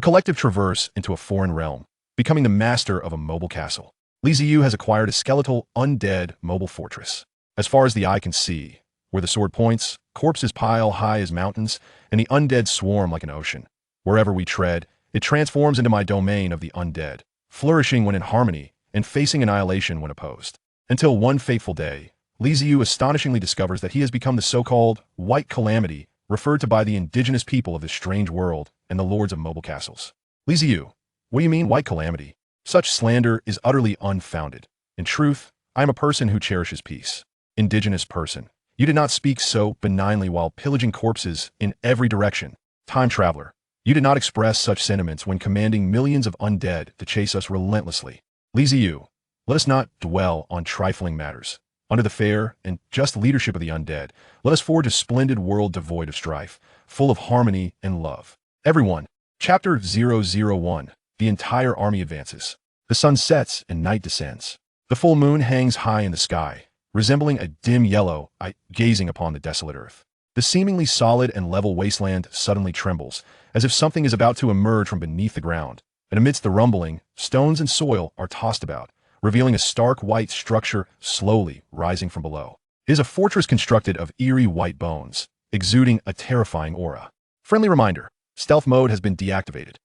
collective traverse into a foreign realm, becoming the master of a mobile castle. Ziyu has acquired a skeletal, undead mobile fortress. As far as the eye can see, where the sword points, corpses pile high as mountains, and the undead swarm like an ocean. Wherever we tread, it transforms into my domain of the undead, flourishing when in harmony and facing annihilation when opposed. Until one fateful day, Ziyu astonishingly discovers that he has become the so-called White Calamity, referred to by the indigenous people of this strange world and the lords of mobile castles. Ziyu, what do you mean White Calamity? Such slander is utterly unfounded. In truth, I am a person who cherishes peace. Indigenous person, you did not speak so benignly while pillaging corpses in every direction. Time traveler, you did not express such sentiments when commanding millions of undead to chase us relentlessly. Ziyu, let us not dwell on trifling matters. Under the fair and just leadership of the undead, let us forge a splendid world devoid of strife, full of harmony and love. Everyone, Chapter 001. The entire army advances. The sun sets and night descends. The full moon hangs high in the sky, resembling a dim yellow eye gazing upon the desolate earth. The seemingly solid and level wasteland suddenly trembles, as if something is about to emerge from beneath the ground, and amidst the rumbling, stones and soil are tossed about, revealing a stark white structure slowly rising from below. It is a fortress constructed of eerie white bones, exuding a terrifying aura. Friendly reminder, stealth mode has been deactivated.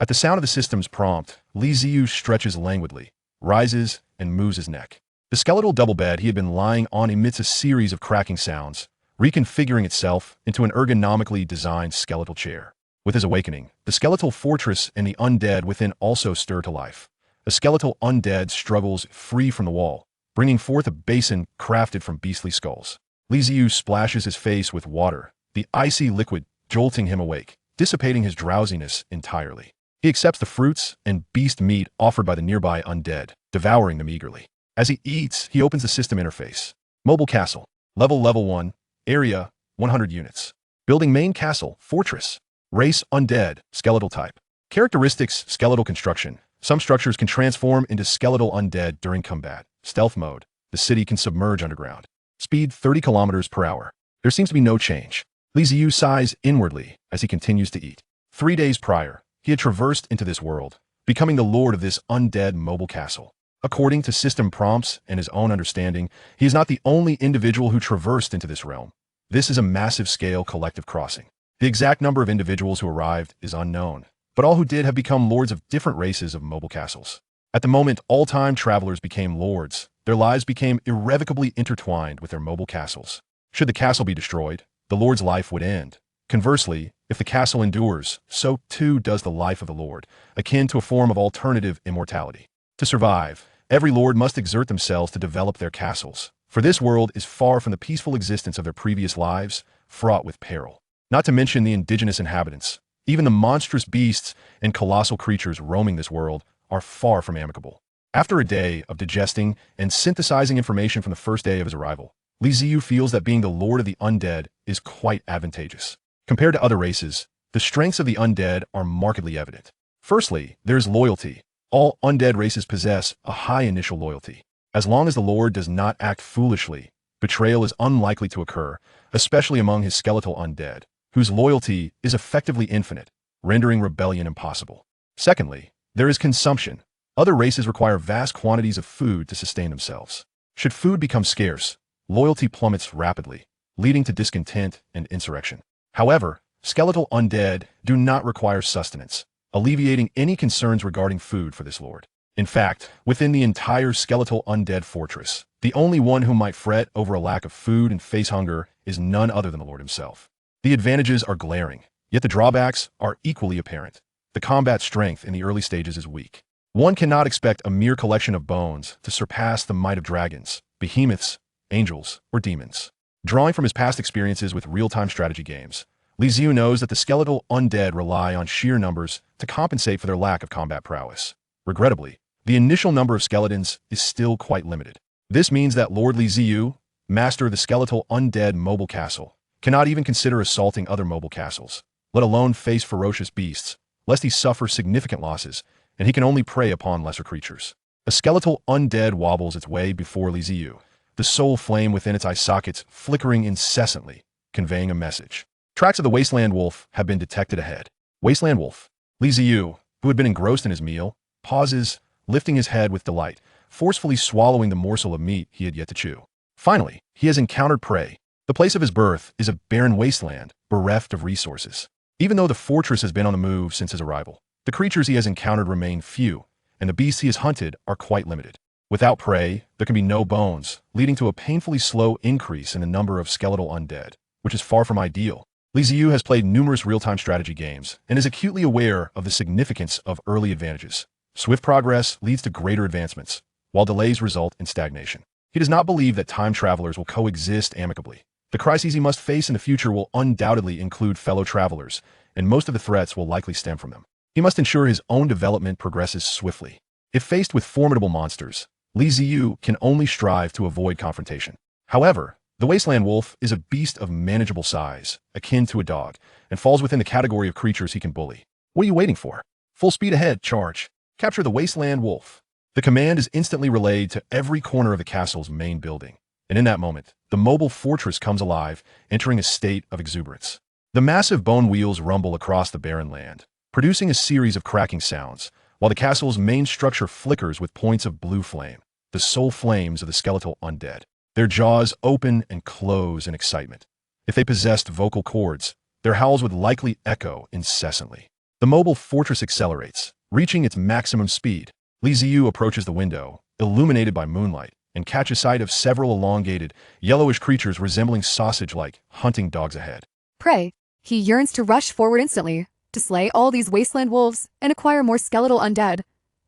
At the sound of the system's prompt, Ziyu stretches languidly, rises, and moves his neck. The skeletal double bed he had been lying on emits a series of cracking sounds, reconfiguring itself into an ergonomically designed skeletal chair. With his awakening, the skeletal fortress and the undead within also stir to life. A skeletal undead struggles free from the wall, bringing forth a basin crafted from beastly skulls. Ziyu splashes his face with water, the icy liquid jolting him awake, dissipating his drowsiness entirely. He accepts the fruits and beast meat offered by the nearby undead, devouring them eagerly. As he eats, he opens the system interface. Mobile castle. Level 1. Area, 100 units. Building main castle, fortress. Race, undead, skeletal type. Characteristics, skeletal construction. Some structures can transform into skeletal undead during combat. Stealth mode. The city can submerge underground. Speed 30 kilometers per hour. There seems to be no change. Ziyu sighs inwardly as he continues to eat. 3 days prior, he had traversed into this world, becoming the lord of this undead mobile castle. According to system prompts and his own understanding, he is not the only individual who traversed into this realm. This is a massive-scale collective crossing. The exact number of individuals who arrived is unknown, but all who did have become lords of different races of mobile castles. At the moment all time travelers became lords, their lives became irrevocably intertwined with their mobile castles. Should the castle be destroyed, the lord's life would end. Conversely, if the castle endures, so too does the life of the lord, akin to a form of alternative immortality. To survive, every lord must exert themselves to develop their castles, for this world is far from the peaceful existence of their previous lives, fraught with peril. Not to mention the indigenous inhabitants. Even the monstrous beasts and colossal creatures roaming this world are far from amicable. After a day of digesting and synthesizing information from the first day of his arrival, Ziyu feels that being the lord of the undead is quite advantageous. Compared to other races, the strengths of the undead are markedly evident. Firstly, there is loyalty. All undead races possess a high initial loyalty. As long as the lord does not act foolishly, betrayal is unlikely to occur, especially among his skeletal undead, whose loyalty is effectively infinite, rendering rebellion impossible. Secondly, there is consumption. Other races require vast quantities of food to sustain themselves. Should food become scarce, loyalty plummets rapidly, leading to discontent and insurrection. However, skeletal undead do not require sustenance, alleviating any concerns regarding food for this lord. In fact, within the entire skeletal undead fortress, the only one who might fret over a lack of food and face hunger is none other than the lord himself. The advantages are glaring, yet the drawbacks are equally apparent. The combat strength in the early stages is weak. One cannot expect a mere collection of bones to surpass the might of dragons, behemoths, angels, or demons. Drawing from his past experiences with real-time strategy games, Ziyu knows that the skeletal undead rely on sheer numbers to compensate for their lack of combat prowess. Regrettably, the initial number of skeletons is still quite limited. This means that Lord Ziyu, master of the skeletal undead mobile castle, cannot even consider assaulting other mobile castles, let alone face ferocious beasts, lest he suffer significant losses, and he can only prey upon lesser creatures. A skeletal undead wobbles its way before Ziyu, the soul flame within its eye sockets flickering incessantly, conveying a message. Tracks of the wasteland wolf have been detected ahead. Wasteland wolf. Li Ziyu, who had been engrossed in his meal, pauses, lifting his head with delight, forcefully swallowing the morsel of meat he had yet to chew. Finally, he has encountered prey. The place of his birth is a barren wasteland, bereft of resources. Even though the fortress has been on the move since his arrival, the creatures he has encountered remain few, and the beasts he has hunted are quite limited. Without prey, there can be no bones, leading to a painfully slow increase in the number of skeletal undead, which is far from ideal. Li Ziyu has played numerous real-time strategy games and is acutely aware of the significance of early advantages. Swift progress leads to greater advancements, while delays result in stagnation. He does not believe that time travelers will coexist amicably. The crises he must face in the future will undoubtedly include fellow travelers, and most of the threats will likely stem from them. He must ensure his own development progresses swiftly. If faced with formidable monsters, Li Ziyu can only strive to avoid confrontation. However, the Wasteland Wolf is a beast of manageable size, akin to a dog, and falls within the category of creatures he can bully. What are you waiting for? Full speed ahead, charge. Capture the Wasteland Wolf. The command is instantly relayed to every corner of the castle's main building, and in that moment, the mobile fortress comes alive, entering a state of exuberance. The massive bone wheels rumble across the barren land, producing a series of cracking sounds, while the castle's main structure flickers with points of blue flame, the soul flames of the skeletal undead. Their jaws open and close in excitement. If they possessed vocal cords, their howls would likely echo incessantly. The mobile fortress accelerates, reaching its maximum speed. Li Ziyu approaches the window, illuminated by moonlight, and catches sight of several elongated, yellowish creatures resembling sausage-like, hunting dogs ahead. Prey. He yearns to rush forward instantly, to slay all these wasteland wolves and acquire more skeletal undead.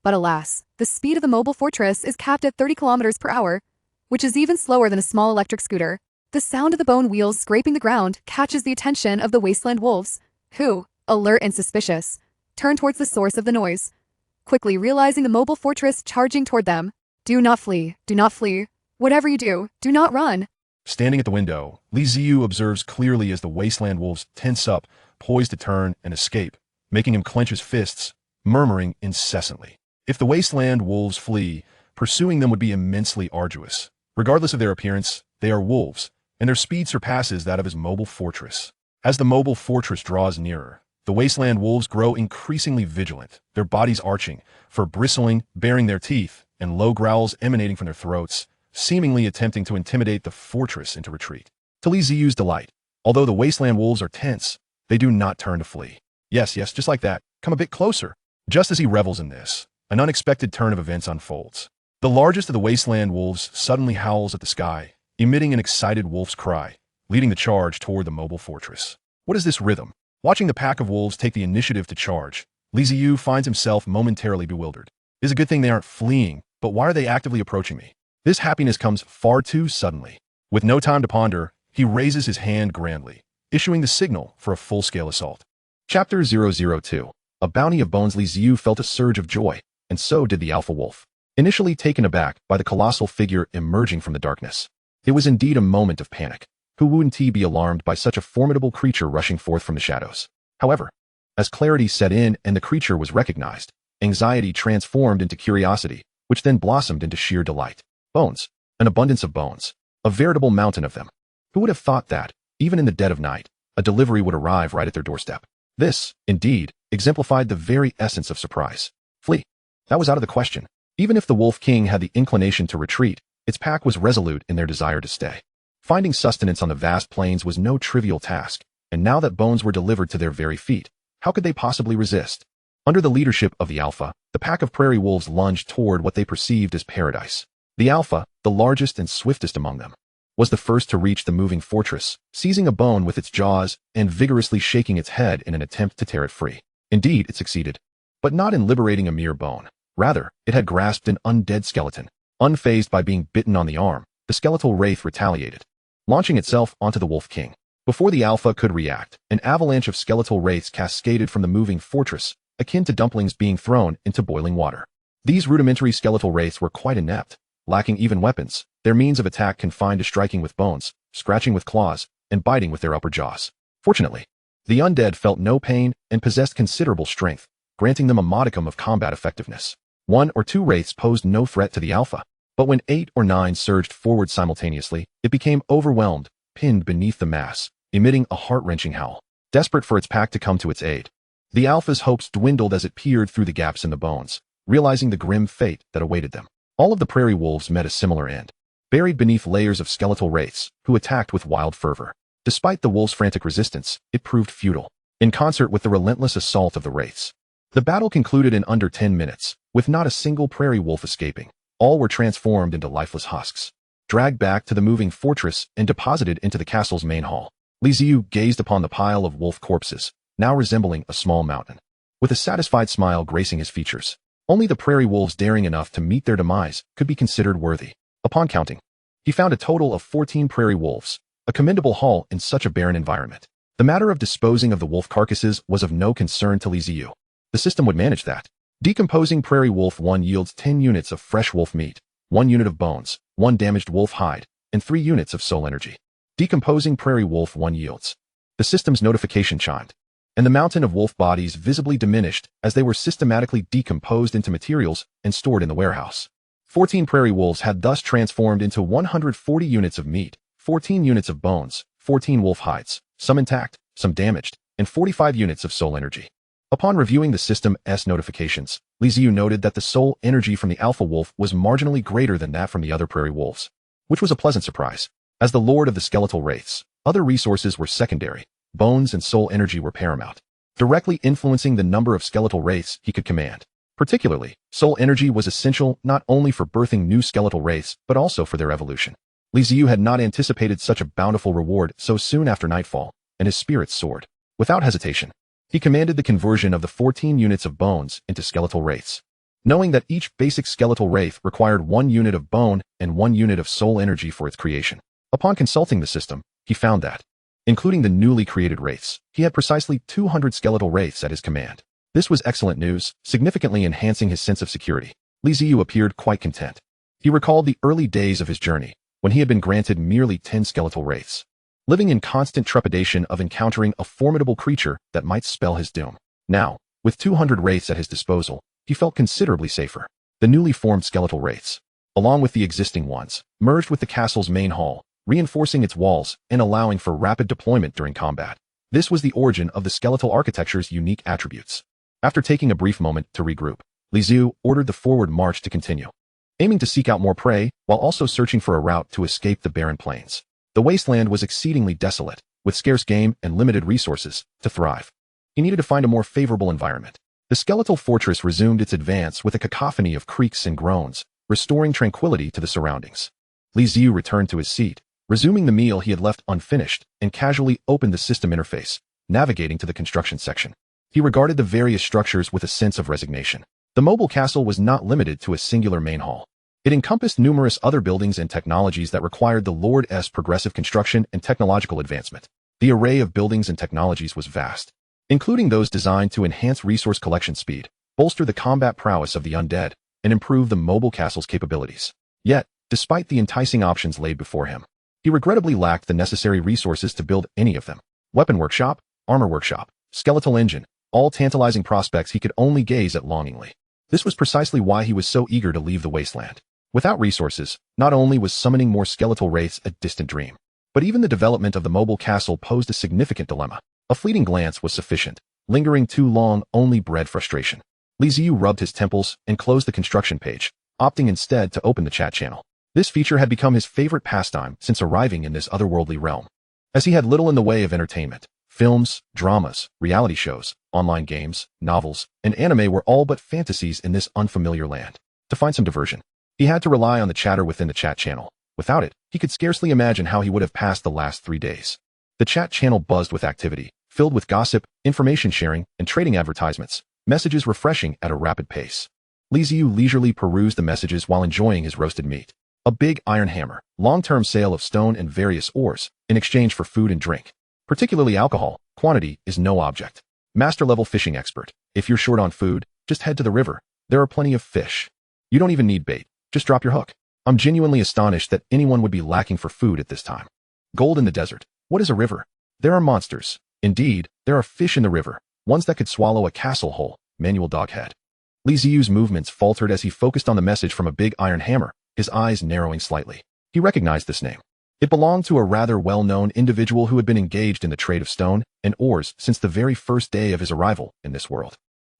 But alas, the speed of the mobile fortress is capped at 30 kilometers per hour, which is even slower than a small electric scooter. The sound of the bone wheels scraping the ground catches the attention of the wasteland wolves, who, alert and suspicious, turn towards the source of the noise, quickly realizing the mobile fortress charging toward them. Do not flee, do not flee. Whatever you do not run. Standing at the window, Li Ziyu observes clearly as the wasteland wolves tense up, poised to turn and escape, making him clench his fists, murmuring incessantly. If the wasteland wolves flee, pursuing them would be immensely arduous. Regardless of their appearance, they are wolves, and their speed surpasses that of his mobile fortress. As the mobile fortress draws nearer, the wasteland wolves grow increasingly vigilant, their bodies arching, fur bristling, baring their teeth, and low growls emanating from their throats, seemingly attempting to intimidate the fortress into retreat. To Li Ziyu's delight, although the wasteland wolves are tense, they do not turn to flee. Yes, just like that. Come a bit closer. Just as he revels in this, an unexpected turn of events unfolds. The largest of the wasteland wolves suddenly howls at the sky, emitting an excited wolf's cry, leading the charge toward the mobile fortress. What is this rhythm? Watching the pack of wolves take the initiative to charge, Li Ziyu finds himself momentarily bewildered. It is a good thing they aren't fleeing, but why are they actively approaching me? This happiness comes far too suddenly. With no time to ponder, he raises his hand grandly, issuing the signal for a full-scale assault. Chapter 002. A bounty of bones. Li Ziyu felt a surge of joy, and so did the alpha wolf. Initially taken aback by the colossal figure emerging from the darkness, it was indeed a moment of panic. Who wouldn't he be alarmed by such a formidable creature rushing forth from the shadows? However, as clarity set in and the creature was recognized, anxiety transformed into curiosity, which then blossomed into sheer delight. Bones. An abundance of bones. A veritable mountain of them. Who would have thought that, even in the dead of night, a delivery would arrive right at their doorstep? This, indeed, exemplified the very essence of surprise. Flee. That was out of the question. Even if the Wolf King had the inclination to retreat, its pack was resolute in their desire to stay. Finding sustenance on the vast plains was no trivial task, and now that bones were delivered to their very feet, how could they possibly resist? Under the leadership of the Alpha, the pack of prairie wolves lunged toward what they perceived as paradise. The Alpha, the largest and swiftest among them, was the first to reach the moving fortress, seizing a bone with its jaws and vigorously shaking its head in an attempt to tear it free. Indeed, it succeeded. But not in liberating a mere bone. Rather, it had grasped an undead skeleton. Unfazed by being bitten on the arm, the skeletal wraith retaliated, launching itself onto the Wolf King. Before the Alpha could react, an avalanche of skeletal wraiths cascaded from the moving fortress, akin to dumplings being thrown into boiling water. These rudimentary skeletal wraiths were quite inept, lacking even weapons, their means of attack confined to striking with bones, scratching with claws, and biting with their upper jaws. Fortunately, the undead felt no pain and possessed considerable strength, granting them a modicum of combat effectiveness. 1 or 2 wraiths posed no threat to the Alpha, but when 8 or 9 surged forward simultaneously, it became overwhelmed, pinned beneath the mass, emitting a heart-wrenching howl. Desperate for its pack to come to its aid, The alpha's hopes dwindled as it peered through the gaps in the bones, realizing the grim fate that awaited them. All of the prairie wolves met a similar end, buried beneath layers of skeletal wraiths, who attacked with wild fervor. Despite the wolves' frantic resistance, it proved futile. In concert with the relentless assault of the wraiths, the battle concluded in under 10 minutes, with not a single prairie wolf escaping. All were transformed into lifeless husks, dragged back to the moving fortress and deposited into the castle's main hall. Ziyu gazed upon the pile of wolf corpses, now resembling a small mountain, with a satisfied smile gracing his features. Only the prairie wolves daring enough to meet their demise could be considered worthy. Upon counting, he found a total of 14 prairie wolves, a commendable haul in such a barren environment. The matter of disposing of the wolf carcasses was of no concern to Ziyu. The system would manage that. Decomposing prairie wolf 1 yields 10 units of fresh wolf meat, 1 unit of bones, 1 damaged wolf hide, and 3 units of soul energy. Decomposing prairie wolf 1 yields. The system's notification chimed, and the mountain of wolf bodies visibly diminished as they were systematically decomposed into materials and stored in the warehouse. 14 prairie wolves had thus transformed into 140 units of meat, 14 units of bones, 14 wolf hides, some intact, some damaged, and 45 units of soul energy. Upon reviewing the system's notifications, Ziyu noted that the soul energy from the alpha wolf was marginally greater than that from the other prairie wolves, which was a pleasant surprise. As the lord of the skeletal wraiths, other resources were secondary. Bones and soul energy were paramount, directly influencing the number of skeletal wraiths he could command. Particularly, soul energy was essential not only for birthing new skeletal wraiths, but also for their evolution. Ziyu had not anticipated such a bountiful reward so soon after nightfall, and his spirits soared. Without hesitation, he commanded the conversion of the 14 units of bones into skeletal wraiths. Knowing that each basic skeletal wraith required 1 unit of bone and 1 unit of soul energy for its creation. Upon consulting the system, he found that, including the newly created wraiths, he had precisely 200 skeletal wraiths at his command. This was excellent news, significantly enhancing his sense of security. Ziyu appeared quite content. He recalled the early days of his journey, when he had been granted merely 10 skeletal wraiths, living in constant trepidation of encountering a formidable creature that might spell his doom. Now, with 200 wraiths at his disposal, he felt considerably safer. The newly formed skeletal wraiths, along with the existing ones, merged with the castle's main hall, reinforcing its walls and allowing for rapid deployment during combat. This was the origin of the skeletal architecture's unique attributes. After taking a brief moment to regroup, Ziyu ordered the forward march to continue, aiming to seek out more prey while also searching for a route to escape the barren plains. The wasteland was exceedingly desolate, with scarce game and limited resources to thrive. He needed to find a more favorable environment. The skeletal fortress resumed its advance with a cacophony of creaks and groans, restoring tranquility to the surroundings. Ziyu returned to his seat, resuming the meal he had left unfinished, and casually opened the system interface, navigating to the construction section. He regarded the various structures with a sense of resignation. The mobile castle was not limited to a singular main hall. It encompassed numerous other buildings and technologies that required the Lord's progressive construction and technological advancement. The array of buildings and technologies was vast, including those designed to enhance resource collection speed, bolster the combat prowess of the undead, and improve the mobile castle's capabilities. Yet, despite the enticing options laid before him, he regrettably lacked the necessary resources to build any of them. Weapon workshop, armor workshop, skeletal engine, all tantalizing prospects he could only gaze at longingly. This was precisely why he was so eager to leave the wasteland. Without resources, not only was summoning more skeletal wraiths a distant dream, but even the development of the mobile castle posed a significant dilemma. A fleeting glance was sufficient. Lingering too long only bred frustration. Ziyu rubbed his temples and closed the construction page, opting instead to open the chat channel. This feature had become his favorite pastime since arriving in this otherworldly realm. As he had little in the way of entertainment, films, dramas, reality shows, online games, novels, and anime were all but fantasies in this unfamiliar land. To find some diversion, he had to rely on the chatter within the chat channel. Without it, he could scarcely imagine how he would have passed the last 3 days. The chat channel buzzed with activity, filled with gossip, information sharing, and trading advertisements, messages refreshing at a rapid pace. Ziyu leisurely perused the messages while enjoying his roasted meat. A big iron hammer, long-term sale of stone and various ores, in exchange for food and drink. Particularly alcohol, quantity is no object. Master-level fishing expert. If you're short on food, just head to the river. There are plenty of fish. You don't even need bait. Just drop your hook. I'm genuinely astonished that anyone would be lacking for food at this time. Gold in the desert. What is a river? There are monsters. Indeed, there are fish in the river, ones that could swallow a castle whole. Manual doghead. Ziyu's movements faltered as he focused on the message from a big iron hammer, his eyes narrowing slightly. He recognized this name. It belonged to a rather well-known individual who had been engaged in the trade of stone and ores since the very first day of his arrival in this world.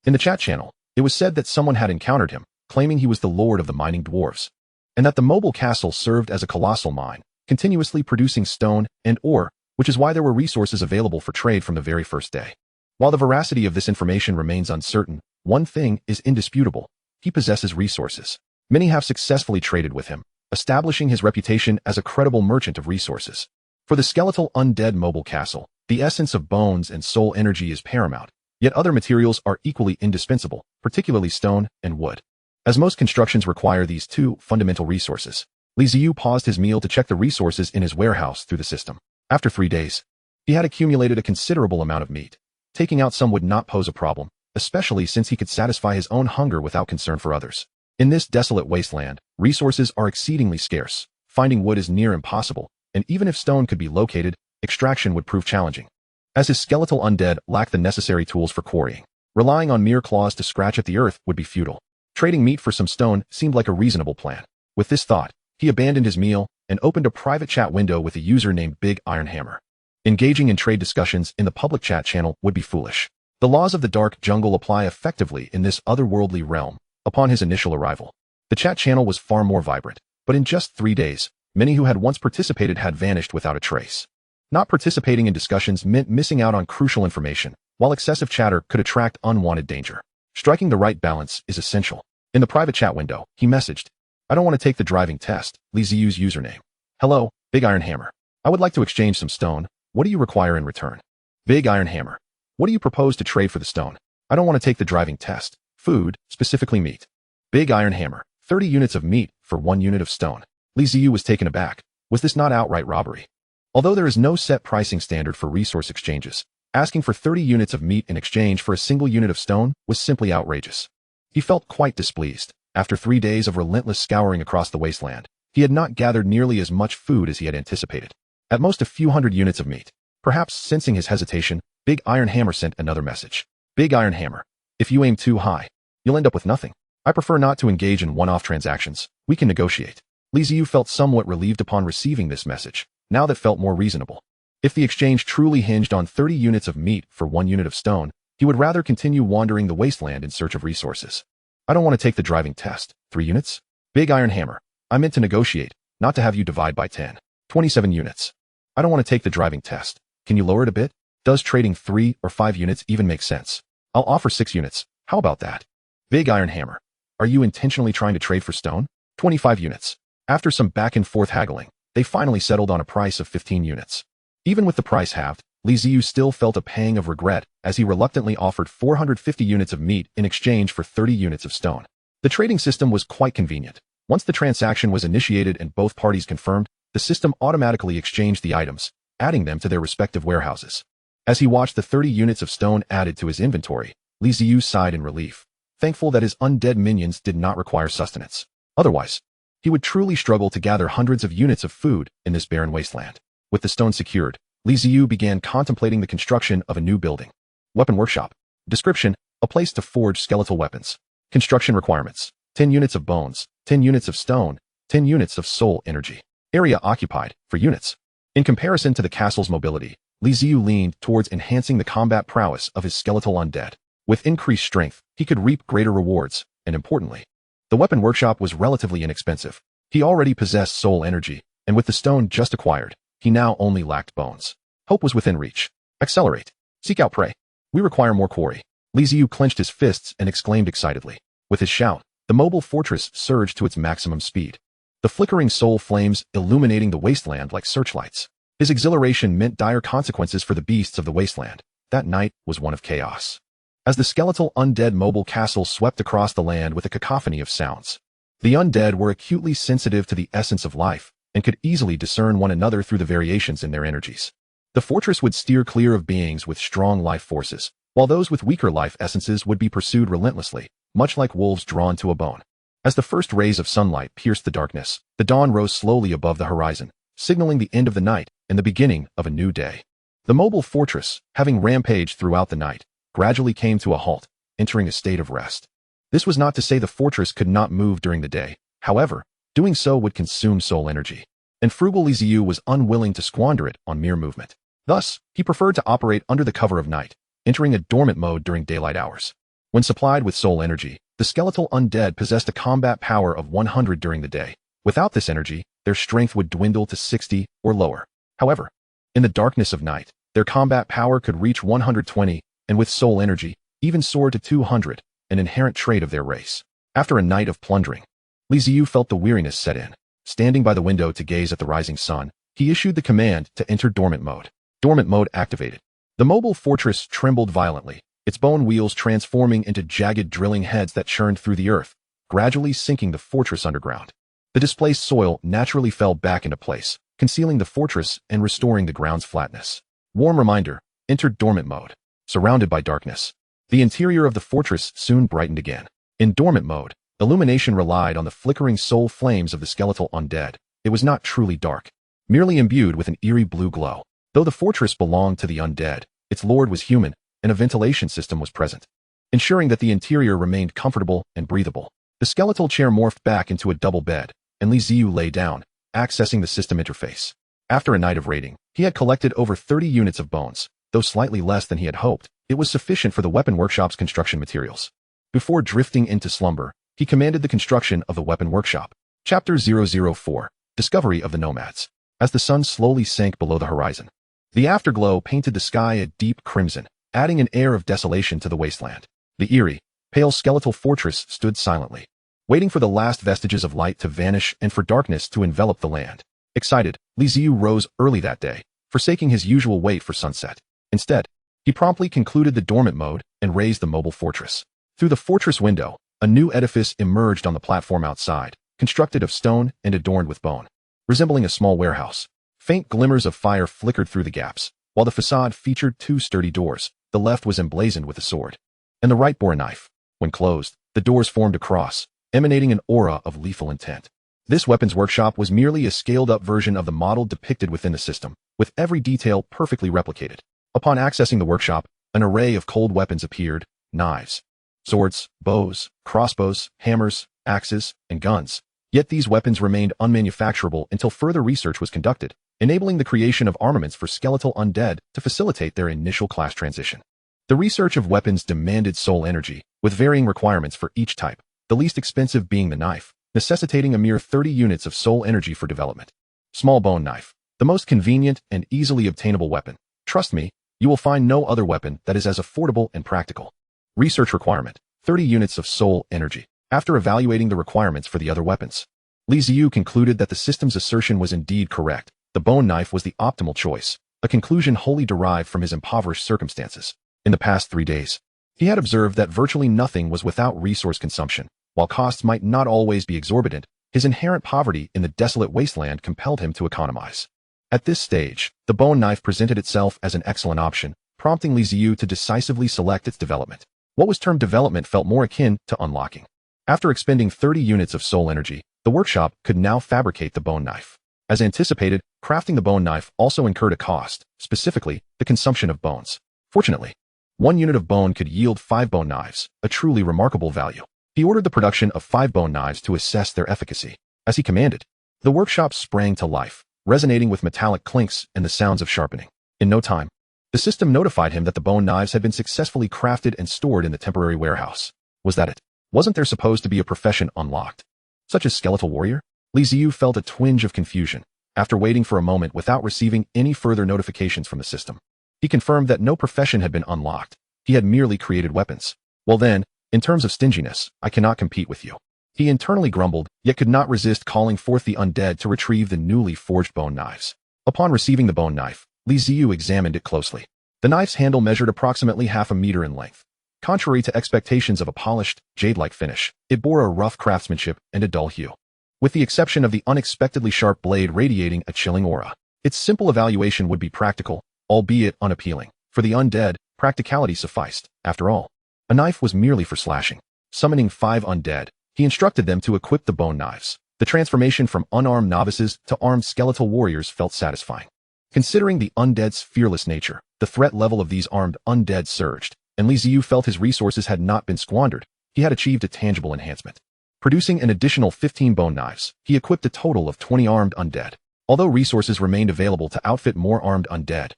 In the chat channel, it was said that someone had encountered him, claiming he was the lord of the mining dwarves, and that the mobile castle served as a colossal mine, continuously producing stone and ore, which is why there were resources available for trade from the very first day. While the veracity of this information remains uncertain, one thing is indisputable: he possesses resources. Many have successfully traded with him, establishing his reputation as a credible merchant of resources. For the skeletal undead mobile castle, the essence of bones and soul energy is paramount, yet other materials are equally indispensable, particularly stone and wood. As most constructions require these two fundamental resources, Ziyu paused his meal to check the resources in his warehouse through the system. After 3 days, he had accumulated a considerable amount of meat. Taking out some would not pose a problem, especially since he could satisfy his own hunger without concern for others. In this desolate wasteland, resources are exceedingly scarce. Finding wood is near impossible, and even if stone could be located, extraction would prove challenging. As his skeletal undead lacked the necessary tools for quarrying, relying on mere claws to scratch at the earth would be futile. Trading meat for some stone seemed like a reasonable plan. With this thought, he abandoned his meal and opened a private chat window with a user named Big Iron Hammer. Engaging in trade discussions in the public chat channel would be foolish. The laws of the dark jungle apply effectively in this otherworldly realm. Upon his initial arrival, the chat channel was far more vibrant, but in just 3 days, many who had once participated had vanished without a trace. Not participating in discussions meant missing out on crucial information, while excessive chatter could attract unwanted danger. Striking the right balance is essential. In the private chat window, he messaged, "I don't want to take the driving test," Ziyu's username. "Hello, Big Iron Hammer. I would like to exchange some stone. What do you require in return?" Big Iron Hammer: "What do you propose to trade for the stone?" "I don't want to take the driving test. Food, specifically meat." Big Iron Hammer: 30 units of meat for 1 unit of stone. Ziyu was taken aback. Was this not outright robbery? Although there is no set pricing standard for resource exchanges, asking for 30 units of meat in exchange for a single unit of stone was simply outrageous. He felt quite displeased. After 3 days of relentless scouring across the wasteland, he had not gathered nearly as much food as he had anticipated. At most a few hundred units of meat. Perhaps sensing his hesitation, Big Iron Hammer sent another message. Big Iron Hammer: "If you aim too high, you'll end up with nothing. I prefer not to engage in one-off transactions. We can negotiate." Ziyu felt somewhat relieved upon receiving this message. Now that felt more reasonable. If the exchange truly hinged on 30 units of meat for 1 unit of stone, he would rather continue wandering the wasteland in search of resources. "I don't want to take the driving test. 3 units? Big Iron Hammer: "I meant to negotiate, not to have you divide by 10. 27 units. "I don't want to take the driving test. Can you lower it a bit? Does trading 3 or 5 units even make sense? I'll offer 6 units. How about that?" Big Iron Hammer: "Are you intentionally trying to trade for stone?" 25 units. After some back and forth haggling, they finally settled on a price of 15 units. Even with the price halved, Ziyu still felt a pang of regret as he reluctantly offered 450 units of meat in exchange for 30 units of stone. The trading system was quite convenient. Once the transaction was initiated and both parties confirmed, the system automatically exchanged the items, adding them to their respective warehouses. As he watched the 30 units of stone added to his inventory, Ziyu sighed in relief, thankful that his undead minions did not require sustenance. Otherwise, he would truly struggle to gather hundreds of units of food in this barren wasteland. With the stone secured, Ziyu began contemplating the construction of a new building. Weapon workshop. Description: a place to forge skeletal weapons. Construction requirements: 10 units of bones, 10 units of stone, 10 units of soul energy. Area occupied, for units. In comparison to the castle's mobility, Ziyu leaned towards enhancing the combat prowess of his skeletal undead. With increased strength, he could reap greater rewards, and importantly, the weapon workshop was relatively inexpensive. He already possessed soul energy, and with the stone just acquired, he now only lacked bones. Hope was within reach. Accelerate. Seek out prey. We require more quarry. Ziyu clenched his fists and exclaimed excitedly. With his shout, the mobile fortress surged to its maximum speed. The flickering soul flames illuminating the wasteland like searchlights. His exhilaration meant dire consequences for the beasts of the wasteland. That night was one of chaos. As the skeletal undead mobile castle swept across the land with a cacophony of sounds, the undead were acutely sensitive to the essence of life and could easily discern one another through the variations in their energies. The fortress would steer clear of beings with strong life forces, while those with weaker life essences would be pursued relentlessly, much like wolves drawn to a bone. As the first rays of sunlight pierced the darkness, the dawn rose slowly above the horizon, signaling the end of the night and the beginning of a new day. The mobile fortress, having rampaged throughout the night, gradually came to a halt, entering a state of rest. This was not to say the fortress could not move during the day. However, doing so would consume soul energy. and frugal Li Ziyu was unwilling to squander it on mere movement. Thus, he preferred to operate under the cover of night, entering a dormant mode during daylight hours. When supplied with soul energy, the skeletal undead possessed a combat power of 100 during the day. Without this energy, their strength would dwindle to 60 or lower. However, in the darkness of night, their combat power could reach 120, and with soul energy, even soar to 200, an inherent trait of their race. After a night of plundering, Li Ziyu felt the weariness set in. Standing by the window to gaze at the rising sun, he issued the command to enter dormant mode. Dormant mode activated. The mobile fortress trembled violently, its bone wheels transforming into jagged drilling heads that churned through the earth, gradually sinking the fortress underground. The displaced soil naturally fell back into place, concealing the fortress and restoring the ground's flatness. Warm reminder, entered dormant mode. Surrounded by darkness, the interior of the fortress soon brightened again. In dormant mode, illumination relied on the flickering soul flames of the skeletal undead. It was not truly dark, merely imbued with an eerie blue glow. Though the fortress belonged to the undead, its lord was human, and a ventilation system was present, ensuring that the interior remained comfortable and breathable. The skeletal chair morphed back into a double bed, and Li Ziyu lay down, accessing the system interface. After a night of raiding, he had collected over 30 units of bones. Though slightly less than he had hoped, it was sufficient for the weapon workshop's construction materials. Before drifting into slumber, he commanded the construction of the weapon workshop. Chapter 004, Discovery of the Nomads. As the sun slowly sank below the horizon, the afterglow painted the sky a deep crimson, adding an air of desolation to the wasteland. The eerie, pale skeletal fortress stood silently, waiting for the last vestiges of light to vanish and for darkness to envelop the land. Excited, Li Ziyu rose early that day, forsaking his usual wait for sunset. Instead, he promptly concluded the dormant mode and raised the mobile fortress. Through the fortress window, a new edifice emerged on the platform outside, constructed of stone and adorned with bone. Resembling a small warehouse, faint glimmers of fire flickered through the gaps, while the facade featured two sturdy doors. The left was emblazoned with a sword, and the right bore a knife. When closed, the doors formed a cross, emanating an aura of lethal intent. This weapons workshop was merely a scaled-up version of the model depicted within the system, with every detail perfectly replicated. Upon accessing the workshop, an array of cold weapons appeared: knives, swords, bows, crossbows, hammers, axes, and guns. Yet these weapons remained unmanufacturable until further research was conducted, enabling the creation of armaments for skeletal undead to facilitate their initial class transition. The research of weapons demanded soul energy, with varying requirements for each type, the least expensive being the knife, necessitating a mere 30 units of soul energy for development. Small bone knife, the most convenient and easily obtainable weapon. Trust me, you will find no other weapon that is as affordable and practical. Research requirement, 30 units of soul energy. After evaluating the requirements for the other weapons, Li Ziyu concluded that the system's assertion was indeed correct. The bone knife was the optimal choice, a conclusion wholly derived from his impoverished circumstances. In the past 3 days, he had observed that virtually nothing was without resource consumption. While costs might not always be exorbitant, his inherent poverty in the desolate wasteland compelled him to economize. At this stage, the bone knife presented itself as an excellent option, prompting Li Ziyu to decisively select its development. What was termed development felt more akin to unlocking. After expending 30 units of soul energy, the workshop could now fabricate the bone knife. As anticipated, crafting the bone knife also incurred a cost, specifically, the consumption of bones. Fortunately, 1 unit of bone could yield 5 bone knives, a truly remarkable value. He ordered the production of 5 bone knives to assess their efficacy. As he commanded, the workshop sprang to life, resonating with metallic clinks and the sounds of sharpening. In no time, the system notified him that the bone knives had been successfully crafted and stored in the temporary warehouse. Was that it? Wasn't there supposed to be a profession unlocked, such as skeletal warrior? Li Ziyu felt a twinge of confusion. After waiting for a moment without receiving any further notifications from the system, he confirmed that no profession had been unlocked. He had merely created weapons. Well then, in terms of stinginess, I cannot compete with you. He internally grumbled, yet could not resist calling forth the undead to retrieve the newly forged bone knives. Upon receiving the bone knife, Li Ziyu examined it closely. The knife's handle measured approximately half a meter in length. Contrary to expectations of a polished, jade-like finish, it bore a rough craftsmanship and a dull hue, with the exception of the unexpectedly sharp blade radiating a chilling aura. Its simple evaluation would be practical, albeit unappealing. For the undead, practicality sufficed. After all, a knife was merely for slashing. Summoning 5 undead, he instructed them to equip the bone knives. The transformation from unarmed novices to armed skeletal warriors felt satisfying. Considering the undead's fearless nature, the threat level of these armed undead surged, and Li Ziyu felt his resources had not been squandered. He had achieved a tangible enhancement. Producing an additional 15 bone knives, he equipped a total of 20 armed undead. Although resources remained available to outfit more armed undead,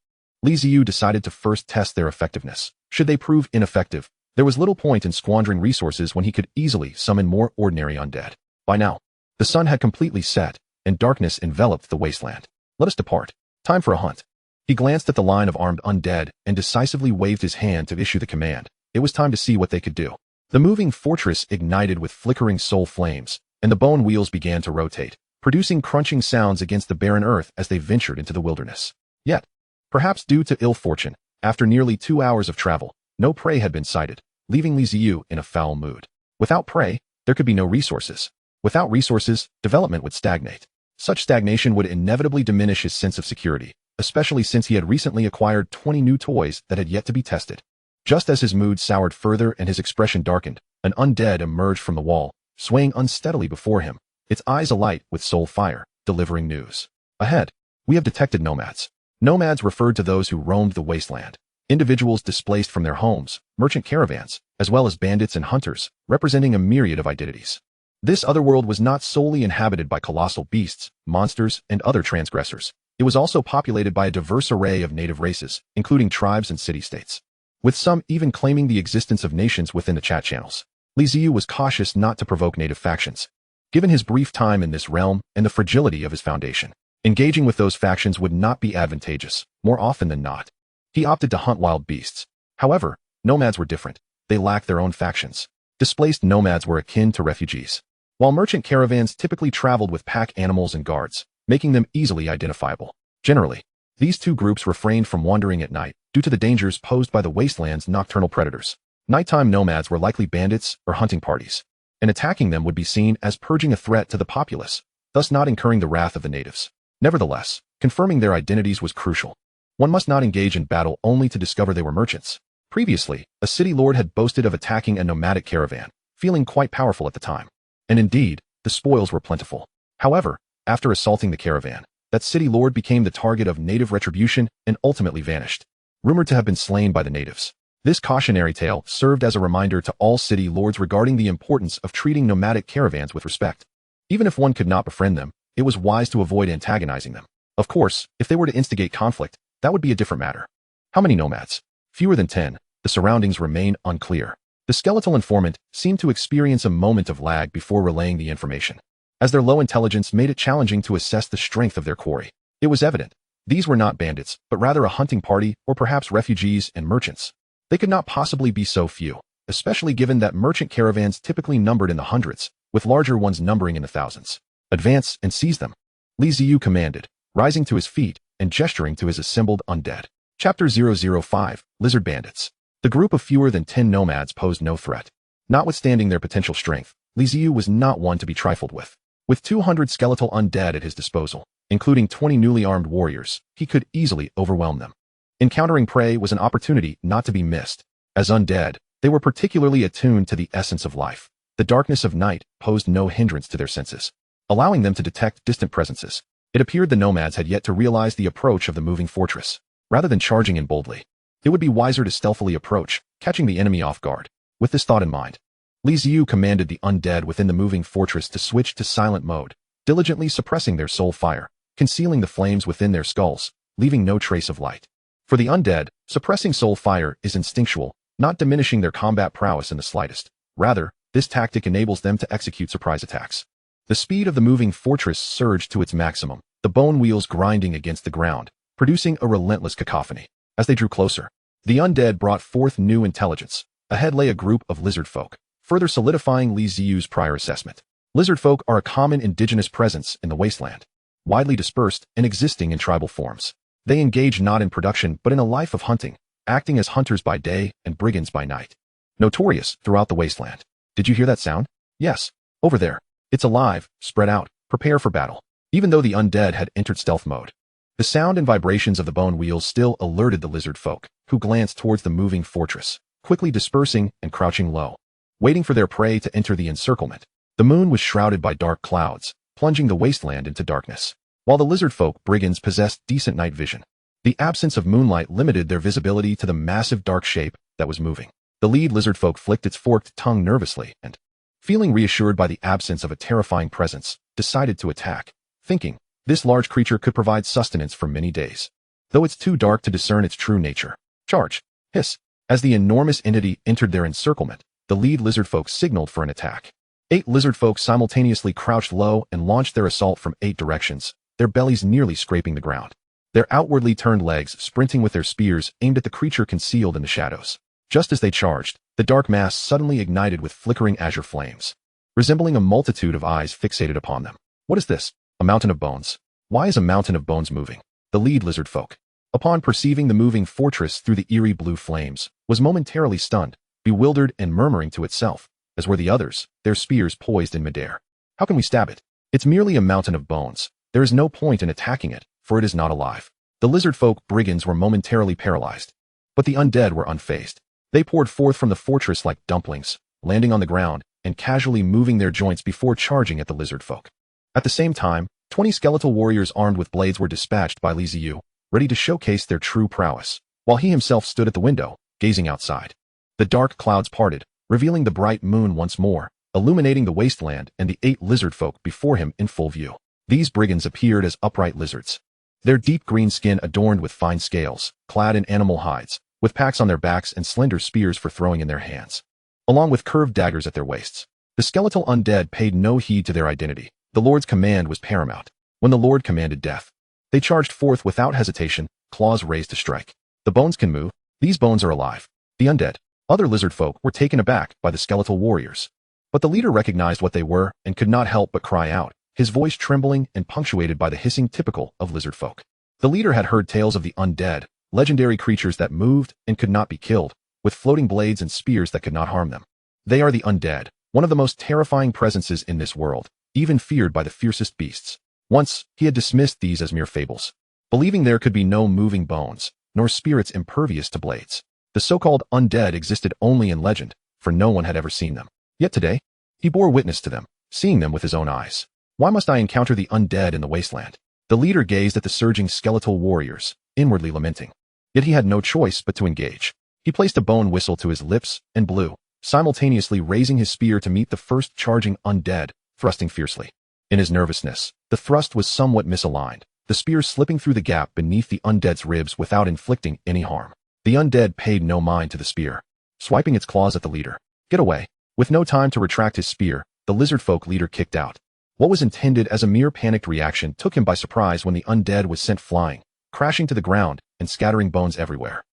Ziyu decided to first test their effectiveness. Should they prove ineffective, there was little point in squandering resources when he could easily summon more ordinary undead. By now, the sun had completely set, and darkness enveloped the wasteland. Let us depart. Time for a hunt. He glanced at the line of armed undead and decisively waved his hand to issue the command. It was time to see what they could do. The moving fortress ignited with flickering soul flames, and the bone wheels began to rotate, producing crunching sounds against the barren earth as they ventured into the wilderness. Yet, perhaps due to ill fortune, after nearly 2 hours of travel, no prey had been sighted, leaving Ziyu in a foul mood. Without prey, there could be no resources. Without resources, development would stagnate. Such stagnation would inevitably diminish his sense of security, especially since he had recently acquired 20 new toys that had yet to be tested. Just as his mood soured further and his expression darkened, an undead emerged from the wall, swaying unsteadily before him, its eyes alight with soul fire, delivering news. Ahead, we have detected nomads. Nomads referred to those who roamed the wasteland. Individuals displaced from their homes, merchant caravans, as well as bandits and hunters, representing a myriad of identities. This otherworld was not solely inhabited by colossal beasts, monsters, and other transgressors. It was also populated by a diverse array of native races, including tribes and city-states, with some even claiming the existence of nations within the chat channels. Ziyu was cautious not to provoke native factions. Given his brief time in this realm and the fragility of his foundation, engaging with those factions would not be advantageous, more often than not. He opted to hunt wild beasts. However, nomads were different. They lacked their own factions. Displaced nomads were akin to refugees, while merchant caravans typically traveled with pack animals and guards, making them easily identifiable. Generally, these two groups refrained from wandering at night due to the dangers posed by the wasteland's nocturnal predators. Nighttime nomads were likely bandits or hunting parties, and attacking them would be seen as purging a threat to the populace, thus not incurring the wrath of the natives. Nevertheless, confirming their identities was crucial. One must not engage in battle only to discover they were merchants. Previously, a city lord had boasted of attacking a nomadic caravan, feeling quite powerful at the time. And indeed, the spoils were plentiful. However, after assaulting the caravan, that city lord became the target of native retribution and ultimately vanished, rumored to have been slain by the natives. This cautionary tale served as a reminder to all city lords regarding the importance of treating nomadic caravans with respect. Even if one could not befriend them, it was wise to avoid antagonizing them. Of course, if they were to instigate conflict, that would be a different matter. How many nomads? Fewer than 10. The surroundings remain unclear. The skeletal informant seemed to experience a moment of lag before relaying the information, as their low intelligence made it challenging to assess the strength of their quarry. It was evident these were not bandits, but rather a hunting party or perhaps refugees and merchants. They could not possibly be so few, especially given that merchant caravans typically numbered in the hundreds, with larger ones numbering in the thousands. Advance and seize them, Ziyu commanded, rising to his feet and gesturing to his assembled undead. Chapter 005, Lizard Bandits. The group of fewer than 10 nomads posed no threat. Notwithstanding their potential strength, Ziyu was not one to be trifled with. With 200 skeletal undead at his disposal, including 20 newly armed warriors, he could easily overwhelm them. Encountering prey was an opportunity not to be missed. As undead, they were particularly attuned to the essence of life. The darkness of night posed no hindrance to their senses, allowing them to detect distant presences. It appeared the nomads had yet to realize the approach of the moving fortress. Rather than charging in boldly, it would be wiser to stealthily approach, catching the enemy off guard. With this thought in mind, Ziyu commanded the undead within the moving fortress to switch to silent mode, diligently suppressing their soul fire, concealing the flames within their skulls, leaving no trace of light. For the undead, suppressing soul fire is instinctual, not diminishing their combat prowess in the slightest. Rather, this tactic enables them to execute surprise attacks. The speed of the moving fortress surged to its maximum, the bone wheels grinding against the ground, producing a relentless cacophony. As they drew closer, the undead brought forth new intelligence. Ahead lay a group of lizard folk, further solidifying Ziyu's prior assessment. Lizard folk are a common indigenous presence in the wasteland, widely dispersed and existing in tribal forms. They engage not in production but in a life of hunting, acting as hunters by day and brigands by night. Notorious throughout the wasteland. Did you hear that sound? Yes, over there. It's alive, spread out, prepare for battle. Even though the undead had entered stealth mode, the sound and vibrations of the bone wheels still alerted the lizard folk, who glanced towards the moving fortress, quickly dispersing and crouching low, waiting for their prey to enter the encirclement. The moon was shrouded by dark clouds, plunging the wasteland into darkness. While the lizard folk brigands possessed decent night vision, the absence of moonlight limited their visibility to the massive dark shape that was moving. The lead lizard folk flicked its forked tongue nervously and, feeling reassured by the absence of a terrifying presence, decided to attack, thinking This large creature could provide sustenance for many days, though it's too dark to discern its true nature. Charge! Hiss! As the enormous entity entered their encirclement, the lead lizard folk signaled for an attack. 8 lizard folk simultaneously crouched low and launched their assault from 8 directions, their bellies nearly scraping the ground. Their outwardly turned legs sprinting with their spears aimed at the creature concealed in the shadows. Just as they charged, the dark mass suddenly ignited with flickering azure flames, resembling a multitude of eyes fixated upon them. What is this? A mountain of bones? Why is a mountain of bones moving? The lead lizard folk, upon perceiving the moving fortress through the eerie blue flames, was momentarily stunned, bewildered and murmuring to itself, as were the others, their spears poised in midair. How can we stab it? It's merely a mountain of bones. There is no point in attacking it, for it is not alive. The lizard folk brigands were momentarily paralyzed, but the undead were unfazed. They poured forth from the fortress like dumplings, landing on the ground and casually moving their joints before charging at the lizard folk. At the same time, 20 skeletal warriors armed with blades were dispatched by Ziyu, ready to showcase their true prowess, while he himself stood at the window, gazing outside. The dark clouds parted, revealing the bright moon once more, illuminating the wasteland and the 8 lizard folk before him in full view. These brigands appeared as upright lizards, their deep green skin adorned with fine scales, clad in animal hides, with packs on their backs and slender spears for throwing in their hands, along with curved daggers at their waists. The skeletal undead paid no heed to their identity. The Lord's command was paramount. When the Lord commanded death, they charged forth without hesitation, claws raised to strike. The bones can move. These bones are alive. The undead, other lizard folk, were taken aback by the skeletal warriors. But the leader recognized what they were and could not help but cry out, his voice trembling and punctuated by the hissing typical of lizard folk. The leader had heard tales of the undead, legendary creatures that moved and could not be killed, with floating blades and spears that could not harm them. They are the undead, one of the most terrifying presences in this world, even feared by the fiercest beasts. Once, he had dismissed these as mere fables, believing there could be no moving bones, nor spirits impervious to blades. The so-called undead existed only in legend, for no one had ever seen them. Yet today, he bore witness to them, seeing them with his own eyes. Why must I encounter the undead in the wasteland? The leader gazed at the surging skeletal warriors, inwardly lamenting. Yet he had no choice but to engage. He placed a bone whistle to his lips and blew, simultaneously raising his spear to meet the first charging undead, thrusting fiercely. In his nervousness, the thrust was somewhat misaligned, the spear slipping through the gap beneath the undead's ribs without inflicting any harm. The undead paid no mind to the spear, swiping its claws at the leader. Get away. With no time to retract his spear, the lizard folk leader kicked out. What was intended as a mere panicked reaction took him by surprise when the undead was sent flying, crashing to the ground and scattering bones everywhere.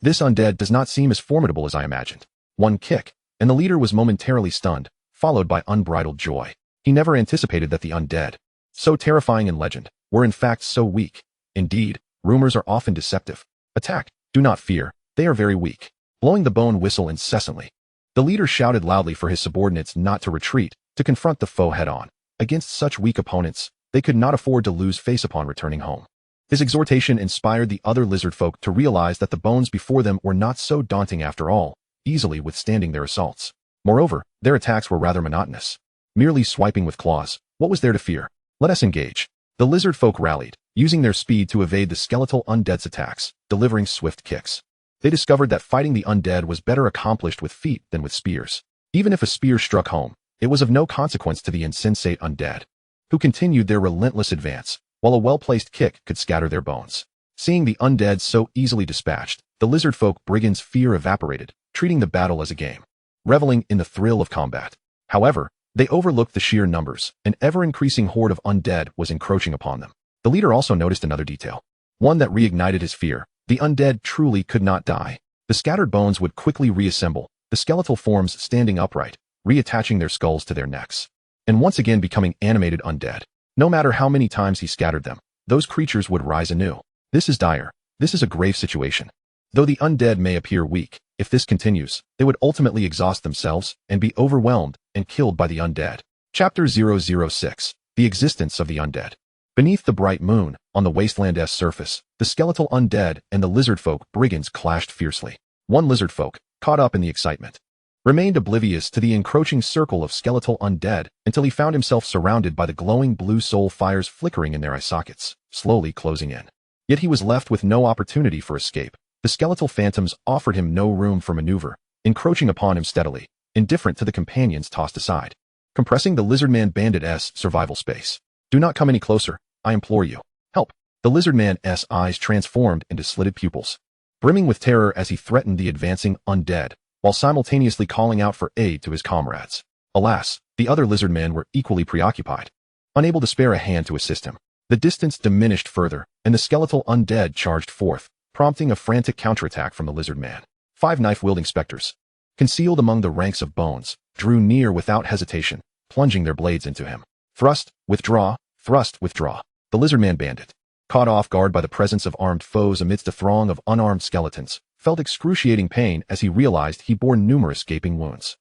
This undead does not seem as formidable as I imagined. One kick, and the leader was momentarily stunned, followed by unbridled joy. He never anticipated that the undead, so terrifying in legend, were in fact so weak. Indeed, rumors are often deceptive. Attack, do not fear, they are very weak. Blowing the bone whistle incessantly, the leader shouted loudly for his subordinates not to retreat, to confront the foe head-on. Against such weak opponents, they could not afford to lose face upon returning home. His exhortation inspired the other lizard folk to realize that the bones before them were not so daunting after all, easily withstanding their assaults. Moreover, their attacks were rather monotonous. Merely swiping with claws, what was there to fear? Let us engage. The lizard folk rallied, using their speed to evade the skeletal undead's attacks, delivering swift kicks. They discovered that fighting the undead was better accomplished with feet than with spears. Even if a spear struck home, it was of no consequence to the insensate undead, who continued their relentless advance, while a well-placed kick could scatter their bones. Seeing the undead so easily dispatched, the lizard folk brigands' fear evaporated, treating the battle as a game, reveling in the thrill of combat. However, they overlooked the sheer numbers. An ever-increasing horde of undead was encroaching upon them. The leader also noticed another detail, one that reignited his fear. The undead truly could not die. The scattered bones would quickly reassemble, the skeletal forms standing upright, reattaching their skulls to their necks, and once again becoming animated undead. No matter how many times he scattered them, those creatures would rise anew. This is dire. This is a grave situation. Though the undead may appear weak, if this continues, they would ultimately exhaust themselves and be overwhelmed and killed by the undead. Chapter 006. The Existence of the Undead. Beneath the bright moon, on the wasteland's surface, the skeletal undead and the lizard folk brigands clashed fiercely. One lizard folk, caught up in the excitement, remained oblivious to the encroaching circle of skeletal undead until he found himself surrounded by the glowing blue soul fires flickering in their eye sockets, slowly closing in. Yet he was left with no opportunity for escape. The skeletal phantoms offered him no room for maneuver, encroaching upon him steadily, indifferent to the companions tossed aside, compressing the lizardman bandit's survival space. Do not come any closer, I implore you. Help. The lizard man's eyes transformed into slitted pupils, brimming with terror as he threatened the advancing undead, while simultaneously calling out for aid to his comrades. Alas, the other lizard men were equally preoccupied, unable to spare a hand to assist him. The distance diminished further, and the skeletal undead charged forth, prompting a frantic counterattack from the lizard man. 5 knife-wielding specters, concealed among the ranks of bones, drew near without hesitation, plunging their blades into him. Thrust, withdraw, thrust, withdraw. The lizard man bandit, caught off guard by the presence of armed foes amidst a throng of unarmed skeletons, felt excruciating pain as he realized he bore numerous gaping wounds.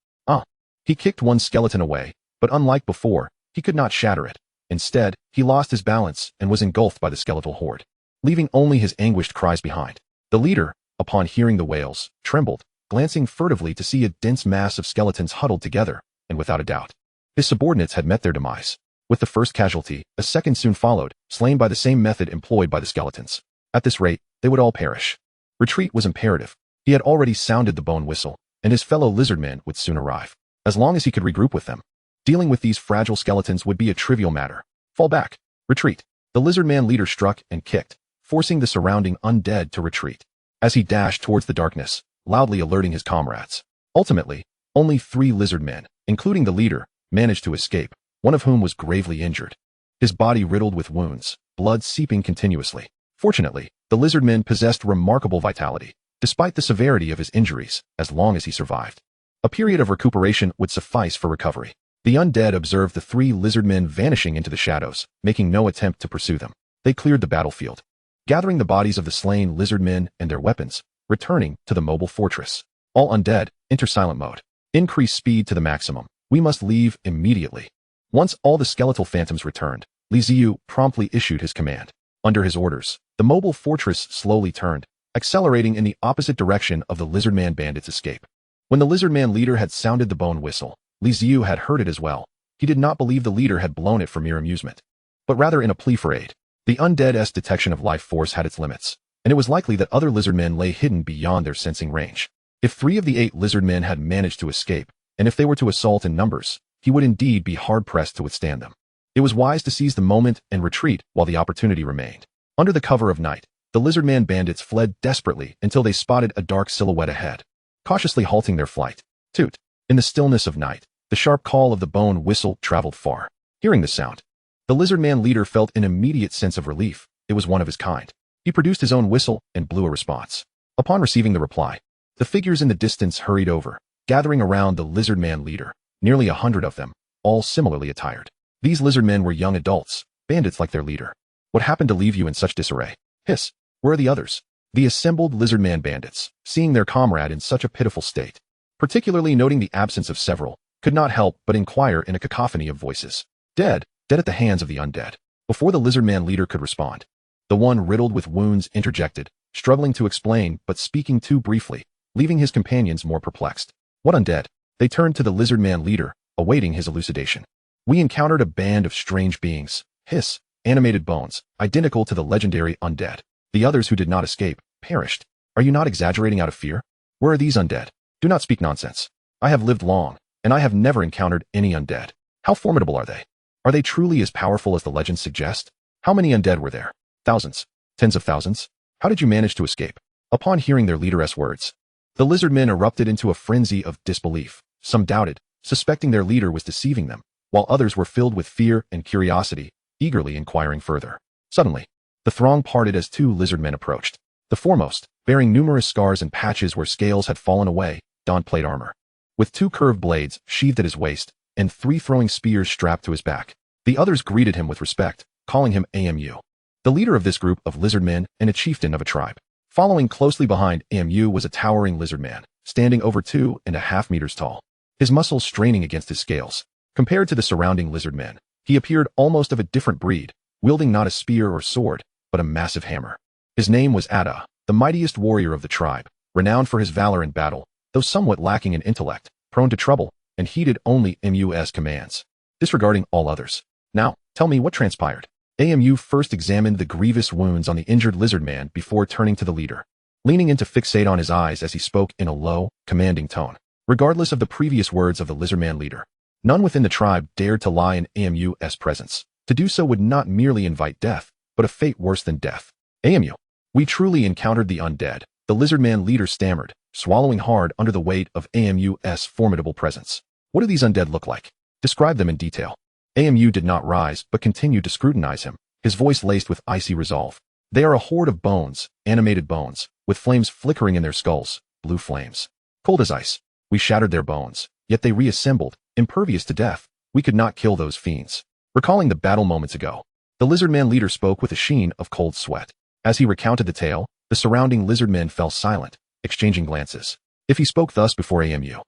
He kicked one skeleton away, but unlike before, he could not shatter it. Instead, he lost his balance and was engulfed by the skeletal horde, leaving only his anguished cries behind. The leader, upon hearing the wails, trembled, glancing furtively to see a dense mass of skeletons huddled together, and without a doubt, his subordinates had met their demise. With the first casualty, a second soon followed, slain by the same method employed by the skeletons. At this rate, they would all perish. Retreat was imperative. He had already sounded the bone whistle, and his fellow lizardmen would soon arrive. As long as he could regroup with them, dealing with these fragile skeletons would be a trivial matter. Fall back. Retreat. The lizardman leader struck and kicked, forcing the surrounding undead to retreat, as he dashed towards the darkness, loudly alerting his comrades. Ultimately, only 3 lizardmen, including the leader, managed to escape, one of whom was gravely injured, his body riddled with wounds, blood seeping continuously. Fortunately, the lizardman possessed remarkable vitality, despite the severity of his injuries, as long as he survived. A period of recuperation would suffice for recovery. The undead observed the 3 lizardmen vanishing into the shadows, making no attempt to pursue them. They cleared the battlefield, gathering the bodies of the slain lizardmen and their weapons, returning to the mobile fortress. All undead, enter silent mode. Increase speed to the maximum. We must leave immediately. Once all the skeletal phantoms returned, Ziyu promptly issued his command. Under his orders, the mobile fortress slowly turned, accelerating in the opposite direction of the lizardman bandits' escape. When the lizardman leader had sounded the bone whistle, Ziyu had heard it as well. He did not believe the leader had blown it for mere amusement, but rather in a plea for aid. The undead's detection of life force had its limits, and it was likely that other lizardmen lay hidden beyond their sensing range. If 3 of the 8 lizardmen had managed to escape, and if they were to assault in numbers, he would indeed be hard-pressed to withstand them. It was wise to seize the moment and retreat while the opportunity remained. Under the cover of night, the lizardman bandits fled desperately until they spotted a dark silhouette ahead, cautiously halting their flight. Toot! In the stillness of night, the sharp call of the bone whistle traveled far. Hearing the sound, the lizardman leader felt an immediate sense of relief. It was one of his kind. He produced his own whistle and blew a response. Upon receiving the reply, the figures in the distance hurried over, gathering around the lizardman leader, nearly 100 of them, all similarly attired. These lizardmen were young adults, bandits like their leader. What happened to leave you in such disarray? Hiss! Where are the others? The assembled lizardman bandits, seeing their comrade in such a pitiful state, particularly noting the absence of several, could not help but inquire in a cacophony of voices. Dead at the hands of the undead. Before the lizardman leader could respond, the one riddled with wounds interjected, struggling to explain but speaking too briefly, leaving his companions more perplexed. What undead? They turned to the lizardman leader, awaiting his elucidation. We encountered a band of strange beings. Hiss! Animated bones, identical to the legendary undead. The others who did not escape perished. Are you not exaggerating out of fear? Where are these undead? Do not speak nonsense. I have lived long, and I have never encountered any undead. How formidable are they? Are they truly as powerful as the legends suggest? How many undead were there? Thousands? Tens of thousands? How did you manage to escape? Upon hearing their leader's words, the lizardmen erupted into a frenzy of disbelief. Some doubted, suspecting their leader was deceiving them, while others were filled with fear and curiosity, eagerly inquiring further. Suddenly, the throng parted as 2 lizardmen approached. The foremost, bearing numerous scars and patches where scales had fallen away, donned plate armor, with 2 curved blades sheathed at his waist and 3 throwing spears strapped to his back. The others greeted him with respect, calling him Amu, the leader of this group of lizardmen and a chieftain of a tribe. Following closely behind Amu was a towering lizardman, standing over 2.5 meters tall, his muscles straining against his scales. Compared to the surrounding lizardmen, he appeared almost of a different breed, wielding not a spear or sword, but a massive hammer. His name was Ada, the mightiest warrior of the tribe, renowned for his valor in battle, though somewhat lacking in intellect, prone to trouble, and heeded only Mu's commands, disregarding all others. Now, tell me what transpired. Amu first examined the grievous wounds on the injured lizardman before turning to the leader, leaning in to fixate on his eyes as he spoke in a low, commanding tone. Regardless of the previous words of the lizardman leader, none within the tribe dared to lie in Amu's presence. To do so would not merely invite death, but a fate worse than death. "Amu. We truly encountered the undead," the lizardman leader stammered, swallowing hard under the weight of AMU's formidable presence. "What do these undead look like? Describe them in detail." AMU did not rise, but continued to scrutinize him, his voice laced with icy resolve. "They are a horde of bones, animated bones, with flames flickering in their skulls, blue flames. Cold as ice. We shattered their bones, yet they reassembled, impervious to death. We could not kill those fiends." Recalling the battle moments ago, the lizardman leader spoke with a sheen of cold sweat. As he recounted the tale, the surrounding lizardmen fell silent, exchanging glances. If he spoke thus before AMU,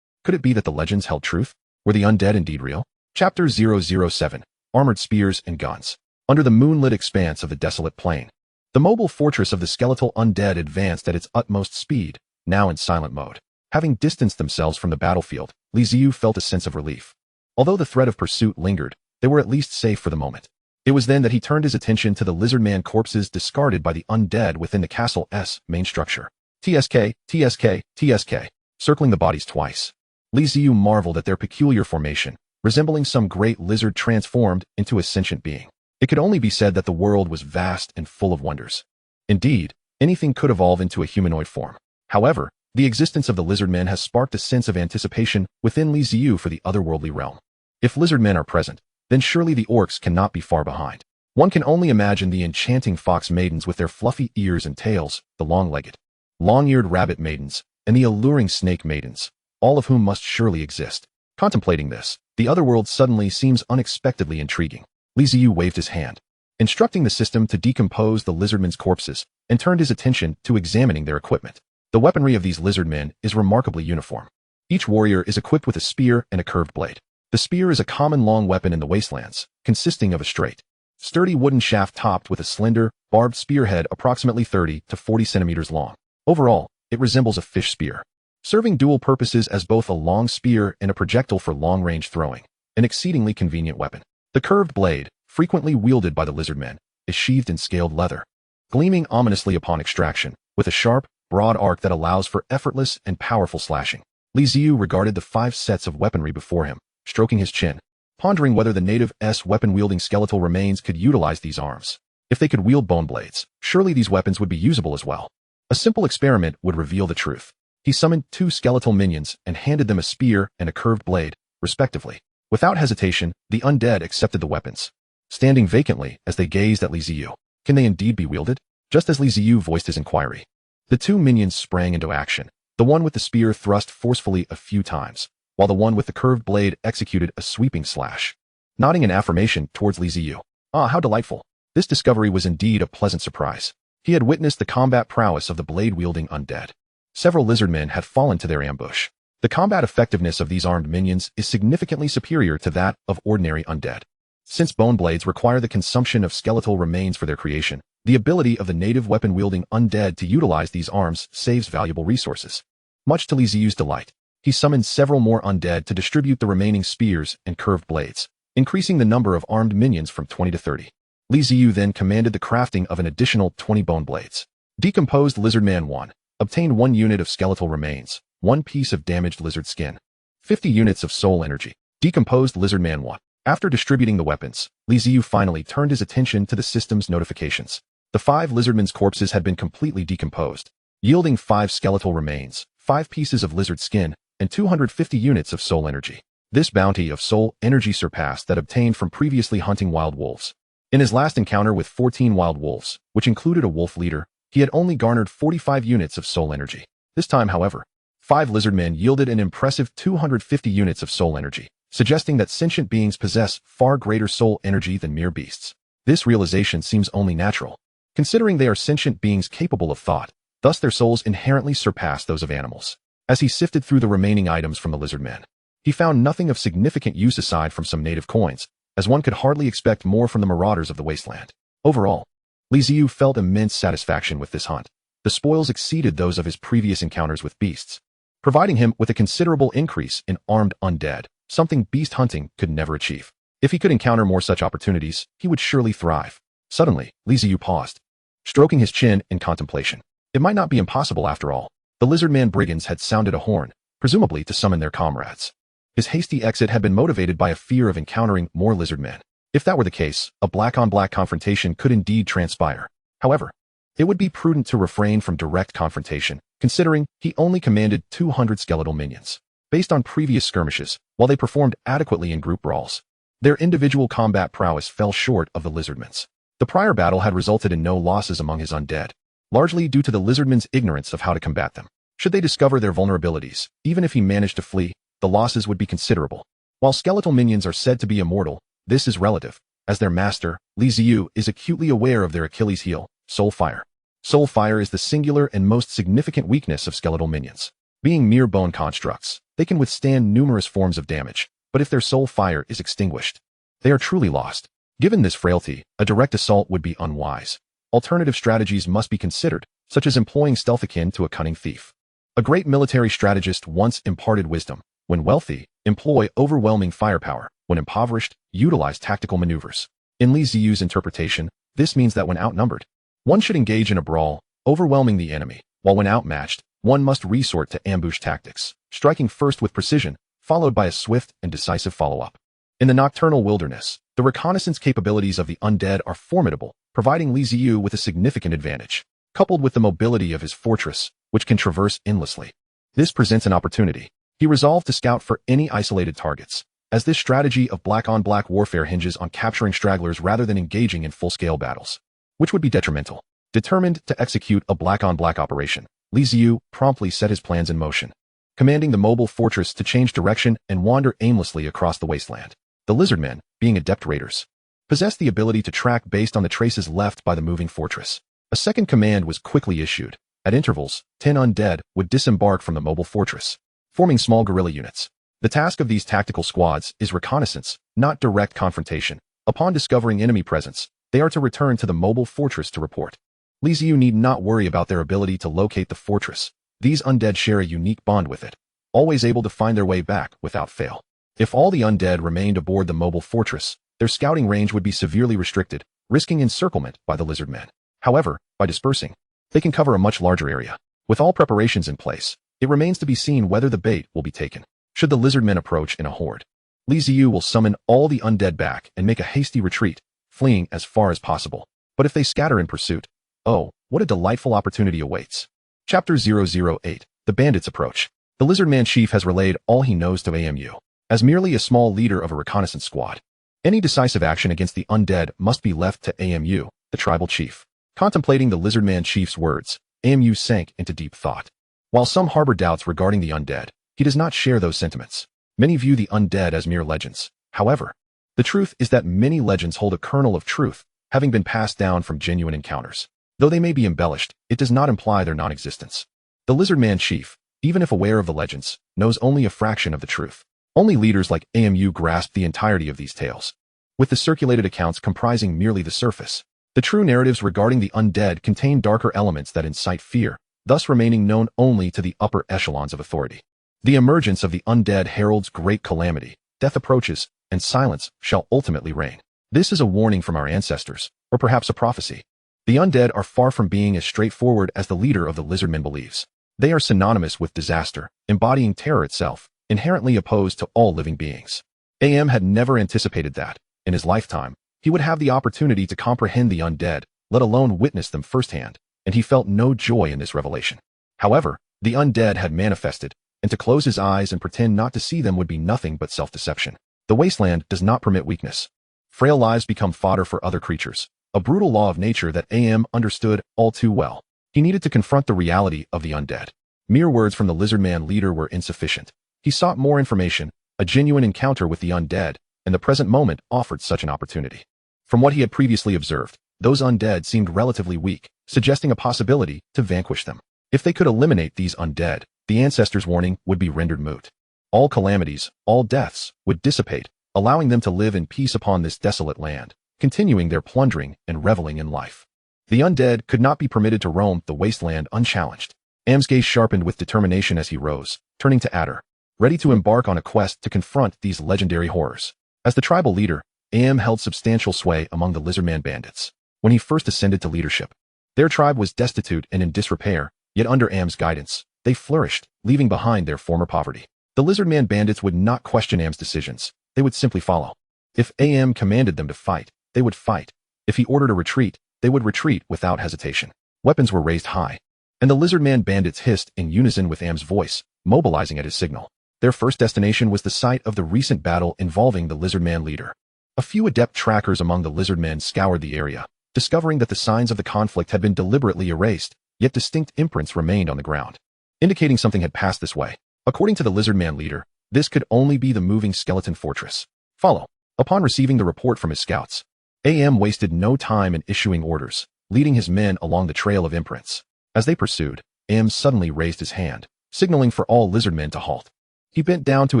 could it be that the legends held truth? Were the undead indeed real? Chapter 007, Armored Spears and Guns. Under the moonlit expanse of the desolate plain, the mobile fortress of the skeletal undead advanced at its utmost speed, now in silent mode. Having distanced themselves from the battlefield, Ziyu felt a sense of relief. Although the threat of pursuit lingered, they were at least safe for the moment. It was then that he turned his attention to the lizardman corpses discarded by the undead within the castle's main structure. TSK, TSK, TSK, circling the bodies twice. Ziyu marveled at their peculiar formation, resembling some great lizard transformed into a sentient being. It could only be said that the world was vast and full of wonders. Indeed, anything could evolve into a humanoid form. However, the existence of the lizardmen has sparked a sense of anticipation within Ziyu for the otherworldly realm. If lizardmen are present, then surely the orcs cannot be far behind. One can only imagine the enchanting fox maidens with their fluffy ears and tails, the long-legged, long-eared rabbit maidens, and the alluring snake maidens, all of whom must surely exist. Contemplating this, the otherworld suddenly seems unexpectedly intriguing. Ziyu waved his hand, instructing the system to decompose the lizardmen's corpses, and turned his attention to examining their equipment. The weaponry of these lizardmen is remarkably uniform. Each warrior is equipped with a spear and a curved blade. The spear is a common long weapon in the wastelands, consisting of a straight, sturdy wooden shaft topped with a slender, barbed spearhead approximately 30 to 40 centimeters long. Overall, it resembles a fish spear, serving dual purposes as both a long spear and a projectile for long-range throwing, an exceedingly convenient weapon. The curved blade, frequently wielded by the lizardmen, is sheathed in scaled leather, gleaming ominously upon extraction, with a sharp, broad arc that allows for effortless and powerful slashing. Ziyu regarded the 5 sets of weaponry before him, stroking his chin, pondering whether the native's weapon-wielding skeletal remains could utilize these arms. If they could wield bone blades, surely these weapons would be usable as well. A simple experiment would reveal the truth. He summoned 2 skeletal minions and handed them a spear and a curved blade, respectively. Without hesitation, the undead accepted the weapons, standing vacantly as they gazed at Ziyu. Can they indeed be wielded? Just as Ziyu voiced his inquiry, the 2 minions sprang into action. The one with the spear thrust forcefully a few times, while the one with the curved blade executed a sweeping slash. Nodding in affirmation towards Ziyu. Ah, how delightful. This discovery was indeed a pleasant surprise. He had witnessed the combat prowess of the blade-wielding undead. Several lizardmen had fallen to their ambush. The combat effectiveness of these armed minions is significantly superior to that of ordinary undead. Since bone blades require the consumption of skeletal remains for their creation, the ability of the native weapon-wielding undead to utilize these arms saves valuable resources. Much to Ziyu's delight, he summoned several more undead to distribute the remaining spears and curved blades, increasing the number of armed minions from 20 to 30. Ziyu then commanded the crafting of an additional 20 bone blades. Decomposed Lizardman 1 obtained 1 unit of skeletal remains, 1 piece of damaged lizard skin, 50 units of soul energy. Decomposed Lizardman 1. After distributing the weapons, Ziyu finally turned his attention to the system's notifications. The 5 lizardmen's corpses had been completely decomposed, yielding 5 skeletal remains, 5 pieces of lizard skin, and 250 units of soul energy. This bounty of soul energy surpassed that obtained from previously hunting wild wolves. In his last encounter with 14 wild wolves, which included a wolf leader, he had only garnered 45 units of soul energy. This time, however, 5 lizardmen yielded an impressive 250 units of soul energy, suggesting that sentient beings possess far greater soul energy than mere beasts. This realization seems only natural, considering they are sentient beings capable of thought, thus their souls inherently surpass those of animals. As he sifted through the remaining items from the lizardmen, he found nothing of significant use aside from some native coins, as one could hardly expect more from the marauders of the wasteland. Overall, Ziyu felt immense satisfaction with this hunt. The spoils exceeded those of his previous encounters with beasts, providing him with a considerable increase in armed undead, something beast hunting could never achieve. If he could encounter more such opportunities, he would surely thrive. Suddenly, Ziyu paused, stroking his chin in contemplation. It might not be impossible after all. The lizardman brigands had sounded a horn, presumably to summon their comrades. His hasty exit had been motivated by a fear of encountering more lizardmen. If that were the case, a black-on-black confrontation could indeed transpire. However, it would be prudent to refrain from direct confrontation, considering he only commanded 200 skeletal minions. Based on previous skirmishes, while they performed adequately in group brawls, their individual combat prowess fell short of the lizardman's. The prior battle had resulted in no losses among his undead, largely due to the lizardman's ignorance of how to combat them. Should they discover their vulnerabilities, even if he managed to flee, the losses would be considerable. While skeletal minions are said to be immortal, this is relative, as their master, Ziyu, is acutely aware of their Achilles heel, soul fire. Soul fire is the singular and most significant weakness of skeletal minions. Being mere bone constructs, they can withstand numerous forms of damage, but if their soul fire is extinguished, they are truly lost. Given this frailty, a direct assault would be unwise. Alternative strategies must be considered, such as employing stealth akin to a cunning thief. A great military strategist once imparted wisdom: when wealthy, employ overwhelming firepower; when impoverished, utilize tactical maneuvers. In Li Ziyu's interpretation, this means that when outnumbered, one should engage in a brawl, overwhelming the enemy, while when outmatched, one must resort to ambush tactics, striking first with precision, followed by a swift and decisive follow-up. In the nocturnal wilderness, the reconnaissance capabilities of the undead are formidable, providing Li Ziyu with a significant advantage. Coupled with the mobility of his fortress, which can traverse endlessly, this presents an opportunity. He resolved to scout for any isolated targets, as this strategy of black-on-black warfare hinges on capturing stragglers rather than engaging in full-scale battles, which would be detrimental. Determined to execute a black-on-black operation, Li Ziyu promptly set his plans in motion, commanding the mobile fortress to change direction and wander aimlessly across the wasteland. The lizardmen, being adept raiders, possessed the ability to track based on the traces left by the moving fortress. A second command was quickly issued. At intervals, 10 undead would disembark from the mobile fortress, forming small guerrilla units. The task of these tactical squads is reconnaissance, not direct confrontation. Upon discovering enemy presence, they are to return to the mobile fortress to report. Li Ziyu need not worry about their ability to locate the fortress. These undead share a unique bond with it, always able to find their way back without fail. If all the undead remained aboard the mobile fortress, their scouting range would be severely restricted, risking encirclement by the lizardmen. However, by dispersing, they can cover a much larger area. With all preparations in place, it remains to be seen whether the bait will be taken. Should the lizardmen approach in a horde, Li Ziyu will summon all the undead back and make a hasty retreat, fleeing as far as possible. But if they scatter in pursuit, oh, what a delightful opportunity awaits. Chapter 008, The Bandits Approach. The Lizardman Chief has relayed all he knows to AMU. As merely a small leader of a reconnaissance squad, any decisive action against the undead must be left to AMU, the tribal chief. Contemplating the Lizardman Chief's words, AMU sank into deep thought. While some harbor doubts regarding the undead, he does not share those sentiments. Many view the undead as mere legends. However, the truth is that many legends hold a kernel of truth, having been passed down from genuine encounters. Though they may be embellished, it does not imply their non-existence. The Lizardman Chief, even if aware of the legends, knows only a fraction of the truth. Only leaders like AMU grasp the entirety of these tales, with the circulated accounts comprising merely the surface. The true narratives regarding the undead contain darker elements that incite fear, thus remaining known only to the upper echelons of authority. The emergence of the undead heralds great calamity. Death approaches, and silence shall ultimately reign. This is a warning from our ancestors, or perhaps a prophecy. The undead are far from being as straightforward as the leader of the lizardmen believes. They are synonymous with disaster, embodying terror itself, inherently opposed to all living beings. AM had never anticipated that, in his lifetime, he would have the opportunity to comprehend the undead, let alone witness them firsthand, and he felt no joy in this revelation. However, the undead had manifested, and to close his eyes and pretend not to see them would be nothing but self-deception. The wasteland does not permit weakness. Frail lives become fodder for other creatures, a brutal law of nature that AM understood all too well. He needed to confront the reality of the undead. Mere words from the lizardman leader were insufficient. He sought more information, a genuine encounter with the undead, and the present moment offered such an opportunity. From what he had previously observed, those undead seemed relatively weak, suggesting a possibility to vanquish them. If they could eliminate these undead, the ancestors' warning would be rendered moot. All calamities, all deaths, would dissipate, allowing them to live in peace upon this desolate land, continuing their plundering and reveling in life. The undead could not be permitted to roam the wasteland unchallenged. Am's gaze sharpened with determination as he rose, turning to Adder, ready to embark on a quest to confront these legendary horrors. As the tribal leader, Am held substantial sway among the Lizardman bandits. When he first ascended to leadership, their tribe was destitute and in disrepair, yet under Am's guidance, they flourished, leaving behind their former poverty. The Lizardman bandits would not question Am's decisions, they would simply follow. If AM commanded them to fight, they would fight. If he ordered a retreat, they would retreat without hesitation. Weapons were raised high, and the lizardman bandits hissed in unison with AM's voice, mobilizing at his signal. Their first destination was the site of the recent battle involving the lizardman leader. A few adept trackers among the lizardmen scoured the area, discovering that the signs of the conflict had been deliberately erased, yet distinct imprints remained on the ground, indicating something had passed this way. According to the lizardman leader, this could only be the moving skeleton fortress. Follow. Upon receiving the report from his scouts, AM wasted no time in issuing orders, leading his men along the trail of imprints. As they pursued, AM suddenly raised his hand, signaling for all lizardmen to halt. He bent down to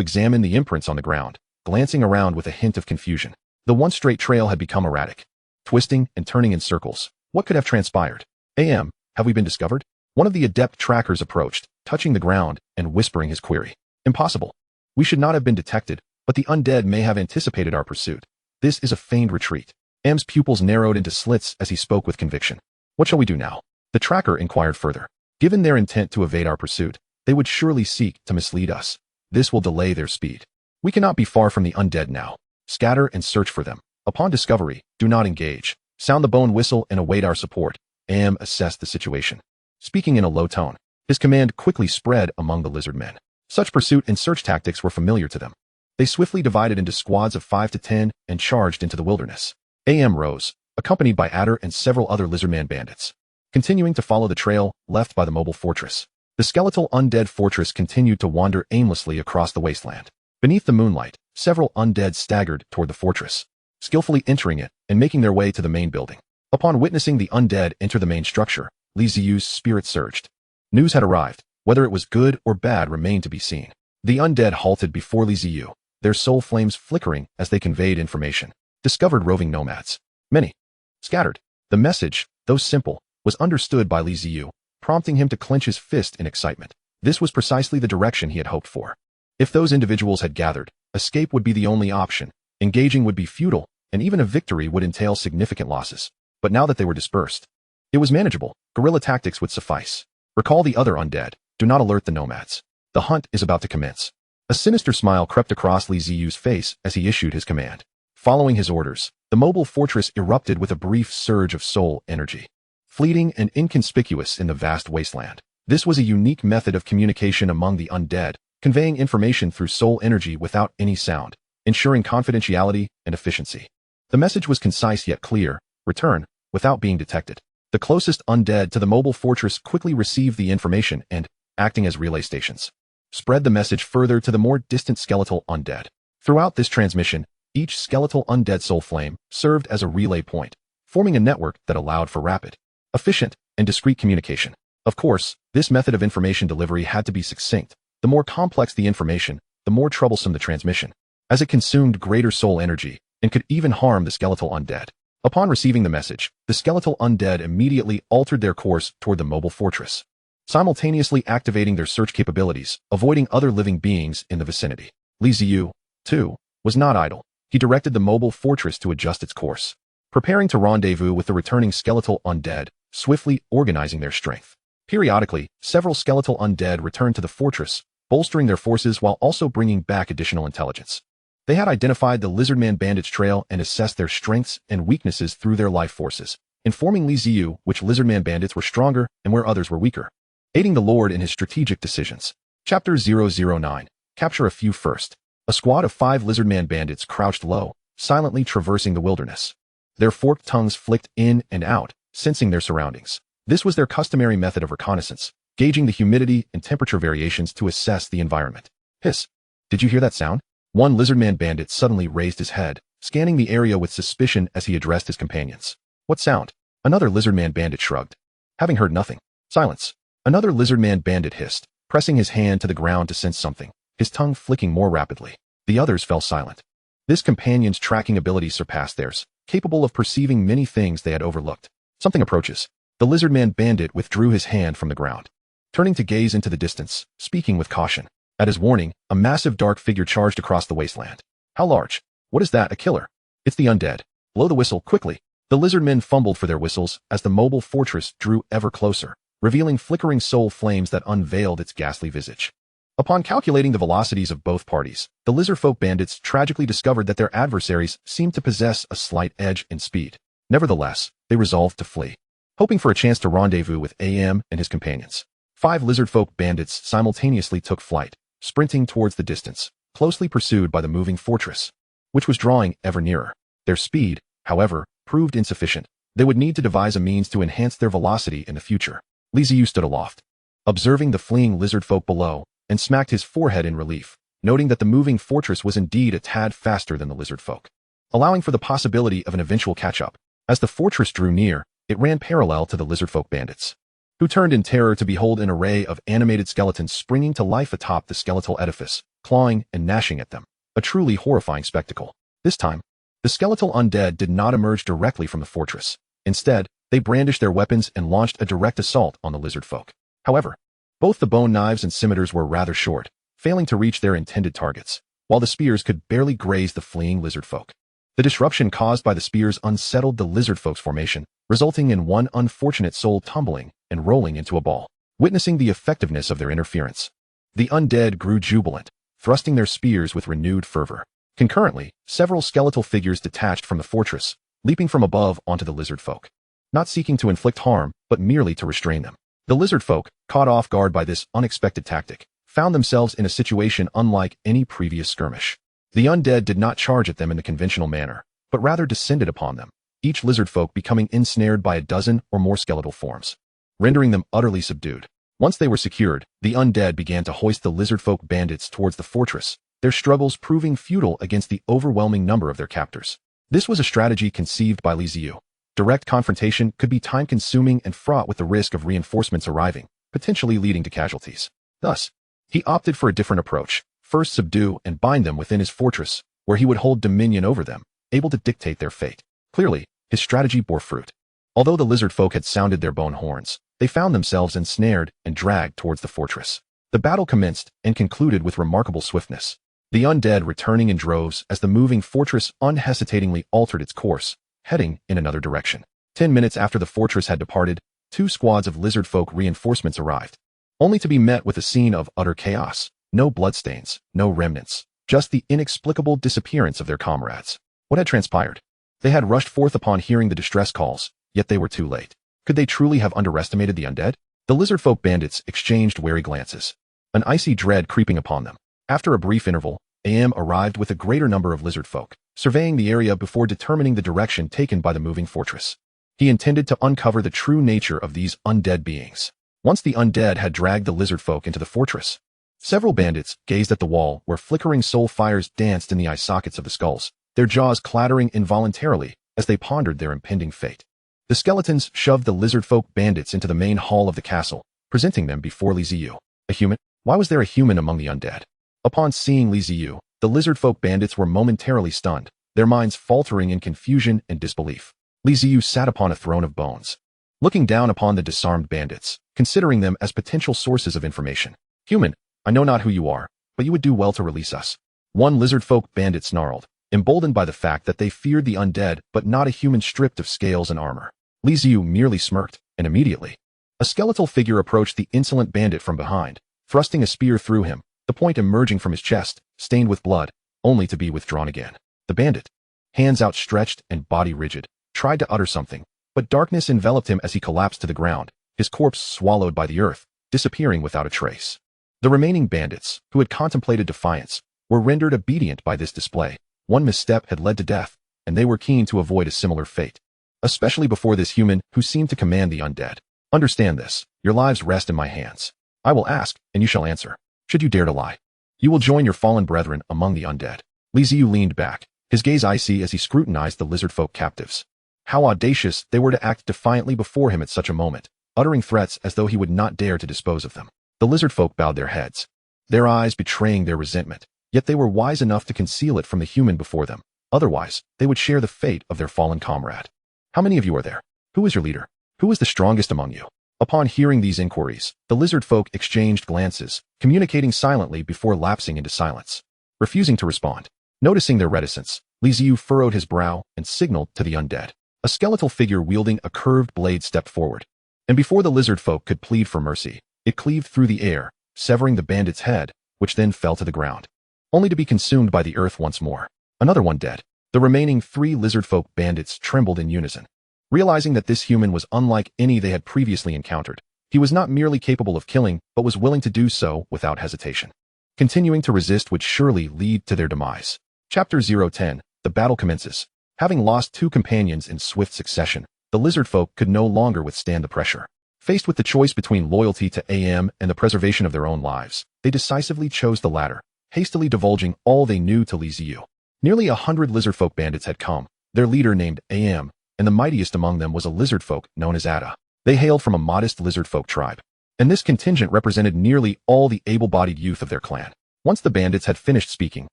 examine the imprints on the ground, glancing around with a hint of confusion. The one straight trail had become erratic, twisting and turning in circles. What could have transpired? AM, have we been discovered? One of the adept trackers approached, touching the ground and whispering his query. Impossible. We should not have been detected, but the undead may have anticipated our pursuit. This is a feigned retreat. AM's pupils narrowed into slits as he spoke with conviction. What shall we do now? The tracker inquired further. Given their intent to evade our pursuit, they would surely seek to mislead us. This will delay their speed. We cannot be far from the undead now. Scatter and search for them. Upon discovery, do not engage. Sound the bone whistle and await our support. AM assessed the situation. Speaking in a low tone, his command quickly spread among the lizard men. Such pursuit and search tactics were familiar to them. They swiftly divided into squads of 5 to 10 and charged into the wilderness. AM rose, accompanied by Adder and several other lizardman bandits, continuing to follow the trail left by the mobile fortress. The skeletal undead fortress continued to wander aimlessly across the wasteland. Beneath the moonlight, several undead staggered toward the fortress, skillfully entering it and making their way to the main building. Upon witnessing the undead enter the main structure, Ziyu's spirit surged. News had arrived. Whether it was good or bad remained to be seen. The undead halted before Ziyu, their soul flames flickering as they conveyed information. Discovered roving nomads. Many. Scattered. The message, though simple, was understood by Ziyu, prompting him to clench his fist in excitement. This was precisely the direction he had hoped for. If those individuals had gathered, escape would be the only option, engaging would be futile, and even a victory would entail significant losses. But now that they were dispersed, it was manageable. Guerrilla tactics would suffice. Recall the other undead. Do not alert the nomads. The hunt is about to commence. A sinister smile crept across Ziyu's face as he issued his command. Following his orders, the mobile fortress erupted with a brief surge of soul energy, fleeting and inconspicuous in the vast wasteland. This was a unique method of communication among the undead, conveying information through soul energy without any sound, ensuring confidentiality and efficiency. The message was concise yet clear: return, without being detected. The closest undead to the mobile fortress quickly received the information and, acting as relay stations, spread the message further to the more distant skeletal undead. Throughout this transmission, each skeletal undead soul flame served as a relay point, forming a network that allowed for rapid, efficient, and discreet communication. Of course, this method of information delivery had to be succinct. The more complex the information, the more troublesome the transmission, as it consumed greater soul energy and could even harm the skeletal undead. Upon receiving the message, the skeletal undead immediately altered their course toward the mobile fortress, simultaneously activating their search capabilities, avoiding other living beings in the vicinity. Ziyu, too, was not idle. He directed the mobile fortress to adjust its course, preparing to rendezvous with the returning skeletal undead, swiftly organizing their strength. Periodically, several skeletal undead returned to the fortress, bolstering their forces while also bringing back additional intelligence. They had identified the lizardman bandits' trail and assessed their strengths and weaknesses through their life forces, informing Ziyu which lizardman bandits were stronger and where others were weaker, aiding the Lord in his strategic decisions. Chapter 009. Capture a few first. A squad of 5 lizardman bandits crouched low, silently traversing the wilderness. Their forked tongues flicked in and out, sensing their surroundings. This was their customary method of reconnaissance, gauging the humidity and temperature variations to assess the environment. Hiss. Did you hear that sound? One lizardman bandit suddenly raised his head, scanning the area with suspicion as he addressed his companions. What sound? Another lizardman bandit shrugged. Having heard nothing. Silence. Another lizardman bandit hissed, pressing his hand to the ground to sense something, his tongue flicking more rapidly. The others fell silent. This companion's tracking ability surpassed theirs, capable of perceiving many things they had overlooked. Something approaches. The lizardman bandit withdrew his hand from the ground, turning to gaze into the distance, speaking with caution. At his warning, a massive dark figure charged across the wasteland. How large? What is that, a killer? It's the undead. Blow the whistle, quickly. The lizardmen fumbled for their whistles as the mobile fortress drew ever closer, revealing flickering soul flames that unveiled its ghastly visage. Upon calculating the velocities of both parties, the lizardfolk bandits tragically discovered that their adversaries seemed to possess a slight edge in speed. Nevertheless, they resolved to flee, hoping for a chance to rendezvous with AM and his companions. 5 lizardfolk bandits simultaneously took flight, sprinting towards the distance, closely pursued by the moving fortress, which was drawing ever nearer. Their speed, however, proved insufficient. They would need to devise a means to enhance their velocity in the future. Ziyu stood aloft, observing the fleeing lizardfolk below, and smacked his forehead in relief, noting that the moving fortress was indeed a tad faster than the lizardfolk, allowing for the possibility of an eventual catch-up. As the fortress drew near, it ran parallel to the lizardfolk bandits, who turned in terror to behold an array of animated skeletons springing to life atop the skeletal edifice, clawing and gnashing at them. A truly horrifying spectacle. This time, the skeletal undead did not emerge directly from the fortress. Instead, they brandished their weapons and launched a direct assault on the lizardfolk. However, both the bone knives and scimitars were rather short, failing to reach their intended targets, while the spears could barely graze the fleeing lizardfolk. The disruption caused by the spears unsettled the lizardfolk's formation, resulting in one unfortunate soul tumbling and rolling into a ball. Witnessing the effectiveness of their interference, the undead grew jubilant, thrusting their spears with renewed fervor. Concurrently, several skeletal figures detached from the fortress, leaping from above onto the lizardfolk, not seeking to inflict harm, but merely to restrain them. The lizardfolk, caught off guard by this unexpected tactic, found themselves in a situation unlike any previous skirmish. The undead did not charge at them in the conventional manner, but rather descended upon them, each lizardfolk becoming ensnared by a dozen or more skeletal forms, rendering them utterly subdued. Once they were secured, the undead began to hoist the lizardfolk bandits towards the fortress, their struggles proving futile against the overwhelming number of their captors. This was a strategy conceived by Ziyu. Direct confrontation could be time-consuming and fraught with the risk of reinforcements arriving, potentially leading to casualties. Thus, he opted for a different approach. First subdue and bind them within his fortress, where he would hold dominion over them, able to dictate their fate. Clearly, his strategy bore fruit. Although the lizardfolk had sounded their bone horns, they found themselves ensnared and dragged towards the fortress. The battle commenced and concluded with remarkable swiftness, the undead returning in droves as the moving fortress unhesitatingly altered its course, heading in another direction. 10 minutes after the fortress had departed, 2 squads of lizardfolk reinforcements arrived, only to be met with a scene of utter chaos. No bloodstains, no remnants, just the inexplicable disappearance of their comrades. What had transpired? They had rushed forth upon hearing the distress calls, yet they were too late. Could they truly have underestimated the undead? The lizardfolk bandits exchanged wary glances, an icy dread creeping upon them. After a brief interval, AM arrived with a greater number of lizardfolk, surveying the area before determining the direction taken by the moving fortress. He intended to uncover the true nature of these undead beings. Once the undead had dragged the lizardfolk into the fortress, several bandits gazed at the wall where flickering soul fires danced in the eye sockets of the skulls, their jaws clattering involuntarily as they pondered their impending fate. The skeletons shoved the lizardfolk bandits into the main hall of the castle, presenting them before Ziyu. A human? Why was there a human among the undead? Upon seeing Ziyu, the lizardfolk bandits were momentarily stunned, their minds faltering in confusion and disbelief. Ziyu sat upon a throne of bones, looking down upon the disarmed bandits, considering them as potential sources of information. Human, I know not who you are, but you would do well to release us. One lizardfolk bandit snarled, emboldened by the fact that they feared the undead but not a human stripped of scales and armor. Ziyu merely smirked, and immediately, a skeletal figure approached the insolent bandit from behind, thrusting a spear through him, the point emerging from his chest, stained with blood, only to be withdrawn again. The bandit, hands outstretched and body rigid, tried to utter something, but darkness enveloped him as he collapsed to the ground, his corpse swallowed by the earth, disappearing without a trace. The remaining bandits, who had contemplated defiance, were rendered obedient by this display. One misstep had led to death, and they were keen to avoid a similar fate, especially before this human who seemed to command the undead. Understand this, your lives rest in my hands. I will ask, and you shall answer. Should you dare to lie, you will join your fallen brethren among the undead. Ziyu leaned back, his gaze icy as he scrutinized the lizardfolk captives. How audacious they were to act defiantly before him at such a moment, uttering threats as though he would not dare to dispose of them. The lizardfolk bowed their heads, their eyes betraying their resentment, yet they were wise enough to conceal it from the human before them. Otherwise, they would share the fate of their fallen comrade. How many of you are there? Who is your leader? Who is the strongest among you? Upon hearing these inquiries, the lizardfolk exchanged glances, communicating silently before lapsing into silence, refusing to respond. Noticing their reticence, Ziyu furrowed his brow and signaled to the undead. A skeletal figure wielding a curved blade stepped forward, and before the lizardfolk could plead for mercy, it cleaved through the air, severing the bandit's head, which then fell to the ground, only to be consumed by the earth once more. Another one dead. The remaining 3 lizardfolk bandits trembled in unison. Realizing that this human was unlike any they had previously encountered, he was not merely capable of killing, but was willing to do so without hesitation. Continuing to resist would surely lead to their demise. Chapter 010. The battle commences. Having lost 2 companions in swift succession, the lizardfolk could no longer withstand the pressure. Faced with the choice between loyalty to AM and the preservation of their own lives, they decisively chose the latter, hastily divulging all they knew to Ziyu. Nearly 100 lizardfolk bandits had come, their leader named AM, and the mightiest among them was a lizardfolk known as Ada. They hailed from a modest lizardfolk tribe, and this contingent represented nearly all the able-bodied youth of their clan. Once the bandits had finished speaking,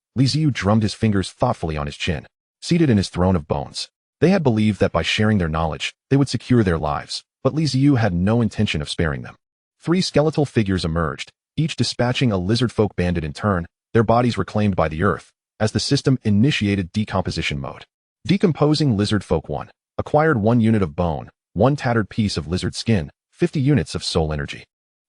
Ziyu drummed his fingers thoughtfully on his chin, seated in his throne of bones. They had believed that by sharing their knowledge, they would secure their lives, but Ziyu had no intention of sparing them. 3 skeletal figures emerged, each dispatching a lizardfolk bandit in turn, their bodies reclaimed by the earth, as the system initiated decomposition mode. Decomposing lizardfolk 1. Acquired 1 unit of bone, 1 tattered piece of lizard skin, 50 units of soul energy.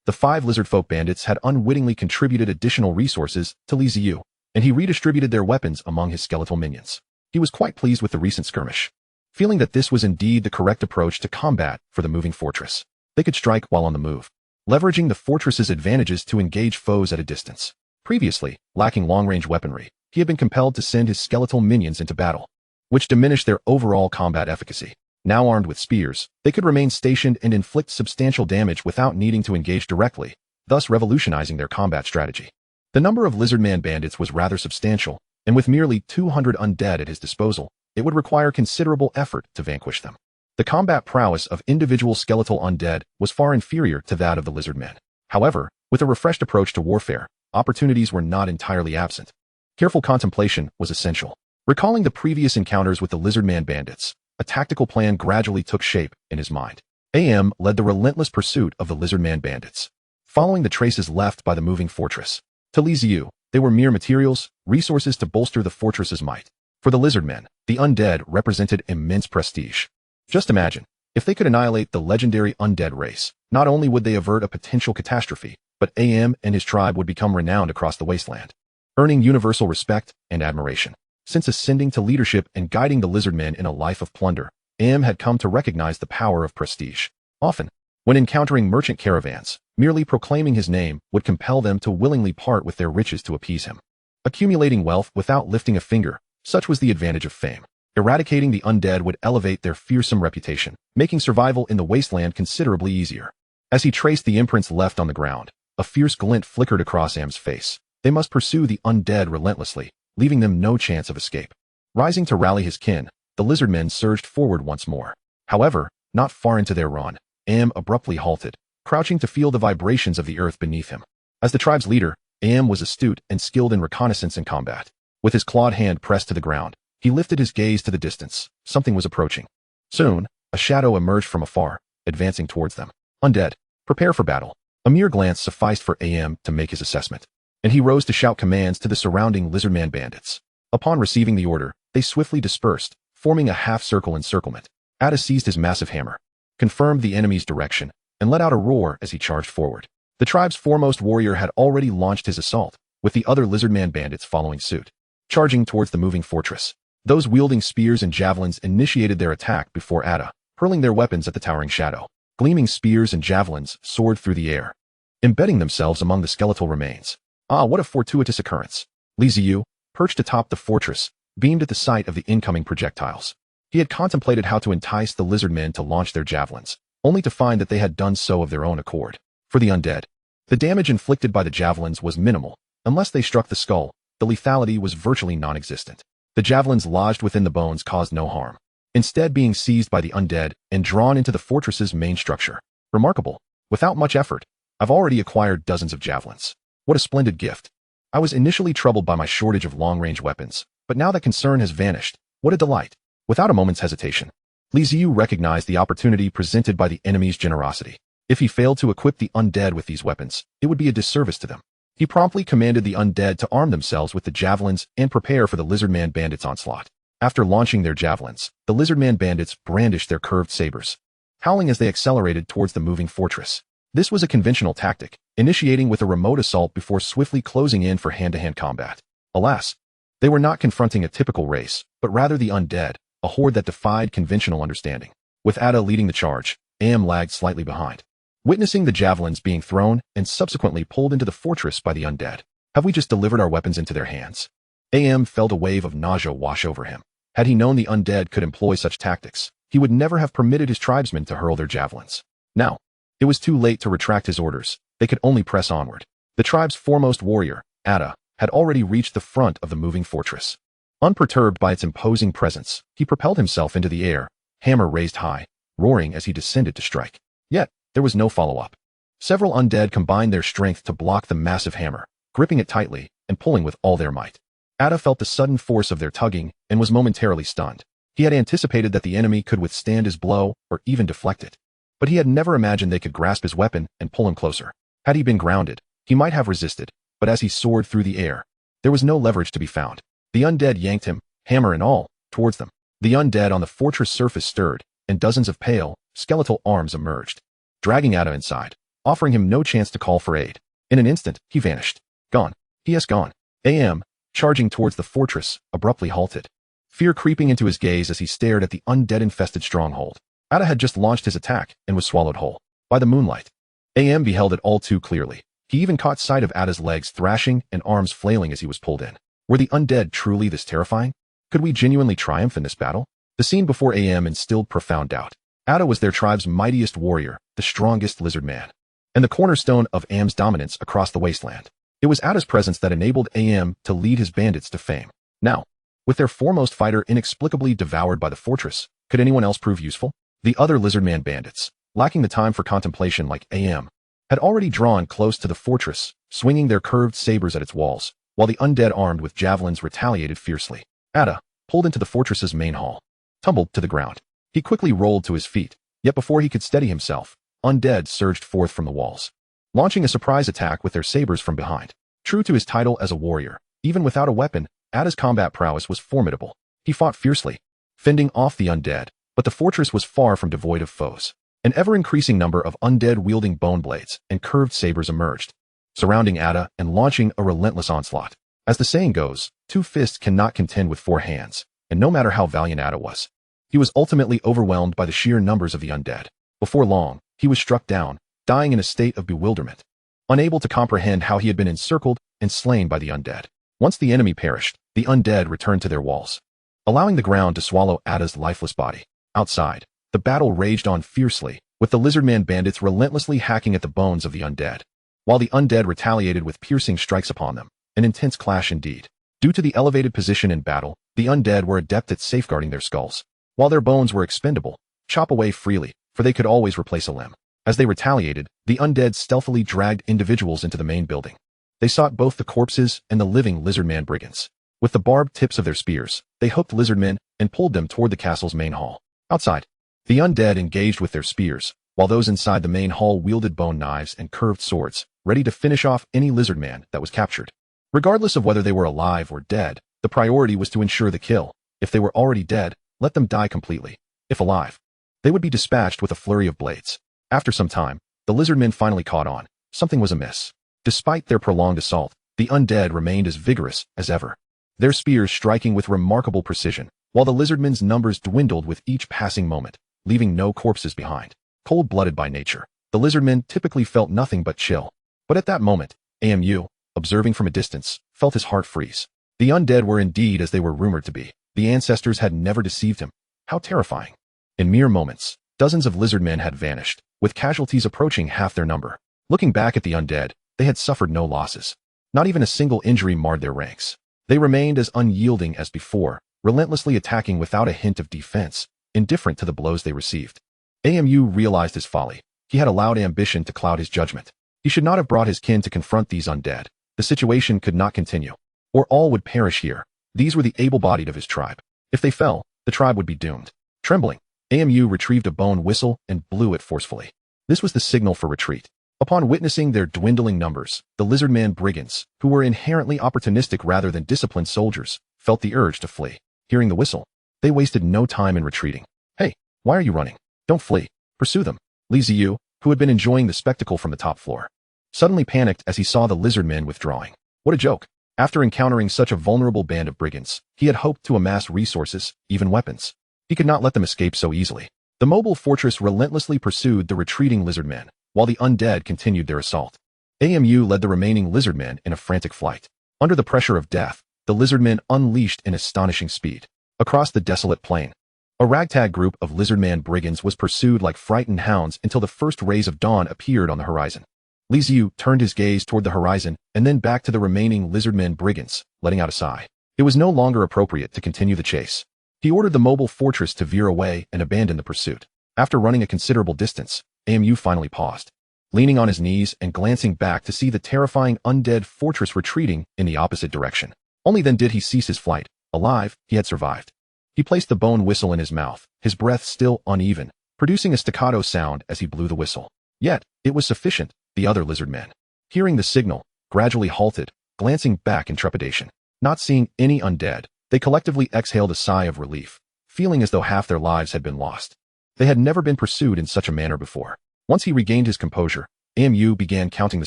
The 5 lizardfolk bandits had unwittingly contributed additional resources to Ziyu, and he redistributed their weapons among his skeletal minions. He was quite pleased with the recent skirmish, feeling that this was indeed the correct approach to combat for the moving fortress. They could strike while on the move, leveraging the fortress's advantages to engage foes at a distance. Previously, lacking long-range weaponry, he had been compelled to send his skeletal minions into battle, which diminished their overall combat efficacy. Now armed with spears, they could remain stationed and inflict substantial damage without needing to engage directly, thus revolutionizing their combat strategy. The number of lizardman bandits was rather substantial, and with merely 200 undead at his disposal, it would require considerable effort to vanquish them. The combat prowess of individual skeletal undead was far inferior to that of the lizardmen. However, with a refreshed approach to warfare, opportunities were not entirely absent. Careful contemplation was essential. Recalling the previous encounters with the lizardman bandits, a tactical plan gradually took shape in his mind. AM led the relentless pursuit of the lizardman bandits, following the traces left by the moving fortress. To Ziyu, they were mere materials, resources to bolster the fortress's might. For the lizardmen, the undead represented immense prestige. Just imagine, if they could annihilate the legendary undead race, not only would they avert a potential catastrophe, but AM and his tribe would become renowned across the wasteland, earning universal respect and admiration. Since ascending to leadership and guiding the lizardmen in a life of plunder, AM had come to recognize the power of prestige. Often, when encountering merchant caravans, merely proclaiming his name would compel them to willingly part with their riches to appease him. Accumulating wealth without lifting a finger, such was the advantage of fame. Eradicating the undead would elevate their fearsome reputation, making survival in the wasteland considerably easier. As he traced the imprints left on the ground, a fierce glint flickered across AM's face. They must pursue the undead relentlessly, leaving them no chance of escape. Rising to rally his kin, the lizardmen surged forward once more. However, not far into their run, AM abruptly halted, crouching to feel the vibrations of the earth beneath him. As the tribe's leader, AM was astute and skilled in reconnaissance and combat. With his clawed hand pressed to the ground, he lifted his gaze to the distance. Something was approaching. Soon, a shadow emerged from afar, advancing towards them. Undead, prepare for battle. A mere glance sufficed for AM to make his assessment, and he rose to shout commands to the surrounding lizardman bandits. Upon receiving the order, they swiftly dispersed, forming a half-circle encirclement. Ada seized his massive hammer, confirmed the enemy's direction, and let out a roar as he charged forward. The tribe's foremost warrior had already launched his assault, with the other lizardman bandits following suit. Charging towards the moving fortress, those wielding spears and javelins initiated their attack before Ada, hurling their weapons at the towering shadow. Gleaming spears and javelins soared through the air, embedding themselves among the skeletal remains. Ah, what a fortuitous occurrence. Ziyu, perched atop the fortress, beamed at the sight of the incoming projectiles. He had contemplated how to entice the lizardmen to launch their javelins, only to find that they had done so of their own accord. For the undead, the damage inflicted by the javelins was minimal. Unless they struck the skull, the lethality was virtually non-existent. The javelins lodged within the bones caused no harm, instead being seized by the undead and drawn into the fortress's main structure. Remarkable. Without much effort, I've already acquired dozens of javelins. What a splendid gift. I was initially troubled by my shortage of long-range weapons, but now that concern has vanished. What a delight. Without a moment's hesitation, Ziyu recognized the opportunity presented by the enemy's generosity. If he failed to equip the undead with these weapons, it would be a disservice to them. He promptly commanded the undead to arm themselves with the javelins and prepare for the lizardman bandits' onslaught. After launching their javelins, the lizardman bandits brandished their curved sabers, howling as they accelerated towards the moving fortress. This was a conventional tactic, initiating with a remote assault before swiftly closing in for hand-to-hand combat. Alas, they were not confronting a typical race, but rather the undead, a horde that defied conventional understanding. With Ada leading the charge, AM lagged slightly behind, witnessing the javelins being thrown and subsequently pulled into the fortress by the undead. Have we just delivered our weapons into their hands? AM felt a wave of nausea wash over him. Had he known the undead could employ such tactics, he would never have permitted his tribesmen to hurl their javelins. Now, it was too late to retract his orders. They could only press onward. The tribe's foremost warrior, Ada, had already reached the front of the moving fortress. Unperturbed by its imposing presence, he propelled himself into the air, hammer raised high, roaring as he descended to strike. Yet, there was no follow-up. Several undead combined their strength to block the massive hammer, gripping it tightly and pulling with all their might. Ada felt the sudden force of their tugging and was momentarily stunned. He had anticipated that the enemy could withstand his blow or even deflect it, but he had never imagined they could grasp his weapon and pull him closer. Had he been grounded, he might have resisted, but as he soared through the air, there was no leverage to be found. The undead yanked him, hammer and all, towards them. The undead on the fortress surface stirred, and dozens of pale, skeletal arms emerged, dragging Ada inside, offering him no chance to call for aid. In an instant, he vanished. Gone. He has gone. AM, charging towards the fortress, abruptly halted, fear creeping into his gaze as he stared at the undead-infested stronghold. Ada had just launched his attack and was swallowed whole by the moonlight. AM beheld it all too clearly. He even caught sight of Ada's legs thrashing and arms flailing as he was pulled in. Were the undead truly this terrifying? Could we genuinely triumph in this battle? The scene before AM instilled profound doubt. Ada was their tribe's mightiest warrior, the strongest lizard man, and the cornerstone of AM's dominance across the wasteland. It was Ada's presence that enabled AM to lead his bandits to fame. Now, with their foremost fighter inexplicably devoured by the fortress, could anyone else prove useful? The other lizardman bandits, lacking the time for contemplation like AM, had already drawn close to the fortress, swinging their curved sabers at its walls, while the undead armed with javelins retaliated fiercely. Ada, pulled into the fortress's main hall, tumbled to the ground. He quickly rolled to his feet, yet before he could steady himself, undead surged forth from the walls, launching a surprise attack with their sabers from behind. True to his title as a warrior, even without a weapon, Ada's combat prowess was formidable. He fought fiercely, fending off the undead, but the fortress was far from devoid of foes. An ever-increasing number of undead wielding bone blades and curved sabers emerged, surrounding Ada and launching a relentless onslaught. As the saying goes, 2 fists cannot contend with 4 hands, and no matter how valiant Ada was, he was ultimately overwhelmed by the sheer numbers of the undead. Before long, he was struck down, dying in a state of bewilderment, unable to comprehend how he had been encircled and slain by the undead. Once the enemy perished, the undead returned to their walls, allowing the ground to swallow Ada's lifeless body. Outside, the battle raged on fiercely, with the lizardman bandits relentlessly hacking at the bones of the undead, while the undead retaliated with piercing strikes upon them. An intense clash indeed. Due to the elevated position in battle, the undead were adept at safeguarding their skulls, while their bones were expendable. Chop away freely, for they could always replace a limb. As they retaliated, the undead stealthily dragged individuals into the main building. They sought both the corpses and the living lizardman brigands. With the barbed tips of their spears, they hooked lizardmen and pulled them toward the castle's main hall. Outside, the undead engaged with their spears, while those inside the main hall wielded bone knives and curved swords, ready to finish off any lizardman that was captured. Regardless of whether they were alive or dead, the priority was to ensure the kill. If they were already dead, let them die completely. If alive, they would be dispatched with a flurry of blades. After some time, the lizardmen finally caught on. Something was amiss. Despite their prolonged assault, the undead remained as vigorous as ever, their spears striking with remarkable precision, while the lizardmen's numbers dwindled with each passing moment, leaving no corpses behind. Cold-blooded by nature, the lizardmen typically felt nothing but chill. But at that moment, AMU, observing from a distance, felt his heart freeze. The undead were indeed as they were rumored to be. The ancestors had never deceived him. How terrifying. In mere moments, dozens of lizardmen had vanished, with casualties approaching half their number. Looking back at the undead, they had suffered no losses. Not even a single injury marred their ranks. They remained as unyielding as before, relentlessly attacking without a hint of defense, indifferent to the blows they received. AMU realized his folly. He had allowed ambition to cloud his judgment. He should not have brought his kin to confront these undead. The situation could not continue, or all would perish here. These were the able-bodied of his tribe. If they fell, the tribe would be doomed. Trembling, AMU retrieved a bone whistle and blew it forcefully. This was the signal for retreat. Upon witnessing their dwindling numbers, the lizardman brigands, who were inherently opportunistic rather than disciplined soldiers, felt the urge to flee. Hearing the whistle, they wasted no time in retreating. Hey, why are you running? Don't flee. Pursue them. Ziyu, who had been enjoying the spectacle from the top floor. Suddenly panicked as he saw the lizard men withdrawing. What a joke! After encountering such a vulnerable band of brigands, he had hoped to amass resources, even weapons. He could not let them escape so easily. The mobile fortress relentlessly pursued the retreating lizard men, while the undead continued their assault. AMU led the remaining lizard men in a frantic flight. Under the pressure of death, the lizard men unleashed in astonishing speed. Across the desolate plain, a ragtag group of lizard man brigands was pursued like frightened hounds until the first rays of dawn appeared on the horizon. Ziyu turned his gaze toward the horizon and then back to the remaining lizard men brigands, letting out a sigh. It was no longer appropriate to continue the chase. He ordered the mobile fortress to veer away and abandon the pursuit. After running a considerable distance, AMU finally paused, leaning on his knees and glancing back to see the terrifying undead fortress retreating in the opposite direction. Only then did he cease his flight. Alive, he had survived. He placed the bone whistle in his mouth, his breath still uneven, producing a staccato sound as he blew the whistle. Yet, it was sufficient. The other lizard men, hearing the signal, gradually halted, glancing back in trepidation. Not seeing any undead, they collectively exhaled a sigh of relief, feeling as though half their lives had been lost. They had never been pursued in such a manner before. Once he regained his composure, AMU began counting the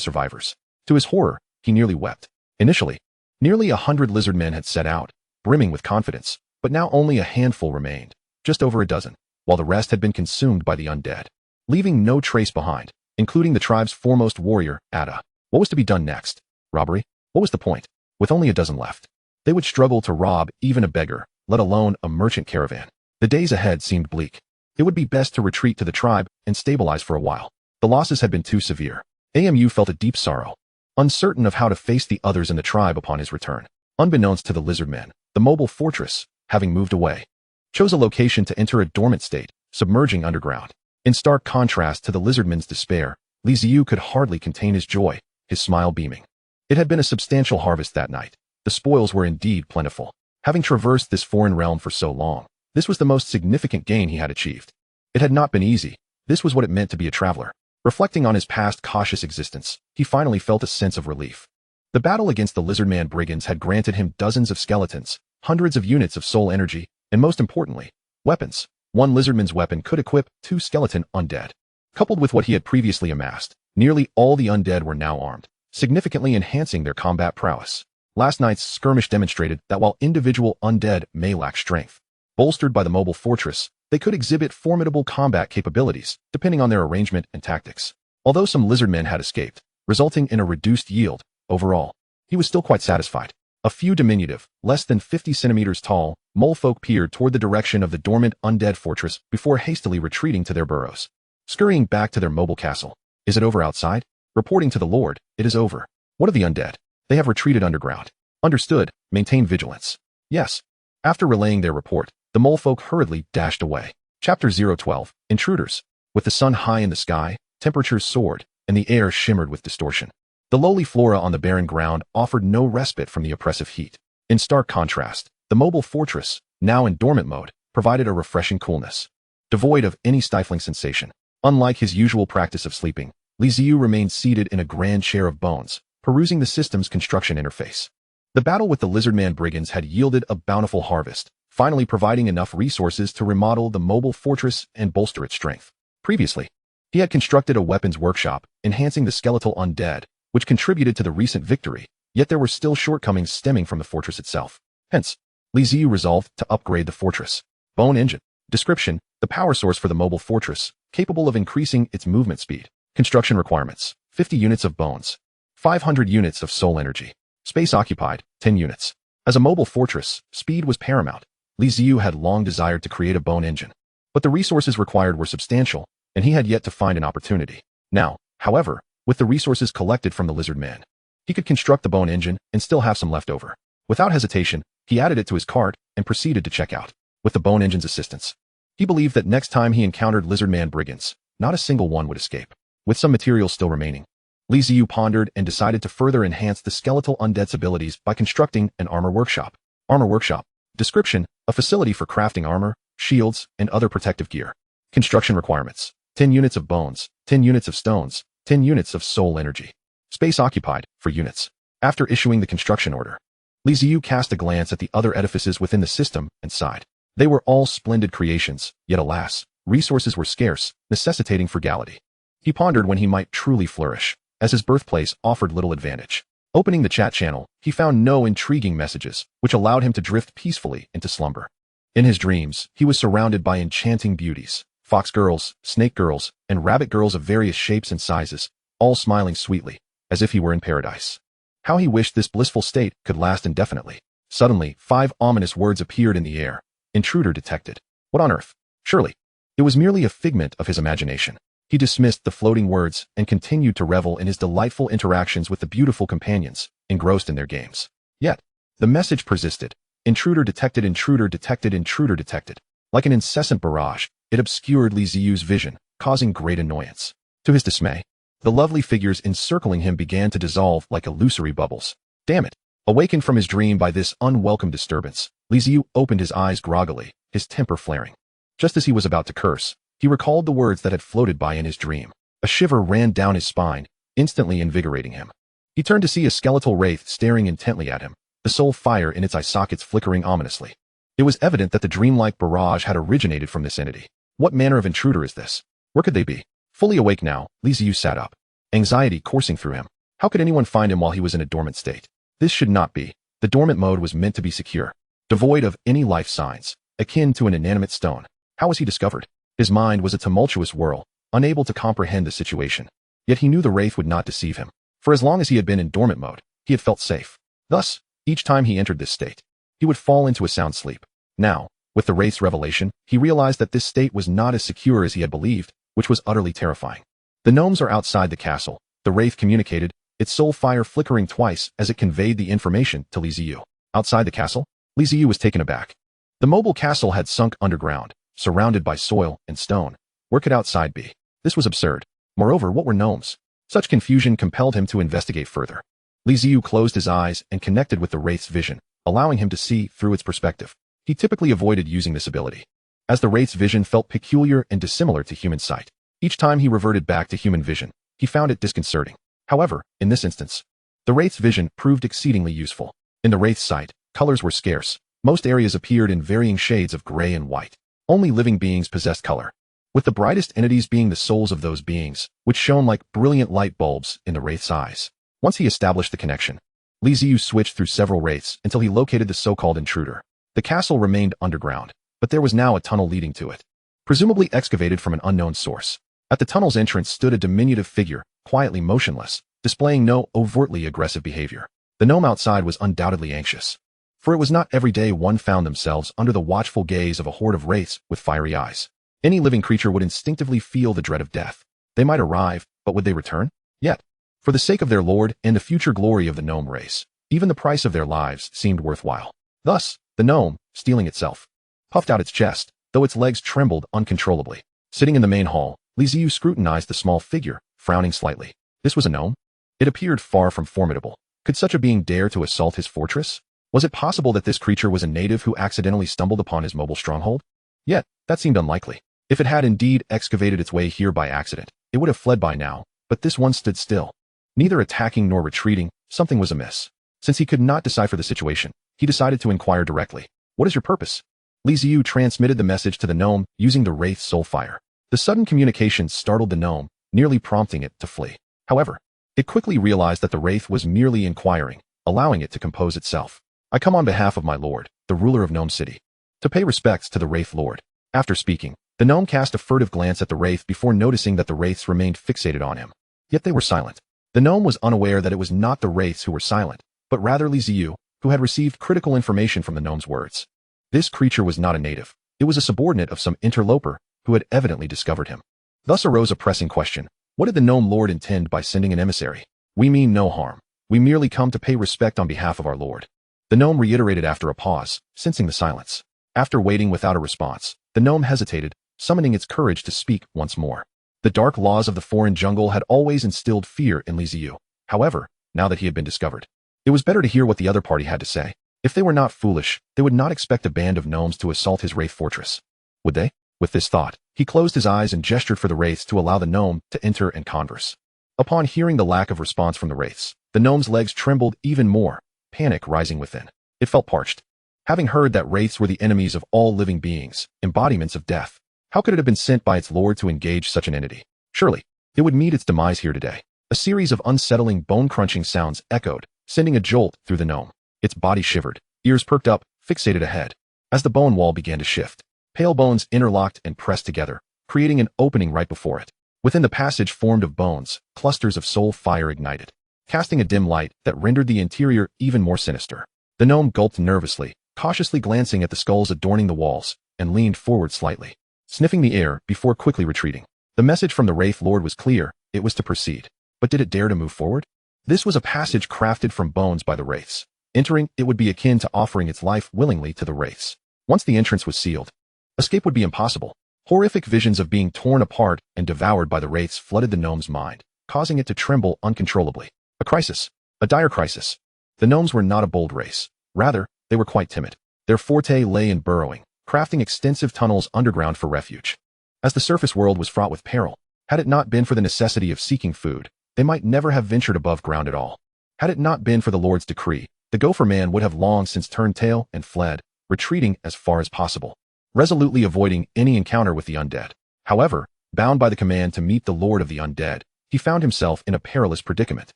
survivors. To his horror, he nearly wept. Initially, nearly 100 lizard men had set out, brimming with confidence, but now only a handful remained, just over a dozen, while the rest had been consumed by the undead, leaving no trace behind, including the tribe's foremost warrior, Ada. What was to be done next? Robbery? What was the point? With only a dozen left, they would struggle to rob even a beggar, let alone a merchant caravan. The days ahead seemed bleak. It would be best to retreat to the tribe and stabilize for a while. The losses had been too severe. AMU felt a deep sorrow, uncertain of how to face the others in the tribe upon his return. Unbeknownst to the lizard men, the mobile fortress, having moved away, chose a location to enter a dormant state, submerging underground. In stark contrast to the lizardmen's despair, Ziyu could hardly contain his joy, his smile beaming. It had been a substantial harvest that night. The spoils were indeed plentiful. Having traversed this foreign realm for so long, this was the most significant gain he had achieved. It had not been easy. This was what it meant to be a traveler. Reflecting on his past cautious existence, he finally felt a sense of relief. The battle against the lizardman brigands had granted him dozens of skeletons, hundreds of units of soul energy, and most importantly, weapons. One lizardman's weapon could equip 2 skeleton undead. Coupled with what he had previously amassed, nearly all the undead were now armed, significantly enhancing their combat prowess. Last night's skirmish demonstrated that while individual undead may lack strength, bolstered by the mobile fortress, they could exhibit formidable combat capabilities, depending on their arrangement and tactics. Although some lizardmen had escaped, resulting in a reduced yield, overall, he was still quite satisfied. A few diminutive, less than 50 centimeters tall, molefolk peered toward the direction of the dormant undead fortress before hastily retreating to their burrows. Scurrying back to their mobile castle. Is it over outside? Reporting to the Lord, it is over. What of the undead? They have retreated underground. Understood, maintain vigilance. Yes. After relaying their report, the molefolk hurriedly dashed away. Chapter 012, Intruders. With the sun high in the sky, temperatures soared, and the air shimmered with distortion. The lowly flora on the barren ground offered no respite from the oppressive heat. In stark contrast, the mobile fortress, now in dormant mode, provided a refreshing coolness, devoid of any stifling sensation. Unlike his usual practice of sleeping, Ziyu remained seated in a grand chair of bones, perusing the system's construction interface. The battle with the lizardman brigands had yielded a bountiful harvest, finally providing enough resources to remodel the mobile fortress and bolster its strength. Previously, he had constructed a weapons workshop, enhancing the skeletal undead, which contributed to the recent victory, yet there were still shortcomings stemming from the fortress itself. Hence, Ziyu resolved to upgrade the fortress. Bone engine. Description: the power source for the mobile fortress, capable of increasing its movement speed. Construction requirements: 50 units of bones, 500 units of soul energy. Space occupied: 10 units. As a mobile fortress, speed was paramount. Ziyu had long desired to create a bone engine, but the resources required were substantial, and he had yet to find an opportunity. Now, however, with the resources collected from the lizard man, he could construct the bone engine and still have some left over. Without hesitation, he added it to his cart and proceeded to check out. With the bone engine's assistance, he believed that next time he encountered lizard man brigands, not a single one would escape. With some materials still remaining, Ziyu pondered and decided to further enhance the skeletal undead's abilities by constructing an armor workshop. Armor workshop. Description: a facility for crafting armor, shields, and other protective gear. Construction requirements: 10 units of bones, 10 units of stones, 10 units of soul energy. Space occupied, for units. After issuing the construction order, Ziyu cast a glance at the other edifices within the system and sighed. They were all splendid creations, yet alas, resources were scarce, necessitating frugality. He pondered when he might truly flourish, as his birthplace offered little advantage. Opening the chat channel, he found no intriguing messages, which allowed him to drift peacefully into slumber. In his dreams, he was surrounded by enchanting beauties, fox girls, snake girls, and rabbit girls of various shapes and sizes, all smiling sweetly, as if he were in paradise. How he wished this blissful state could last indefinitely. Suddenly, 5 ominous words appeared in the air. Intruder detected. What on earth? Surely, it was merely a figment of his imagination. He dismissed the floating words and continued to revel in his delightful interactions with the beautiful companions, engrossed in their games. Yet, the message persisted. Intruder detected, intruder detected, intruder detected. Like an incessant barrage, it obscured Li Ziyu's vision, causing great annoyance. To his dismay, the lovely figures encircling him began to dissolve like illusory bubbles. Damn it! Awakened from his dream by this unwelcome disturbance, Li Ziyu opened his eyes groggily, his temper flaring. Just as he was about to curse, he recalled the words that had floated by in his dream. A shiver ran down his spine, instantly invigorating him. He turned to see a skeletal wraith staring intently at him, the soul fire in its eye sockets flickering ominously. It was evident that the dreamlike barrage had originated from this entity. What manner of intruder is this? Where could they be? Fully awake now, Li Ziyu sat up, anxiety coursing through him. How could anyone find him while he was in a dormant state? This should not be. The dormant mode was meant to be secure, devoid of any life signs, akin to an inanimate stone. How was he discovered? His mind was a tumultuous whirl, unable to comprehend the situation. Yet he knew the wraith would not deceive him. For as long as he had been in dormant mode, he had felt safe. Thus, each time he entered this state, he would fall into a sound sleep. Now, with the wraith's revelation, he realized that this state was not as secure as he had believed, which was utterly terrifying. The gnomes are outside the castle, the wraith communicated, its soul fire flickering twice as it conveyed the information to Li Ziyu. Outside the castle, Li Ziyu was taken aback. The mobile castle had sunk underground, surrounded by soil and stone. Where could outside be? This was absurd. Moreover, what were gnomes? Such confusion compelled him to investigate further. Li Ziyu closed his eyes and connected with the wraith's vision, allowing him to see through its perspective. He typically avoided using this ability, as the wraith's vision felt peculiar and dissimilar to human sight. Each time he reverted back to human vision, he found it disconcerting. However, in this instance, the wraith's vision proved exceedingly useful. In the wraith's sight, colors were scarce. Most areas appeared in varying shades of gray and white. Only living beings possessed color, with the brightest entities being the souls of those beings, which shone like brilliant light bulbs in the wraith's eyes. Once he established the connection, Li Ziyu switched through several wraiths until he located the so-called intruder. The castle remained underground, but there was now a tunnel leading to it, presumably excavated from an unknown source. At the tunnel's entrance stood a diminutive figure, quietly motionless, displaying no overtly aggressive behavior. The gnome outside was undoubtedly anxious, for it was not every day one found themselves under the watchful gaze of a horde of wraiths with fiery eyes. Any living creature would instinctively feel the dread of death. They might arrive, but would they return? Yet, for the sake of their lord and the future glory of the gnome race, even the price of their lives seemed worthwhile. Thus, the gnome, steeling itself, puffed out its chest, though its legs trembled uncontrollably. Sitting in the main hall, Li Ziyu scrutinized the small figure, frowning slightly. This was a gnome? It appeared far from formidable. Could such a being dare to assault his fortress? Was it possible that this creature was a native who accidentally stumbled upon his mobile stronghold? Yet, that seemed unlikely. If it had indeed excavated its way here by accident, it would have fled by now, but this one stood still. Neither attacking nor retreating, something was amiss. Since he could not decipher the situation, he decided to inquire directly. What is your purpose? Li Ziyu transmitted the message to the gnome using the wraith's soul fire. The sudden communication startled the gnome, nearly prompting it to flee. However, it quickly realized that the wraith was merely inquiring, allowing it to compose itself. I come on behalf of my lord, the ruler of Gnome City, to pay respects to the wraith lord. After speaking, the gnome cast a furtive glance at the wraith before noticing that the wraiths remained fixated on him. Yet they were silent. The gnome was unaware that it was not the wraiths who were silent, but rather Li Ziyu, who had received critical information from the gnome's words. This creature was not a native. It was a subordinate of some interloper who had evidently discovered him. Thus arose a pressing question. What did the gnome lord intend by sending an emissary? We mean no harm. We merely come to pay respect on behalf of our lord. The gnome reiterated after a pause, sensing the silence. After waiting without a response, the gnome hesitated, summoning its courage to speak once more. The dark laws of the foreign jungle had always instilled fear in Li Ziyu. However, now that he had been discovered, it was better to hear what the other party had to say. If they were not foolish, they would not expect a band of gnomes to assault his wraith fortress. Would they? With this thought, he closed his eyes and gestured for the wraiths to allow the gnome to enter and converse. Upon hearing the lack of response from the wraiths, the gnome's legs trembled even more, panic rising within. It felt parched. Having heard that wraiths were the enemies of all living beings, embodiments of death, how could it have been sent by its lord to engage such an entity? Surely, It would meet its demise here today. A series of unsettling bone-crunching sounds echoed, sending a jolt through the gnome. Its body shivered, ears perked up, fixated ahead. As the bone wall began to shift, pale bones interlocked and pressed together, creating an opening right before it. Within the passage formed of bones, clusters of soul fire ignited, casting a dim light that rendered the interior even more sinister. The gnome gulped nervously, cautiously glancing at the skulls adorning the walls, and leaned forward slightly, sniffing the air before quickly retreating. The message from the Wraith Lord was clear, it was to proceed. But did it dare to move forward? This was a passage crafted from bones by the Wraiths. Entering, it would be akin to offering its life willingly to the Wraiths. Once the entrance was sealed, escape would be impossible. Horrific visions of being torn apart and devoured by the Wraiths flooded the gnome's mind, causing it to tremble uncontrollably. A crisis. A dire crisis. The gnomes were not a bold race. Rather, they were quite timid. Their forte lay in burrowing, crafting extensive tunnels underground for refuge. As the surface world was fraught with peril, had it not been for the necessity of seeking food, they might never have ventured above ground at all. Had it not been for the Lord's decree, the Gopher Man would have long since turned tail and fled, retreating as far as possible, resolutely avoiding any encounter with the undead. However, bound by the command to meet the Lord of the Undead, he found himself in a perilous predicament.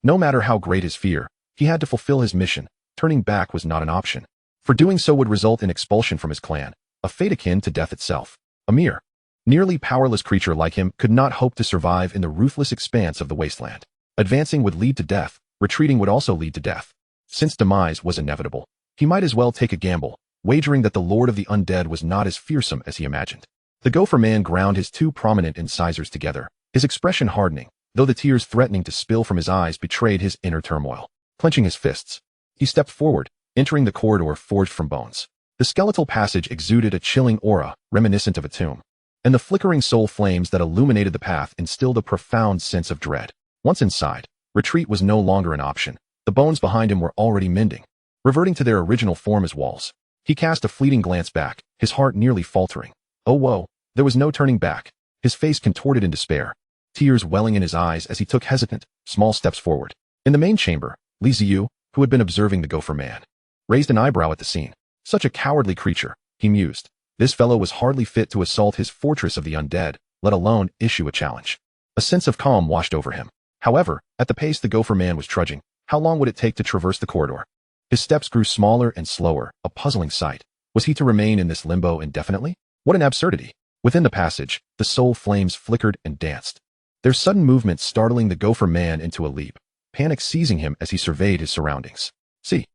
No matter how great his fear, he had to fulfill his mission. Turning back was not an option. For doing so would result in expulsion from his clan, a fate akin to death itself. A mere, nearly powerless creature like him could not hope to survive in the ruthless expanse of the wasteland. Advancing would lead to death, retreating would also lead to death. Since demise was inevitable, he might as well take a gamble, wagering that the Lord of the Undead was not as fearsome as he imagined. The Gopher Man ground his two prominent incisors together, his expression hardening, though the tears threatening to spill from his eyes betrayed his inner turmoil. Clenching his fists, he stepped forward, entering the corridor forged from bones. The skeletal passage exuded a chilling aura, reminiscent of a tomb, and the flickering soul flames that illuminated the path instilled a profound sense of dread. Once inside, retreat was no longer an option. The bones behind him were already mending, reverting to their original form as walls. He cast a fleeting glance back, his heart nearly faltering. Oh woe, there was no turning back. His face contorted in despair, tears welling in his eyes as he took hesitant, small steps forward. In the main chamber, Ziyu, who had been observing the Gopher Man, raised an eyebrow at the scene. Such a cowardly creature, he mused. This fellow was hardly fit to assault his fortress of the undead, let alone issue a challenge. A sense of calm washed over him. However, at the pace the Gopher Man was trudging, how long would it take to traverse the corridor? His steps grew smaller and slower, a puzzling sight. Was he to remain in this limbo indefinitely? What an absurdity. Within the passage, the soul flames flickered and danced, their sudden movement startling the Gopher Man into a leap, panic seizing him as he surveyed his surroundings. See.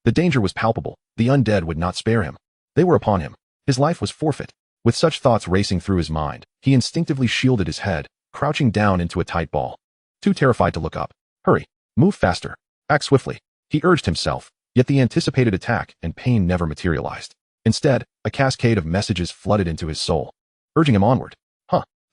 The danger was palpable. The undead would not spare him. They were upon him. His life was forfeit. With such thoughts racing through his mind, he instinctively shielded his head, crouching down into a tight ball. Too terrified to look up. Hurry. Move faster. Act swiftly. He urged himself, yet the anticipated attack and pain never materialized. Instead, a cascade of messages flooded into his soul, urging him onward.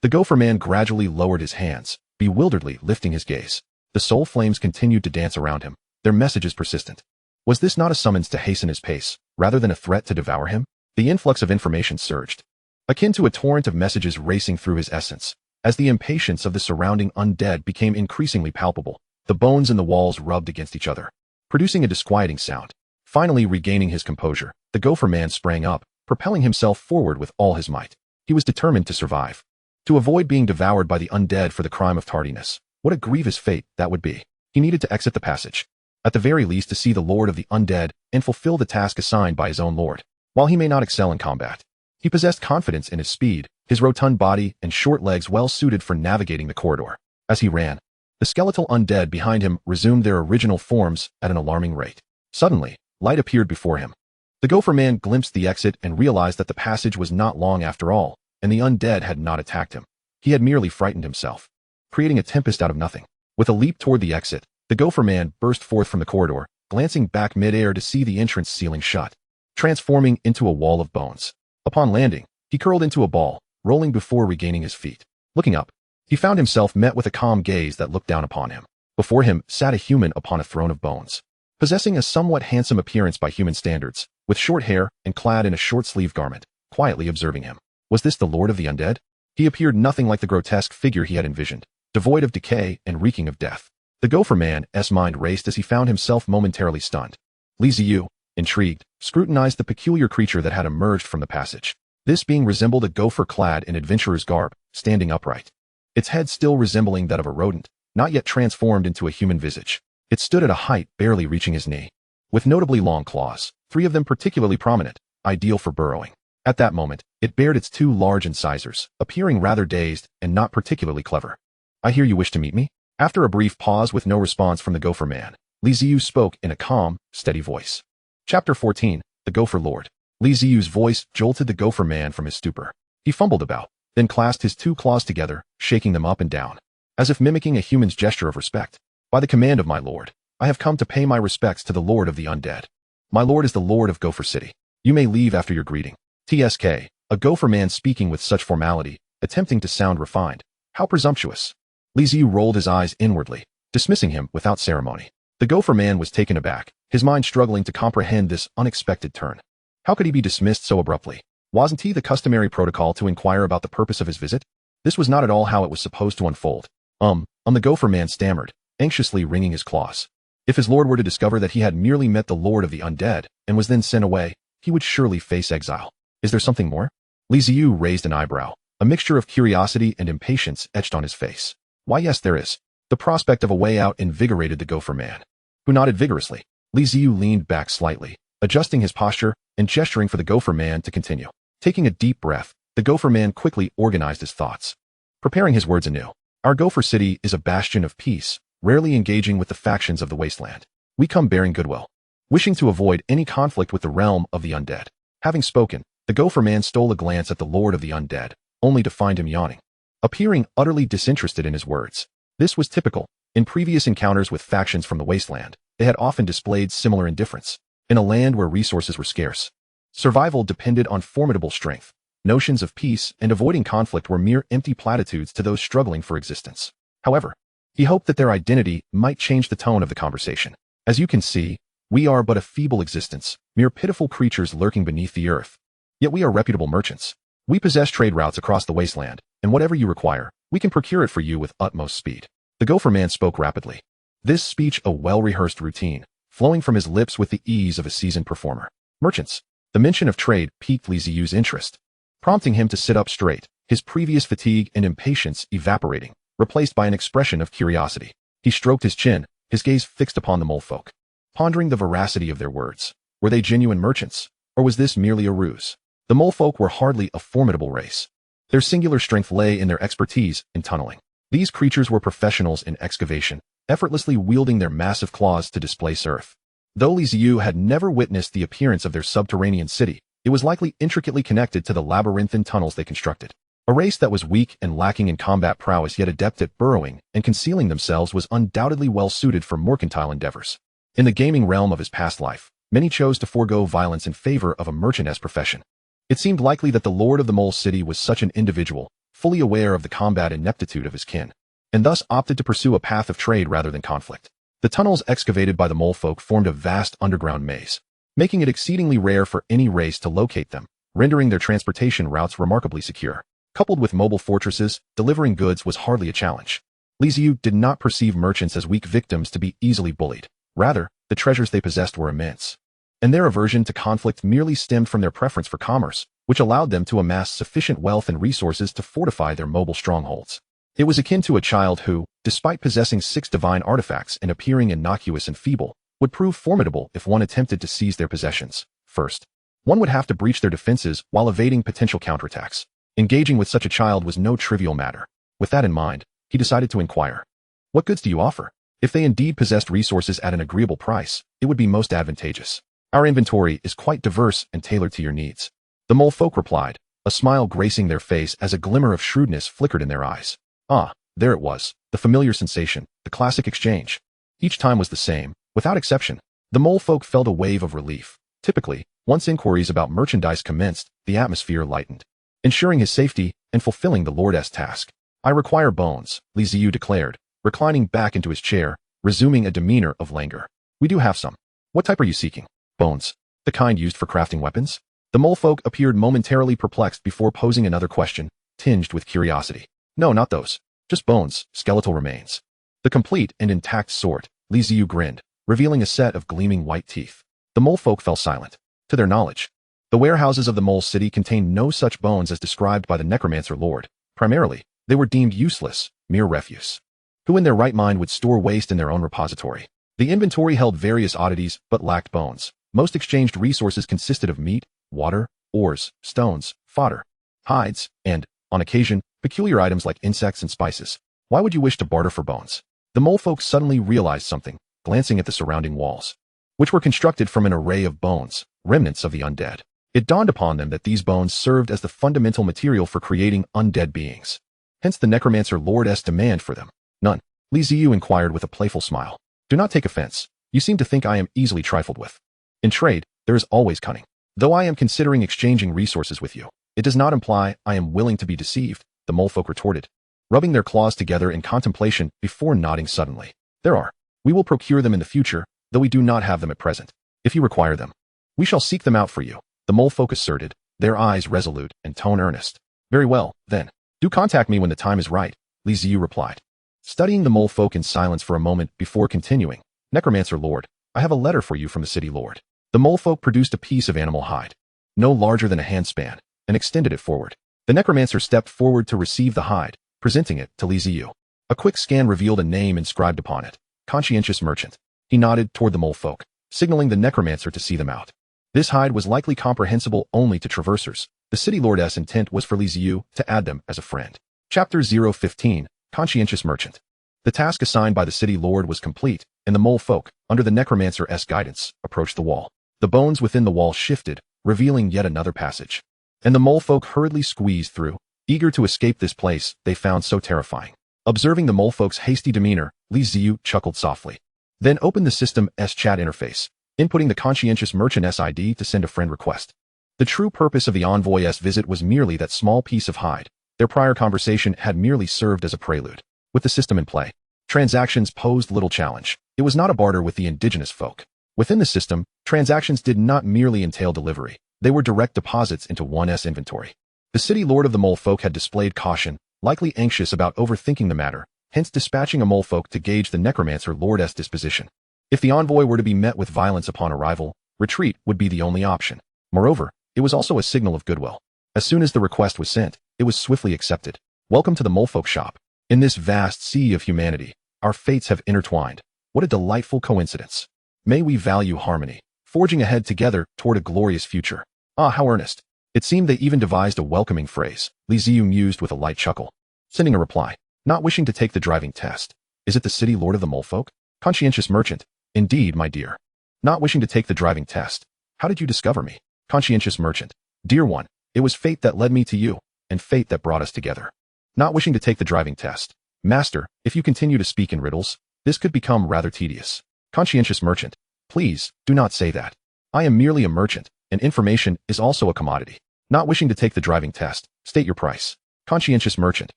The Gopher Man gradually lowered his hands, bewilderedly lifting his gaze. The soul flames continued to dance around him, their messages persistent. Was this not a summons to hasten his pace, rather than a threat to devour him? The influx of information surged, akin to a torrent of messages racing through his essence. As the impatience of the surrounding undead became increasingly palpable, the bones in the walls rubbed against each other, producing a disquieting sound. Finally regaining his composure, the Gopher Man sprang up, propelling himself forward with all his might. He was determined to survive, to avoid being devoured by the undead for the crime of tardiness. What a grievous fate that would be. He needed to exit the passage, at the very least to see the Lord of the Undead and fulfill the task assigned by his own lord. While he may not excel in combat, he possessed confidence in his speed, his rotund body and short legs well suited for navigating the corridor. As he ran, the skeletal undead behind him resumed their original forms at an alarming rate. Suddenly, light appeared before him. The Gopher Man glimpsed the exit and realized that the passage was not long after all, and the undead had not attacked him. He had merely frightened himself, creating a tempest out of nothing. With a leap toward the exit, the Gopher Man burst forth from the corridor, glancing back mid-air to see the entrance ceiling shut, transforming into a wall of bones. Upon landing, he curled into a ball, rolling before regaining his feet. Looking up, he found himself met with a calm gaze that looked down upon him. Before him sat a human upon a throne of bones, possessing a somewhat handsome appearance by human standards, with short hair and clad in a short-sleeved garment, quietly observing him. Was this the Lord of the Undead? He appeared nothing like the grotesque figure he had envisioned, devoid of decay and reeking of death. The Gopher Man's mind raced as he found himself momentarily stunned. Ziyu, intrigued, scrutinized the peculiar creature that had emerged from the passage. This being resembled a gopher clad in adventurer's garb, standing upright, its head still resembling that of a rodent, not yet transformed into a human visage. It stood at a height barely reaching his knee, with notably long claws, 3 of them particularly prominent, ideal for burrowing. At that moment, it bared its 2 large incisors, appearing rather dazed and not particularly clever. "I hear you wish to meet me?" After a brief pause with no response from the Gopher Man, Ziyu spoke in a calm, steady voice. Chapter 14, The Gopher Lord. Ziyu's voice jolted the Gopher Man from his stupor. He fumbled about, then clasped his 2 claws together, shaking them up and down, as if mimicking a human's gesture of respect. "By the command of my lord, I have come to pay my respects to the Lord of the Undead. My lord is the Lord of Gopher City. You may leave after your greeting." TSK, a Gopher Man speaking with such formality, attempting to sound refined. How presumptuous. Ziyu rolled his eyes inwardly, dismissing him without ceremony. The Gopher Man was taken aback, his mind struggling to comprehend this unexpected turn. How could he be dismissed so abruptly? Wasn't he the customary protocol to inquire about the purpose of his visit? This was not at all how it was supposed to unfold. The Gopher Man stammered, anxiously wringing his claws. If his lord were to discover that he had merely met the Lord of the Undead and was then sent away, he would surely face exile. Is there something more? Ziyu raised an eyebrow. A mixture of curiosity and impatience etched on his face. Why, yes, there is. The prospect of a way out invigorated the Gopher Man, who nodded vigorously. Ziyu leaned back slightly, adjusting his posture and gesturing for the Gopher Man to continue. Taking a deep breath, the Gopher Man quickly organized his thoughts, preparing his words anew. Our Gopher City is a bastion of peace, rarely engaging with the factions of the wasteland. We come bearing goodwill, wishing to avoid any conflict with the realm of the Undead. Having spoken, the Gopher Man stole a glance at the Lord of the Undead, only to find him yawning, appearing utterly disinterested in his words. This was typical. In previous encounters with factions from the wasteland, they had often displayed similar indifference. In a land where resources were scarce, survival depended on formidable strength. Notions of peace and avoiding conflict were mere empty platitudes to those struggling for existence. However, he hoped that their identity might change the tone of the conversation. As you can see, we are but a feeble existence, mere pitiful creatures lurking beneath the earth. Yet we are reputable merchants. We possess trade routes across the wasteland, and whatever you require, we can procure it for you with utmost speed. The Gopher Man spoke rapidly, this speech a well-rehearsed routine, flowing from his lips with the ease of a seasoned performer. Merchants. The mention of trade piqued Ziyu's interest, prompting him to sit up straight, his previous fatigue and impatience evaporating, replaced by an expression of curiosity. He stroked his chin, his gaze fixed upon the molefolk, pondering the veracity of their words. Were they genuine merchants, or was this merely a ruse? The molefolk were hardly a formidable race. Their singular strength lay in their expertise in tunneling. These creatures were professionals in excavation, effortlessly wielding their massive claws to displace earth. Though Ziyu had never witnessed the appearance of their subterranean city, it was likely intricately connected to the labyrinthine tunnels they constructed. A race that was weak and lacking in combat prowess yet adept at burrowing and concealing themselves was undoubtedly well suited for mercantile endeavors. In the gaming realm of his past life, many chose to forego violence in favor of a merchant-esque profession. It seemed likely that the Lord of the Mole City was such an individual, fully aware of the combat ineptitude of his kin, and thus opted to pursue a path of trade rather than conflict. The tunnels excavated by the mole folk formed a vast underground maze, making it exceedingly rare for any race to locate them, rendering their transportation routes remarkably secure. Coupled with mobile fortresses, delivering goods was hardly a challenge. Ziyu did not perceive merchants as weak victims to be easily bullied. Rather, the treasures they possessed were immense, and their aversion to conflict merely stemmed from their preference for commerce, which allowed them to amass sufficient wealth and resources to fortify their mobile strongholds. It was akin to a child who, despite possessing 6 divine artifacts and appearing innocuous and feeble, would prove formidable if one attempted to seize their possessions. First, one would have to breach their defenses while evading potential counterattacks. Engaging with such a child was no trivial matter. With that in mind, he decided to inquire. What goods do you offer? If they indeed possessed resources at an agreeable price, it would be most advantageous. Our inventory is quite diverse and tailored to your needs. The mole folk replied, a smile gracing their face as a glimmer of shrewdness flickered in their eyes. Ah, there it was, the familiar sensation, the classic exchange. Each time was the same, without exception. The mole folk felt a wave of relief. Typically, once inquiries about merchandise commenced, the atmosphere lightened, ensuring his safety and fulfilling the Lord's task. I require bones, Ziyu declared, reclining back into his chair, resuming a demeanor of languor. We do have some. What type are you seeking? Bones. The kind used for crafting weapons? The mole folk appeared momentarily perplexed before posing another question, tinged with curiosity. No, not those. Just bones, skeletal remains. The complete and intact sort, Ziyu grinned, revealing a set of gleaming white teeth. The mole folk fell silent. To their knowledge, the warehouses of the mole city contained no such bones as described by the necromancer lord. Primarily, They were deemed useless, mere refuse. Who in their right mind would store waste in their own repository? The inventory held various oddities, but lacked bones. Most exchanged resources consisted of meat, water, ores, stones, fodder, hides, and, on occasion, peculiar items like insects and spices. Why would you wish to barter for bones? The mole folk suddenly realized something, glancing at the surrounding walls, which were constructed from an array of bones, remnants of the undead. It dawned upon them that these bones served as the fundamental material for creating undead beings. Hence the necromancer lord's demand for them. None. Ziyu inquired with a playful smile. Do not take offense. You seem to think I am easily trifled with. In trade, there is always cunning. Though I am considering exchanging resources with you, it does not imply I am willing to be deceived, the mole folk retorted, rubbing their claws together in contemplation before nodding suddenly. There are. We will procure them in the future, though we do not have them at present. If you require them, we shall seek them out for you, the mole folk asserted, their eyes resolute and tone earnest. Very well, then. Do contact me when the time is right, Ziyu replied, studying the mole folk in silence for a moment before continuing. Necromancer Lord, I have a letter for you from the city lord. The mole folk produced a piece of animal hide, no larger than a handspan, and extended it forward. The necromancer stepped forward to receive the hide, presenting it to Ziyu. A quick scan revealed a name inscribed upon it, Conscientious Merchant. He nodded toward the mole folk, signaling the necromancer to see them out. This hide was likely comprehensible only to traversers. The city lord's intent was for Ziyu to add them as a friend. Chapter 015, Conscientious Merchant. The task assigned by the city lord was complete, and the mole folk, under the necromancer's guidance, approached the wall. The bones within the wall shifted, revealing yet another passage. And the mole folk hurriedly squeezed through, eager to escape this place they found so terrifying. Observing the mole folk's hasty demeanor, Ziyu chuckled softly. Then opened the system's chat interface, inputting the Conscientious Merchant's ID to send a friend request. The true purpose of the envoy's visit was merely that small piece of hide. Their prior conversation had merely served as a prelude. With the system in play, transactions posed little challenge. It was not a barter with the indigenous folk. Within the system, transactions did not merely entail delivery. They were direct deposits into one's inventory. The city lord of the mole folk had displayed caution, likely anxious about overthinking the matter, hence dispatching a mole folk to gauge the necromancer lord's disposition. If the envoy were to be met with violence upon arrival, retreat would be the only option. Moreover, it was also a signal of goodwill. As soon as the request was sent, it was swiftly accepted. Welcome to the molefolk shop. In this vast sea of humanity, our fates have intertwined. What a delightful coincidence. May we value harmony, forging ahead together toward a glorious future. Ah, how earnest. It seemed they even devised a welcoming phrase, Ziyu mused with a light chuckle. Sending a reply. Not wishing to take the driving test. Is it the city lord of the molefolk? Conscientious Merchant. Indeed, my dear. Not wishing to take the driving test. How did you discover me? Conscientious Merchant. Dear one, it was fate that led me to you, and fate that brought us together. Not wishing to take the driving test. Master, if you continue to speak in riddles, this could become rather tedious. Conscientious Merchant. Please, do not say that. I am merely a merchant, and information is also a commodity. Not wishing to take the driving test. State your price. Conscientious Merchant.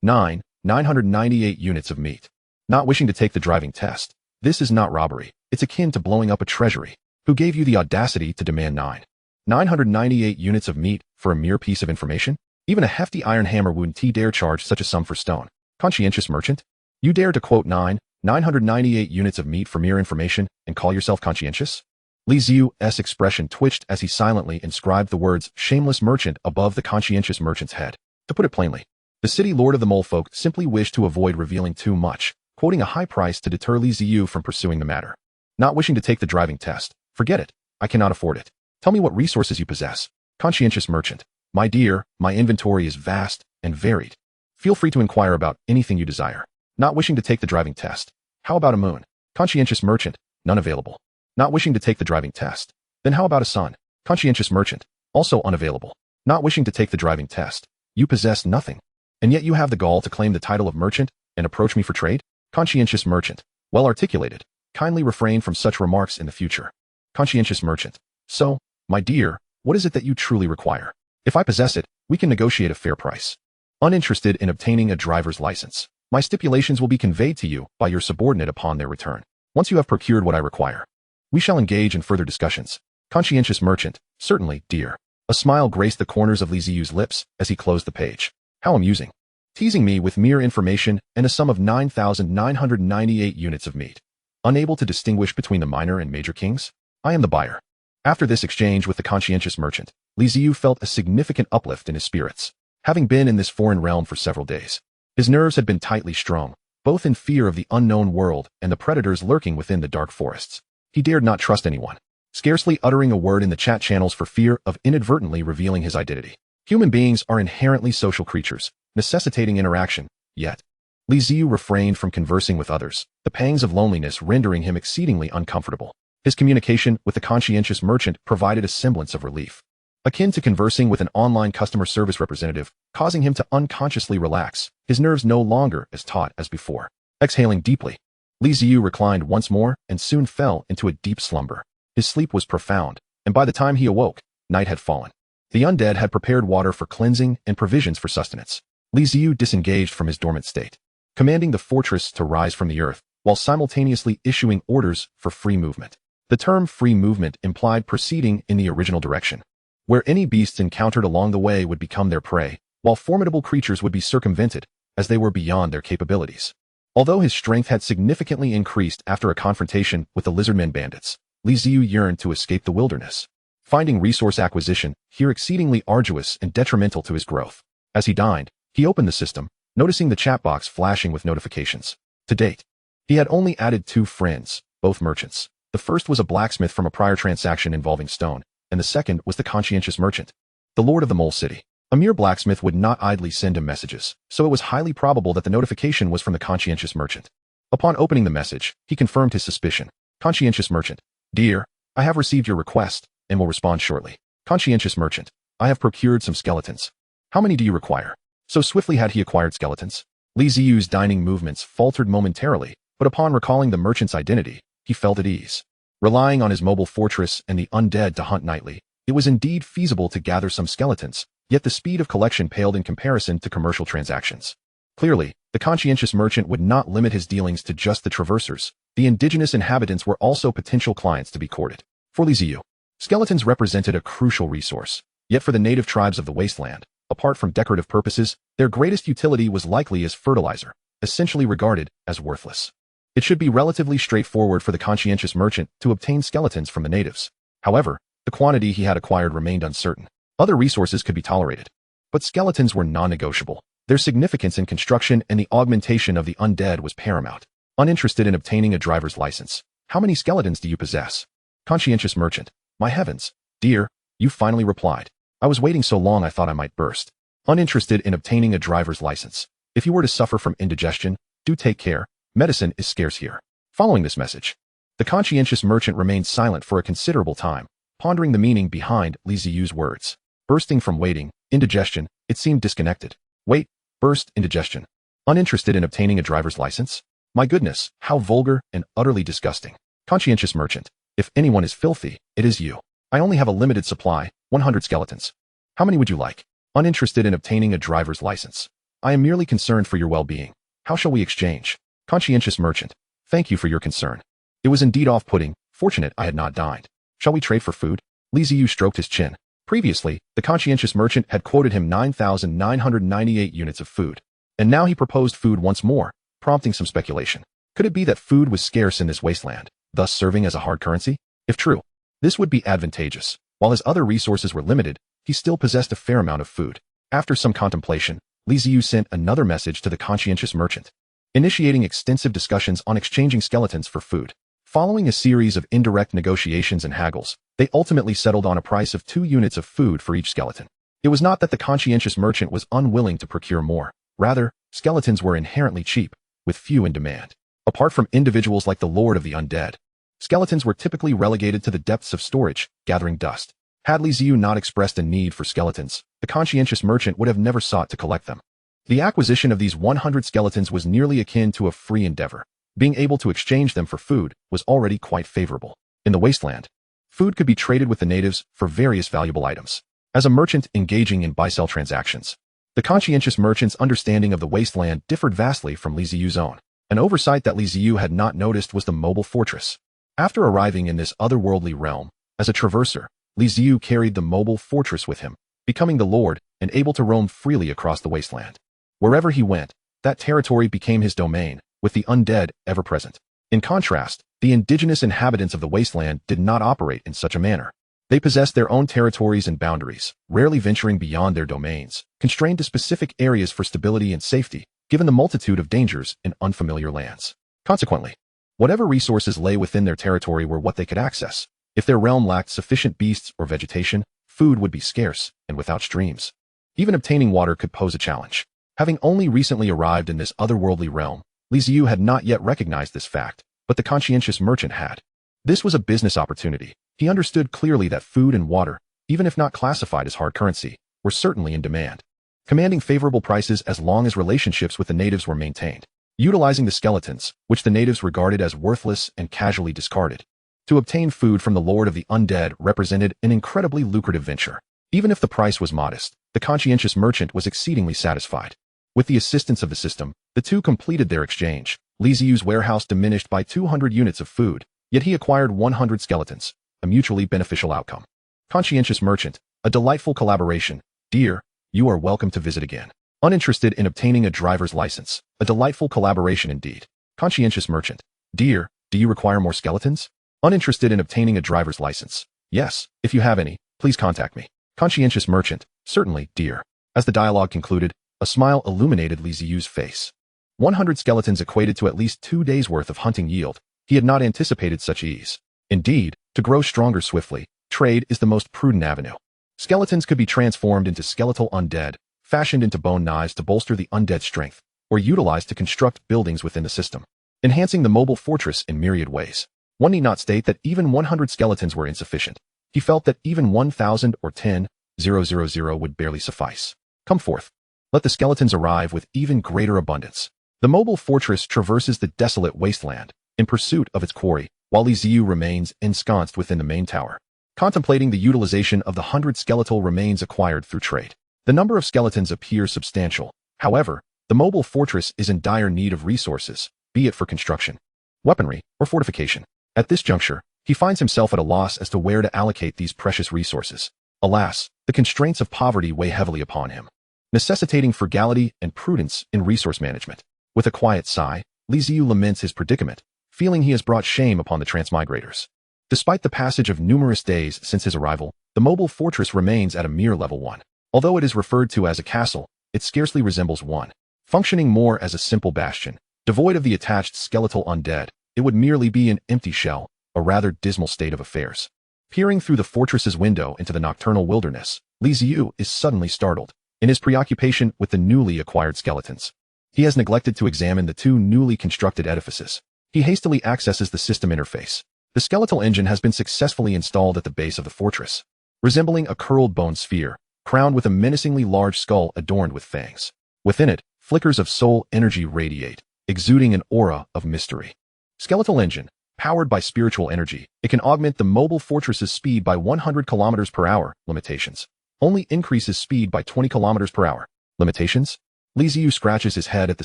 998 units of meat. Not wishing to take the driving test. This is not robbery. It's akin to blowing up a treasury. Who gave you the audacity to demand 998 units of meat for a mere piece of information? Even a hefty iron hammer wouldn't dare charge such a sum for stone. Conscientious Merchant? You dare to quote 998 units of meat for mere information and call yourself conscientious? Ziyu's expression twitched as he silently inscribed the words shameless merchant above the Conscientious Merchant's head. To put it plainly, the city lord of the molefolk simply wished to avoid revealing too much, quoting a high price to deter Ziyu from pursuing the matter. Not wishing to take the driving test. Forget it. I cannot afford it. Tell me what resources you possess. Conscientious Merchant. My dear, my inventory is vast and varied. Feel free to inquire about anything you desire. Not wishing to take the driving test. How about a moon? Conscientious Merchant. None available. Not wishing to take the driving test. Then how about a sun? Conscientious Merchant. Also unavailable. Not wishing to take the driving test. You possess nothing. And yet you have the gall to claim the title of merchant and approach me for trade? Conscientious Merchant. Well articulated. Kindly refrain from such remarks in the future. Conscientious Merchant. So, my dear, what is it that you truly require? If I possess it, we can negotiate a fair price. Uninterested in obtaining a driver's license, my stipulations will be conveyed to you by your subordinate upon their return. Once you have procured what I require, we shall engage in further discussions. Conscientious Merchant. Certainly, dear. A smile graced the corners of Ziyu's lips as he closed the page. How amusing. Teasing me with mere information and a sum of 9,998 units of meat. Unable to distinguish between the minor and major kings? I am the buyer. After this exchange with the Conscientious Merchant, Ziyu felt a significant uplift in his spirits. Having been in this foreign realm for several days, His nerves had been tightly strung, both in fear of the unknown world and the predators lurking within the dark forests. He dared not trust anyone, scarcely uttering a word in the chat channels for fear of inadvertently revealing his identity. Human beings are inherently social creatures, necessitating interaction, yet Ziyu refrained from conversing with others, the pangs of loneliness rendering him exceedingly uncomfortable. His communication with the conscientious merchant provided a semblance of relief, akin to conversing with an online customer service representative, causing him to unconsciously relax, his nerves no longer as taut as before. Exhaling deeply, Ziyu reclined once more and soon fell into a deep slumber. His sleep was profound, and by the time he awoke, night had fallen. The undead had prepared water for cleansing and provisions for sustenance. Ziyu disengaged from his dormant state, commanding the fortress to rise from the earth, while simultaneously issuing orders for free movement. The term free movement implied proceeding in the original direction, where any beasts encountered along the way would become their prey, while formidable creatures would be circumvented, as they were beyond their capabilities. Although his strength had significantly increased after a confrontation with the lizardmen bandits, Ziyu yearned to escape the wilderness, finding resource acquisition here exceedingly arduous and detrimental to his growth. As he dined, he opened the system, noticing the chat box flashing with notifications. To date, he had only added 2 friends, both merchants. The first was a blacksmith from a prior transaction involving stone, and the second was the conscientious merchant, the lord of the Mole City. A mere blacksmith would not idly send him messages, so it was highly probable that the notification was from the conscientious merchant. Upon opening the message, he confirmed his suspicion. Conscientious merchant: Dear, I have received your request, and will respond shortly. Conscientious merchant: I have procured some skeletons. How many do you require? So swiftly had he acquired skeletons. Ziyu's dining movements faltered momentarily, but upon recalling the merchant's identity, he felt at ease. Relying on his mobile fortress and the undead to hunt nightly, it was indeed feasible to gather some skeletons, yet the speed of collection paled in comparison to commercial transactions. Clearly, the conscientious merchant would not limit his dealings to just the traversers. The indigenous inhabitants were also potential clients to be courted. For Ziyu, skeletons represented a crucial resource, yet for the native tribes of the wasteland, apart from decorative purposes, their greatest utility was likely as fertilizer, essentially regarded as worthless. It should be relatively straightforward for the conscientious merchant to obtain skeletons from the natives. However, the quantity he had acquired remained uncertain. Other resources could be tolerated, but skeletons were non-negotiable. Their significance in construction and the augmentation of the undead was paramount. Uninterested in obtaining a driver's license, how many skeletons do you possess? Conscientious merchant: My heavens, dear, you finally replied. I was waiting so long I thought I might burst. Uninterested in obtaining a driver's license. If you were to suffer from indigestion, do take care. Medicine is scarce here. Following this message, the conscientious merchant remained silent for a considerable time, pondering the meaning behind Ziyu's words. Bursting from waiting, indigestion, it seemed disconnected. Wait, burst, indigestion. Uninterested in obtaining a driver's license? My goodness, how vulgar and utterly disgusting. Conscientious merchant: If anyone is filthy, it is you. I only have a limited supply, 100 skeletons. How many would you like? Uninterested in obtaining a driver's license. I am merely concerned for your well-being. How shall we exchange? Conscientious merchant: Thank you for your concern. It was indeed off-putting, fortunate I had not dined. Shall we trade for food? Ziyu stroked his chin. Previously, the conscientious merchant had quoted him 9,998 units of food, and now he proposed food once more, prompting some speculation. Could it be that food was scarce in this wasteland, thus serving as a hard currency? If true, this would be advantageous. While his other resources were limited, he still possessed a fair amount of food. After some contemplation, Ziyu sent another message to the conscientious merchant, initiating extensive discussions on exchanging skeletons for food. Following a series of indirect negotiations and haggles, they ultimately settled on a price of 2 units of food for each skeleton. It was not that the conscientious merchant was unwilling to procure more. Rather, skeletons were inherently cheap, with few in demand. Apart from individuals like the Lord of the Undead, skeletons were typically relegated to the depths of storage, gathering dust. Had Ziyu not expressed a need for skeletons, the conscientious merchant would have never sought to collect them. The acquisition of these 100 skeletons was nearly akin to a free endeavor. Being able to exchange them for food was already quite favorable. In the wasteland, food could be traded with the natives for various valuable items. As a merchant engaging in buy-sell transactions, the conscientious merchant's understanding of the wasteland differed vastly from Ziyu's own. An oversight that Ziyu had not noticed was the mobile fortress. After arriving in this otherworldly realm, as a traverser, Ziyu carried the mobile fortress with him, becoming the lord and able to roam freely across the wasteland. Wherever he went, that territory became his domain, with the undead ever present. In contrast, the indigenous inhabitants of the wasteland did not operate in such a manner. They possessed their own territories and boundaries, rarely venturing beyond their domains, constrained to specific areas for stability and safety. given the multitude of dangers in unfamiliar lands. Consequently, whatever resources lay within their territory were what they could access. If their realm lacked sufficient beasts or vegetation, food would be scarce and without streams. Even obtaining water could pose a challenge. Having only recently arrived in this otherworldly realm, Ziyu had not yet recognized this fact, but the conscientious merchant had. This was a business opportunity. He understood clearly that food and water, even if not classified as hard currency, were certainly in demand, commanding favorable prices as long as relationships with the natives were maintained. Utilizing the skeletons, which the natives regarded as worthless and casually discarded, to obtain food from the Lord of the Undead represented an incredibly lucrative venture. Even if the price was modest, the conscientious merchant was exceedingly satisfied. With the assistance of the system, the two completed their exchange. Ziyu's warehouse diminished by 200 units of food, yet he acquired 100 skeletons, a mutually beneficial outcome. Conscientious merchant, a delightful collaboration. Dear, you are welcome to visit again. Uninterested in obtaining a driver's license, a delightful collaboration indeed. Conscientious merchant, dear, do you require more skeletons? Uninterested in obtaining a driver's license. Yes, if you have any, please contact me. Conscientious merchant, certainly, dear. As the dialogue concluded, a smile illuminated Ziyu's face. 100 skeletons equated to at least 2 days' worth of hunting yield. He had not anticipated such ease. Indeed, to grow stronger swiftly, trade is the most prudent avenue. Skeletons could be transformed into skeletal undead, fashioned into bone knives to bolster the undead strength, or utilized to construct buildings within the system, enhancing the mobile fortress in myriad ways. One need not state that even 100 skeletons were insufficient. He felt that even 1,000 or 10,000 would barely suffice. Come forth. Let the skeletons arrive with even greater abundance. The mobile fortress traverses the desolate wasteland in pursuit of its quarry, while Ziyu remains ensconced within the main tower, contemplating the utilization of the 100 skeletal remains acquired through trade. The number of skeletons appears substantial. However, the mobile fortress is in dire need of resources, be it for construction, weaponry, or fortification. At this juncture, he finds himself at a loss as to where to allocate these precious resources. Alas, the constraints of poverty weigh heavily upon him, necessitating frugality and prudence in resource management. With a quiet sigh, Ziyu laments his predicament, feeling he has brought shame upon the transmigrators. Despite the passage of numerous days since his arrival, the mobile fortress remains at a mere level 1. Although it is referred to as a castle, it scarcely resembles one. Functioning more as a simple bastion, devoid of the attached skeletal undead, it would merely be an empty shell, a rather dismal state of affairs. Peering through the fortress's window into the nocturnal wilderness, Ziyu is suddenly startled. In his preoccupation with the newly acquired skeletons, he has neglected to examine the 2 newly constructed edifices. He hastily accesses the system interface. The skeletal engine has been successfully installed at the base of the fortress, resembling a curled bone sphere, crowned with a menacingly large skull adorned with fangs. Within it, flickers of soul energy radiate, exuding an aura of mystery. Skeletal engine, powered by spiritual energy, it can augment the mobile fortress's speed by 100 km per hour. Limitations. Only increases speed by 20 km per hour. Limitations? Ziyu scratches his head at the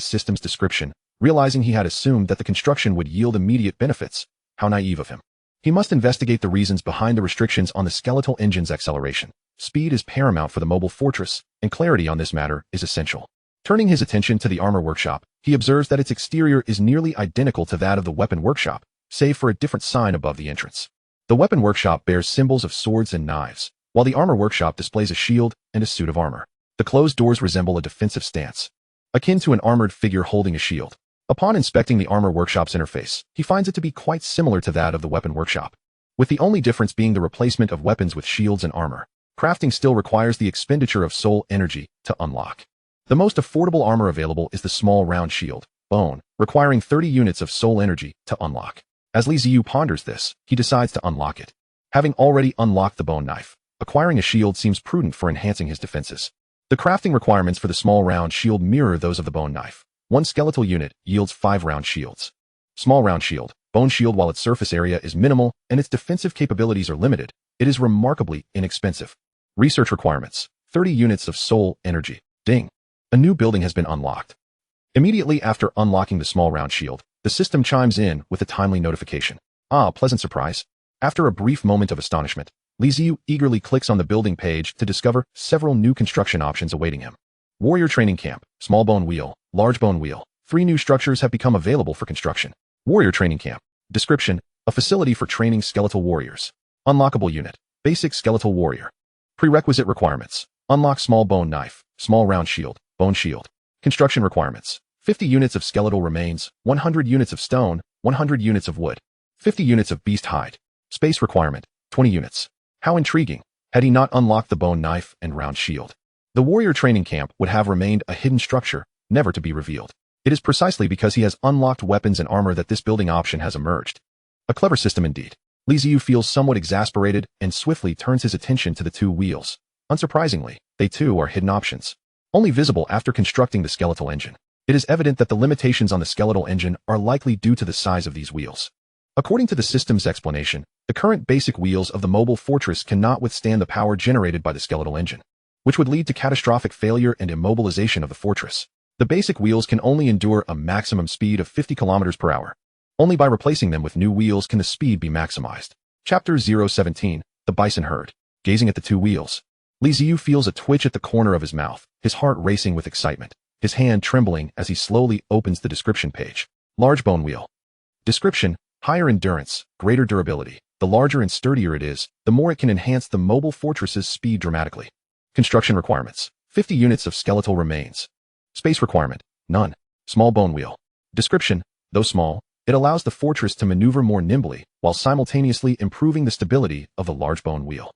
system's description, realizing he had assumed that the construction would yield immediate benefits. How naive of him. He must investigate the reasons behind the restrictions on the skeletal engine's acceleration. Speed is paramount for the mobile fortress, and clarity on this matter is essential. Turning his attention to the armor workshop, he observes that its exterior is nearly identical to that of the weapon workshop, save for a different sign above the entrance. The weapon workshop bears symbols of swords and knives, while the armor workshop displays a shield and a suit of armor. The closed doors resemble a defensive stance, akin to an armored figure holding a shield. Upon inspecting the armor workshop's interface, he finds it to be quite similar to that of the weapon workshop, with the only difference being the replacement of weapons with shields and armor. Crafting still requires the expenditure of soul energy to unlock. The most affordable armor available is the small round shield, bone, requiring 30 units of soul energy to unlock. As Ziyu ponders this, he decides to unlock it. Having already unlocked the bone knife, acquiring a shield seems prudent for enhancing his defenses. The crafting requirements for the small round shield mirror those of the bone knife. 1 skeletal unit yields 5 round shields. Small round shield, bone shield. While its surface area is minimal and its defensive capabilities are limited, it is remarkably inexpensive. Research requirements, 30 units of soul energy. Ding. A new building has been unlocked. Immediately after unlocking the small round shield, the system chimes in with a timely notification. Ah, pleasant surprise. After a brief moment of astonishment, Ziyu eagerly clicks on the building page to discover several new construction options awaiting him. Warrior training camp, small bone wheel, large bone wheel. 3 new structures have become available for construction. Warrior training camp. Description, a facility for training skeletal warriors. Unlockable unit, basic skeletal warrior. Prerequisite requirements, unlock small bone knife, small round shield, bone shield. Construction requirements, 50 units of skeletal remains, 100 units of stone, 100 units of wood, 50 units of beast hide. Space requirement, 20 units. How intriguing, had he not unlocked the bone knife and round shield. The warrior training camp would have remained a hidden structure, never to be revealed. It is precisely because he has unlocked weapons and armor that this building option has emerged. A clever system indeed. Ziyu feels somewhat exasperated and swiftly turns his attention to the two wheels. Unsurprisingly, they too are hidden options, only visible after constructing the skeletal engine. It is evident that the limitations on the skeletal engine are likely due to the size of these wheels. According to the system's explanation, the current basic wheels of the mobile fortress cannot withstand the power generated by the skeletal engine, which would lead to catastrophic failure and immobilization of the fortress. The basic wheels can only endure a maximum speed of 50 kilometers per hour. Only by replacing them with new wheels can the speed be maximized. Chapter 017, The Bison Herd. Gazing at the two wheels, Ziyu feels a twitch at the corner of his mouth, his heart racing with excitement, his hand trembling as he slowly opens the description page. Large bone wheel. Description: higher endurance, greater durability. The larger and sturdier it is, the more it can enhance the mobile fortress's speed dramatically. Construction requirements: 50 units of skeletal remains. Space requirement: none. Small bone wheel. Description: though small, it allows the fortress to maneuver more nimbly while simultaneously improving the stability of the large bone wheel.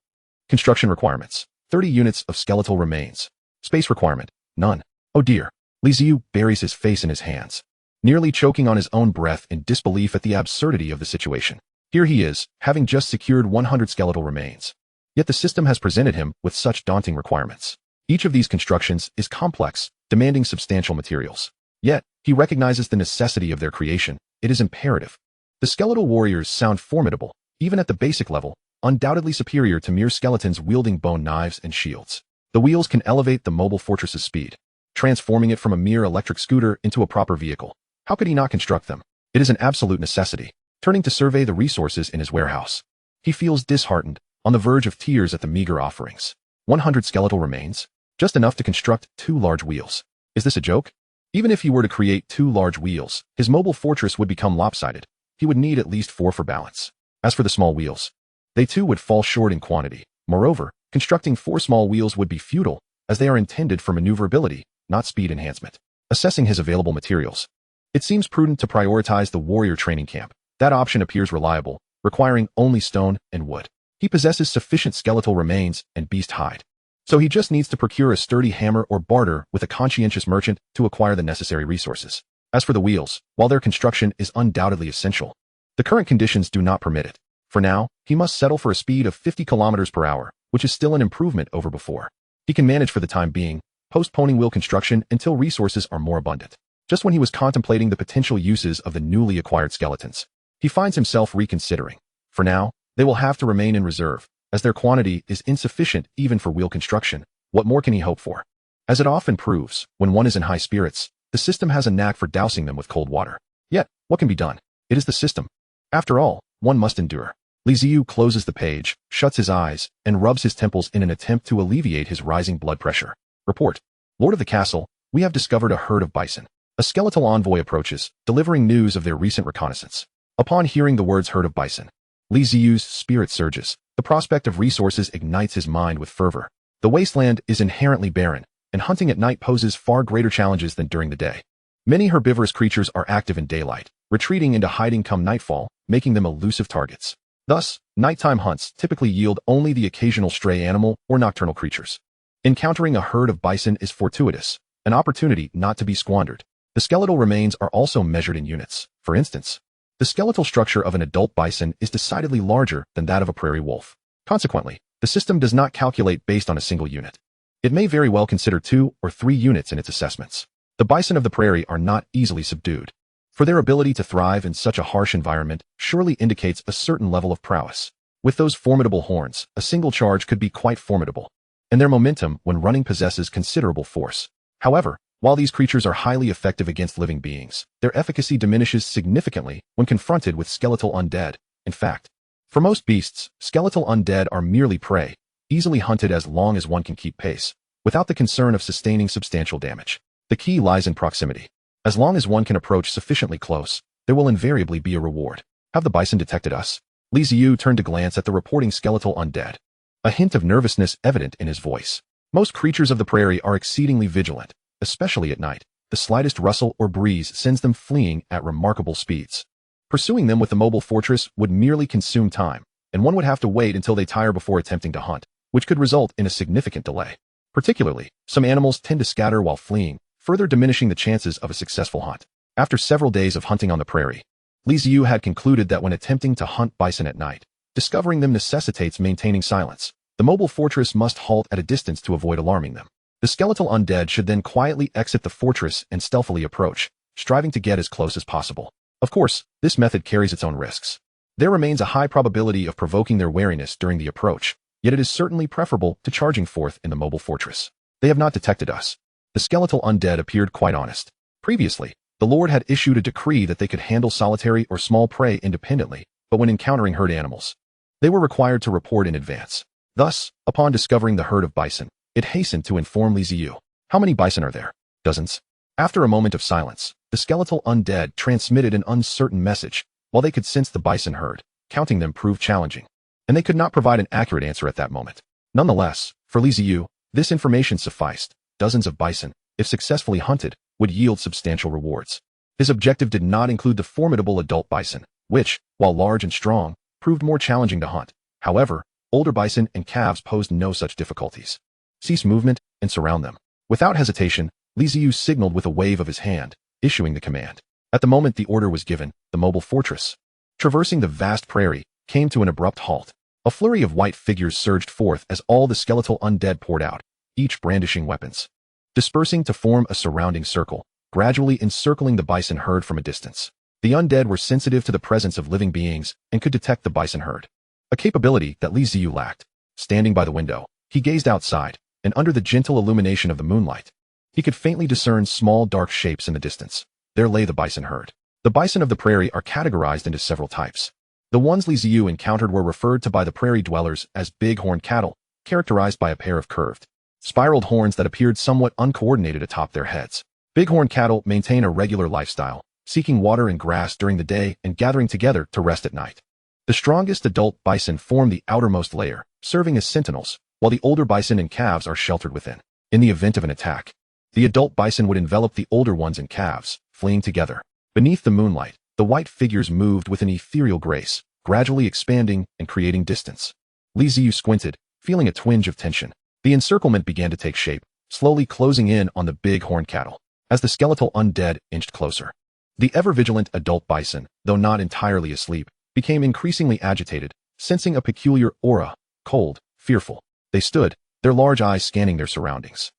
Construction requirements: 30 units of skeletal remains. Space requirement: none. Oh dear. Ziyu buries his face in his hands, nearly choking on his own breath in disbelief at the absurdity of the situation. Here he is, having just secured 100 skeletal remains. Yet the system has presented him with such daunting requirements. Each of these constructions is complex, demanding substantial materials. Yet, he recognizes the necessity of their creation. It is imperative. The skeletal warriors sound formidable, even at the basic level, undoubtedly superior to mere skeletons wielding bone knives and shields. The wheels can elevate the mobile fortress's speed, transforming it from a mere electric scooter into a proper vehicle. How could he not construct them? It is an absolute necessity. Turning to survey the resources in his warehouse, he feels disheartened, on the verge of tears at the meager offerings. 100 skeletal remains? Just enough to construct 2 large wheels. Is this a joke? Even if he were to create 2 large wheels, his mobile fortress would become lopsided. He would need at least 4 for balance. As for the small wheels, they too would fall short in quantity. Moreover, constructing 4 small wheels would be futile, as they are intended for maneuverability, not speed enhancement. Assessing his available materials, it seems prudent to prioritize the warrior training camp. That option appears reliable, requiring only stone and wood. He possesses sufficient skeletal remains and beast hide, so he just needs to procure a sturdy hammer or barter with a conscientious merchant to acquire the necessary resources. As for the wheels, while their construction is undoubtedly essential, the current conditions do not permit it. For now, he must settle for a speed of 50 kilometers per hour, which is still an improvement over before. He can manage for the time being, postponing wheel construction until resources are more abundant. Just when he was contemplating the potential uses of the newly acquired skeletons, he finds himself reconsidering. For now, they will have to remain in reserve, as their quantity is insufficient even for wheel construction. What more can he hope for? As it often proves, when one is in high spirits, the system has a knack for dousing them with cold water. Yet, what can be done? It is the system. After all, one must endure. Ziyu closes the page, shuts his eyes, and rubs his temples in an attempt to alleviate his rising blood pressure. Report. Lord of the castle, we have discovered a herd of bison. A skeletal envoy approaches, delivering news of their recent reconnaissance. Upon hearing the words herd of bison, Ziyu's spirit surges. The prospect of resources ignites his mind with fervor. The wasteland is inherently barren, and hunting at night poses far greater challenges than during the day. Many herbivorous creatures are active in daylight, retreating into hiding come nightfall, making them elusive targets. Thus, nighttime hunts typically yield only the occasional stray animal or nocturnal creatures. Encountering a herd of bison is fortuitous, an opportunity not to be squandered. The skeletal remains are also measured in units. For instance, the skeletal structure of an adult bison is decidedly larger than that of a prairie wolf. Consequently, the system does not calculate based on a single unit. It may very well consider 2 or 3 units in its assessments. The bison of the prairie are not easily subdued, for their ability to thrive in such a harsh environment surely indicates a certain level of prowess. With those formidable horns, a single charge could be quite formidable, and their momentum when running possesses considerable force. However, while these creatures are highly effective against living beings, their efficacy diminishes significantly when confronted with skeletal undead. In fact, for most beasts, skeletal undead are merely prey, easily hunted as long as one can keep pace, without the concern of sustaining substantial damage. The key lies in proximity. As long as one can approach sufficiently close, there will invariably be a reward. Have the bison detected us? Ziyu turned to glance at the reporting skeletal undead, a hint of nervousness evident in his voice. Most creatures of the prairie are exceedingly vigilant, especially at night. the slightest rustle or breeze sends them fleeing at remarkable speeds. Pursuing them with the mobile fortress would merely consume time, and one would have to wait until they tire before attempting to hunt, which could result in a significant delay. Particularly, some animals tend to scatter while fleeing, further diminishing the chances of a successful hunt. After several days of hunting on the prairie, Ziyu had concluded that when attempting to hunt bison at night, discovering them necessitates maintaining silence. The mobile fortress must halt at a distance to avoid alarming them. The skeletal undead should then quietly exit the fortress and stealthily approach, striving to get as close as possible. Of course, this method carries its own risks. There remains a high probability of provoking their wariness during the approach, yet it is certainly preferable to charging forth in the mobile fortress. They have not detected us. The skeletal undead appeared quite honest. Previously, the Lord had issued a decree that they could handle solitary or small prey independently, but when encountering herd animals, they were required to report in advance. Thus, upon discovering the herd of bison, it hastened to inform Ziyu. How many bison are there? Dozens. After a moment of silence, the skeletal undead transmitted an uncertain message. While they could sense the bison herd, counting them proved challenging, and they could not provide an accurate answer at that moment. Nonetheless, for Ziyu, this information sufficed. Dozens of bison, if successfully hunted, would yield substantial rewards. His objective did not include the formidable adult bison, which, while large and strong, proved more challenging to hunt. However, older bison and calves posed no such difficulties. Cease movement and surround them. Without hesitation, Ziyu signaled with a wave of his hand, issuing the command. At the moment the order was given, the mobile fortress, traversing the vast prairie, came to an abrupt halt. A flurry of white figures surged forth as all the skeletal undead poured out, each brandishing weapons, dispersing to form a surrounding circle, gradually encircling the bison herd from a distance. The undead were sensitive to the presence of living beings and could detect the bison herd, a capability that Ziyu lacked. Standing by the window, he gazed outside, and under the gentle illumination of the moonlight, he could faintly discern small dark shapes in the distance. There lay the bison herd. The bison of the prairie are categorized into several types. The ones Ziyu encountered were referred to by the prairie dwellers as big-horned cattle, characterized by a pair of curved, spiraled horns that appeared somewhat uncoordinated atop their heads. Big-horned cattle maintain a regular lifestyle, seeking water and grass during the day and gathering together to rest at night. The strongest adult bison form the outermost layer, serving as sentinels, while the older bison and calves are sheltered within. In the event of an attack, the adult bison would envelop the older ones and calves, fleeing together. Beneath the moonlight, the white figures moved with an ethereal grace, gradually expanding and creating distance. Ziyu squinted, feeling a twinge of tension. The encirclement began to take shape, slowly closing in on the big horned cattle. As the skeletal undead inched closer, the ever-vigilant adult bison, though not entirely asleep, became increasingly agitated, sensing a peculiar aura, cold, fearful. They stood, their large eyes scanning their surroundings.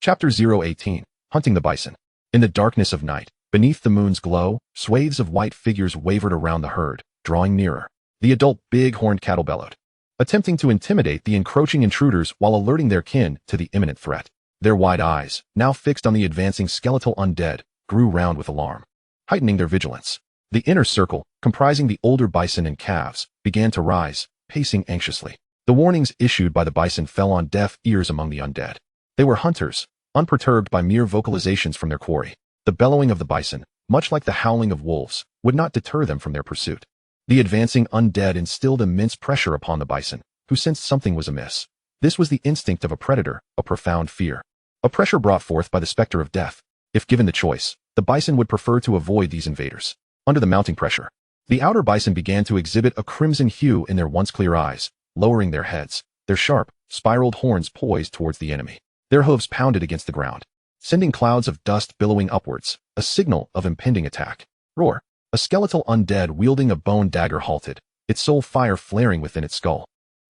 Chapter 018, Hunting the Bison. In the darkness of night, beneath the moon's glow, swathes of white figures wavered around the herd, drawing nearer. The adult big-horned cattle bellowed, attempting to intimidate the encroaching intruders while alerting their kin to the imminent threat. Their wide eyes, now fixed on the advancing skeletal undead, grew round with alarm, heightening their vigilance. The inner circle, comprising the older bison and calves, began to rise, pacing anxiously. The warnings issued by the bison fell on deaf ears among the undead. They were hunters, unperturbed by mere vocalizations from their quarry. The bellowing of the bison, much like the howling of wolves, would not deter them from their pursuit. The advancing undead instilled immense pressure upon the bison, who sensed something was amiss. This was the instinct of a predator, a profound fear. A pressure brought forth by the specter of death. If given the choice, the bison would prefer to avoid these invaders. Under the mounting pressure, the outer bison began to exhibit a crimson hue in their once clear eyes, lowering their heads, their sharp, spiraled horns poised towards the enemy. Their hooves pounded against the ground, sending clouds of dust billowing upwards, a signal of impending attack. Roar! A skeletal undead wielding a bone dagger halted, its soul fire flaring within its skull.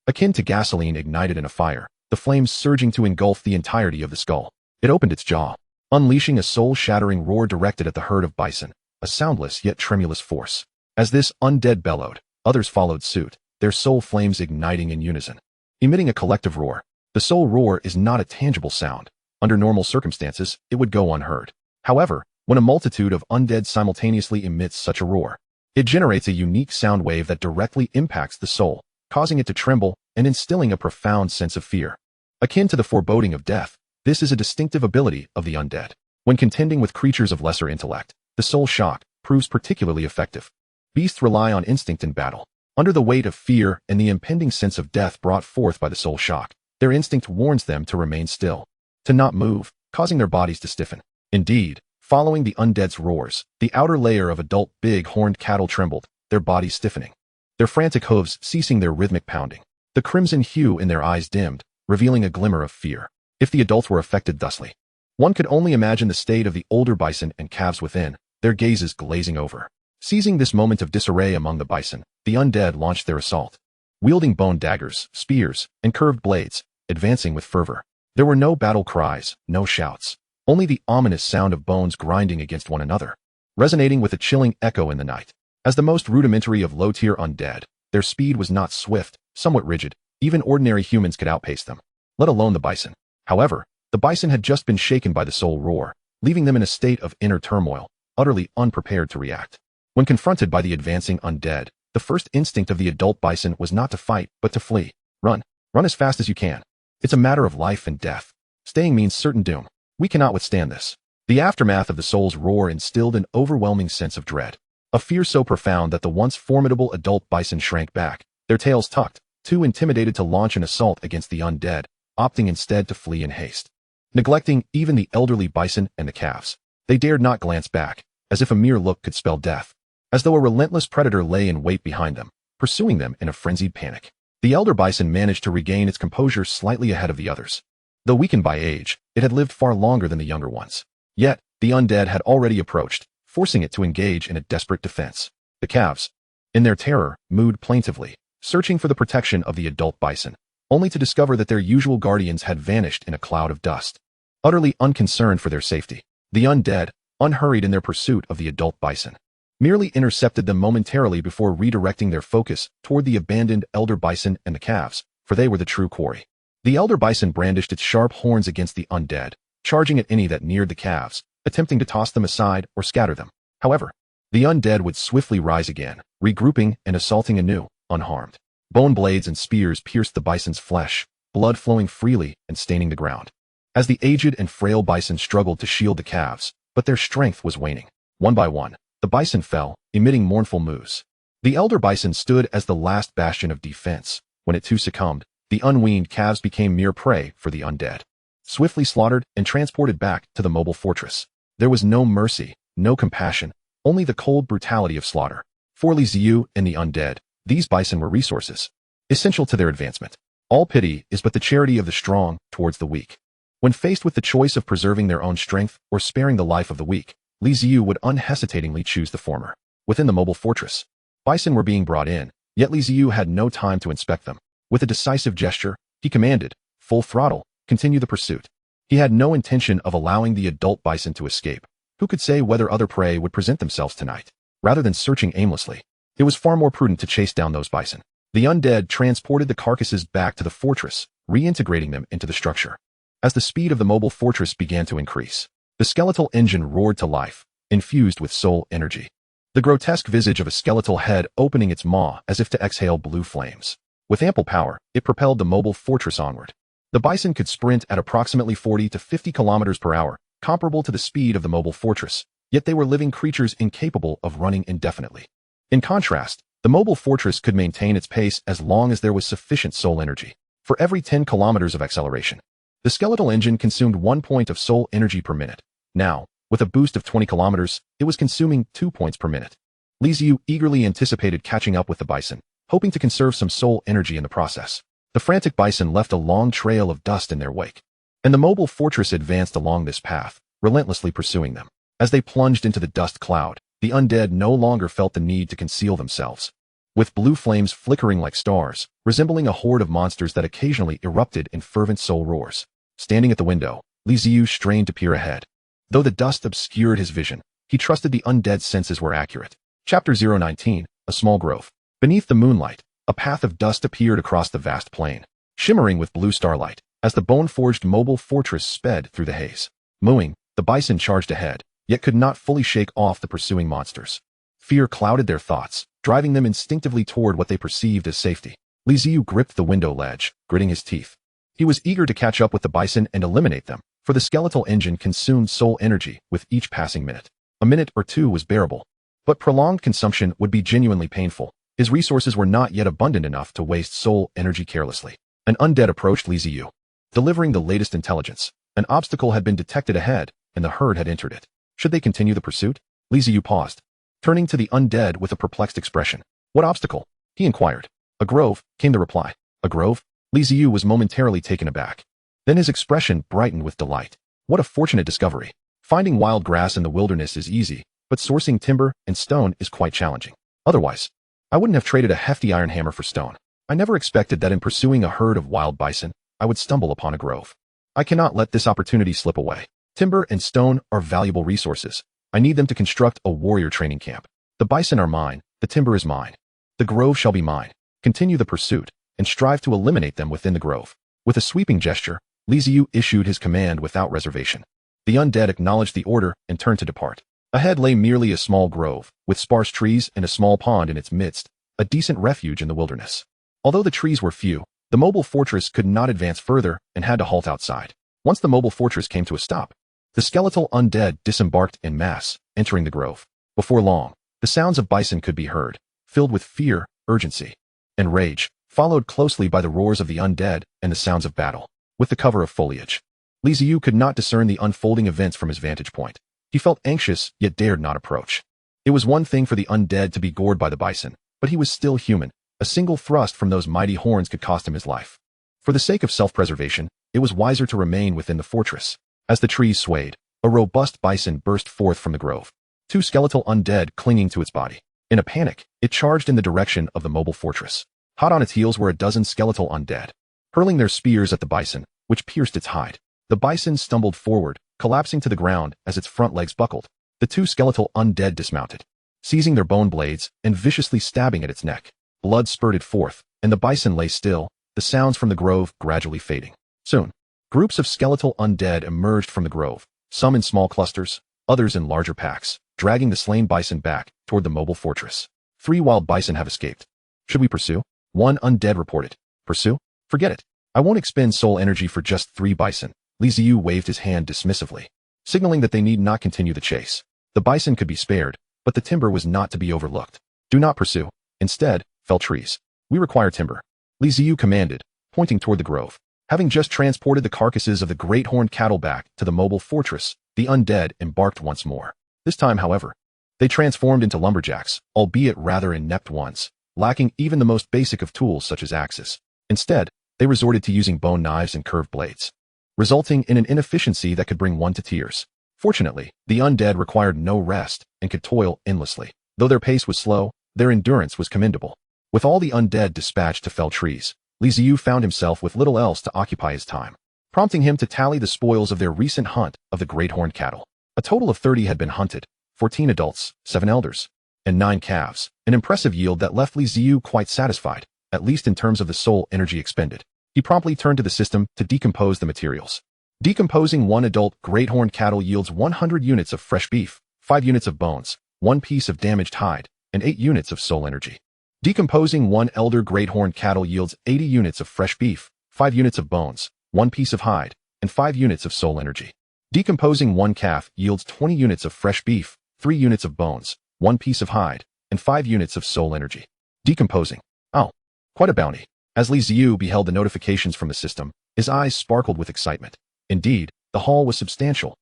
Akin to gasoline ignited in a fire, the flames surging to engulf the entirety of the skull. It opened its jaw, unleashing a soul-shattering roar directed at the herd of bison, a soundless yet tremulous force. As this undead bellowed, others followed suit, their soul flames igniting in unison, emitting a collective roar. The soul roar is not a tangible sound. Under normal circumstances, it would go unheard. However, when a multitude of undead simultaneously emits such a roar, it generates a unique sound wave that directly impacts the soul, causing it to tremble and instilling a profound sense of fear. Akin to the foreboding of death, this is a distinctive ability of the undead. When contending with creatures of lesser intellect, the soul shock proves particularly effective. Beasts rely on instinct in battle. Under the weight of fear and the impending sense of death brought forth by the soul shock, their instinct warns them to remain still, to not move, causing their bodies to stiffen. Indeed, following the undead's roars, the outer layer of adult big-horned cattle trembled, their bodies stiffening, their frantic hooves ceasing their rhythmic pounding. The crimson hue in their eyes dimmed, revealing a glimmer of fear. If the adults were affected thusly, one could only imagine the state of the older bison and calves within, their gazes glazing over. Seizing this moment of disarray among the bison, the undead launched their assault. Wielding bone daggers, spears, and curved blades, advancing with fervor. There were no battle cries, no shouts, only the ominous sound of bones grinding against one another, resonating with a chilling echo in the night. As the most rudimentary of low-tier undead, their speed was not swift, somewhat rigid. Even ordinary humans could outpace them, let alone the bison. However, the bison had just been shaken by the soul roar, leaving them in a state of inner turmoil, utterly unprepared to react. When confronted by the advancing undead, the first instinct of the adult bison was not to fight, but to flee. Run. Run as fast as you can. It's a matter of life and death. Staying means certain doom. We cannot withstand this. The aftermath of the soul's roar instilled an overwhelming sense of dread. A fear so profound that the once formidable adult bison shrank back, their tails tucked, too intimidated to launch an assault against the undead, opting instead to flee in haste. Neglecting even the elderly bison and the calves, they dared not glance back, as if a mere look could spell death. As though a relentless predator lay in wait behind them, pursuing them in a frenzied panic. The elder bison managed to regain its composure slightly ahead of the others. Though weakened by age, it had lived far longer than the younger ones. Yet, the undead had already approached, forcing it to engage in a desperate defense. The calves, in their terror, mooed plaintively, searching for the protection of the adult bison, only to discover that their usual guardians had vanished in a cloud of dust. Utterly unconcerned for their safety, the undead, unhurried in their pursuit of the adult bison, merely intercepted them momentarily before redirecting their focus toward the abandoned elder bison and the calves, for they were the true quarry. The elder bison brandished its sharp horns against the undead, charging at any that neared the calves, attempting to toss them aside or scatter them. However, the undead would swiftly rise again, regrouping and assaulting anew, unharmed. Bone blades and spears pierced the bison's flesh, blood flowing freely and staining the ground. As the aged and frail bison struggled to shield the calves, but their strength was waning. One by one, the bison fell, emitting mournful moos. The elder bison stood as the last bastion of defense. When it too succumbed, the unweaned calves became mere prey for the undead. Swiftly slaughtered and transported back to the mobile fortress. There was no mercy, no compassion, only the cold brutality of slaughter. For Ziyu and the undead, these bison were resources, essential to their advancement. All pity is but the charity of the strong towards the weak. When faced with the choice of preserving their own strength or sparing the life of the weak, Ziyu would unhesitatingly choose the former. Within the mobile fortress, bison were being brought in, yet Ziyu had no time to inspect them. With a decisive gesture, he commanded, "Full throttle, continue the pursuit." He had no intention of allowing the adult bison to escape. Who could say whether other prey would present themselves tonight? Rather than searching aimlessly, it was far more prudent to chase down those bison. The undead transported the carcasses back to the fortress, reintegrating them into the structure. As the speed of the mobile fortress began to increase, the skeletal engine roared to life, infused with soul energy. The grotesque visage of a skeletal head opening its maw as if to exhale blue flames. With ample power, it propelled the mobile fortress onward. The bison could sprint at approximately 40 to 50 kilometers per hour, comparable to the speed of the mobile fortress, yet they were living creatures incapable of running indefinitely. In contrast, the mobile fortress could maintain its pace as long as there was sufficient soul energy. For every 10 kilometers of acceleration, the skeletal engine consumed 1 point of soul energy per minute. Now, with a boost of 20 kilometers, it was consuming 2 points per minute. Ziyu eagerly anticipated catching up with the bison, hoping to conserve some soul energy in the process. The frantic bison left a long trail of dust in their wake, and the mobile fortress advanced along this path, relentlessly pursuing them. As they plunged into the dust cloud, the undead no longer felt the need to conceal themselves. With blue flames flickering like stars, resembling a horde of monsters that occasionally erupted in fervent soul roars. Standing at the window, Ziyu strained to peer ahead. Though the dust obscured his vision, he trusted the undead's senses were accurate. Chapter 019, A Small Grove. Beneath the moonlight, a path of dust appeared across the vast plain, shimmering with blue starlight, as the bone-forged mobile fortress sped through the haze. Mooing, the bison charged ahead, yet could not fully shake off the pursuing monsters. Fear clouded their thoughts, driving them instinctively toward what they perceived as safety. Ziyu gripped the window ledge, gritting his teeth. He was eager to catch up with the bison and eliminate them, for the skeletal engine consumed soul energy with each passing minute. A minute or two was bearable, but prolonged consumption would be genuinely painful. His resources were not yet abundant enough to waste soul energy carelessly. An undead approached Ziyu, delivering the latest intelligence. An obstacle had been detected ahead, and the herd had entered it. Should they continue the pursuit? Li Ziyu paused, turning to the undead with a perplexed expression. What obstacle? He inquired. A grove, came the reply. A grove? Li Ziyu was momentarily taken aback. Then his expression brightened with delight. What a fortunate discovery. Finding wild grass in the wilderness is easy, but sourcing timber and stone is quite challenging. Otherwise, I wouldn't have traded a hefty iron hammer for stone. I never expected that in pursuing a herd of wild bison, I would stumble upon a grove. I cannot let this opportunity slip away. Timber and stone are valuable resources. I need them to construct a warrior training camp. The bison are mine, the timber is mine. The grove shall be mine. Continue the pursuit, and strive to eliminate them within the grove. With a sweeping gesture, Li Ziyu issued his command without reservation. The undead acknowledged the order and turned to depart. Ahead lay merely a small grove, with sparse trees and a small pond in its midst, a decent refuge in the wilderness. Although the trees were few, the mobile fortress could not advance further and had to halt outside. Once the mobile fortress came to a stop, the skeletal undead disembarked en masse, entering the grove. Before long, the sounds of bison could be heard, filled with fear, urgency, and rage, followed closely by the roars of the undead and the sounds of battle. With the cover of foliage, Li Ziyu could not discern the unfolding events from his vantage point. He felt anxious, yet dared not approach. It was one thing for the undead to be gored by the bison, but he was still human. A single thrust from those mighty horns could cost him his life. For the sake of self-preservation, it was wiser to remain within the fortress. As the trees swayed, a robust bison burst forth from the grove, two skeletal undead clinging to its body. In a panic, it charged in the direction of the mobile fortress. Hot on its heels were a dozen skeletal undead, hurling their spears at the bison, which pierced its hide. The bison stumbled forward, collapsing to the ground as its front legs buckled. The two skeletal undead dismounted, seizing their bone blades and viciously stabbing at its neck. Blood spurted forth, and the bison lay still, the sounds from the grove gradually fading. Soon, groups of skeletal undead emerged from the grove, some in small clusters, others in larger packs, dragging the slain bison back toward the mobile fortress. 3 wild bison have escaped. Should we pursue? One undead reported. Pursue? Forget it. I won't expend soul energy for just 3 bison. Li Ziyu waved his hand dismissively, signaling that they need not continue the chase. The bison could be spared, but the timber was not to be overlooked. Do not pursue. Instead, fell trees. We require timber. Li Ziyu commanded, pointing toward the grove. Having just transported the carcasses of the great horned cattle back to the mobile fortress, the undead embarked once more. This time, however, they transformed into lumberjacks, albeit rather inept ones, lacking even the most basic of tools such as axes. Instead, they resorted to using bone knives and curved blades, resulting in an inefficiency that could bring one to tears. Fortunately, the undead required no rest and could toil endlessly. Though their pace was slow, their endurance was commendable. With all the undead dispatched to fell trees, Li Ziyu found himself with little else to occupy his time, prompting him to tally the spoils of their recent hunt of the great horned cattle. A total of 30 had been hunted, 14 adults, 7 elders, and 9 calves, an impressive yield that left Li Ziyu quite satisfied, at least in terms of the soul energy expended. He promptly turned to the system to decompose the materials. Decomposing 1 adult great horned cattle yields 100 units of fresh beef, 5 units of bones, 1 piece of damaged hide, and 8 units of soul energy. Decomposing 1 elder great horned cattle yields 80 units of fresh beef, 5 units of bones, 1 piece of hide, and 5 units of soul energy. Decomposing 1 calf yields 20 units of fresh beef, 3 units of bones, 1 piece of hide, and 5 units of soul energy. Decomposing. Oh, quite a bounty. As Li Ziyu beheld the notifications from the system, his eyes sparkled with excitement. Indeed, the haul was substantial.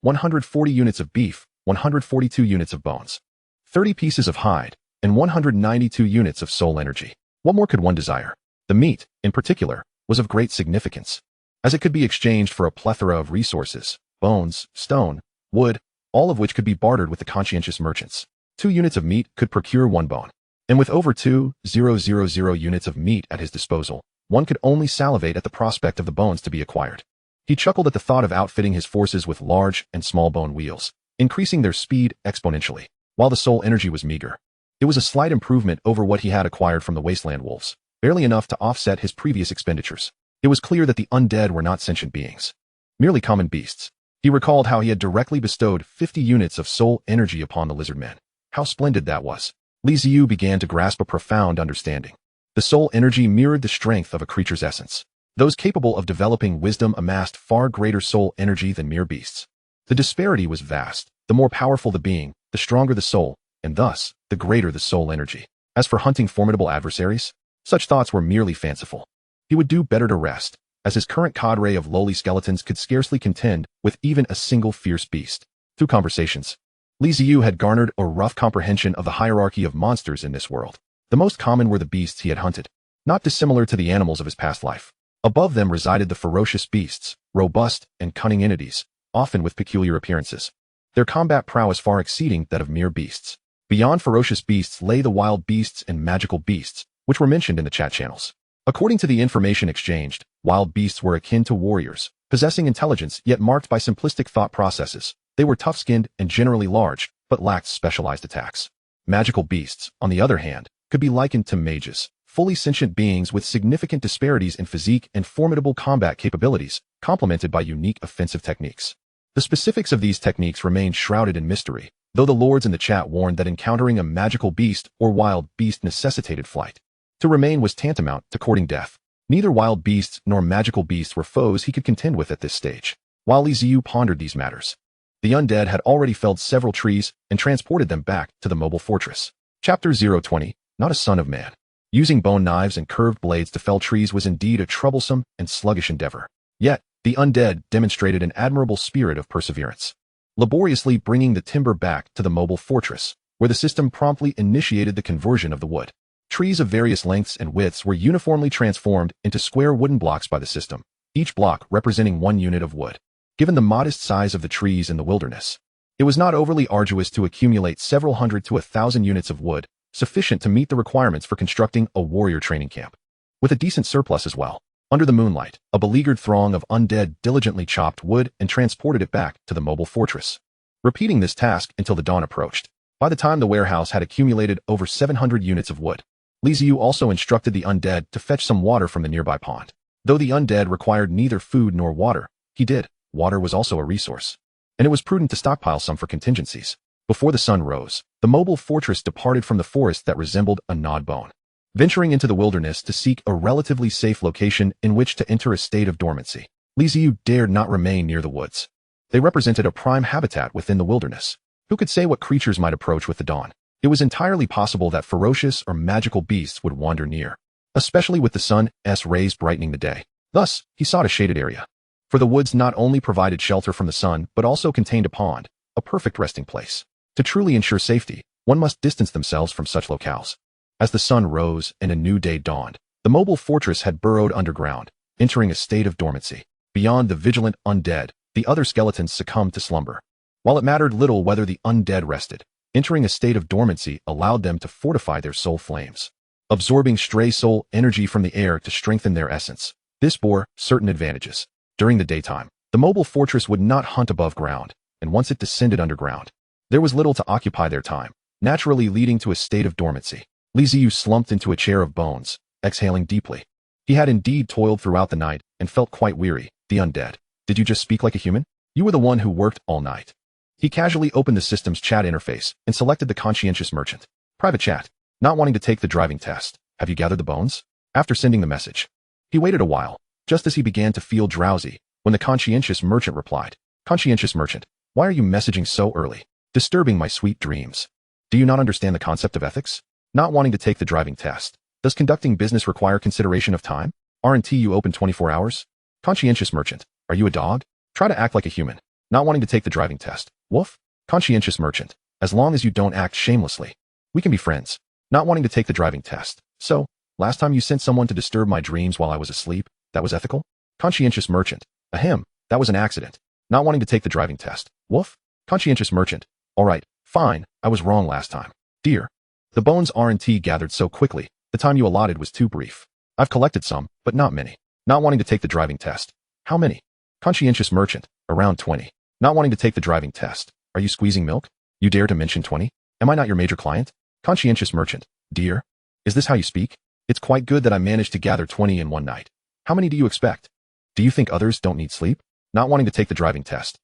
140 units of beef, 142 units of bones, 30 pieces of hide, and 192 units of soul energy. What more could one desire? The meat, in particular, was of great significance, as it could be exchanged for a plethora of resources, bones, stone, wood, all of which could be bartered with the conscientious merchants. 2 units of meat could procure 1 bone. And with over 2,000 units of meat at his disposal, one could only salivate at the prospect of the bones to be acquired. He chuckled at the thought of outfitting his forces with large and small bone wheels, increasing their speed exponentially. While the soul energy was meager, it was a slight improvement over what he had acquired from the wasteland wolves, barely enough to offset his previous expenditures. It was clear that the undead were not sentient beings, merely common beasts. He recalled how he had directly bestowed 50 units of soul energy upon the lizard men. How splendid that was. Li Ziyu began to grasp a profound understanding. The soul energy mirrored the strength of a creature's essence. Those capable of developing wisdom amassed far greater soul energy than mere beasts. The disparity was vast. The more powerful the being, the stronger the soul, and thus, the greater the soul energy. As for hunting formidable adversaries, such thoughts were merely fanciful. He would do better to rest, as his current cadre of lowly skeletons could scarcely contend with even a single fierce beast. Through conversations, Ziyu had garnered a rough comprehension of the hierarchy of monsters in this world. The most common were the beasts he had hunted, not dissimilar to the animals of his past life. Above them resided the ferocious beasts, robust and cunning entities, often with peculiar appearances, their combat prowess far exceeding that of mere beasts. Beyond ferocious beasts lay the wild beasts and magical beasts, which were mentioned in the chat channels. According to the information exchanged, wild beasts were akin to warriors, possessing intelligence yet marked by simplistic thought processes. They were tough-skinned and generally large, but lacked specialized attacks. Magical beasts, on the other hand, could be likened to mages, fully sentient beings with significant disparities in physique and formidable combat capabilities, complemented by unique offensive techniques. The specifics of these techniques remained shrouded in mystery, though the lords in the chat warned that encountering a magical beast or wild beast necessitated flight. To remain was tantamount to courting death. Neither wild beasts nor magical beasts were foes he could contend with at this stage. While Ziyu pondered these matters, the undead had already felled several trees and transported them back to the mobile fortress. Chapter 020, Not a Son of Man. Using bone knives and curved blades to fell trees was indeed a troublesome and sluggish endeavor. Yet, the undead demonstrated an admirable spirit of perseverance, laboriously bringing the timber back to the mobile fortress, where the system promptly initiated the conversion of the wood. Trees of various lengths and widths were uniformly transformed into square wooden blocks by the system, each block representing one unit of wood. Given the modest size of the trees in the wilderness, it was not overly arduous to accumulate several hundred to 1,000 units of wood, sufficient to meet the requirements for constructing a warrior training camp. With a decent surplus as well. Under the moonlight, a beleaguered throng of undead diligently chopped wood and transported it back to the mobile fortress, repeating this task until the dawn approached. By the time the warehouse had accumulated over 700 units of wood, Ziyu also instructed the undead to fetch some water from the nearby pond. Though the undead required neither food nor water, he did. Water was also a resource, and it was prudent to stockpile some for contingencies. Before the sun rose, the mobile fortress departed from the forest that resembled a gnawed bone, venturing into the wilderness to seek a relatively safe location in which to enter a state of dormancy. Ziyu dared not remain near the woods. They represented a prime habitat within the wilderness. Who could say what creatures might approach with the dawn? It was entirely possible that ferocious or magical beasts would wander near, especially with the sun's rays brightening the day. Thus, he sought a shaded area. For the woods not only provided shelter from the sun, but also contained a pond, a perfect resting place. To truly ensure safety, one must distance themselves from such locales. As the sun rose and a new day dawned, the mobile fortress had burrowed underground, entering a state of dormancy. Beyond the vigilant undead, the other skeletons succumbed to slumber. While it mattered little whether the undead rested, entering a state of dormancy allowed them to fortify their soul flames, absorbing stray soul energy from the air to strengthen their essence. This bore certain advantages. During the daytime, the mobile fortress would not hunt above ground, and once it descended underground, there was little to occupy their time, naturally leading to a state of dormancy. Ziyu slumped into a chair of bones, exhaling deeply. He had indeed toiled throughout the night and felt quite weary. The undead. Did you just speak like a human? You were the one who worked all night. He casually opened the system's chat interface and selected the conscientious merchant. Private chat. Not wanting to take the driving test. Have you gathered the bones? After sending the message, he waited a while, just as he began to feel drowsy, when the conscientious merchant replied. Conscientious merchant, why are you messaging so early? Disturbing my sweet dreams. Do you not understand the concept of ethics? Not wanting to take the driving test. Does conducting business require consideration of time? Aren't you open 24 hours? Conscientious merchant, are you a dog? Try to act like a human. Not wanting to take the driving test. Woof? Conscientious merchant, as long as you don't act shamelessly, we can be friends. Not wanting to take the driving test. So, last time you sent someone to disturb my dreams while I was asleep, that was ethical? Conscientious merchant, ahem, that was an accident. Not wanting to take the driving test. Woof? Conscientious merchant, alright, fine, I was wrong last time. Dear, the bones aren't gathered so quickly, the time you allotted was too brief. I've collected some, but not many. Not wanting to take the driving test. How many? Conscientious merchant, around 20. Not wanting to take the driving test. Are you squeezing milk? You dare to mention 20? Am I not your major client? Conscientious merchant, dear, is this how you speak? It's quite good that I managed to gather 20 in one night. How many do you expect? Do you think others don't need sleep? Not wanting to take the driving test.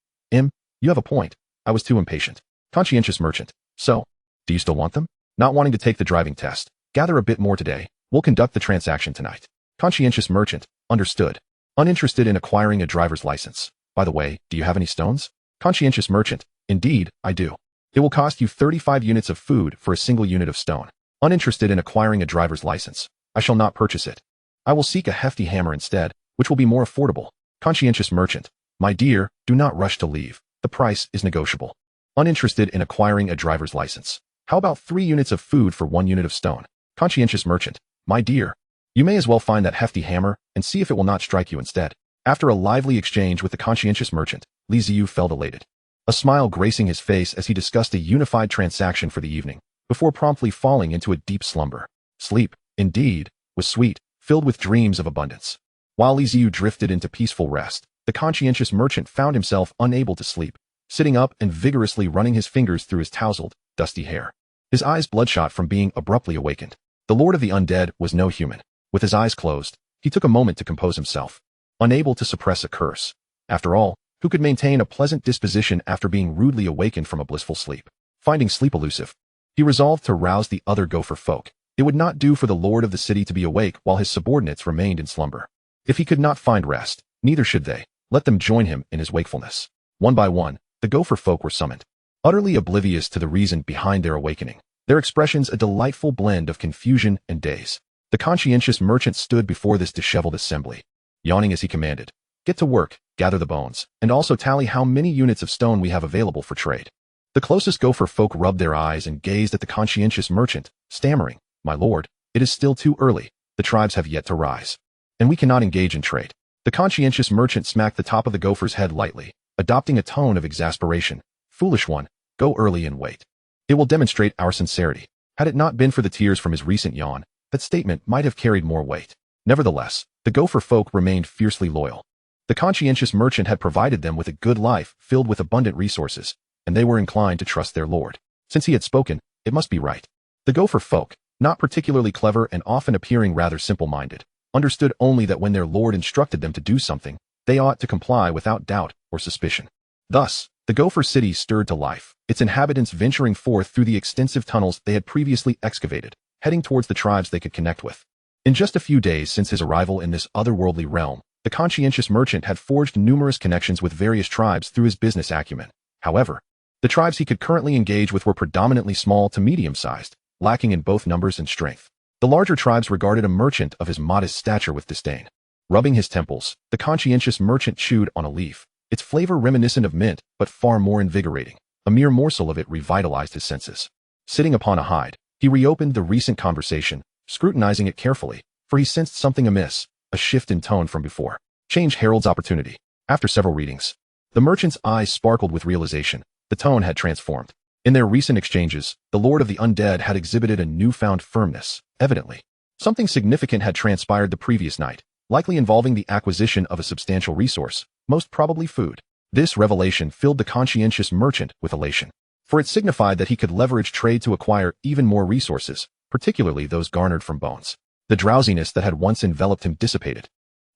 You have a point. I was too impatient. Conscientious merchant, so, do you still want them? Not wanting to take the driving test. Gather a bit more today. We'll conduct the transaction tonight. Conscientious merchant, understood. Uninterested in acquiring a driver's license. By the way, do you have any stones? Conscientious merchant, indeed, I do. It will cost you 35 units of food for a single unit of stone. Uninterested in acquiring a driver's license. I shall not purchase it. I will seek a hefty hammer instead. Which will be more affordable? Conscientious merchant. My dear, do not rush to leave. The price is negotiable. Uninterested in acquiring a driver's license. How about 3 units of food for 1 unit of stone? Conscientious merchant. My dear, you may as well find that hefty hammer and see if it will not strike you instead. After a lively exchange with the conscientious merchant, Ziyu felt elated. A smile gracing his face as he discussed a unified transaction for the evening, before promptly falling into a deep slumber. Sleep, indeed, was sweet, filled with dreams of abundance. While Ziyu drifted into peaceful rest, the conscientious merchant found himself unable to sleep, sitting up and vigorously running his fingers through his tousled, dusty hair. His eyes bloodshot from being abruptly awakened. The Lord of the Undead was no human. With his eyes closed, he took a moment to compose himself, unable to suppress a curse. After all, who could maintain a pleasant disposition after being rudely awakened from a blissful sleep? Finding sleep elusive, he resolved to rouse the other gopher folk. It would not do for the lord of the city to be awake while his subordinates remained in slumber. If he could not find rest, neither should they. Let them join him in his wakefulness. One by one, the gopher folk were summoned, utterly oblivious to the reason behind their awakening, their expressions a delightful blend of confusion and daze. The conscientious merchant stood before this disheveled assembly, yawning as he commanded, "Get to work, gather the bones, and also tally how many units of stone we have available for trade." The closest gopher folk rubbed their eyes and gazed at the conscientious merchant, stammering, "My lord, it is still too early. The tribes have yet to rise, and we cannot engage in trade." The conscientious merchant smacked the top of the gopher's head lightly, adopting a tone of exasperation. "Foolish one, go early and wait. It will demonstrate our sincerity." Had it not been for the tears from his recent yawn, that statement might have carried more weight. Nevertheless, the gopher folk remained fiercely loyal. The conscientious merchant had provided them with a good life filled with abundant resources, and they were inclined to trust their lord. Since he had spoken, it must be right. The gopher folk, not particularly clever and often appearing rather simple-minded, understood only that when their lord instructed them to do something, they ought to comply without doubt or suspicion. Thus, the gopher city stirred to life, its inhabitants venturing forth through the extensive tunnels they had previously excavated, heading towards the tribes they could connect with. In just a few days since his arrival in this otherworldly realm, the conscientious merchant had forged numerous connections with various tribes through his business acumen. However, the tribes he could currently engage with were predominantly small to medium-sized, lacking in both numbers and strength. The larger tribes regarded a merchant of his modest stature with disdain. Rubbing his temples, the conscientious merchant chewed on a leaf, its flavor reminiscent of mint, but far more invigorating. A mere morsel of it revitalized his senses. Sitting upon a hide, he reopened the recent conversation, scrutinizing it carefully, for he sensed something amiss, a shift in tone from before. Change heralds opportunity. After several readings, the merchant's eyes sparkled with realization. The tone had transformed. In their recent exchanges, the Lord of the Undead had exhibited a newfound firmness. Evidently, something significant had transpired the previous night, likely involving the acquisition of a substantial resource, most probably food. This revelation filled the conscientious merchant with elation, for it signified that he could leverage trade to acquire even more resources, particularly those garnered from bones. The drowsiness that had once enveloped him dissipated,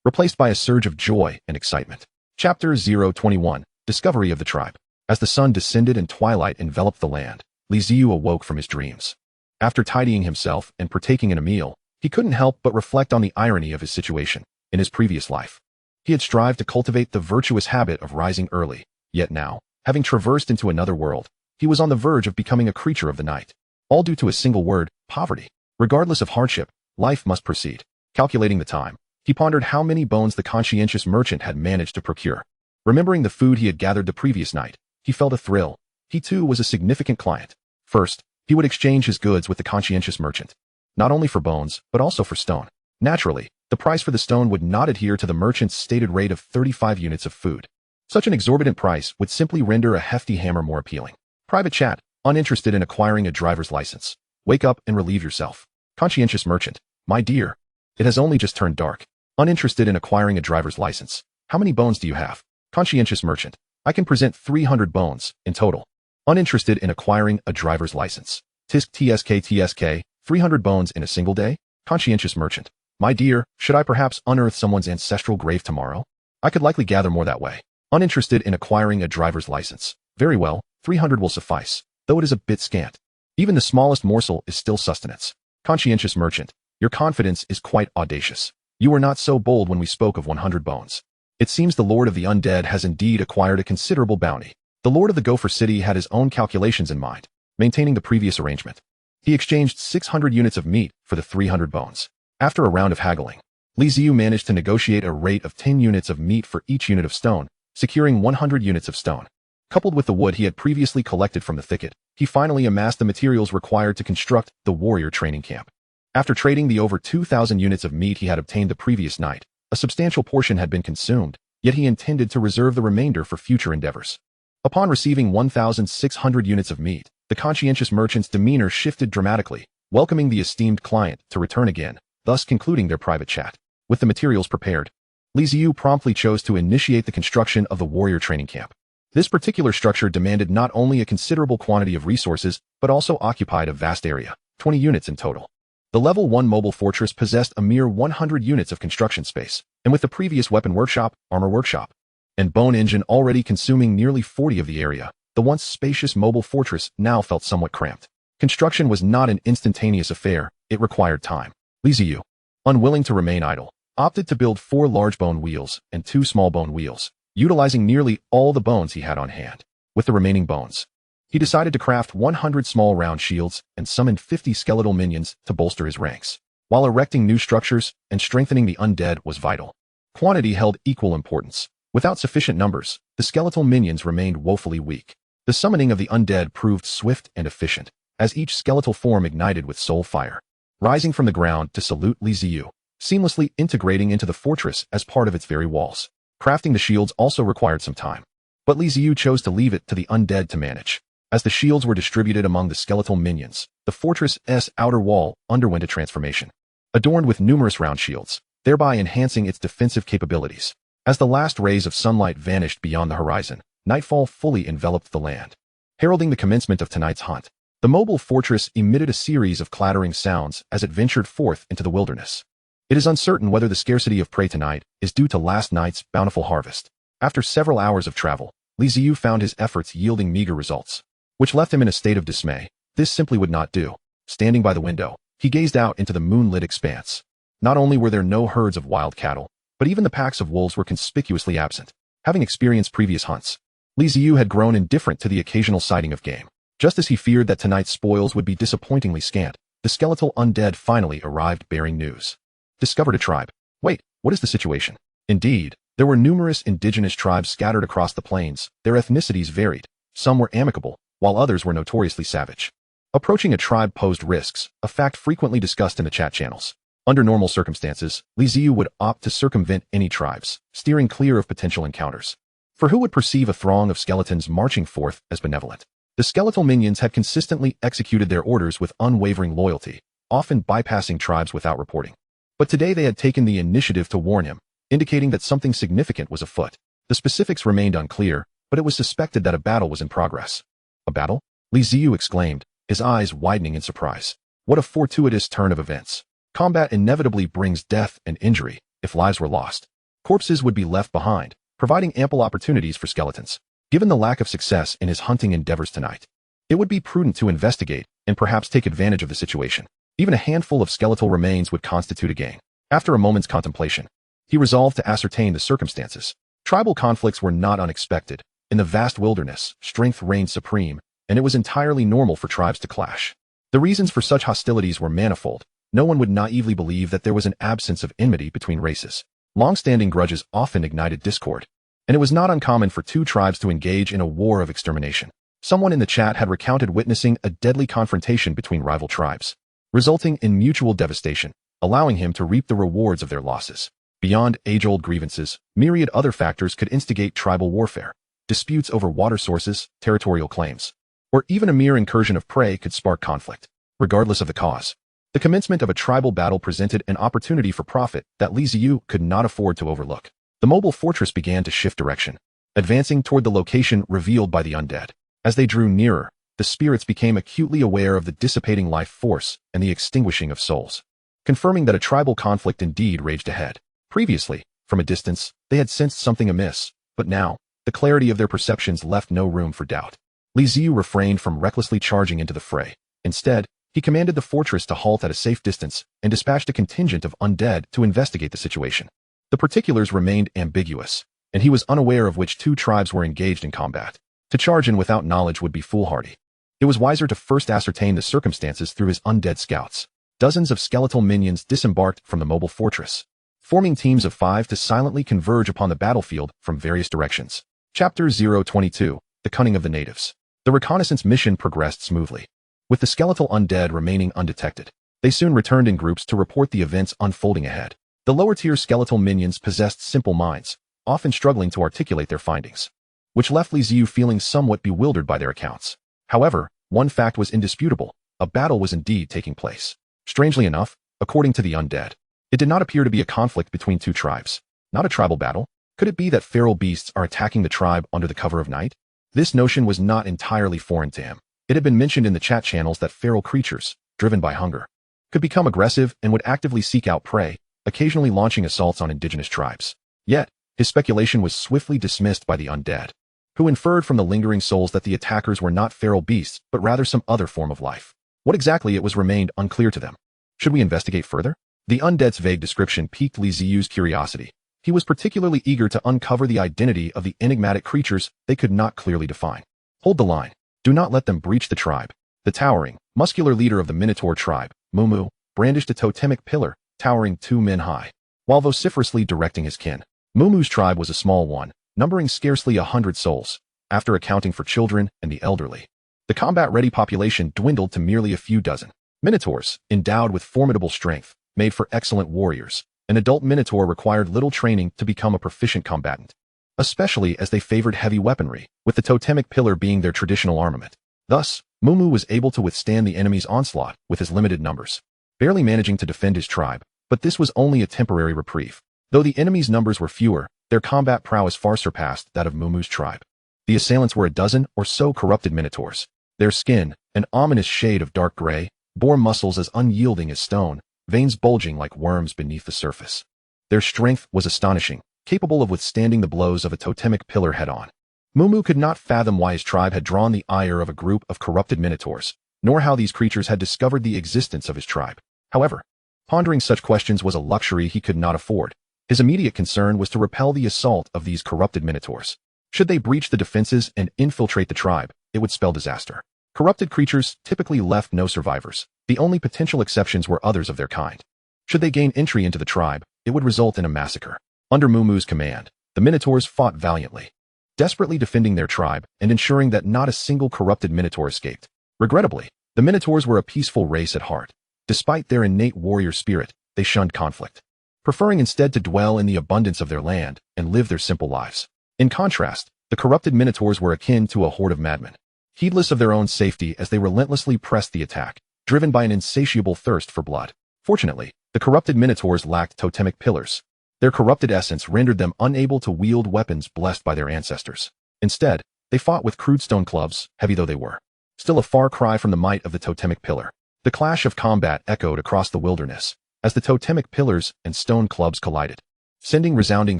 replaced by a surge of joy and excitement. Chapter 021, Discovery of the Tribe. As the sun descended and twilight enveloped the land, Ziyu awoke from his dreams. After tidying himself and partaking in a meal, he couldn't help but reflect on the irony of his situation. In his previous life, he had strived to cultivate the virtuous habit of rising early, yet now, having traversed into another world, he was on the verge of becoming a creature of the night. All due to a single word, poverty. Regardless of hardship, life must proceed. Calculating the time, he pondered how many bones the conscientious merchant had managed to procure. Remembering the food he had gathered the previous night, he felt a thrill. He too was a significant client. First, he would exchange his goods with the conscientious merchant, not only for bones, but also for stone. Naturally, the price for the stone would not adhere to the merchant's stated rate of 35 units of food. Such an exorbitant price would simply render a hefty hammer more appealing. Private chat. Uninterested in acquiring a driver's license. Wake up and relieve yourself. Conscientious merchant. My dear, it has only just turned dark. Uninterested in acquiring a driver's license. How many bones do you have? Conscientious merchant. I can present 300 bones in total. Uninterested in acquiring a driver's license. Tisk tsk, 300 bones in a single day? Conscientious merchant. My dear, should I perhaps unearth someone's ancestral grave tomorrow? I could likely gather more that way. Uninterested in acquiring a driver's license. Very well, 300 will suffice, though it is a bit scant. Even the smallest morsel is still sustenance. Conscientious merchant. Your confidence is quite audacious. You were not so bold when we spoke of 100 bones. It seems the Lord of the Undead has indeed acquired a considerable bounty. The Lord of the Gopher City had his own calculations in mind, maintaining the previous arrangement. He exchanged 600 units of meat for the 300 bones. After a round of haggling, Li Ziyu managed to negotiate a rate of 10 units of meat for each unit of stone, securing 100 units of stone. Coupled with the wood he had previously collected from the thicket, he finally amassed the materials required to construct the warrior training camp. After trading the over 2,000 units of meat he had obtained the previous night, a substantial portion had been consumed, yet he intended to reserve the remainder for future endeavors. Upon receiving 1,600 units of meat, the conscientious merchant's demeanor shifted dramatically, welcoming the esteemed client to return again, thus concluding their private chat. With the materials prepared, Li Ziyu promptly chose to initiate the construction of the warrior training camp. This particular structure demanded not only a considerable quantity of resources, but also occupied a vast area, 20 units in total. The Level 1 mobile fortress possessed a mere 100 units of construction space, and with the previous weapon workshop, armor workshop, and bone engine already consuming nearly 40 of the area, the once spacious mobile fortress now felt somewhat cramped. Construction was not an instantaneous affair, it required time. Li Ziyu, unwilling to remain idle, opted to build 4 large bone wheels and 2 small bone wheels, utilizing nearly all the bones he had on hand. With the remaining bones, he decided to craft 100 small round shields and summoned 50 skeletal minions to bolster his ranks. While erecting new structures and strengthening the undead was vital, quantity held equal importance. Without sufficient numbers, the skeletal minions remained woefully weak. The summoning of the undead proved swift and efficient, as each skeletal form ignited with soul fire, rising from the ground to salute Li Ziyu, seamlessly integrating into the fortress as part of its very walls. Crafting the shields also required some time, but Li Ziyu chose to leave it to the undead to manage. As the shields were distributed among the skeletal minions, the fortress's outer wall underwent a transformation, adorned with numerous round shields, thereby enhancing its defensive capabilities. As the last rays of sunlight vanished beyond the horizon, nightfall fully enveloped the land. Heralding the commencement of tonight's hunt, the mobile fortress emitted a series of clattering sounds as it ventured forth into the wilderness. It is uncertain whether the scarcity of prey tonight is due to last night's bountiful harvest. After several hours of travel, Li Ziyu found his efforts yielding meager results, which left him in a state of dismay. This simply would not do. Standing by the window, he gazed out into the moonlit expanse. Not only were there no herds of wild cattle, but even the packs of wolves were conspicuously absent. Having experienced previous hunts, Li Ziyu had grown indifferent to the occasional sighting of game. Just as he feared that tonight's spoils would be disappointingly scant, the skeletal undead finally arrived bearing news. Discovered a tribe. Wait, what is the situation? Indeed, there were numerous indigenous tribes scattered across the plains. Their ethnicities varied. Some were amicable, while others were notoriously savage. Approaching a tribe posed risks, a fact frequently discussed in the chat channels. Under normal circumstances, Li Ziyu would opt to circumvent any tribes, steering clear of potential encounters. For who would perceive a throng of skeletons marching forth as benevolent? The skeletal minions had consistently executed their orders with unwavering loyalty, often bypassing tribes without reporting. But today they had taken the initiative to warn him, indicating that something significant was afoot. The specifics remained unclear, but it was suspected that a battle was in progress. A battle? Li Ziyu exclaimed, his eyes widening in surprise. What a fortuitous turn of events. Combat inevitably brings death and injury. If lives were lost, corpses would be left behind, providing ample opportunities for skeletons. Given the lack of success in his hunting endeavors tonight, it would be prudent to investigate and perhaps take advantage of the situation. Even a handful of skeletal remains would constitute a gain. After a moment's contemplation, he resolved to ascertain the circumstances. Tribal conflicts were not unexpected. In the vast wilderness, strength reigned supreme, and it was entirely normal for tribes to clash. The reasons for such hostilities were manifold. No one would naively believe that there was an absence of enmity between races. Long-standing grudges often ignited discord, and it was not uncommon for two tribes to engage in a war of extermination. Someone in the chat had recounted witnessing a deadly confrontation between rival tribes, resulting in mutual devastation, allowing him to reap the rewards of their losses. Beyond age-old grievances, myriad other factors could instigate tribal warfare. Disputes over water sources, territorial claims, or even a mere incursion of prey could spark conflict. Regardless of the cause, the commencement of a tribal battle presented an opportunity for profit that Li Ziyu could not afford to overlook. The mobile fortress began to shift direction, advancing toward the location revealed by the undead. As they drew nearer, the spirits became acutely aware of the dissipating life force and the extinguishing of souls, confirming that a tribal conflict indeed raged ahead. Previously, from a distance, they had sensed something amiss, but now, the clarity of their perceptions left no room for doubt. Li Ziyu refrained from recklessly charging into the fray. Instead, he commanded the fortress to halt at a safe distance and dispatched a contingent of undead to investigate the situation. The particulars remained ambiguous, and he was unaware of which two tribes were engaged in combat. To charge in without knowledge would be foolhardy. It was wiser to first ascertain the circumstances through his undead scouts. Dozens of skeletal minions disembarked from the mobile fortress, forming teams of 5 to silently converge upon the battlefield from various directions. Chapter 022, The Cunning of the Natives. The reconnaissance mission progressed smoothly. With the skeletal undead remaining undetected, they soon returned in groups to report the events unfolding ahead. The lower-tier skeletal minions possessed simple minds, often struggling to articulate their findings, which left Ziyu feeling somewhat bewildered by their accounts. However, one fact was indisputable: a battle was indeed taking place. Strangely enough, according to the undead, it did not appear to be a conflict between two tribes. Not a tribal battle. Could it be that feral beasts are attacking the tribe under the cover of night? This notion was not entirely foreign to him. It had been mentioned in the chat channels that feral creatures, driven by hunger, could become aggressive and would actively seek out prey, occasionally launching assaults on indigenous tribes. Yet, his speculation was swiftly dismissed by the undead, who inferred from the lingering souls that the attackers were not feral beasts, but rather some other form of life. What exactly it was remained unclear to them. Should we investigate further? The undead's vague description piqued Ziyu's curiosity. He was particularly eager to uncover the identity of the enigmatic creatures they could not clearly define. Hold the line. Do not let them breach the tribe. The towering, muscular leader of the Minotaur tribe, Mumu, brandished a totemic pillar, towering 2 men high, while vociferously directing his kin. Mumu's tribe was a small one, numbering scarcely 100 souls, after accounting for children and the elderly. The combat-ready population dwindled to merely a few dozen. Minotaurs, endowed with formidable strength, made for excellent warriors. An adult Minotaur required little training to become a proficient combatant, especially as they favored heavy weaponry, with the totemic pillar being their traditional armament. Thus, Mumu was able to withstand the enemy's onslaught with his limited numbers, barely managing to defend his tribe. But this was only a temporary reprieve. Though the enemy's numbers were fewer, their combat prowess far surpassed that of Mumu's tribe. The assailants were a dozen or so corrupted Minotaurs. Their skin, an ominous shade of dark gray, bore muscles as unyielding as stone, veins bulging like worms beneath the surface. Their strength was astonishing, capable of withstanding the blows of a totemic pillar head-on. Mumu could not fathom why his tribe had drawn the ire of a group of corrupted Minotaurs, nor how these creatures had discovered the existence of his tribe. However, pondering such questions was a luxury he could not afford. His immediate concern was to repel the assault of these corrupted Minotaurs. Should they breach the defenses and infiltrate the tribe, it would spell disaster. Corrupted creatures typically left no survivors. The only potential exceptions were others of their kind. Should they gain entry into the tribe, it would result in a massacre. Under Mumu's command, the Minotaurs fought valiantly, desperately defending their tribe and ensuring that not a single corrupted Minotaur escaped. Regrettably, the Minotaurs were a peaceful race at heart. Despite their innate warrior spirit, they shunned conflict, preferring instead to dwell in the abundance of their land and live their simple lives. In contrast, the corrupted Minotaurs were akin to a horde of madmen, heedless of their own safety as they relentlessly pressed the attack, driven by an insatiable thirst for blood. Fortunately, the corrupted Minotaurs lacked totemic pillars. Their corrupted essence rendered them unable to wield weapons blessed by their ancestors. Instead, they fought with crude stone clubs, heavy though they were. Still a far cry from the might of the totemic pillar. The clash of combat echoed across the wilderness as the totemic pillars and stone clubs collided, sending resounding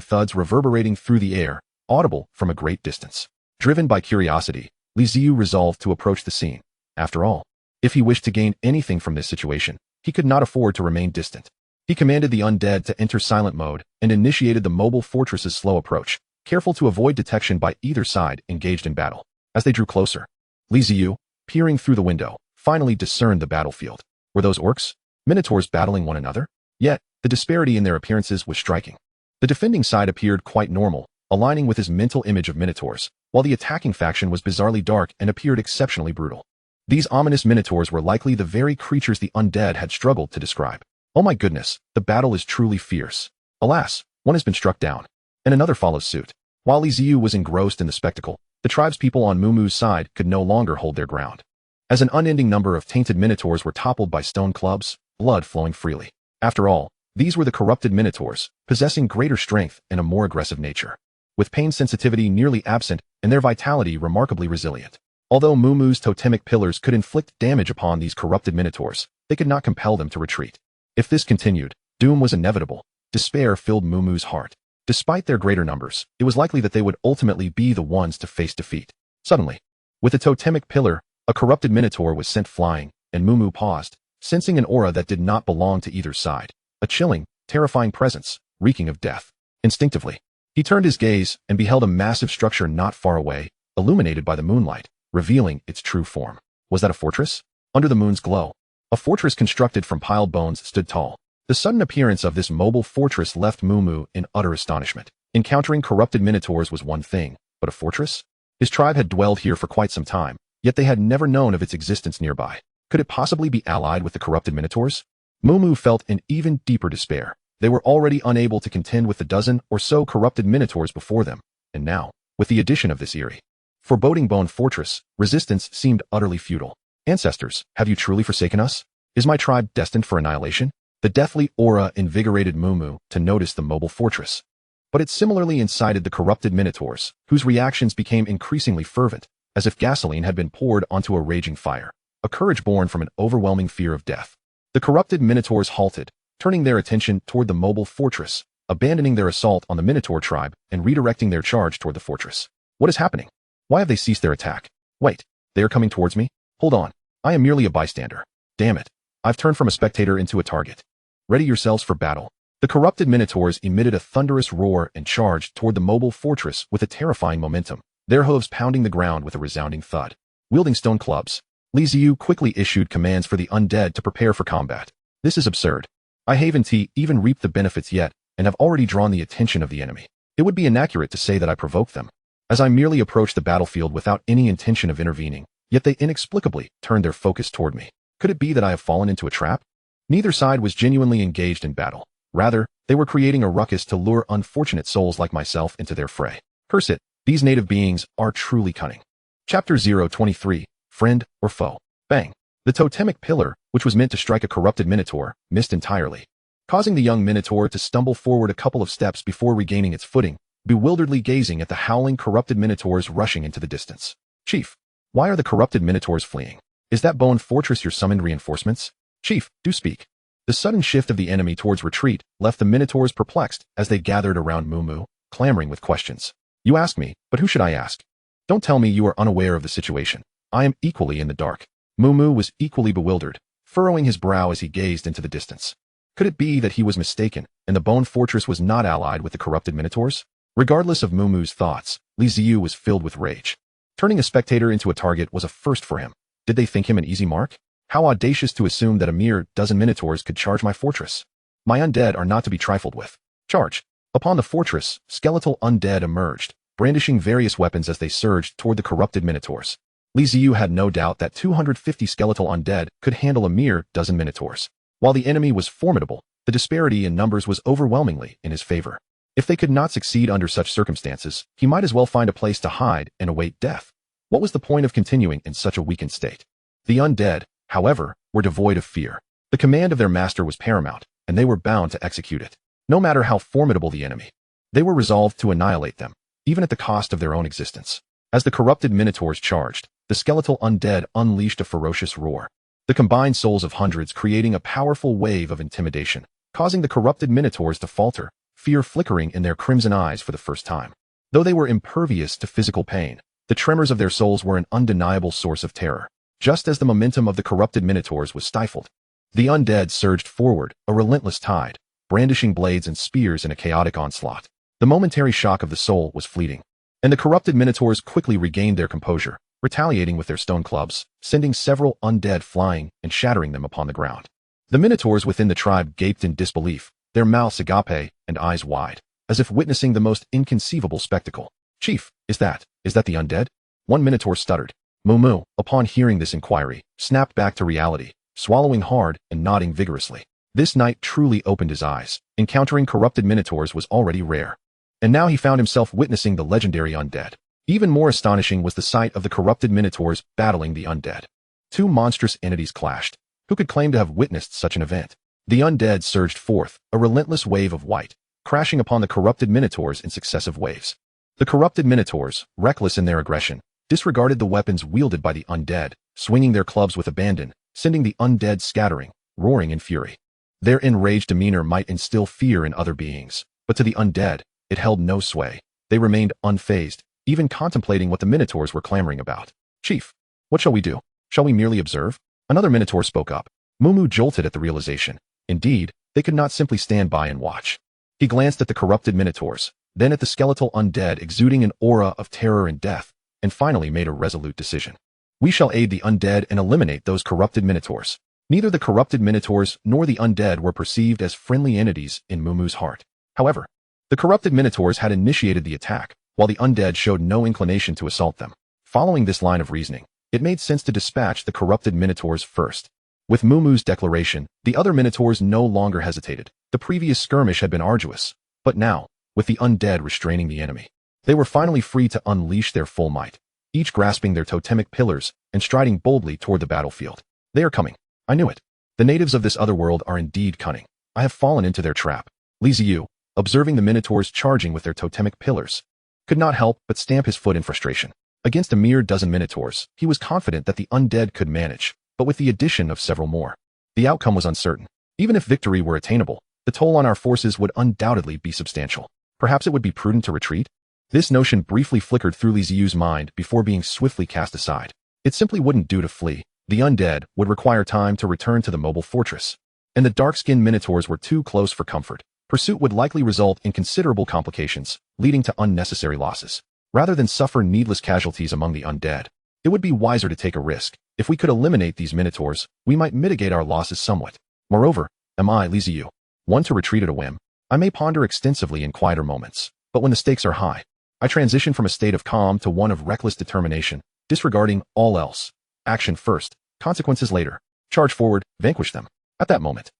thuds reverberating through the air, audible from a great distance. Driven by curiosity, Ziyu resolved to approach the scene. After all, if he wished to gain anything from this situation, he could not afford to remain distant. He commanded the undead to enter silent mode and initiated the mobile fortress's slow approach, careful to avoid detection by either side engaged in battle. As they drew closer, Ziyu, peering through the window, finally discerned the battlefield. Were those orcs? Minotaurs battling one another? Yet, the disparity in their appearances was striking. The defending side appeared quite normal, aligning with his mental image of Minotaurs, while the attacking faction was bizarrely dark and appeared exceptionally brutal. These ominous Minotaurs were likely the very creatures the undead had struggled to describe. Oh my goodness, the battle is truly fierce. Alas, one has been struck down, and another follows suit. While Ziyu was engrossed in the spectacle, the tribespeople on Mumu's side could no longer hold their ground, as an unending number of tainted Minotaurs were toppled by stone clubs, blood flowing freely. After all, these were the corrupted Minotaurs, possessing greater strength and a more aggressive nature, with pain sensitivity nearly absent and their vitality remarkably resilient. Although Mumu's totemic pillars could inflict damage upon these corrupted Minotaurs, they could not compel them to retreat. If this continued, doom was inevitable. Despair filled Mumu's heart. Despite their greater numbers, it was likely that they would ultimately be the ones to face defeat. Suddenly, with a totemic pillar, a corrupted Minotaur was sent flying, and Mumu paused, sensing an aura that did not belong to either side. A chilling, terrifying presence, reeking of death. Instinctively, he turned his gaze and beheld a massive structure not far away, illuminated by the moonlight, revealing its true form. Was that a fortress? Under the moon's glow, a fortress constructed from piled bones stood tall, The sudden appearance of this mobile fortress left Mumu in utter astonishment. Encountering corrupted minotaurs was one thing, but a fortress? His tribe had dwelled here for quite some time, yet they had never known of its existence nearby. Could it possibly be allied with the corrupted minotaurs? Mumu felt in even deeper despair. They were already unable to contend with the dozen or so corrupted minotaurs before them, and now, with the addition of this eerie, foreboding bone fortress, resistance seemed utterly futile. Ancestors, have you truly forsaken us? Is my tribe destined for annihilation? The deathly aura invigorated Mumu to notice the mobile fortress. But it similarly incited the corrupted minotaurs, whose reactions became increasingly fervent, as if gasoline had been poured onto a raging fire, a courage born from an overwhelming fear of death. The corrupted minotaurs halted, turning their attention toward the mobile fortress, abandoning their assault on the minotaur tribe and redirecting their charge toward the fortress. What is happening? Why have they ceased their attack? Wait, they are coming towards me? Hold on, I am merely a bystander. Damn it, I've turned from a spectator into a target. Ready yourselves for battle. The corrupted minotaurs emitted a thunderous roar and charged toward the mobile fortress with a terrifying momentum, their hooves pounding the ground with a resounding thud. Wielding stone clubs, Ziyu quickly issued commands for the undead to prepare for combat. This is absurd. I haven't even reaped the benefits yet, and have already drawn the attention of the enemy. It would be inaccurate to say that I provoked them, as I merely approached the battlefield without any intention of intervening, yet they inexplicably turned their focus toward me. Could it be that I have fallen into a trap? Neither side was genuinely engaged in battle. Rather, they were creating a ruckus to lure unfortunate souls like myself into their fray. Curse it, these native beings are truly cunning. Chapter 023, Friend or Foe? Bang! The totemic pillar, which was meant to strike a corrupted minotaur, missed entirely, causing the young minotaur to stumble forward a couple of steps before regaining its footing, bewilderedly gazing at the howling corrupted minotaurs rushing into the distance. Chief, why are the corrupted minotaurs fleeing? Is that bone fortress your summoned reinforcements? Chief, do speak. The sudden shift of the enemy towards retreat left the minotaurs perplexed as they gathered around Mumu, clamoring with questions. You ask me, but who should I ask? Don't tell me you are unaware of the situation. I am equally in the dark. Mumu was equally bewildered, furrowing his brow as he gazed into the distance. Could it be that he was mistaken, and the bone fortress was not allied with the corrupted minotaurs? Regardless of Mumu's thoughts, Ziyu was filled with rage. Turning a spectator into a target was a first for him. Did they think him an easy mark? How audacious to assume that a mere dozen minotaurs could charge my fortress. My undead are not to be trifled with. Charge! Upon the fortress, skeletal undead emerged, brandishing various weapons as they surged toward the corrupted minotaurs. Ziyu had no doubt that 250 skeletal undead could handle a mere dozen minotaurs. While the enemy was formidable, the disparity in numbers was overwhelmingly in his favor. If they could not succeed under such circumstances, he might as well find a place to hide and await death. What was the point of continuing in such a weakened state? The undead, however, were devoid of fear. The command of their master was paramount, and they were bound to execute it. No matter how formidable the enemy, they were resolved to annihilate them, even at the cost of their own existence. As the corrupted minotaurs charged, the skeletal undead unleashed a ferocious roar, the combined souls of hundreds creating a powerful wave of intimidation, causing the corrupted minotaurs to falter, fear flickering in their crimson eyes for the first time. Though they were impervious to physical pain, the tremors of their souls were an undeniable source of terror. Just as the momentum of the corrupted minotaurs was stifled, the undead surged forward, a relentless tide, brandishing blades and spears in a chaotic onslaught. The momentary shock of the soul was fleeting, and the corrupted minotaurs quickly regained their composure, retaliating with their stone clubs, sending several undead flying and shattering them upon the ground. The minotaurs within the tribe gaped in disbelief, their mouths agape and eyes wide, as if witnessing the most inconceivable spectacle. Chief, is that the undead? One minotaur stuttered. Mumu, upon hearing this inquiry, snapped back to reality, swallowing hard and nodding vigorously. This knight truly opened his eyes. Encountering corrupted minotaurs was already rare, and now he found himself witnessing the legendary undead. Even more astonishing was the sight of the corrupted minotaurs battling the undead. Two monstrous entities clashed. Who could claim to have witnessed such an event? The undead surged forth, a relentless wave of white, crashing upon the corrupted minotaurs in successive waves. The corrupted minotaurs, reckless in their aggression, disregarded the weapons wielded by the undead, swinging their clubs with abandon, sending the undead scattering, roaring in fury. Their enraged demeanor might instill fear in other beings, but to the undead, it held no sway. They remained unfazed, even contemplating what the minotaurs were clamoring about. Chief, what shall we do? Shall we merely observe? Another minotaur spoke up. Mumu jolted at the realization. Indeed, they could not simply stand by and watch. He glanced at the corrupted minotaurs, then at the skeletal undead exuding an aura of terror and death, and finally made a resolute decision. We shall aid the undead and eliminate those corrupted minotaurs. Neither the corrupted minotaurs nor the undead were perceived as friendly entities in Mumu's heart. However, the corrupted minotaurs had initiated the attack, while the undead showed no inclination to assault them. Following this line of reasoning, it made sense to dispatch the corrupted minotaurs first. With Mumu's declaration, the other minotaurs no longer hesitated. The previous skirmish had been arduous, but now, with the undead restraining the enemy, they were finally free to unleash their full might, each grasping their totemic pillars and striding boldly toward the battlefield. They are coming. I knew it. The natives of this other world are indeed cunning. I have fallen into their trap. Ziyu, observing the minotaurs charging with their totemic pillars, could not help but stamp his foot in frustration. Against a mere dozen minotaurs, he was confident that the undead could manage, but with the addition of several more, the outcome was uncertain. Even if victory were attainable, the toll on our forces would undoubtedly be substantial. Perhaps it would be prudent to retreat? This notion briefly flickered through Ziyu's mind before being swiftly cast aside. It simply wouldn't do to flee. The undead would require time to return to the mobile fortress, and the dark-skinned minotaurs were too close for comfort. Pursuit would likely result in considerable complications, leading to unnecessary losses. Rather than suffer needless casualties among the undead, it would be wiser to take a risk. If we could eliminate these minotaurs, we might mitigate our losses somewhat. Moreover, am I, Ziyu, one to retreat at a whim? I may ponder extensively in quieter moments, but when the stakes are high, I transition from a state of calm to one of reckless determination, disregarding all else. Action first, consequences later. Charge forward, vanquish them. At that moment,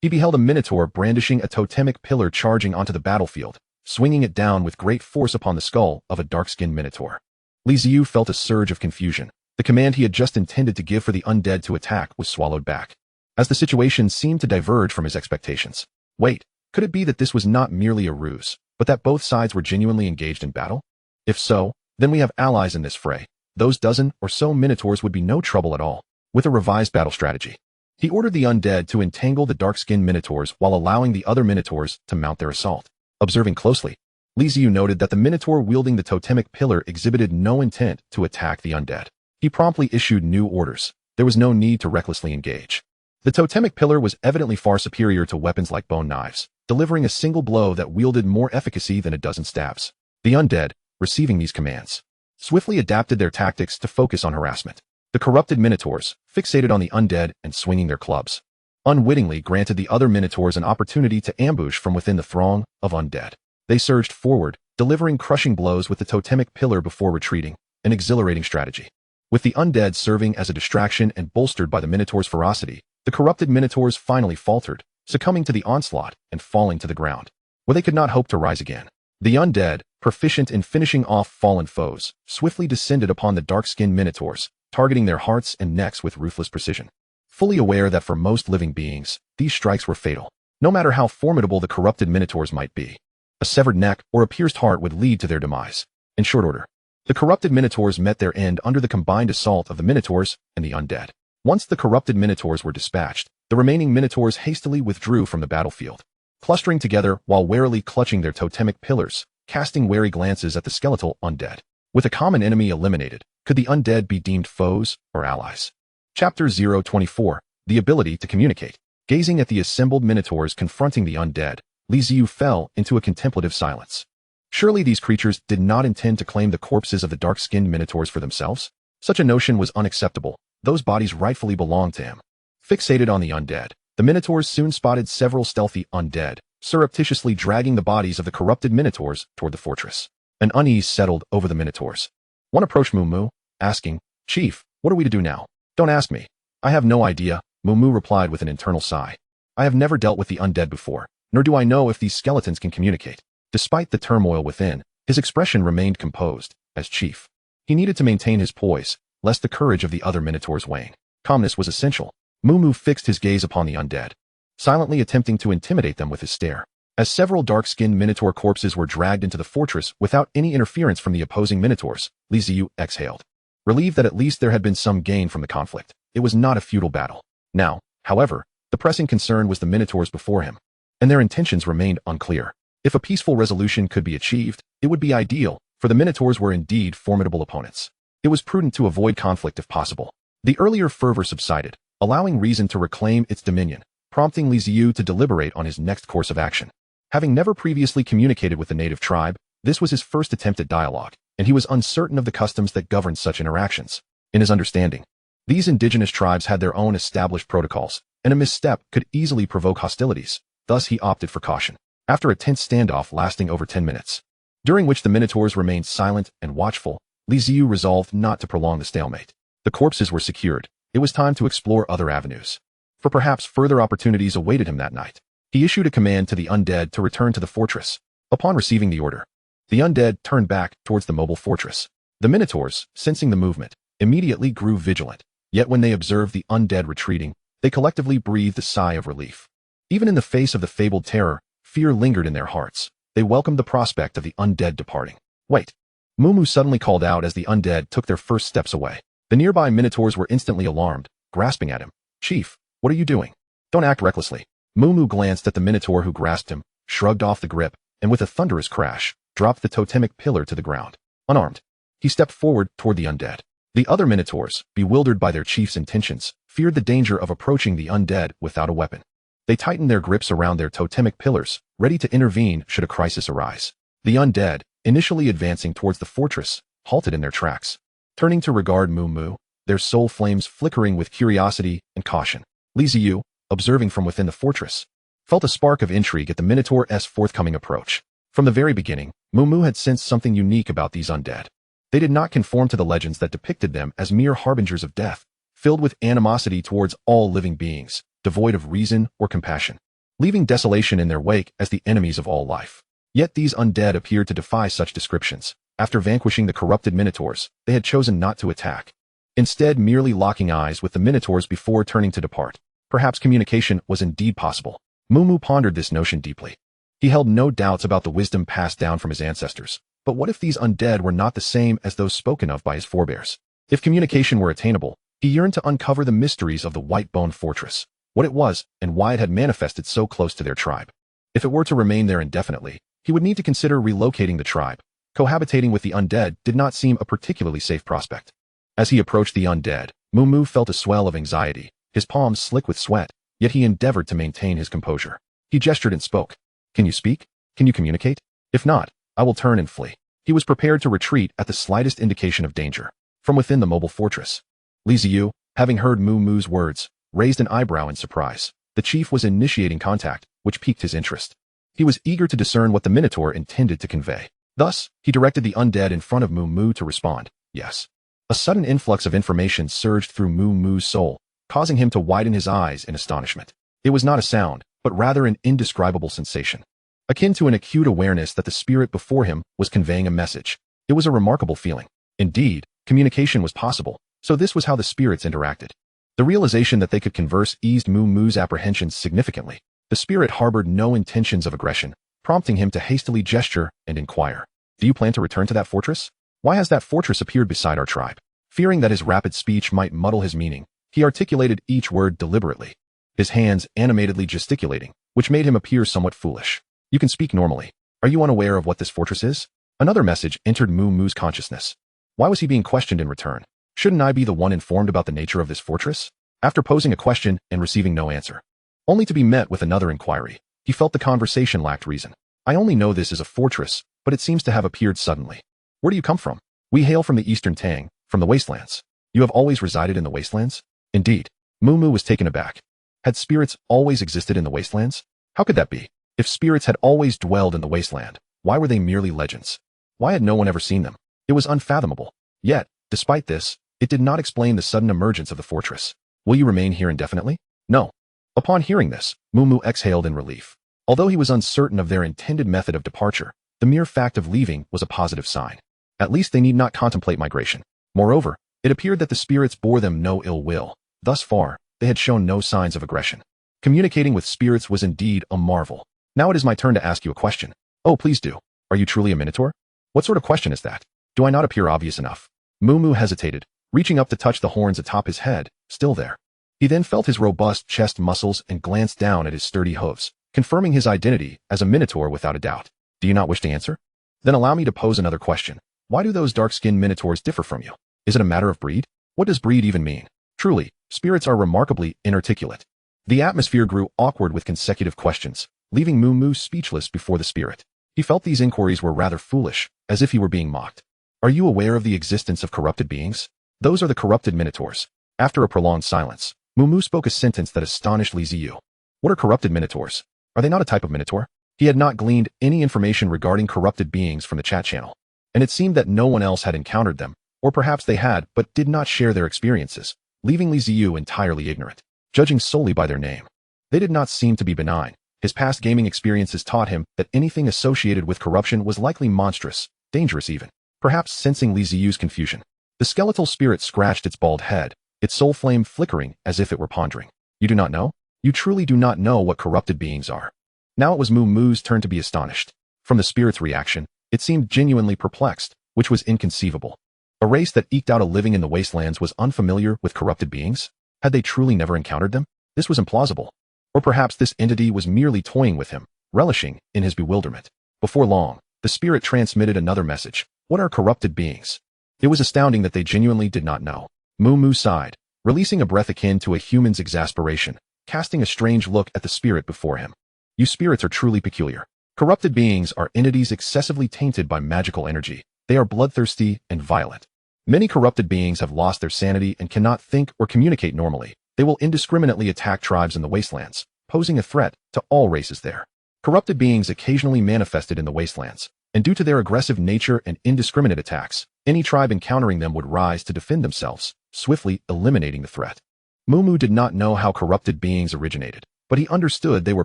he beheld a minotaur brandishing a totemic pillar charging onto the battlefield, swinging it down with great force upon the skull of a dark-skinned minotaur. Ziyu felt a surge of confusion. The command he had just intended to give for the undead to attack was swallowed back, as the situation seemed to diverge from his expectations. Wait, could it be that this was not merely a ruse, but that both sides were genuinely engaged in battle? If so, then we have allies in this fray. Those dozen or so minotaurs would be no trouble at all. With a revised battle strategy, he ordered the undead to entangle the dark-skinned minotaurs while allowing the other minotaurs to mount their assault. Observing closely, Ziyu noted that the minotaur wielding the totemic pillar exhibited no intent to attack the undead. He promptly issued new orders. There was no need to recklessly engage. The totemic pillar was evidently far superior to weapons like bone knives, delivering a single blow that wielded more efficacy than a dozen stabs. The undead, receiving these commands, swiftly adapted their tactics to focus on harassment. The corrupted minotaurs, fixated on the undead and swinging their clubs, unwittingly granted the other minotaurs an opportunity to ambush from within the throng of undead. They surged forward, delivering crushing blows with the totemic pillar before retreating, an exhilarating strategy. With the undead serving as a distraction and bolstered by the minotaur's ferocity, the corrupted minotaurs finally faltered, succumbing to the onslaught and falling to the ground, where they could not hope to rise again. The undead, proficient in finishing off fallen foes, swiftly descended upon the dark-skinned minotaurs, targeting their hearts and necks with ruthless precision. Fully aware that for most living beings, these strikes were fatal, no matter how formidable the corrupted minotaurs might be. A severed neck or a pierced heart would lead to their demise. In short order, the corrupted minotaurs met their end under the combined assault of the minotaurs and the undead. Once the corrupted minotaurs were dispatched, the remaining minotaurs hastily withdrew from the battlefield, clustering together while warily clutching their totemic pillars, casting wary glances at the skeletal undead. With a common enemy eliminated, could the undead be deemed foes or allies? Chapter 024, The Ability to Communicate. Gazing at the assembled minotaurs confronting the undead, Ziyu fell into a contemplative silence. Surely these creatures did not intend to claim the corpses of the dark-skinned minotaurs for themselves? Such a notion was unacceptable. Those bodies rightfully belonged to him. Fixated on the undead, the minotaurs soon spotted several stealthy undead, surreptitiously dragging the bodies of the corrupted minotaurs toward the fortress. An unease settled over the minotaurs. One approached Mumu, asking, "Chief, what are we to do now?" "Don't ask me. I have no idea," Mumu replied with an internal sigh. "I have never dealt with the undead before, nor do I know if these skeletons can communicate." Despite the turmoil within, his expression remained composed. As chief, he needed to maintain his poise, lest the courage of the other minotaurs wane. Calmness was essential. Mumu fixed his gaze upon the undead, silently attempting to intimidate them with his stare. As several dark-skinned minotaur corpses were dragged into the fortress without any interference from the opposing minotaurs, Ziyu exhaled, relieved that at least there had been some gain from the conflict. It was not a futile battle. Now, however, the pressing concern was the minotaurs before him, and their intentions remained unclear. If a peaceful resolution could be achieved, it would be ideal, for the minotaurs were indeed formidable opponents. It was prudent to avoid conflict if possible. The earlier fervor subsided, allowing reason to reclaim its dominion, prompting Ziyu to deliberate on his next course of action. Having never previously communicated with the native tribe, this was his first attempt at dialogue, and he was uncertain of the customs that governed such interactions. In his understanding, These indigenous tribes had their own established protocols, and a misstep could easily provoke hostilities. Thus, he opted for caution. After a tense standoff lasting over 10 minutes, during which the Minotaurs remained silent and watchful, Ziyu resolved not to prolong the stalemate. The corpses were secured. It was time to explore other avenues. For perhaps further opportunities awaited him that night. He issued a command to the undead to return to the fortress. Upon receiving the order, the undead turned back towards the mobile fortress. The Minotaurs, sensing the movement, immediately grew vigilant. Yet when they observed the undead retreating, they collectively breathed a sigh of relief. Even in the face of the fabled terror, fear lingered in their hearts. They welcomed the prospect of the undead departing. Wait! Mumu suddenly called out as the undead took their first steps away. The nearby Minotaurs were instantly alarmed, grasping at him. Chief, what are you doing? Don't act recklessly. Mumu glanced at the Minotaur who grasped him, shrugged off the grip, and with a thunderous crash, dropped the totemic pillar to the ground. Unarmed, he stepped forward toward the undead. The other Minotaurs, bewildered by their chief's intentions, feared the danger of approaching the undead without a weapon. They tightened their grips around their totemic pillars, ready to intervene should a crisis arise. The undead, initially advancing towards the fortress, halted in their tracks. Turning to regard Mumu, their soul flames flickering with curiosity and caution. Ziyu, observing from within the fortress, felt a spark of intrigue at the Minotaur's forthcoming approach. From the very beginning, Mumu had sensed something unique about these undead. They did not conform to the legends that depicted them as mere harbingers of death, filled with animosity towards all living beings, devoid of reason or compassion, leaving desolation in their wake as the enemies of all life. Yet these undead appeared to defy such descriptions. After vanquishing the corrupted Minotaurs, they had chosen not to attack, instead merely locking eyes with the Minotaurs before turning to depart. Perhaps communication was indeed possible. Mumu pondered this notion deeply. He held no doubts about the wisdom passed down from his ancestors. But what if these undead were not the same as those spoken of by his forebears? If communication were attainable, he yearned to uncover the mysteries of the White-Bone Fortress, what it was, and why it had manifested so close to their tribe. If it were to remain there indefinitely, he would need to consider relocating the tribe. Cohabitating with the undead did not seem a particularly safe prospect. As he approached the undead, Mumu felt a swell of anxiety, his palms slick with sweat, yet he endeavored to maintain his composure. He gestured and spoke. Can you speak? Can you communicate? If not, I will turn and flee. He was prepared to retreat at the slightest indication of danger. From within the mobile fortress, Ziyu, having heard Mumu's words, raised an eyebrow in surprise. The chief was initiating contact, which piqued his interest. He was eager to discern what the Minotaur intended to convey. Thus, he directed the undead in front of Mumu to respond. Yes. A sudden influx of information surged through Mumu's soul, causing him to widen his eyes in astonishment. It was not a sound, but rather an indescribable sensation, akin to an acute awareness that the spirit before him was conveying a message. It was a remarkable feeling. Indeed, communication was possible, so this was how the spirits interacted. The realization that they could converse eased Mumu's apprehensions significantly. The spirit harbored no intentions of aggression, prompting him to hastily gesture and inquire. Do you plan to return to that fortress? Why has that fortress appeared beside our tribe? Fearing that his rapid speech might muddle his meaning, he articulated each word deliberately, his hands animatedly gesticulating, which made him appear somewhat foolish. You can speak normally. Are you unaware of what this fortress is? Another message entered Mumu's consciousness. Why was he being questioned in return? Shouldn't I be the one informed about the nature of this fortress? After posing a question and receiving no answer, only to be met with another inquiry, he felt the conversation lacked reason. I only know this is a fortress, but it seems to have appeared suddenly. Where do you come from? We hail from the Eastern Tang, from the wastelands. You have always resided in the wastelands? Indeed. Mumu was taken aback. Had spirits always existed in the wastelands? How could that be? If spirits had always dwelled in the wasteland, why were they merely legends? Why had no one ever seen them? It was unfathomable. Yet, despite this, it did not explain the sudden emergence of the fortress. Will you remain here indefinitely? No. Upon hearing this, Mumu exhaled in relief. Although he was uncertain of their intended method of departure, the mere fact of leaving was a positive sign. At least they need not contemplate migration. Moreover, it appeared that the spirits bore them no ill will. Thus far, they had shown no signs of aggression. Communicating with spirits was indeed a marvel. Now it is my turn to ask you a question. Oh, please do. Are you truly a Minotaur? What sort of question is that? Do I not appear obvious enough? Mumu hesitated, reaching up to touch the horns atop his head, still there. He then felt his robust chest muscles and glanced down at his sturdy hooves, confirming his identity as a Minotaur without a doubt. Do you not wish to answer? Then allow me to pose another question. Why do those dark-skinned Minotaurs differ from you? Is it a matter of breed? What does breed even mean? Truly, spirits are remarkably inarticulate. The atmosphere grew awkward with consecutive questions, leaving Mumu speechless before the spirit. He felt these inquiries were rather foolish, as if he were being mocked. Are you aware of the existence of corrupted beings? Those are the corrupted Minotaurs. After a prolonged silence, Mumu spoke a sentence that astonished Ziyu. What are corrupted minotaurs? Are they not a type of minotaur? He had not gleaned any information regarding corrupted beings from the chat channel, and it seemed that no one else had encountered them, or perhaps they had but did not share their experiences, leaving Ziyu entirely ignorant, judging solely by their name. They did not seem to be benign. His past gaming experiences taught him that anything associated with corruption was likely monstrous, dangerous even. Perhaps sensing Ziyu's confusion, the skeletal spirit scratched its bald head, its soul flame flickering as if it were pondering. You do not know? You truly do not know what corrupted beings are. Now it was Mumu's turn to be astonished. From the spirit's reaction, it seemed genuinely perplexed, which was inconceivable. A race that eked out a living in the wastelands was unfamiliar with corrupted beings? Had they truly never encountered them? This was implausible. Or perhaps this entity was merely toying with him, relishing in his bewilderment. Before long, the spirit transmitted another message. What are corrupted beings? It was astounding that they genuinely did not know. Mumu sighed, releasing a breath akin to a human's exasperation, casting a strange look at the spirit before him. You spirits are truly peculiar. Corrupted beings are entities excessively tainted by magical energy. They are bloodthirsty and violent. Many corrupted beings have lost their sanity and cannot think or communicate normally. They will indiscriminately attack tribes in the wastelands, posing a threat to all races there. Corrupted beings occasionally manifested in the wastelands, and due to their aggressive nature and indiscriminate attacks, any tribe encountering them would rise to defend themselves, swiftly eliminating the threat. Mumu did not know how corrupted beings originated, but he understood they were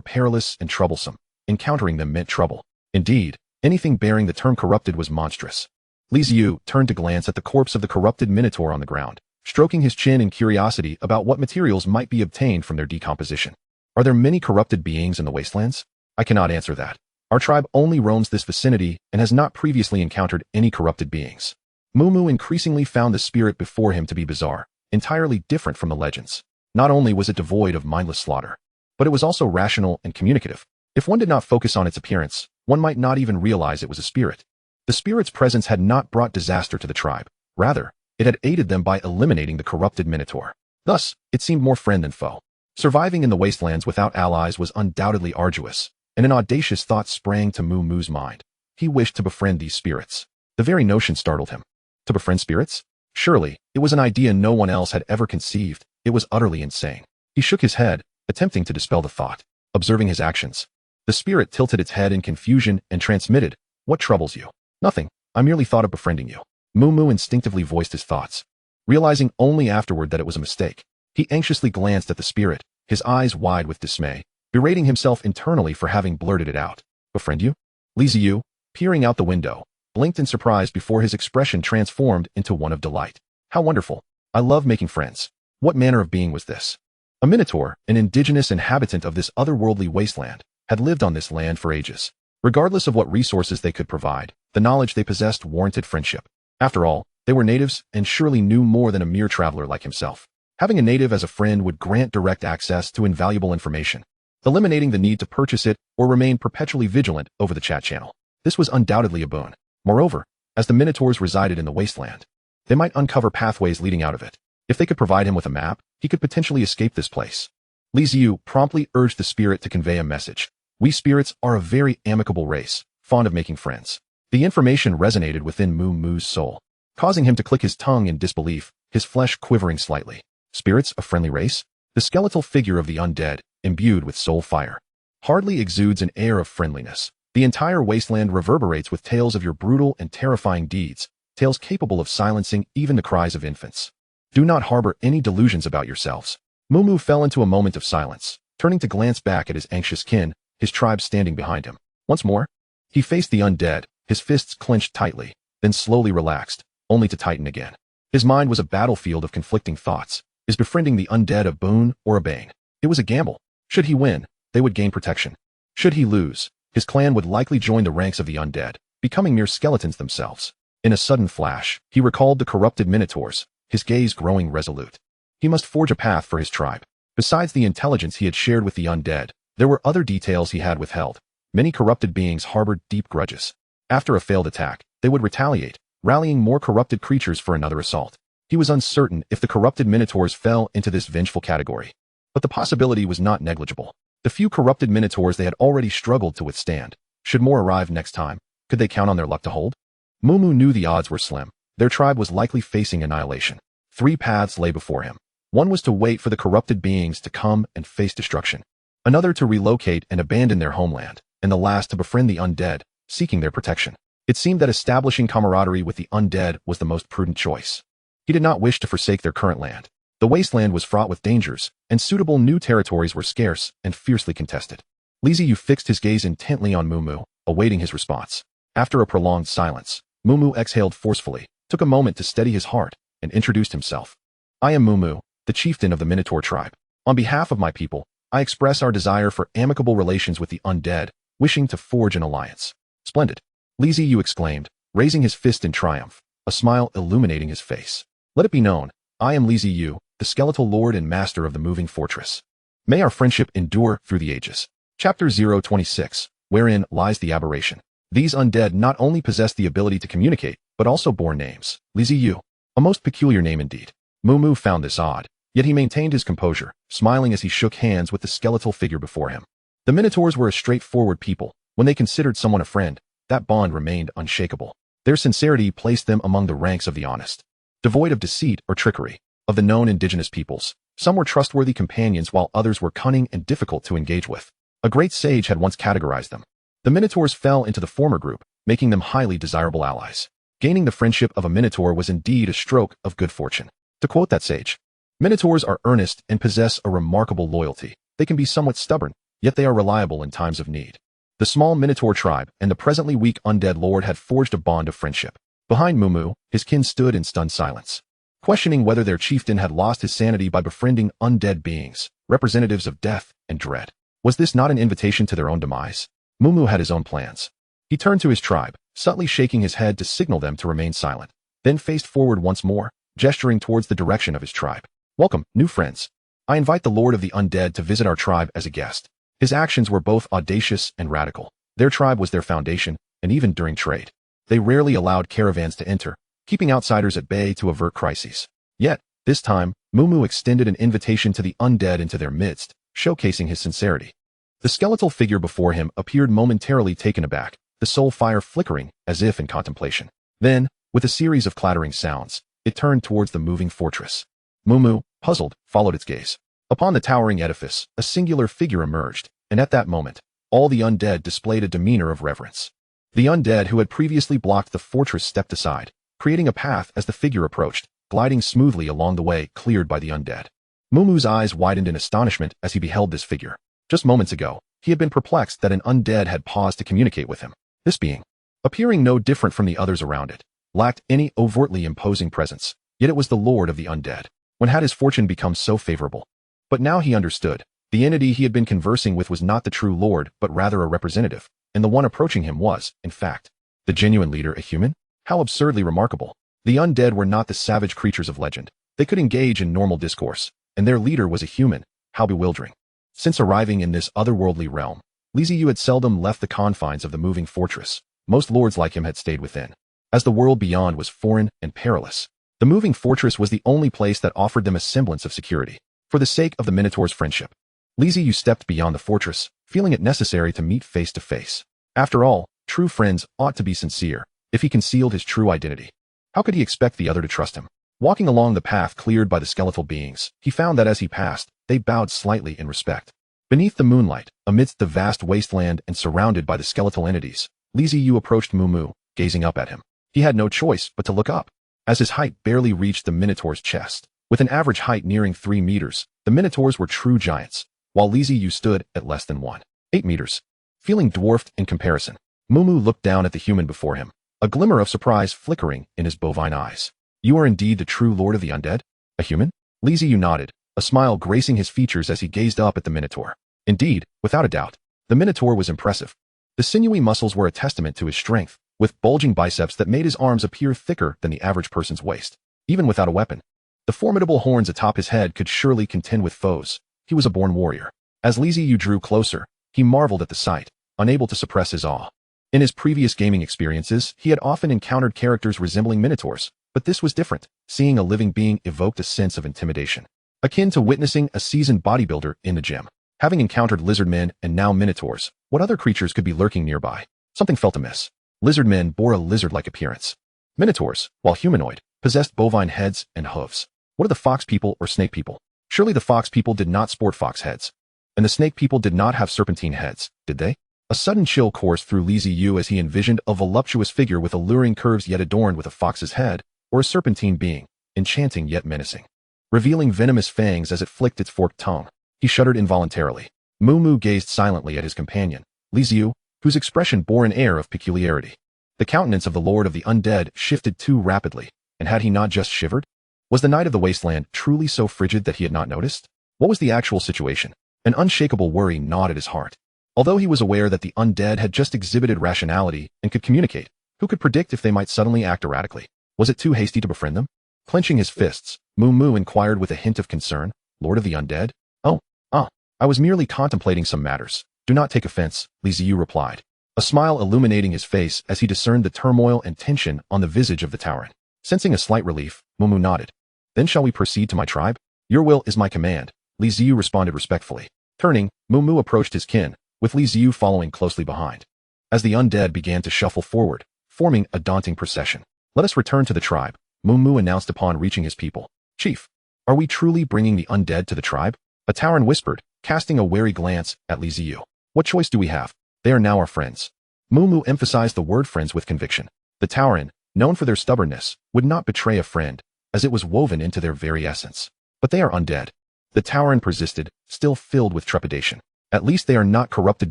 perilous and troublesome. Encountering them meant trouble. Indeed, anything bearing the term corrupted was monstrous. Ziyu turned to glance at the corpse of the corrupted minotaur on the ground, stroking his chin in curiosity about what materials might be obtained from their decomposition. Are there many corrupted beings in the wastelands? I cannot answer that. Our tribe only roams this vicinity and has not previously encountered any corrupted beings. Mumu increasingly found the spirit before him to be bizarre, entirely different from the legends. Not only was it devoid of mindless slaughter, but it was also rational and communicative. If one did not focus on its appearance, one might not even realize it was a spirit. The spirit's presence had not brought disaster to the tribe. Rather, it had aided them by eliminating the corrupted minotaur. Thus, it seemed more friend than foe. Surviving in the wastelands without allies was undoubtedly arduous, and an audacious thought sprang to Mumu's mind. He wished to befriend these spirits. The very notion startled him. To befriend spirits? Surely, it was an idea no one else had ever conceived. It was utterly insane. He shook his head, attempting to dispel the thought. Observing his actions, the spirit tilted its head in confusion and transmitted, "What troubles you?" "Nothing. I merely thought of befriending you." Mumu instinctively voiced his thoughts, realizing only afterward that it was a mistake. He anxiously glanced at the spirit, his eyes wide with dismay, berating himself internally for having blurted it out. "Befriend you?" Ziyu, peering out the window, blinked in surprise before his expression transformed into one of delight. "How wonderful. I love making friends." What manner of being was this? A minotaur, an indigenous inhabitant of this otherworldly wasteland, had lived on this land for ages. Regardless of what resources they could provide, the knowledge they possessed warranted friendship. After all, they were natives and surely knew more than a mere traveler like himself. Having a native as a friend would grant direct access to invaluable information, eliminating the need to purchase it or remain perpetually vigilant over the chat channel. This was undoubtedly a boon. Moreover, as the minotaurs resided in the wasteland, they might uncover pathways leading out of it. If they could provide him with a map, he could potentially escape this place. Ziyu promptly urged the spirit to convey a message. "We spirits are a very amicable race, fond of making friends." The information resonated within Mumu's soul, causing him to click his tongue in disbelief, his flesh quivering slightly. Spirits, a friendly race? The skeletal figure of the undead, imbued with soul fire, hardly exudes an air of friendliness. The entire wasteland reverberates with tales of your brutal and terrifying deeds, tales capable of silencing even the cries of infants. Do not harbor any delusions about yourselves. Mumu fell into a moment of silence, turning to glance back at his anxious kin, his tribe standing behind him. Once more, he faced the undead, his fists clenched tightly, then slowly relaxed, only to tighten again. His mind was a battlefield of conflicting thoughts. Is befriending the undead a boon or a bane? It was a gamble. Should he win, they would gain protection. Should he lose, his clan would likely join the ranks of the undead, becoming mere skeletons themselves. In a sudden flash, he recalled the corrupted minotaurs, his gaze growing resolute. He must forge a path for his tribe. Besides the intelligence he had shared with the undead, there were other details he had withheld. Many corrupted beings harbored deep grudges. After a failed attack, they would retaliate, rallying more corrupted creatures for another assault. He was uncertain if the corrupted minotaurs fell into this vengeful category. But the possibility was not negligible. The few corrupted minotaurs they had already struggled to withstand. Should more arrive next time, could they count on their luck to hold? Mumu knew the odds were slim. Their tribe was likely facing annihilation. 3 paths lay before him. One was to wait for the corrupted beings to come and face destruction. Another to relocate and abandon their homeland, and the last to befriend the undead, seeking their protection. It seemed that establishing camaraderie with the undead was the most prudent choice. He did not wish to forsake their current land. The wasteland was fraught with dangers, and suitable new territories were scarce and fiercely contested. Ziyu fixed his gaze intently on Mumu, awaiting his response. After a prolonged silence, Mumu exhaled forcefully, took a moment to steady his heart, and introduced himself. I am Mumu, the chieftain of the Minotaur tribe. On behalf of my people, I express our desire for amicable relations with the undead, wishing to forge an alliance. Splendid. Ziyu exclaimed, raising his fist in triumph, a smile illuminating his face. Let it be known, I am Ziyu, the skeletal lord and master of the moving fortress. May our friendship endure through the ages. Chapter 026, Wherein Lies the Aberration. These undead not only possess the ability to communicate, but also bore names. Ziyu. A most peculiar name indeed. Mumu found this odd, yet he maintained his composure, smiling as he shook hands with the skeletal figure before him. The Minotaurs were a straightforward people. When they considered someone a friend, that bond remained unshakable. Their sincerity placed them among the ranks of the honest. Devoid of deceit or trickery, of the known indigenous peoples, some were trustworthy companions while others were cunning and difficult to engage with. A great sage had once categorized them. The Minotaurs fell into the former group, making them highly desirable allies. Gaining the friendship of a Minotaur was indeed a stroke of good fortune. To quote that sage, Minotaurs are earnest and possess a remarkable loyalty. They can be somewhat stubborn, yet they are reliable in times of need. The small Minotaur tribe and the presently weak undead lord had forged a bond of friendship. Behind Mumu, his kin stood in stunned silence, questioning whether their chieftain had lost his sanity by befriending undead beings, representatives of death and dread. Was this not an invitation to their own demise? Mumu had his own plans. He turned to his tribe, subtly shaking his head to signal them to remain silent, then faced forward once more, gesturing towards the direction of his tribe. Welcome, new friends. I invite the Lord of the Undead to visit our tribe as a guest. His actions were both audacious and radical. Their tribe was their foundation, and even during trade, they rarely allowed caravans to enter, keeping outsiders at bay to avert crises. Yet, this time, Mumu extended an invitation to the undead into their midst, showcasing his sincerity. The skeletal figure before him appeared momentarily taken aback, the soul fire flickering as if in contemplation. Then, with a series of clattering sounds, it turned towards the moving fortress. Mumu, puzzled, followed its gaze. Upon the towering edifice, a singular figure emerged, and at that moment, all the undead displayed a demeanor of reverence. The undead who had previously blocked the fortress stepped aside, creating a path as the figure approached, gliding smoothly along the way cleared by the undead. Mumu's eyes widened in astonishment as he beheld this figure. Just moments ago, he had been perplexed that an undead had paused to communicate with him. This being, appearing no different from the others around it, lacked any overtly imposing presence, yet it was the lord of the undead. When had his fortune become so favorable? But now he understood. The entity he had been conversing with was not the true lord, but rather a representative, and the one approaching him was, in fact, the genuine leader, a human? How absurdly remarkable. The undead were not the savage creatures of legend. They could engage in normal discourse, and their leader was a human. How bewildering. Since arriving in this otherworldly realm, Ziyu had seldom left the confines of the moving fortress. Most lords like him had stayed within, as the world beyond was foreign and perilous. The moving fortress was the only place that offered them a semblance of security. For the sake of the Minotaur's friendship, Ziyu stepped beyond the fortress, feeling it necessary to meet face to face. After all, true friends ought to be sincere. If he concealed his true identity, how could he expect the other to trust him? Walking along the path cleared by the skeletal beings, he found that as he passed, they bowed slightly in respect. Beneath the moonlight, amidst the vast wasteland and surrounded by the skeletal entities, Ziyu approached Mumu, gazing up at him. He had no choice but to look up, as his height barely reached the Minotaur's chest. With an average height nearing 3 meters, the Minotaurs were true giants, while Ziyu stood at less than 1.8 meters. Feeling dwarfed in comparison, Mumu looked down at the human before him, a glimmer of surprise flickering in his bovine eyes. You are indeed the true lord of the undead? A human? Ziyu nodded, a smile gracing his features as he gazed up at the Minotaur. Indeed, without a doubt, the Minotaur was impressive. The sinewy muscles were a testament to his strength, with bulging biceps that made his arms appear thicker than the average person's waist. Even without a weapon, the formidable horns atop his head could surely contend with foes. He was a born warrior. As Ziyu drew closer, he marveled at the sight, unable to suppress his awe. In his previous gaming experiences, he had often encountered characters resembling Minotaurs, but this was different. Seeing a living being evoked a sense of intimidation, akin to witnessing a seasoned bodybuilder in the gym. Having encountered lizard men and now Minotaurs, what other creatures could be lurking nearby? Something felt amiss. Lizard men bore a lizard-like appearance. Minotaurs, while humanoid, possessed bovine heads and hooves. What are the fox people or snake people? Surely the fox people did not sport fox heads. And the snake people did not have serpentine heads, did they? A sudden chill coursed through Ziyu as he envisioned a voluptuous figure with alluring curves yet adorned with a fox's head, or a serpentine being, enchanting yet menacing, revealing venomous fangs as it flicked its forked tongue. He shuddered involuntarily. Moo gazed silently at his companion, Ziyu, whose expression bore an air of peculiarity. The countenance of the Lord of the Undead shifted too rapidly, and had he not just shivered? Was the night of the wasteland truly so frigid that he had not noticed? What was the actual situation? An unshakable worry gnawed at his heart. Although he was aware that the undead had just exhibited rationality and could communicate, who could predict if they might suddenly act erratically? Was it too hasty to befriend them? Clenching his fists, Moo inquired with a hint of concern, Lord of the Undead? I was merely contemplating some matters. Do not take offense, Ziyu replied, a smile illuminating his face as he discerned the turmoil and tension on the visage of the Tauren. Sensing a slight relief, Moo nodded. Then shall we proceed to my tribe? Your will is my command, Ziyu responded respectfully. Turning, Moo approached his kin, with Ziyu following closely behind. As the undead began to shuffle forward, forming a daunting procession. Let us return to the tribe, Moo announced upon reaching his people. Chief, are we truly bringing the undead to the tribe? A Tauren whispered, casting a wary glance at Ziyu. What choice do we have? They are now our friends. Moo emphasized the word friends with conviction. The Tauren, known for their stubbornness, would not betray a friend, as it was woven into their very essence. But they are undead. The Tauren persisted, still filled with trepidation. At least they are not corrupted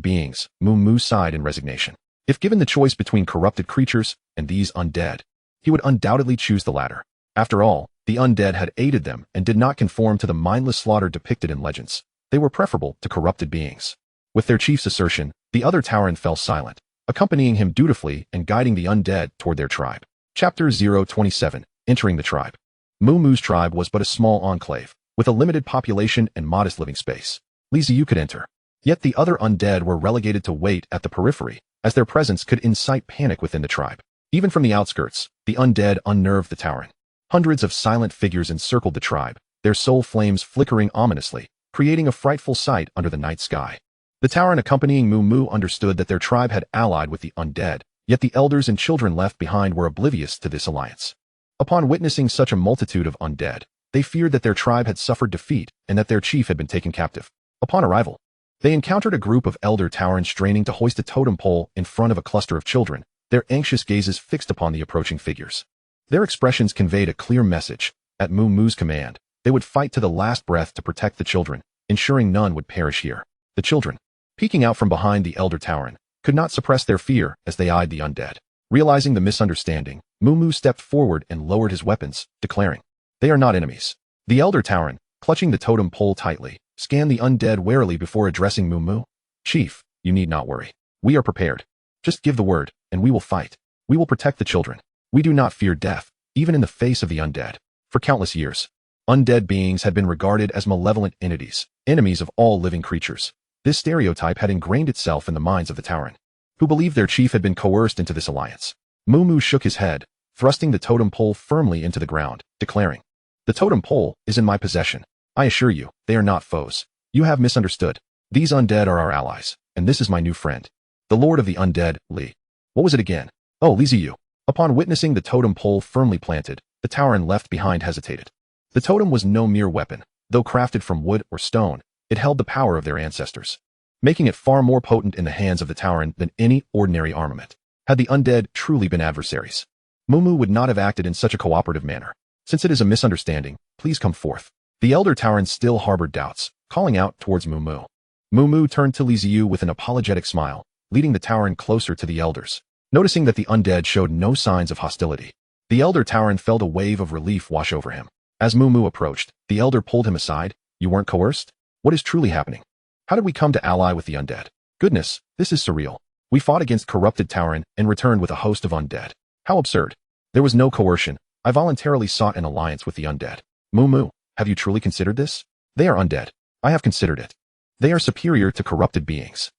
beings, Moo sighed in resignation. If given the choice between corrupted creatures and these undead, he would undoubtedly choose the latter. After all, the undead had aided them and did not conform to the mindless slaughter depicted in legends. They were preferable to corrupted beings. With their chief's assertion, the other Tauren fell silent, accompanying him dutifully and guiding the undead toward their tribe. Chapter 027, Entering the Tribe. Moo's tribe was but a small enclave, with a limited population and modest living space. Ziyu could enter. Yet the other undead were relegated to wait at the periphery, as their presence could incite panic within the tribe. Even from the outskirts, the undead unnerved the Tauren. Hundreds of silent figures encircled the tribe, their soul flames flickering ominously, creating a frightful sight under the night sky. The Tauren accompanying Moo understood that their tribe had allied with the undead, yet the elders and children left behind were oblivious to this alliance. Upon witnessing such a multitude of undead, they feared that their tribe had suffered defeat and that their chief had been taken captive. Upon arrival, they encountered a group of elder Tauren straining to hoist a totem pole in front of a cluster of children, their anxious gazes fixed upon the approaching figures. Their expressions conveyed a clear message. At Moo's command, they would fight to the last breath to protect the children, ensuring none would perish here. The children, peeking out from behind the elder Tauren, could not suppress their fear as they eyed the undead. Realizing the misunderstanding, Moo stepped forward and lowered his weapons, declaring, "They are not enemies." The elder Tauren, clutching the totem pole tightly, scanned the undead warily before addressing Moo. "Chief, you need not worry. We are prepared. Just give the word, and we will fight. We will protect the children. We do not fear death, even in the face of the undead." For countless years, undead beings had been regarded as malevolent entities, enemies of all living creatures. This stereotype had ingrained itself in the minds of the Tauren, who believed their chief had been coerced into this alliance. Moo shook his head, thrusting the totem pole firmly into the ground, declaring, "The totem pole is in my possession. I assure you, they are not foes. You have misunderstood. These undead are our allies, and this is my new friend, the Lord of the Undead, Li." What was it again? Oh, Ziyu. Upon witnessing the totem pole firmly planted, the Tauren left behind hesitated. The totem was no mere weapon. Though crafted from wood or stone, it held the power of their ancestors, making it far more potent in the hands of the Tauren than any ordinary armament. Had the undead truly been adversaries, Moo would not have acted in such a cooperative manner. Since it is a misunderstanding, please come forth. The elder Tauren still harbored doubts, calling out towards Moo. Moo turned to Ziyu with an apologetic smile, leading the Tauren closer to the elders. Noticing that the undead showed no signs of hostility, the elder Tauren felt a wave of relief wash over him. As Moo approached, the elder pulled him aside. "You weren't coerced? What is truly happening? How did we come to ally with the undead? Goodness, this is surreal. We fought against corrupted Tauren and returned with a host of undead. How absurd. There was no coercion. I voluntarily sought an alliance with the undead." Moo, have you truly considered this? They are undead. I have considered it. They are superior to corrupted beings.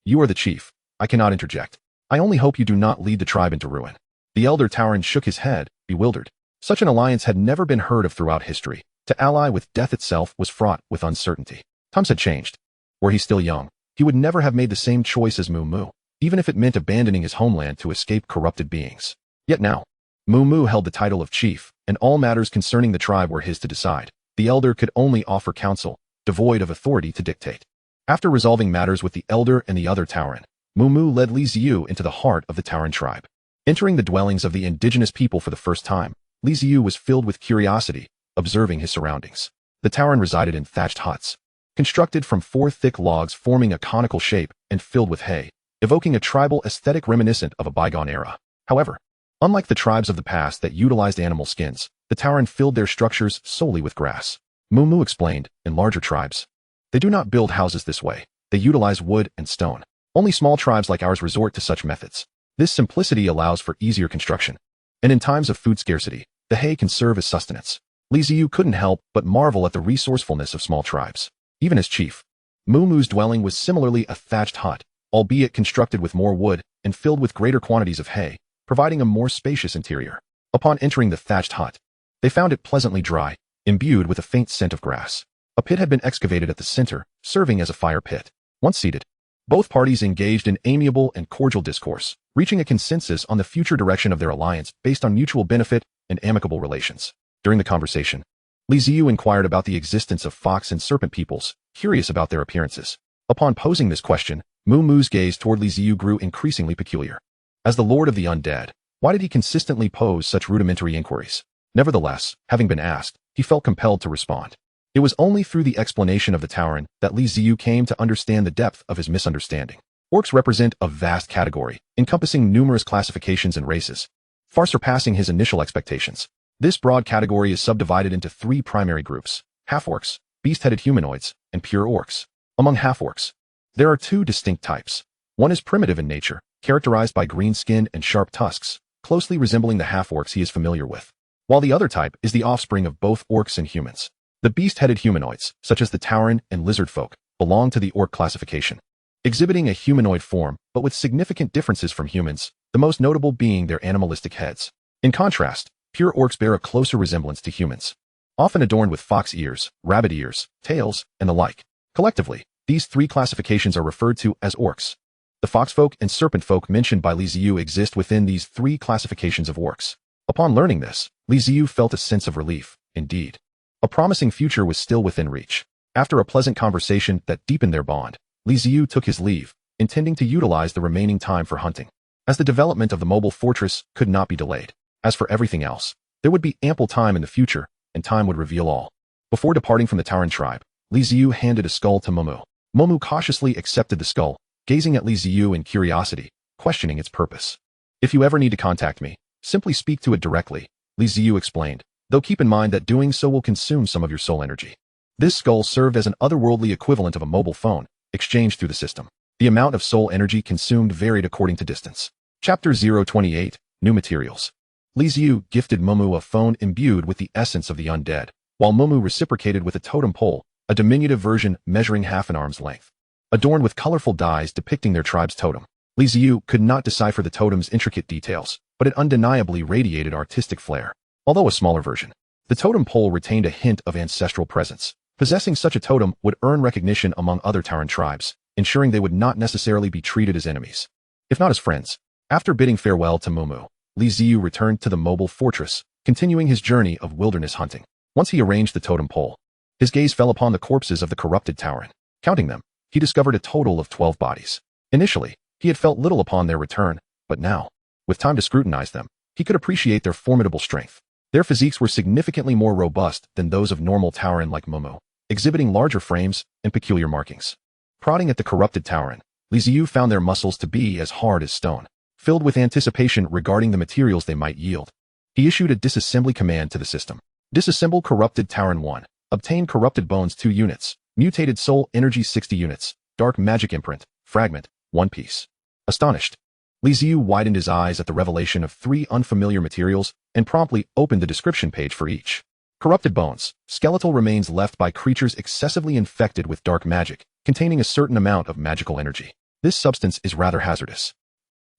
You are the chief. I cannot interject. I only hope you do not lead the tribe into ruin. The elder Tauren shook his head, bewildered. Such an alliance had never been heard of throughout history. To ally with death itself was fraught with uncertainty. Times had changed. Were he still young, he would never have made the same choice as Moo, even if it meant abandoning his homeland to escape corrupted beings. Yet now, Mu held the title of chief, and all matters concerning the tribe were his to decide. The elder could only offer counsel, devoid of authority to dictate. After resolving matters with the elder and the other Tauren, Mu led Ziyu into the heart of the Tauren tribe. Entering the dwellings of the indigenous people for the first time, Ziyu was filled with curiosity, observing his surroundings. The Tauren resided in thatched huts, constructed from 4 thick logs forming a conical shape and filled with hay, evoking a tribal aesthetic reminiscent of a bygone era. However, unlike the tribes of the past that utilized animal skins, the Tauren filled their structures solely with grass. Mu explained, in larger tribes, they do not build houses this way. They utilize wood and stone. Only small tribes like ours resort to such methods. This simplicity allows for easier construction. And in times of food scarcity, the hay can serve as sustenance. Ziyu couldn't help but marvel at the resourcefulness of small tribes. Even as chief, Mu's dwelling was similarly a thatched hut, albeit constructed with more wood and filled with greater quantities of hay, providing a more spacious interior. Upon entering the thatched hut, they found it pleasantly dry, imbued with a faint scent of grass. A pit had been excavated at the center, serving as a fire pit. Once seated, both parties engaged in amiable and cordial discourse, reaching a consensus on the future direction of their alliance based on mutual benefit and amicable relations. During the conversation, Ziyu inquired about the existence of fox and serpent peoples, curious about their appearances. Upon posing this question, Mu's gaze toward Ziyu grew increasingly peculiar. As the lord of the undead, why did he consistently pose such rudimentary inquiries? Nevertheless, having been asked, he felt compelled to respond. It was only through the explanation of the Tauren that Ziyu came to understand the depth of his misunderstanding. Orcs represent a vast category, encompassing numerous classifications and races, far surpassing his initial expectations. This broad category is subdivided into 3 primary groups: half-orcs, beast-headed humanoids, and pure orcs. Among half-orcs, there are 2 distinct types. One is primitive in nature, characterized by green skin and sharp tusks, closely resembling the half-orcs he is familiar with, while the other type is the offspring of both orcs and humans. The beast-headed humanoids, such as the Tauren and lizard folk, belong to the orc classification, exhibiting a humanoid form but with significant differences from humans, the most notable being their animalistic heads. In contrast, pure orcs bear a closer resemblance to humans, often adorned with fox ears, rabbit ears, tails, and the like. Collectively, these 3 classifications are referred to as orcs. The foxfolk and serpent folk mentioned by Ziyu exist within these 3 classifications of orcs. Upon learning this, Ziyu felt a sense of relief. Indeed, a promising future was still within reach. After a pleasant conversation that deepened their bond, Ziyu took his leave, intending to utilize the remaining time for hunting, as the development of the mobile fortress could not be delayed. As for everything else, there would be ample time in the future, and time would reveal all. Before departing from the Tauren tribe, Ziyu handed a skull to Mu. Mu cautiously accepted the skull, gazing at Ziyu in curiosity, questioning its purpose. If you ever need to contact me, simply speak to it directly, Ziyu explained, though keep in mind that doing so will consume some of your soul energy. This skull served as an otherworldly equivalent of a mobile phone, exchanged through the system. The amount of soul energy consumed varied according to distance. Chapter 028, New Materials. Ziyu gifted Mu a phone imbued with the essence of the undead, while Mu reciprocated with a totem pole, a diminutive version measuring half an arm's length, adorned with colorful dyes depicting their tribe's totem. Ziyu could not decipher the totem's intricate details, but it undeniably radiated artistic flair. Although a smaller version, the totem pole retained a hint of ancestral presence. Possessing such a totem would earn recognition among other Tauren tribes, ensuring they would not necessarily be treated as enemies, if not as friends. After bidding farewell to Mu, Ziyu returned to the mobile fortress, continuing his journey of wilderness hunting. Once he arranged the totem pole, his gaze fell upon the corpses of the corrupted Tauren. Counting them, he discovered a total of 12 bodies. Initially, he had felt little upon their return, but now, with time to scrutinize them, he could appreciate their formidable strength. Their physiques were significantly more robust than those of normal Tauren like Mu, exhibiting larger frames and peculiar markings. Prodding at the corrupted Tauren, Ziyu found their muscles to be as hard as stone. Filled with anticipation regarding the materials they might yield, he issued a disassembly command to the system. Disassemble corrupted Tauren 1. Obtain corrupted bones 2 units. Mutated soul energy 60 units. Dark magic imprint. Fragment. 1 piece. Astonished, Ziyu widened his eyes at the revelation of 3 unfamiliar materials and promptly opened the description page for each. Corrupted bones. Skeletal remains left by creatures excessively infected with dark magic, containing a certain amount of magical energy. This substance is rather hazardous.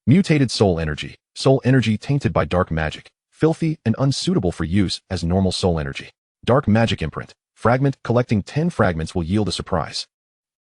Mutated soul energy. Soul energy tainted by dark magic, filthy and unsuitable for use as normal soul energy. Dark magic imprint. Fragment. Collecting 10 fragments will yield a surprise.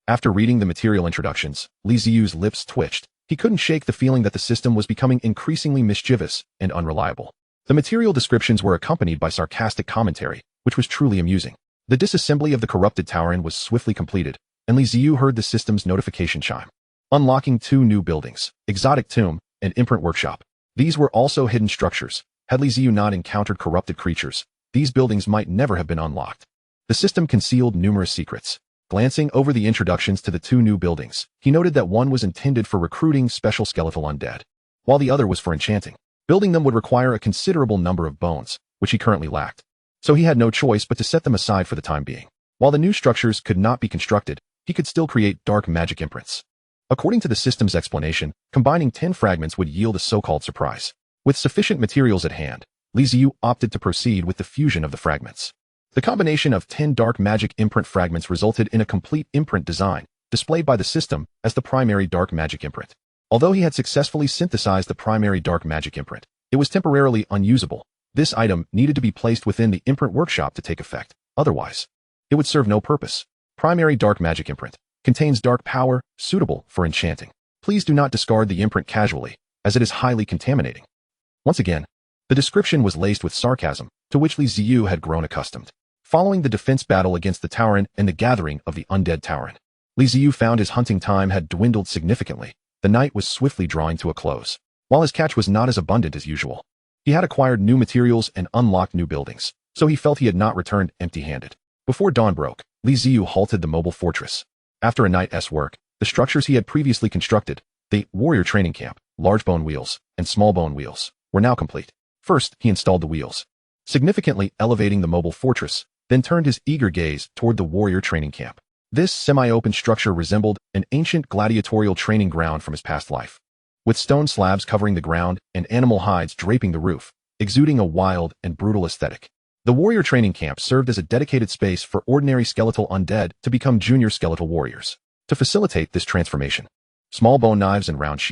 After reading the material introductions, Ziyu's lips twitched. He couldn't shake the feeling that the system was becoming increasingly mischievous and unreliable. The material descriptions were accompanied by sarcastic commentary, which was truly amusing. The disassembly of the corrupted Tauren was swiftly completed, and Ziyu heard the system's notification chime. Unlocking 2 new buildings, Exotic Tomb and Imprint Workshop. These were also hidden structures. Had Ziyu not encountered corrupted creatures, these buildings might never have been unlocked. The system concealed numerous secrets. Glancing over the introductions to the 2 new buildings, he noted that one was intended for recruiting special skeletal undead, while the other was for enchanting. Building them would require a considerable number of bones, which he currently lacked. So he had no choice but to set them aside for the time being. While the new structures could not be constructed, he could still create dark magic imprints. According to the system's explanation, combining 10 fragments would yield a so-called surprise. With sufficient materials at hand, Ziyu opted to proceed with the fusion of the fragments. The combination of 10 dark magic imprint fragments resulted in a complete imprint design, displayed by the system as the primary dark magic imprint. Although he had successfully synthesized the primary dark magic imprint, it was temporarily unusable. This item needed to be placed within the imprint workshop to take effect. Otherwise, it would serve no purpose. Primary dark magic imprint contains dark power suitable for enchanting. Please do not discard the imprint casually, as it is highly contaminating. Once again, the description was laced with sarcasm, to which Ziyu had grown accustomed. Following the defense battle against the Tauren and the gathering of the undead Tauren, Ziyu found his hunting time had dwindled significantly. The night was swiftly drawing to a close. While his catch was not as abundant as usual, he had acquired new materials and unlocked new buildings, so he felt he had not returned empty-handed. Before dawn broke, Ziyu halted the mobile fortress. After a night's work, the structures he had previously constructed, the warrior training camp, large bone wheels, and small bone wheels, were now complete. First, he installed the wheels, significantly elevating the mobile fortress, then turned his eager gaze toward the warrior training camp. This semi-open structure resembled an ancient gladiatorial training ground from his past life, with stone slabs covering the ground and animal hides draping the roof, exuding a wild and brutal aesthetic. The warrior training camp served as a dedicated space for ordinary skeletal undead to become junior skeletal warriors. To facilitate this transformation, small bone knives and round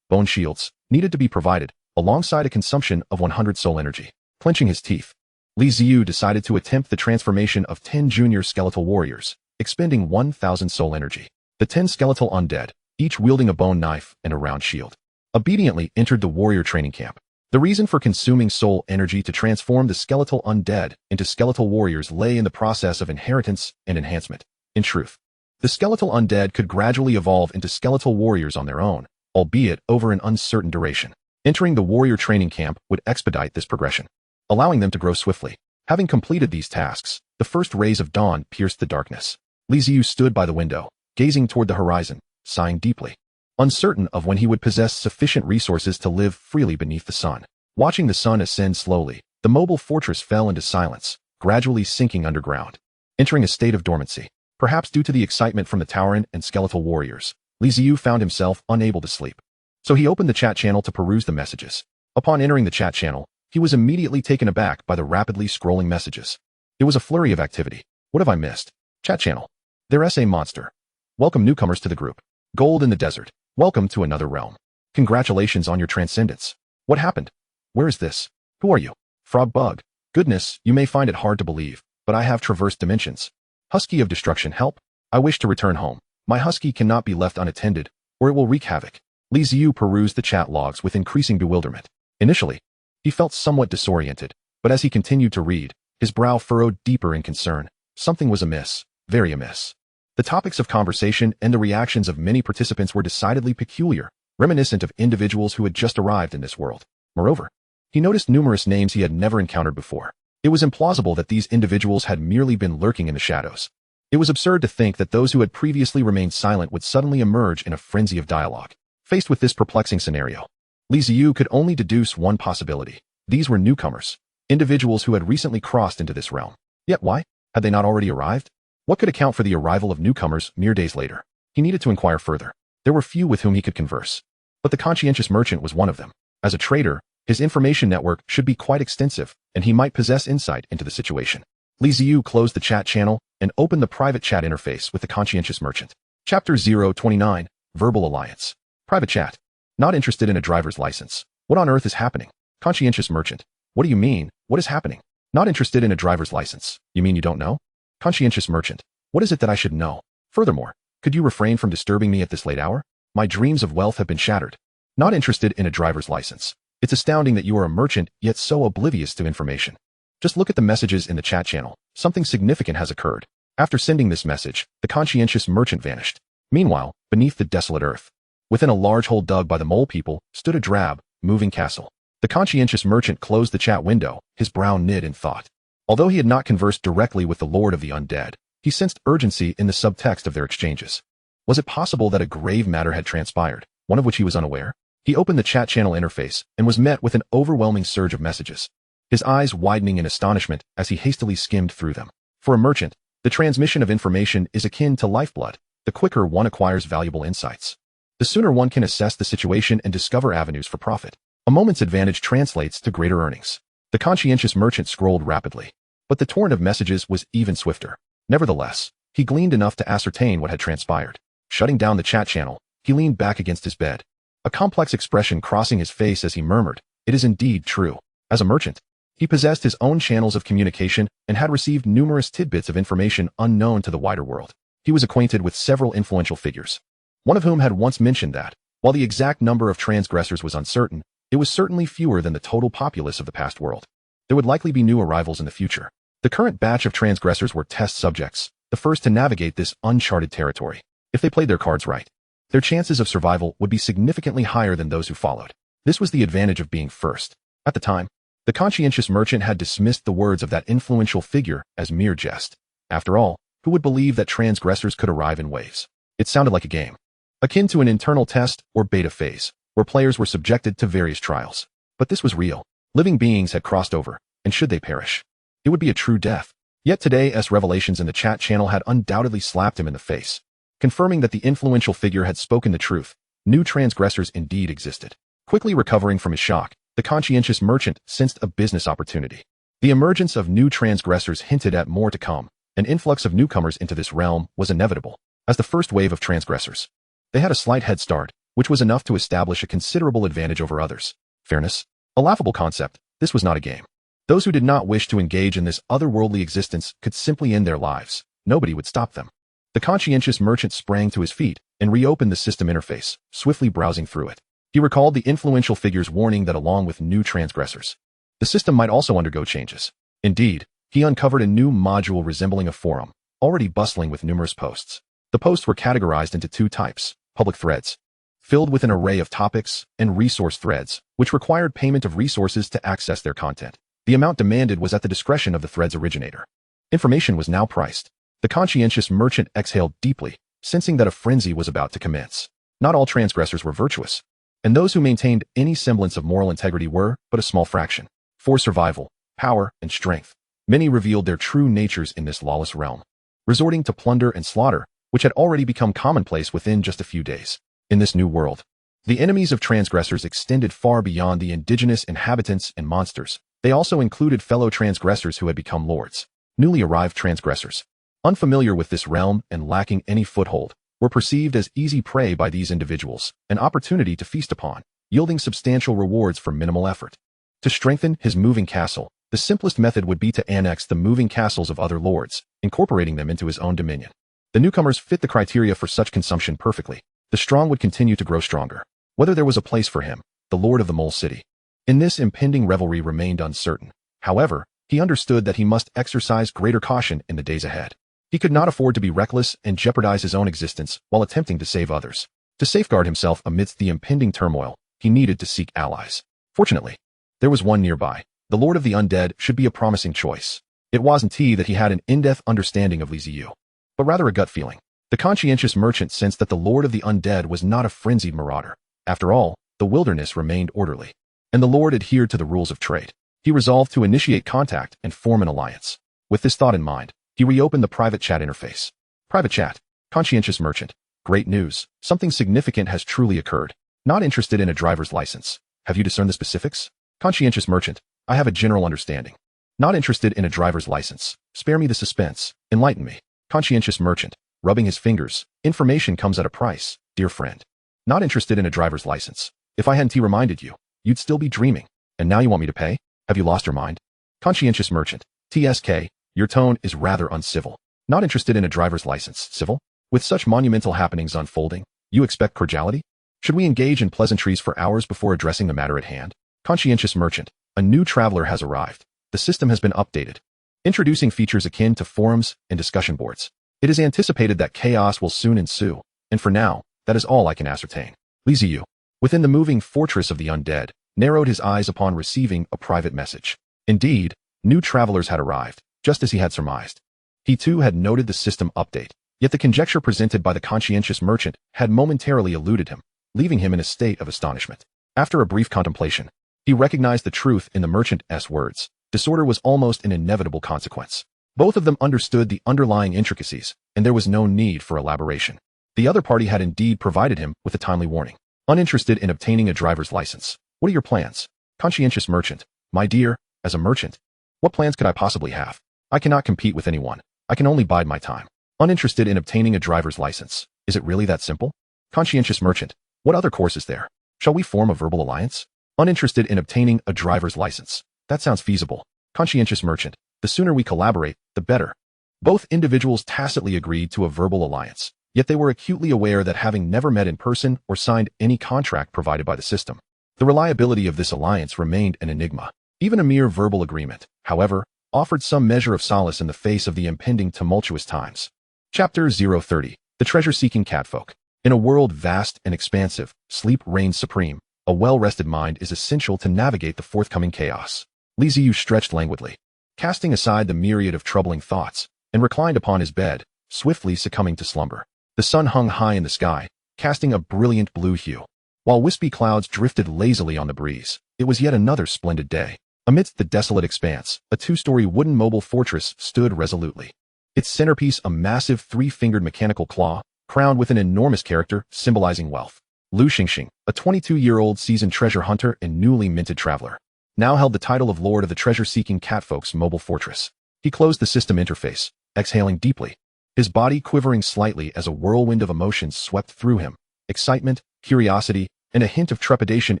bone shields, needed to be provided, alongside a consumption of 100 soul energy. Clenching his teeth, Ziyu decided to attempt the transformation of 10 junior skeletal warriors, expending 1,000 soul energy. The 10 skeletal undead, each wielding a bone knife and a round shield, obediently entered the warrior training camp. The reason for consuming soul energy to transform the skeletal undead into skeletal warriors lay in the process of inheritance and enhancement. In truth, the skeletal undead could gradually evolve into skeletal warriors on their own, albeit over an uncertain duration. Entering the warrior training camp would expedite this progression, allowing them to grow swiftly. Having completed these tasks, the first rays of dawn pierced the darkness. Ziyu stood by the window, gazing toward the horizon, sighing deeply, uncertain of when he would possess sufficient resources to live freely beneath the sun. Watching the sun ascend slowly, the mobile fortress fell into silence, gradually sinking underground, entering a state of dormancy. Perhaps due to the excitement from the Tauren and skeletal warriors, Ziyu found himself unable to sleep. So he opened the chat channel to peruse the messages. Upon entering the chat channel, he was immediately taken aback by the rapidly scrolling messages. It was a flurry of activity. What have I missed? Chat channel. Their SA monster. Welcome newcomers to the group. Gold in the desert. Welcome to another realm. Congratulations on your transcendence. What happened? Where is this? Who are you? Frog bug. Goodness, you may find it hard to believe, but I have traversed dimensions. Husky of destruction, help. I wish to return home. My husky cannot be left unattended, or it will wreak havoc. Ziyu perused the chat logs with increasing bewilderment. Initially, he felt somewhat disoriented, but as he continued to read, his brow furrowed deeper in concern. Something was amiss, very amiss. The topics of conversation and the reactions of many participants were decidedly peculiar, reminiscent of individuals who had just arrived in this world. Moreover, he noticed numerous names he had never encountered before. It was implausible that these individuals had merely been lurking in the shadows. It was absurd to think that those who had previously remained silent would suddenly emerge in a frenzy of dialogue. Faced with this perplexing scenario, Ziyu could only deduce one possibility. These were newcomers, individuals who had recently crossed into this realm. Yet why? Had they not already arrived? What could account for the arrival of newcomers mere days later? He needed to inquire further. There were few with whom he could converse, but the conscientious merchant was one of them. As a trader, his information network should be quite extensive, and he might possess insight into the situation. Ziyu closed the chat channel and opened the private chat interface with the conscientious merchant. Chapter 029, Verbal Alliance. Private chat. Not interested in a driver's license. What on earth is happening? Conscientious merchant. What do you mean? What is happening? Not interested in a driver's license. You mean you don't know? Conscientious merchant. What is it that I should know? Furthermore, could you refrain from disturbing me at this late hour? My dreams of wealth have been shattered. Not interested in a driver's license. It's astounding that you are a merchant yet so oblivious to information. Just look at the messages in the chat channel. Something significant has occurred. After sending this message, the conscientious merchant vanished. Meanwhile, beneath the desolate earth, within a large hole dug by the mole people, stood a drab, moving castle. The conscientious merchant closed the chat window, his brow knit in thought. Although he had not conversed directly with the Lord of the Undead, he sensed urgency in the subtext of their exchanges. Was it possible that a grave matter had transpired, one of which he was unaware? He opened the chat channel interface and was met with an overwhelming surge of messages, his eyes widening in astonishment as he hastily skimmed through them. For a merchant, the transmission of information is akin to lifeblood. The quicker one acquires valuable insights, the sooner one can assess the situation and discover avenues for profit. A moment's advantage translates to greater earnings. The conscientious merchant scrolled rapidly, but the torrent of messages was even swifter. Nevertheless, he gleaned enough to ascertain what had transpired. Shutting down the chat channel, he leaned back against his bed, a complex expression crossing his face as he murmured, "It is indeed true." As a merchant, he possessed his own channels of communication and had received numerous tidbits of information unknown to the wider world. He was acquainted with several influential figures, one of whom had once mentioned that, while the exact number of transgressors was uncertain, it was certainly fewer than the total populace of the past world. There would likely be new arrivals in the future. The current batch of transgressors were test subjects, the first to navigate this uncharted territory. If they played their cards right, their chances of survival would be significantly higher than those who followed. This was the advantage of being first. At the time, the conscientious merchant had dismissed the words of that influential figure as mere jest. After all, who would believe that transgressors could arrive in waves? It sounded like a game, akin to an internal test or beta phase, where players were subjected to various trials. But this was real. Living beings had crossed over, and should they perish, it would be a true death. Yet today's revelations in the chat channel had undoubtedly slapped him in the face, confirming that the influential figure had spoken the truth. New transgressors indeed existed. Quickly recovering from his shock, the conscientious merchant sensed a business opportunity. The emergence of new transgressors hinted at more to come. An influx of newcomers into this realm was inevitable. As the first wave of transgressors, they had a slight head start, which was enough to establish a considerable advantage over others. Fairness? A laughable concept. This was not a game. Those who did not wish to engage in this otherworldly existence could simply end their lives. Nobody would stop them. The conscientious merchant sprang to his feet and reopened the system interface, swiftly browsing through it. He recalled the influential figure's warning that along with new transgressors, the system might also undergo changes. Indeed, he uncovered a new module resembling a forum, already bustling with numerous posts. The posts were categorized into two types: public threads, filled with an array of topics, and resource threads, which required payment of resources to access their content. The amount demanded was at the discretion of the thread's originator. Information was now priced. The conscientious merchant exhaled deeply, sensing that a frenzy was about to commence. Not all transgressors were virtuous, and those who maintained any semblance of moral integrity were but a small fraction. For survival, power, and strength, many revealed their true natures in this lawless realm, resorting to plunder and slaughter, which had already become commonplace within just a few days. In this new world, the enemies of transgressors extended far beyond the indigenous inhabitants and monsters. They also included fellow transgressors who had become lords. Newly arrived transgressors, unfamiliar with this realm and lacking any foothold, were perceived as easy prey by these individuals, an opportunity to feast upon, yielding substantial rewards for minimal effort. To strengthen his moving castle, the simplest method would be to annex the moving castles of other lords, incorporating them into his own dominion. The newcomers fit the criteria for such consumption perfectly. The strong would continue to grow stronger. Whether there was a place for him, the lord of the mole city, in this impending revelry remained uncertain. However, he understood that he must exercise greater caution in the days ahead. He could not afford to be reckless and jeopardize his own existence while attempting to save others. To safeguard himself amidst the impending turmoil, he needed to seek allies. Fortunately, there was one nearby. The Lord of the Undead should be a promising choice. It wasn't that he had an in-depth understanding of Ziyu, but rather a gut feeling. The conscientious merchant sensed that the Lord of the Undead was not a frenzied marauder. After all, the wilderness remained orderly, and the Lord adhered to the rules of trade. He resolved to initiate contact and form an alliance. With this thought in mind, he reopened the private chat interface. Private chat. Conscientious merchant. Great news. Something significant has truly occurred. Not interested in a driver's license. Have you discerned the specifics? Conscientious merchant. I have a general understanding. Not interested in a driver's license. Spare me the suspense. Enlighten me. Conscientious merchant. Rubbing his fingers. Information comes at a price, dear friend. Not interested in a driver's license. If I hadn't reminded you, you'd still be dreaming. And now you want me to pay? Have you lost your mind? Conscientious merchant. TSK. Your tone is rather uncivil. Not interested in a driver's license. Civil? With such monumental happenings unfolding, you expect cordiality? Should we engage in pleasantries for hours before addressing the matter at hand? Conscientious merchant. A new traveler has arrived. The system has been updated, introducing features akin to forums and discussion boards. It is anticipated that chaos will soon ensue, and for now, that is all I can ascertain. Ziyu, within the moving fortress of the undead, narrowed his eyes upon receiving a private message. Indeed, new travelers had arrived, just as he had surmised. He too had noted the system update, yet the conjecture presented by the conscientious merchant had momentarily eluded him, leaving him in a state of astonishment. After a brief contemplation, he recognized the truth in the merchant's words. Disorder was almost an inevitable consequence. Both of them understood the underlying intricacies, and there was no need for elaboration. The other party had indeed provided him with a timely warning. Uninterested in obtaining a driver's license. What are your plans? Conscientious merchant. My dear, as a merchant, what plans could I possibly have? I cannot compete with anyone. I can only bide my time. Uninterested in obtaining a driver's license. Is it really that simple? Conscientious merchant. What other course is there? Shall we form a verbal alliance? Uninterested in obtaining a driver's license. That sounds feasible. Conscientious merchant. The sooner we collaborate, the better. Both individuals tacitly agreed to a verbal alliance, yet they were acutely aware that having never met in person or signed any contract provided by the system, the reliability of this alliance remained an enigma. Even a mere verbal agreement, however, offered some measure of solace in the face of the impending tumultuous times. Chapter 030. The Treasure-Seeking Catfolk. In a world vast and expansive, sleep reigns supreme. A well-rested mind is essential to navigate the forthcoming chaos. Ziyu stretched languidly, casting aside the myriad of troubling thoughts, and reclined upon his bed, swiftly succumbing to slumber. The sun hung high in the sky, casting a brilliant blue hue. While wispy clouds drifted lazily on the breeze, it was yet another splendid day. Amidst the desolate expanse, a two-story wooden mobile fortress stood resolutely. Its centerpiece a massive three-fingered mechanical claw, crowned with an enormous character symbolizing wealth. Lu Xingxing, a 22-year-old seasoned treasure hunter and newly minted traveler, now held the title of Lord of the Treasure-Seeking Catfolk's mobile fortress. He closed the system interface, exhaling deeply, his body quivering slightly as a whirlwind of emotions swept through him. Excitement, curiosity, and a hint of trepidation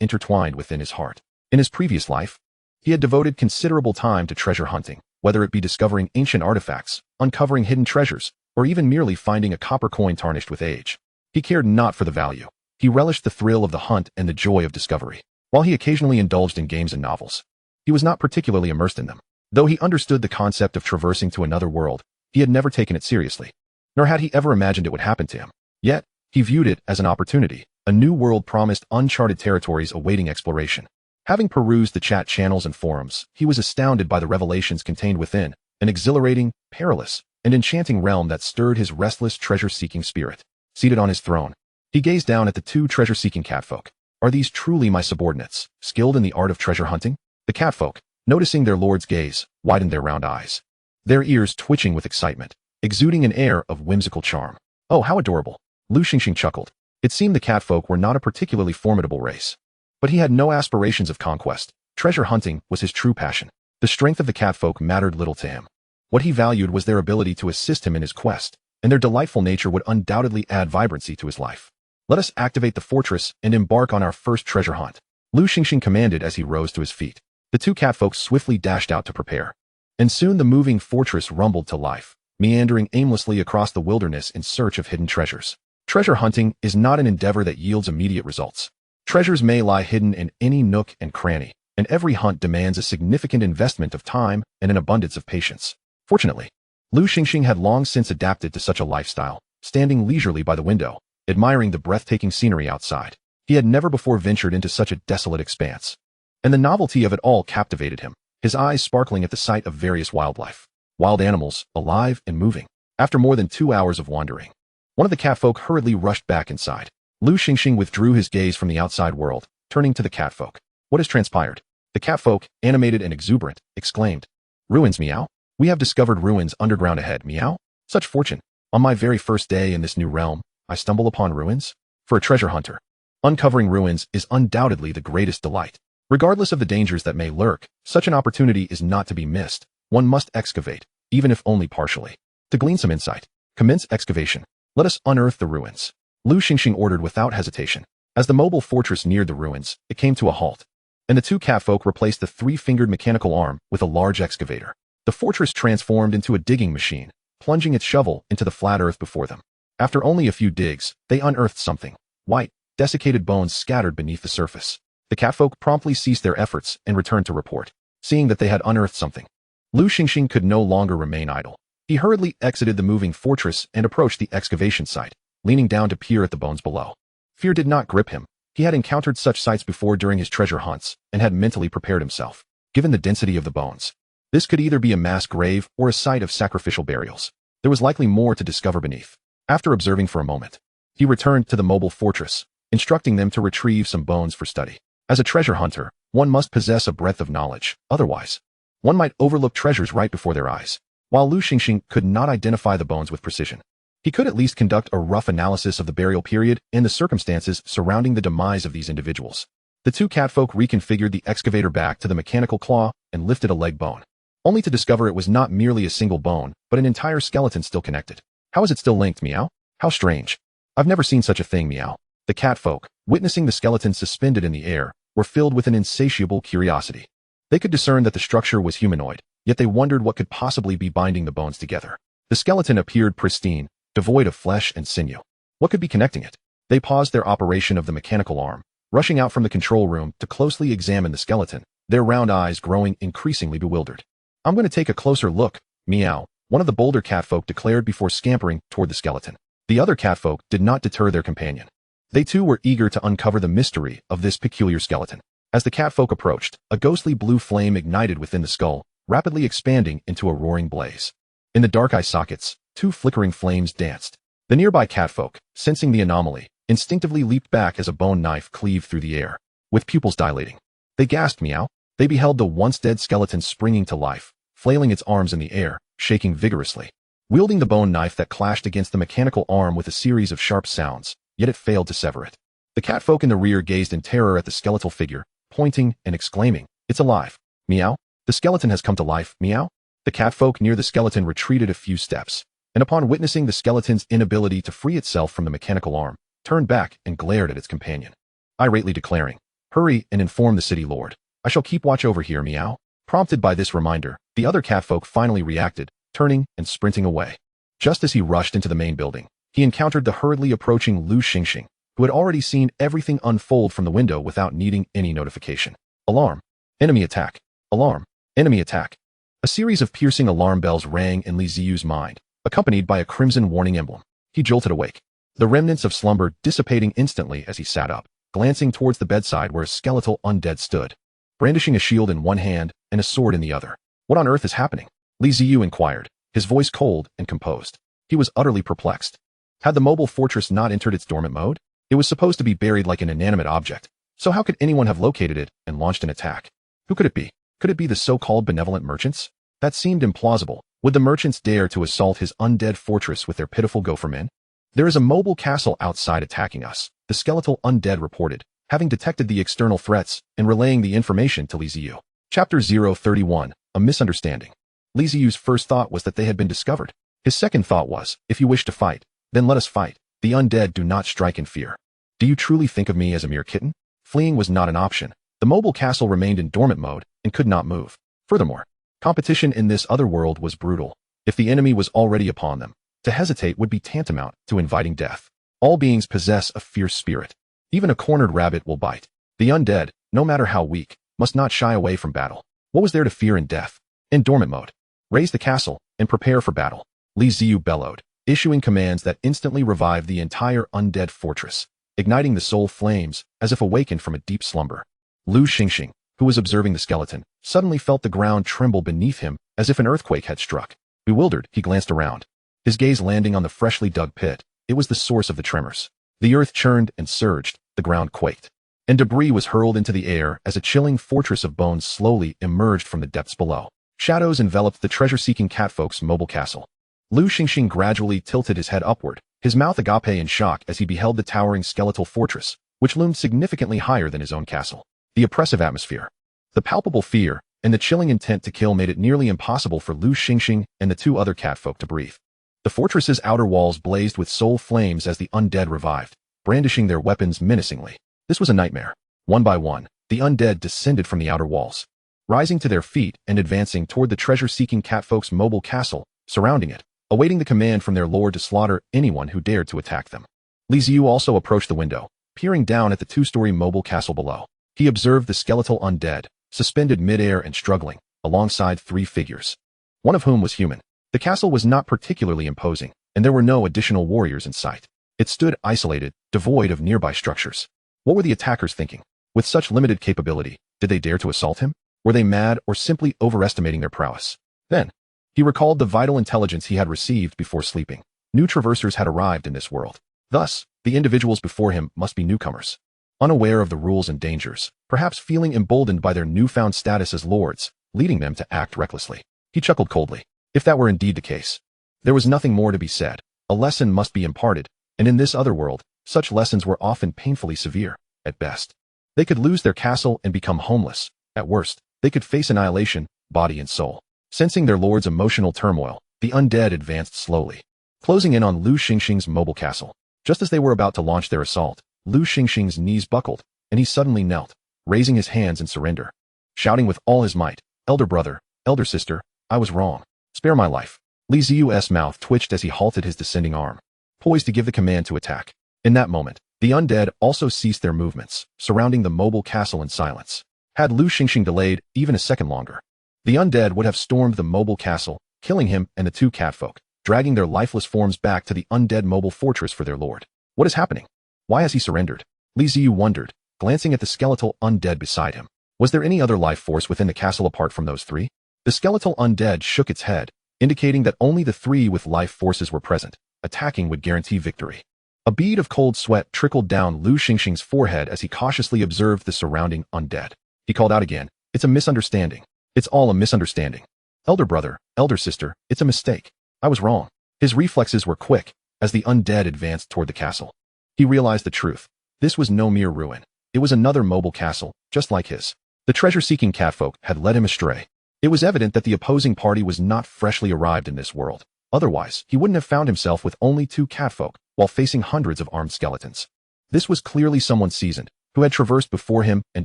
intertwined within his heart. In his previous life, he had devoted considerable time to treasure hunting, whether it be discovering ancient artifacts, uncovering hidden treasures, or even merely finding a copper coin tarnished with age. He cared not for the value. He relished the thrill of the hunt and the joy of discovery. While he occasionally indulged in games and novels, he was not particularly immersed in them. Though he understood the concept of traversing to another world, he had never taken it seriously, nor had he ever imagined it would happen to him. Yet, he viewed it as an opportunity. A new world promised uncharted territories awaiting exploration. Having perused the chat channels and forums, he was astounded by the revelations contained within, an exhilarating, perilous, and enchanting realm that stirred his restless treasure-seeking spirit. Seated on his throne, he gazed down at the two treasure-seeking catfolk. Are these truly my subordinates, skilled in the art of treasure hunting? The catfolk, noticing their lord's gaze, widened their round eyes, their ears twitching with excitement, exuding an air of whimsical charm. Oh, how adorable! Lu Xingxing chuckled. It seemed the catfolk were not a particularly formidable race. But he had no aspirations of conquest. Treasure hunting was his true passion. The strength of the catfolk mattered little to him. What he valued was their ability to assist him in his quest, and their delightful nature would undoubtedly add vibrancy to his life. Let us activate the fortress and embark on our first treasure hunt. Lu Xingxing commanded as he rose to his feet. The two catfolk swiftly dashed out to prepare. And soon the moving fortress rumbled to life, meandering aimlessly across the wilderness in search of hidden treasures. Treasure hunting is not an endeavor that yields immediate results. Treasures may lie hidden in any nook and cranny, and every hunt demands a significant investment of time and an abundance of patience. Fortunately, Lu Xingxing had long since adapted to such a lifestyle, standing leisurely by the window, admiring the breathtaking scenery outside. He had never before ventured into such a desolate expanse, and the novelty of it all captivated him, his eyes sparkling at the sight of various wildlife. Wild animals, alive and moving. After more than 2 hours of wandering, one of the catfolk hurriedly rushed back inside. Lu Xingxing withdrew his gaze from the outside world, turning to the catfolk. What has transpired? The catfolk, animated and exuberant, exclaimed. Ruins, meow. We have discovered ruins underground ahead, meow. Such fortune. On my very first day in this new realm, I stumble upon ruins? For a treasure hunter, uncovering ruins is undoubtedly the greatest delight. Regardless of the dangers that may lurk, such an opportunity is not to be missed. One must excavate, even if only partially. To glean some insight, commence excavation. Let us unearth the ruins. Lu Xingxing ordered without hesitation. As the mobile fortress neared the ruins, it came to a halt, and the two catfolk replaced the three-fingered mechanical arm with a large excavator. The fortress transformed into a digging machine, plunging its shovel into the flat earth before them. After only a few digs, they unearthed something. White, desiccated bones scattered beneath the surface. The catfolk promptly ceased their efforts and returned to report, seeing that they had unearthed something. Lu Xingxing could no longer remain idle. He hurriedly exited the moving fortress and approached the excavation site, leaning down to peer at the bones below. Fear did not grip him. He had encountered such sights before during his treasure hunts and had mentally prepared himself. Given the density of the bones, this could either be a mass grave or a site of sacrificial burials. There was likely more to discover beneath. After observing for a moment, he returned to the mobile fortress, instructing them to retrieve some bones for study. As a treasure hunter, one must possess a breadth of knowledge, otherwise, one might overlook treasures right before their eyes. While Lu Xingxing could not identify the bones with precision, he could at least conduct a rough analysis of the burial period and the circumstances surrounding the demise of these individuals. The two catfolk reconfigured the excavator back to the mechanical claw and lifted a leg bone, only to discover it was not merely a single bone, but an entire skeleton still connected. How is it still linked, meow? How strange. I've never seen such a thing, meow. The catfolk, witnessing the skeleton suspended in the air, were filled with an insatiable curiosity. They could discern that the structure was humanoid, yet they wondered what could possibly be binding the bones together. The skeleton appeared pristine, devoid of flesh and sinew. What could be connecting it? They paused their operation of the mechanical arm, rushing out from the control room to closely examine the skeleton, their round eyes growing increasingly bewildered. I'm going to take a closer look, meow, one of the bolder catfolk declared before scampering toward the skeleton. The other catfolk did not deter their companion. They too were eager to uncover the mystery of this peculiar skeleton. As the catfolk approached, a ghostly blue flame ignited within the skull, rapidly expanding into a roaring blaze. In the dark eye sockets, two flickering flames danced. The nearby catfolk, sensing the anomaly, instinctively leaped back as a bone knife cleaved through the air, with pupils dilating. They gasped, meow. They beheld the once dead skeleton springing to life, flailing its arms in the air, shaking vigorously. Wielding the bone knife that clashed against the mechanical arm with a series of sharp sounds, yet it failed to sever it. The catfolk in the rear gazed in terror at the skeletal figure, pointing and exclaiming, "It's alive! Meow! The skeleton has come to life, meow!" The catfolk near the skeleton retreated a few steps, and upon witnessing the skeleton's inability to free itself from the mechanical arm, turned back and glared at its companion, irately declaring, "Hurry and inform the city lord. I shall keep watch over here, meow." Prompted by this reminder, the other catfolk finally reacted, turning and sprinting away. Just as he rushed into the main building, he encountered the hurriedly approaching Lu Xingxing, who had already seen everything unfold from the window without needing any notification. Alarm! Enemy attack! Alarm! Enemy attack! A series of piercing alarm bells rang in Li Ziyu's mind, accompanied by a crimson warning emblem. He jolted awake, the remnants of slumber dissipating instantly as he sat up, glancing towards the bedside where a skeletal undead stood, brandishing a shield in one hand and a sword in the other. What on earth is happening? Li Ziyu inquired, his voice cold and composed. He was utterly perplexed. Had the mobile fortress not entered its dormant mode? It was supposed to be buried like an inanimate object, so how could anyone have located it and launched an attack? Who could it be? Could it be the so-called benevolent merchants? That seemed implausible. Would the merchants dare to assault his undead fortress with their pitiful gopher men? "There is a mobile castle outside attacking us," the skeletal undead reported, having detected the external threats and relaying the information to Li Ziyu. Chapter 031, A Misunderstanding. Li Ziyu's first thought was that they had been discovered. His second thought was, if you wish to fight, then let us fight. The undead do not strike in fear. Do you truly think of me as a mere kitten? Fleeing was not an option. The mobile castle remained in dormant mode and could not move. Furthermore, competition in this other world was brutal. If the enemy was already upon them, to hesitate would be tantamount to inviting death. All beings possess a fierce spirit. Even a cornered rabbit will bite. The undead, no matter how weak, must not shy away from battle. What was there to fear in death? In dormant mode, raise the castle and prepare for battle, Li Ziyu bellowed, issuing commands that instantly revived the entire undead fortress, igniting the soul flames as if awakened from a deep slumber. Lu Xingxing, who was observing the skeleton, suddenly felt the ground tremble beneath him as if an earthquake had struck. Bewildered, he glanced around, his gaze landing on the freshly dug pit. It was the source of the tremors. The earth churned and surged, the ground quaked, and debris was hurled into the air as a chilling fortress of bones slowly emerged from the depths below. Shadows enveloped the treasure-seeking catfolk's mobile castle. Lu Xingxing gradually tilted his head upward, his mouth agape in shock as he beheld the towering skeletal fortress, which loomed significantly higher than his own castle. The oppressive atmosphere, the palpable fear, and the chilling intent to kill made it nearly impossible for Lu Xingxing and the two other catfolk to breathe. The fortress's outer walls blazed with soul flames as the undead revived, brandishing their weapons menacingly. This was a nightmare. One by one, the undead descended from the outer walls, rising to their feet and advancing toward the treasure-seeking catfolk's mobile castle, surrounding it, awaiting the command from their lord to slaughter anyone who dared to attack them. Li Ziyu also approached the window, peering down at the two-story mobile castle below. He observed the skeletal undead, suspended midair and struggling, alongside 3 figures, one of whom was human. The castle was not particularly imposing, and there were no additional warriors in sight. It stood isolated, devoid of nearby structures. What were the attackers thinking? With such limited capability, did they dare to assault him? Were they mad or simply overestimating their prowess? Then, he recalled the vital intelligence he had received before sleeping. New traversers had arrived in this world. Thus, the individuals before him must be newcomers, unaware of the rules and dangers, perhaps feeling emboldened by their newfound status as lords, leading them to act recklessly. He chuckled coldly. If that were indeed the case, there was nothing more to be said. A lesson must be imparted, and in this other world, such lessons were often painfully severe. At best, they could lose their castle and become homeless. At worst, they could face annihilation, body and soul. Sensing their lord's emotional turmoil, the undead advanced slowly, closing in on Lu Xingxing's mobile castle. Just as they were about to launch their assault, Lu Xingxing's knees buckled, and he suddenly knelt, raising his hands in surrender, shouting with all his might, "Elder brother, elder sister, I was wrong. Spare my life." Li Ziyu's mouth twitched as he halted his descending arm, poised to give the command to attack. In that moment, the undead also ceased their movements, surrounding the mobile castle in silence. Had Lu Xingxing delayed even a second longer, the undead would have stormed the mobile castle, killing him and the 2 catfolk, dragging their lifeless forms back to the undead mobile fortress for their lord. What is happening? Why has he surrendered? Li Ziyu wondered, glancing at the skeletal undead beside him. Was there any other life force within the castle apart from those 3? The skeletal undead shook its head, indicating that only the 3 with life forces were present. Attacking would guarantee victory. A bead of cold sweat trickled down Lu Xingxing's forehead as he cautiously observed the surrounding undead. He called out again, "It's a misunderstanding. It's all a misunderstanding. Elder brother, elder sister, it's a mistake. I was wrong." His reflexes were quick as the undead advanced toward the castle. He realized the truth. This was no mere ruin. It was another mobile castle, just like his. The treasure-seeking catfolk had led him astray. It was evident that the opposing party was not freshly arrived in this world. Otherwise, he wouldn't have found himself with only 2 catfolk while facing hundreds of armed skeletons. This was clearly someone seasoned, who had traversed before him and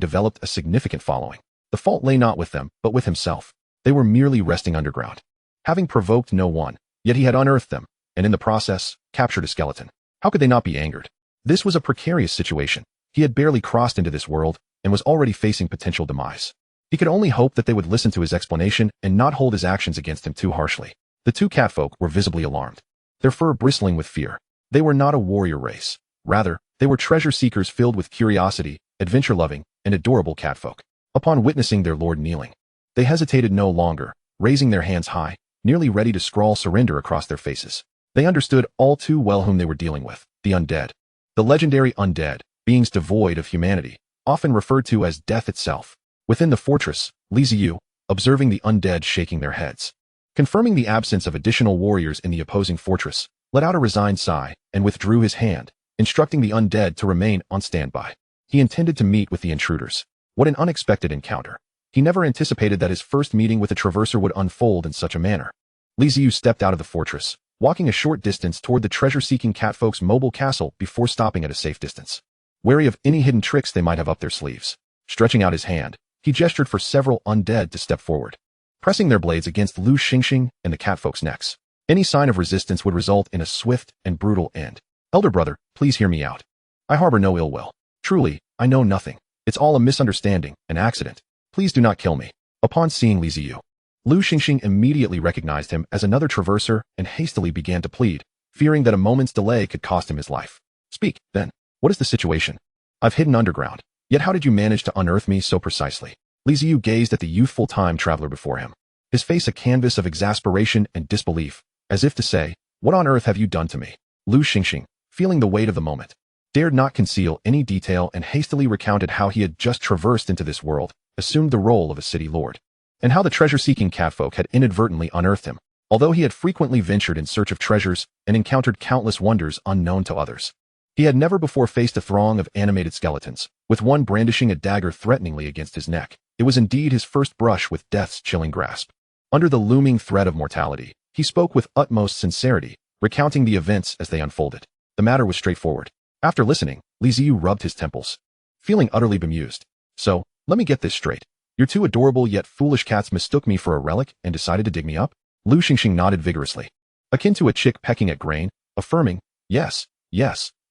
developed a significant following. The fault lay not with them, but with himself. They were merely resting underground, having provoked no one, yet he had unearthed them, and in the process, captured a skeleton. How could they not be angered? This was a precarious situation. He had barely crossed into this world, and was already facing potential demise. He could only hope that they would listen to his explanation and not hold his actions against him too harshly. The 2 catfolk were visibly alarmed, their fur bristling with fear. They were not a warrior race. Rather, they were treasure seekers filled with curiosity, adventure-loving, and adorable catfolk. Upon witnessing their lord kneeling, they hesitated no longer, raising their hands high, nearly ready to scrawl surrender across their faces. They understood all too well whom they were dealing with, the undead. The legendary undead, beings devoid of humanity, often referred to as death itself. Within the fortress, Li Ziyu, observing the undead shaking their heads, confirming the absence of additional warriors in the opposing fortress, let out a resigned sigh and withdrew his hand, instructing the undead to remain on standby. He intended to meet with the intruders. What an unexpected encounter. He never anticipated that his first meeting with a traverser would unfold in such a manner. Li Ziyu stepped out of the fortress, walking a short distance toward the treasure-seeking catfolk's mobile castle before stopping at a safe distance, wary of any hidden tricks they might have up their sleeves. Stretching out his hand, he gestured for several undead to step forward, pressing their blades against Lu Xingxing and the catfolk's necks. Any sign of resistance would result in a swift and brutal end. "Elder brother, please hear me out. I harbor no ill will. Truly, I know nothing. It's all a misunderstanding, an accident. Please do not kill me." Upon seeing Li Ziyu, Lu Xingxing immediately recognized him as another traverser and hastily began to plead, fearing that a moment's delay could cost him his life. "Speak, then. What is the situation? I've hidden underground. Yet how did you manage to unearth me so precisely?" Li Ziyu gazed at the youthful time traveler before him, his face a canvas of exasperation and disbelief, as if to say, "What on earth have you done to me?" Lu Xingxing, feeling the weight of the moment, dared not conceal any detail and hastily recounted how he had just traversed into this world, assumed the role of a city lord, and how the treasure-seeking catfolk had inadvertently unearthed him. Although he had frequently ventured in search of treasures and encountered countless wonders unknown to others, he had never before faced a throng of animated skeletons, with one brandishing a dagger threateningly against his neck. It was indeed his first brush with death's chilling grasp. Under the looming threat of mortality, he spoke with utmost sincerity, recounting the events as they unfolded. The matter was straightforward. After listening, Li Ziyu rubbed his temples, feeling utterly bemused. "So, let me get this straight. Your 2 adorable yet foolish cats mistook me for a relic and decided to dig me up?" Lu Xingxing nodded vigorously, akin to a chick pecking at grain, affirming, yes,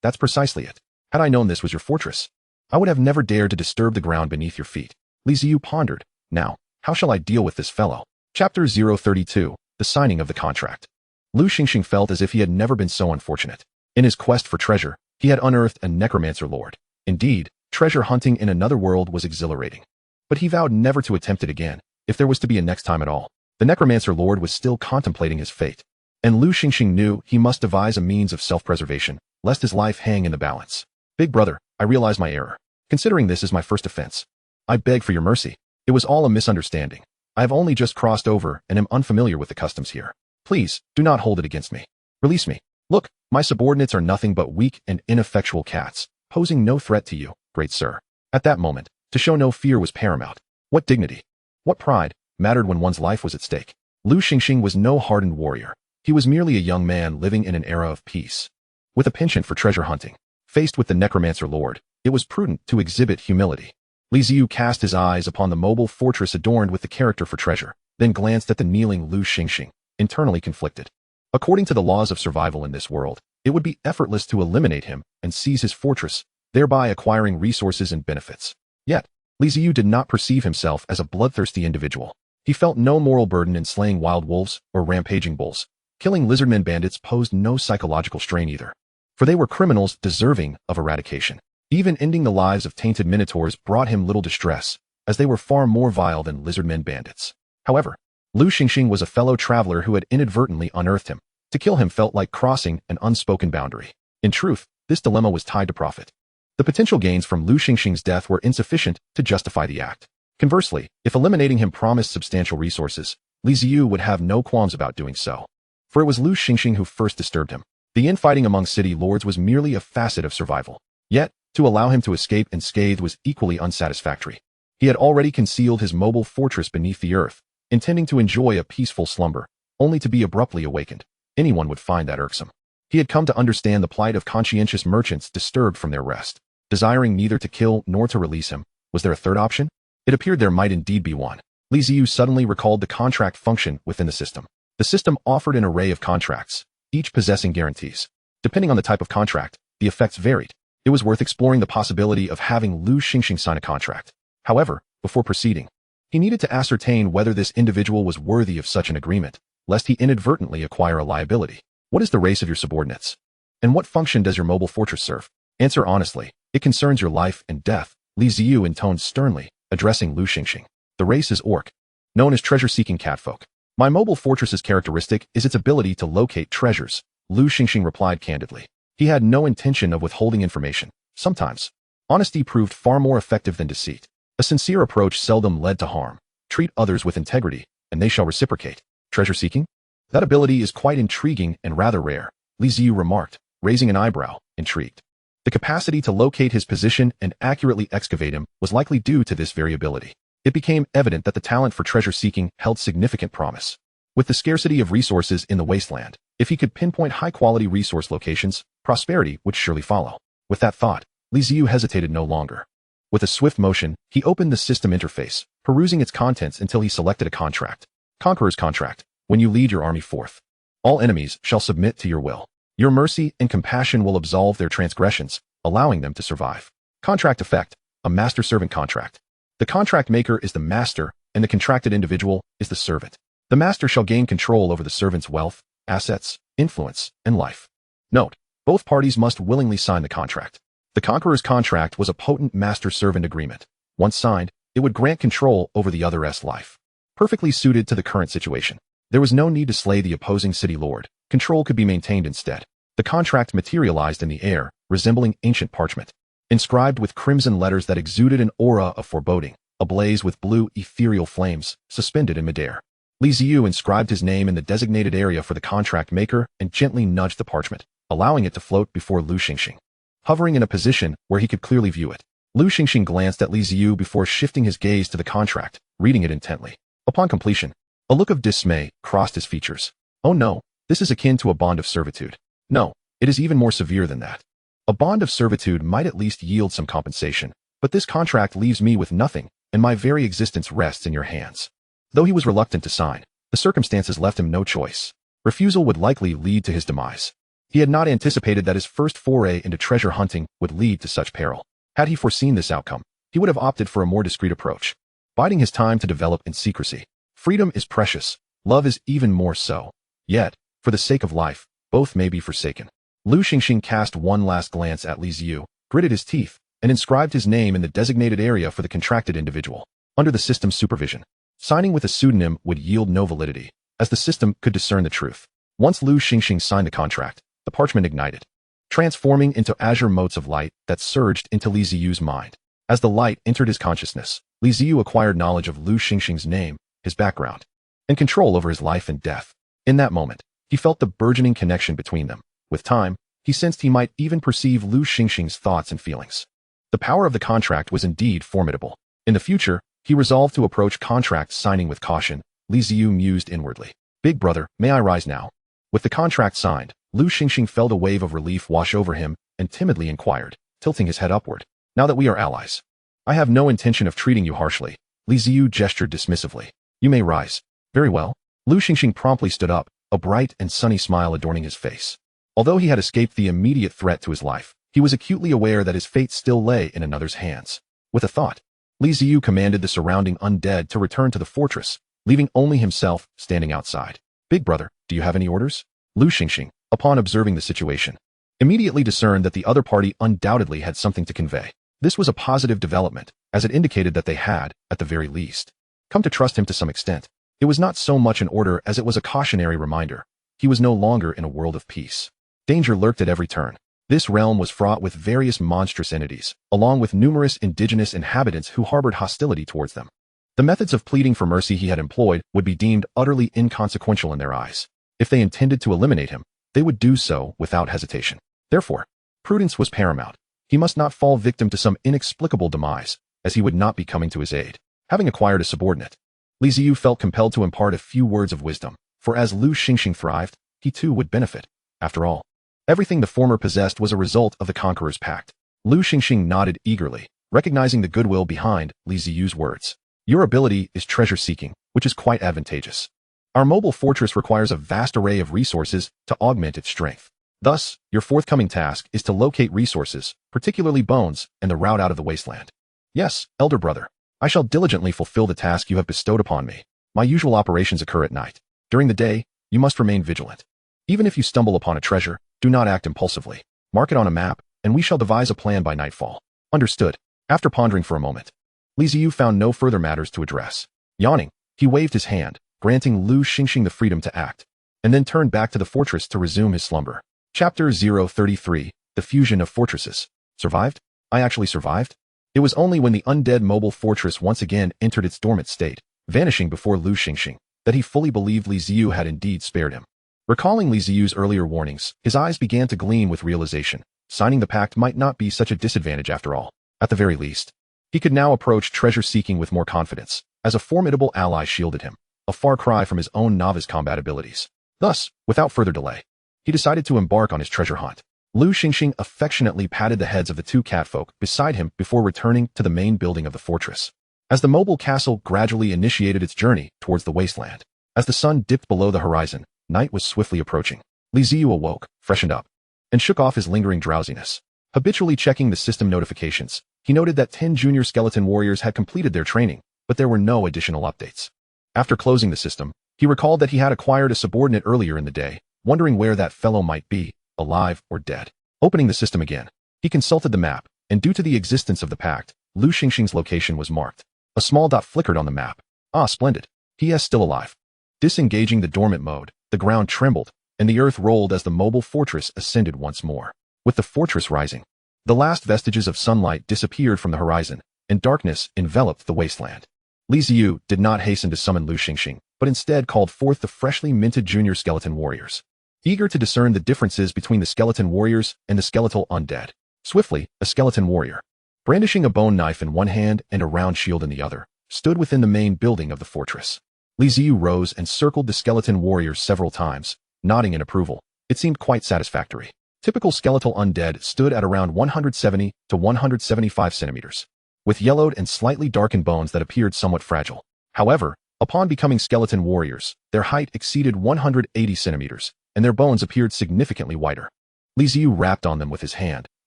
that's precisely it. Had I known this was your fortress, I would have never dared to disturb the ground beneath your feet. Li Ziyu pondered. Now, how shall I deal with this fellow? Chapter 032, The Signing of the Contract. Lu Xingxing felt as if he had never been so unfortunate. In his quest for treasure, he had unearthed a necromancer lord. Indeed, treasure hunting in another world was exhilarating. But he vowed never to attempt it again, if there was to be a next time at all. The necromancer lord was still contemplating his fate. And Lu Xingxing knew he must devise a means of self-preservation, lest his life hang in the balance. Big brother, I realize my error. Considering this is my first offense, I beg for your mercy. It was all a misunderstanding. I have only just crossed over and am unfamiliar with the customs here. Please, do not hold it against me. Release me. Look, my subordinates are nothing but weak and ineffectual cats, posing no threat to you, great sir. At that moment, to show no fear was paramount. What dignity, what pride, mattered when one's life was at stake. Lu Xingxing was no hardened warrior. He was merely a young man living in an era of peace. With a penchant for treasure hunting, faced with the necromancer lord, it was prudent to exhibit humility. Li Ziyu cast his eyes upon the mobile fortress adorned with the character for treasure, then glanced at the kneeling Lu Xingxing, internally conflicted. According to the laws of survival in this world, it would be effortless to eliminate him and seize his fortress, thereby acquiring resources and benefits. Yet, Li Ziyu did not perceive himself as a bloodthirsty individual. He felt no moral burden in slaying wild wolves or rampaging bulls. Killing lizardmen bandits posed no psychological strain either, for they were criminals deserving of eradication. Even ending the lives of tainted minotaurs brought him little distress, as they were far more vile than lizardmen bandits. However, Lu Xingxing was a fellow traveler who had inadvertently unearthed him. To kill him felt like crossing an unspoken boundary. In truth, this dilemma was tied to profit. The potential gains from Lu Xingxing's death were insufficient to justify the act. Conversely, if eliminating him promised substantial resources, Li Ziyu would have no qualms about doing so. For it was Lu Xingxing who first disturbed him. The infighting among city lords was merely a facet of survival. Yet, to allow him to escape unscathed was equally unsatisfactory. He had already concealed his mobile fortress beneath the earth, intending to enjoy a peaceful slumber, only to be abruptly awakened. Anyone would find that irksome. He had come to understand the plight of conscientious merchants disturbed from their rest. Desiring neither to kill nor to release him, was there a third option? It appeared there might indeed be one. Li Ziyu suddenly recalled the contract function within the system. The system offered an array of contracts, each possessing guarantees. Depending on the type of contract, the effects varied. It was worth exploring the possibility of having Lu Xingxing sign a contract. However, before proceeding, he needed to ascertain whether this individual was worthy of such an agreement, lest he inadvertently acquire a liability. What is the race of your subordinates? And what function does your mobile fortress serve? Answer honestly. It concerns your life and death, Li Ziyu intoned sternly, addressing Lu Xingxing. The race is orc, known as treasure-seeking catfolk. My mobile fortress's characteristic is its ability to locate treasures, Lu Xingxing replied candidly. He had no intention of withholding information. Sometimes, honesty proved far more effective than deceit. A sincere approach seldom led to harm. Treat others with integrity, and they shall reciprocate. Treasure-seeking? That ability is quite intriguing and rather rare, Li Ziyu remarked, raising an eyebrow, intrigued. The capacity to locate his position and accurately excavate him was likely due to this variability. It became evident that the talent for treasure-seeking held significant promise. With the scarcity of resources in the wasteland, if he could pinpoint high-quality resource locations, prosperity would surely follow. With that thought, Li Ziyu hesitated no longer. With a swift motion, he opened the system interface, perusing its contents until he selected a contract. Conqueror's Contract. When you lead your army forth, all enemies shall submit to your will. Your mercy and compassion will absolve their transgressions, allowing them to survive. Contract Effect. A master-servant contract. The contract maker is the master, and the contracted individual is the servant. The master shall gain control over the servant's wealth, assets, influence, and life. Note, both parties must willingly sign the contract. The Conqueror's Contract was a potent master-servant agreement. Once signed, it would grant control over the other's life. Perfectly suited to the current situation. There was no need to slay the opposing city lord. Control could be maintained instead. The contract materialized in the air, resembling ancient parchment. Inscribed with crimson letters that exuded an aura of foreboding, ablaze with blue ethereal flames, suspended in midair. Li Ziyu inscribed his name in the designated area for the contract maker and gently nudged the parchment, allowing it to float before Lu Xingxing. Hovering in a position where he could clearly view it, Lu Xingxing glanced at Li Ziyu before shifting his gaze to the contract, reading it intently. Upon completion, a look of dismay crossed his features. Oh no, this is akin to a bond of servitude. No, it is even more severe than that. A bond of servitude might at least yield some compensation, but this contract leaves me with nothing, and my very existence rests in your hands. Though he was reluctant to sign, the circumstances left him no choice. Refusal would likely lead to his demise. He had not anticipated that his first foray into treasure hunting would lead to such peril. Had he foreseen this outcome, he would have opted for a more discreet approach, biding his time to develop in secrecy. Freedom is precious, love is even more so. Yet, for the sake of life, both may be forsaken. Lu Xingxing cast one last glance at Li Ziyu, gritted his teeth, and inscribed his name in the designated area for the contracted individual. Under the system's supervision, signing with a pseudonym would yield no validity, as the system could discern the truth. Once Lu Xingxing signed the contract, the parchment ignited, transforming into azure motes of light that surged into Li Ziyu's mind. As the light entered his consciousness, Li Ziyu acquired knowledge of Lu Xingxing's name, his background, and control over his life and death. In that moment, he felt the burgeoning connection between them. With time, he sensed he might even perceive Lu Xingxing's thoughts and feelings. The power of the contract was indeed formidable. In the future, he resolved to approach contract signing with caution. Li Ziyu mused inwardly. Big brother, may I rise now? With the contract signed, Lu Xingxing felt a wave of relief wash over him and timidly inquired, tilting his head upward. Now that we are allies, I have no intention of treating you harshly. Li Ziyu gestured dismissively. You may rise. Very well. Lu Xingxing promptly stood up, a bright and sunny smile adorning his face. Although he had escaped the immediate threat to his life, he was acutely aware that his fate still lay in another's hands. With a thought, Li Ziyu commanded the surrounding undead to return to the fortress, leaving only himself standing outside. Big brother, do you have any orders? Lu Xingxing, upon observing the situation, immediately discerned that the other party undoubtedly had something to convey. This was a positive development, as it indicated that they had, at the very least, come to trust him to some extent. It was not so much an order as it was a cautionary reminder. He was no longer in a world of peace. Danger lurked at every turn. This realm was fraught with various monstrous entities, along with numerous indigenous inhabitants who harbored hostility towards them. The methods of pleading for mercy he had employed would be deemed utterly inconsequential in their eyes. If they intended to eliminate him, they would do so without hesitation. Therefore, prudence was paramount. He must not fall victim to some inexplicable demise, as he would not be coming to his aid. Having acquired a subordinate, Li Ziyu felt compelled to impart a few words of wisdom, for as Lu Xingxing thrived, he too would benefit. After all, everything the former possessed was a result of the Conqueror's pact. Lu Xingxing nodded eagerly, recognizing the goodwill behind Li Ziyu's words. Your ability is treasure-seeking, which is quite advantageous. Our mobile fortress requires a vast array of resources to augment its strength. Thus, your forthcoming task is to locate resources, particularly bones, and the route out of the wasteland. Yes, elder brother, I shall diligently fulfill the task you have bestowed upon me. My usual operations occur at night. During the day, you must remain vigilant. Even if you stumble upon a treasure, do not act impulsively. Mark it on a map, and we shall devise a plan by nightfall. Understood. After pondering for a moment, Li Ziyu found no further matters to address. Yawning, he waved his hand, granting Lu Xingxing the freedom to act, and then turned back to the fortress to resume his slumber. Chapter 033, The Fusion of Fortresses. Survived? I actually survived? It was only when the undead mobile fortress once again entered its dormant state, vanishing before Lu Xingxing, that he fully believed Li Ziyu had indeed spared him. Recalling Li Ziyu's earlier warnings, his eyes began to gleam with realization. Signing the pact might not be such a disadvantage after all. At the very least, he could now approach treasure-seeking with more confidence, as a formidable ally shielded him, a far cry from his own novice combat abilities. Thus, without further delay, he decided to embark on his treasure hunt. Lu Xingxing affectionately patted the heads of the two catfolk beside him before returning to the main building of the fortress. As the mobile castle gradually initiated its journey towards the wasteland, as the sun dipped below the horizon, night was swiftly approaching. Li Ziyu awoke, freshened up, and shook off his lingering drowsiness. Habitually checking the system notifications, he noted that 10 junior skeleton warriors had completed their training, but there were no additional updates. After closing the system, he recalled that he had acquired a subordinate earlier in the day, wondering where that fellow might be, alive or dead. Opening the system again, he consulted the map, and due to the existence of the pact, Lu Xingxing's location was marked. A small dot flickered on the map. Ah, splendid. He is still alive. Disengaging the dormant mode, the ground trembled, and the earth rolled as the mobile fortress ascended once more. With the fortress rising, the last vestiges of sunlight disappeared from the horizon, and darkness enveloped the wasteland. Li Ziyu did not hasten to summon Lu Xingxing, but instead called forth the freshly minted junior skeleton warriors. Eager to discern the differences between the skeleton warriors and the skeletal undead. Swiftly, a skeleton warrior, brandishing a bone knife in one hand and a round shield in the other, stood within the main building of the fortress. Li Ziyu rose and circled the skeleton warriors several times, nodding in approval. It seemed quite satisfactory. Typical skeletal undead stood at around 170 to 175 centimeters, with yellowed and slightly darkened bones that appeared somewhat fragile. However, upon becoming skeleton warriors, their height exceeded 180 centimeters, and their bones appeared significantly whiter. Li Ziyu rapped on them with his hand,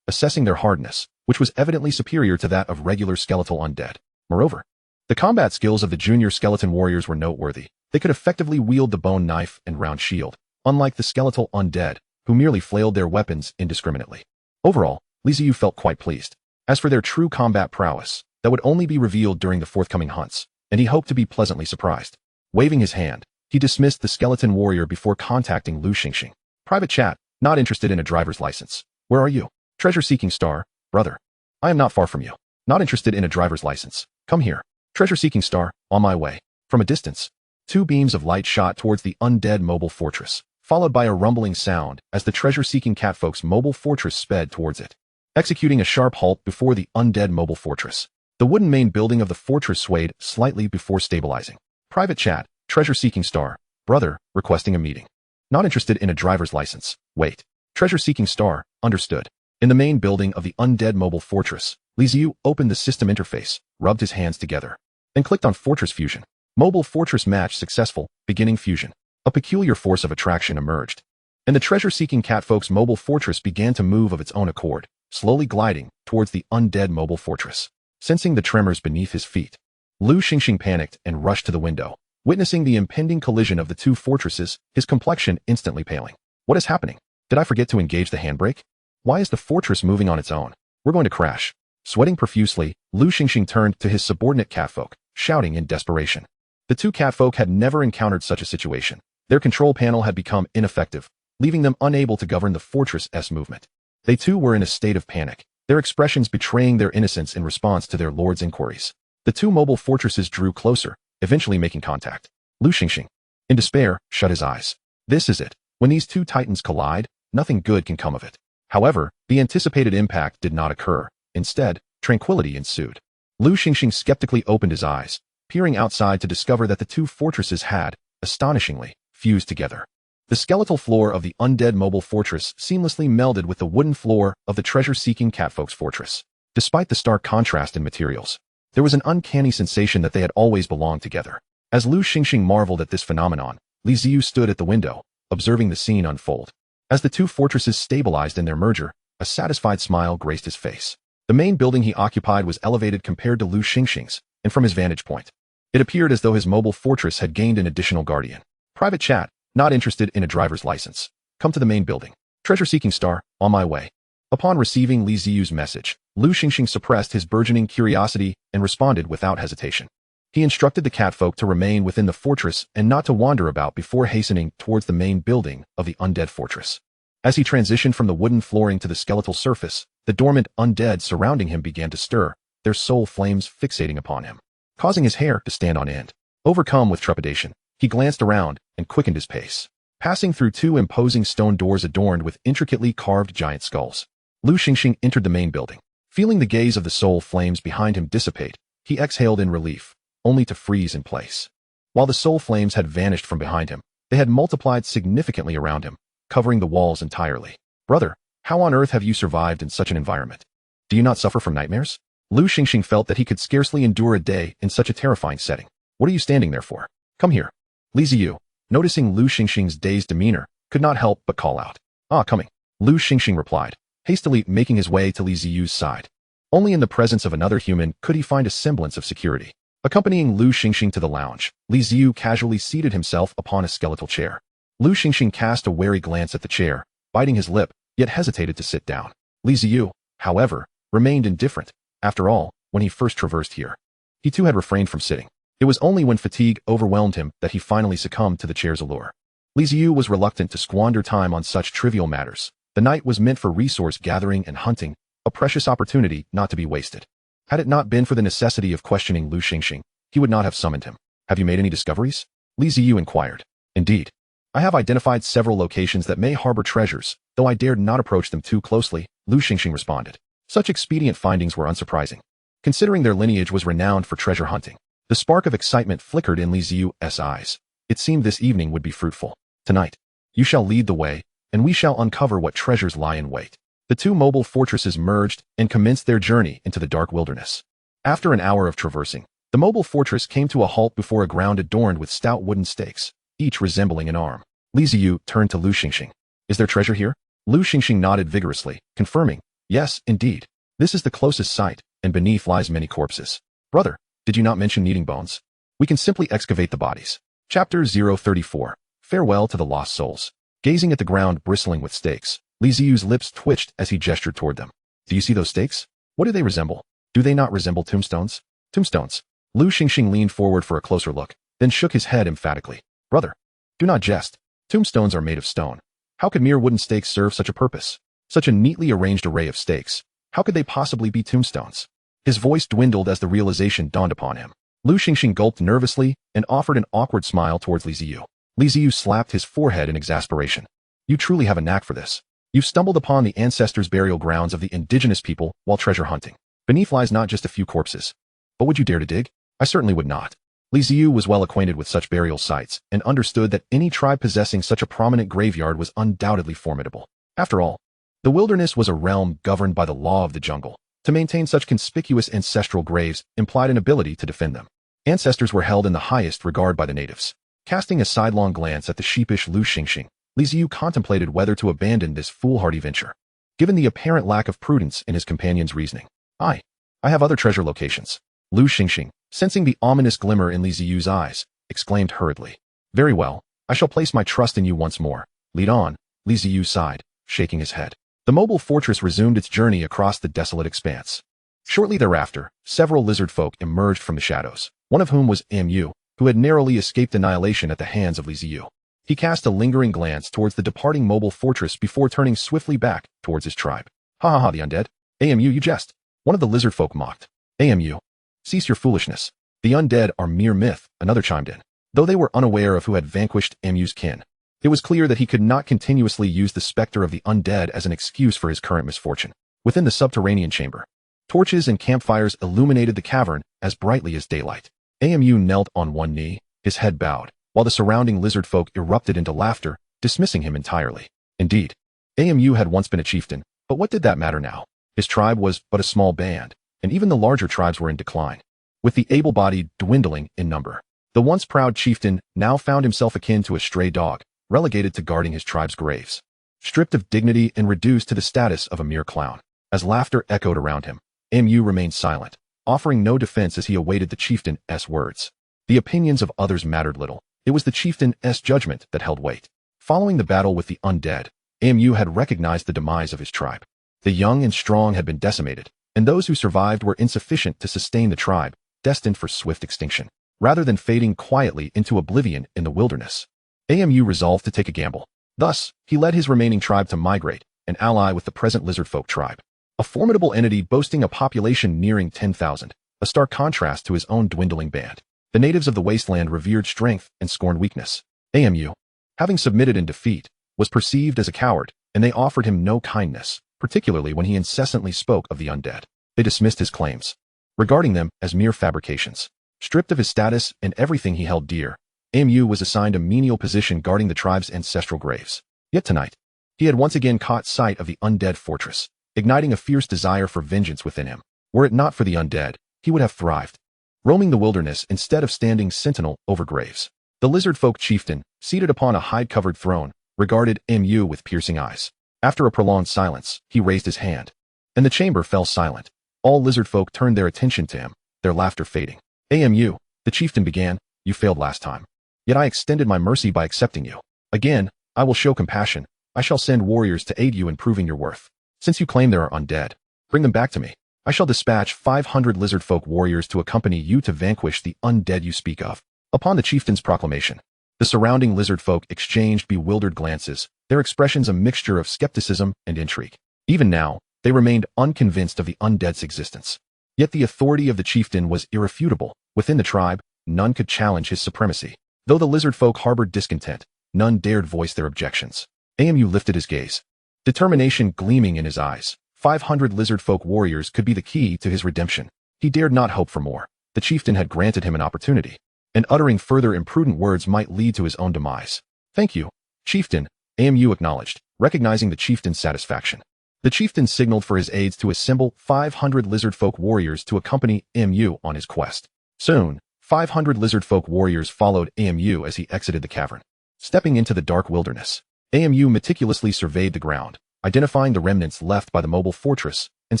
assessing their hardness, which was evidently superior to that of regular skeletal undead. Moreover, the combat skills of the junior skeleton warriors were noteworthy. They could effectively wield the bone knife and round shield, unlike the skeletal undead, who merely flailed their weapons indiscriminately. Overall, Ziyu felt quite pleased. As for their true combat prowess, that would only be revealed during the forthcoming hunts, and he hoped to be pleasantly surprised. Waving his hand, he dismissed the skeleton warrior before contacting Lu Xingxing. Private chat, not interested in a driver's license. Where are you? Treasure-seeking star, brother. I am not far from you. Not interested in a driver's license. Come here. Treasure-seeking star, on my way. From a distance, two beams of light shot towards the undead mobile fortress, followed by a rumbling sound as the treasure-seeking catfolk's mobile fortress sped towards it. Executing a sharp halt before the undead mobile fortress, the wooden main building of the fortress swayed slightly before stabilizing. Private chat, treasure-seeking star, brother, requesting a meeting. Not interested in a driver's license. Wait. Treasure-seeking star, understood. In the main building of the undead mobile fortress, Ziyu opened the system interface, rubbed his hands together, and clicked on Fortress Fusion. Mobile Fortress Match successful, beginning fusion. A peculiar force of attraction emerged, and the treasure-seeking catfolk's mobile fortress began to move of its own accord, slowly gliding towards the undead mobile fortress. Sensing the tremors beneath his feet, Lu Xingxing panicked and rushed to the window. Witnessing the impending collision of the two fortresses, his complexion instantly paling. What is happening? Did I forget to engage the handbrake? Why is the fortress moving on its own? We're going to crash. Sweating profusely, Lu Xingxing turned to his subordinate catfolk, shouting in desperation. The two catfolk had never encountered such a situation. Their control panel had become ineffective, leaving them unable to govern the fortress's movement. They too were in a state of panic, their expressions betraying their innocence in response to their lord's inquiries. The two mobile fortresses drew closer, eventually making contact. Lu Xingxing, in despair, shut his eyes. This is it. When these two titans collide, nothing good can come of it. However, the anticipated impact did not occur. Instead, tranquility ensued. Lu Xingxing skeptically opened his eyes, peering outside to discover that the two fortresses had, astonishingly, fused together. The skeletal floor of the undead mobile fortress seamlessly melded with the wooden floor of the treasure-seeking catfolk's fortress. Despite the stark contrast in materials, there was an uncanny sensation that they had always belonged together. As Lu Xingxing marveled at this phenomenon, Ziyu stood at the window, observing the scene unfold. As the two fortresses stabilized in their merger, a satisfied smile graced his face. The main building he occupied was elevated compared to Lu Xingxing's, and from his vantage point, it appeared as though his mobile fortress had gained an additional guardian. Private chat, not interested in a driver's license. Come to the main building. Treasure-seeking star, on my way. Upon receiving Li Ziyu's message, Lu Xingxing suppressed his burgeoning curiosity and responded without hesitation. He instructed the catfolk to remain within the fortress and not to wander about before hastening towards the main building of the undead fortress. As he transitioned from the wooden flooring to the skeletal surface, the dormant undead surrounding him began to stir, their soul flames fixating upon him, causing his hair to stand on end. Overcome with trepidation, he glanced around and quickened his pace, passing through two imposing stone doors adorned with intricately carved giant skulls. Lu Xingxing entered the main building. Feeling the gaze of the soul flames behind him dissipate, he exhaled in relief, only to freeze in place. While the soul flames had vanished from behind him, they had multiplied significantly around him, covering the walls entirely. Brother, how on earth have you survived in such an environment? Do you not suffer from nightmares? Lu Xingxing felt that he could scarcely endure a day in such a terrifying setting. What are you standing there for? Come here. Li Ziyu, noticing Lu Xingxing's dazed demeanor, could not help but call out. Ah, coming. Lu Xingxing replied, hastily making his way to Li Ziyu's side. Only in the presence of another human could he find a semblance of security. Accompanying Lu Xingxing to the lounge, Li Ziyu casually seated himself upon a skeletal chair. Lu Xingxing cast a wary glance at the chair, biting his lip, yet hesitated to sit down. Li Ziyu, however, remained indifferent. After all, when he first traversed here, he too had refrained from sitting. It was only when fatigue overwhelmed him that he finally succumbed to the chair's allure. Li Ziyu was reluctant to squander time on such trivial matters. The night was meant for resource gathering and hunting, a precious opportunity not to be wasted. Had it not been for the necessity of questioning Lu Xingxing, he would not have summoned him. Have you made any discoveries? Li Ziyu inquired. Indeed. I have identified several locations that may harbor treasures, though I dared not approach them too closely, Lu Xingxing responded. Such expedient findings were unsurprising, considering their lineage was renowned for treasure hunting. The spark of excitement flickered in Li Ziyu's eyes. It seemed this evening would be fruitful. Tonight, you shall lead the way, and we shall uncover what treasures lie in wait. The two mobile fortresses merged and commenced their journey into the dark wilderness. After an hour of traversing, the mobile fortress came to a halt before a ground adorned with stout wooden stakes, each resembling an arm. Li Ziyu turned to Lu Xingxing. Is there treasure here? Lu Xingxing nodded vigorously, confirming, yes, indeed. This is the closest site, and beneath lies many corpses. Brother, did you not mention needing bones? We can simply excavate the bodies. Chapter 034. Farewell to the Lost Souls. Gazing at the ground bristling with stakes, Ziyu's lips twitched as he gestured toward them. Do you see those stakes? What do they resemble? Do they not resemble tombstones? Tombstones. Lu Xingxing leaned forward for a closer look, then shook his head emphatically. Brother, do not jest. Tombstones are made of stone. How could mere wooden stakes serve such a purpose? Such a neatly arranged array of stakes. How could they possibly be tombstones? His voice dwindled as the realization dawned upon him. Lu Xingxing gulped nervously and offered an awkward smile towards Ziyu. Ziyu slapped his forehead in exasperation. You truly have a knack for this. You've stumbled upon the ancestors' burial grounds of the indigenous people while treasure hunting. Beneath lies not just a few corpses. But would you dare to dig? I certainly would not. Ziyu was well acquainted with such burial sites and understood that any tribe possessing such a prominent graveyard was undoubtedly formidable. After all, the wilderness was a realm governed by the law of the jungle. To maintain such conspicuous ancestral graves implied an ability to defend them. Ancestors were held in the highest regard by the natives. Casting a sidelong glance at the sheepish Lu Xingxing, Ziyu contemplated whether to abandon this foolhardy venture. Given the apparent lack of prudence in his companion's reasoning, I have other treasure locations. Lu Xingxing, sensing the ominous glimmer in Ziyu's eyes, exclaimed hurriedly. Very well, I shall place my trust in you once more. Lead on, Ziyu sighed, shaking his head. The mobile fortress resumed its journey across the desolate expanse. Shortly thereafter, several lizard folk emerged from the shadows, one of whom was Mu, who had narrowly escaped annihilation at the hands of Ziyu. He cast a lingering glance towards the departing mobile fortress before turning swiftly back towards his tribe. Ha ha ha, the undead. Mu, you jest. One of the lizard folk mocked. Mu, cease your foolishness. The undead are mere myth, another chimed in. Though they were unaware of who had vanquished Mu's kin, it was clear that he could not continuously use the specter of the undead as an excuse for his current misfortune. Within the subterranean chamber, torches and campfires illuminated the cavern as brightly as daylight. Mu knelt on one knee, his head bowed, while the surrounding lizard folk erupted into laughter, dismissing him entirely. Indeed, Mu had once been a chieftain, but what did that matter now? His tribe was but a small band, and even the larger tribes were in decline, with the able-bodied dwindling in number. The once proud chieftain now found himself akin to a stray dog, relegated to guarding his tribe's graves. Stripped of dignity and reduced to the status of a mere clown. As laughter echoed around him, Mu remained silent, offering no defense as he awaited the chieftain's words. The opinions of others mattered little. It was the chieftain's judgment that held weight. Following the battle with the undead, Mu had recognized the demise of his tribe. The young and strong had been decimated, and those who survived were insufficient to sustain the tribe, destined for swift extinction. Rather than fading quietly into oblivion in the wilderness, Mu resolved to take a gamble. Thus, he led his remaining tribe to migrate and ally with the present lizard folk tribe, a formidable entity boasting a population nearing 10,000, a stark contrast to his own dwindling band. The natives of the wasteland revered strength and scorned weakness. Mu, having submitted in defeat, was perceived as a coward, and they offered him no kindness, particularly when he incessantly spoke of the undead. They dismissed his claims, regarding them as mere fabrications. Stripped of his status and everything he held dear, Mu was assigned a menial position guarding the tribe's ancestral graves. Yet tonight, he had once again caught sight of the undead fortress, igniting a fierce desire for vengeance within him. Were it not for the undead, he would have thrived, roaming the wilderness instead of standing sentinel over graves. The lizard folk chieftain, seated upon a hide-covered throne, regarded Mu with piercing eyes. After a prolonged silence, he raised his hand, and the chamber fell silent. All lizard folk turned their attention to him, their laughter fading. Mu, the chieftain began, you failed last time. Yet I extended my mercy by accepting you. Again, I will show compassion. I shall send warriors to aid you in proving your worth. Since you claim there are undead, bring them back to me. I shall dispatch 500 lizard folk warriors to accompany you to vanquish the undead you speak of. Upon the chieftain's proclamation, the surrounding lizard folk exchanged bewildered glances, their expressions a mixture of skepticism and intrigue. Even now, they remained unconvinced of the undead's existence. Yet the authority of the chieftain was irrefutable. Within the tribe, none could challenge his supremacy. Though the lizard folk harbored discontent, none dared voice their objections. Mu lifted his gaze, determination gleaming in his eyes. 500 lizard folk warriors could be the key to his redemption. He dared not hope for more. The chieftain had granted him an opportunity, and uttering further imprudent words might lead to his own demise. Thank you, chieftain, Mu acknowledged, recognizing the chieftain's satisfaction. The chieftain signaled for his aides to assemble 500 lizard folk warriors to accompany Mu on his quest. Soon, 500 lizard folk warriors followed Mu as he exited the cavern. Stepping into the dark wilderness, Mu meticulously surveyed the ground, identifying the remnants left by the mobile fortress and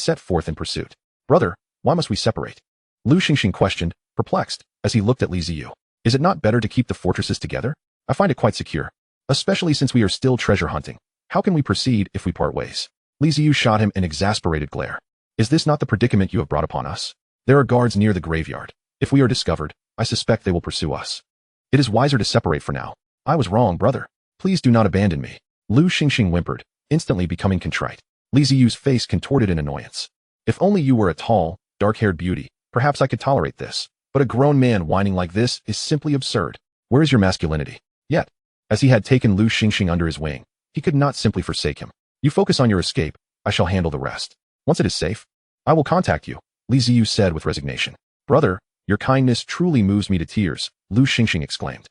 set forth in pursuit. Brother, why must we separate? Lu Xingxing questioned, perplexed, as he looked at Li Ziyu. Is it not better to keep the fortresses together? I find it quite secure, especially since we are still treasure hunting. How can we proceed if we part ways? Li Ziyu shot him an exasperated glare. Is this not the predicament you have brought upon us? There are guards near the graveyard. If we are discovered, I suspect they will pursue us. It is wiser to separate for now. I was wrong, brother. Please do not abandon me. Lu Xingxing whimpered, instantly becoming contrite. Li Ziyu's face contorted in annoyance. If only you were a tall, dark-haired beauty, perhaps I could tolerate this. But a grown man whining like this is simply absurd. Where is your masculinity? Yet, as he had taken Lu Xingxing under his wing, he could not simply forsake him. You focus on your escape, I shall handle the rest. Once it is safe, I will contact you, Li Ziyu said with resignation. Brother, your kindness truly moves me to tears, Lu Xingxing exclaimed.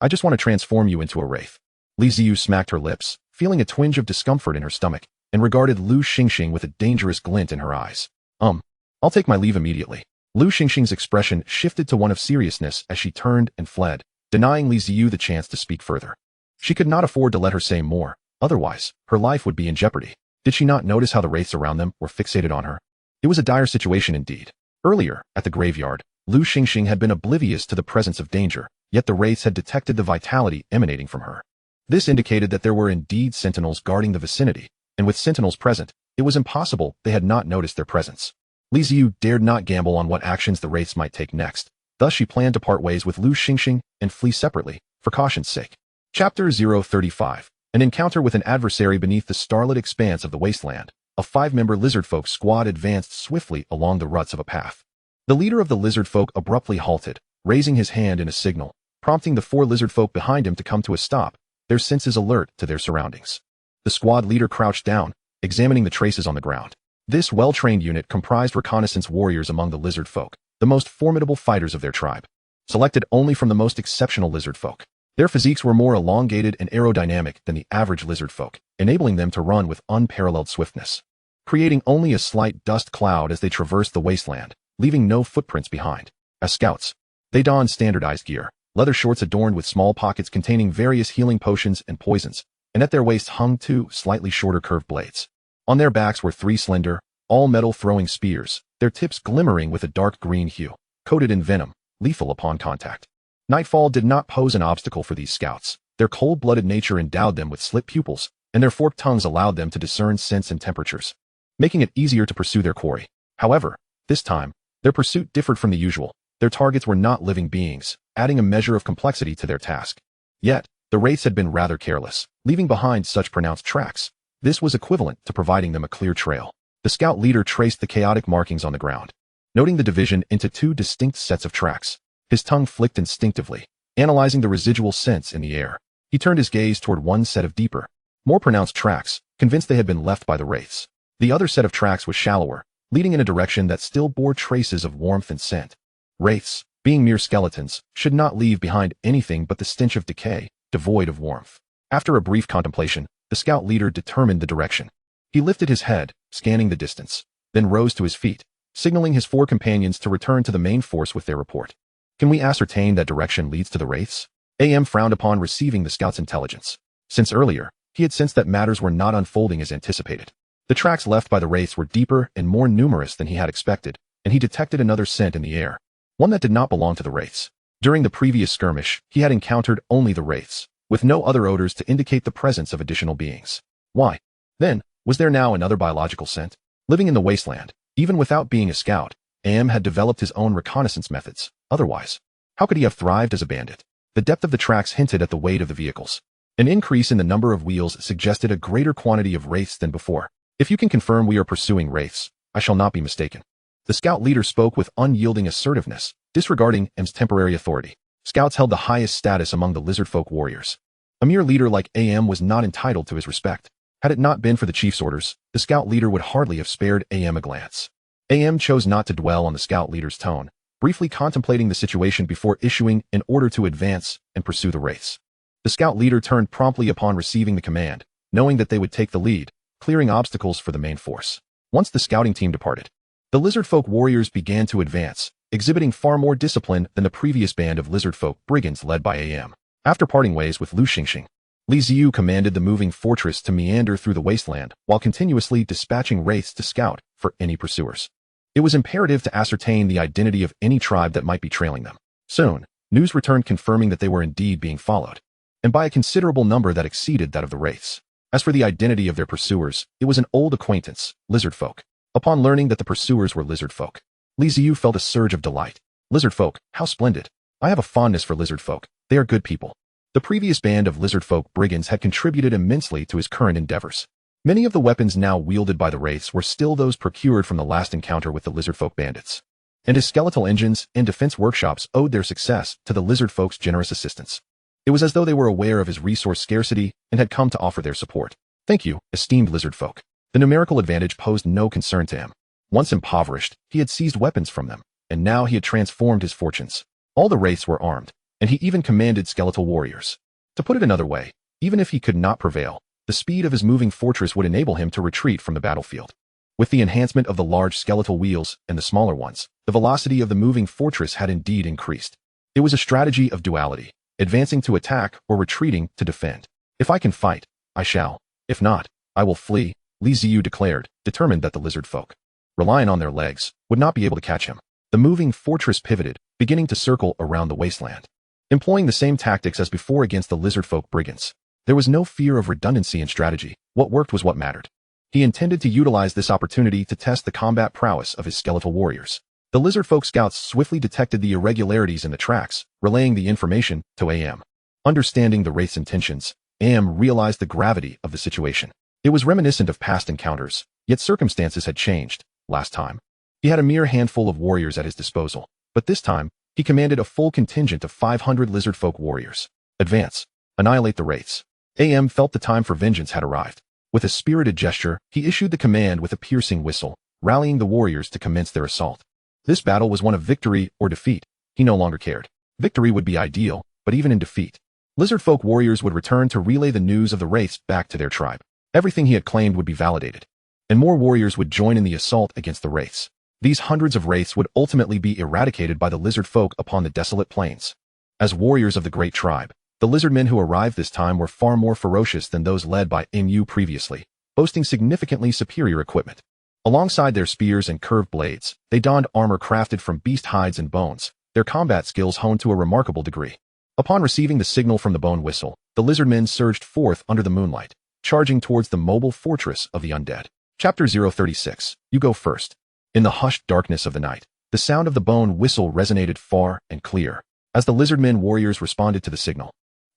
I just want to transform you into a wraith. Li Ziyu smacked her lips, feeling a twinge of discomfort in her stomach, and regarded Lu Xingxing with a dangerous glint in her eyes. I'll take my leave immediately. Lu Xingxing's expression shifted to one of seriousness as she turned and fled, denying Li Ziyu the chance to speak further. She could not afford to let her say more, otherwise, her life would be in jeopardy. Did she not notice how the wraiths around them were fixated on her? It was a dire situation indeed. Earlier, at the graveyard, Lu Xingxing had been oblivious to the presence of danger, yet the wraiths had detected the vitality emanating from her. This indicated that there were indeed sentinels guarding the vicinity, and with sentinels present, it was impossible they had not noticed their presence. Li Ziyu dared not gamble on what actions the wraiths might take next, thus she planned to part ways with Lu Xingxing and flee separately, for caution's sake. Chapter 035. An encounter with an adversary beneath the starlit expanse of the wasteland. A 5-member lizardfolk squad advanced swiftly along the ruts of a path. The leader of the lizardfolk abruptly halted, raising his hand in a signal, prompting the 4 lizardfolk behind him to come to a stop, their senses alert to their surroundings. The squad leader crouched down, examining the traces on the ground. This well-trained unit comprised reconnaissance warriors among the lizard folk, the most formidable fighters of their tribe. Selected only from the most exceptional lizard folk. Their physiques were more elongated and aerodynamic than the average lizard folk, enabling them to run with unparalleled swiftness, creating only a slight dust cloud as they traversed the wasteland, leaving no footprints behind. As scouts, they donned standardized gear, leather shorts adorned with small pockets containing various healing potions and poisons, and at their waist hung 2 slightly shorter curved blades. On their backs were 3 slender, all-metal throwing spears, their tips glimmering with a dark green hue, coated in venom, lethal upon contact. Nightfall did not pose an obstacle for these scouts. Their cold-blooded nature endowed them with slit pupils, and their forked tongues allowed them to discern scents and temperatures, making it easier to pursue their quarry. However, this time, their pursuit differed from the usual. Their targets were not living beings, adding a measure of complexity to their task. Yet, the wraiths had been rather careless, leaving behind such pronounced tracks. This was equivalent to providing them a clear trail. The scout leader traced the chaotic markings on the ground, noting the division into 2 distinct sets of tracks. His tongue flicked instinctively, analyzing the residual scents in the air. He turned his gaze toward one set of deeper, more pronounced tracks, convinced they had been left by the wraiths. The other set of tracks was shallower, leading in a direction that still bore traces of warmth and scent. Wraiths, being mere skeletons, should not leave behind anything but the stench of decay, devoid of warmth. After a brief contemplation, the scout leader determined the direction. He lifted his head, scanning the distance, then rose to his feet, signaling his 4 companions to return to the main force with their report. Can we ascertain that direction leads to the wraiths? AM frowned upon receiving the scout's intelligence. Since earlier, he had sensed that matters were not unfolding as anticipated. The tracks left by the wraiths were deeper and more numerous than he had expected, and he detected another scent in the air, one that did not belong to the wraiths. During the previous skirmish, he had encountered only the wraiths, with no other odors to indicate the presence of additional beings. Why, then, was there now another biological scent? Living in the wasteland, even without being a scout, AM had developed his own reconnaissance methods. Otherwise, how could he have thrived as a bandit? The depth of the tracks hinted at the weight of the vehicles. An increase in the number of wheels suggested a greater quantity of wraiths than before. If you can confirm we are pursuing wraiths, I shall not be mistaken. The scout leader spoke with unyielding assertiveness, disregarding M's temporary authority. Scouts held the highest status among the lizardfolk warriors. A mere leader like AM was not entitled to his respect. Had it not been for the chief's orders, the scout leader would hardly have spared AM a glance. AM chose not to dwell on the scout leader's tone, briefly contemplating the situation before issuing an order to advance and pursue the wraiths. The scout leader turned promptly upon receiving the command, knowing that they would take the lead, clearing obstacles for the main force. Once the scouting team departed, the lizardfolk warriors began to advance, exhibiting far more discipline than the previous band of lizardfolk brigands led by AM. After parting ways with Lu Xingxing, Li Ziyu commanded the moving fortress to meander through the wasteland while continuously dispatching wraiths to scout for any pursuers. It was imperative to ascertain the identity of any tribe that might be trailing them. Soon, news returned confirming that they were indeed being followed, and by a considerable number that exceeded that of the wraiths. As for the identity of their pursuers, it was an old acquaintance, lizard folk. Upon learning that the pursuers were lizard folk, Ziyu felt a surge of delight. Lizard folk, how splendid. I have a fondness for lizard folk. They are good people. The previous band of lizard folk brigands had contributed immensely to his current endeavors. Many of the weapons now wielded by the wraiths were still those procured from the last encounter with the lizard folk bandits. And his skeletal engines and defense workshops owed their success to the lizard folk's generous assistance. It was as though they were aware of his resource scarcity and had come to offer their support. Thank you, esteemed lizard folk. The numerical advantage posed no concern to him. Once impoverished, he had seized weapons from them, and now he had transformed his fortunes. All the wraiths were armed, and he even commanded skeletal warriors. To put it another way, even if he could not prevail, the speed of his moving fortress would enable him to retreat from the battlefield. With the enhancement of the large skeletal wheels and the smaller ones, the velocity of the moving fortress had indeed increased. It was a strategy of duality, advancing to attack or retreating to defend. If I can fight, I shall. If not, I will flee, Ziyu declared, determined that the lizard folk, relying on their legs, would not be able to catch him. The moving fortress pivoted, beginning to circle around the wasteland. Employing the same tactics as before against the lizard folk brigands, there was no fear of redundancy in strategy. What worked was what mattered. He intended to utilize this opportunity to test the combat prowess of his skeletal warriors. The lizard folk scouts swiftly detected the irregularities in the tracks, relaying the information to AM. Understanding the wraith's intentions, AM realized the gravity of the situation. It was reminiscent of past encounters, yet circumstances had changed. Last time, he had a mere handful of warriors at his disposal, but this time, he commanded a full contingent of 500 lizard folk warriors. Advance. Annihilate the wraiths. AM felt the time for vengeance had arrived. With a spirited gesture, he issued the command with a piercing whistle, rallying the warriors to commence their assault. This battle was one of victory or defeat. He no longer cared. Victory would be ideal, but even in defeat, lizard folk warriors would return to relay the news of the wraiths back to their tribe. Everything he had claimed would be validated, and more warriors would join in the assault against the wraiths. These hundreds of wraiths would ultimately be eradicated by the lizard folk upon the desolate plains. As warriors of the great tribe, the lizard men who arrived this time were far more ferocious than those led by Mu previously, boasting significantly superior equipment. Alongside their spears and curved blades, they donned armor crafted from beast hides and bones, their combat skills honed to a remarkable degree. Upon receiving the signal from the bone whistle, the lizard men surged forth under the moonlight, charging towards the mobile fortress of the undead. Chapter 036. You go first. In the hushed darkness of the night, the sound of the bone whistle resonated far and clear. As the lizard men warriors responded to the signal,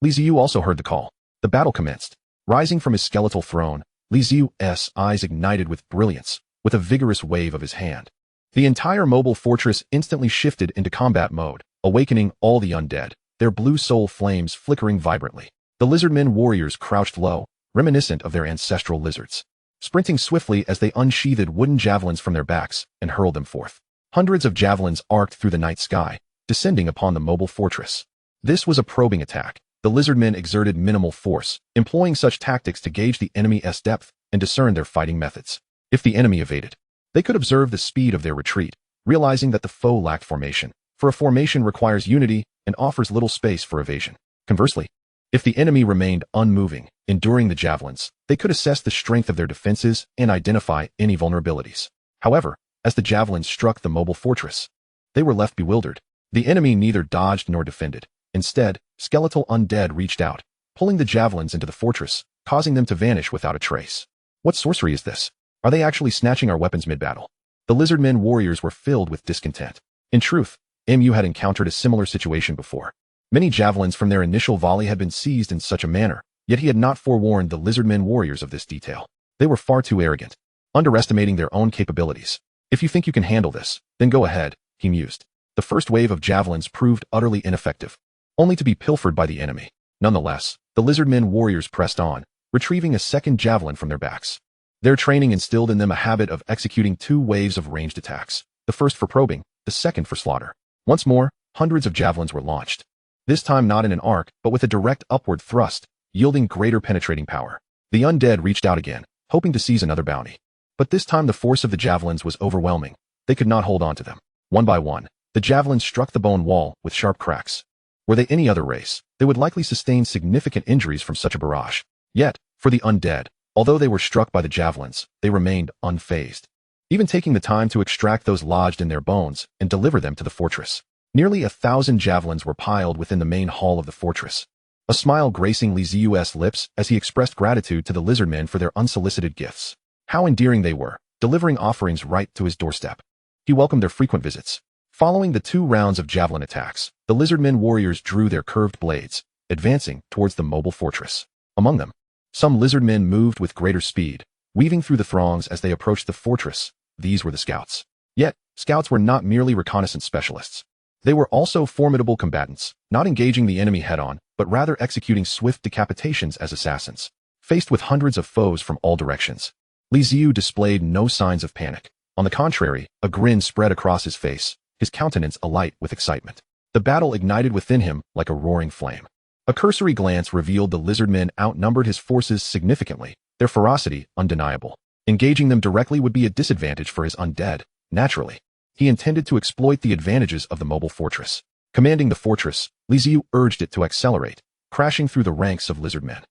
Ziyu also heard the call. The battle commenced. Rising from his skeletal throne, Ziyu's eyes ignited with brilliance, with a vigorous wave of his hand. The entire mobile fortress instantly shifted into combat mode, awakening all the undead, their blue soul flames flickering vibrantly. The lizard men warriors crouched low, reminiscent of their ancestral lizards, sprinting swiftly as they unsheathed wooden javelins from their backs and hurled them forth. Hundreds of javelins arced through the night sky, descending upon the mobile fortress. This was a probing attack. The lizard men exerted minimal force, employing such tactics to gauge the enemy's depth and discern their fighting methods. If the enemy evaded, they could observe the speed of their retreat, realizing that the foe lacked formation, for a formation requires unity and offers little space for evasion. Conversely, if the enemy remained unmoving, enduring the javelins, they could assess the strength of their defenses and identify any vulnerabilities. However, as the javelins struck the mobile fortress, they were left bewildered. The enemy neither dodged nor defended. Instead, skeletal undead reached out, pulling the javelins into the fortress, causing them to vanish without a trace. What sorcery is this? Are they actually snatching our weapons mid-battle? The lizard men warriors were filled with discontent. In truth, Mu had encountered a similar situation before. Many javelins from their initial volley had been seized in such a manner, yet he had not forewarned the lizard men warriors of this detail. They were far too arrogant, underestimating their own capabilities. If you think you can handle this, then go ahead, he mused. The first wave of javelins proved utterly ineffective, only to be pilfered by the enemy. Nonetheless, the lizard men warriors pressed on, retrieving a second javelin from their backs. Their training instilled in them a habit of executing 2 waves of ranged attacks, the first for probing, the second for slaughter. Once more, hundreds of javelins were launched. This time not in an arc, but with a direct upward thrust, yielding greater penetrating power. The undead reached out again, hoping to seize another bounty. But this time the force of the javelins was overwhelming. They could not hold on to them. One by one, the javelins struck the bone wall with sharp cracks. Were they any other race, they would likely sustain significant injuries from such a barrage. Yet, for the undead, although they were struck by the javelins, they remained unfazed. even taking the time to extract those lodged in their bones and deliver them to the fortress. Nearly 1,000 javelins were piled within the main hall of the fortress. A smile gracing Ziyu's lips as he expressed gratitude to the lizardmen for their unsolicited gifts. How endearing they were, delivering offerings right to his doorstep. He welcomed their frequent visits. Following the 2 rounds of javelin attacks, the lizardmen warriors drew their curved blades, advancing towards the mobile fortress. Among them, some lizardmen moved with greater speed, weaving through the throngs as they approached the fortress. These were the scouts. Yet, scouts were not merely reconnaissance specialists. They were also formidable combatants, not engaging the enemy head-on, but rather executing swift decapitations as assassins. Faced with hundreds of foes from all directions, Ziyu displayed no signs of panic. On the contrary, a grin spread across his face, his countenance alight with excitement. The battle ignited within him like a roaring flame. A cursory glance revealed the lizardmen outnumbered his forces significantly, their ferocity undeniable. Engaging them directly would be a disadvantage for his undead, naturally. He intended to exploit the advantages of the mobile fortress. Commanding the fortress, Ziyu urged it to accelerate, crashing through the ranks of lizardmen.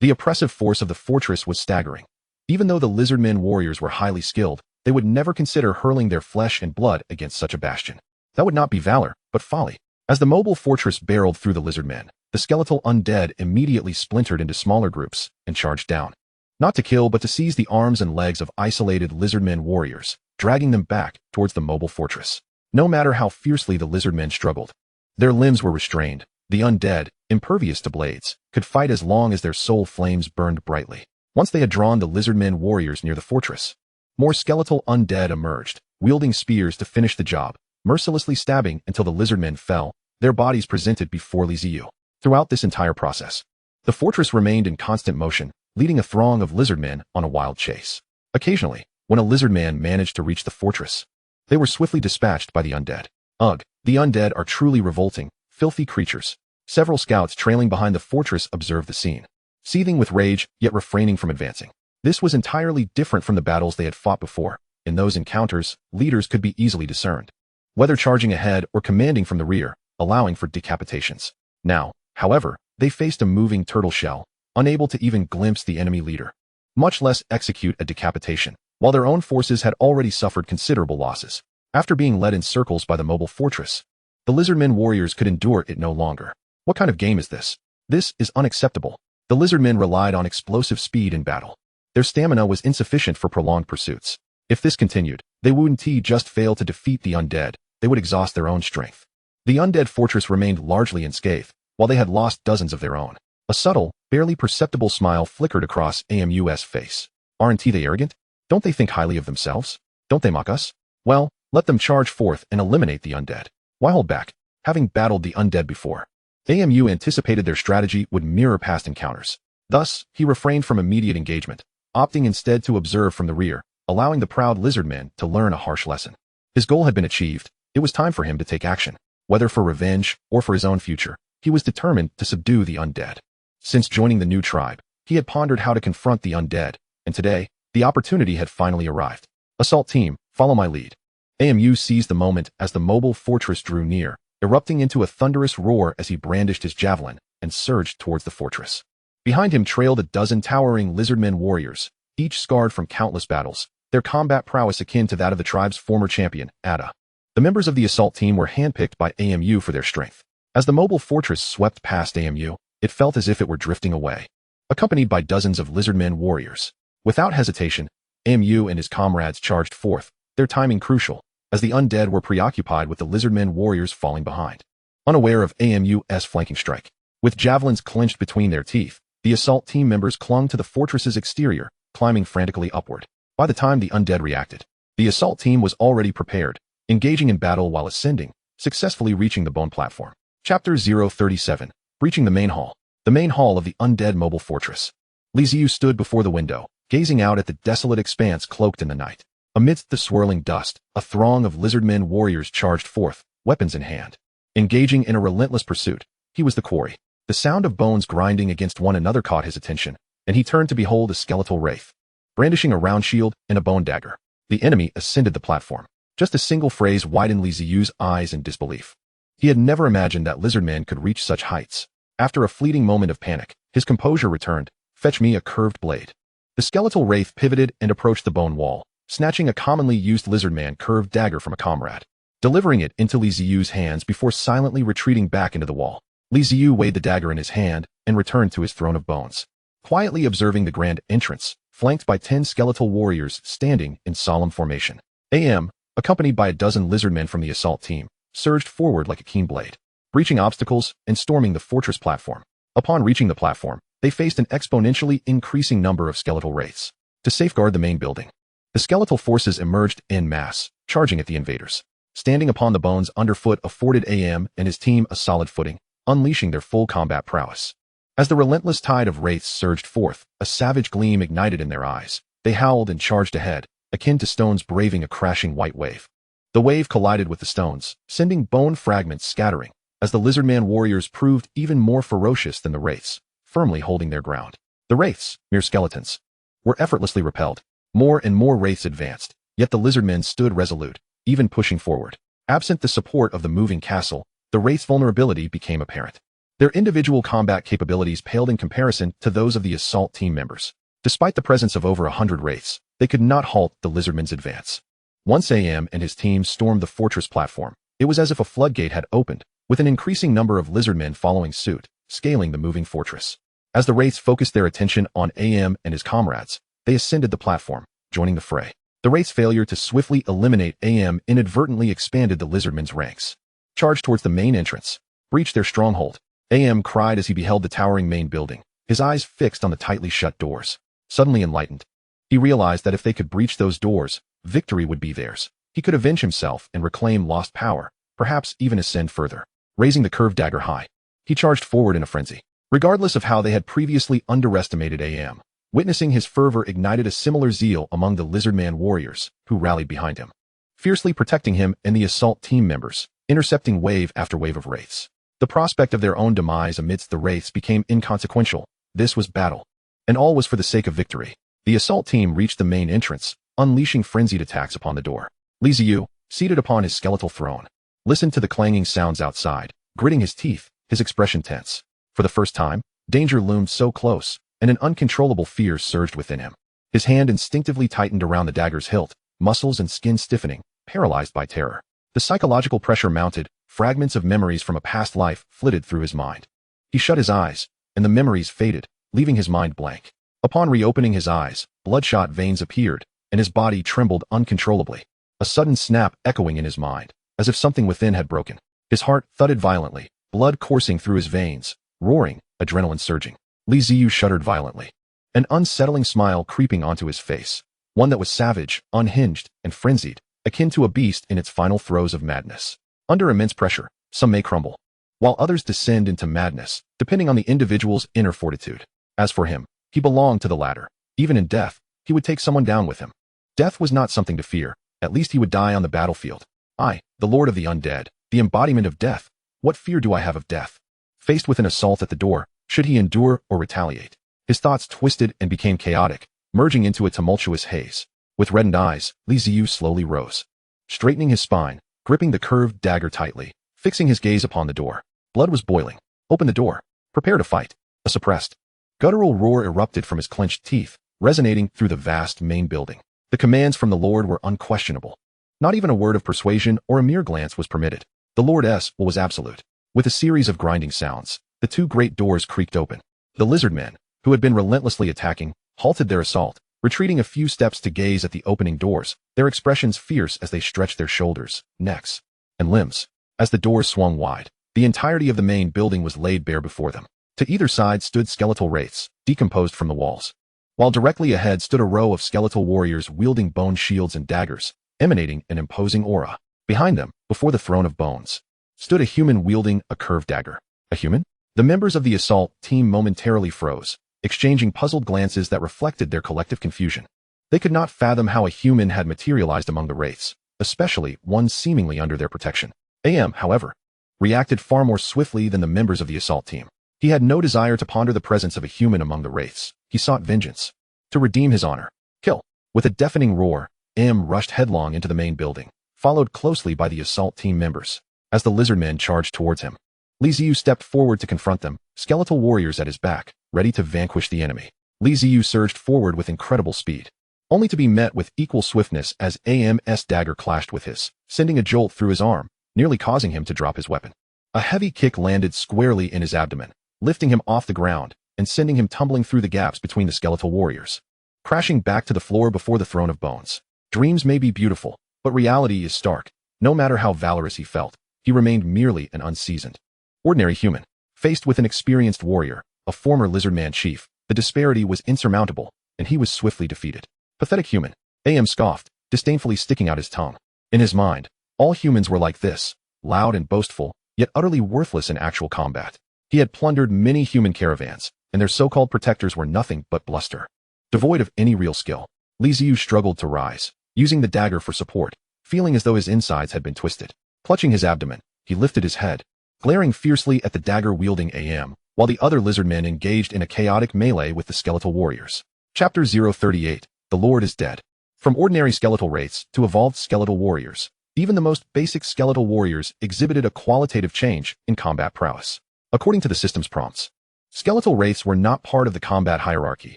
The oppressive force of the fortress was staggering. Even though the lizardmen warriors were highly skilled, they would never consider hurling their flesh and blood against such a bastion. That would not be valor, but folly. As the mobile fortress barreled through the lizardmen, the skeletal undead immediately splintered into smaller groups and charged down. Not to kill, but to seize the arms and legs of isolated lizardmen warriors, dragging them back towards the mobile fortress. No matter how fiercely the lizardmen struggled, their limbs were restrained. The undead, impervious to blades, could fight as long as their soul flames burned brightly. Once they had drawn the lizardmen warriors near the fortress, more skeletal undead emerged, wielding spears to finish the job, mercilessly stabbing until the lizardmen fell, their bodies presented before Ziyu. Throughout this entire process, the fortress remained in constant motion, leading a throng of lizardmen on a wild chase. Occasionally, when a lizardman managed to reach the fortress, they were swiftly dispatched by the undead. Ugh, the undead are truly revolting, filthy creatures. Several scouts trailing behind the fortress observed the scene, seething with rage, yet refraining from advancing. This was entirely different from the battles they had fought before. In those encounters, leaders could be easily discerned, whether charging ahead or commanding from the rear, allowing for decapitations. Now, however, they faced a moving turtle shell, unable to even glimpse the enemy leader, much less execute a decapitation, while their own forces had already suffered considerable losses. After being led in circles by the mobile fortress, the lizardmen warriors could endure it no longer. What kind of game is this? This is unacceptable. The lizardmen relied on explosive speed in battle. Their stamina was insufficient for prolonged pursuits. If this continued, they wouldn't just fail to defeat the undead, they would exhaust their own strength. The undead fortress remained largely unscathed, while they had lost dozens of their own. A subtle, barely perceptible smile flickered across AMU's face. Aren't they arrogant? Don't they think highly of themselves? Don't they mock us? Well, let them charge forth and eliminate the undead. Why hold back? Having battled the undead before, AMU anticipated their strategy would mirror past encounters. Thus, he refrained from immediate engagement, opting instead to observe from the rear, allowing the proud lizardmen to learn a harsh lesson. His goal had been achieved. It was time for him to take action. Whether for revenge or for his own future, he was determined to subdue the undead. Since joining the new tribe, he had pondered how to confront the undead, and today, the opportunity had finally arrived. Assault team, follow my lead. AMU seized the moment as the mobile fortress drew near, erupting into a thunderous roar as he brandished his javelin and surged towards the fortress. Behind him trailed a dozen towering lizardmen warriors, each scarred from countless battles, their combat prowess akin to that of the tribe's former champion, Ada. The members of the assault team were handpicked by AMU for their strength. As the mobile fortress swept past AMU, it felt as if it were drifting away, accompanied by dozens of lizardmen warriors. Without hesitation, AMU and his comrades charged forth, their timing crucial, as the undead were preoccupied with the lizardmen warriors falling behind. Unaware of AMU's flanking strike, with javelins clenched between their teeth, the assault team members clung to the fortress's exterior, climbing frantically upward. By the time the undead reacted, the assault team was already prepared, engaging in battle while ascending, successfully reaching the bone platform. Chapter 037, Reaching the main hall. The main hall of the undead mobile fortress. Ziyu stood before the window, gazing out at the desolate expanse cloaked in the night. Amidst the swirling dust, a throng of lizardmen warriors charged forth, weapons in hand. Engaging in a relentless pursuit, he was the quarry. The sound of bones grinding against one another caught his attention, and he turned to behold a skeletal wraith, brandishing a round shield and a bone dagger. The enemy ascended the platform. Just a single phrase widened Ziyu's eyes in disbelief. He had never imagined that lizardmen could reach such heights. After a fleeting moment of panic, his composure returned. Fetch me a curved blade. The skeletal wraith pivoted and approached the bone wall, snatching a commonly used lizardman curved dagger from a comrade, delivering it into Li Ziyu's hands before silently retreating back into the wall. Li Ziyu weighed the dagger in his hand and returned to his throne of bones, quietly observing the grand entrance, flanked by 10 skeletal warriors standing in solemn formation. AM, accompanied by a dozen lizardmen from the assault team, surged forward like a keen blade, breaching obstacles and storming the fortress platform. Upon reaching the platform, they faced an exponentially increasing number of skeletal wraiths. To safeguard the main building, the skeletal forces emerged en masse, charging at the invaders. Standing upon the bones underfoot afforded AM and his team a solid footing, unleashing their full combat prowess. As the relentless tide of wraiths surged forth, a savage gleam ignited in their eyes. They howled and charged ahead, akin to stones braving a crashing white wave. The wave collided with the stones, sending bone fragments scattering, as the lizardman warriors proved even more ferocious than the wraiths, firmly holding their ground. The wraiths, mere skeletons, were effortlessly repelled. More and more wraiths advanced, yet the lizardmen stood resolute, even pushing forward. Absent the support of the moving castle, the wraiths' vulnerability became apparent. Their individual combat capabilities paled in comparison to those of the assault team members. Despite the presence of over 100 wraiths, they could not halt the lizardmen's advance. Once AM and his team stormed the fortress platform, it was as if a floodgate had opened, with an increasing number of lizardmen following suit, scaling the moving fortress. As the wraiths focused their attention on AM and his comrades, they ascended the platform, joining the fray. The wraith's failure to swiftly eliminate AM inadvertently expanded the lizardmen's ranks. Charged towards the main entrance, breached their stronghold. AM cried as he beheld the towering main building, his eyes fixed on the tightly shut doors. Suddenly enlightened, he realized that if they could breach those doors, victory would be theirs. He could avenge himself and reclaim lost power, perhaps even ascend further. Raising the curved dagger high, he charged forward in a frenzy. Regardless of how they had previously underestimated AM, witnessing his fervor ignited a similar zeal among the lizardman warriors, who rallied behind him, fiercely protecting him and the assault team members, intercepting wave after wave of wraiths. The prospect of their own demise amidst the wraiths became inconsequential. This was battle, and all was for the sake of victory. The assault team reached the main entrance, unleashing frenzied attacks upon the door. Li Ziyu, seated upon his skeletal throne, listened to the clanging sounds outside, gritting his teeth, his expression tense. For the first time, danger loomed so close, and an uncontrollable fear surged within him. His hand instinctively tightened around the dagger's hilt, muscles and skin stiffening, paralyzed by terror. The psychological pressure mounted, fragments of memories from a past life flitted through his mind. He shut his eyes, and the memories faded, leaving his mind blank. Upon reopening his eyes, bloodshot veins appeared, and his body trembled uncontrollably. A sudden snap echoing in his mind, as if something within had broken. His heart thudded violently, blood coursing through his veins, roaring, adrenaline surging. Li Ziyu shuddered violently, an unsettling smile creeping onto his face, one that was savage, unhinged, and frenzied, akin to a beast in its final throes of madness. Under immense pressure, some may crumble, while others descend into madness, depending on the individual's inner fortitude. As for him, he belonged to the latter. Even in death, he would take someone down with him. Death was not something to fear. At least he would die on the battlefield. I, the Lord of the Undead, the embodiment of death. What fear do I have of death? Faced with an assault at the door, should he endure or retaliate? His thoughts twisted and became chaotic, merging into a tumultuous haze. With reddened eyes, Li Ziyu slowly rose, straightening his spine, gripping the curved dagger tightly, fixing his gaze upon the door. Blood was boiling. Open the door. Prepare to fight. A suppressed, guttural roar erupted from his clenched teeth, resonating through the vast main building. The commands from the Lord were unquestionable. Not even a word of persuasion or a mere glance was permitted. The Lord's will was absolute. With a series of grinding sounds, the two great doors creaked open. The lizardmen, who had been relentlessly attacking, halted their assault, retreating a few steps to gaze at the opening doors, their expressions fierce as they stretched their shoulders, necks, and limbs. As the doors swung wide, the entirety of the main building was laid bare before them. To either side stood skeletal wraiths, decomposed from the walls, while directly ahead stood a row of skeletal warriors wielding bone shields and daggers, emanating an imposing aura. Behind them, before the throne of bones, stood a human wielding a curved dagger. A human? The members of the assault team momentarily froze, exchanging puzzled glances that reflected their collective confusion. They could not fathom how a human had materialized among the wraiths, especially one seemingly under their protection. AM, however, reacted far more swiftly than the members of the assault team. He had no desire to ponder the presence of a human among the wraiths. He sought vengeance. To redeem his honor. Kill. With a deafening roar, AM rushed headlong into the main building, followed closely by the assault team members. As the lizardmen charged towards him, Li Ziyu stepped forward to confront them, skeletal warriors at his back, ready to vanquish the enemy. Li Ziyu surged forward with incredible speed, only to be met with equal swiftness as AM's dagger clashed with his, sending a jolt through his arm, nearly causing him to drop his weapon. A heavy kick landed squarely in his abdomen, lifting him off the ground and sending him tumbling through the gaps between the skeletal warriors, crashing back to the floor before the throne of bones. Dreams may be beautiful, but reality is stark. No matter how valorous he felt, he remained merely an unseasoned, ordinary human. Faced with an experienced warrior, a former lizardman chief, the disparity was insurmountable, and he was swiftly defeated. Pathetic human, AM scoffed, disdainfully sticking out his tongue. In his mind, all humans were like this, loud and boastful, yet utterly worthless in actual combat. He had plundered many human caravans, and their so-called protectors were nothing but bluster. Devoid of any real skill, Ziyu struggled to rise, using the dagger for support, feeling as though his insides had been twisted. Clutching his abdomen, he lifted his head, glaring fiercely at the dagger-wielding AM, while the other lizardmen engaged in a chaotic melee with the skeletal warriors. Chapter 038, The Lord is Dead. From ordinary skeletal wraiths to evolved skeletal warriors, even the most basic skeletal warriors exhibited a qualitative change in combat prowess. According to the system's prompts, skeletal wraiths were not part of the combat hierarchy,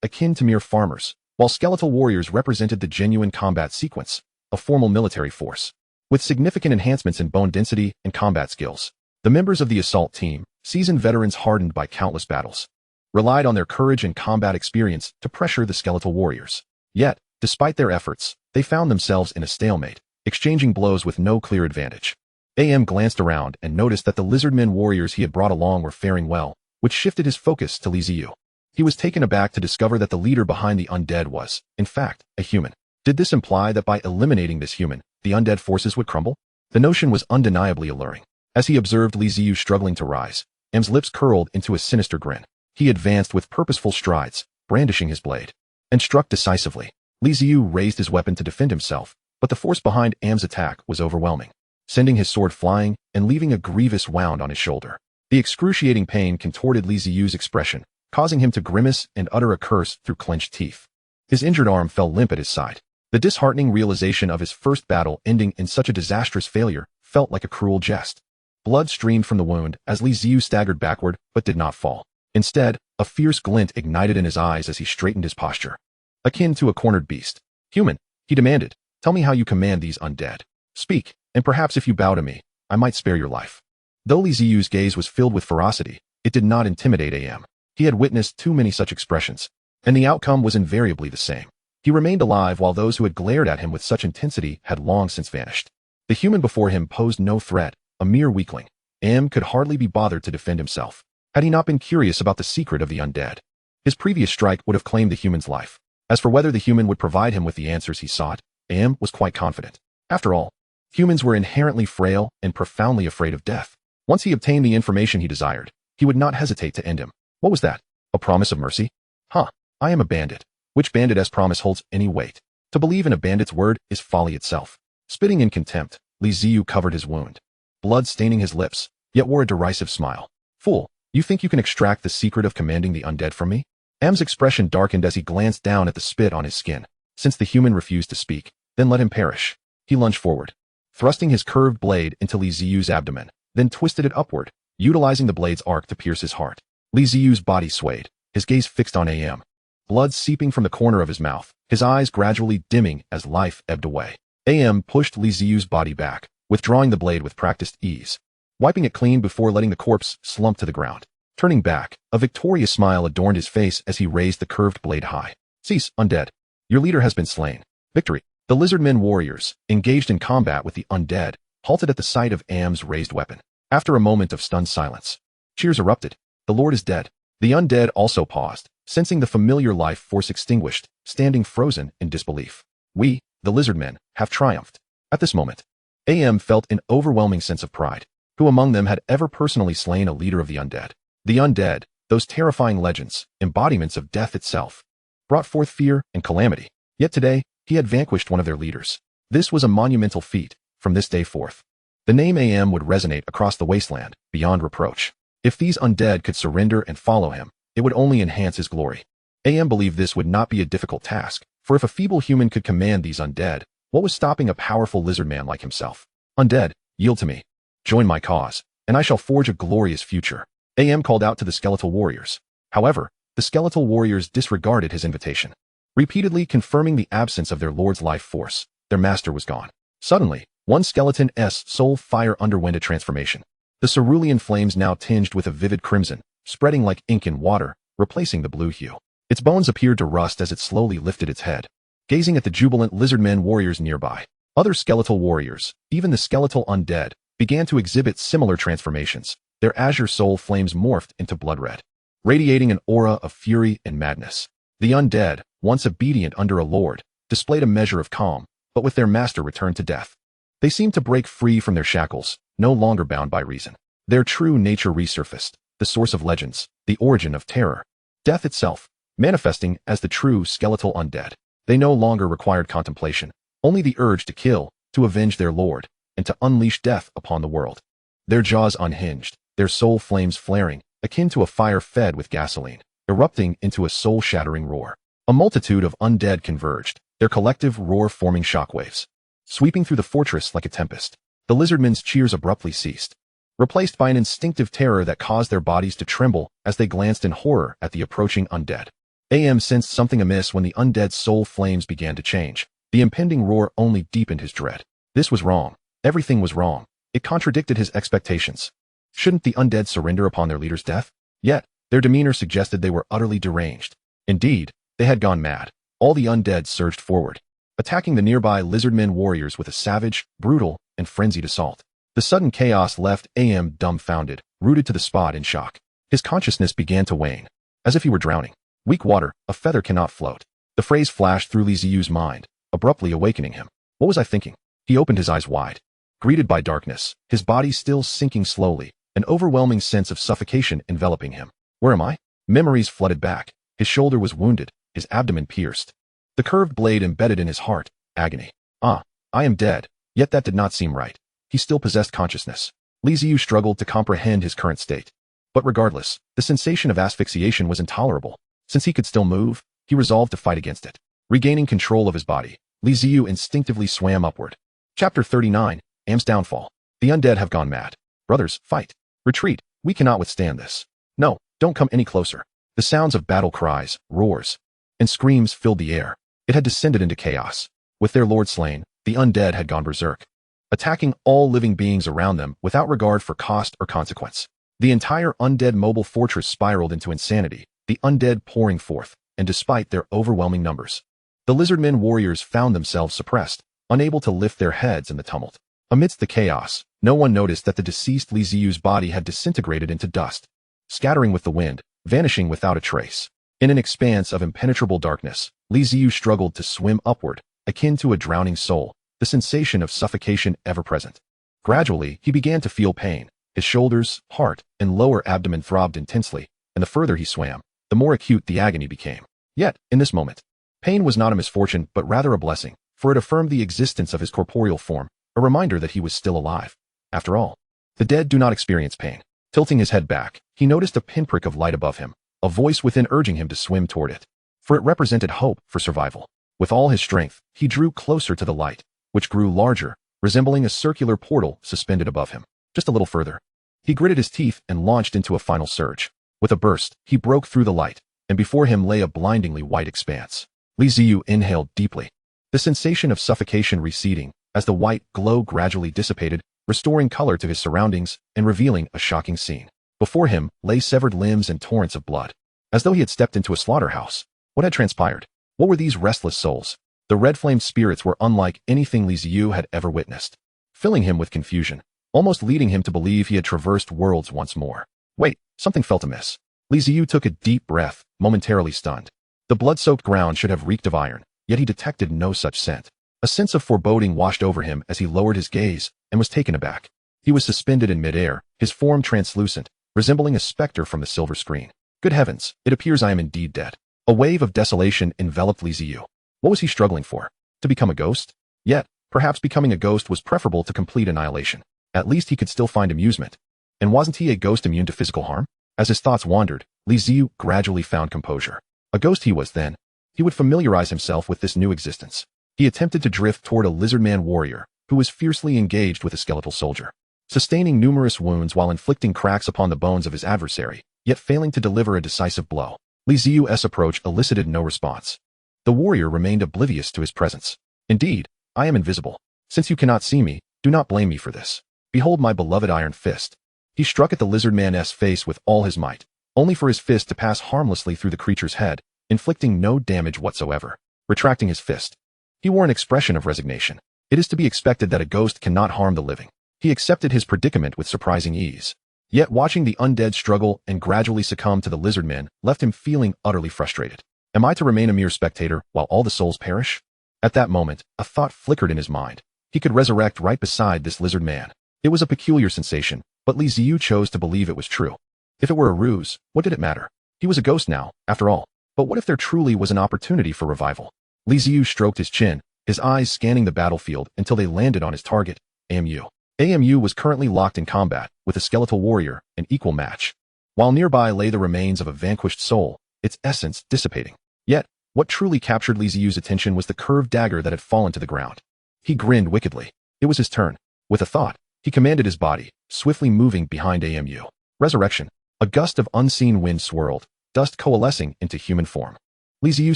akin to mere farmers, while skeletal warriors represented the genuine combat sequence, a formal military force. With significant enhancements in bone density and combat skills, the members of the assault team, seasoned veterans hardened by countless battles, relied on their courage and combat experience to pressure the skeletal warriors. Yet, despite their efforts, they found themselves in a stalemate, exchanging blows with no clear advantage. AM glanced around and noticed that the lizardmen warriors he had brought along were faring well, which shifted his focus to Ziyu. He was taken aback to discover that the leader behind the undead was, in fact, a human. Did this imply that by eliminating this human, the undead forces would crumble? The notion was undeniably alluring. As he observed Ziyu struggling to rise, M's lips curled into a sinister grin. He advanced with purposeful strides, brandishing his blade, and struck decisively. Ziyu raised his weapon to defend himself, but the force behind M's attack was overwhelming, sending his sword flying and leaving a grievous wound on his shoulder. The excruciating pain contorted Ziyu's expression, causing him to grimace and utter a curse through clenched teeth. His injured arm fell limp at his side. The disheartening realization of his first battle ending in such a disastrous failure felt like a cruel jest. Blood streamed from the wound as Ziyu staggered backward but did not fall. Instead, a fierce glint ignited in his eyes as he straightened his posture, akin to a cornered beast. Human, he demanded, tell me how you command these undead. Speak, and perhaps if you bow to me, I might spare your life. Though Ziyu's gaze was filled with ferocity, it did not intimidate AM. He had witnessed too many such expressions, and the outcome was invariably the same. He remained alive while those who had glared at him with such intensity had long since vanished. The human before him posed no threat, a mere weakling. AM could hardly be bothered to defend himself, had he not been curious about the secret of the undead. His previous strike would have claimed the human's life. As for whether the human would provide him with the answers he sought, AM was quite confident. After all, humans were inherently frail and profoundly afraid of death. Once he obtained the information he desired, he would not hesitate to end him. What was that? A promise of mercy? Huh, I am a bandit. Which bandit's promise holds any weight? To believe in a bandit's word is folly itself. Spitting in contempt, Ziyu covered his wound, blood staining his lips, yet wore a derisive smile. Fool, you think you can extract the secret of commanding the undead from me? M's expression darkened as he glanced down at the spit on his skin. Since the human refused to speak, then let him perish. He lunged forward, thrusting his curved blade into Ziyu's abdomen, then twisted it upward, utilizing the blade's arc to pierce his heart. Ziyu's body swayed, his gaze fixed on AM. Blood seeping from the corner of his mouth, his eyes gradually dimming as life ebbed away. AM pushed Ziyu's body back, withdrawing the blade with practiced ease, wiping it clean before letting the corpse slump to the ground. Turning back, a victorious smile adorned his face as he raised the curved blade high. Cease, undead. Your leader has been slain. Victory. The lizardmen warriors, engaged in combat with the undead, halted at the sight of AM's raised weapon. After a moment of stunned silence, cheers erupted. The Lord is dead. The undead also paused, sensing the familiar life force extinguished, standing frozen in disbelief. We, the lizardmen, have triumphed. At this moment, AM felt an overwhelming sense of pride. Who among them had ever personally slain a leader of the undead? The undead, those terrifying legends, embodiments of death itself, brought forth fear and calamity. Yet today, he had vanquished one of their leaders. This was a monumental feat. From this day forth, the name AM would resonate across the wasteland, beyond reproach. If these undead could surrender and follow him, it would only enhance his glory. AM believed this would not be a difficult task, for if a feeble human could command these undead, what was stopping a powerful lizard man like himself? Undead, yield to me. Join my cause, and I shall forge a glorious future. AM called out to the skeletal warriors. However, the skeletal warriors disregarded his invitation. repeatedly confirming the absence of their lord's life force. Their master was gone. Suddenly, one skeleton's soul fire underwent a transformation. The cerulean flames now tinged with a vivid crimson, spreading like ink in water, replacing the blue hue. Its bones appeared to rust as it slowly lifted its head, gazing at the jubilant lizardmen warriors nearby. Other skeletal warriors, even the skeletal undead, began to exhibit similar transformations. Their azure soul flames morphed into blood red, radiating an aura of fury and madness. The undead, once obedient under a lord, displayed a measure of calm, but with their master returned to death. They seemed to break free from their shackles, no longer bound by reason. Their true nature resurfaced, the source of legends, the origin of terror. Death itself, manifesting as the true skeletal undead. They no longer required contemplation, only the urge to kill, to avenge their lord, and to unleash death upon the world. Their jaws unhinged, their soul flames flaring, akin to a fire fed with gasoline, erupting into a soul-shattering roar. A multitude of undead converged, their collective roar forming shockwaves, sweeping through the fortress like a tempest. The lizardmen's cheers abruptly ceased, replaced by an instinctive terror that caused their bodies to tremble as they glanced in horror at the approaching undead. AM sensed something amiss when the undead's soul flames began to change. The impending roar only deepened his dread. This was wrong. Everything was wrong. It contradicted his expectations. Shouldn't the undead surrender upon their leader's death? Yet, their demeanor suggested they were utterly deranged. Indeed, they had gone mad. All the undead surged forward, attacking the nearby lizardmen warriors with a savage, brutal, and frenzied assault. The sudden chaos left AM dumbfounded, rooted to the spot in shock. His consciousness began to wane, as if he were drowning. Weak water, a feather cannot float. The phrase flashed through Ziyu's mind, abruptly awakening him. What was I thinking? He opened his eyes wide. Greeted by darkness, his body still sinking slowly, an overwhelming sense of suffocation enveloping him. Where am I? Memories flooded back. His shoulder was wounded, his abdomen pierced. The curved blade embedded in his heart, agony. I am dead. Yet that did not seem right. He still possessed consciousness. Ziyu struggled to comprehend his current state. But regardless, the sensation of asphyxiation was intolerable. Since he could still move, he resolved to fight against it. Regaining control of his body, Ziyu instinctively swam upward. Chapter 39, Am's Downfall. The undead have gone mad. Brothers, fight. Retreat. We cannot withstand this. No, don't come any closer. The sounds of battle cries, roars, and screams filled the air. It had descended into chaos. With their lord slain, the undead had gone berserk, attacking all living beings around them without regard for cost or consequence. The entire undead mobile fortress spiraled into insanity, the undead pouring forth, and despite their overwhelming numbers, the lizardmen warriors found themselves suppressed, unable to lift their heads in the tumult. Amidst the chaos, no one noticed that the deceased Ziyu's body had disintegrated into dust, scattering with the wind, vanishing without a trace. In an expanse of impenetrable darkness, Ziyu struggled to swim upward, akin to a drowning soul, the sensation of suffocation ever present. Gradually, he began to feel pain. His shoulders, heart, and lower abdomen throbbed intensely, and the further he swam, the more acute the agony became. Yet, in this moment, pain was not a misfortune but rather a blessing, for it affirmed the existence of his corporeal form, a reminder that he was still alive. After all, the dead do not experience pain. Tilting his head back, he noticed a pinprick of light above him, a voice within urging him to swim toward it, for it represented hope for survival. With all his strength, he drew closer to the light, which grew larger, resembling a circular portal suspended above him. Just a little further. He gritted his teeth and launched into a final surge. With a burst, he broke through the light, and before him lay a blindingly white expanse. Ziyu inhaled deeply, the sensation of suffocation receding as the white glow gradually dissipated, restoring color to his surroundings and revealing a shocking scene. Before him lay severed limbs and torrents of blood, as though he had stepped into a slaughterhouse. What had transpired? What were these restless souls? The red-flamed spirits were unlike anything Ziyu had ever witnessed, filling him with confusion, almost leading him to believe he had traversed worlds once more. Wait, something felt amiss. Ziyu took a deep breath, momentarily stunned. The blood-soaked ground should have reeked of iron, yet he detected no such scent. A sense of foreboding washed over him as he lowered his gaze and was taken aback. He was suspended in midair, his form translucent, resembling a specter from the silver screen. Good heavens, it appears I am indeed dead. A wave of desolation enveloped Ziyu. What was he struggling for? To become a ghost? Yet, perhaps becoming a ghost was preferable to complete annihilation. At least he could still find amusement. And wasn't he a ghost immune to physical harm? As his thoughts wandered, Ziyu gradually found composure. A ghost he was then. He would familiarize himself with this new existence. He attempted to drift toward a lizardman warrior, who was fiercely engaged with a skeletal soldier, sustaining numerous wounds while inflicting cracks upon the bones of his adversary, yet failing to deliver a decisive blow. Ziyu's approach elicited no response. The warrior remained oblivious to his presence. Indeed, I am invisible. Since you cannot see me, do not blame me for this. Behold my beloved iron fist. He struck at the lizard man's face with all his might, only for his fist to pass harmlessly through the creature's head, inflicting no damage whatsoever. Retracting his fist, he wore an expression of resignation. It is to be expected that a ghost cannot harm the living. He accepted his predicament with surprising ease. Yet watching the undead struggle and gradually succumb to the lizard men left him feeling utterly frustrated. Am I to remain a mere spectator while all the souls perish? At that moment, a thought flickered in his mind. He could resurrect right beside this lizard man. It was a peculiar sensation, but Ziyu chose to believe it was true. If it were a ruse, what did it matter? He was a ghost now, after all. But what if there truly was an opportunity for revival? Ziyu stroked his chin, his eyes scanning the battlefield until they landed on his target, AMU. AMU was currently locked in combat with a skeletal warrior, an equal match. While nearby lay the remains of a vanquished soul, its essence dissipating. Yet, what truly captured Ziyu's attention was the curved dagger that had fallen to the ground. He grinned wickedly. It was his turn. With a thought, he commanded his body, swiftly moving behind AMU. Resurrection. A gust of unseen wind swirled, dust coalescing into human form. Ziyu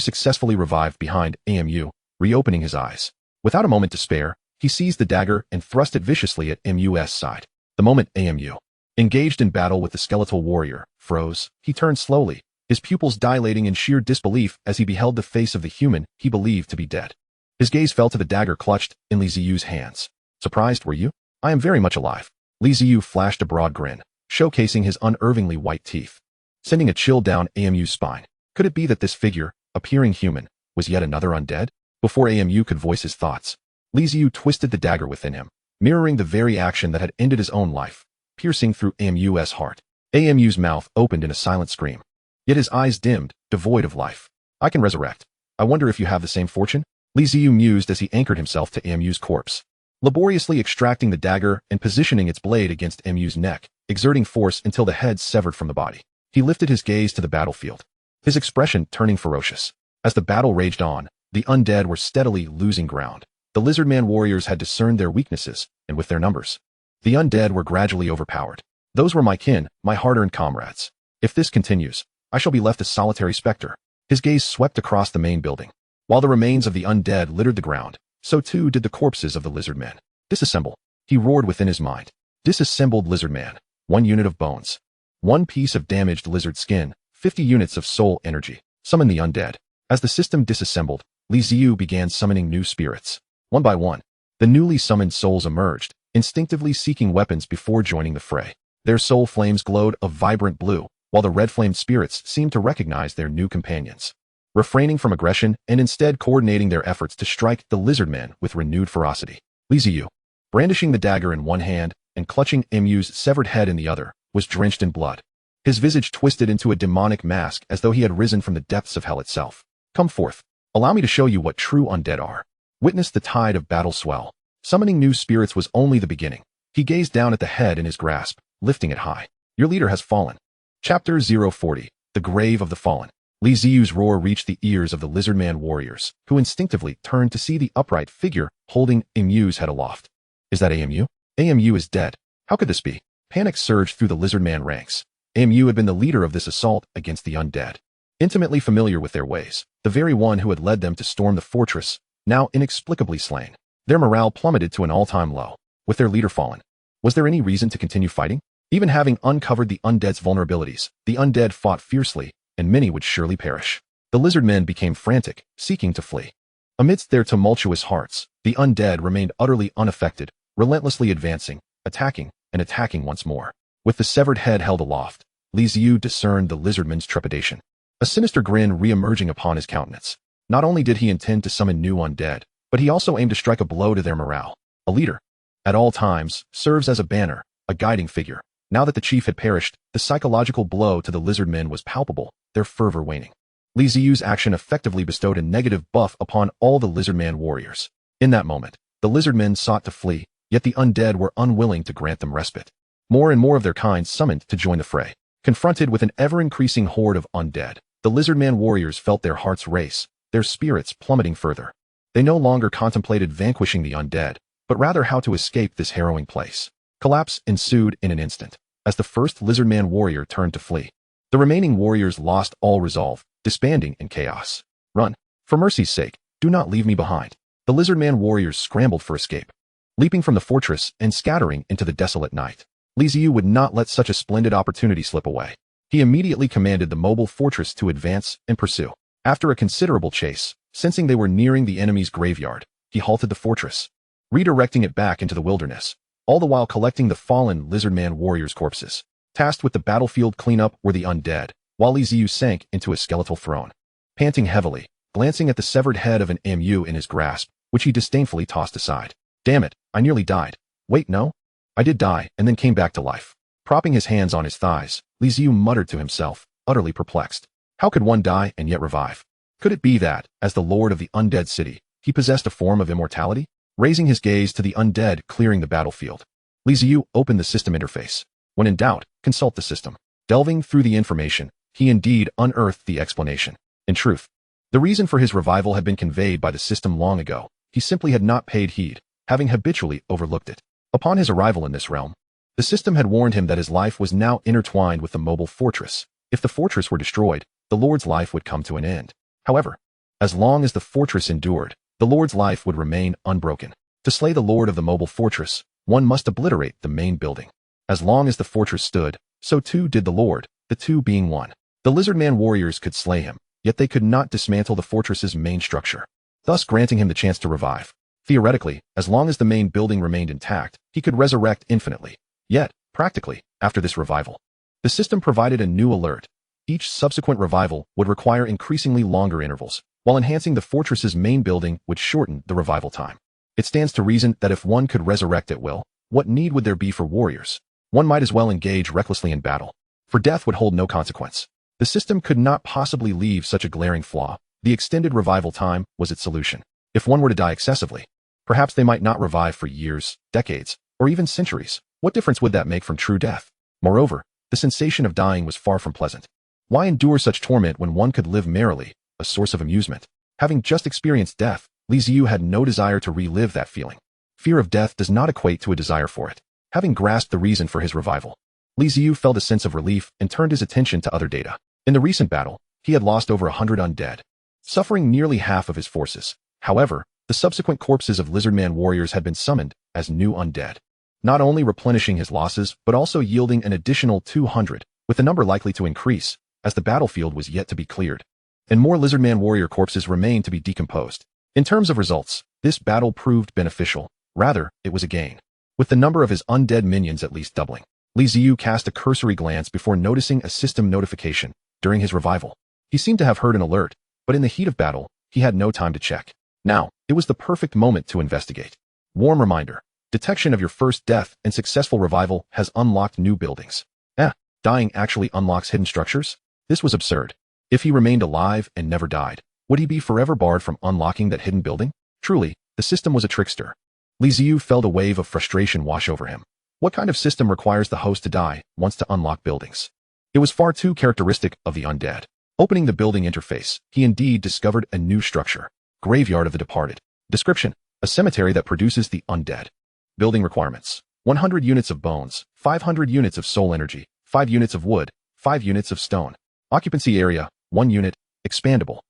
successfully revived behind AMU, reopening his eyes. Without a moment to spare, he seized the dagger and thrust it viciously at MU's side. The moment AMU, engaged in battle with the skeletal warrior, froze, he turned slowly, his pupils dilating in sheer disbelief as he beheld the face of the human he believed to be dead. His gaze fell to the dagger clutched in Ziyu's hands. Surprised, were you? I am very much alive. Ziyu flashed a broad grin, showcasing his unervingly white teeth, sending a chill down AMU's spine. Could it be that this figure, appearing human, was yet another undead? Before AMU could voice his thoughts, Ziyu twisted the dagger within him, mirroring the very action that had ended his own life, piercing through AMU's heart. AMU's mouth opened in a silent scream. Yet his eyes dimmed, devoid of life. I can resurrect. I wonder if you have the same fortune? Ziyu mused as he anchored himself to AMU's corpse, laboriously extracting the dagger and positioning its blade against MU's neck, exerting force until the head severed from the body. He lifted his gaze to the battlefield, his expression turning ferocious. As the battle raged on, the undead were steadily losing ground. The lizardman warriors had discerned their weaknesses, and with their numbers, the undead were gradually overpowered. Those were my kin, my hard-earned comrades. If this continues, I shall be left a solitary specter. His gaze swept across the main building. While the remains of the undead littered the ground, so too did the corpses of the lizardmen. Disassemble, he roared within his mind. Disassembled lizardman, 1 unit of bones, 1 piece of damaged lizard skin, 50 units of soul energy. Summon the undead. As the system disassembled, Ziyu began summoning new spirits. One by one, the newly summoned souls emerged, instinctively seeking weapons before joining the fray. Their soul flames glowed a vibrant blue, while the red-flamed spirits seemed to recognize their new companions, refraining from aggression and instead coordinating their efforts to strike the lizardmen with renewed ferocity. Ziyu, brandishing the dagger in one hand and clutching MU's severed head in the other, was drenched in blood. His visage twisted into a demonic mask as though he had risen from the depths of hell itself. Come forth. Allow me to show you what true undead are. Witness the tide of battle swell. Summoning new spirits was only the beginning. He gazed down at the head in his grasp, lifting it high. Your leader has fallen. Chapter 040, The Grave of the Fallen. Ziyu's roar reached the ears of the lizardman warriors, who instinctively turned to see the upright figure holding MU's head aloft. Is that AMU? AMU is dead. How could this be? Panic surged through the lizardman ranks. AMU had been the leader of this assault against the undead. Intimately familiar with their ways, the very one who had led them to storm the fortress, now inexplicably slain. Their morale plummeted to an all-time low. With their leader fallen, was there any reason to continue fighting? Even having uncovered the undead's vulnerabilities, the undead fought fiercely, and many would surely perish. The lizardmen became frantic, seeking to flee. Amidst their tumultuous hearts, the undead remained utterly unaffected, relentlessly advancing, attacking, and attacking once more. With the severed head held aloft, Ziyu discerned the lizardman's trepidation, a sinister grin re-emerging upon his countenance. Not only did he intend to summon new undead, but he also aimed to strike a blow to their morale. A leader, at all times, serves as a banner, a guiding figure. Now that the chief had perished, the psychological blow to the lizardmen was palpable, their fervor waning. Ziyu's action effectively bestowed a negative buff upon all the lizardman warriors. In that moment, the lizardmen sought to flee, yet the undead were unwilling to grant them respite. More and more of their kind summoned to join the fray. Confronted with an ever-increasing horde of undead, the lizardman warriors felt their hearts race, their spirits plummeting further. They no longer contemplated vanquishing the undead, but rather how to escape this harrowing place. Collapse ensued in an instant, as the first lizardman warrior turned to flee. The remaining warriors lost all resolve, disbanding in chaos. Run. For mercy's sake, do not leave me behind. The lizard man warriors scrambled for escape, leaping from the fortress and scattering into the desolate night. Ziyu would not let such a splendid opportunity slip away. He immediately commanded the mobile fortress to advance and pursue. After a considerable chase, sensing they were nearing the enemy's graveyard, he halted the fortress, redirecting it back into the wilderness, all the while collecting the fallen lizard man warriors' corpses. Tasked with the battlefield cleanup were the undead, while Ziyu sank into a skeletal throne, panting heavily, glancing at the severed head of an MU in his grasp, which he disdainfully tossed aside. Damn it, I nearly died. Wait, no? I did die and then came back to life. Propping his hands on his thighs, Ziyu muttered to himself, utterly perplexed. How could one die and yet revive? Could it be that, as the lord of the undead city, he possessed a form of immortality? Raising his gaze to the undead clearing the battlefield, Ziyu opened the system interface. When in doubt, consult the system. Delving through the information, he indeed unearthed the explanation. In truth, the reason for his revival had been conveyed by the system long ago. He simply had not paid heed, having habitually overlooked it. Upon his arrival in this realm, the system had warned him that his life was now intertwined with the mobile fortress. If the fortress were destroyed, the Lord's life would come to an end. However, as long as the fortress endured, the Lord's life would remain unbroken. To slay the Lord of the mobile fortress, one must obliterate the main building. As long as the fortress stood, so too did the Lord, the two being one. The lizard man warriors could slay him, yet they could not dismantle the fortress's main structure, thus granting him the chance to revive. Theoretically, as long as the main building remained intact, he could resurrect infinitely. Yet, practically, after this revival, the system provided a new alert. Each subsequent revival would require increasingly longer intervals, while enhancing the fortress's main building would shorten the revival time. It stands to reason that if one could resurrect at will, what need would there be for warriors? One might as well engage recklessly in battle, for death would hold no consequence. The system could not possibly leave such a glaring flaw. The extended revival time was its solution. If one were to die excessively, perhaps they might not revive for years, decades, or even centuries. What difference would that make from true death? Moreover, the sensation of dying was far from pleasant. Why endure such torment when one could live merrily, a source of amusement? Having just experienced death, Ziyu had no desire to relive that feeling. Fear of death does not equate to a desire for it. Having grasped the reason for his revival, Ziyu felt a sense of relief and turned his attention to other data. In the recent battle, he had lost over 100 undead, suffering nearly half of his forces. However, the subsequent corpses of lizardman warriors had been summoned as new undead, not only replenishing his losses but also yielding an additional 200, with the number likely to increase, as the battlefield was yet to be cleared, and more lizardman warrior corpses remained to be decomposed. In terms of results, this battle proved beneficial. Rather, it was a gain, with the number of his undead minions at least doubling. Ziyu cast a cursory glance before noticing a system notification. During his revival, he seemed to have heard an alert, but in the heat of battle, he had no time to check. Now, it was the perfect moment to investigate. Warm reminder: detection of your first death and successful revival has unlocked new buildings. Dying actually unlocks hidden structures? This was absurd. If he remained alive and never died, would he be forever barred from unlocking that hidden building? Truly, the system was a trickster. Ziyu felt a wave of frustration wash over him. What kind of system requires the host to die once to unlock buildings? It was far too characteristic of the undead. Opening the building interface, he indeed discovered a new structure. Graveyard of the Departed. Description: a cemetery that produces the undead. Building requirements: 100 units of bones, 500 units of soul energy, 5 units of wood, 5 units of stone. Occupancy area: 1 unit, expandable.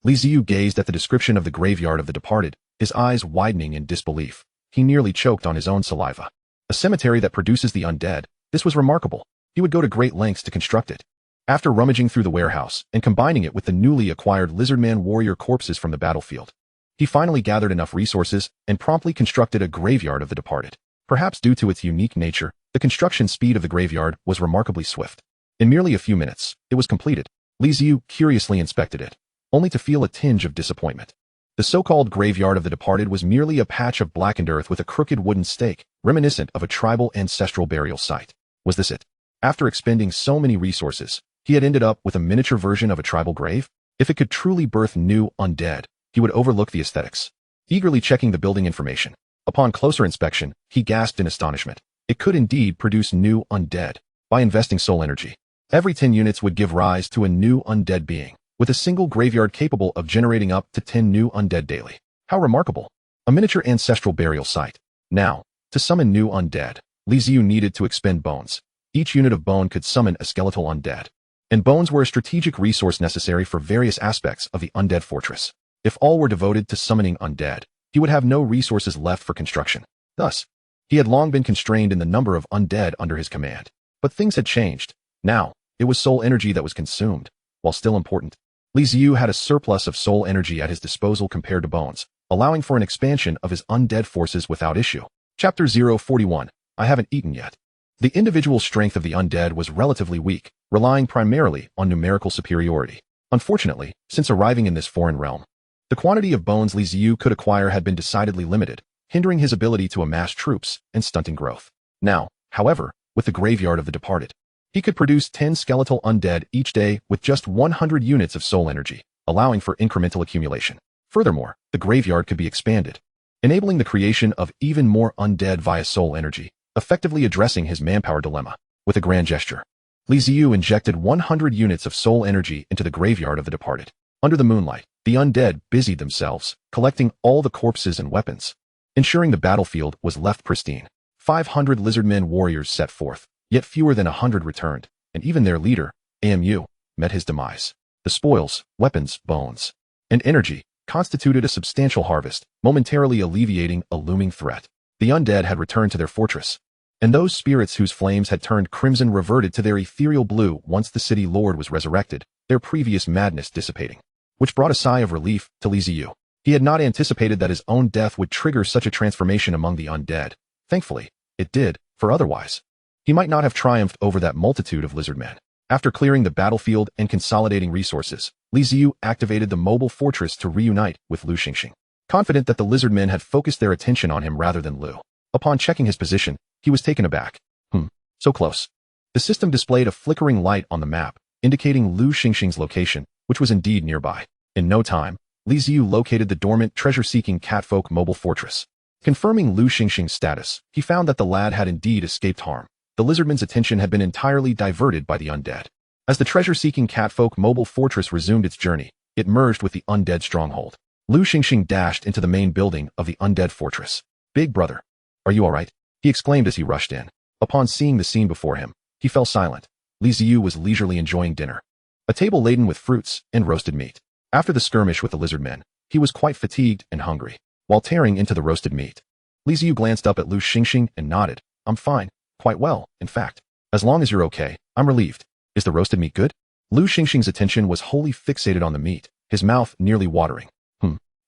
Ziyu gazed at the description of the Graveyard of the Departed, his eyes widening in disbelief. He nearly choked on his own saliva. A cemetery that produces the undead? This was remarkable. He would go to great lengths to construct it. After rummaging through the warehouse and combining it with the newly acquired lizardman warrior corpses from the battlefield, he finally gathered enough resources and promptly constructed a Graveyard of the Departed. Perhaps due to its unique nature, the construction speed of the graveyard was remarkably swift. In merely a few minutes, it was completed. Ziyu curiously inspected it, only to feel a tinge of disappointment. The so-called Graveyard of the Departed was merely a patch of blackened earth with a crooked wooden stake, reminiscent of a tribal ancestral burial site. Was this it? After expending so many resources, he had ended up with a miniature version of a tribal grave? If it could truly birth new undead, he would overlook the aesthetics. Eagerly checking the building information, upon closer inspection, he gasped in astonishment. It could indeed produce new undead. By investing soul energy, every 10 units would give rise to a new undead being, with a single graveyard capable of generating up to 10 new undead daily. How remarkable! A miniature ancestral burial site. Now, to summon new undead, Ziyu needed to expend bones. Each unit of bone could summon a skeletal undead, and bones were a strategic resource necessary for various aspects of the undead fortress. If all were devoted to summoning undead, he would have no resources left for construction. Thus, he had long been constrained in the number of undead under his command. But things had changed. Now, it was soul energy that was consumed. While still important, Ziyu had a surplus of soul energy at his disposal compared to bones, allowing for an expansion of his undead forces without issue. Chapter 041. I haven't eaten yet. The individual strength of the undead was relatively weak, relying primarily on numerical superiority. Unfortunately, since arriving in this foreign realm, the quantity of bones Ziyu could acquire had been decidedly limited, hindering his ability to amass troops and stunting growth. Now, however, with the graveyard of the departed, he could produce 10 skeletal undead each day with just 100 units of soul energy, allowing for incremental accumulation. Furthermore, the graveyard could be expanded, enabling the creation of even more undead via soul energy, effectively addressing his manpower dilemma. With a grand gesture, Ziyu injected 100 units of soul energy into the graveyard of the departed. Under the moonlight, the undead busied themselves, collecting all the corpses and weapons, ensuring the battlefield was left pristine. 500 lizardmen warriors set forth, yet fewer than 100 returned, and even their leader, Amu, met his demise. The spoils, weapons, bones, and energy constituted a substantial harvest, momentarily alleviating a looming threat. The undead had returned to their fortress, and those spirits whose flames had turned crimson reverted to their ethereal blue once the city lord was resurrected, their previous madness dissipating, which brought a sigh of relief to Ziyu. He had not anticipated that his own death would trigger such a transformation among the undead. Thankfully, it did, for otherwise, he might not have triumphed over that multitude of lizardmen. After clearing the battlefield and consolidating resources, Ziyu activated the mobile fortress to reunite with Lu Xingxing, confident that the lizardmen had focused their attention on him rather than Lu. Upon checking his position, he was taken aback. So close. The system displayed a flickering light on the map, indicating Lu Xingxing's location, which was indeed nearby. In no time, Ziyu located the dormant, treasure-seeking catfolk mobile fortress. Confirming Lu Xingxing's status, he found that the lad had indeed escaped harm. The lizardman's attention had been entirely diverted by the undead. As the treasure-seeking catfolk mobile fortress resumed its journey, it merged with the undead stronghold. Lu Xingxing dashed into the main building of the undead fortress. "Big brother, are you all right?" he exclaimed as he rushed in. Upon seeing the scene before him, he fell silent. Ziyu was leisurely enjoying dinner, a table laden with fruits and roasted meat. After the skirmish with the lizardmen, he was quite fatigued and hungry. While tearing into the roasted meat, Ziyu glanced up at Lu Xingxing and nodded. "I'm fine. Quite well, in fact. As long as you're okay, I'm relieved. Is the roasted meat good?" Lu Xingxing's attention was wholly fixated on the meat, his mouth nearly watering.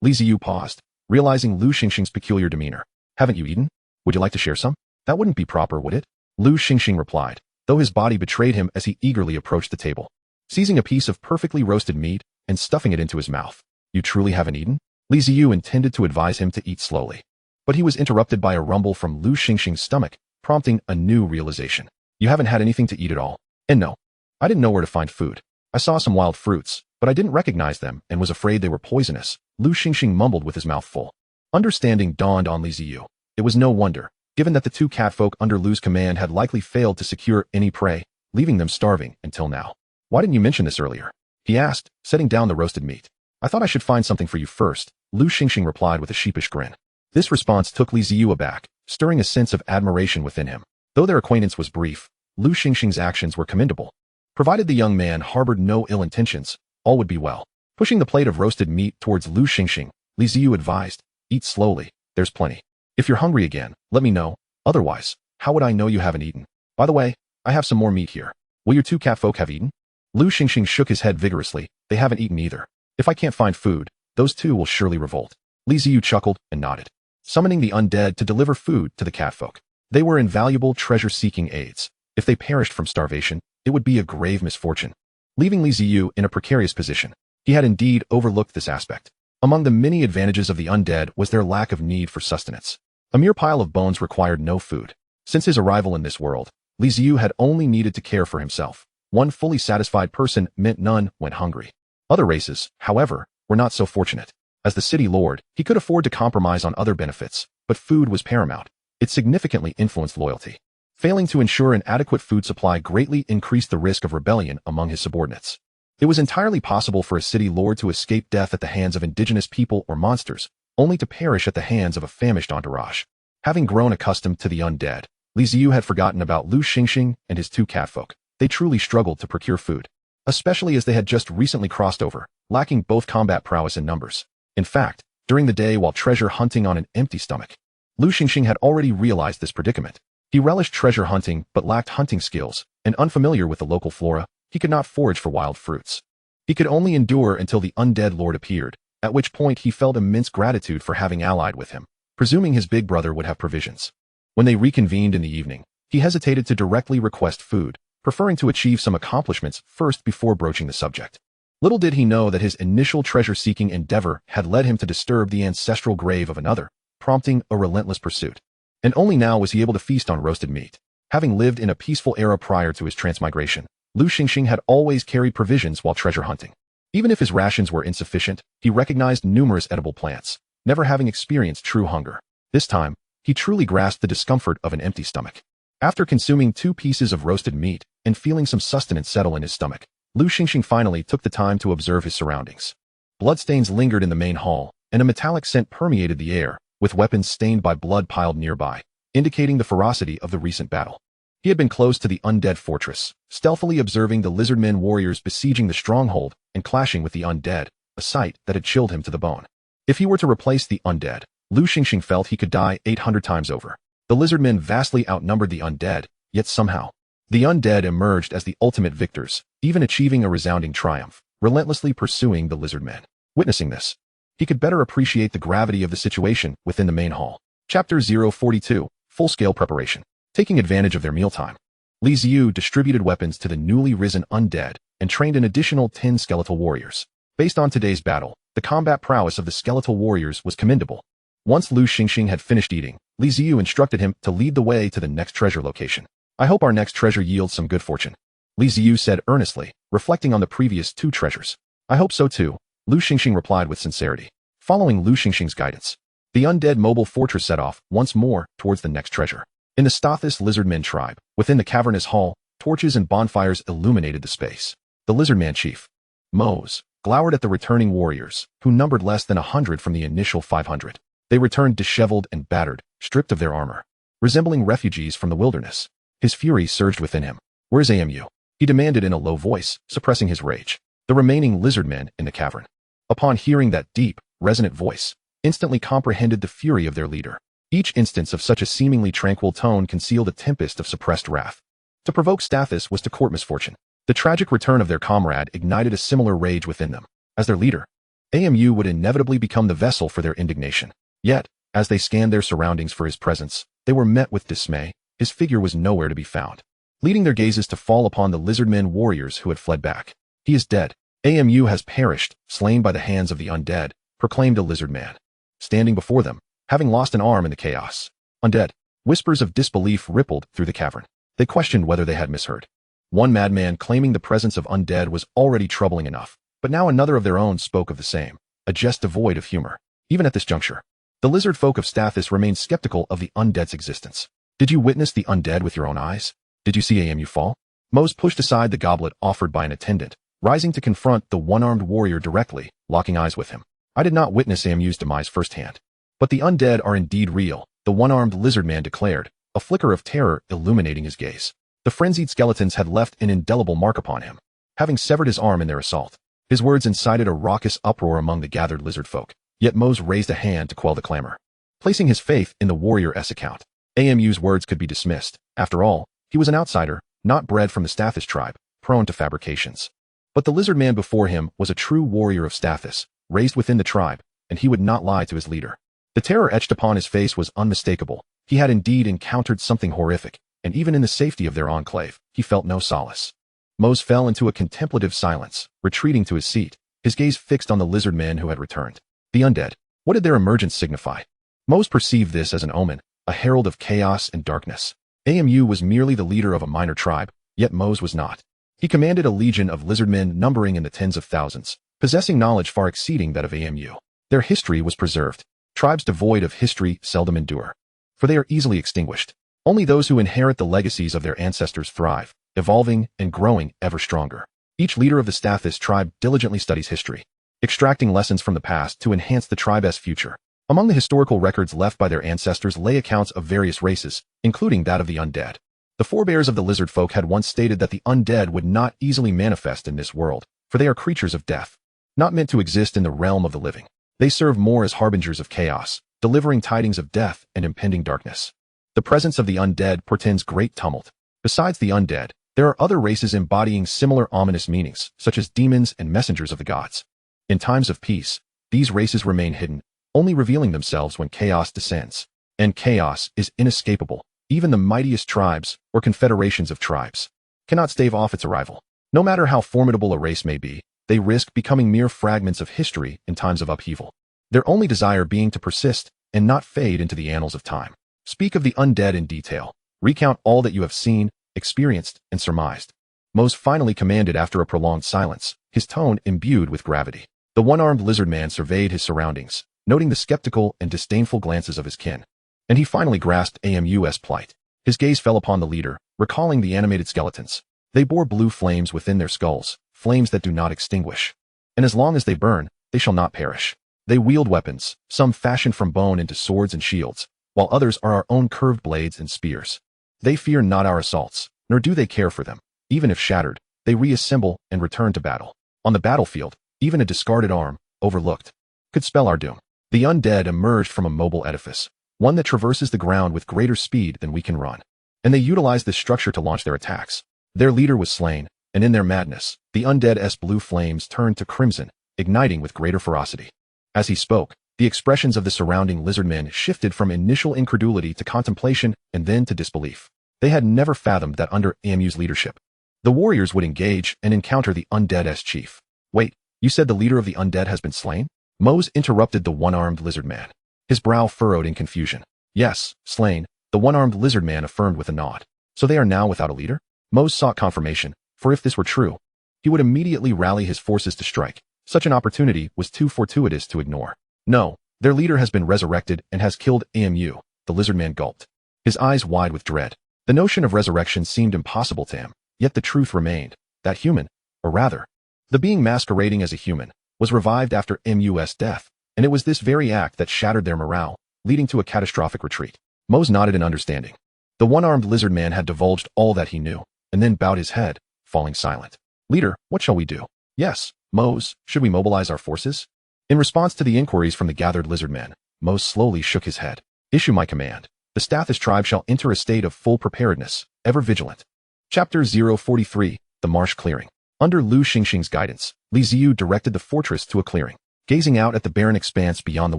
Ziyu paused, realizing Lu Xingxing's peculiar demeanor. "Haven't you eaten? Would you like to share some?" "That wouldn't be proper, would it?" Lu Xingxing replied, though his body betrayed him as he eagerly approached the table, seizing a piece of perfectly roasted meat and stuffing it into his mouth. "You truly haven't eaten?" Ziyu intended to advise him to eat slowly, but he was interrupted by a rumble from Lu Xingxing's stomach, prompting a new realization. "You haven't had anything to eat at all?" "And no, I didn't know where to find food. I saw some wild fruits, but I didn't recognize them and was afraid they were poisonous," Lu Xingxing mumbled with his mouth full. Understanding dawned on Ziyu. It was no wonder, given that the two catfolk under Lu's command had likely failed to secure any prey, leaving them starving until now. "Why didn't you mention this earlier?" he asked, setting down the roasted meat. "I thought I should find something for you first," Lu Xingxing replied with a sheepish grin. This response took Ziyu aback, stirring a sense of admiration within him. Though their acquaintance was brief, Lu Xingxing's actions were commendable. Provided the young man harbored no ill intentions, all would be well. Pushing the plate of roasted meat towards Lu Xingxing, Ziyu advised, "Eat slowly, there's plenty. If you're hungry again, let me know. Otherwise, how would I know you haven't eaten? By the way, I have some more meat here. Will your two catfolk have eaten?" Lu Xingxing shook his head vigorously. "They haven't eaten either. If I can't find food, those two will surely revolt." Ziyu chuckled and nodded, summoning the undead to deliver food to the catfolk. They were invaluable treasure-seeking aids. If they perished from starvation, it would be a grave misfortune, leaving Ziyu in a precarious position. He had indeed overlooked this aspect. Among the many advantages of the undead was their lack of need for sustenance. A mere pile of bones required no food. Since his arrival in this world, Ziyu had only needed to care for himself. One fully satisfied person meant none went hungry. Other races, however, were not so fortunate. As the city lord, he could afford to compromise on other benefits, but food was paramount. It significantly influenced loyalty. Failing to ensure an adequate food supply greatly increased the risk of rebellion among his subordinates. It was entirely possible for a city lord to escape death at the hands of indigenous people or monsters, only to perish at the hands of a famished entourage. Having grown accustomed to the undead, Ziyu had forgotten about Lu Xingxing and his two catfolk. They truly struggled to procure food, especially as they had just recently crossed over, lacking both combat prowess and numbers. In fact, during the day while treasure hunting on an empty stomach, Lu Xingxing had already realized this predicament. He relished treasure hunting but lacked hunting skills, and unfamiliar with the local flora, he could not forage for wild fruits. He could only endure until the undead lord appeared, at which point he felt immense gratitude for having allied with him, presuming his big brother would have provisions. When they reconvened in the evening, he hesitated to directly request food, preferring to achieve some accomplishments first before broaching the subject. Little did he know that his initial treasure-seeking endeavor had led him to disturb the ancestral grave of another, prompting a relentless pursuit. And only now was he able to feast on roasted meat. Having lived in a peaceful era prior to his transmigration, Lu Xingxing had always carried provisions while treasure hunting. Even if his rations were insufficient, he recognized numerous edible plants, never having experienced true hunger. This time, he truly grasped the discomfort of an empty stomach. After consuming 2 pieces of roasted meat and feeling some sustenance settle in his stomach, Lu Xingxing finally took the time to observe his surroundings. Bloodstains lingered in the main hall, and a metallic scent permeated the air, with weapons stained by blood piled nearby, indicating the ferocity of the recent battle. He had been close to the undead fortress, stealthily observing the lizardmen warriors besieging the stronghold and clashing with the undead, a sight that had chilled him to the bone. If he were to replace the undead, Lu Xingxing felt he could die 800 times over. The lizardmen vastly outnumbered the undead, yet somehow, the undead emerged as the ultimate victors, even achieving a resounding triumph, relentlessly pursuing the lizardmen. Witnessing this, he could better appreciate the gravity of the situation within the main hall. Chapter 042, Full-Scale Preparation. Taking advantage of their mealtime, Ziyu distributed weapons to the newly risen undead and trained an additional 10 skeletal warriors. Based on today's battle, the combat prowess of the skeletal warriors was commendable. Once Lu Xingxing had finished eating, Ziyu instructed him to lead the way to the next treasure location. I hope our next treasure yields some good fortune, Ziyu said earnestly, reflecting on the previous 2 treasures. I hope so too, Lu Xingxing replied with sincerity. Following Lu Xingxing's guidance, the undead mobile fortress set off once more towards the next treasure. In the Stothis lizardmen tribe, within the cavernous hall, torches and bonfires illuminated the space. The lizardman chief, Mose, glowered at the returning warriors, who numbered less than 100 from the initial 500. They returned disheveled and battered, stripped of their armor, resembling refugees from the wilderness. His fury surged within him. Where's Amu? He demanded in a low voice, suppressing his rage. The remaining lizardmen in the cavern, upon hearing that deep, resonant voice, instantly comprehended the fury of their leader. Each instance of such a seemingly tranquil tone concealed a tempest of suppressed wrath. To provoke Stothis was to court misfortune. The tragic return of their comrade ignited a similar rage within them. As their leader, Amu would inevitably become the vessel for their indignation. Yet, as they scanned their surroundings for his presence, they were met with dismay. His figure was nowhere to be found, leading their gazes to fall upon the lizardmen warriors who had fled back. He is dead. Amu has perished, slain by the hands of the undead, proclaimed a lizardman, standing before them, having lost an arm in the chaos. Undead. Whispers of disbelief rippled through the cavern. They questioned whether they had misheard. One madman claiming the presence of undead was already troubling enough, but now another of their own spoke of the same, a jest devoid of humor. Even at this juncture, the lizard folk of Stothis remained skeptical of the undead's existence. Did you witness the undead with your own eyes? Did you see Amu fall? Mose pushed aside the goblet offered by an attendant, rising to confront the one-armed warrior directly, locking eyes with him. I did not witness Amu's demise firsthand. But the undead are indeed real, the one-armed lizardman declared, a flicker of terror illuminating his gaze. The frenzied skeletons had left an indelible mark upon him, having severed his arm in their assault. His words incited a raucous uproar among the gathered lizard folk, yet Mose raised a hand to quell the clamor. Placing his faith in the warrior-s account, Amu's words could be dismissed. After all, he was an outsider, not bred from the Stothis tribe, prone to fabrications. But the lizard man before him was a true warrior of Stothis, raised within the tribe, and he would not lie to his leader. The terror etched upon his face was unmistakable. He had indeed encountered something horrific, and even in the safety of their enclave, he felt no solace. Mose fell into a contemplative silence, retreating to his seat, his gaze fixed on the lizard men who had returned. The undead. What did their emergence signify? Mose perceived this as an omen, a herald of chaos and darkness. Amu was merely the leader of a minor tribe, yet Mose was not. He commanded a legion of lizardmen numbering in the tens of thousands, possessing knowledge far exceeding that of Amu. Their history was preserved. Tribes devoid of history seldom endure, for they are easily extinguished. Only those who inherit the legacies of their ancestors thrive, evolving and growing ever stronger. Each leader of the Stothis tribe diligently studies history, extracting lessons from the past to enhance the tribe's future. Among the historical records left by their ancestors lay accounts of various races, including that of the undead. The forebears of the lizard folk had once stated that the undead would not easily manifest in this world, for they are creatures of death, not meant to exist in the realm of the living. They serve more as harbingers of chaos, delivering tidings of death and impending darkness. The presence of the undead portends great tumult. Besides the undead, there are other races embodying similar ominous meanings, such as demons and messengers of the gods. In times of peace, these races remain hidden, only revealing themselves when chaos descends. And chaos is inescapable. Even the mightiest tribes, or confederations of tribes, cannot stave off its arrival. No matter how formidable a race may be, they risk becoming mere fragments of history in times of upheaval. Their only desire being to persist and not fade into the annals of time. Speak of the undead in detail. Recount all that you have seen, experienced, and surmised. Mose finally commanded after a prolonged silence, his tone imbued with gravity. The one-armed lizard man surveyed his surroundings, noting the skeptical and disdainful glances of his kin. And he finally grasped AMU's plight. His gaze fell upon the leader, recalling the animated skeletons. They bore blue flames within their skulls, flames that do not extinguish. And as long as they burn, they shall not perish. They wield weapons, some fashioned from bone into swords and shields, while others are our own curved blades and spears. They fear not our assaults, nor do they care for them. Even if shattered, they reassemble and return to battle. On the battlefield, even a discarded arm, overlooked, could spell our doom. The undead emerged from a mobile edifice, one that traverses the ground with greater speed than we can run. And they utilized this structure to launch their attacks. Their leader was slain, and in their madness, the undead's blue flames turned to crimson, igniting with greater ferocity. As he spoke, the expressions of the surrounding lizardmen shifted from initial incredulity to contemplation and then to disbelief. They had never fathomed that under AMU's leadership, the warriors would engage and encounter the undead's chief. Wait, you said the leader of the undead has been slain? Mose interrupted the one-armed lizard man. His brow furrowed in confusion. Yes, slain, the one-armed lizard man affirmed with a nod. So they are now without a leader? Mose sought confirmation, for if this were true, he would immediately rally his forces to strike. Such an opportunity was too fortuitous to ignore. No, their leader has been resurrected and has killed AMU, the lizard man gulped, his eyes wide with dread. The notion of resurrection seemed impossible to him, yet the truth remained, that human, or rather, the being masquerading as a human, was revived after MU's death, and it was this very act that shattered their morale, leading to a catastrophic retreat. Mose nodded in understanding. The one-armed lizard man had divulged all that he knew, and then bowed his head, falling silent. Leader, what shall we do? Yes, Mose, should we mobilize our forces? In response to the inquiries from the gathered lizard men, Mose slowly shook his head. Issue my command. The Stathis tribe shall enter a state of full preparedness, ever vigilant. Chapter 043, The Marsh Clearing. Under Lu Xingxing's guidance, Li Ziyu directed the fortress to a clearing, gazing out at the barren expanse beyond the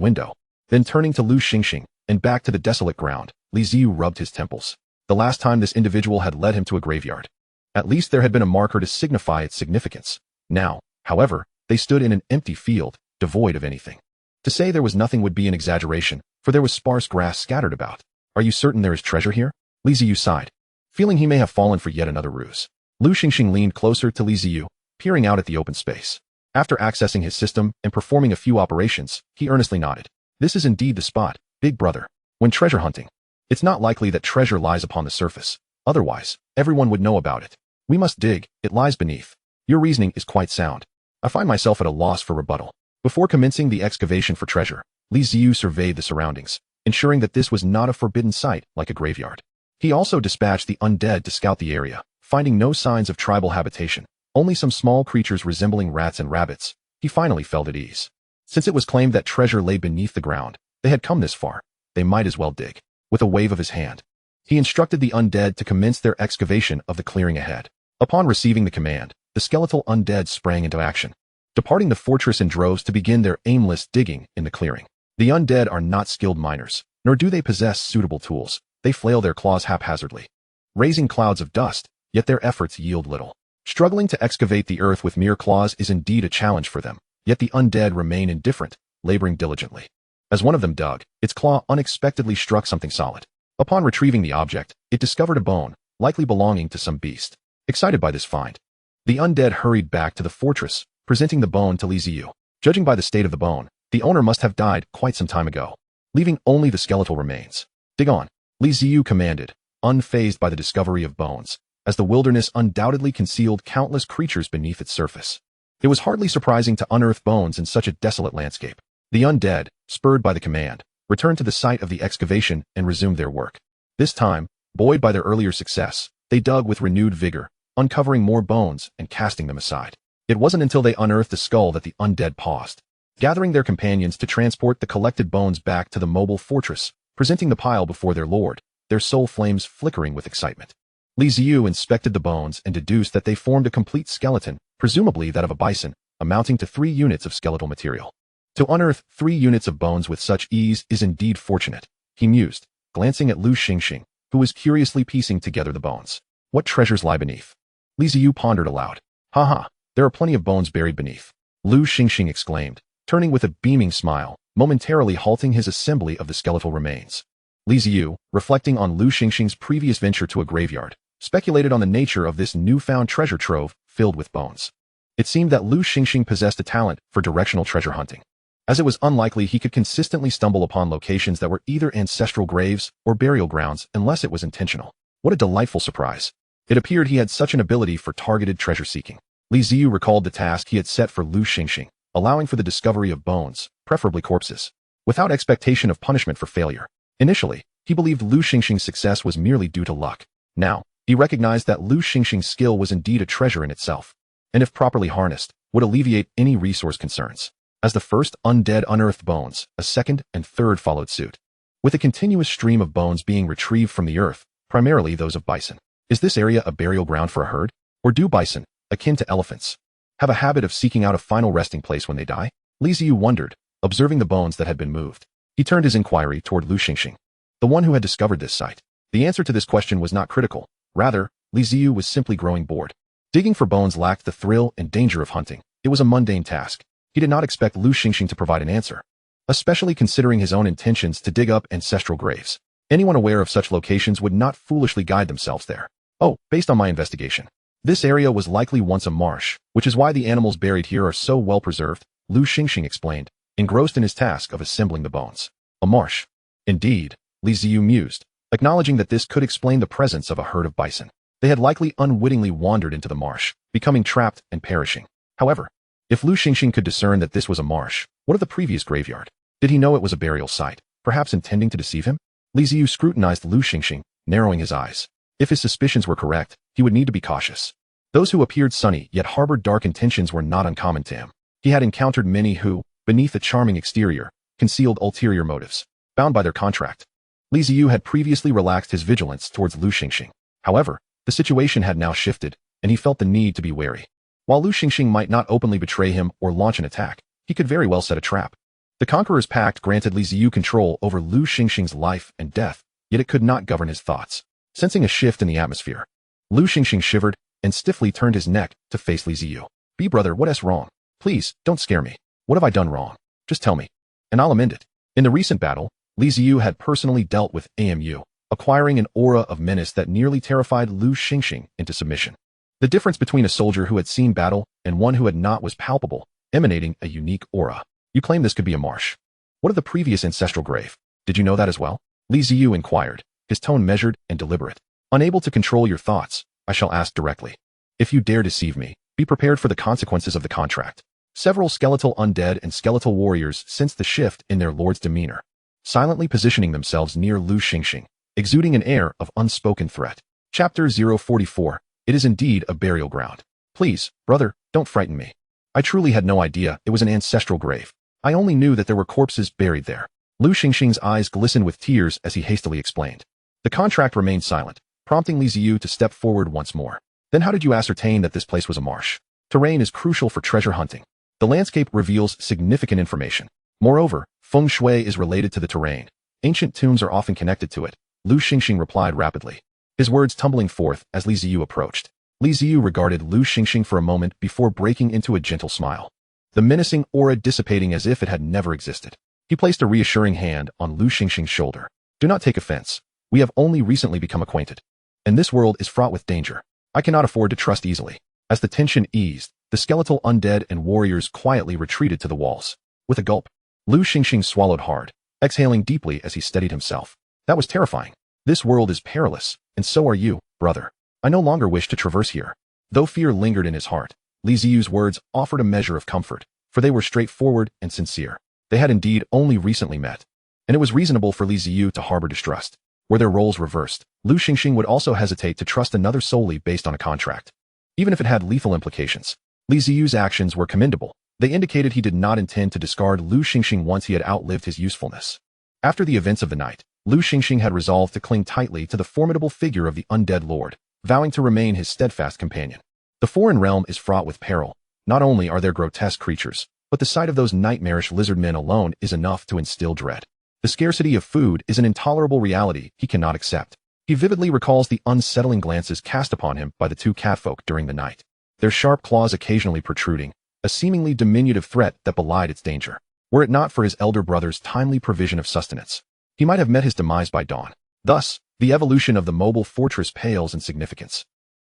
window. Then turning to Lu Xingxing, and back to the desolate ground, Li Ziyu rubbed his temples. The last time this individual had led him to a graveyard. At least there had been a marker to signify its significance. Now, however, they stood in an empty field, devoid of anything. To say there was nothing would be an exaggeration, for there was sparse grass scattered about. Are you certain there is treasure here? Li Ziyu sighed, feeling he may have fallen for yet another ruse. Lu Xingxing leaned closer to Li Ziyu, peering out at the open space. After accessing his system and performing a few operations, he earnestly nodded. This is indeed the spot, big brother. When treasure hunting, it's not likely that treasure lies upon the surface. Otherwise, everyone would know about it. We must dig, it lies beneath. Your reasoning is quite sound. I find myself at a loss for rebuttal. Before commencing the excavation for treasure, Li Ziyu surveyed the surroundings, ensuring that this was not a forbidden site like a graveyard. He also dispatched the undead to scout the area, finding no signs of tribal habitation, only some small creatures resembling rats and rabbits. He finally felt at ease. Since it was claimed that treasure lay beneath the ground, they had come this far, they might as well dig. With a wave of his hand, he instructed the undead to commence their excavation of the clearing ahead. Upon receiving the command, the skeletal undead sprang into action, departing the fortress in droves to begin their aimless digging in the clearing. The undead are not skilled miners, nor do they possess suitable tools. They flail their claws haphazardly, raising clouds of dust, yet their efforts yield little. Struggling to excavate the earth with mere claws is indeed a challenge for them, yet the undead remain indifferent, laboring diligently. As one of them dug, its claw unexpectedly struck something solid. Upon retrieving the object, it discovered a bone, likely belonging to some beast. Excited by this find, the undead hurried back to the fortress, presenting the bone to Li Ziyu. Judging by the state of the bone, the owner must have died quite some time ago, leaving only the skeletal remains. Dig on, Li Ziyu commanded, unfazed by the discovery of bones, as the wilderness undoubtedly concealed countless creatures beneath its surface. It was hardly surprising to unearth bones in such a desolate landscape. The undead, spurred by the command, returned to the site of the excavation and resumed their work. This time, buoyed by their earlier success, they dug with renewed vigor, uncovering more bones and casting them aside. It wasn't until they unearthed the skull that the undead paused. gathering their companions to transport the collected bones back to the mobile fortress, presenting the pile before their lord, their soul flames flickering with excitement. Ziyu inspected the bones and deduced that they formed a complete skeleton, presumably that of a bison, amounting to 3 units of skeletal material. To unearth 3 units of bones with such ease is indeed fortunate, he mused, glancing at Lu Xingxing, who was curiously piecing together the bones. What treasures lie beneath? Ziyu pondered aloud. Ha, there are plenty of bones buried beneath, Lu Xingxing exclaimed, turning with a beaming smile, momentarily halting his assembly of the skeletal remains. Ziyu, reflecting on Lu Xingxing's previous venture to a graveyard, speculated on the nature of this newfound treasure trove filled with bones. It seemed that Lu Xingxing possessed a talent for directional treasure hunting, as it was unlikely he could consistently stumble upon locations that were either ancestral graves or burial grounds unless it was intentional. What a delightful surprise. It appeared he had such an ability for targeted treasure seeking. Ziyu recalled the task he had set for Lu Xingxing, allowing for the discovery of bones, preferably corpses, without expectation of punishment for failure. Initially, he believed Lu Xingxing's success was merely due to luck. Now, he recognized that Lu Xingxing's skill was indeed a treasure in itself, and if properly harnessed, would alleviate any resource concerns. As the first undead unearthed bones, a second and third followed suit, with a continuous stream of bones being retrieved from the earth, primarily those of bison. Is this area a burial ground for a herd? Or do bison, akin to elephants, have a habit of seeking out a final resting place when they die? Ziyu wondered, observing the bones that had been moved. He turned his inquiry toward Lu Xingxing, the one who had discovered this site. The answer to this question was not critical. Rather, Ziyu was simply growing bored. Digging for bones lacked the thrill and danger of hunting. It was a mundane task. He did not expect Lu Xingxing to provide an answer, especially considering his own intentions to dig up ancestral graves. Anyone aware of such locations would not foolishly guide themselves there. Oh, based on my investigation, this area was likely once a marsh, which is why the animals buried here are so well preserved, Lu Xingxing explained, engrossed in his task of assembling the bones. A marsh. Indeed, Ziyu mused, acknowledging that this could explain the presence of a herd of bison. They had likely unwittingly wandered into the marsh, becoming trapped and perishing. However, if Lu Xingxing could discern that this was a marsh, what of the previous graveyard? Did he know it was a burial site, perhaps intending to deceive him? Ziyu scrutinized Lu Xingxing, narrowing his eyes. If his suspicions were correct, he would need to be cautious. Those who appeared sunny yet harbored dark intentions were not uncommon to him. He had encountered many who, beneath a charming exterior, concealed ulterior motives, bound by their contract. Ziyu had previously relaxed his vigilance towards Lu Xingxing. However, the situation had now shifted, and he felt the need to be wary. While Lu Xingxing might not openly betray him or launch an attack, he could very well set a trap. The Conqueror's Pact granted Ziyu control over Lu Xingxing's life and death, yet it could not govern his thoughts. Sensing a shift in the atmosphere, Lu Xingxing shivered and stiffly turned his neck to face Ziyu. Brother, what is wrong? Please, don't scare me. What have I done wrong? Just tell me, and I'll amend it. In the recent battle, Ziyu had personally dealt with AMU, acquiring an aura of menace that nearly terrified Lu Xingxing into submission. The difference between a soldier who had seen battle and one who had not was palpable, emanating a unique aura. You claim this could be a marsh. What of the previous ancestral grave? Did you know that as well? Ziyu inquired, his tone measured and deliberate. Unable to control your thoughts, I shall ask directly. If you dare deceive me, be prepared for the consequences of the contract. Several skeletal undead and skeletal warriors sensed the shift in their lord's demeanor, silently positioning themselves near Lu Xingxing, exuding an air of unspoken threat. Chapter 044. It is indeed a burial ground. Please, brother, don't frighten me. I truly had no idea it was an ancestral grave. I only knew that there were corpses buried there. Lu Xingxing's eyes glistened with tears as he hastily explained. The contract remained silent, prompting Ziyu to step forward once more. Then how did you ascertain that this place was a marsh? Terrain is crucial for treasure hunting. The landscape reveals significant information. Moreover, feng shui is related to the terrain. Ancient tombs are often connected to it, Lu Xingxing replied rapidly, his words tumbling forth as Ziyu approached. Ziyu regarded Lu Xingxing for a moment before breaking into a gentle smile, the menacing aura dissipating as if it had never existed. He placed a reassuring hand on Lu Xingxing's shoulder. Do not take offense. We have only recently become acquainted, and this world is fraught with danger. I cannot afford to trust easily. As the tension eased, the skeletal undead and warriors quietly retreated to the walls. With a gulp, Lu Xingxing swallowed hard, exhaling deeply as he steadied himself. That was terrifying. This world is perilous, and so are you, brother. I no longer wish to traverse here. Though fear lingered in his heart, Ziyu's words offered a measure of comfort, for they were straightforward and sincere. They had indeed only recently met, and it was reasonable for Ziyu to harbor distrust. Were their roles reversed, Lu Xingxing would also hesitate to trust another solely based on a contract, even if it had lethal implications. Ziyu's actions were commendable, They indicated he did not intend to discard Lu Xingxing once he had outlived his usefulness. After the events of the night, Lu Xingxing had resolved to cling tightly to the formidable figure of the undead lord, vowing to remain his steadfast companion. The foreign realm is fraught with peril. Not only are there grotesque creatures, but the sight of those nightmarish lizard men alone is enough to instill dread. The scarcity of food is an intolerable reality he cannot accept. He vividly recalls the unsettling glances cast upon him by the two catfolk during the night, their sharp claws occasionally protruding, a seemingly diminutive threat that belied its danger. Were it not for his elder brother's timely provision of sustenance, he might have met his demise by dawn. Thus, the evolution of the mobile fortress pales in significance.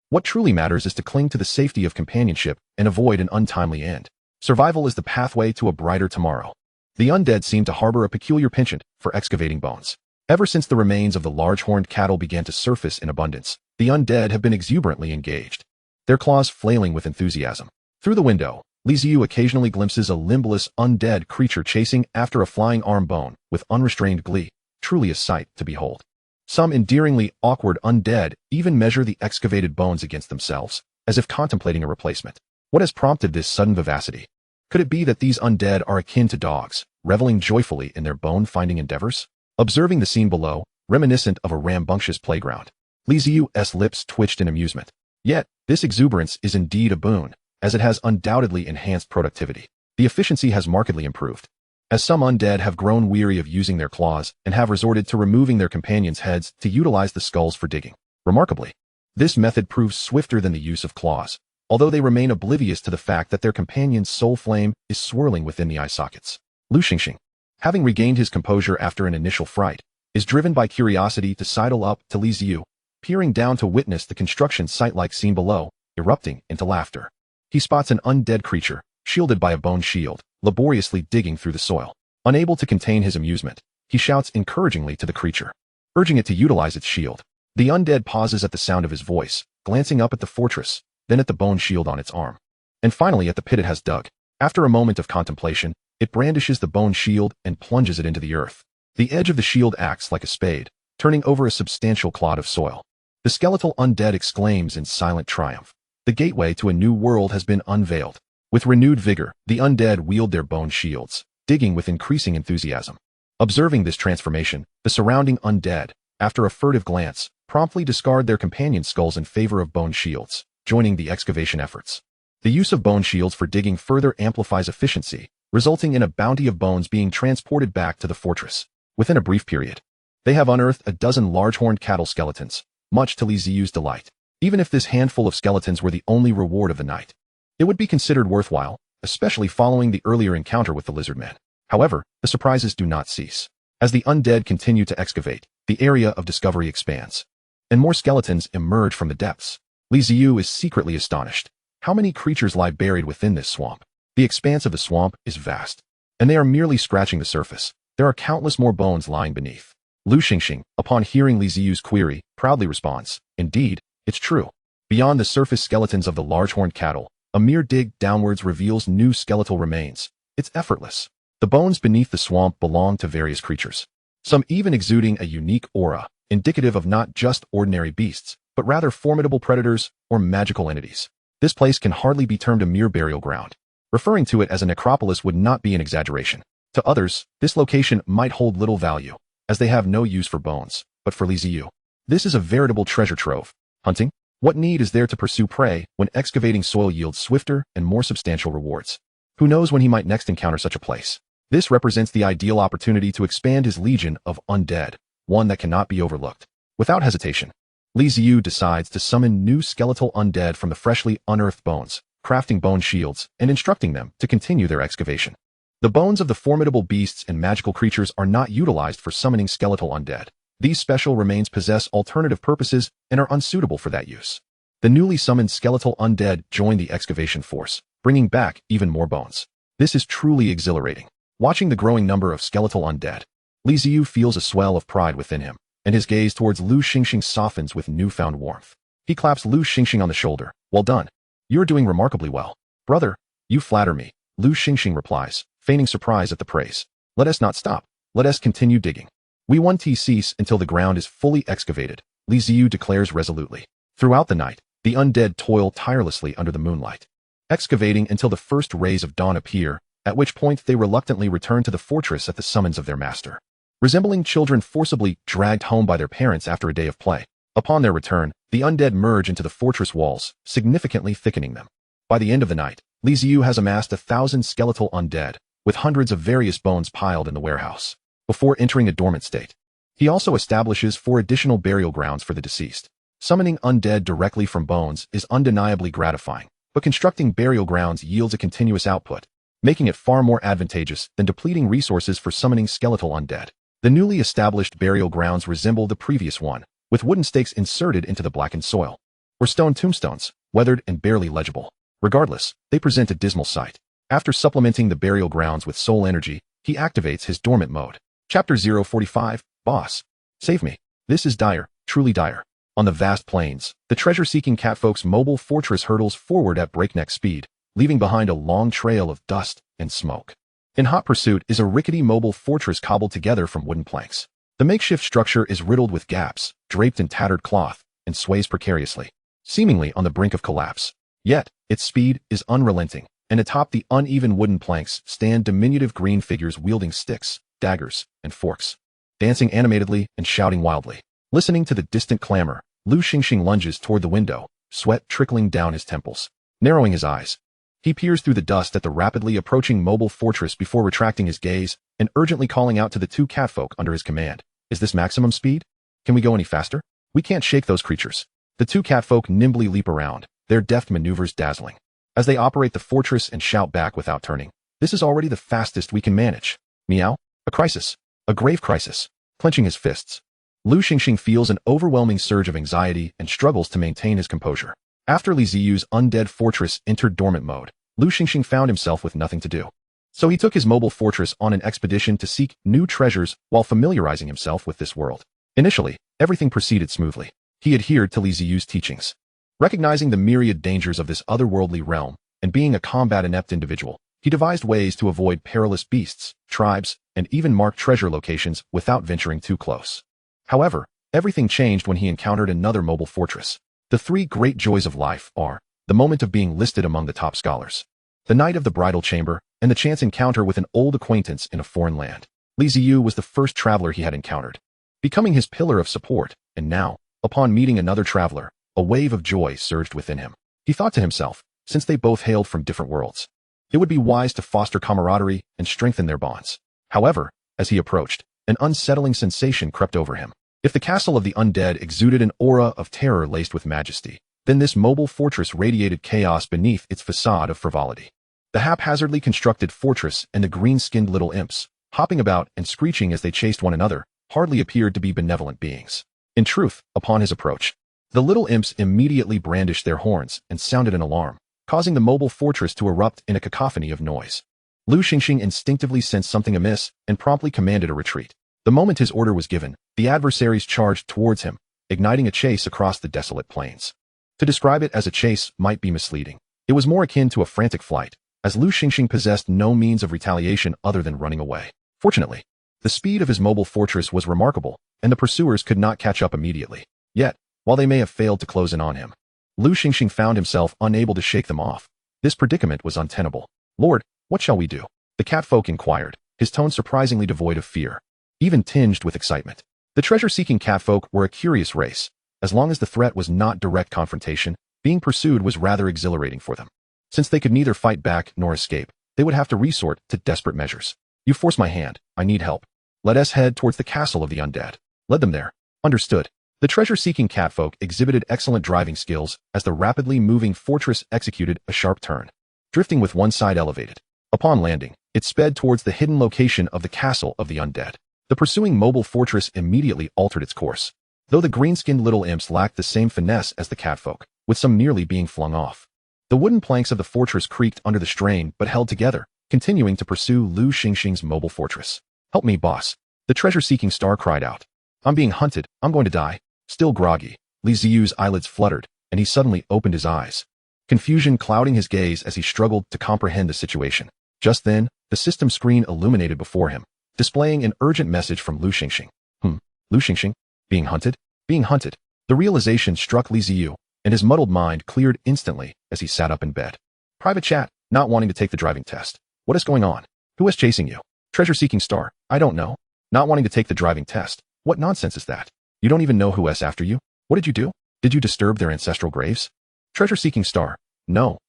What truly matters is to cling to the safety of companionship and avoid an untimely end. Survival is the pathway to a brighter tomorrow. The undead seem to harbor a peculiar penchant for excavating bones. Ever since the remains of the large-horned cattle began to surface in abundance, the undead have been exuberantly engaged, their claws flailing with enthusiasm. Through the window, Ziyu occasionally glimpses a limbless, undead creature chasing after a flying arm bone with unrestrained glee, truly a sight to behold. Some endearingly awkward undead even measure the excavated bones against themselves, as if contemplating a replacement. What has prompted this sudden vivacity? Could it be that these undead are akin to dogs, reveling joyfully in their bone-finding endeavors? Observing the scene below, reminiscent of a rambunctious playground, Ziyu's lips twitched in amusement. Yet, this exuberance is indeed a boon, as it has undoubtedly enhanced productivity. The efficiency has markedly improved, as some undead have grown weary of using their claws and have resorted to removing their companions' heads to utilize the skulls for digging. Remarkably, this method proves swifter than the use of claws, although they remain oblivious to the fact that their companion's soul flame is swirling within the eye sockets. Lu Xingxing, having regained his composure after an initial fright, is driven by curiosity to sidle up to Ziyu, peering down to witness the construction site-like scene below, erupting into laughter. He spots an undead creature, shielded by a bone shield, laboriously digging through the soil. Unable to contain his amusement, he shouts encouragingly to the creature, urging it to utilize its shield. The undead pauses at the sound of his voice, glancing up at the fortress, then at the bone shield on its arm, and finally at the pit it has dug. After a moment of contemplation, it brandishes the bone shield and plunges it into the earth. The edge of the shield acts like a spade, turning over a substantial clod of soil. The skeletal undead exclaims in silent triumph. The gateway to a new world has been unveiled. With renewed vigor, the undead wield their bone shields, digging with increasing enthusiasm. Observing this transformation, the surrounding undead, after a furtive glance, promptly discard their companion skulls in favor of bone shields, joining the excavation efforts. The use of bone shields for digging further amplifies efficiency, resulting in a bounty of bones being transported back to the fortress. Within a brief period, they have unearthed a dozen large-horned cattle skeletons, much to Ziyu's delight. Even if this handful of skeletons were the only reward of the night, it would be considered worthwhile, especially following the earlier encounter with the lizard men. However, the surprises do not cease. As the undead continue to excavate, the area of discovery expands, and more skeletons emerge from the depths. Ziyu is secretly astonished. How many creatures lie buried within this swamp? The expanse of the swamp is vast, and they are merely scratching the surface. There are countless more bones lying beneath. Lu Xingxing, upon hearing Ziyu's query, proudly responds, "Indeed, it's true." Beyond the surface skeletons of the large-horned cattle, a mere dig downwards reveals new skeletal remains. It's effortless. The bones beneath the swamp belong to various creatures, some even exuding a unique aura, indicative of not just ordinary beasts, but rather formidable predators or magical entities. This place can hardly be termed a mere burial ground. Referring to it as a necropolis would not be an exaggeration. To others, this location might hold little value, as they have no use for bones, but for Ziyu, this is a veritable treasure trove. Hunting? What need is there to pursue prey when excavating soil yields swifter and more substantial rewards? Who knows when he might next encounter such a place? This represents the ideal opportunity to expand his legion of undead, one that cannot be overlooked. Without hesitation, Ziyu decides to summon new skeletal undead from the freshly unearthed bones, crafting bone shields and instructing them to continue their excavation. The bones of the formidable beasts and magical creatures are not utilized for summoning skeletal undead. These special remains possess alternative purposes and are unsuitable for that use. The newly summoned skeletal undead join the excavation force, bringing back even more bones. This is truly exhilarating. Watching the growing number of skeletal undead, Ziyu feels a swell of pride within him, and his gaze towards Lu Xingxing softens with newfound warmth. He claps Lu Xingxing on the shoulder. "Well done. You're doing remarkably well. Brother, you flatter me," Lu Xingxing replies, feigning surprise at the praise. "Let us not stop. Let us continue digging. We won't cease until the ground is fully excavated," Ziyu declares resolutely. Throughout the night, the undead toil tirelessly under the moonlight, excavating until the first rays of dawn appear, at which point they reluctantly return to the fortress at the summons of their master. Resembling children forcibly dragged home by their parents after a day of play. Upon their return, the undead merge into the fortress walls, significantly thickening them. By the end of the night, Ziyu has amassed 1,000 skeletal undead, with hundreds of various bones piled in the warehouse. Before entering a dormant state, he also establishes 4 additional burial grounds for the deceased. Summoning undead directly from bones is undeniably gratifying, but constructing burial grounds yields a continuous output, making it far more advantageous than depleting resources for summoning skeletal undead. The newly established burial grounds resemble the previous one, with wooden stakes inserted into the blackened soil, or stone tombstones, weathered and barely legible. Regardless, they present a dismal sight. After supplementing the burial grounds with soul energy, he activates his dormant mode. Chapter 045, Boss. Save me. This is dire, truly dire. On the vast plains, the treasure-seeking catfolk's mobile fortress hurtles forward at breakneck speed, leaving behind a long trail of dust and smoke. In hot pursuit is a rickety mobile fortress cobbled together from wooden planks. The makeshift structure is riddled with gaps, draped in tattered cloth, and sways precariously, seemingly on the brink of collapse. Yet, its speed is unrelenting, and atop the uneven wooden planks stand diminutive green figures wielding sticks, daggers, and forks, dancing animatedly and shouting wildly. Listening to the distant clamor, Lu Xingxing lunges toward the window, sweat trickling down his temples. Narrowing his eyes, he peers through the dust at the rapidly approaching mobile fortress before retracting his gaze and urgently calling out to the 2 catfolk under his command. Is this maximum speed? Can we go any faster? We can't shake those creatures. The 2 catfolk nimbly leap around, their deft maneuvers dazzling. As they operate the fortress and shout back without turning, this is already the fastest we can manage. Meow. A crisis. A grave crisis. Clenching his fists, Lu Xingxing feels an overwhelming surge of anxiety and struggles to maintain his composure. After Li Ziyu's undead fortress entered dormant mode, Lu Xingxing found himself with nothing to do. So he took his mobile fortress on an expedition to seek new treasures while familiarizing himself with this world. Initially, everything proceeded smoothly. He adhered to Li Ziyu's teachings. Recognizing the myriad dangers of this otherworldly realm, and being a combat-inept individual, he devised ways to avoid perilous beasts, tribes, and even mark treasure locations without venturing too close. However, everything changed when he encountered another mobile fortress. The 3 great joys of life are the moment of being listed among the top scholars, the night of the bridal chamber, and the chance encounter with an old acquaintance in a foreign land. Li Ziyu was the first traveler he had encountered, becoming his pillar of support, and now, upon meeting another traveler, a wave of joy surged within him. He thought to himself, since they both hailed from different worlds, it would be wise to foster camaraderie and strengthen their bonds. However, as he approached, an unsettling sensation crept over him. If the castle of the undead exuded an aura of terror laced with majesty, then this mobile fortress radiated chaos beneath its facade of frivolity. The haphazardly constructed fortress and the green-skinned little imps, hopping about and screeching as they chased one another, hardly appeared to be benevolent beings. In truth, upon his approach, the little imps immediately brandished their horns and sounded an alarm, causing the mobile fortress to erupt in a cacophony of noise. Lu Xingxing instinctively sensed something amiss and promptly commanded a retreat. The moment his order was given, the adversaries charged towards him, igniting a chase across the desolate plains. To describe it as a chase might be misleading. It was more akin to a frantic flight, as Lu Xingxing possessed no means of retaliation other than running away. Fortunately, the speed of his mobile fortress was remarkable, and the pursuers could not catch up immediately. Yet, while they may have failed to close in on him, Lu Xingxing found himself unable to shake them off. This predicament was untenable. Lord, what shall we do? The catfolk inquired, his tone surprisingly devoid of fear, even tinged with excitement. The treasure-seeking catfolk were a curious race. As long as the threat was not direct confrontation, being pursued was rather exhilarating for them. Since they could neither fight back nor escape, they would have to resort to desperate measures. You force my hand. I need help. Let us head towards the castle of the undead. Led them there. Understood. The treasure-seeking catfolk exhibited excellent driving skills as the rapidly moving fortress executed a sharp turn, drifting with one side elevated. Upon landing, it sped towards the hidden location of the castle of the undead. The pursuing mobile fortress immediately altered its course, though the green-skinned little imps lacked the same finesse as the catfolk, with some nearly being flung off. The wooden planks of the fortress creaked under the strain but held together, continuing to pursue Lu Xingxing's mobile fortress. Help me, boss. The treasure-seeking star cried out. I'm being hunted. I'm going to die. Still groggy, Li Ziyu's eyelids fluttered, and he suddenly opened his eyes, confusion clouding his gaze as he struggled to comprehend the situation. Just then, the system screen illuminated before him, displaying an urgent message from Lu Xingxing. Lu Xingxing? Being hunted? Being hunted. The realization struck Li Ziyu, and his muddled mind cleared instantly as he sat up in bed. Private chat. Not wanting to take the driving test. What is going on? Who is chasing you? Treasure-seeking star. I don't know. Not wanting to take the driving test. What nonsense is that? You don't even know who is after you? What did you do? Did you disturb their ancestral graves? Treasure-seeking star. No.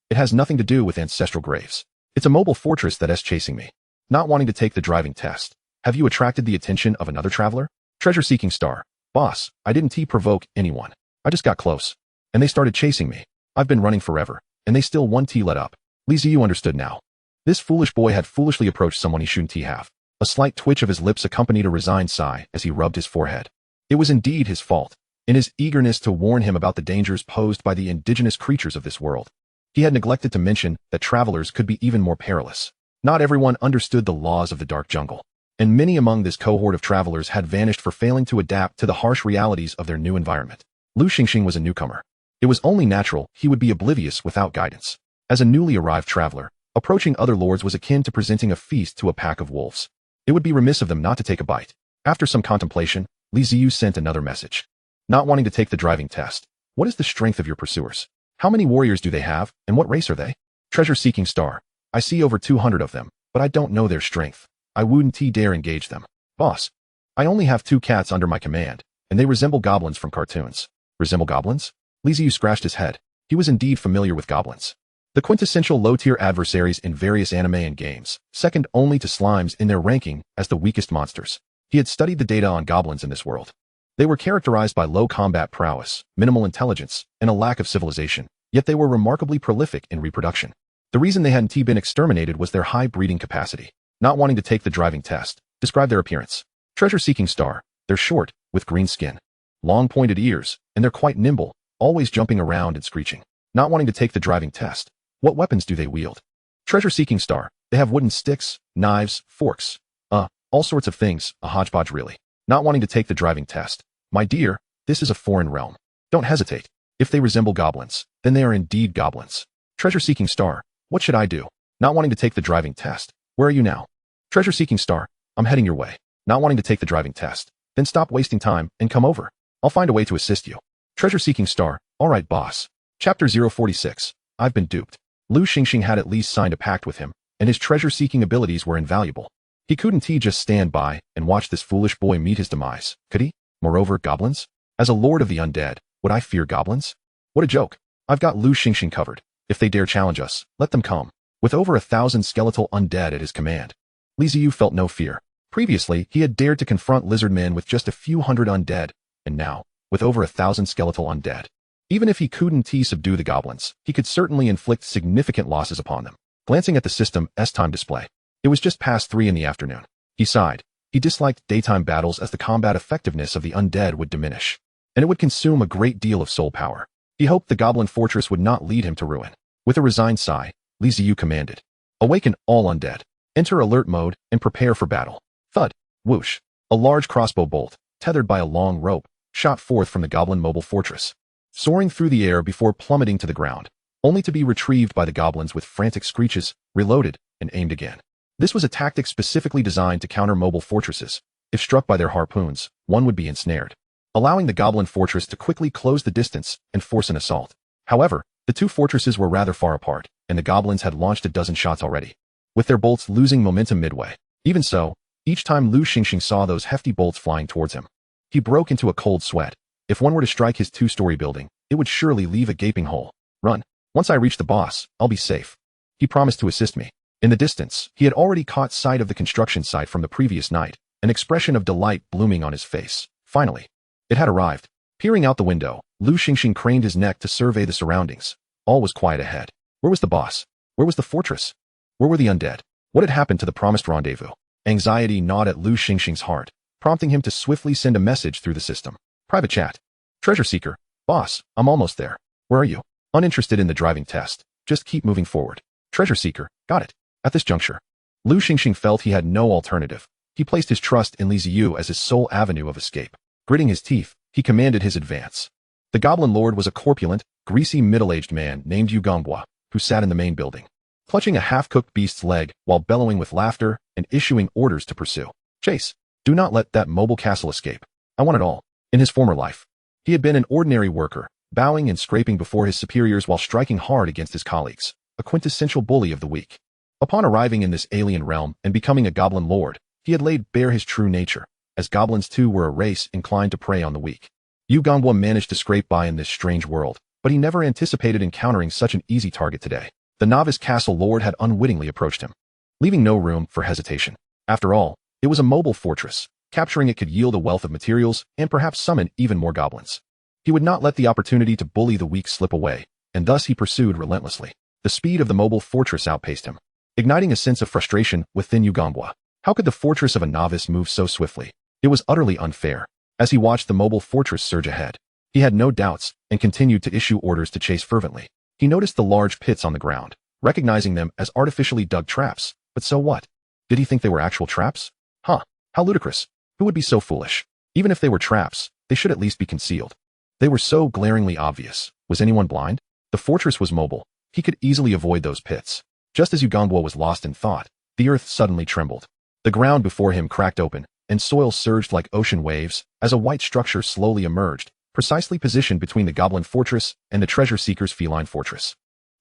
It has nothing to do with ancestral graves. It's a mobile fortress that is chasing me. Not wanting to take the driving test. Have you attracted the attention of another traveler? Treasure-seeking star. Boss, I didn't provoke anyone. I just got close. And they started chasing me. I've been running forever, and they still let up. Ziyu understood now. This foolish boy had foolishly approached someone he shouldn't have. A slight twitch of his lips accompanied a resigned sigh as he rubbed his forehead. It was indeed his fault, in his eagerness to warn him about the dangers posed by the indigenous creatures of this world. He had neglected to mention that travelers could be even more perilous. Not everyone understood the laws of the dark jungle, and many among this cohort of travelers had vanished for failing to adapt to the harsh realities of their new environment. Lu Xingxing was a newcomer. It was only natural he would be oblivious without guidance. As a newly arrived traveler, approaching other lords was akin to presenting a feast to a pack of wolves. It would be remiss of them not to take a bite. After some contemplation, Ziyu sent another message. Not wanting to take the driving test. What is the strength of your pursuers? How many warriors do they have, and what race are they? Treasure-seeking star. I see over 200 of them, but I don't know their strength. I wouldn't dare engage them. Boss, I only have 2 cats under my command, and they resemble goblins from cartoons. Resemble goblins? Ziyu scratched his head. He was indeed familiar with goblins. The quintessential low-tier adversaries in various anime and games, second only to slimes in their ranking as the weakest monsters. He had studied the data on goblins in this world. They were characterized by low combat prowess, minimal intelligence, and a lack of civilization, yet they were remarkably prolific in reproduction. The reason they hadn't been exterminated was their high breeding capacity. Not wanting to take the driving test. Describe their appearance. Treasure-seeking star. They're short, with green skin, long pointed ears, and they're quite nimble, always jumping around and screeching. Not wanting to take the driving test. What weapons do they wield? Treasure-seeking star. They have wooden sticks, knives, forks. All sorts of things, a hodgepodge really. Not wanting to take the driving test. My dear, this is a foreign realm. Don't hesitate. If they resemble goblins, then they are indeed goblins. Treasure-seeking star. What should I do? Not wanting to take the driving test. Where are you now? Treasure-seeking star. I'm heading your way. Not wanting to take the driving test. Then stop wasting time and come over. I'll find a way to assist you. Treasure-seeking star. All right, boss. Chapter 046. I've been duped. Lu Xingxing had at least signed a pact with him, and his treasure-seeking abilities were invaluable. He couldn't just stand by and watch this foolish boy meet his demise, could he? Moreover, goblins? As a lord of the undead, would I fear goblins? What a joke. I've got Lu Xingxing covered. If they dare challenge us, let them come. With over 1,000 skeletal undead at his command, Ziyu felt no fear. Previously, he had dared to confront lizard men with just a few hundred undead, and now, with over 1,000 skeletal undead. Even if he couldn't subdue the goblins, he could certainly inflict significant losses upon them. Glancing at the system's time display, it was just past 3 in the afternoon. He sighed. He disliked daytime battles as the combat effectiveness of the undead would diminish, and it would consume a great deal of soul power. He hoped the goblin fortress would not lead him to ruin. With a resigned sigh, Ziyu commanded, "Awaken all undead. Enter alert mode and prepare for battle." Thud. Whoosh. A large crossbow bolt, tethered by a long rope, shot forth from the goblin mobile fortress, soaring through the air before plummeting to the ground, only to be retrieved by the goblins with frantic screeches, reloaded, and aimed again. This was a tactic specifically designed to counter mobile fortresses. If struck by their harpoons, one would be ensnared, allowing the goblin fortress to quickly close the distance and force an assault. However, the 2 fortresses were rather far apart, and the goblins had launched a dozen shots already, with their bolts losing momentum midway. Even so, each time Lu Xingxing saw those hefty bolts flying towards him, he broke into a cold sweat. If one were to strike his 2-story building, it would surely leave a gaping hole. Run. Once I reach the boss, I'll be safe. He promised to assist me. In the distance, he had already caught sight of the construction site from the previous night, an expression of delight blooming on his face. Finally, it had arrived. Peering out the window, Lu Xingxing craned his neck to survey the surroundings. All was quiet ahead. Where was the boss? Where was the fortress? Where were the undead? What had happened to the promised rendezvous? Anxiety gnawed at Lu Xingxing's heart, prompting him to swiftly send a message through the system. Private chat. Treasure seeker. Boss, I'm almost there. Where are you? Uninterested in the driving test. Just keep moving forward. Treasure seeker. Got it. At this juncture, Lu Xingxing felt he had no alternative. He placed his trust in Ziyu as his sole avenue of escape. Gritting his teeth, he commanded his advance. The goblin lord was a corpulent, greasy middle-aged man named Yugongwa, who sat in the main building, clutching a half-cooked beast's leg while bellowing with laughter and issuing orders to pursue. Chase. Do not let that mobile castle escape. I want it all. In his former life, he had been an ordinary worker, bowing and scraping before his superiors while striking hard against his colleagues, a quintessential bully of the weak. Upon arriving in this alien realm and becoming a goblin lord, he had laid bare his true nature, as goblins too were a race inclined to prey on the weak. Uganwa managed to scrape by in this strange world, but he never anticipated encountering such an easy target today. The novice castle lord had unwittingly approached him, leaving no room for hesitation. After all, it was a mobile fortress. Capturing it could yield a wealth of materials and perhaps summon even more goblins. He would not let the opportunity to bully the weak slip away, and thus he pursued relentlessly. The speed of the mobile fortress outpaced him, igniting a sense of frustration within Uganwa. How could the fortress of a novice move so swiftly? It was utterly unfair. As he watched the mobile fortress surge ahead, he had no doubts and continued to issue orders to chase fervently. He noticed the large pits on the ground, recognizing them as artificially dug traps. But so what? Did he think they were actual traps? Huh, how ludicrous. Who would be so foolish? Even if they were traps, they should at least be concealed. They were so glaringly obvious. Was anyone blind? The fortress was mobile. He could easily avoid those pits. Just as Uganwa was lost in thought, the earth suddenly trembled. The ground before him cracked open, and soil surged like ocean waves as a white structure slowly emerged, precisely positioned between the goblin fortress and the treasure seeker's feline fortress,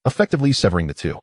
effectively severing the two.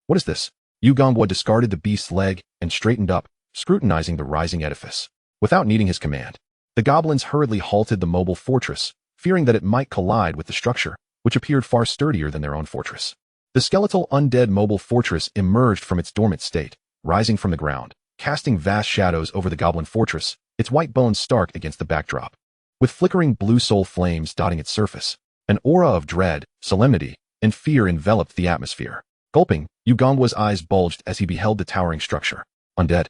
What is this? Uganwa discarded the beast's leg and straightened up, scrutinizing the rising edifice. Without needing his command, the goblins hurriedly halted the mobile fortress, fearing that it might collide with the structure, which appeared far sturdier than their own fortress. The skeletal undead mobile fortress emerged from its dormant state, rising from the ground, casting vast shadows over the goblin fortress, its white bones stark against the backdrop. With flickering blue soul flames dotting its surface, an aura of dread, solemnity, and fear enveloped the atmosphere. Gulping, Uganwa's eyes bulged as he beheld the towering structure. Undead.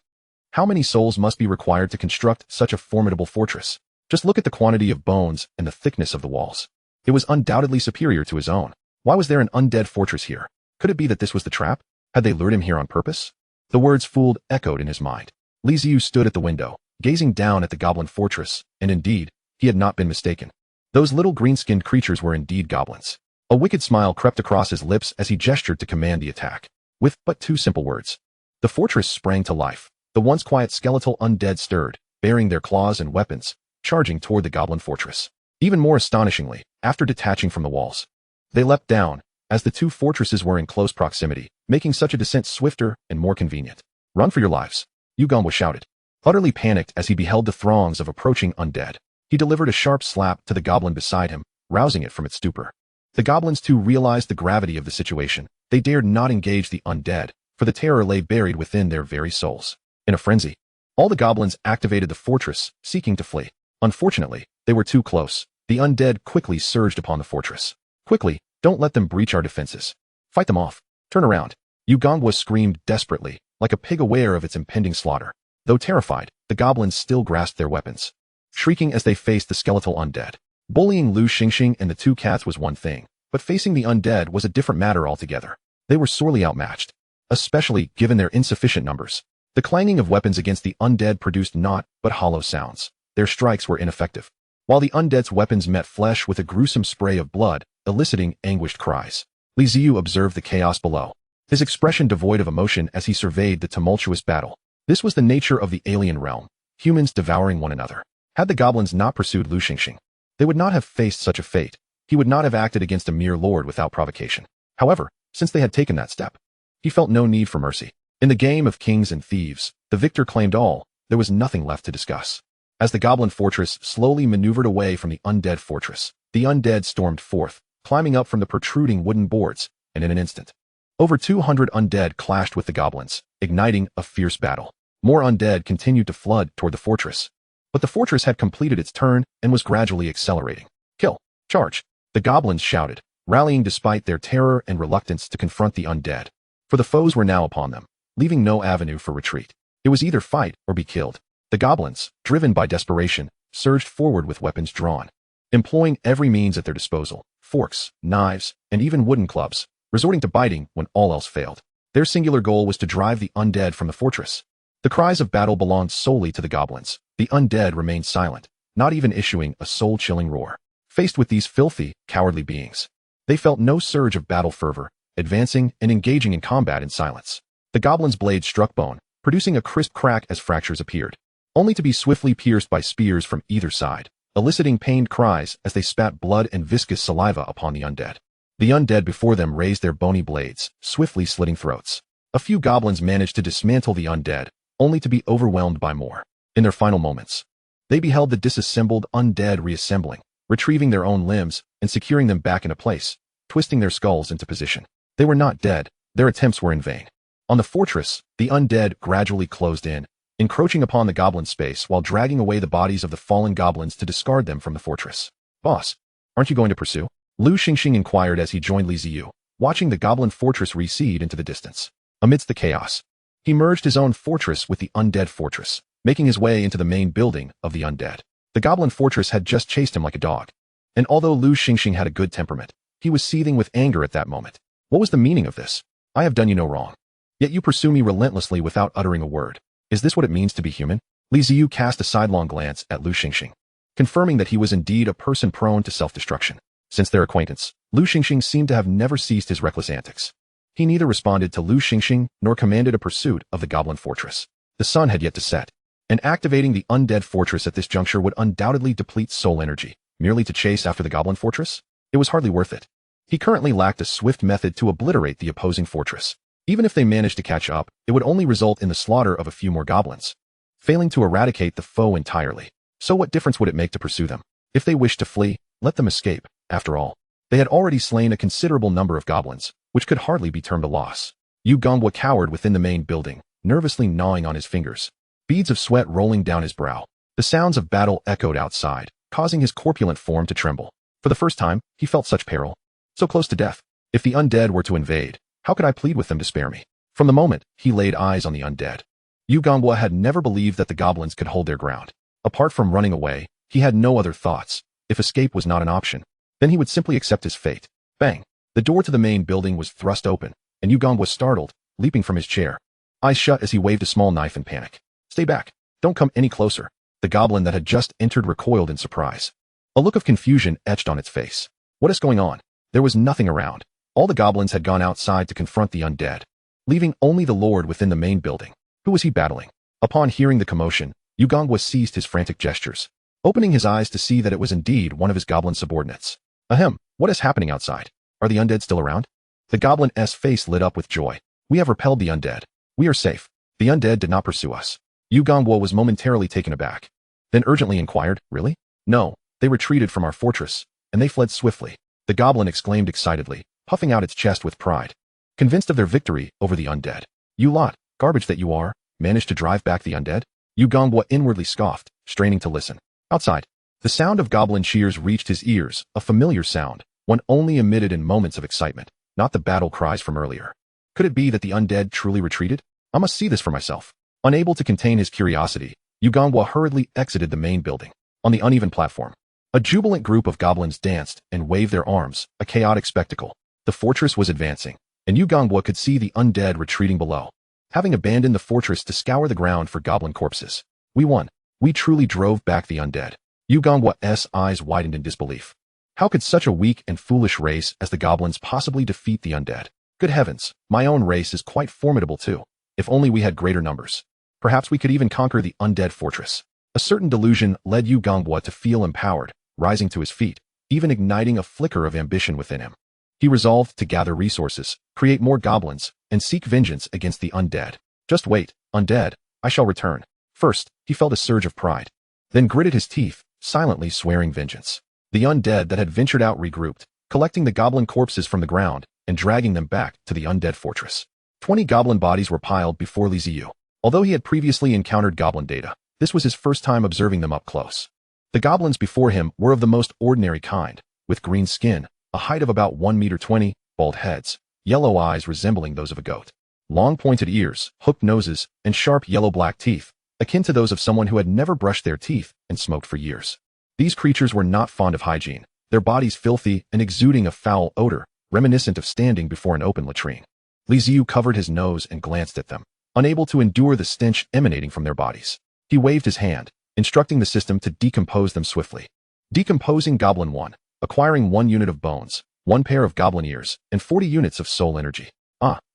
How many souls must be required to construct such a formidable fortress? Just look at the quantity of bones and the thickness of the walls. It was undoubtedly superior to his own. Why was there an undead fortress here? Could it be that this was the trap? Had they lured him here on purpose? The words fooled echoed in his mind. Ziyu stood at the window, gazing down at the goblin fortress, and indeed, he had not been mistaken. Those little green-skinned creatures were indeed goblins. A wicked smile crept across his lips as he gestured to command the attack. With but two simple words, the fortress sprang to life. The once quiet skeletal undead stirred, bearing their claws and weapons, charging toward the goblin fortress. Even more astonishingly, after detaching from the walls, they leapt down, as the two fortresses were in close proximity, making such a descent swifter and more convenient. Run for your lives, Uganwa shouted. Utterly panicked as he beheld the throngs of approaching undead, he delivered a sharp slap to the goblin beside him, rousing it from its stupor. The goblins too realized the gravity of the situation. They dared not engage the undead, for the terror lay buried within their very souls. In a frenzy, all the goblins activated the fortress, seeking to flee. Unfortunately, they were too close. The undead quickly surged upon the fortress. Quickly, don't let them breach our defenses. Fight them off. Turn around. Uganwa screamed desperately, like a pig aware of its impending slaughter. Though terrified, the goblins still grasped their weapons, shrieking as they faced the skeletal undead. Bullying Lu Xingxing and the two cats was one thing, but facing the undead was a different matter altogether. They were sorely outmatched, especially given their insufficient numbers. The clanging of weapons against the undead produced naught but hollow sounds. Their strikes were ineffective, while the undead's weapons met flesh with a gruesome spray of blood, eliciting anguished cries. Ziyu observed the chaos below, his expression devoid of emotion as he surveyed the tumultuous battle. This was the nature of the alien realm, humans devouring one another. Had the goblins not pursued Lu Xingxing, they would not have faced such a fate. He would not have acted against a mere lord without provocation. However, since they had taken that step, he felt no need for mercy. In the game of kings and thieves, the victor claimed all. There was nothing left to discuss. As the goblin fortress slowly maneuvered away from the undead fortress, the undead stormed forth, climbing up from the protruding wooden boards, and in an instant, over 200 undead clashed with the goblins, igniting a fierce battle. More undead continued to flood toward the fortress, but the fortress had completed its turn and was gradually accelerating. Kill! Charge! The goblins shouted, rallying despite their terror and reluctance to confront the undead, for the foes were now upon them, leaving no avenue for retreat. It was either fight or be killed. The goblins, driven by desperation, surged forward with weapons drawn, employing every means at their disposal, forks, knives, and even wooden clubs, resorting to biting when all else failed. Their singular goal was to drive the undead from the fortress. The cries of battle belonged solely to the goblins. The undead remained silent, not even issuing a soul-chilling roar. Faced with these filthy, cowardly beings, they felt no surge of battle fervor, advancing and engaging in combat in silence. The goblin's blade struck bone, producing a crisp crack as fractures appeared, only to be swiftly pierced by spears from either side. eliciting pained cries as they spat blood and viscous saliva upon the undead. The undead before them raised their bony blades, swiftly slitting throats. A few goblins managed to dismantle the undead, only to be overwhelmed by more. In their final moments, they beheld the disassembled undead reassembling, retrieving their own limbs and securing them back into place, twisting their skulls into position. They were not dead, their attempts were in vain. On the fortress, the undead gradually closed in, encroaching upon the goblin space while dragging away the bodies of the fallen goblins to discard them from the fortress. "Boss, aren't you going to pursue?" Lu Xingxing inquired as he joined Li Ziyu, watching the goblin fortress recede into the distance. Amidst the chaos, he merged his own fortress with the undead fortress, making his way into the main building of the undead. The goblin fortress had just chased him like a dog, and although Lu Xingxing had a good temperament, he was seething with anger at that moment. What was the meaning of this? I have done you no wrong. Yet you pursue me relentlessly without uttering a word. Is this what it means to be human? Li Ziyu cast a sidelong glance at Lu Xingxing, confirming that he was indeed a person prone to self-destruction. Since their acquaintance, Lu Xingxing seemed to have never ceased his reckless antics. He neither responded to Lu Xingxing nor commanded a pursuit of the goblin fortress. The sun had yet to set, and activating the undead fortress at this juncture would undoubtedly deplete soul energy. Merely to chase after the goblin fortress? It was hardly worth it. He currently lacked a swift method to obliterate the opposing fortress. Even if they managed to catch up, it would only result in the slaughter of a few more goblins, failing to eradicate the foe entirely. So what difference would it make to pursue them? If they wished to flee, let them escape. After all, they had already slain a considerable number of goblins, which could hardly be termed a loss. Yu Gongwa cowered within the main building, nervously gnawing on his fingers, beads of sweat rolling down his brow. The sounds of battle echoed outside, causing his corpulent form to tremble. For the first time, he felt such peril. So close to death. If the undead were to invade, how could I plead with them to spare me? From the moment he laid eyes on the undead, Yu Gongwa had never believed that the goblins could hold their ground. Apart from running away, he had no other thoughts. If escape was not an option, then he would simply accept his fate. Bang! The door to the main building was thrust open, and Yu Gongwa was startled, leaping from his chair. Eyes shut as he waved a small knife in panic. "Stay back. Don't come any closer." The goblin that had just entered recoiled in surprise. A look of confusion etched on its face. What is going on? There was nothing around. All the goblins had gone outside to confront the undead, leaving only the lord within the main building. Who was he battling? Upon hearing the commotion, Yu Gongwa ceased his frantic gestures, opening his eyes to see that it was indeed one of his goblin subordinates. Ahem, what is happening outside? Are the undead still around? The goblin's face lit up with joy. We have repelled the undead. We are safe. The undead did not pursue us. Yu Gongwa was momentarily taken aback, then urgently inquired, "Really?" "No, they retreated from our fortress, and they fled swiftly," the goblin exclaimed excitedly, puffing out its chest with pride. Convinced of their victory over the undead. "You lot, garbage that you are, managed to drive back the undead?" Yu Gongwa inwardly scoffed, straining to listen. Outside, the sound of goblin cheers reached his ears, a familiar sound, one only emitted in moments of excitement, not the battle cries from earlier. Could it be that the undead truly retreated? I must see this for myself. Unable to contain his curiosity, Yu Gongwa hurriedly exited the main building. On the uneven platform, a jubilant group of goblins danced and waved their arms, a chaotic spectacle. The fortress was advancing, and Yu Gongwa could see the undead retreating below, having abandoned the fortress to scour the ground for goblin corpses. We won. We truly drove back the undead. Yu Gongwa's eyes widened in disbelief. How could such a weak and foolish race as the goblins possibly defeat the undead? Good heavens, my own race is quite formidable too. If only we had greater numbers. Perhaps we could even conquer the undead fortress. A certain delusion led Yu Gongwa to feel empowered, rising to his feet, even igniting a flicker of ambition within him. He resolved to gather resources, create more goblins, and seek vengeance against the undead. Just wait, undead, I shall return. First, he felt a surge of pride, then gritted his teeth, silently swearing vengeance. The undead that had ventured out regrouped, collecting the goblin corpses from the ground and dragging them back to the undead fortress. 20 goblin bodies were piled before Li Ziyu. Although he had previously encountered goblin data, this was his first time observing them up close. The goblins before him were of the most ordinary kind, with green skin, a height of about 1.20 meters, bald heads, yellow eyes resembling those of a goat, long pointed ears, hooked noses, and sharp yellow-black teeth, akin to those of someone who had never brushed their teeth and smoked for years. These creatures were not fond of hygiene, their bodies filthy and exuding a foul odor, reminiscent of standing before an open latrine. Li Ziyu covered his nose and glanced at them, unable to endure the stench emanating from their bodies. He waved his hand, instructing the system to decompose them swiftly. Decomposing Goblin 1, acquiring 1 unit of bones, 1 pair of goblin ears, and 40 units of soul energy.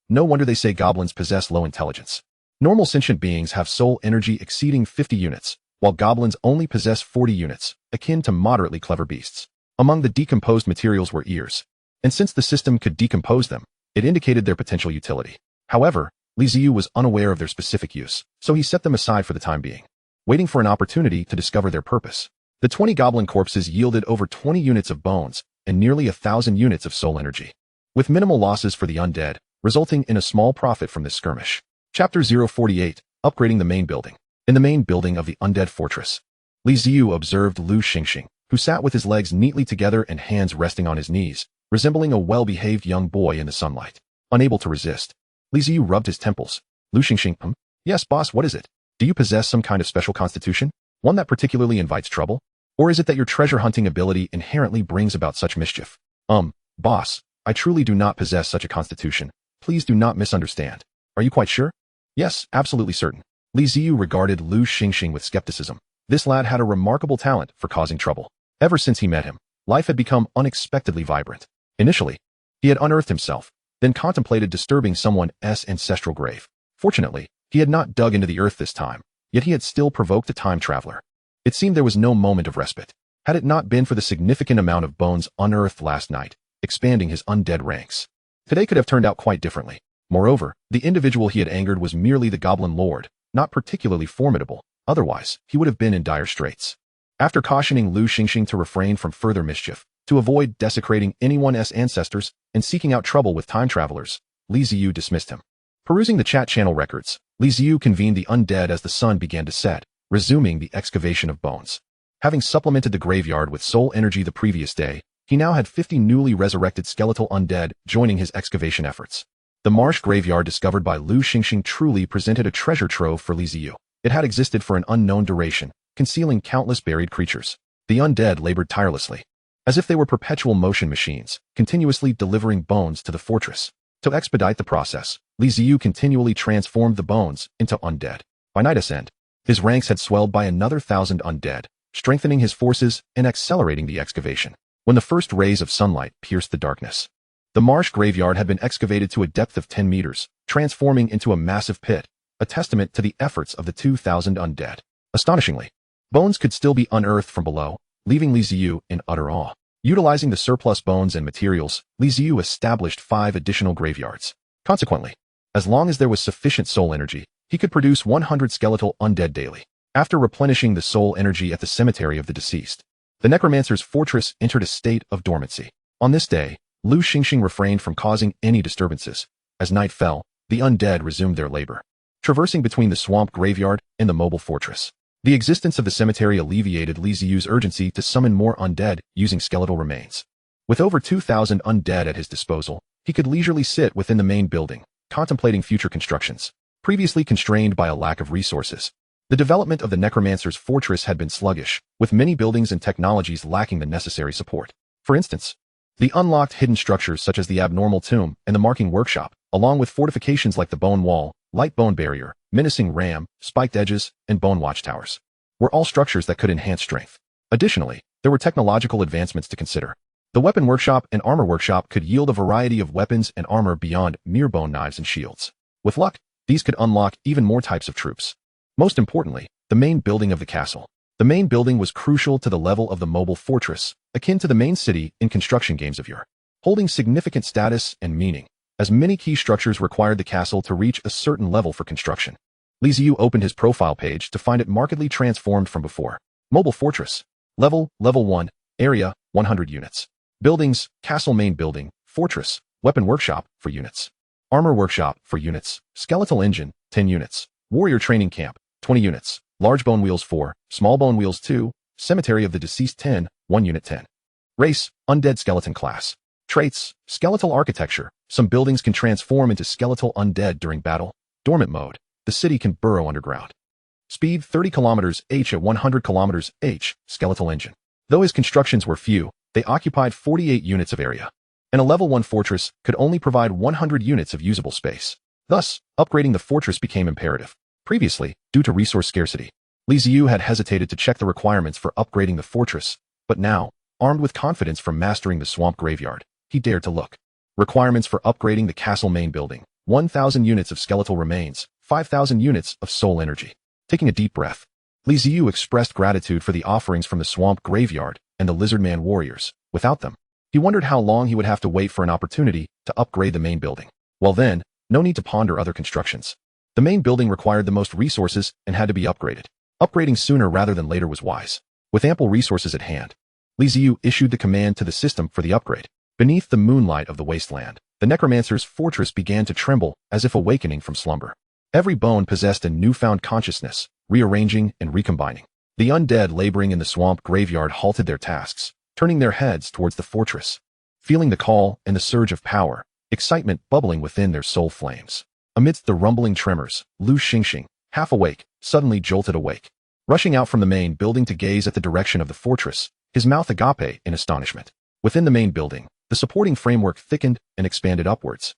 No wonder they say goblins possess low intelligence. Normal sentient beings have soul energy exceeding 50 units, while goblins only possess 40 units, akin to moderately clever beasts. Among the decomposed materials were ears, and since the system could decompose them, it indicated their potential utility. However, Ziyu was unaware of their specific use, so he set them aside for the time being, waiting for an opportunity to discover their purpose. The 20 goblin corpses yielded over 20 units of bones and nearly 1,000 units of soul energy, with minimal losses for the undead, resulting in a small profit from this skirmish. Chapter 048, Upgrading the Main Building. In the main building of the undead fortress, Ziyu observed Lu Xingxing, who sat with his legs neatly together and hands resting on his knees, resembling a well-behaved young boy in the sunlight. Unable to resist, Ziyu rubbed his temples. Lu Xingxing, Yes, boss, what is it? Do you possess some kind of special constitution? One that particularly invites trouble? Or is it that your treasure-hunting ability inherently brings about such mischief? Boss, I truly do not possess such a constitution. Please do not misunderstand. Are you quite sure? Yes, absolutely certain. Ziyu regarded Lu Xingxing with skepticism. This lad had a remarkable talent for causing trouble. Ever since he met him, life had become unexpectedly vibrant. Initially, he had unearthed himself, then contemplated disturbing someone's ancestral grave. Fortunately, he had not dug into the earth this time, yet he had still provoked a time traveler. It seemed there was no moment of respite, had it not been for the significant amount of bones unearthed last night, expanding his undead ranks. Today could have turned out quite differently. Moreover, the individual he had angered was merely the Goblin Lord, not particularly formidable, otherwise he would have been in dire straits. After cautioning Lu Xingxing to refrain from further mischief, to avoid desecrating anyone's ancestors and seeking out trouble with time travelers, Ziyu dismissed him. Perusing the chat channel records, Ziyu convened the undead as the sun began to set, resuming the excavation of bones. Having supplemented the graveyard with soul energy the previous day, he now had 50 newly resurrected skeletal undead joining his excavation efforts. The marsh graveyard discovered by Lu Xingxing truly presented a treasure trove for Ziyu. It had existed for an unknown duration, concealing countless buried creatures. The undead labored tirelessly, as if they were perpetual motion machines, continuously delivering bones to the fortress. To expedite the process, Ziyu continually transformed the bones into undead. By night's end, his ranks had swelled by another 1,000 undead, strengthening his forces and accelerating the excavation. When the first rays of sunlight pierced the darkness, the marsh graveyard had been excavated to a depth of 10 meters, transforming into a massive pit, a testament to the efforts of the 2,000 undead. Astonishingly, bones could still be unearthed from below, leaving Ziyu in utter awe. Utilizing the surplus bones and materials, Ziyu established 5 additional graveyards. Consequently, as long as there was sufficient soul energy, he could produce 100 skeletal undead daily. After replenishing the soul energy at the cemetery of the deceased, the necromancer's fortress entered a state of dormancy. On this day, Lu Xingxing refrained from causing any disturbances. As night fell, the undead resumed their labor, traversing between the swamp graveyard and the mobile fortress. The existence of the cemetery alleviated Ziyu's urgency to summon more undead using skeletal remains. With over 2,000 undead at his disposal, he could leisurely sit within the main building, contemplating future constructions. Previously constrained by a lack of resources, the development of the necromancer's fortress had been sluggish, with many buildings and technologies lacking the necessary support. For instance, the unlocked hidden structures such as the abnormal tomb and the marking workshop, along with fortifications like the bone wall, light bone barrier, menacing ram, spiked edges, and bone watchtowers, were all structures that could enhance strength. Additionally, there were technological advancements to consider. The weapon workshop and armor workshop could yield a variety of weapons and armor beyond mere bone knives and shields. With luck, these could unlock even more types of troops. Most importantly, the main building of the castle. The main building was crucial to the level of the mobile fortress, akin to the main city in construction games of yore, holding significant status and meaning, as many key structures required the castle to reach a certain level for construction. Ziyu opened his profile page to find it markedly transformed from before. Mobile fortress. Level 1, area, 100 units. Buildings, castle main building, fortress, weapon workshop, for units. Armor workshop, for units. Skeletal engine, 10 units. Warrior training camp, 20 units. Large bone wheels 4, small bone wheels 2, cemetery of the deceased 10, 1 unit 10. Race, undead skeleton class. Traits, skeletal architecture. Some buildings can transform into skeletal undead during battle. Dormant mode. The city can burrow underground. Speed 30 km/h at 100 km/h, skeletal engine. Though his constructions were few, they occupied 48 units of area. And a level 1 fortress could only provide 100 units of usable space. Thus, upgrading the fortress became imperative. Previously, due to resource scarcity, Ziyu had hesitated to check the requirements for upgrading the fortress, but now, armed with confidence from mastering the swamp graveyard, he dared to look. Requirements for upgrading the castle main building: 1,000 units of skeletal remains, 5,000 units of soul energy. Taking a deep breath, Li Ziyu expressed gratitude for the offerings from the swamp graveyard and the lizardman warriors. Without them, he wondered how long he would have to wait for an opportunity to upgrade the main building. Well then, no need to ponder other constructions. The main building required the most resources and had to be upgraded. Upgrading sooner rather than later was wise. With ample resources at hand, Li Ziyu issued the command to the system for the upgrade. Beneath the moonlight of the wasteland, the necromancer's fortress began to tremble as if awakening from slumber. Every bone possessed a newfound consciousness, rearranging and recombining. The undead laboring in the swamp graveyard halted their tasks, turning their heads towards the fortress. Feeling the call and the surge of power, excitement bubbling within their soul flames. Amidst the rumbling tremors, Lu Xingxing, half awake, suddenly jolted awake. Rushing out from the main building to gaze at the direction of the fortress, his mouth agape in astonishment. Within the main building, the supporting framework thickened and expanded upwards,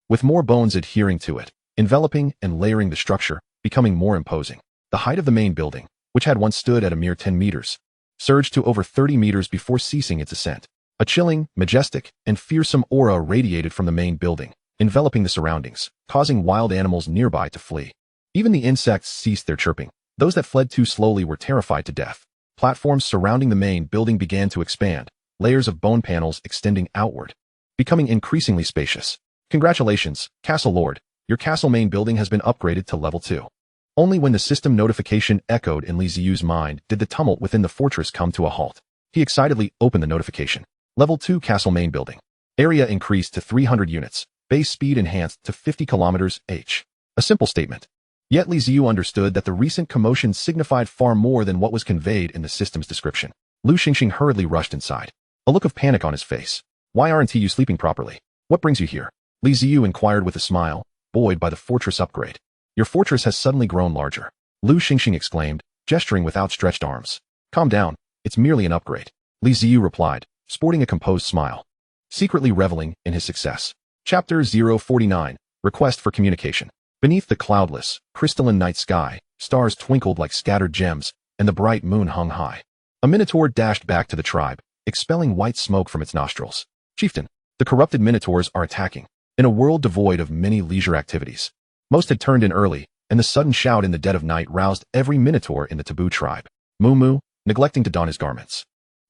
with more bones adhering to it, enveloping and layering the structure, becoming more imposing. The height of the main building, which had once stood at a mere 10 meters, surged to over 30 meters before ceasing its ascent. A chilling, majestic, and fearsome aura radiated from the main building, enveloping the surroundings, causing wild animals nearby to flee. Even the insects ceased their chirping. Those that fled too slowly were terrified to death. Platforms surrounding the main building began to expand, layers of bone panels extending outward, becoming increasingly spacious. Congratulations, Castle Lord. Your castle main building has been upgraded to level 2. Only when the system notification echoed in Li Ziyu's mind did the tumult within the fortress come to a halt. He excitedly opened the notification. Level 2 castle main building. Area increased to 300 units. Base speed enhanced to 50 km/h. A simple statement. Yet Li Ziyu understood that the recent commotion signified far more than what was conveyed in the system's description. Lu Xingxing hurriedly rushed inside, a look of panic on his face. Why aren't you sleeping properly? What brings you here? Li Ziyu inquired with a smile, buoyed by the fortress upgrade. Your fortress has suddenly grown larger. Lu Xingxing exclaimed, gesturing with outstretched arms. Calm down, it's merely an upgrade. Li Ziyu replied, sporting a composed smile, secretly reveling in his success. Chapter 049, Request for Communication. Beneath the cloudless, crystalline night sky, stars twinkled like scattered gems, and the bright moon hung high. A minotaur dashed back to the tribe, expelling white smoke from its nostrils. Chieftain, the corrupted minotaurs are attacking. In a world devoid of many leisure activities, most had turned in early, and the sudden shout in the dead of night roused every minotaur in the taboo tribe. Moo, neglecting to don his garments,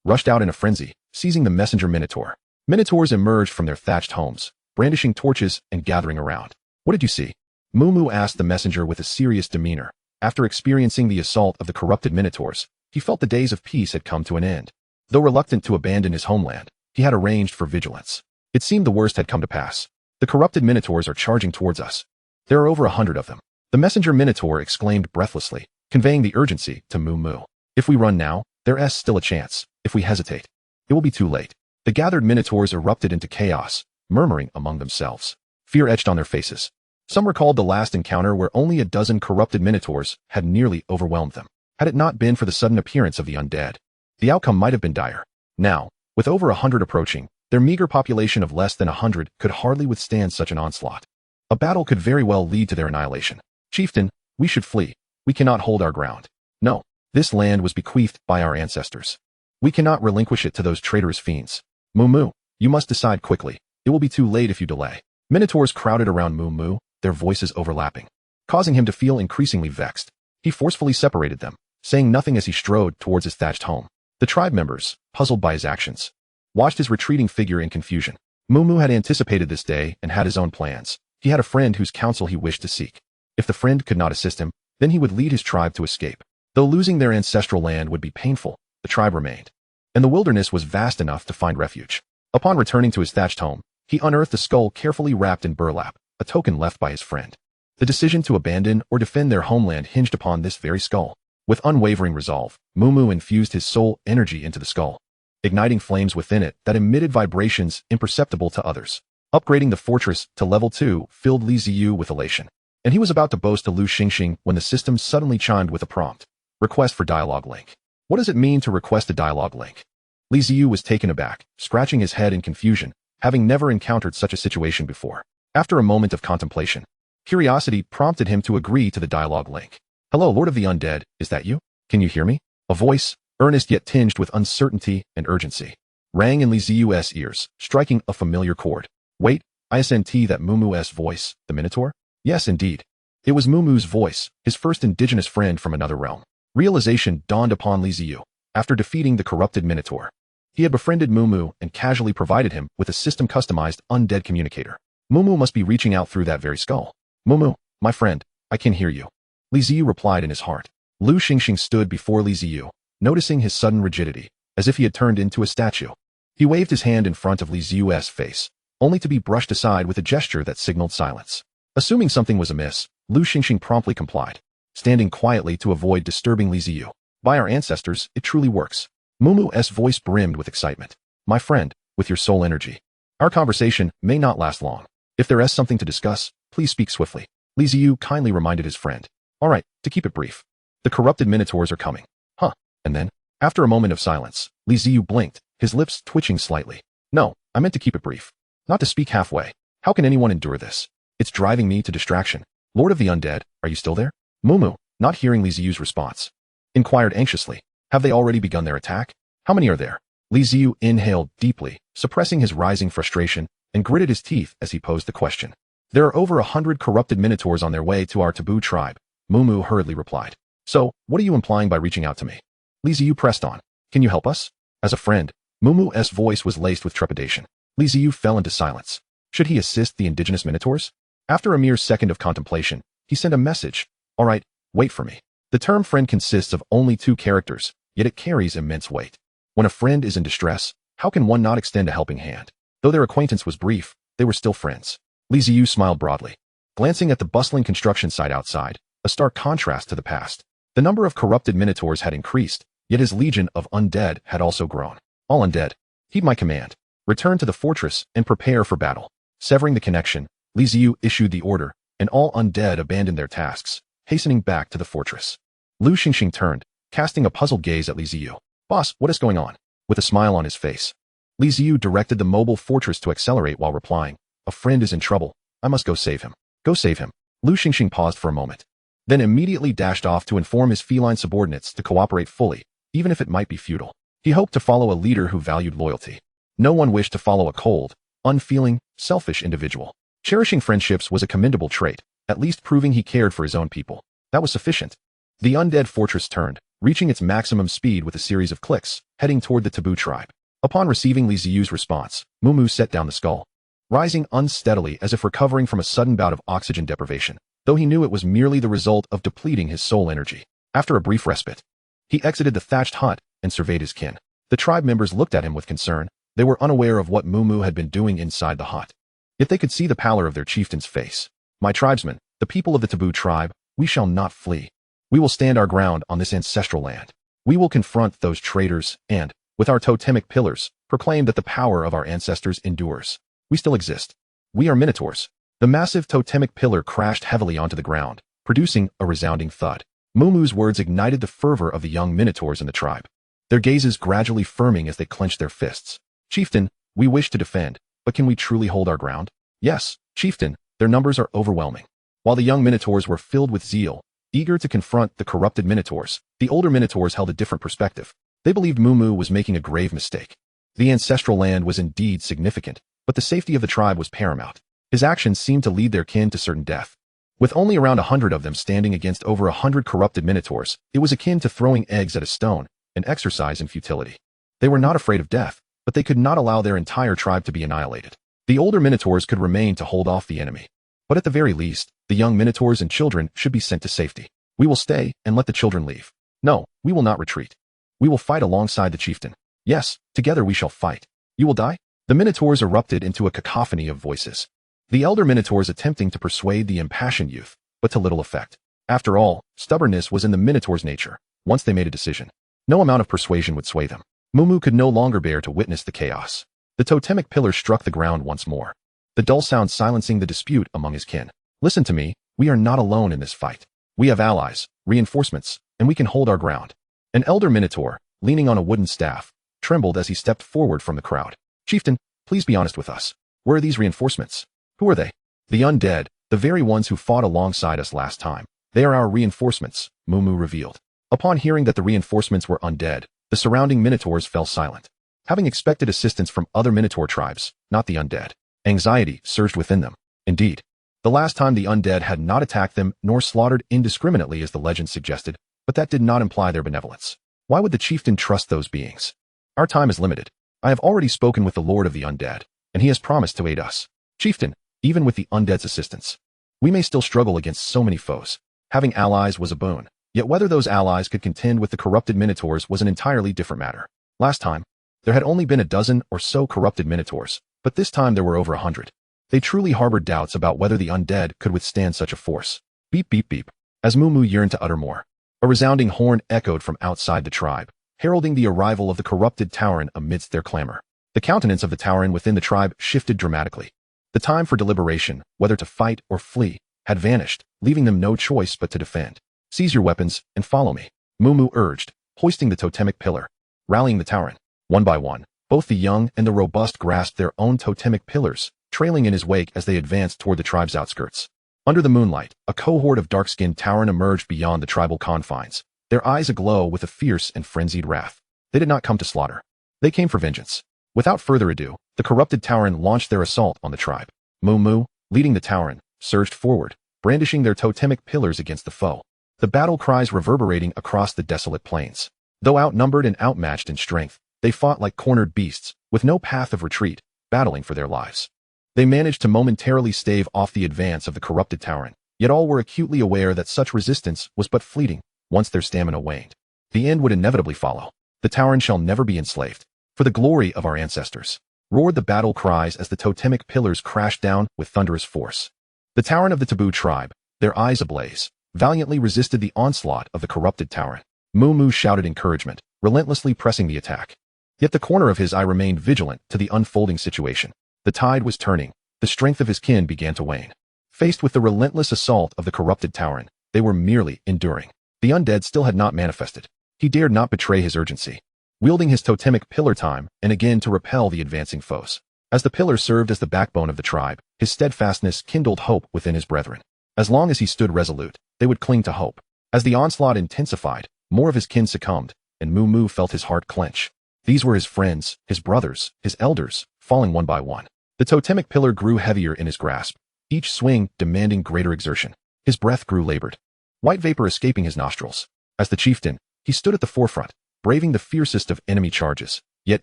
rushed out in a frenzy, seizing the messenger minotaur. Minotaurs emerged from their thatched homes, brandishing torches and gathering around. What did you see? Moo asked the messenger with a serious demeanor. After experiencing the assault of the corrupted minotaurs, he felt the days of peace had come to an end. Though reluctant to abandon his homeland, he had arranged for vigilance. It seemed the worst had come to pass. The corrupted minotaurs are charging towards us. There are over 100 of them. The messenger minotaur exclaimed breathlessly, conveying the urgency to Moo. If we run now, there's still a chance. If we hesitate, it will be too late. The gathered minotaurs erupted into chaos, murmuring among themselves. Fear etched on their faces. Some recalled the last encounter where only a dozen corrupted minotaurs had nearly overwhelmed them. Had it not been for the sudden appearance of the undead, the outcome might have been dire. Now, with over 100 approaching, their meager population of less than 100 could hardly withstand such an onslaught. A battle could very well lead to their annihilation. Chieftain, we should flee. We cannot hold our ground. No, this land was bequeathed by our ancestors. We cannot relinquish it to those traitorous fiends. Moo, you must decide quickly. It will be too late if you delay. Minotaurs crowded around Moo, their voices overlapping, causing him to feel increasingly vexed. He forcefully separated them, saying nothing as he strode towards his thatched home. The tribe members, puzzled by his actions, watched his retreating figure in confusion. Moo had anticipated this day and had his own plans. He had a friend whose counsel he wished to seek. If the friend could not assist him, then he would lead his tribe to escape. Though losing their ancestral land would be painful, the tribe remained, and the wilderness was vast enough to find refuge. Upon returning to his thatched home, he unearthed a skull carefully wrapped in burlap, a token left by his friend. The decision to abandon or defend their homeland hinged upon this very skull. With unwavering resolve, Moo infused his soul energy into the skull, igniting flames within it that emitted vibrations imperceptible to others. Upgrading the fortress to level 2 filled Li Ziyu with elation, and he was about to boast to Lu Xingxing when the system suddenly chimed with a prompt. Request for dialogue link. What does it mean to request a dialogue link? Li Ziyu was taken aback, scratching his head in confusion, having never encountered such a situation before. After a moment of contemplation, curiosity prompted him to agree to the dialogue link. Hello, Lord of the Undead, is that you? Can you hear me? A voice, earnest yet tinged with uncertainty and urgency, rang in Li Ziyu's ears, striking a familiar chord. Wait, isn't that Moo's voice, the Minotaur? Yes, indeed. It was Moo's voice, his first indigenous friend from another realm. Realization dawned upon Ziyu after defeating the corrupted Minotaur. He had befriended Mumu and casually provided him with a system-customized undead communicator. Mumu must be reaching out through that very skull. Mumu, my friend, I can hear you. Ziyu replied in his heart. Lu Xingxing stood before Ziyu, noticing his sudden rigidity, as if he had turned into a statue. He waved his hand in front of Ziyu's face, only to be brushed aside with a gesture that signaled silence. Assuming something was amiss, Lu Xingxing promptly complied, standing quietly to avoid disturbing Ziyu. By our ancestors, it truly works. Mumu's voice brimmed with excitement. My friend, with your soul energy. Our conversation may not last long. If there is something to discuss, please speak swiftly. Ziyu kindly reminded his friend. All right, to keep it brief. The corrupted minotaurs are coming. Huh, and then? After a moment of silence, Ziyu blinked, his lips twitching slightly. No, I meant to keep it brief. Not to speak halfway. How can anyone endure this? It's driving me to distraction. Lord of the Undead, are you still there? Mumu, not hearing Ziyu's response, inquired anxiously. Have they already begun their attack? How many are there? Ziyu inhaled deeply, suppressing his rising frustration, and gritted his teeth as he posed the question. There are over 100 corrupted minotaurs on their way to our taboo tribe, Mumu hurriedly replied. So, what are you implying by reaching out to me? Ziyu pressed on. Can you help us? As a friend, Mumu's voice was laced with trepidation. Ziyu fell into silence. Should he assist the indigenous minotaurs? After a mere second of contemplation, he sent a message. All right, wait for me. The term friend consists of only 2 characters, yet it carries immense weight. When a friend is in distress, how can one not extend a helping hand? Though their acquaintance was brief, they were still friends. Ziyu smiled broadly, glancing at the bustling construction site outside, a stark contrast to the past. The number of corrupted minotaurs had increased, yet his legion of undead had also grown. All undead, heed my command. Return to the fortress and prepare for battle. Severing the connection, Ziyu issued the order, and all undead abandoned their tasks, hastening back to the fortress. Lu Xingxing turned, casting a puzzled gaze at Ziyu. Boss, what is going on? With a smile on his face, Ziyu directed the mobile fortress to accelerate while replying. A friend is in trouble. I must go save him. Go save him. Lu Xingxing paused for a moment, then immediately dashed off to inform his feline subordinates to cooperate fully, even if it might be futile. He hoped to follow a leader who valued loyalty. No one wished to follow a cold, unfeeling, selfish individual. Cherishing friendships was a commendable trait, at least proving he cared for his own people. That was sufficient. The undead fortress turned, reaching its maximum speed with a series of clicks, heading toward the taboo tribe. Upon receiving Ziyu's response, Mumu set down the skull, rising unsteadily as if recovering from a sudden bout of oxygen deprivation, though he knew it was merely the result of depleting his soul energy. After a brief respite, he exited the thatched hut and surveyed his kin. The tribe members looked at him with concern. They were unaware of what Mumu had been doing inside the hut. Yet they could see the pallor of their chieftain's face. My tribesmen, the people of the taboo tribe, we shall not flee. We will stand our ground on this ancestral land. We will confront those traitors and, with our totemic pillars, proclaim that the power of our ancestors endures. We still exist. We are minotaurs. The massive totemic pillar crashed heavily onto the ground, producing a resounding thud. Mumu's words ignited the fervor of the young minotaurs in the tribe, their gazes gradually firming as they clenched their fists. Chieftain, we wish to defend, but can we truly hold our ground? Yes, Chieftain, their numbers are overwhelming. While the young minotaurs were filled with zeal, eager to confront the corrupted minotaurs, the older minotaurs held a different perspective. They believed Mumu was making a grave mistake. The ancestral land was indeed significant, but the safety of the tribe was paramount. His actions seemed to lead their kin to certain death. With only around 100 of them standing against over 100 corrupted minotaurs, it was akin to throwing eggs at a stone, an exercise in futility. They were not afraid of death, but they could not allow their entire tribe to be annihilated. The older minotaurs could remain to hold off the enemy. But at the very least, the young minotaurs and children should be sent to safety. We will stay and let the children leave. No, we will not retreat. We will fight alongside the chieftain. Yes, together we shall fight. You will die? The minotaurs erupted into a cacophony of voices. The elder minotaurs attempting to persuade the impassioned youth, but to little effect. After all, stubbornness was in the minotaurs' nature. Once they made a decision, no amount of persuasion would sway them. Mumu could no longer bear to witness the chaos. The totemic pillar struck the ground once more, the dull sound silencing the dispute among his kin. Listen to me, we are not alone in this fight. We have allies, reinforcements, and we can hold our ground. An elder minotaur, leaning on a wooden staff, trembled as he stepped forward from the crowd. Chieftain, please be honest with us. Where are these reinforcements? Who are they? The undead, the very ones who fought alongside us last time. They are our reinforcements, Mumu revealed. Upon hearing that the reinforcements were undead, the surrounding minotaurs fell silent. Having expected assistance from other minotaur tribes, not the undead, anxiety surged within them. Indeed, the last time the undead had not attacked them nor slaughtered indiscriminately as the legend suggested, but that did not imply their benevolence. Why would the chieftain trust those beings? Our time is limited. I have already spoken with the Lord of the Undead, and he has promised to aid us. Chieftain, even with the Undead's assistance, we may still struggle against so many foes. Having allies was a boon, yet whether those allies could contend with the corrupted minotaurs was an entirely different matter. Last time, there had only been a dozen or so corrupted minotaurs, but this time there were over 100. They truly harbored doubts about whether the Undead could withstand such a force. Beep beep beep. As Moo yearned to utter more, a resounding horn echoed from outside the tribe, heralding the arrival of the corrupted Tauren amidst their clamor. The countenance of the Tauren within the tribe shifted dramatically. The time for deliberation, whether to fight or flee, had vanished, leaving them no choice but to defend. Seize your weapons and follow me, Moo urged, hoisting the totemic pillar. Rallying the Tauren. One by one, both the young and the robust grasped their own totemic pillars, trailing in his wake as they advanced toward the tribe's outskirts. Under the moonlight, a cohort of dark-skinned Tauren emerged beyond the tribal confines, their eyes aglow with a fierce and frenzied wrath. They did not come to slaughter. They came for vengeance. Without further ado, the corrupted Tauren launched their assault on the tribe. Moo, leading the Tauren, surged forward, brandishing their totemic pillars against the foe. The battle cries reverberating across the desolate plains. Though outnumbered and outmatched in strength, they fought like cornered beasts, with no path of retreat, battling for their lives. They managed to momentarily stave off the advance of the corrupted Tauren, yet all were acutely aware that such resistance was but fleeting once their stamina waned. The end would inevitably follow. The Tauren shall never be enslaved. For the glory of our ancestors, roared the battle cries as the totemic pillars crashed down with thunderous force. The Tauren of the Taboo tribe, their eyes ablaze, valiantly resisted the onslaught of the corrupted Tauren. Moo shouted encouragement, relentlessly pressing the attack. Yet the corner of his eye remained vigilant to the unfolding situation. The tide was turning. The strength of his kin began to wane. Faced with the relentless assault of the corrupted Tauren, they were merely enduring. The Undead still had not manifested. He dared not betray his urgency. Wielding his totemic pillar time and again to repel the advancing foes. As the pillar served as the backbone of the tribe, his steadfastness kindled hope within his brethren. As long as he stood resolute, they would cling to hope. As the onslaught intensified, more of his kin succumbed, and Moo felt his heart clench. These were his friends, his brothers, his elders, falling one by one. The totemic pillar grew heavier in his grasp, each swing demanding greater exertion. His breath grew labored, white vapor escaping his nostrils. As the chieftain, he stood at the forefront, braving the fiercest of enemy charges, yet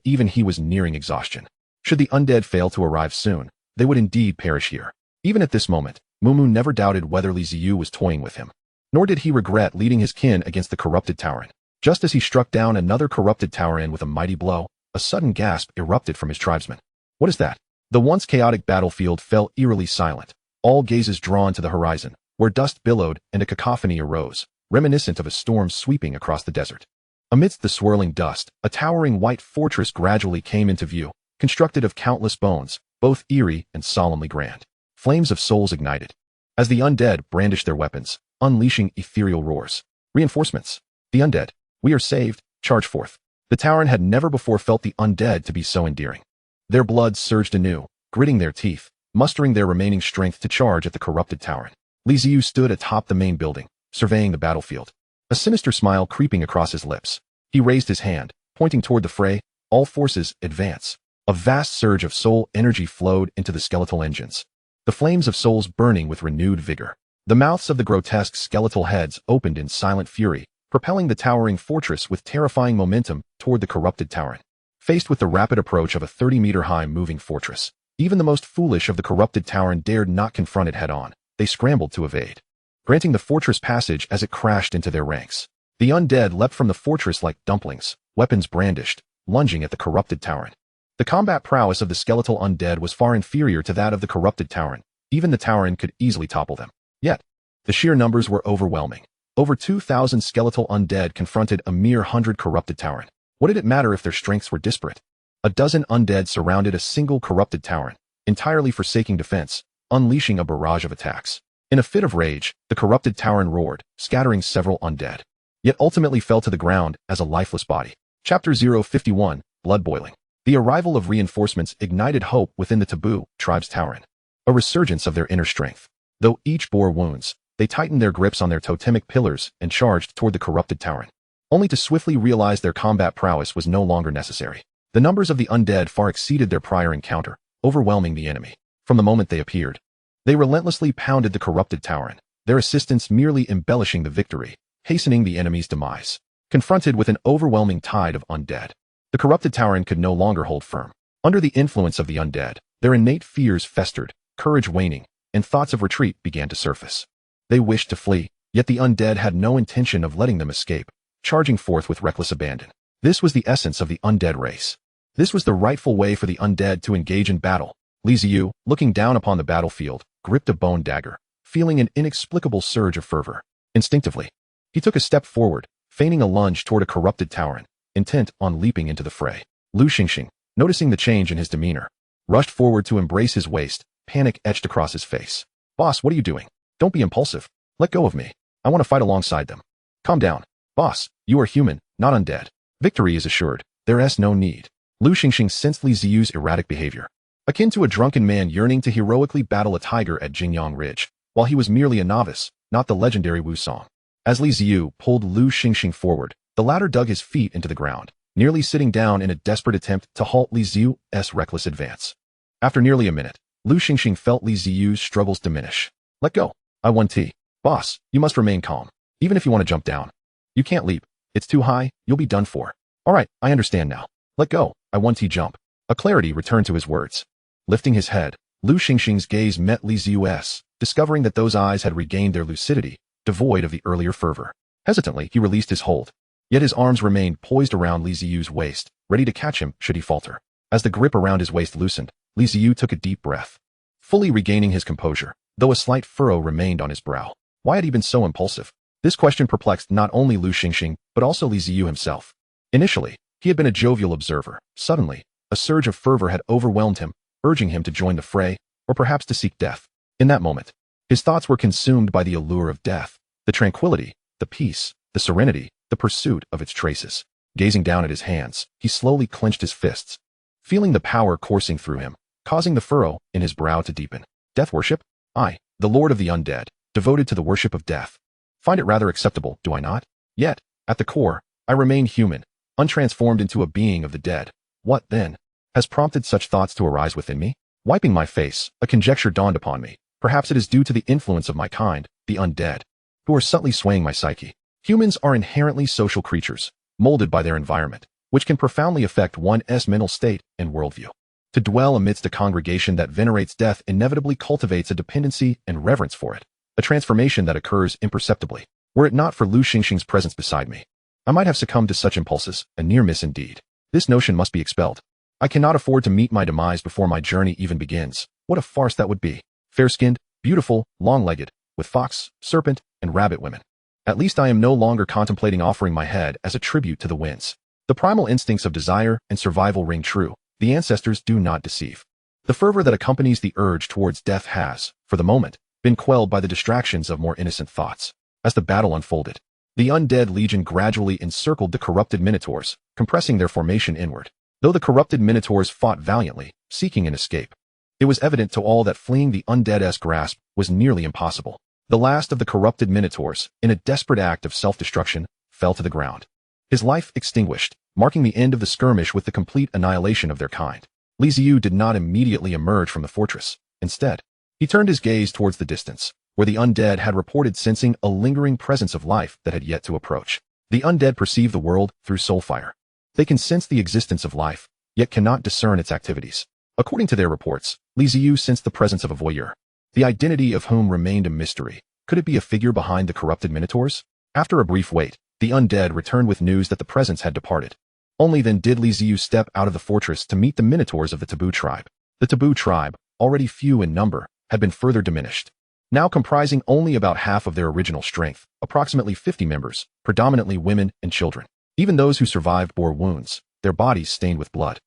even he was nearing exhaustion. Should the Undead fail to arrive soon, they would indeed perish here. Even at this moment, Moo never doubted whether Ziyu was toying with him. Nor did he regret leading his kin against the corrupted Tauren. Just as he struck down another corrupted Tauren with a mighty blow, a sudden gasp erupted from his tribesmen. What is that? The once chaotic battlefield fell eerily silent, all gazes drawn to the horizon, where dust billowed and a cacophony arose, reminiscent of a storm sweeping across the desert. Amidst the swirling dust, a towering white fortress gradually came into view, constructed of countless bones, both eerie and solemnly grand. Flames of souls ignited, as the Undead brandished their weapons, unleashing ethereal roars. Reinforcements. The Undead. We are saved. Charge forth. The Tauren had never before felt the Undead to be so endearing. Their blood surged anew, gritting their teeth, mustering their remaining strength to charge at the corrupted Tauren. Ziyu stood atop the main building, surveying the battlefield. A sinister smile creeping across his lips. He raised his hand, pointing toward the fray. All forces, advance. A vast surge of soul energy flowed into the skeletal engines, the flames of souls burning with renewed vigor. The mouths of the grotesque skeletal heads opened in silent fury, propelling the towering fortress with terrifying momentum toward the corrupted Tauren. Faced with the rapid approach of a 30-meter-high moving fortress, even the most foolish of the corrupted Tauren dared not confront it head-on. They scrambled to evade, granting the fortress passage as it crashed into their ranks. The Undead leapt from the fortress like dumplings, weapons brandished, lunging at the corrupted Tauren. The combat prowess of the skeletal Undead was far inferior to that of the corrupted Tauren. Even the Tauren could easily topple them. Yet, the sheer numbers were overwhelming. Over 2,000 skeletal Undead confronted a mere 100 corrupted Tauren. What did it matter if their strengths were disparate? A dozen Undead surrounded a single corrupted Tauren, entirely forsaking defense, unleashing a barrage of attacks. In a fit of rage, the corrupted Tauren roared, scattering several Undead, yet ultimately fell to the ground as a lifeless body. Chapter 051, Blood Boiling. The arrival of reinforcements ignited hope within the Taboo tribe's Tauren, a resurgence of their inner strength. Though each bore wounds, they tightened their grips on their totemic pillars and charged toward the corrupted Tauren, only to swiftly realize their combat prowess was no longer necessary. The numbers of the Undead far exceeded their prior encounter, overwhelming the enemy. From the moment they appeared, they relentlessly pounded the corrupted Tauren, their assistance merely embellishing the victory, hastening the enemy's demise. Confronted with an overwhelming tide of undead, the corrupted Tauren could no longer hold firm. Under the influence of the undead, their innate fears festered, courage waning, and thoughts of retreat began to surface. They wished to flee, yet the undead had no intention of letting them escape, charging forth with reckless abandon. This was the essence of the undead race. This was the rightful way for the undead to engage in battle. Ziyu, looking down upon the battlefield, gripped a bone dagger, feeling an inexplicable surge of fervor. Instinctively, he took a step forward, feigning a lunge toward a corrupted Tauren, intent on leaping into the fray. Lu Xingxing, noticing the change in his demeanor, rushed forward to embrace his waist, panic etched across his face. Boss, what are you doing? Don't be impulsive. Let go of me. I want to fight alongside them. Calm down. Boss, you are human, not undead. Victory is assured. There is no need. Lu Xingxing sensed Li Ziyu's erratic behavior, akin to a drunken man yearning to heroically battle a tiger at Jingyang Ridge, while he was merely a novice, not the legendary Wu Song. As Li Ziyu pulled Lu Xingxing forward, the latter dug his feet into the ground, nearly sitting down in a desperate attempt to halt Li Ziyu's reckless advance. After nearly a minute, Lu Xingxing felt Li Ziyu's struggles diminish. Let go. I won T. Boss, you must remain calm. Even if you want to jump down. You can't leap. It's too high, you'll be done for. Alright, I understand now. Let go. I won T jump. A clarity returned to his words. Lifting his head, Lu Xingxing's gaze met Li Ziyu's, discovering that those eyes had regained their lucidity, devoid of the earlier fervor. Hesitantly, he released his hold. Yet his arms remained poised around Li Ziyu's waist, ready to catch him should he falter. As the grip around his waist loosened, Li Ziyu took a deep breath. Fully regaining his composure, though a slight furrow remained on his brow. Why had he been so impulsive? This question perplexed not only Lu Xingxing, but also Li Ziyu himself. Initially, he had been a jovial observer. Suddenly, a surge of fervor had overwhelmed him, urging him to join the fray, or perhaps to seek death. In that moment, his thoughts were consumed by the allure of death, the tranquility, the peace, the serenity, the pursuit of its traces. Gazing down at his hands, he slowly clenched his fists, feeling the power coursing through him, causing the furrow in his brow to deepen. Death worship? I, the Lord of the Undead, devoted to the worship of death. Find it rather acceptable, do I not? Yet, at the core, I remain human, untransformed into a being of the dead. What, then, has prompted such thoughts to arise within me? Wiping my face, a conjecture dawned upon me. Perhaps it is due to the influence of my kind, the undead, who are subtly swaying my psyche. Humans are inherently social creatures, molded by their environment, which can profoundly affect one's mental state and worldview. To dwell amidst a congregation that venerates death inevitably cultivates a dependency and reverence for it, a transformation that occurs imperceptibly. Were it not for Lu Xingxing's presence beside me, I might have succumbed to such impulses, a near miss indeed. This notion must be expelled. I cannot afford to meet my demise before my journey even begins. What a farce that would be. Fair-skinned, beautiful, long-legged, with fox, serpent, and rabbit women. At least I am no longer contemplating offering my head as a tribute to the winds. The primal instincts of desire and survival ring true. The ancestors do not deceive. The fervor that accompanies the urge towards death has, for the moment, been quelled by the distractions of more innocent thoughts. As the battle unfolded, the undead legion gradually encircled the corrupted minotaurs, compressing their formation inward. Though the corrupted minotaurs fought valiantly, seeking an escape, it was evident to all that fleeing the undead's grasp was nearly impossible. The last of the corrupted minotaurs, in a desperate act of self-destruction, fell to the ground. His life extinguished, marking the end of the skirmish with the complete annihilation of their kind. Li Ziyu did not immediately emerge from the fortress. Instead, he turned his gaze towards the distance, where the undead had reported sensing a lingering presence of life that had yet to approach. The undead perceive the world through soulfire. They can sense the existence of life, yet cannot discern its activities. According to their reports, Li Ziyu sensed the presence of a voyeur, the identity of whom remained a mystery. Could it be a figure behind the corrupted minotaurs? After a brief wait, the undead returned with news that the presence had departed. Only then did Li Ziyu step out of the fortress to meet the minotaurs of the Taboo tribe. The Taboo tribe, already few in number, had been further diminished, now comprising only about half of their original strength, approximately 50 members, predominantly women and children. Even those who survived bore wounds, their bodies stained with blood.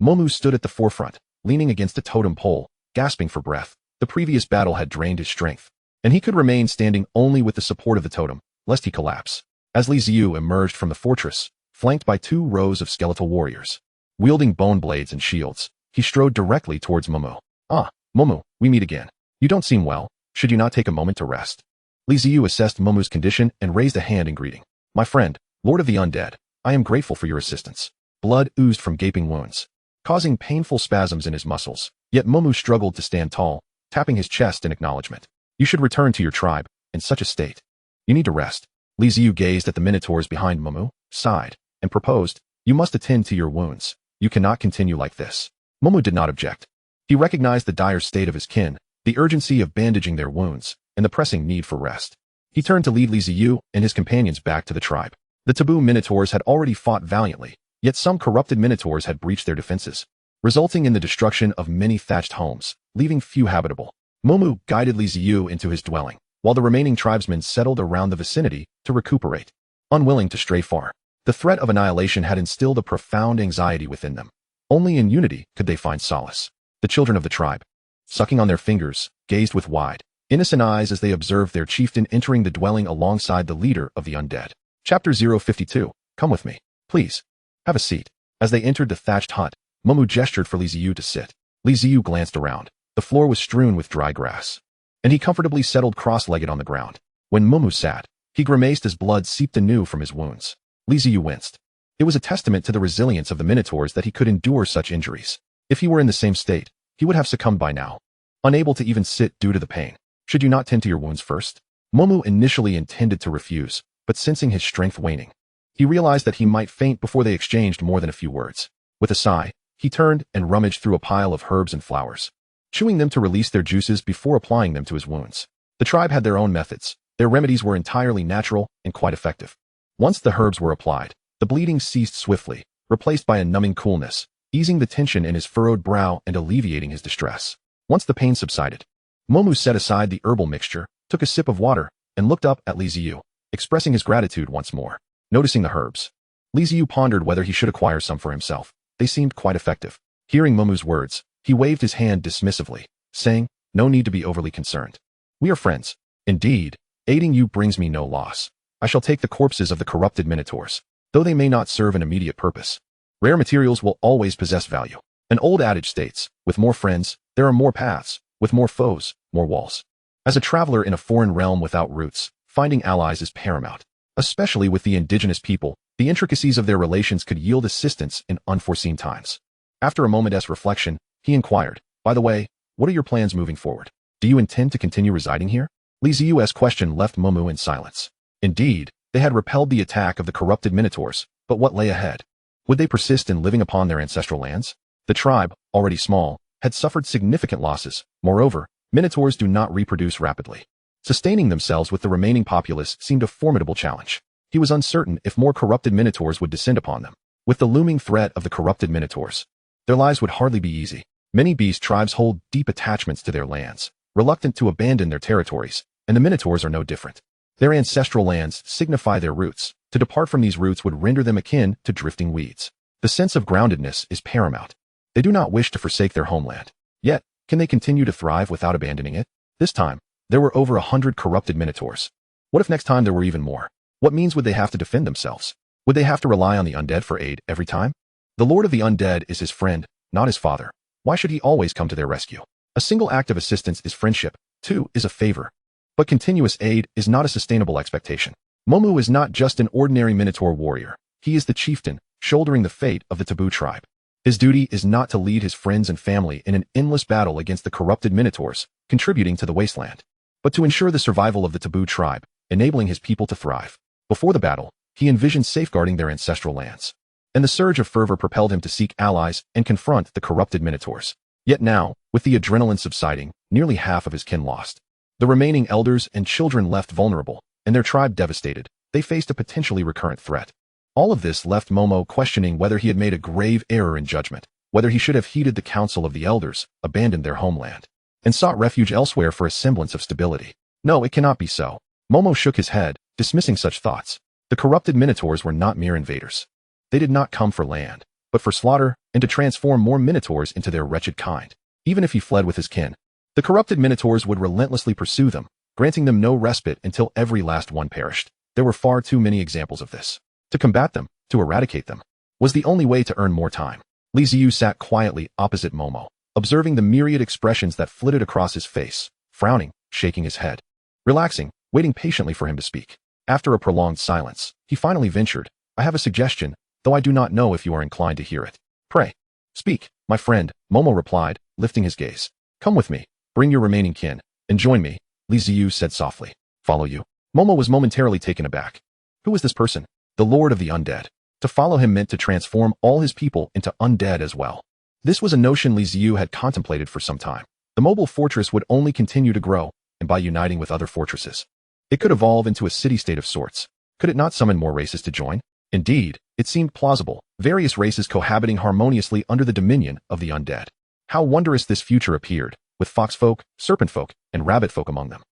Momu stood at the forefront, leaning against a totem pole, gasping for breath. The previous battle had drained his strength, and he could remain standing only with the support of the totem, lest he collapse. As Li Ziyu emerged from the fortress, flanked by 2 rows of skeletal warriors, wielding bone blades and shields, he strode directly towards Momu. Ah, Momu, we meet again. You don't seem well. Should you not take a moment to rest? Li Ziyu assessed Momu's condition and raised a hand in greeting. My friend, Lord of the Undead, I am grateful for your assistance. Blood oozed from gaping wounds, causing painful spasms in his muscles. Yet Momu struggled to stand tall, tapping his chest in acknowledgement. You should return to your tribe, in such a state. You need to rest. Li Ziyu gazed at the minotaurs behind Momo, sighed, and proposed, "You must attend to your wounds. You cannot continue like this." Momo did not object. He recognized the dire state of his kin, the urgency of bandaging their wounds, and the pressing need for rest. He turned to lead Li Ziyu and his companions back to the tribe. The taboo minotaurs had already fought valiantly, yet some corrupted minotaurs had breached their defenses, resulting in the destruction of many thatched homes, leaving few habitable. Momo guided Li Ziyu into his dwelling, while the remaining tribesmen settled around the vicinity to recuperate. Unwilling to stray far, the threat of annihilation had instilled a profound anxiety within them. Only in unity could they find solace. The children of the tribe, sucking on their fingers, gazed with wide, innocent eyes as they observed their chieftain entering the dwelling alongside the leader of the undead. Chapter 052. Come with me. Please. Have a seat. As they entered the thatched hut, Momo gestured for Li Ziyu to sit. Li Ziyu glanced around. The floor was strewn with dry grass, and he comfortably settled cross-legged on the ground. When Momo sat, he grimaced as blood seeped anew from his wounds. Li Ziyu winced. It was a testament to the resilience of the minotaurs that he could endure such injuries. If he were in the same state, he would have succumbed by now, unable to even sit due to the pain. Should you not tend to your wounds first? Momo initially intended to refuse, but sensing his strength waning, he realized that he might faint before they exchanged more than a few words. With a sigh, he turned and rummaged through a pile of herbs and flowers, chewing them to release their juices before applying them to his wounds. The tribe had their own methods. Their remedies were entirely natural and quite effective. Once the herbs were applied, the bleeding ceased swiftly, replaced by a numbing coolness, easing the tension in his furrowed brow and alleviating his distress. Once the pain subsided, Momo set aside the herbal mixture, took a sip of water, and looked up at Li Ziyu, expressing his gratitude once more. Noticing the herbs, Li Ziyu pondered whether he should acquire some for himself. They seemed quite effective. Hearing Momo's words, he waved his hand dismissively, saying, "No need to be overly concerned. We are friends. Indeed, aiding you brings me no loss. I shall take the corpses of the corrupted minotaurs, though they may not serve an immediate purpose. Rare materials will always possess value. An old adage states, with more friends, there are more paths, with more foes, more walls." As a traveler in a foreign realm without roots, finding allies is paramount. Especially with the indigenous people, the intricacies of their relations could yield assistance in unforeseen times. After a moment's reflection, he inquired, "By the way, what are your plans moving forward? Do you intend to continue residing here?" Li Ziyu's question left Momo in silence. Indeed, they had repelled the attack of the corrupted minotaurs, but what lay ahead? Would they persist in living upon their ancestral lands? The tribe, already small, had suffered significant losses. Moreover, minotaurs do not reproduce rapidly. Sustaining themselves with the remaining populace seemed a formidable challenge. He was uncertain if more corrupted minotaurs would descend upon them. With the looming threat of the corrupted minotaurs, their lives would hardly be easy. Many beast tribes hold deep attachments to their lands, reluctant to abandon their territories, and the minotaurs are no different. Their ancestral lands signify their roots. To depart from these roots would render them akin to drifting weeds. The sense of groundedness is paramount. They do not wish to forsake their homeland. Yet, can they continue to thrive without abandoning it? This time, there were over 100 corrupted minotaurs. What if next time there were even more? What means would they have to defend themselves? Would they have to rely on the undead for aid every time? The Lord of the Undead is his friend, not his father. Why should he always come to their rescue? A single act of assistance is friendship, two is a favor. But continuous aid is not a sustainable expectation. Momo is not just an ordinary minotaur warrior. He is the chieftain, shouldering the fate of the taboo tribe. His duty is not to lead his friends and family in an endless battle against the corrupted minotaurs, contributing to the wasteland, but to ensure the survival of the taboo tribe, enabling his people to thrive. Before the battle, he envisioned safeguarding their ancestral lands, and the surge of fervor propelled him to seek allies and confront the corrupted minotaurs. Yet now, with the adrenaline subsiding, nearly half of his kin lost. The remaining elders and children left vulnerable, and their tribe devastated, they faced a potentially recurrent threat. All of this left Momo questioning whether he had made a grave error in judgment, whether he should have heeded the counsel of the elders, abandoned their homeland, and sought refuge elsewhere for a semblance of stability. No, it cannot be so. Momo shook his head, dismissing such thoughts. The corrupted minotaurs were not mere invaders. They did not come for land, but for slaughter and to transform more minotaurs into their wretched kind. Even if he fled with his kin, the corrupted minotaurs would relentlessly pursue them, granting them no respite until every last one perished. There were far too many examples of this. To combat them, to eradicate them, was the only way to earn more time. Li Ziyu sat quietly opposite Momo, observing the myriad expressions that flitted across his face, frowning, shaking his head, relaxing, waiting patiently for him to speak. After a prolonged silence, he finally ventured, "I have a suggestion, though I do not know if you are inclined to hear it." "Pray, speak, my friend," Momo replied, lifting his gaze. "Come with me, bring your remaining kin, and join me," Li Ziyu said softly. "Follow you?" Momo was momentarily taken aback. Who was this person? The Lord of the Undead. To follow him meant to transform all his people into undead as well. This was a notion Ziyu had contemplated for some time. The mobile fortress would only continue to grow, and by uniting with other fortresses, it could evolve into a city-state of sorts. Could it not summon more races to join? Indeed, it seemed plausible, various races cohabiting harmoniously under the dominion of the undead. How wondrous this future appeared, with foxfolk, serpentfolk, and rabbitfolk among them.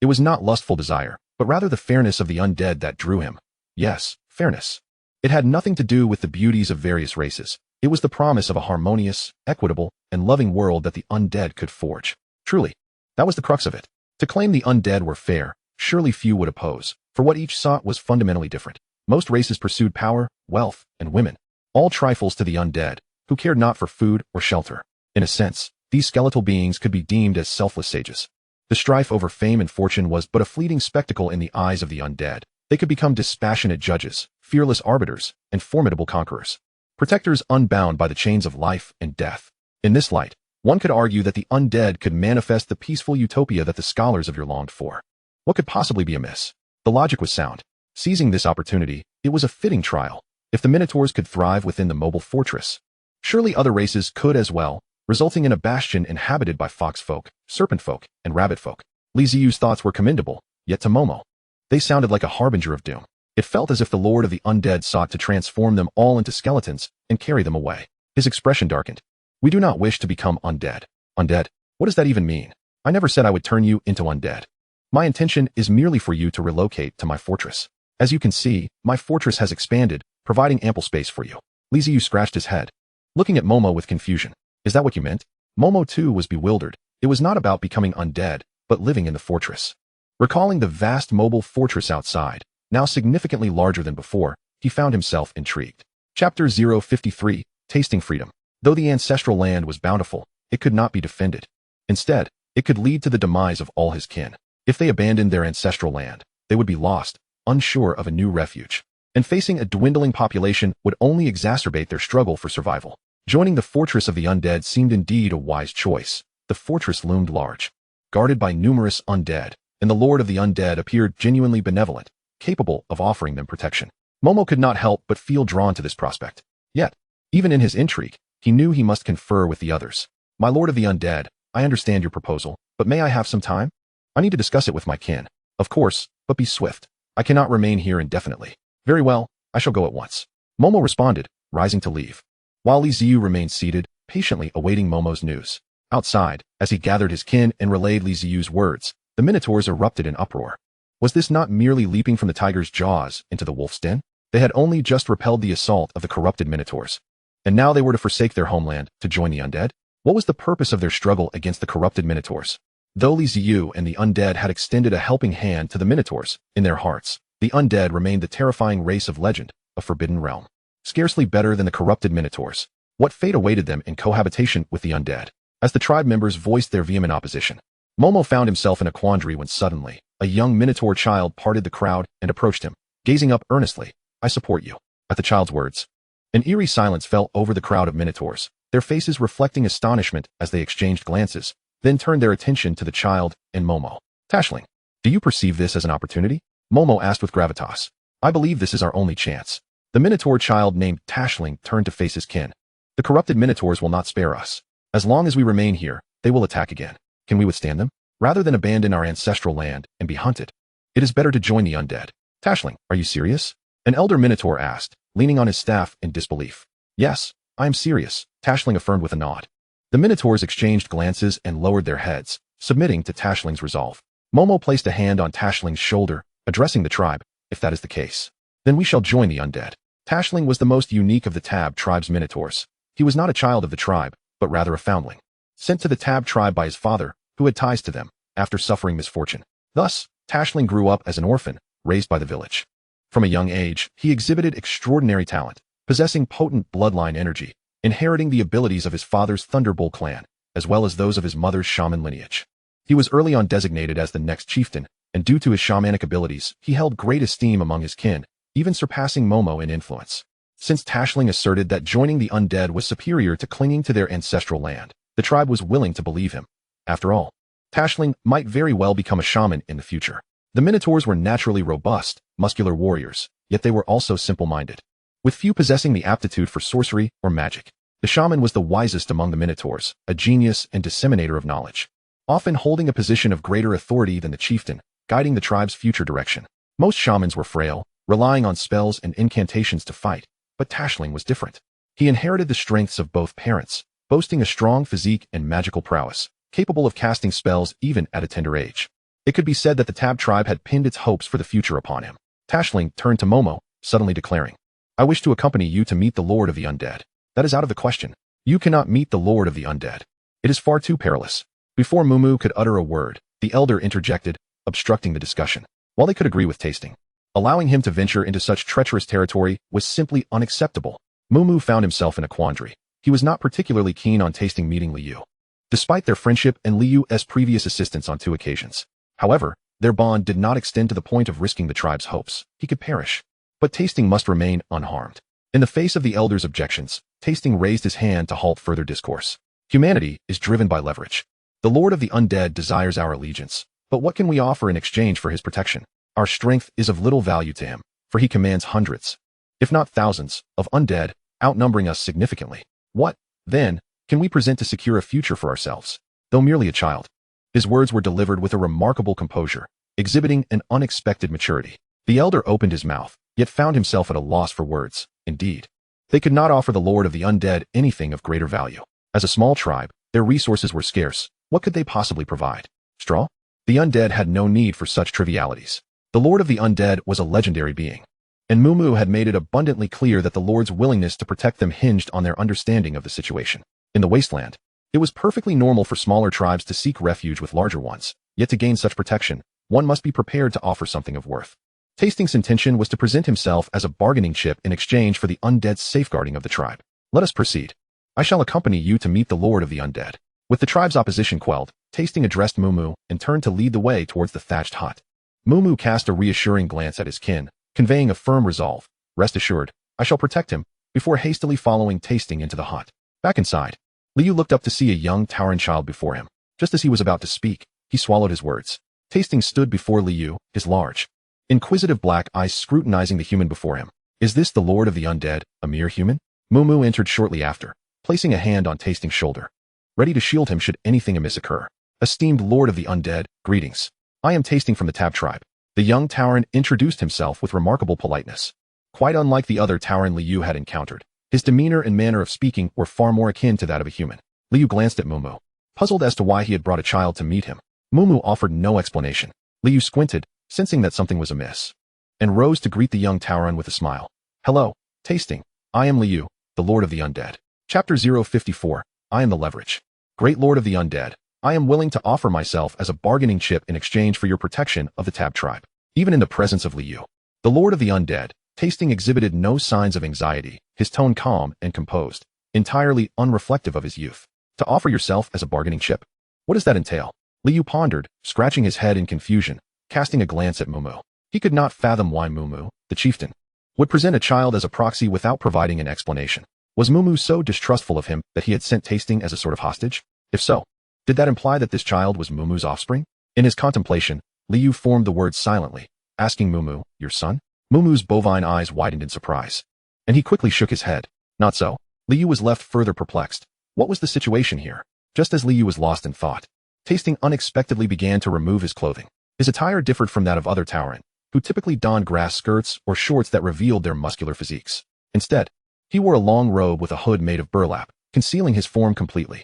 It was not lustful desire, but rather the fairness of the undead that drew him. Yes, fairness. It had nothing to do with the beauties of various races. It was the promise of a harmonious, equitable, and loving world that the undead could forge. Truly, that was the crux of it. To claim the undead were fair, surely few would oppose, for what each sought was fundamentally different. Most races pursued power, wealth, and women, all trifles to the undead, who cared not for food or shelter. In a sense, these skeletal beings could be deemed as selfless sages. The strife over fame and fortune was but a fleeting spectacle in the eyes of the undead. They could become dispassionate judges, fearless arbiters, and formidable conquerors. Protectors unbound by the chains of life and death. In this light, one could argue that the undead could manifest the peaceful utopia that the scholars of yore longed for. What could possibly be amiss? The logic was sound. Seizing this opportunity, it was a fitting trial. If the Minotaurs could thrive within the mobile fortress, surely other races could as well, resulting in a bastion inhabited by foxfolk, serpentfolk, and rabbitfolk. Ziyu's thoughts were commendable, yet to Momo, they sounded like a harbinger of doom. It felt as if the Lord of the Undead sought to transform them all into skeletons and carry them away. His expression darkened. We do not wish to become undead. Undead? What does that even mean? I never said I would turn you into undead. My intention is merely for you to relocate to my fortress. As you can see, my fortress has expanded, providing ample space for you. Ziyu scratched his head, looking at Momo with confusion. Is that what you meant? Momo too was bewildered. It was not about becoming undead, but living in the fortress. Recalling the vast mobile fortress outside, now significantly larger than before, he found himself intrigued. Chapter 053, Tasting Freedom. Though the ancestral land was bountiful, it could not be defended. Instead, it could lead to the demise of all his kin. If they abandoned their ancestral land, they would be lost, unsure of a new refuge. And facing a dwindling population would only exacerbate their struggle for survival. Joining the fortress of the undead seemed indeed a wise choice. The fortress loomed large, guarded by numerous undead, and the Lord of the Undead appeared genuinely benevolent, capable of offering them protection. Momo could not help but feel drawn to this prospect. Yet, even in his intrigue, he knew he must confer with the others. My Lord of the Undead, I understand your proposal, but may I have some time? I need to discuss it with my kin. Of course, but be swift. I cannot remain here indefinitely. Very well, I shall go at once. Momo responded, rising to leave. While Ziyu remained seated, patiently awaiting Momo's news. Outside, as he gathered his kin and relayed Ziyu's words, the Minotaurs erupted in uproar. Was this not merely leaping from the tiger's jaws into the wolf's den? They had only just repelled the assault of the corrupted Minotaurs. And now they were to forsake their homeland to join the undead? What was the purpose of their struggle against the corrupted Minotaurs? Though Ziyu and the undead had extended a helping hand to the Minotaurs, in their hearts, the undead remained the terrifying race of legend, a forbidden realm. Scarcely better than the corrupted Minotaurs. What fate awaited them in cohabitation with the undead? As the tribe members voiced their vehement opposition, Momo found himself in a quandary when suddenly, a young Minotaur child parted the crowd and approached him, gazing up earnestly. I support you. At the child's words, an eerie silence fell over the crowd of Minotaurs, their faces reflecting astonishment as they exchanged glances, then turned their attention to the child and Momo. Tashling, do you perceive this as an opportunity? Momo asked with gravitas. I believe this is our only chance. The Minotaur child named Tashling turned to face his kin. The corrupted Minotaurs will not spare us. As long as we remain here, they will attack again. Can we withstand them? Rather than abandon our ancestral land and be hunted, it is better to join the undead. Tashling, are you serious? An elder Minotaur asked, leaning on his staff in disbelief. Yes, I am serious, Tashling affirmed with a nod. The Minotaurs exchanged glances and lowered their heads, submitting to Tashling's resolve. Momo placed a hand on Tashling's shoulder, addressing the tribe. If that is the case, then we shall join the undead. Tashling was the most unique of the Tab tribe's Minotaurs. He was not a child of the tribe, but rather a foundling, sent to the Tab tribe by his father, who had ties to them, after suffering misfortune. Thus, Tashling grew up as an orphan, raised by the village. From a young age, he exhibited extraordinary talent, possessing potent bloodline energy, inheriting the abilities of his father's Thunderbolt clan, as well as those of his mother's shaman lineage. He was early on designated as the next chieftain, and due to his shamanic abilities, he held great esteem among his kin, even surpassing Momo in influence. Since Tashling asserted that joining the undead was superior to clinging to their ancestral land, the tribe was willing to believe him. After all, Tashling might very well become a shaman in the future. The Minotaurs were naturally robust, muscular warriors, yet they were also simple-minded, with few possessing the aptitude for sorcery or magic. The shaman was the wisest among the Minotaurs, a genius and disseminator of knowledge, often holding a position of greater authority than the chieftain, guiding the tribe's future direction. Most shamans were frail, relying on spells and incantations to fight, but Tashling was different. He inherited the strengths of both parents, boasting a strong physique and magical prowess, capable of casting spells even at a tender age. It could be said that the Tab tribe had pinned its hopes for the future upon him. Tashling turned to Momo, suddenly declaring, "I wish to accompany you to meet the Lord of the Undead." "That is out of the question. You cannot meet the Lord of the Undead. It is far too perilous." Before Mumu could utter a word, the elder interjected, obstructing the discussion. While they could agree with Tasting, allowing him to venture into such treacherous territory was simply unacceptable. Mumu found himself in a quandary. He was not particularly keen on Tasting meeting Liu, despite their friendship and Liu's previous assistance on 2 occasions. However, their bond did not extend to the point of risking the tribe's hopes. He could perish. But Tasting must remain unharmed. In the face of the elder's objections, Tasting raised his hand to halt further discourse. "Humanity is driven by leverage. The Lord of the Undead desires our allegiance, but what can we offer in exchange for his protection? Our strength is of little value to him, for he commands hundreds, if not thousands, of undead, outnumbering us significantly. What, then, can we present to secure a future for ourselves? Though merely a child." His words were delivered with a remarkable composure, exhibiting an unexpected maturity. The elder opened his mouth, yet found himself at a loss for words. Indeed, they could not offer the Lord of the Undead anything of greater value. As a small tribe, their resources were scarce. What could they possibly provide? Straw? The Undead had no need for such trivialities. The Lord of the Undead was a legendary being, and Mumu had made it abundantly clear that the Lord's willingness to protect them hinged on their understanding of the situation. In the wasteland, it was perfectly normal for smaller tribes to seek refuge with larger ones, yet to gain such protection, one must be prepared to offer something of worth. Tasting's intention was to present himself as a bargaining chip in exchange for the Undead's safeguarding of the tribe. "Let us proceed. I shall accompany you to meet the Lord of the Undead." With the tribe's opposition quelled, Tasting addressed Mumu and turned to lead the way towards the thatched hut. Mumu cast a reassuring glance at his kin, conveying a firm resolve. "Rest assured, I shall protect him," before hastily following Tasting into the hut. Back inside, Liu looked up to see a young Tauren child before him. Just as he was about to speak, he swallowed his words. Tasting stood before Liu, his large, inquisitive black eyes scrutinizing the human before him. "Is this the Lord of the Undead, a mere human?" Mumu entered shortly after, placing a hand on Tasting's shoulder, ready to shield him should anything amiss occur. "Esteemed Lord of the Undead, greetings. I am Tasting from the Tab tribe." The young Tauren introduced himself with remarkable politeness. Quite unlike the other Tauren Liu had encountered, his demeanor and manner of speaking were far more akin to that of a human. Liu glanced at Mumu, puzzled as to why he had brought a child to meet him. Mumu offered no explanation. Liu squinted, sensing that something was amiss, and rose to greet the young Tauren with a smile. "Hello, Tasting. I am Liu, the Lord of the Undead." Chapter 054, I am the leverage. "Great Lord of the Undead, I am willing to offer myself as a bargaining chip in exchange for your protection of the Tab tribe." Even in the presence of Liu, the Lord of the Undead, Tasting exhibited no signs of anxiety, his tone calm and composed, entirely unreflective of his youth. "To offer yourself as a bargaining chip? What does that entail?" Liu pondered, scratching his head in confusion, casting a glance at Mumu. He could not fathom why Mumu, the chieftain, would present a child as a proxy without providing an explanation. Was Mumu so distrustful of him that he had sent Tasting as a sort of hostage? If so, did that imply that this child was Mumu's offspring? In his contemplation, Liu formed the words silently, asking Mumu, "Your son?" Mumu's bovine eyes widened in surprise, and he quickly shook his head. Not so. Liu was left further perplexed. What was the situation here? Just as Liu was lost in thought, Tasting unexpectedly began to remove his clothing. His attire differed from that of other Tauren, who typically donned grass skirts or shorts that revealed their muscular physiques. Instead, he wore a long robe with a hood made of burlap, concealing his form completely.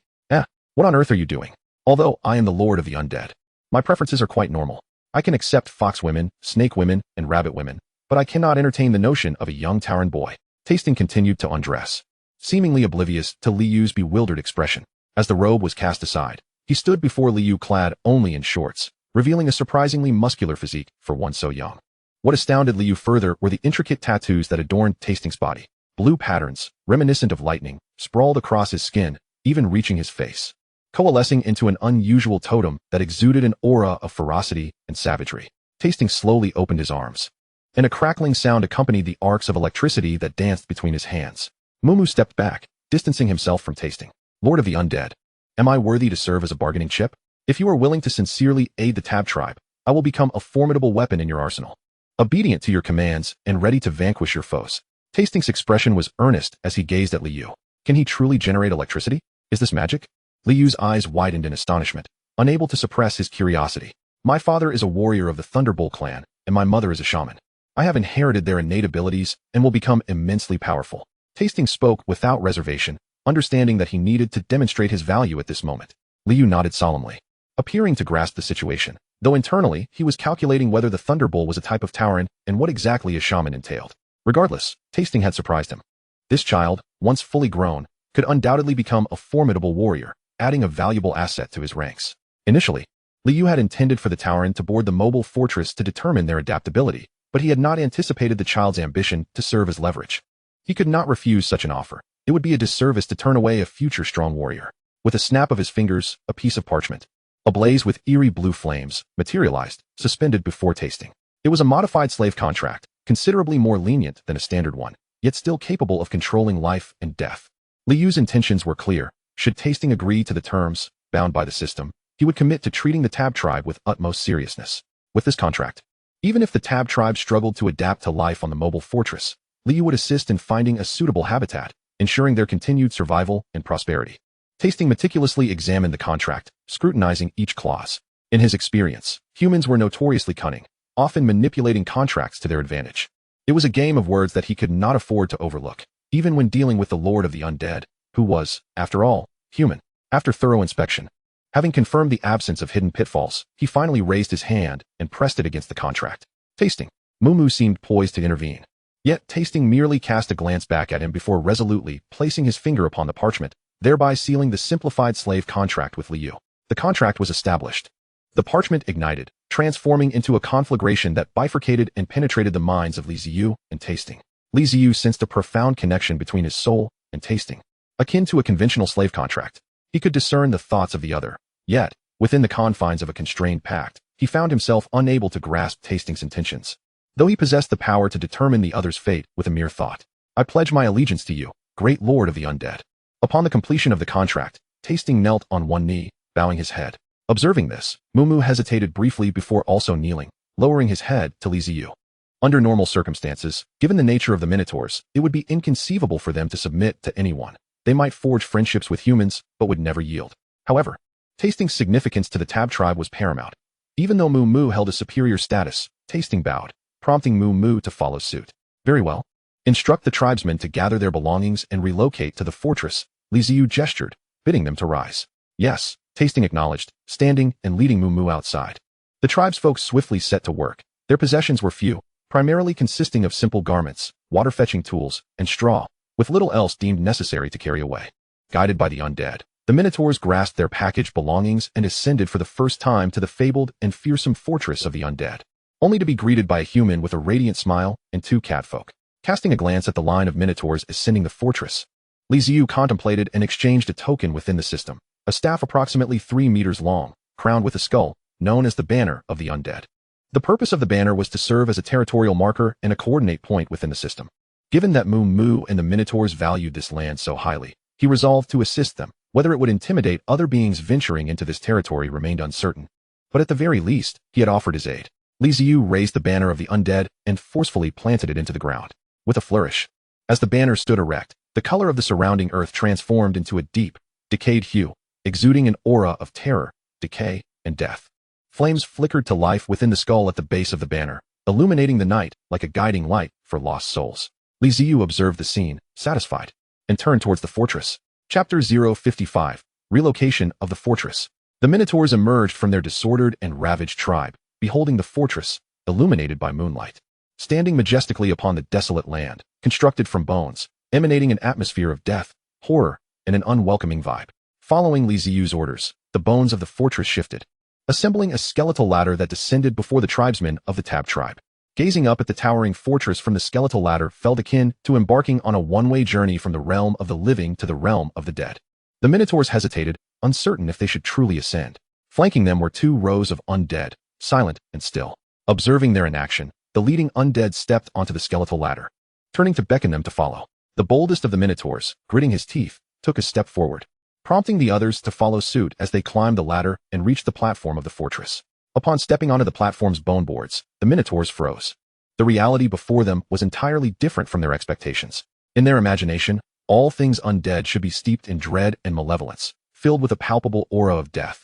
What on earth are you doing?" "Although I am the Lord of the Undead, my preferences are quite normal. I can accept fox women, snake women, and rabbit women, but I cannot entertain the notion of a young Tauren boy." Tasting continued to undress, seemingly oblivious to Liu's bewildered expression. As the robe was cast aside, he stood before Liu clad only in shorts, revealing a surprisingly muscular physique for one so young. What astounded Liu further were the intricate tattoos that adorned Tasting's body. Blue patterns, reminiscent of lightning, sprawled across his skin, even reaching his face, coalescing into an unusual totem that exuded an aura of ferocity and savagery. Tasting slowly opened his arms, and a crackling sound accompanied the arcs of electricity that danced between his hands. Mumu stepped back, distancing himself from Tasting. "Lord of the Undead, am I worthy to serve as a bargaining chip? If you are willing to sincerely aid the Tab tribe, I will become a formidable weapon in your arsenal, obedient to your commands and ready to vanquish your foes. Tasting's expression was earnest as he gazed at Liu. Can he truly generate electricity? Is this magic? Liu's eyes widened in astonishment, unable to suppress his curiosity. My father is a warrior of the Thunderbolt clan, and my mother is a shaman. I have inherited their innate abilities and will become immensely powerful. Tasting spoke without reservation, understanding that he needed to demonstrate his value at this moment. Liu nodded solemnly, appearing to grasp the situation, though internally he was calculating whether the Thunderbolt was a type of Tauren and what exactly a shaman entailed. Regardless, Tasting had surprised him. This child, once fully grown, could undoubtedly become a formidable warrior, adding a valuable asset to his ranks. Initially, Liu had intended for the Tauren to board the mobile fortress to determine their adaptability, but he had not anticipated the child's ambition to serve as leverage. He could not refuse such an offer. It would be a disservice to turn away a future strong warrior. With a snap of his fingers, a piece of parchment, ablaze with eerie blue flames, materialized, suspended before Tasting. It was a modified slave contract, considerably more lenient than a standard one, yet still capable of controlling life and death. Liu's intentions were clear. Should Tasting agree to the terms, bound by the system, he would commit to treating the Tab tribe with utmost seriousness. With this contract, even if the Tab tribe struggled to adapt to life on the mobile fortress, Liu would assist in finding a suitable habitat, ensuring their continued survival and prosperity. Tasting meticulously examined the contract, scrutinizing each clause. In his experience, humans were notoriously cunning, often manipulating contracts to their advantage. It was a game of words that he could not afford to overlook, even when dealing with the Lord of the Undead, who was, after all, human. After thorough inspection, having confirmed the absence of hidden pitfalls, he finally raised his hand and pressed it against the contract. Tasting. Mumu seemed poised to intervene. Yet Tasting merely cast a glance back at him before resolutely placing his finger upon the parchment, thereby sealing the simplified slave contract with Liu. The contract was established. The parchment ignited, transforming into a conflagration that bifurcated and penetrated the minds of Ziyu and Tasting. Ziyu sensed a profound connection between his soul and Tasting. Akin to a conventional slave contract, he could discern the thoughts of the other. Yet, within the confines of a constrained pact, he found himself unable to grasp Tasting's intentions. Though he possessed the power to determine the other's fate with a mere thought. I pledge my allegiance to you, great lord of the undead. Upon the completion of the contract, Tasting knelt on one knee, bowing his head. Observing this, Mumu hesitated briefly before also kneeling, lowering his head to Ziyu. Under normal circumstances, given the nature of the Minotaurs, it would be inconceivable for them to submit to anyone. They might forge friendships with humans, but would never yield. However, Tasting's significance to the Tab tribe was paramount. Even though Mumu held a superior status, Tasting bowed, prompting Mumu to follow suit. Very well. Instruct the tribesmen to gather their belongings and relocate to the fortress. Ziyu gestured, bidding them to rise. Yes, Tasting acknowledged, standing and leading Mumu outside. The tribesfolk swiftly set to work. Their possessions were few, primarily consisting of simple garments, water-fetching tools, and straw, with little else deemed necessary to carry away. Guided by the undead, the Minotaurs grasped their packaged belongings and ascended for the first time to the fabled and fearsome fortress of the undead, only to be greeted by a human with a radiant smile and two catfolk. Casting a glance at the line of Minotaurs ascending the fortress, Ziyu contemplated and exchanged a token within the system, a staff approximately 3 meters long, crowned with a skull, known as the Banner of the Undead. The purpose of the banner was to serve as a territorial marker and a coordinate point within the system. Given that Mumu and the Minotaurs valued this land so highly, he resolved to assist them. Whether it would intimidate other beings venturing into this territory remained uncertain, but at the very least, he had offered his aid. Ziyu raised the banner of the undead and forcefully planted it into the ground. With a flourish, as the banner stood erect, the color of the surrounding earth transformed into a deep, decayed hue, exuding an aura of terror, decay, and death. Flames flickered to life within the skull at the base of the banner, illuminating the night like a guiding light for lost souls. Ziyu observed the scene, satisfied, and turned towards the fortress. Chapter 055, Relocation of the Fortress. The Minotaurs emerged from their disordered and ravaged tribe, beholding the fortress, illuminated by moonlight. Standing majestically upon the desolate land, constructed from bones, emanating an atmosphere of death, horror, and an unwelcoming vibe. Following Ziyu's orders, the bones of the fortress shifted, assembling a skeletal ladder that descended before the tribesmen of the Tab tribe. Gazing up at the towering fortress from the skeletal ladder felt akin to embarking on a one-way journey from the realm of the living to the realm of the dead. The Minotaurs hesitated, uncertain if they should truly ascend. Flanking them were 2 rows of undead, silent and still. Observing their inaction, the leading undead stepped onto the skeletal ladder, turning to beckon them to follow. The boldest of the Minotaurs, gritting his teeth, took a step forward, prompting the others to follow suit as they climbed the ladder and reached the platform of the fortress. Upon stepping onto the platform's bone boards, the minotaurs froze. The reality before them was entirely different from their expectations. In their imagination, all things undead should be steeped in dread and malevolence, filled with a palpable aura of death,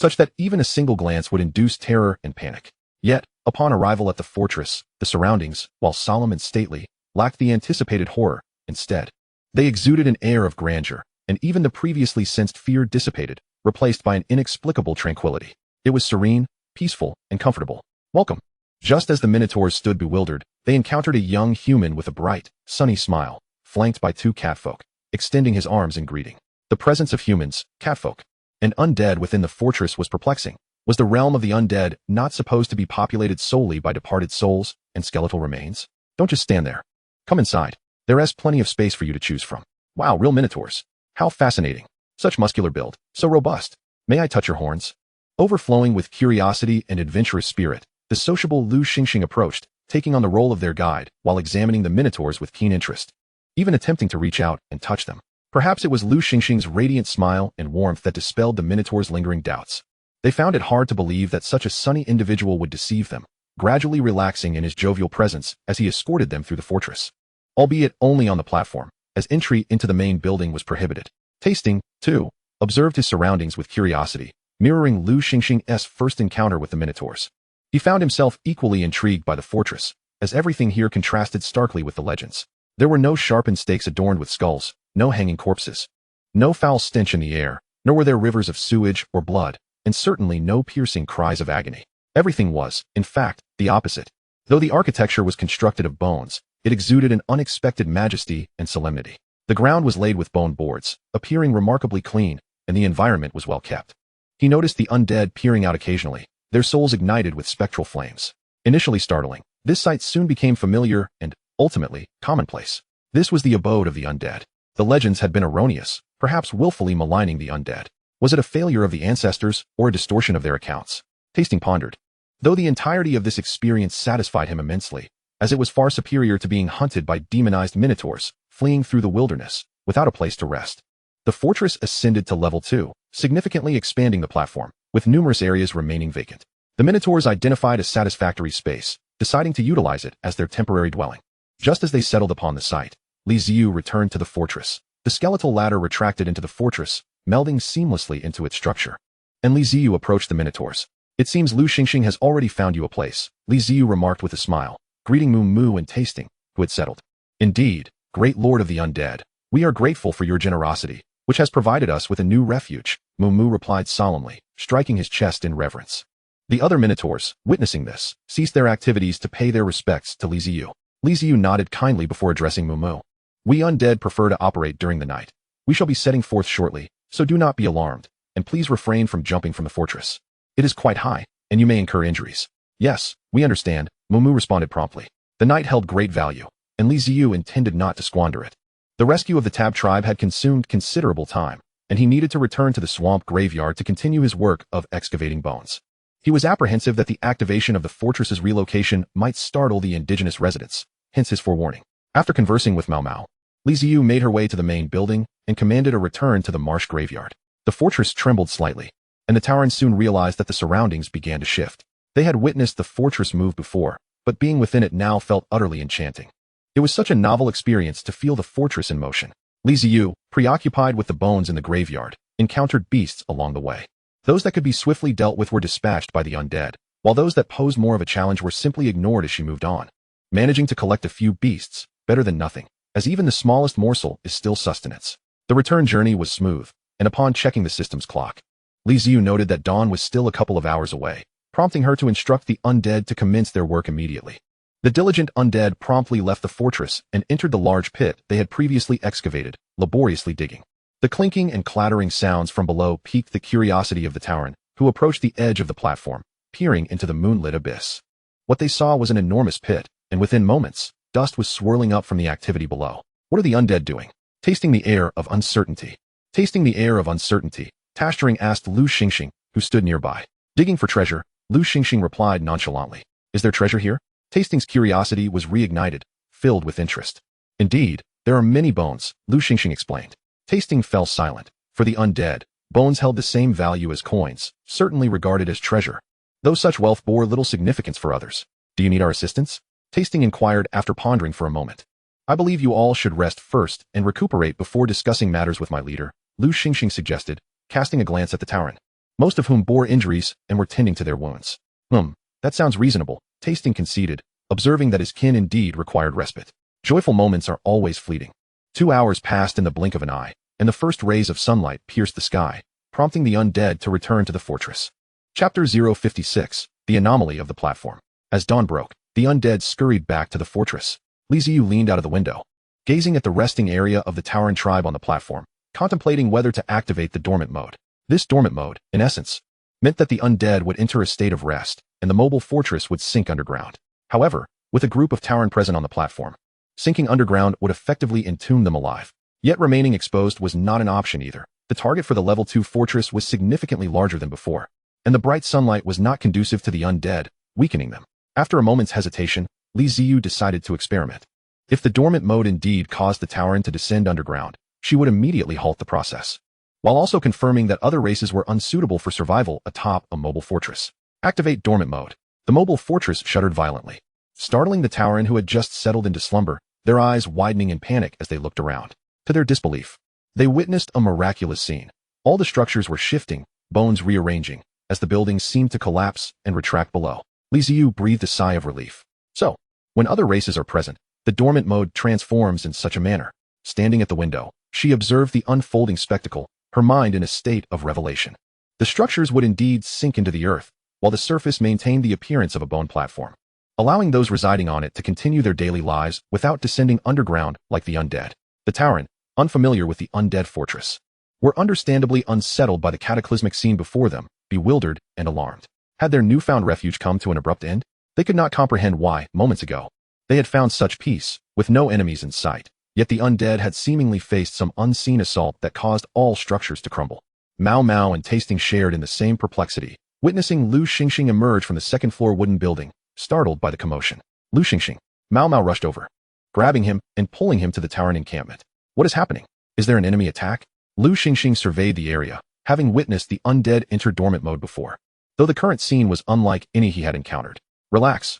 such that even a single glance would induce terror and panic. Yet, upon arrival at the fortress, the surroundings, while solemn and stately, lacked the anticipated horror. Instead, they exuded an air of grandeur, and even the previously sensed fear dissipated, replaced by an inexplicable tranquility. It was serene, peaceful, and comfortable. Welcome. Just as the minotaurs stood bewildered, they encountered a young human with a bright, sunny smile, flanked by two catfolk, extending his arms in greeting. The presence of humans, catfolk, and undead within the fortress was perplexing. Was the realm of the undead not supposed to be populated solely by departed souls and skeletal remains? Don't just stand there. Come inside. There's plenty of space for you to choose from. Wow, real minotaurs. How fascinating. Such muscular build, so robust. May I touch your horns? Overflowing with curiosity and adventurous spirit, the sociable Lu Xingxing approached, taking on the role of their guide while examining the minotaurs with keen interest, even attempting to reach out and touch them. Perhaps it was Lu Xingxing's radiant smile and warmth that dispelled the minotaurs' lingering doubts. They found it hard to believe that such a sunny individual would deceive them, gradually relaxing in his jovial presence as he escorted them through the fortress. Albeit only on the platform, as entry into the main building was prohibited. Tasting, too, observed his surroundings with curiosity, mirroring Lu Xingxing's first encounter with the minotaurs. He found himself equally intrigued by the fortress, as everything here contrasted starkly with the legends. There were no sharpened stakes adorned with skulls, no hanging corpses, no foul stench in the air, nor were there rivers of sewage or blood, and certainly no piercing cries of agony. Everything was, in fact, the opposite. Though the architecture was constructed of bones, it exuded an unexpected majesty and solemnity. The ground was laid with bone boards, appearing remarkably clean, and the environment was well kept. He noticed the undead peering out occasionally, their souls ignited with spectral flames. Initially startling, this sight soon became familiar and, ultimately, commonplace. This was the abode of the undead. The legends had been erroneous, perhaps willfully maligning the undead. Was it a failure of the ancestors or a distortion of their accounts? Tasting pondered. Though the entirety of this experience satisfied him immensely, as it was far superior to being hunted by demonized minotaurs, fleeing through the wilderness, without a place to rest. The fortress ascended to level 2, significantly expanding the platform, with numerous areas remaining vacant. The minotaurs identified a satisfactory space, deciding to utilize it as their temporary dwelling. Just as they settled upon the site, Ziyu returned to the fortress. The skeletal ladder retracted into the fortress, melding seamlessly into its structure. And Ziyu approached the minotaurs. It seems Lu Xingxing has already found you a place, Ziyu remarked with a smile, greeting Mu and Tasting, who had settled. Indeed, great lord of the undead, we are grateful for your generosity, which has provided us with a new refuge, Mu replied solemnly, striking his chest in reverence. The other minotaurs, witnessing this, ceased their activities to pay their respects to Ziyu. Ziyu nodded kindly before addressing Mu. We undead prefer to operate during the night. We shall be setting forth shortly, so do not be alarmed, and please refrain from jumping from the fortress. It is quite high, and you may incur injuries. Yes, we understand, Mu responded promptly. The night held great value, and Ziyu intended not to squander it. The rescue of the Tab tribe had consumed considerable time, and he needed to return to the swamp graveyard to continue his work of excavating bones. He was apprehensive that the activation of the fortress's relocation might startle the indigenous residents, hence his forewarning. After conversing with Mao, Ziyu made her way to the main building and commanded a return to the marsh graveyard. The fortress trembled slightly, and the Taurans soon realized that the surroundings began to shift. They had witnessed the fortress move before, but being within it now felt utterly enchanting. It was such a novel experience to feel the fortress in motion. Ziyu, preoccupied with the bones in the graveyard, encountered beasts along the way. Those that could be swiftly dealt with were dispatched by the undead, while those that posed more of a challenge were simply ignored as she moved on. Managing to collect a few beasts, better than nothing, as even the smallest morsel is still sustenance. The return journey was smooth, and upon checking the system's clock, Ziyu noted that dawn was still a couple of hours away, prompting her to instruct the undead to commence their work immediately. The diligent undead promptly left the fortress and entered the large pit they had previously excavated, laboriously digging. The clinking and clattering sounds from below piqued the curiosity of the Tauran, who approached the edge of the platform, peering into the moonlit abyss. What they saw was an enormous pit, and within moments, dust was swirling up from the activity below. What are the undead doing? Tasting the air of uncertainty. Tasting the air of uncertainty, Tashturing asked Lu Xingxing, who stood nearby. Digging for treasure, Lu Xingxing replied nonchalantly. Is there treasure here? Tasting's curiosity was reignited, filled with interest. Indeed, there are many bones, Lu Xingxing explained. Tasting fell silent. For the undead, bones held the same value as coins, certainly regarded as treasure. though such wealth bore little significance for others. Do you need our assistance? Tasting inquired after pondering for a moment. I believe you all should rest first and recuperate before discussing matters with my leader, Lu Xingxing suggested, casting a glance at the Tauren, most of whom bore injuries and were tending to their wounds. That sounds reasonable, Tasting conceded, observing that his kin indeed required respite. Joyful moments are always fleeting. 2 hours passed in the blink of an eye, and the first rays of sunlight pierced the sky, prompting the undead to return to the fortress. Chapter 056, The Anomaly of the Platform. As dawn broke, the undead scurried back to the fortress. Ziyu leaned out of the window, gazing at the resting area of the Tauren tribe on the platform, contemplating whether to activate the dormant mode. This dormant mode, in essence, meant that the undead would enter a state of rest, and the mobile fortress would sink underground. However, with a group of Tauren present on the platform, sinking underground would effectively entomb them alive. Yet remaining exposed was not an option either. The target for the level 2 fortress was significantly larger than before, and the bright sunlight was not conducive to the undead, weakening them. After a moment's hesitation, Ziyu decided to experiment. If the dormant mode indeed caused the Tauren to descend underground, she would immediately halt the process, while also confirming that other races were unsuitable for survival atop a mobile fortress. Activate dormant mode. The mobile fortress shuddered violently, startling the Tauren who had just settled into slumber, their eyes widening in panic as they looked around. To their disbelief, they witnessed a miraculous scene. All the structures were shifting, bones rearranging, as the buildings seemed to collapse and retract below. Ziyu breathed a sigh of relief. So, when other races are present, the dormant mode transforms in such a manner. Standing at the window, she observed the unfolding spectacle, her mind in a state of revelation. The structures would indeed sink into the earth, while the surface maintained the appearance of a bone platform, allowing those residing on it to continue their daily lives without descending underground like the undead. The Tauren, unfamiliar with the undead fortress, were understandably unsettled by the cataclysmic scene before them, bewildered and alarmed. Had their newfound refuge come to an abrupt end? They could not comprehend why, moments ago, they had found such peace, with no enemies in sight, yet the undead had seemingly faced some unseen assault that caused all structures to crumble. Mao and Tasting shared in the same perplexity, witnessing Lu Xingxing emerge from the second-floor wooden building, startled by the commotion. Lu Xingxing. Mao rushed over, grabbing him and pulling him to the Tauren encampment. What is happening? Is there an enemy attack? Lu Xingxing surveyed the area, having witnessed the undead enter dormant mode before, though the current scene was unlike any he had encountered. Relax.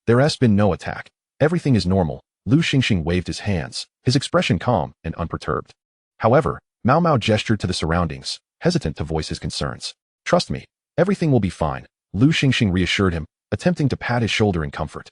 There has been no attack. Everything is normal. Lu Xingxing waved his hands, his expression calm and unperturbed. However, Mao gestured to the surroundings, hesitant to voice his concerns. Trust me, everything will be fine, Lu Xingxing reassured him, attempting to pat his shoulder in comfort.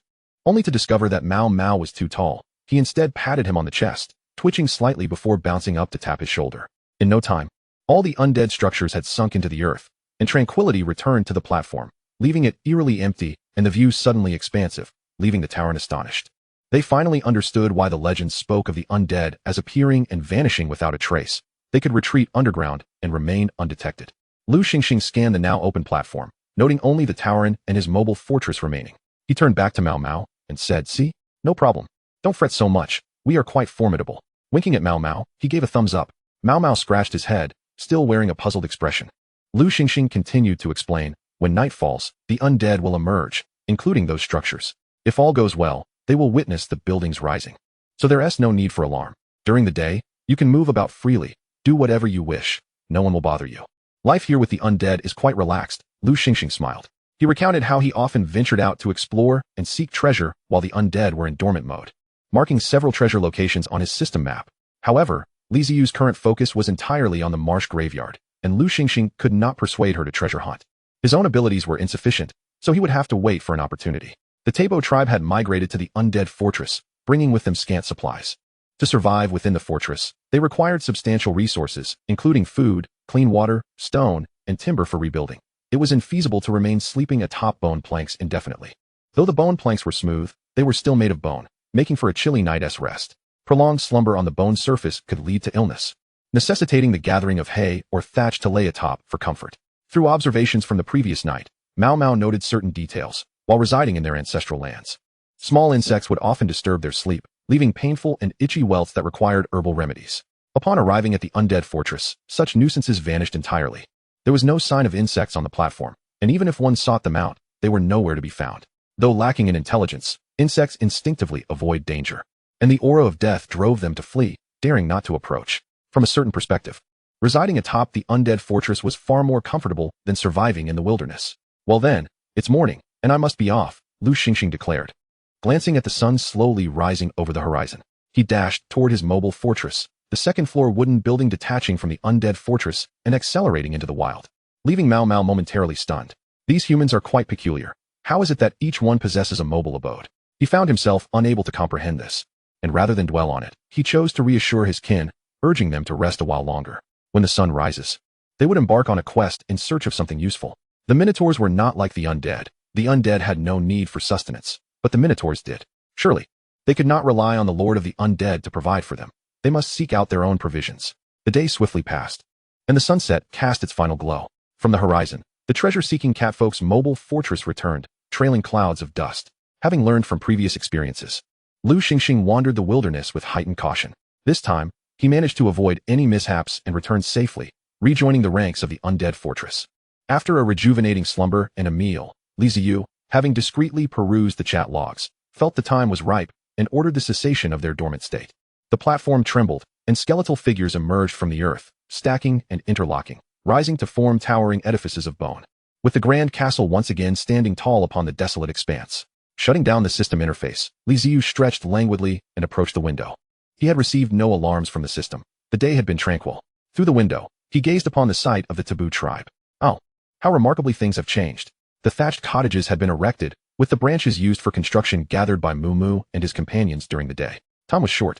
Only to discover that Mao was too tall, he instead patted him on the chest, twitching slightly before bouncing up to tap his shoulder. In no time, all the undead structures had sunk into the earth, and tranquility returned to the platform, leaving it eerily empty and the view suddenly expansive, leaving the Tauren astonished. They finally understood why the legends spoke of the undead as appearing and vanishing without a trace. They could retreat underground and remain undetected. Lu Xingxing scanned the now open platform, noting only the Tauren and his mobile fortress remaining. He turned back to Mao and said, "See? No problem. Don't fret so much. We are quite formidable." Winking at Mao, he gave a thumbs up. Mao scratched his head, still wearing a puzzled expression. Lu Xingxing continued to explain, when night falls, the undead will emerge, including those structures. If all goes well, they will witness the buildings rising. So there is no need for alarm. During the day, you can move about freely, do whatever you wish. No one will bother you. Life here with the undead is quite relaxed, Lu Xingxing smiled. He recounted how he often ventured out to explore and seek treasure while the undead were in dormant mode, marking several treasure locations on his system map. However, Ziyu's current focus was entirely on the marsh graveyard, and Lu Xingxing could not persuade her to treasure hunt. His own abilities were insufficient, so he would have to wait for an opportunity. The Tabo tribe had migrated to the undead fortress, bringing with them scant supplies. To survive within the fortress, they required substantial resources, including food, clean water, stone, and timber for rebuilding. It was infeasible to remain sleeping atop bone planks indefinitely. Though the bone planks were smooth, they were still made of bone, making for a chilly night's rest. Prolonged slumber on the bone surface could lead to illness, necessitating the gathering of hay or thatch to lay atop for comfort. Through observations from the previous night, Mao noted certain details while residing in their ancestral lands. Small insects would often disturb their sleep, leaving painful and itchy welts that required herbal remedies. Upon arriving at the undead fortress, such nuisances vanished entirely. There was no sign of insects on the platform, and even if one sought them out, they were nowhere to be found. Though lacking in intelligence, insects instinctively avoid danger, and the aura of death drove them to flee, daring not to approach. From a certain perspective, residing atop the undead fortress was far more comfortable than surviving in the wilderness. Well then, it's morning, and I must be off, Lu Xingxing declared. Glancing at the sun slowly rising over the horizon, he dashed toward his mobile fortress, the second-floor wooden building detaching from the undead fortress and accelerating into the wild, leaving Mao Mao momentarily stunned. These humans are quite peculiar. How is it that each one possesses a mobile abode? He found himself unable to comprehend this, and rather than dwell on it, he chose to reassure his kin, urging them to rest a while longer. When the sun rises, they would embark on a quest in search of something useful. The Minotaurs were not like the undead. The undead had no need for sustenance, but the Minotaurs did. Surely, they could not rely on the Lord of the Undead to provide for them. They must seek out their own provisions. The day swiftly passed, and the sunset cast its final glow. From the horizon, the treasure-seeking catfolk's mobile fortress returned, trailing clouds of dust. Having learned from previous experiences, Lu Xingxing wandered the wilderness with heightened caution. This time, he managed to avoid any mishaps and returned safely, rejoining the ranks of the undead fortress. After a rejuvenating slumber and a meal, Ziyu, having discreetly perused the chat logs, felt the time was ripe and ordered the cessation of their dormant state. The platform trembled, and skeletal figures emerged from the earth, stacking and interlocking, rising to form towering edifices of bone. With the grand castle once again standing tall upon the desolate expanse. Shutting down the system interface, Ziyu stretched languidly and approached the window. He had received no alarms from the system. The day had been tranquil. Through the window, he gazed upon the site of the taboo tribe. Oh, how remarkably things have changed. The thatched cottages had been erected, with the branches used for construction gathered by Moo and his companions during the day. Time was short,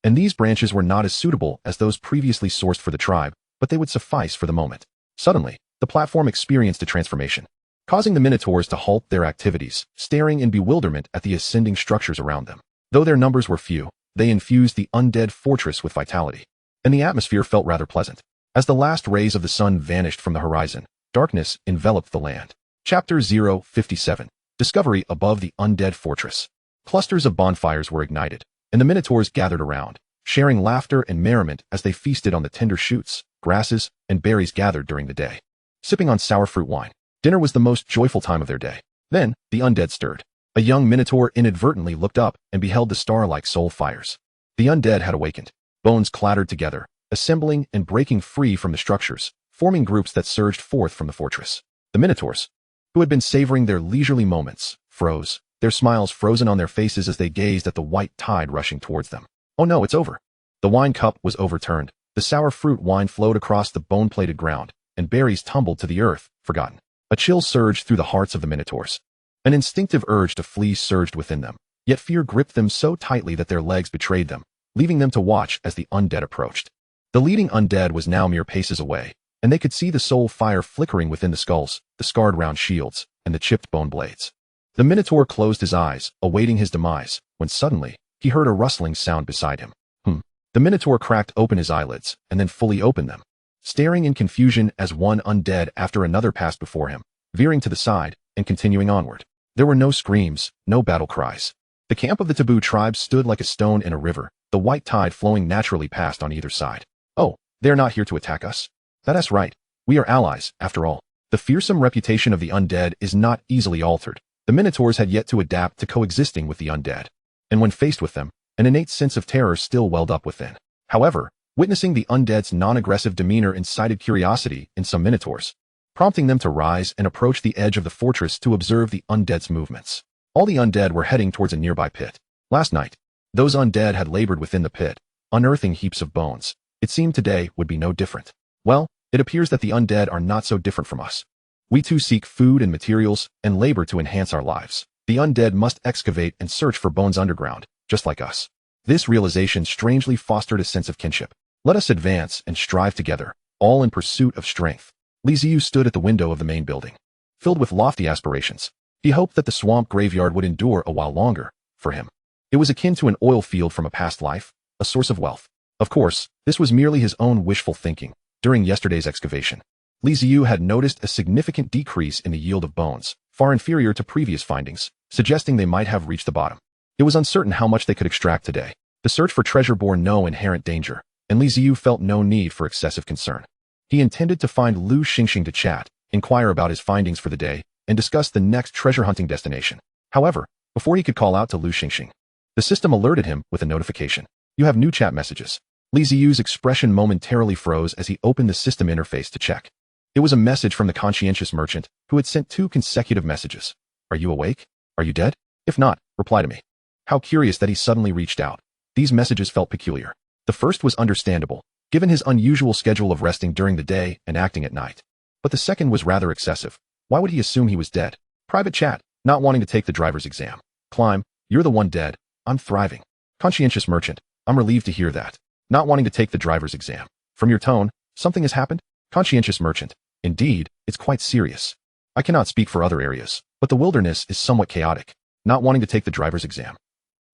and these branches were not as suitable as those previously sourced for the tribe, but they would suffice for the moment. Suddenly, the platform experienced a transformation, causing the Minotaurs to halt their activities, staring in bewilderment at the ascending structures around them. Though their numbers were few, they infused the undead fortress with vitality, and the atmosphere felt rather pleasant. As the last rays of the sun vanished from the horizon, darkness enveloped the land. Chapter 057. Discovery above the undead fortress. Clusters of bonfires were ignited, and the Minotaurs gathered around, sharing laughter and merriment as they feasted on the tender shoots, grasses, and berries gathered during the day. Sipping on sour fruit wine, dinner was the most joyful time of their day. Then, the undead stirred. A young Minotaur inadvertently looked up and beheld the star-like soul fires. The undead had awakened. Bones clattered together, assembling and breaking free from the structures, forming groups that surged forth from the fortress. The Minotaurs, who had been savoring their leisurely moments, froze, their smiles frozen on their faces as they gazed at the white tide rushing towards them. Oh no, it's over. The wine cup was overturned. The sour fruit wine flowed across the bone-plated ground, and berries tumbled to the earth, forgotten. A chill surged through the hearts of the Minotaurs. An instinctive urge to flee surged within them, yet fear gripped them so tightly that their legs betrayed them, leaving them to watch as the undead approached. The leading undead was now mere paces away, and they could see the soul fire flickering within the skulls, the scarred round shields, and the chipped bone blades. The Minotaur closed his eyes, awaiting his demise, when suddenly, he heard a rustling sound beside him. The Minotaur cracked open his eyelids, and then fully opened them, staring in confusion as one undead after another passed before him, veering to the side, and continuing onward. There were no screams, no battle cries. The camp of the taboo tribe stood like a stone in a river, the white tide flowing naturally past on either side. Oh, they are not here to attack us? That's right. We are allies, after all. The fearsome reputation of the undead is not easily altered. The Minotaurs had yet to adapt to coexisting with the undead, and when faced with them, an innate sense of terror still welled up within. However, witnessing the undead's non-aggressive demeanor incited curiosity in some Minotaurs, prompting them to rise and approach the edge of the fortress to observe the undead's movements. All the undead were heading towards a nearby pit. Last night, those undead had labored within the pit, unearthing heaps of bones. It seemed today would be no different. Well, it appears that the undead are not so different from us. We too seek food and materials and labor to enhance our lives. The undead must excavate and search for bones underground, just like us. This realization strangely fostered a sense of kinship. Let us advance and strive together, all in pursuit of strength. Ziyu stood at the window of the main building. Filled with lofty aspirations, he hoped that the swamp graveyard would endure a while longer. For him, it was akin to an oil field from a past life, a source of wealth. Of course, this was merely his own wishful thinking. During yesterday's excavation, Ziyu had noticed a significant decrease in the yield of bones, far inferior to previous findings, suggesting they might have reached the bottom. It was uncertain how much they could extract today. The search for treasure bore no inherent danger, and Ziyu felt no need for excessive concern. He intended to find Lu Xingxing to chat, inquire about his findings for the day, and discuss the next treasure hunting destination. However, before he could call out to Lu Xingxing, the system alerted him with a notification. You have new chat messages. Ziyu's expression momentarily froze as he opened the system interface to check. It was a message from the conscientious merchant, who had sent 2 consecutive messages. Are you awake? Are you dead? If not, reply to me. How curious that he suddenly reached out. These messages felt peculiar. The first was understandable, given his unusual schedule of resting during the day and acting at night. But the second was rather excessive. Why would he assume he was dead? Private chat, not wanting to take the driver's exam. Climb, you're the one dead. I'm thriving. Conscientious merchant, I'm relieved to hear that. Not wanting to take the driver's exam. From your tone, something has happened? Conscientious merchant, indeed, it's quite serious. I cannot speak for other areas, but the wilderness is somewhat chaotic. Not wanting to take the driver's exam.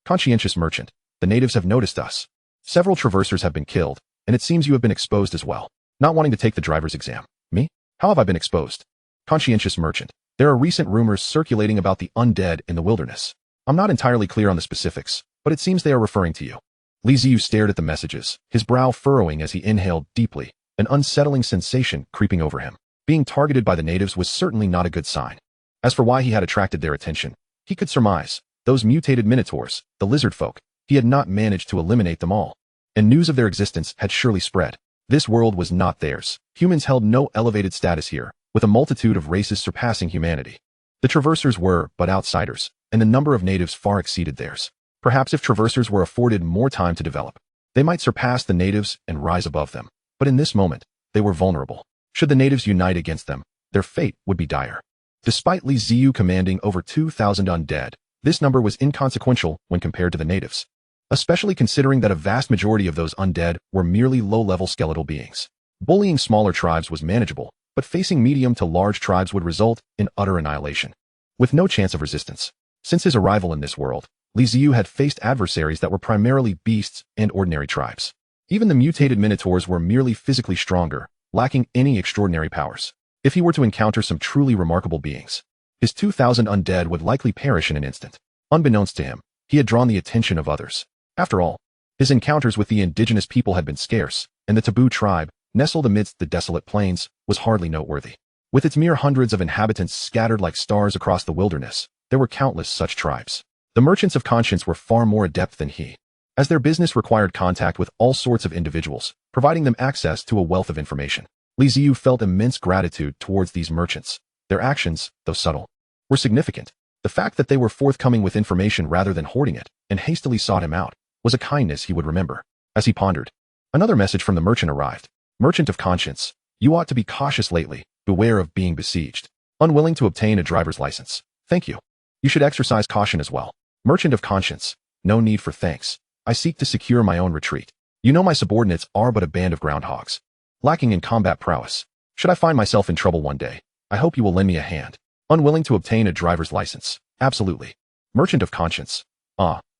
Conscientious merchant, the natives have noticed us. Several traversers have been killed, and it seems you have been exposed as well. Not wanting to take the driver's exam. Me? How have I been exposed? Conscientious merchant, there are recent rumors circulating about the undead in the wilderness. I'm not entirely clear on the specifics, but it seems they are referring to you. Ziyu stared at the messages, his brow furrowing as he inhaled deeply, an unsettling sensation creeping over him. Being targeted by the natives was certainly not a good sign. As for why he had attracted their attention, he could surmise. Those mutated minotaurs, the lizard folk, he had not managed to eliminate them all. And news of their existence had surely spread. This world was not theirs. Humans held no elevated status here, with a multitude of races surpassing humanity. The traversers were but outsiders, and the number of natives far exceeded theirs. Perhaps if traversers were afforded more time to develop, they might surpass the natives and rise above them. But in this moment, they were vulnerable. Should the natives unite against them, their fate would be dire. Despite Ziyu commanding over 2,000 undead, this number was inconsequential when compared to the natives, especially considering that a vast majority of those undead were merely low-level skeletal beings. Bullying smaller tribes was manageable, but facing medium to large tribes would result in utter annihilation, with no chance of resistance. Since his arrival in this world, Ziyu had faced adversaries that were primarily beasts and ordinary tribes. Even the mutated minotaurs were merely physically stronger, lacking any extraordinary powers. If he were to encounter some truly remarkable beings, his 2,000 undead would likely perish in an instant. Unbeknownst to him, he had drawn the attention of others. After all, his encounters with the indigenous people had been scarce, and the taboo tribe, nestled amidst the desolate plains, was hardly noteworthy. With its mere hundreds of inhabitants scattered like stars across the wilderness, there were countless such tribes. The merchants of conscience were far more adept than he, as their business required contact with all sorts of individuals, providing them access to a wealth of information. Ziyu felt immense gratitude towards these merchants. Their actions, though subtle, were significant. The fact that they were forthcoming with information rather than hoarding it, and hastily sought him out, was a kindness he would remember. As he pondered, another message from the merchant arrived. Merchant of conscience, you ought to be cautious lately, beware of being besieged. Unwilling to obtain a driver's license. Thank you. You should exercise caution as well. Merchant of conscience, no need for thanks. I seek to secure my own retreat. You know my subordinates are but a band of groundhogs, lacking in combat prowess. Should I find myself in trouble one day, I hope you will lend me a hand. Unwilling to obtain a driver's license. Absolutely. Merchant of conscience.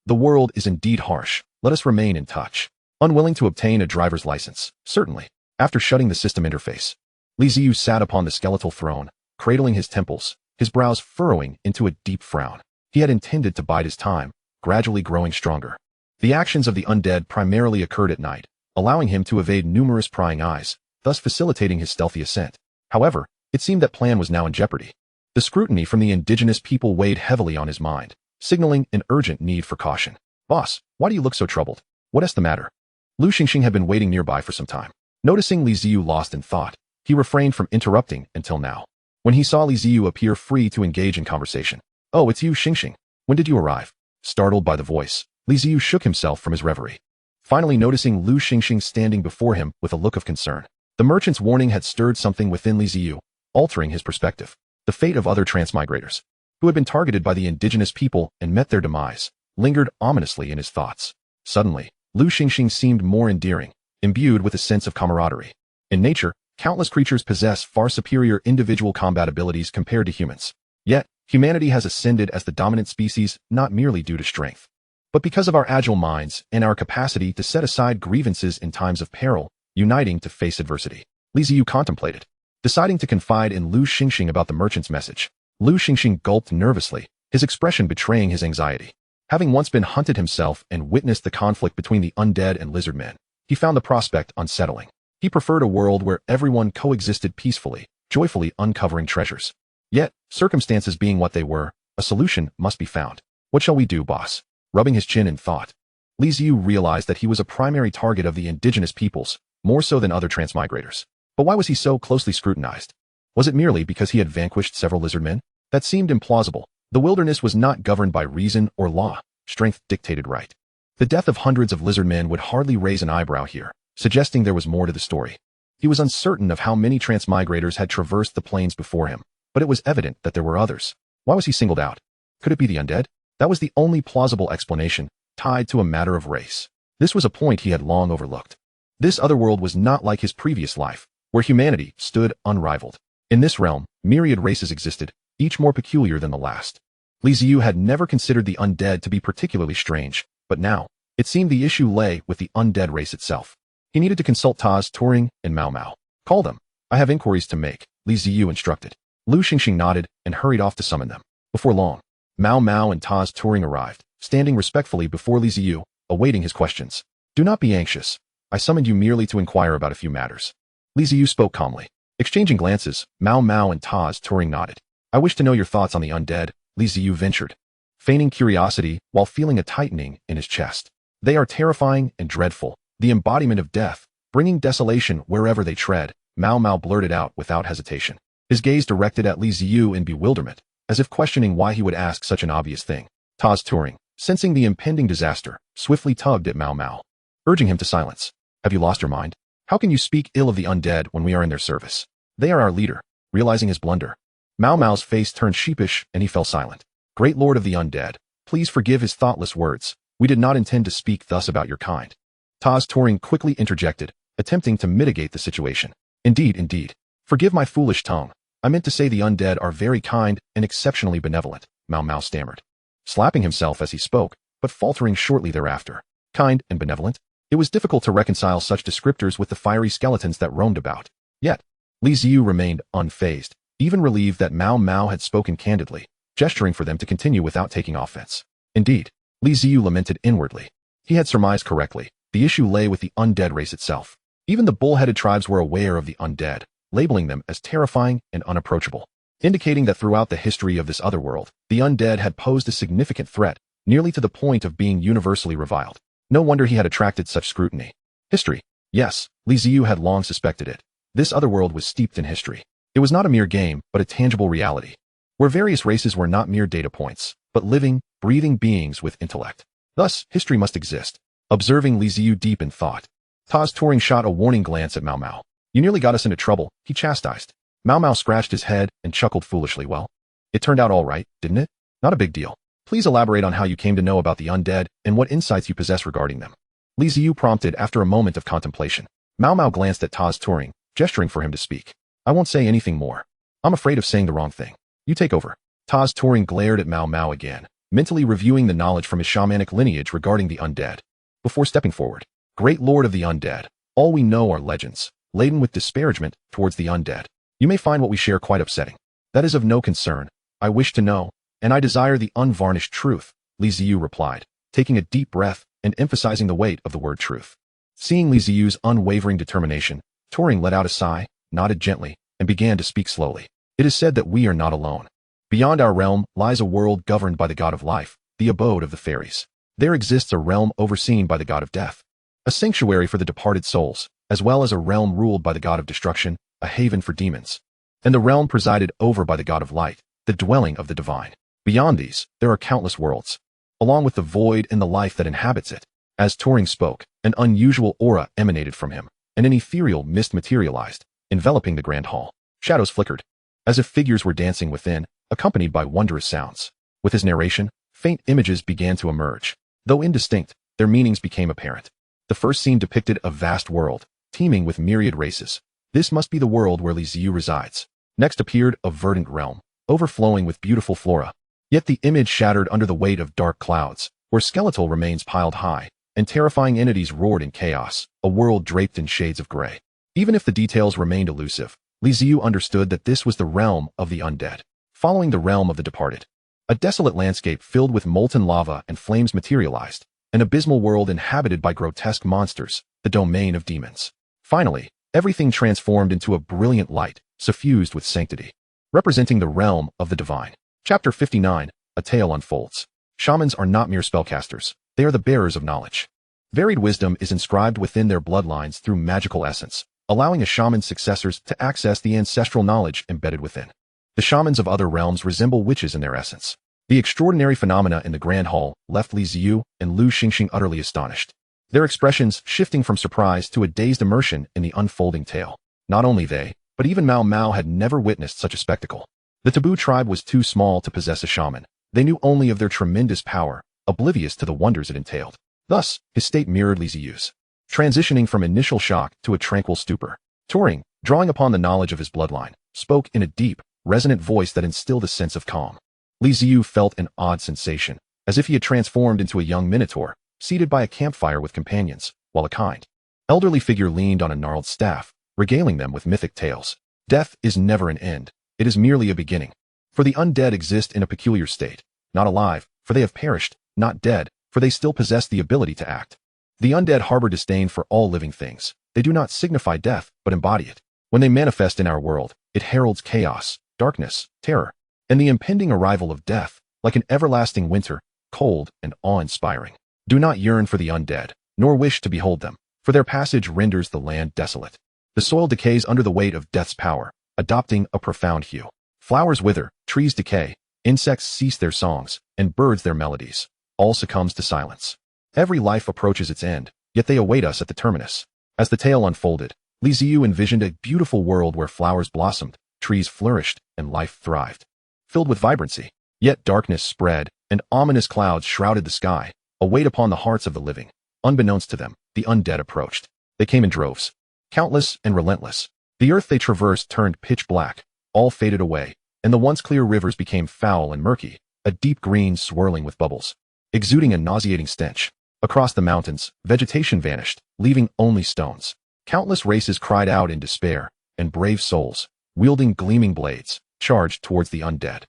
The world is indeed harsh. Let us remain in touch. Unwilling to obtain a driver's license. Certainly. After shutting the system interface, Ziyu sat upon the skeletal throne, cradling his temples, his brows furrowing into a deep frown. He had intended to bide his time, gradually growing stronger. The actions of the undead primarily occurred at night, allowing him to evade numerous prying eyes, thus facilitating his stealthy ascent. However, it seemed that plan was now in jeopardy. The scrutiny from the indigenous people weighed heavily on his mind, signaling an urgent need for caution. Boss, why do you look so troubled? What's the matter? Lu Xingxing had been waiting nearby for some time. Noticing Ziyu lost in thought, he refrained from interrupting until now, when he saw Ziyu appear free to engage in conversation. Oh, it's you, Xingxing. When did you arrive? Startled by the voice, Ziyu shook himself from his reverie. Finally noticing Lu Xingxing standing before him with a look of concern. The merchant's warning had stirred something within Ziyu, altering his perspective. The fate of other transmigrators, who had been targeted by the indigenous people and met their demise, lingered ominously in his thoughts. Suddenly, Lu Xingxing seemed more endearing, imbued with a sense of camaraderie. In nature, countless creatures possess far superior individual combat abilities compared to humans. Yet, humanity has ascended as the dominant species not merely due to strength, but because of our agile minds and our capacity to set aside grievances in times of peril, uniting to face adversity. Ziyu contemplated, deciding to confide in Lu Xingxing about the merchant's message. Lu Xingxing gulped nervously, his expression betraying his anxiety. Having once been hunted himself and witnessed the conflict between the undead and lizard men, he found the prospect unsettling. He preferred a world where everyone coexisted peacefully, joyfully uncovering treasures. Yet, circumstances being what they were, a solution must be found. What shall we do, boss? Rubbing his chin in thought, Ziyu realized that he was a primary target of the indigenous peoples, more so than other transmigrators. But why was he so closely scrutinized? Was it merely because he had vanquished several lizard men? That seemed implausible. The wilderness was not governed by reason or law. Strength dictated right. The death of hundreds of lizard men would hardly raise an eyebrow here, suggesting there was more to the story. He was uncertain of how many transmigrators had traversed the plains before him, but it was evident that there were others. Why was he singled out? Could it be the undead? That was the only plausible explanation, tied to a matter of race. This was a point he had long overlooked. This other world was not like his previous life, where humanity stood unrivaled. In this realm, myriad races existed, each more peculiar than the last. Ziyu had never considered the undead to be particularly strange, but now, it seemed the issue lay with the undead race itself. He needed to consult Taz, Turing, and Mao Mao. Call them. I have inquiries to make, Ziyu instructed. Lu Xingxing nodded and hurried off to summon them. Before long, Mao Mao and Taz Turing arrived, standing respectfully before Ziyu, awaiting his questions. Do not be anxious. I summoned you merely to inquire about a few matters. Ziyu spoke calmly. Exchanging glances, Mao Mao and Taz Turing nodded. I wish to know your thoughts on the undead, Ziyu ventured, feigning curiosity while feeling a tightening in his chest. They are terrifying and dreadful, the embodiment of death, bringing desolation wherever they tread, Mao Mao blurted out without hesitation. His gaze directed at Ziyu in bewilderment, as if questioning why he would ask such an obvious thing. Taz Turing, sensing the impending disaster, swiftly tugged at Mao Mao, urging him to silence. Have you lost your mind? How can you speak ill of the undead when we are in their service? They are our leader. Realizing his blunder, Mao Mao's face turned sheepish and he fell silent. Great Lord of the Undead, please forgive his thoughtless words. We did not intend to speak thus about your kind. Taz Turing quickly interjected, attempting to mitigate the situation. Indeed. Forgive my foolish tongue. I meant to say the undead are very kind and exceptionally benevolent, Mao Mao stammered, slapping himself as he spoke, but faltering shortly thereafter. Kind and benevolent? It was difficult to reconcile such descriptors with the fiery skeletons that roamed about. Yet, Ziyu remained unfazed, even relieved that Mao Mao had spoken candidly, gesturing for them to continue without taking offense. Indeed, Ziyu lamented inwardly. He had surmised correctly. The issue lay with the undead race itself. Even the bull-headed tribes were aware of the undead, labeling them as terrifying and unapproachable, indicating that throughout the history of this other world, the undead had posed a significant threat, nearly to the point of being universally reviled. No wonder he had attracted such scrutiny. History. Yes, Ziyu had long suspected it. This other world was steeped in history. It was not a mere game, but a tangible reality, where various races were not mere data points, but living, breathing beings with intellect. Thus, history must exist. Observing Ziyu deep in thought, Taz Turing shot a warning glance at Mao Mao. You nearly got us into trouble, he chastised. Mao Mao scratched his head and chuckled foolishly. Well, it turned out all right, didn't it? Not a big deal. Please elaborate on how you came to know about the undead and what insights you possess regarding them. Ziyu prompted after a moment of contemplation. Mao Mao glanced at Taz Turing, gesturing for him to speak. I won't say anything more. I'm afraid of saying the wrong thing. You take over. Taz Turing glared at Mao Mao again, mentally reviewing the knowledge from his shamanic lineage regarding the undead. Before stepping forward, Great Lord of the Undead, all we know are legends, laden with disparagement towards the undead. You may find what we share quite upsetting. That is of no concern. I wish to know, and I desire the unvarnished truth, Ziyu replied, taking a deep breath and emphasizing the weight of the word truth. Seeing Ziyu's unwavering determination, Turing let out a sigh, nodded gently, and began to speak slowly. It is said that we are not alone. Beyond our realm lies a world governed by the god of life, the abode of the fairies. There exists a realm overseen by the god of death, a sanctuary for the departed souls, as well as a realm ruled by the god of destruction, a haven for demons, and the realm presided over by the god of light, the dwelling of the divine. Beyond these, there are countless worlds, along with the void and the life that inhabits it. As Turing spoke, an unusual aura emanated from him, and an ethereal mist materialized, enveloping the grand hall. Shadows flickered, as if figures were dancing within, accompanied by wondrous sounds. With his narration, faint images began to emerge. Though indistinct, their meanings became apparent. The first scene depicted a vast world, teeming with myriad races. This must be the world where Ziyu resides. Next appeared a verdant realm, overflowing with beautiful flora. Yet the image shattered under the weight of dark clouds, where skeletal remains piled high, and terrifying entities roared in chaos, a world draped in shades of gray. Even if the details remained elusive, Ziyu understood that this was the realm of the undead, following the realm of the departed. A desolate landscape filled with molten lava and flames materialized, an abysmal world inhabited by grotesque monsters, the domain of demons. Finally, everything transformed into a brilliant light, suffused with sanctity, representing the realm of the divine. Chapter 59, A Tale Unfolds. Shamans are not mere spellcasters, they are the bearers of knowledge. Varied wisdom is inscribed within their bloodlines through magical essence, allowing a shaman's successors to access the ancestral knowledge embedded within. The shamans of other realms resemble witches in their essence. The extraordinary phenomena in the Grand Hall left Li Ziyu and Lu Xingxing utterly astonished, their expressions shifting from surprise to a dazed immersion in the unfolding tale. Not only they, but even Mao Mao had never witnessed such a spectacle. The taboo tribe was too small to possess a shaman. They knew only of their tremendous power, oblivious to the wonders it entailed. Thus, his state mirrored Li Ziyu's, transitioning from initial shock to a tranquil stupor. Turing, drawing upon the knowledge of his bloodline, spoke in a deep, resonant voice that instilled a sense of calm. Li Ziyu felt an odd sensation, as if he had transformed into a young minotaur, seated by a campfire with companions, while a kind, elderly figure leaned on a gnarled staff, regaling them with mythic tales. Death is never an end, it is merely a beginning. For the undead exist in a peculiar state, not alive, for they have perished, not dead, for they still possess the ability to act. The undead harbor disdain for all living things. They do not signify death, but embody it. When they manifest in our world, it heralds chaos, darkness, terror, and the impending arrival of death, like an everlasting winter, cold and awe-inspiring. Do not yearn for the undead, nor wish to behold them, for their passage renders the land desolate. The soil decays under the weight of death's power, adopting a profound hue. Flowers wither, trees decay, insects cease their songs, and birds their melodies. All succumbs to silence. Every life approaches its end, yet they await us at the terminus. As the tale unfolded, Li Ziyu envisioned a beautiful world where flowers blossomed, trees flourished, and life thrived. Filled with vibrancy, yet darkness spread, and ominous clouds shrouded the sky, a weight upon the hearts of the living. Unbeknownst to them, the undead approached. They came in droves, countless and relentless. The earth they traversed turned pitch black, all faded away, and the once clear rivers became foul and murky, a deep green swirling with bubbles, exuding a nauseating stench. Across the mountains, vegetation vanished, leaving only stones. Countless races cried out in despair, and brave souls, wielding gleaming blades, charged towards the undead,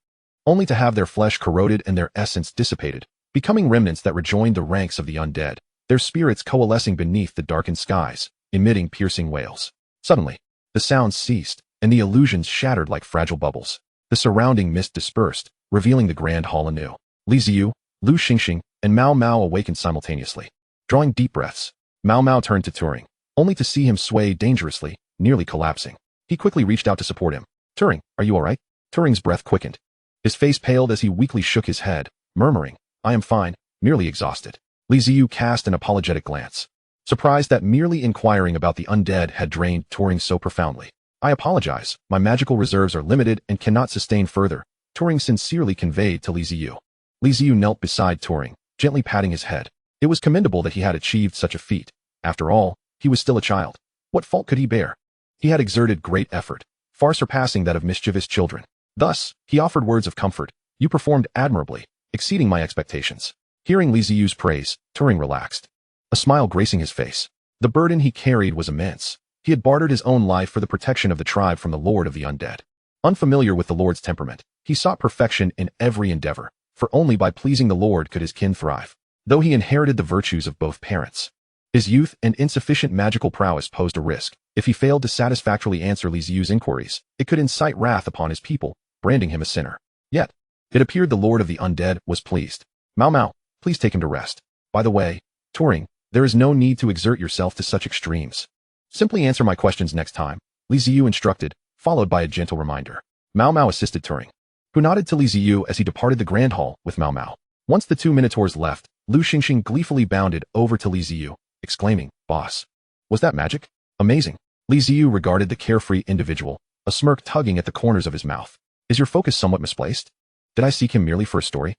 only to have their flesh corroded and their essence dissipated, becoming remnants that rejoined the ranks of the undead, their spirits coalescing beneath the darkened skies, emitting piercing wails. Suddenly, the sounds ceased, and the illusions shattered like fragile bubbles. The surrounding mist dispersed, revealing the grand hall anew. Li Ziyu, Lu Xingxing, and Mao Mao awakened simultaneously. Drawing deep breaths, Mao Mao turned to Turing, only to see him sway dangerously, nearly collapsing. He quickly reached out to support him. Turing, are you all right? Turing's breath quickened. His face paled as he weakly shook his head, murmuring, I am fine, merely exhausted. Li Ziyu cast an apologetic glance, surprised that merely inquiring about the undead had drained Turing so profoundly. I apologize, my magical reserves are limited and cannot sustain further, Turing sincerely conveyed to Li Ziyu. Li Ziyu knelt beside Turing, gently patting his head. It was commendable that he had achieved such a feat. After all, he was still a child. What fault could he bear? He had exerted great effort, far surpassing that of mischievous children. Thus, he offered words of comfort. You performed admirably, exceeding my expectations. Hearing Li Ziyu's praise, Turing relaxed, a smile gracing his face. The burden he carried was immense. He had bartered his own life for the protection of the tribe from the Lord of the Undead. Unfamiliar with the Lord's temperament, he sought perfection in every endeavor, for only by pleasing the Lord could his kin thrive. Though he inherited the virtues of both parents, his youth and insufficient magical prowess posed a risk. If he failed to satisfactorily answer Li Ziyu's inquiries, it could incite wrath upon his people, branding him a sinner. Yet, it appeared the Lord of the Undead was pleased. Mao Mao, please take him to rest. By the way, Turing, there is no need to exert yourself to such extremes. Simply answer my questions next time, Li Ziyu instructed, followed by a gentle reminder. Mao Mao assisted Turing, who nodded to Li Ziyu as he departed the Grand Hall with Mao Mao. Once the two minotaurs left, Lu Xingxing gleefully bounded over to Li Ziyu, exclaiming, Boss, was that magic? Amazing. Li Ziyu regarded the carefree individual, a smirk tugging at the corners of his mouth. Is your focus somewhat misplaced? Did I seek him merely for a story?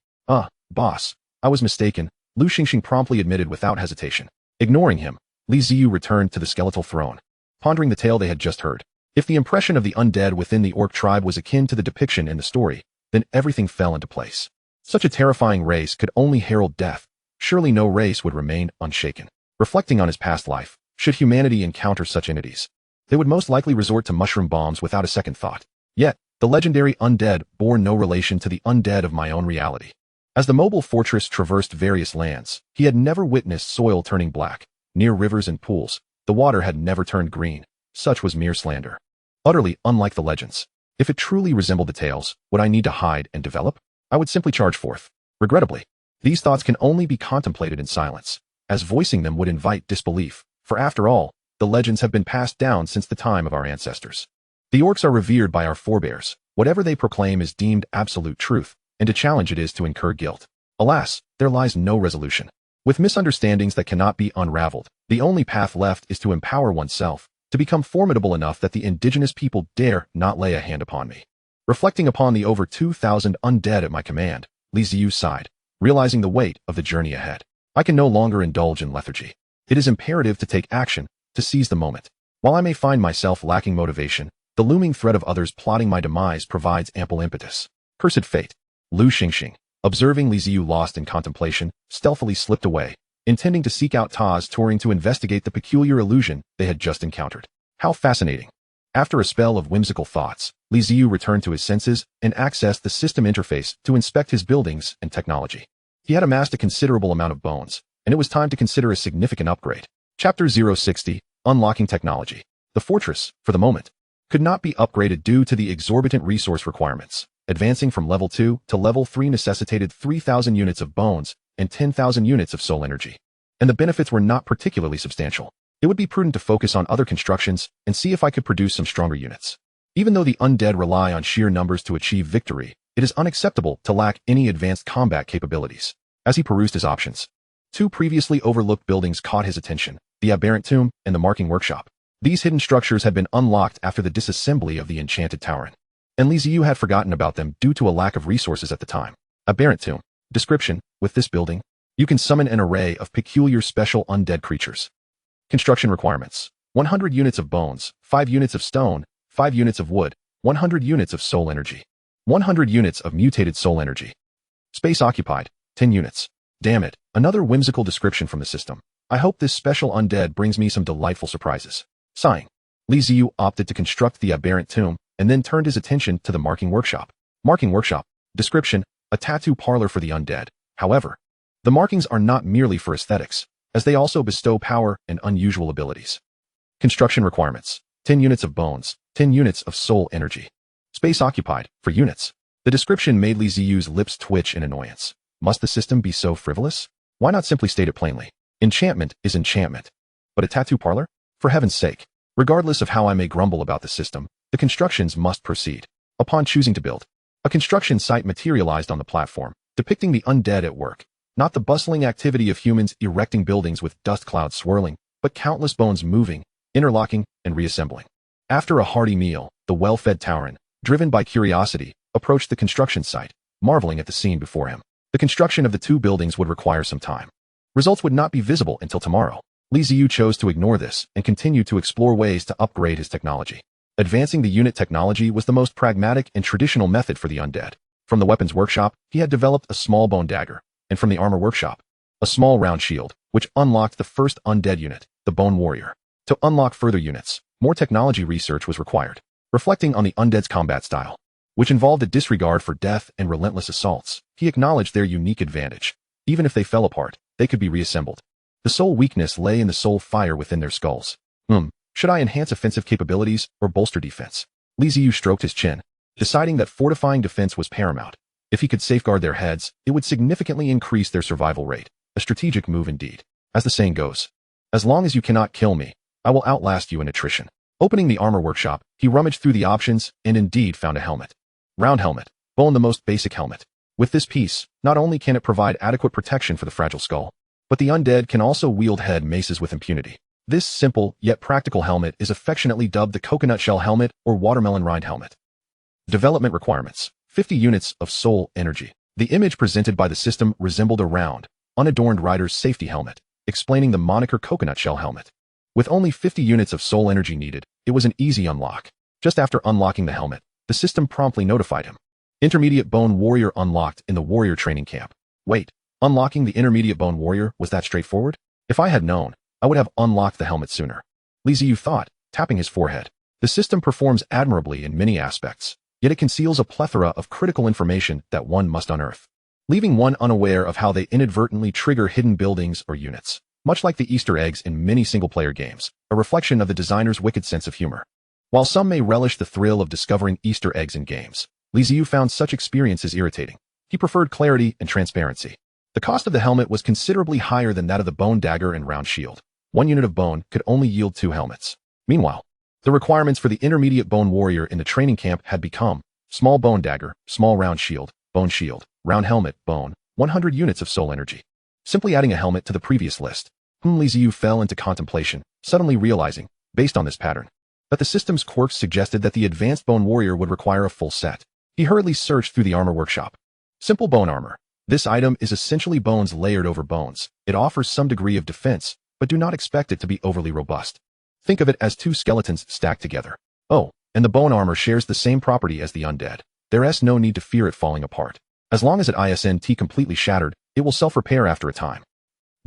Boss, I was mistaken, Lu Xingxing promptly admitted without hesitation. Ignoring him, Li Ziyu returned to the skeletal throne, pondering the tale they had just heard. If the impression of the undead within the orc tribe was akin to the depiction in the story, then everything fell into place. Such a terrifying race could only herald death. Surely no race would remain unshaken. Reflecting on his past life, should humanity encounter such entities, they would most likely resort to mushroom bombs without a second thought. Yet, the legendary undead bore no relation to the undead of my own reality. As the mobile fortress traversed various lands, he had never witnessed soil turning black. Near rivers and pools, the water had never turned green. Such was mere slander. Utterly unlike the legends. If it truly resembled the tales, would I need to hide and develop? I would simply charge forth. Regrettably, these thoughts can only be contemplated in silence, as voicing them would invite disbelief, for after all, the the legends have been passed down since the time of our ancestors. The orcs are revered by our forebears. Whatever they proclaim is deemed absolute truth, and to challenge it is to incur guilt. Alas, there lies no resolution. With misunderstandings that cannot be unraveled, the only path left is to empower oneself, to become formidable enough that the indigenous people dare not lay a hand upon me. Reflecting upon the over 2,000 undead at my command, Ziyu sighed, realizing the weight of the journey ahead. I can no longer indulge in lethargy. It is imperative to take action, to seize the moment. While I may find myself lacking motivation, the looming threat of others plotting my demise provides ample impetus. Cursed fate. Lu Xingxing, observing Ziyu lost in contemplation, stealthily slipped away, intending to seek out Taz touring to investigate the peculiar illusion they had just encountered. How fascinating. After a spell of whimsical thoughts, Ziyu returned to his senses and accessed the system interface to inspect his buildings and technology. He had amassed a considerable amount of bones, and it was time to consider a significant upgrade. Chapter 060, Unlocking Technology. The fortress, for the moment, could not be upgraded due to the exorbitant resource requirements. Advancing from level 2 to level 3 necessitated 3,000 units of bones and 10,000 units of soul energy. And the benefits were not particularly substantial. It would be prudent to focus on other constructions and see if I could produce some stronger units. Even though the undead rely on sheer numbers to achieve victory, it is unacceptable to lack any advanced combat capabilities. As he perused his options, two previously overlooked buildings caught his attention, the aberrant tomb and the marking workshop. These hidden structures had been unlocked after the disassembly of the enchanted Tauren, and Ziyu had forgotten about them due to a lack of resources at the time. Aberrant tomb. Description: with this building, you can summon an array of peculiar special undead creatures. Construction requirements: 100 units of bones, 5 units of stone, 5 units of wood, 100 units of soul energy, 100 units of mutated soul energy. Space occupied: 10 units. Damn it, another whimsical description from the system. I hope this special undead brings me some delightful surprises. Sighing, Ziyu opted to construct the aberrant tomb and then turned his attention to the marking workshop. Marking workshop. Description: a tattoo parlor for the undead. However, the markings are not merely for aesthetics, as they also bestow power and unusual abilities. Construction requirements: 10 units of bones, 10 units of soul energy. Space occupied, for units. The description made Ziyu's lips twitch in annoyance. Must the system be so frivolous? Why not simply state it plainly? Enchantment is enchantment. But a tattoo parlor? For heaven's sake. Regardless of how I may grumble about the system, the constructions must proceed. Upon choosing to build, a construction site materialized on the platform, depicting the undead at work. Not the bustling activity of humans erecting buildings with dust clouds swirling, but countless bones moving, interlocking, and reassembling. After a hearty meal, the well-fed Tauren, driven by curiosity, approached the construction site, marveling at the scene before him. The construction of the two buildings would require some time. Results would not be visible until tomorrow. Ziyu chose to ignore this and continue to explore ways to upgrade his technology. Advancing the unit technology was the most pragmatic and traditional method for the undead. From the weapons workshop, he had developed a small bone dagger, and from the armor workshop, a small round shield, which unlocked the first undead unit, the Bone Warrior. To unlock further units, more technology research was required. Reflecting on the undead's combat style, which involved a disregard for death and relentless assaults, he acknowledged their unique advantage. Even if they fell apart, they could be reassembled. The sole weakness lay in the soul fire within their skulls. Should I enhance offensive capabilities or bolster defense? Ziyu stroked his chin, deciding that fortifying defense was paramount. If he could safeguard their heads, it would significantly increase their survival rate. A strategic move indeed. As the saying goes, as long as you cannot kill me, I will outlast you in attrition. Opening the armor workshop, he rummaged through the options and indeed found a helmet. Round helmet. Bone, the most basic helmet. With this piece, not only can it provide adequate protection for the fragile skull, but the undead can also wield head maces with impunity. This simple yet practical helmet is affectionately dubbed the coconut shell helmet or watermelon rind helmet. Development requirements: 50 units of soul energy. The image presented by the system resembled a round, unadorned rider's safety helmet, explaining the moniker coconut shell helmet. With only 50 units of soul energy needed, it was an easy unlock. Just after unlocking the helmet, the system promptly notified him. Intermediate Bone Warrior unlocked in the warrior training camp. Wait, unlocking the intermediate Bone Warrior was that straightforward? If I had known, I would have unlocked the helmet sooner. Ziyu thought, tapping his forehead. The system performs admirably in many aspects, yet it conceals a plethora of critical information that one must unearth, leaving one unaware of how they inadvertently trigger hidden buildings or units. Much like the Easter eggs in many single-player games, a reflection of the designer's wicked sense of humor. While some may relish the thrill of discovering Easter eggs in games, Ziyu found such experiences irritating. He preferred clarity and transparency. The cost of the helmet was considerably higher than that of the bone dagger and round shield. 1 unit of bone could only yield 2 helmets. Meanwhile, the requirements for the intermediate bone warrior in the training camp had become small bone dagger, small round shield, round helmet, bone, 100 units of soul energy. Simply adding a helmet to the previous list, Ziyu fell into contemplation, suddenly realizing, based on this pattern, that the system's quirks suggested that the advanced bone warrior would require a full set. He hurriedly searched through the armor workshop. Simple bone armor. This item is essentially bones layered over bones. It offers some degree of defense, but do not expect it to be overly robust. Think of it as 2 skeletons stacked together. Oh, and the bone armor shares the same property as the undead. There's no need to fear it falling apart. As long as it isn't completely shattered, it will self-repair after a time.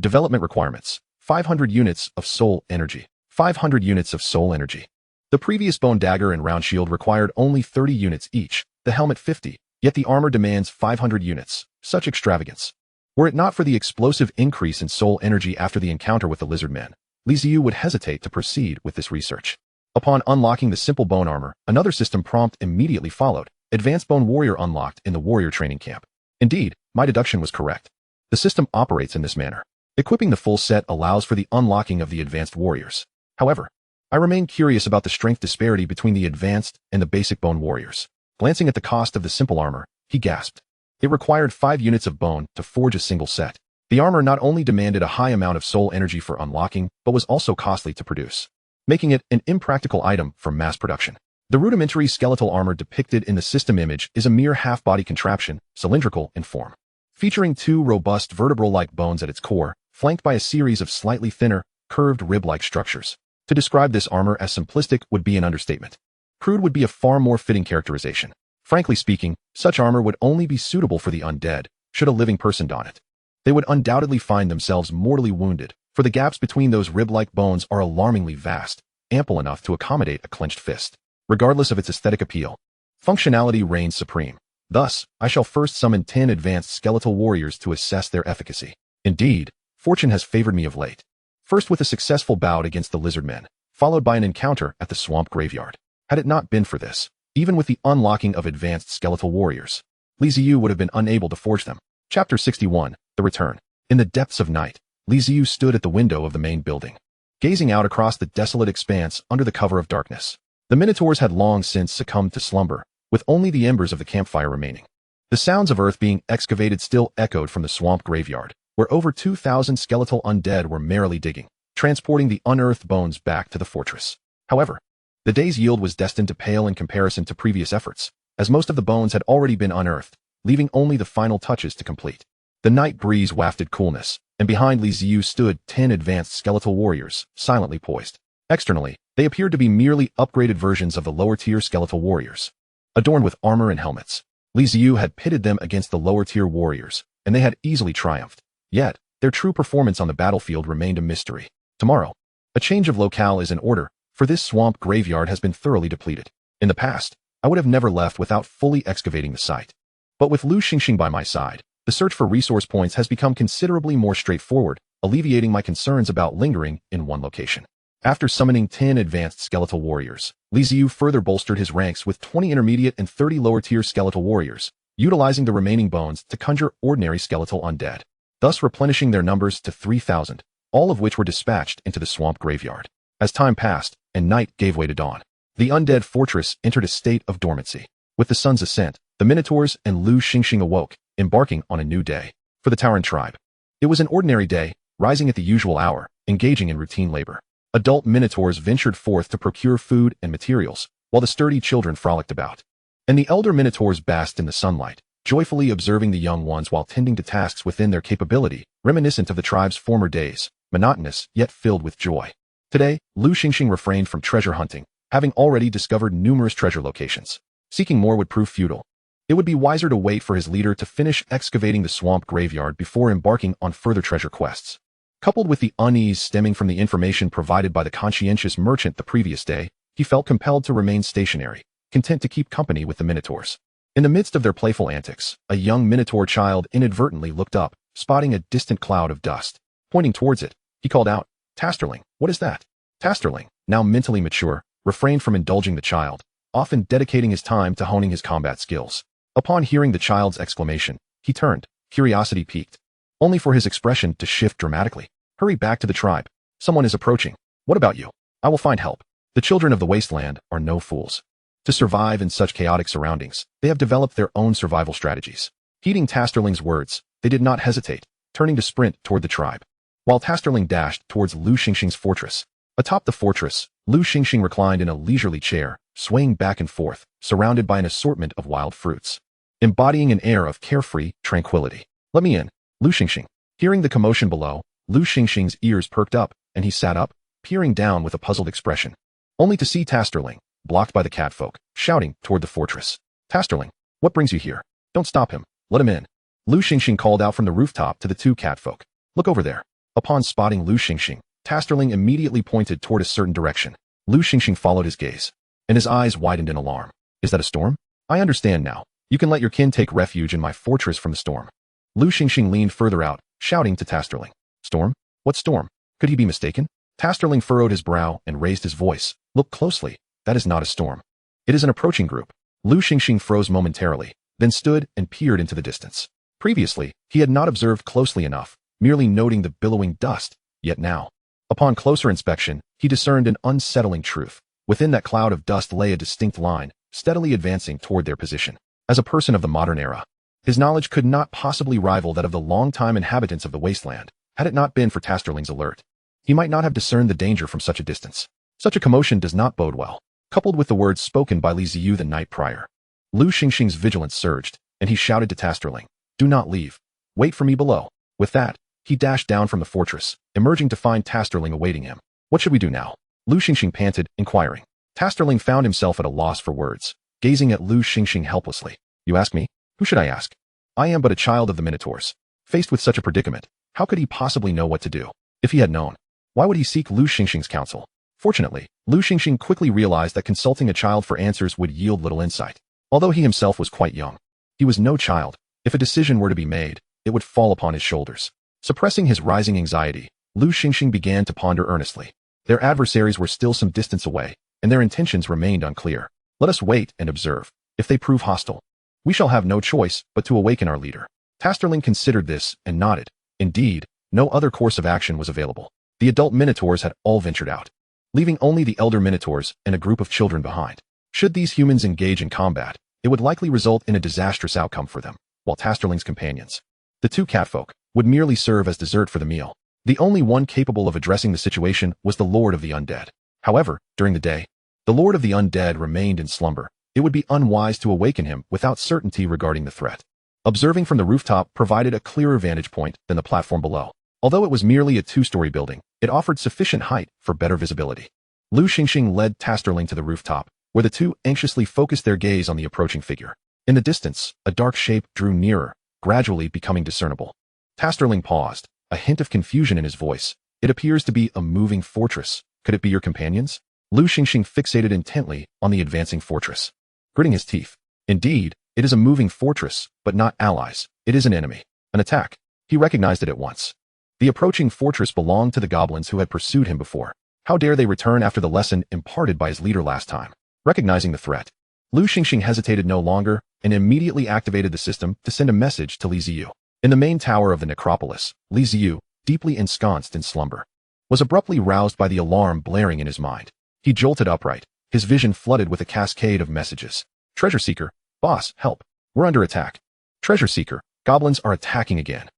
Development requirements. 500 units of soul energy. 500 units of soul energy. The previous bone dagger and round shield required only 30 units each, the helmet 50, yet the armor demands 500 units. Such extravagance. Were it not for the explosive increase in soul energy after the encounter with the lizard men, Ziyu would hesitate to proceed with this research. Upon unlocking the simple bone armor, another system prompt immediately followed. Advanced bone warrior unlocked in the warrior training camp. Indeed, my deduction was correct. The system operates in this manner. Equipping the full set allows for the unlocking of the advanced warriors. However, I remain curious about the strength disparity between the advanced and the basic bone warriors. Glancing at the cost of the simple armor, he gasped. It required 5 units of bone to forge a single set. The armor not only demanded a high amount of soul energy for unlocking, but was also costly to produce, making it an impractical item for mass production. The rudimentary skeletal armor depicted in the system image is a mere half-body contraption, cylindrical in form, featuring 2 robust vertebral-like bones at its core, flanked by a series of slightly thinner, curved rib-like structures. To describe this armor as simplistic would be an understatement. Crude would be a far more fitting characterization. Frankly speaking, such armor would only be suitable for the undead, should a living person don it. They would undoubtedly find themselves mortally wounded, for the gaps between those rib-like bones are alarmingly vast, ample enough to accommodate a clenched fist. Regardless of its aesthetic appeal, functionality reigns supreme. Thus, I shall first summon 10 advanced skeletal warriors to assess their efficacy. Indeed, fortune has favored me of late. First with a successful bout against the lizard men, followed by an encounter at the swamp graveyard. Had it not been for this, even with the unlocking of advanced skeletal warriors, Ziyu would have been unable to forge them. Chapter 61, The Return. In the depths of night, Ziyu stood at the window of the main building, gazing out across the desolate expanse under the cover of darkness. The minotaurs had long since succumbed to slumber, with only the embers of the campfire remaining. The sounds of earth being excavated still echoed from the swamp graveyard, where over 2,000 skeletal undead were merrily digging, transporting the unearthed bones back to the fortress. However, the day's yield was destined to pale in comparison to previous efforts, as most of the bones had already been unearthed, leaving only the final touches to complete. The night breeze wafted coolness, and behind Ziyu stood 10 advanced skeletal warriors, silently poised. Externally, they appeared to be merely upgraded versions of the lower-tier skeletal warriors. Adorned with armor and helmets, Ziyu had pitted them against the lower-tier warriors, and they had easily triumphed. Yet, their true performance on the battlefield remained a mystery. Tomorrow, a change of locale is in order, for this swamp graveyard has been thoroughly depleted. In the past, I would have never left without fully excavating the site. But with Lu Xingxing by my side, the search for resource points has become considerably more straightforward, alleviating my concerns about lingering in one location. After summoning 10 advanced skeletal warriors, Ziyu further bolstered his ranks with 20 intermediate and 30 lower-tier skeletal warriors, utilizing the remaining bones to conjure ordinary skeletal undead, thus replenishing their numbers to 3,000, all of which were dispatched into the swamp graveyard. As time passed, and night gave way to dawn, the undead fortress entered a state of dormancy. With the sun's ascent, the minotaurs and Lu Xingxing awoke, embarking on a new day. For the Tauren tribe, it was an ordinary day, rising at the usual hour, engaging in routine labor. Adult minotaurs ventured forth to procure food and materials, while the sturdy children frolicked about. And the elder minotaurs basked in the sunlight, joyfully observing the young ones while tending to tasks within their capability, reminiscent of the tribe's former days, monotonous yet filled with joy. Today, Lu Xingxing refrained from treasure hunting, having already discovered numerous treasure locations. Seeking more would prove futile. It would be wiser to wait for his leader to finish excavating the swamp graveyard before embarking on further treasure quests. Coupled with the unease stemming from the information provided by the conscientious merchant the previous day, he felt compelled to remain stationary, content to keep company with the minotaurs. In the midst of their playful antics, a young minotaur child inadvertently looked up, spotting a distant cloud of dust. Pointing towards it, he called out, "Tasterling, what is that?" Tasterling, now mentally mature, refrained from indulging the child, often dedicating his time to honing his combat skills. Upon hearing the child's exclamation, he turned, curiosity piqued, only for his expression to shift dramatically. "Hurry back to the tribe. Someone is approaching. What about you? I will find help. The children of the wasteland are no fools. To survive in such chaotic surroundings, they have developed their own survival strategies. Heeding Tasterling's words, they did not hesitate, turning to sprint toward the tribe. While Tasterling dashed towards Lu Xingxing's fortress. Atop the fortress, Lu Xingxing reclined in a leisurely chair, swaying back and forth, surrounded by an assortment of wild fruits, embodying an air of carefree tranquility. Let me in, Lu Xingxing. Hearing the commotion below, Lu Xingxing's ears perked up, and he sat up, peering down with a puzzled expression, only to see Tasterling, blocked by the catfolk, shouting toward the fortress. Tasterling, what brings you here? Don't stop him. Let him in. Lu Xingxing called out from the rooftop to the two catfolk. Look over there. Upon spotting Lu Xingxing, Tasterling immediately pointed toward a certain direction. Lu Xingxing followed his gaze, and his eyes widened in alarm. Is that a storm? I understand now. You can let your kin take refuge in my fortress from the storm. Lu Xingxing leaned further out, shouting to Tasterling. Storm? What storm? Could he be mistaken? Tasterling furrowed his brow and raised his voice. Look closely. That is not a storm. It is an approaching group. Lu Xingxing froze momentarily, then stood and peered into the distance. Previously, he had not observed closely enough, merely noting the billowing dust, yet now, upon closer inspection, he discerned an unsettling truth. Within that cloud of dust lay a distinct line, steadily advancing toward their position. As a person of the modern era, his knowledge could not possibly rival that of the long-time inhabitants of the wasteland. Had it not been for Tasterling's alert, he might not have discerned the danger from such a distance. Such a commotion does not bode well, coupled with the words spoken by Ziyu the night prior. Lu Xingxing's vigilance surged, and he shouted to Tasterling, do not leave. Wait for me below. With that, he dashed down from the fortress, emerging to find Tasterling awaiting him. What should we do now? Lu Xingxing panted, inquiring. Tasterling found himself at a loss for words, gazing at Lu Xingxing helplessly. You ask me? Who should I ask? I am but a child of the Minotaurs. Faced with such a predicament, how could he possibly know what to do? If he had known, why would he seek Lu Xingxing's counsel? Fortunately, Lu Xingxing quickly realized that consulting a child for answers would yield little insight. Although he himself was quite young, he was no child. If a decision were to be made, it would fall upon his shoulders. Suppressing his rising anxiety, Lu Xingxing began to ponder earnestly. Their adversaries were still some distance away, and their intentions remained unclear. Let us wait and observe. If they prove hostile, we shall have no choice but to awaken our leader. Tasterling considered this and nodded. Indeed, no other course of action was available. The adult Minotaurs had all ventured out, leaving only the elder Minotaurs and a group of children behind. Should these humans engage in combat, it would likely result in a disastrous outcome for them, while Tasterling's companions, the two catfolk, would merely serve as dessert for the meal. The only one capable of addressing the situation was the Lord of the Undead. However, during the day, the Lord of the Undead remained in slumber. It would be unwise to awaken him without certainty regarding the threat. Observing from the rooftop provided a clearer vantage point than the platform below. Although it was merely a two-story building, it offered sufficient height for better visibility. Lu Xingxing led Tasterling to the rooftop, where the two anxiously focused their gaze on the approaching figure. In the distance, a dark shape drew nearer, gradually becoming discernible. Tasterling paused, a hint of confusion in his voice. It appears to be a moving fortress. Could it be your companions? Lu Xingxing fixated intently on the advancing fortress, gritting his teeth. Indeed, it is a moving fortress, but not allies. It is an enemy. An attack. He recognized it at once. The approaching fortress belonged to the goblins who had pursued him before. How dare they return after the lesson imparted by his leader last time? Recognizing the threat, Lu Xingxing hesitated no longer and immediately activated the system to send a message to Ziyu. In the main tower of the necropolis, Ziyu, deeply ensconced in slumber, was abruptly roused by the alarm blaring in his mind. He jolted upright, his vision flooded with a cascade of messages. Treasure Seeker, boss, help. We're under attack. Treasure Seeker, goblins are attacking again.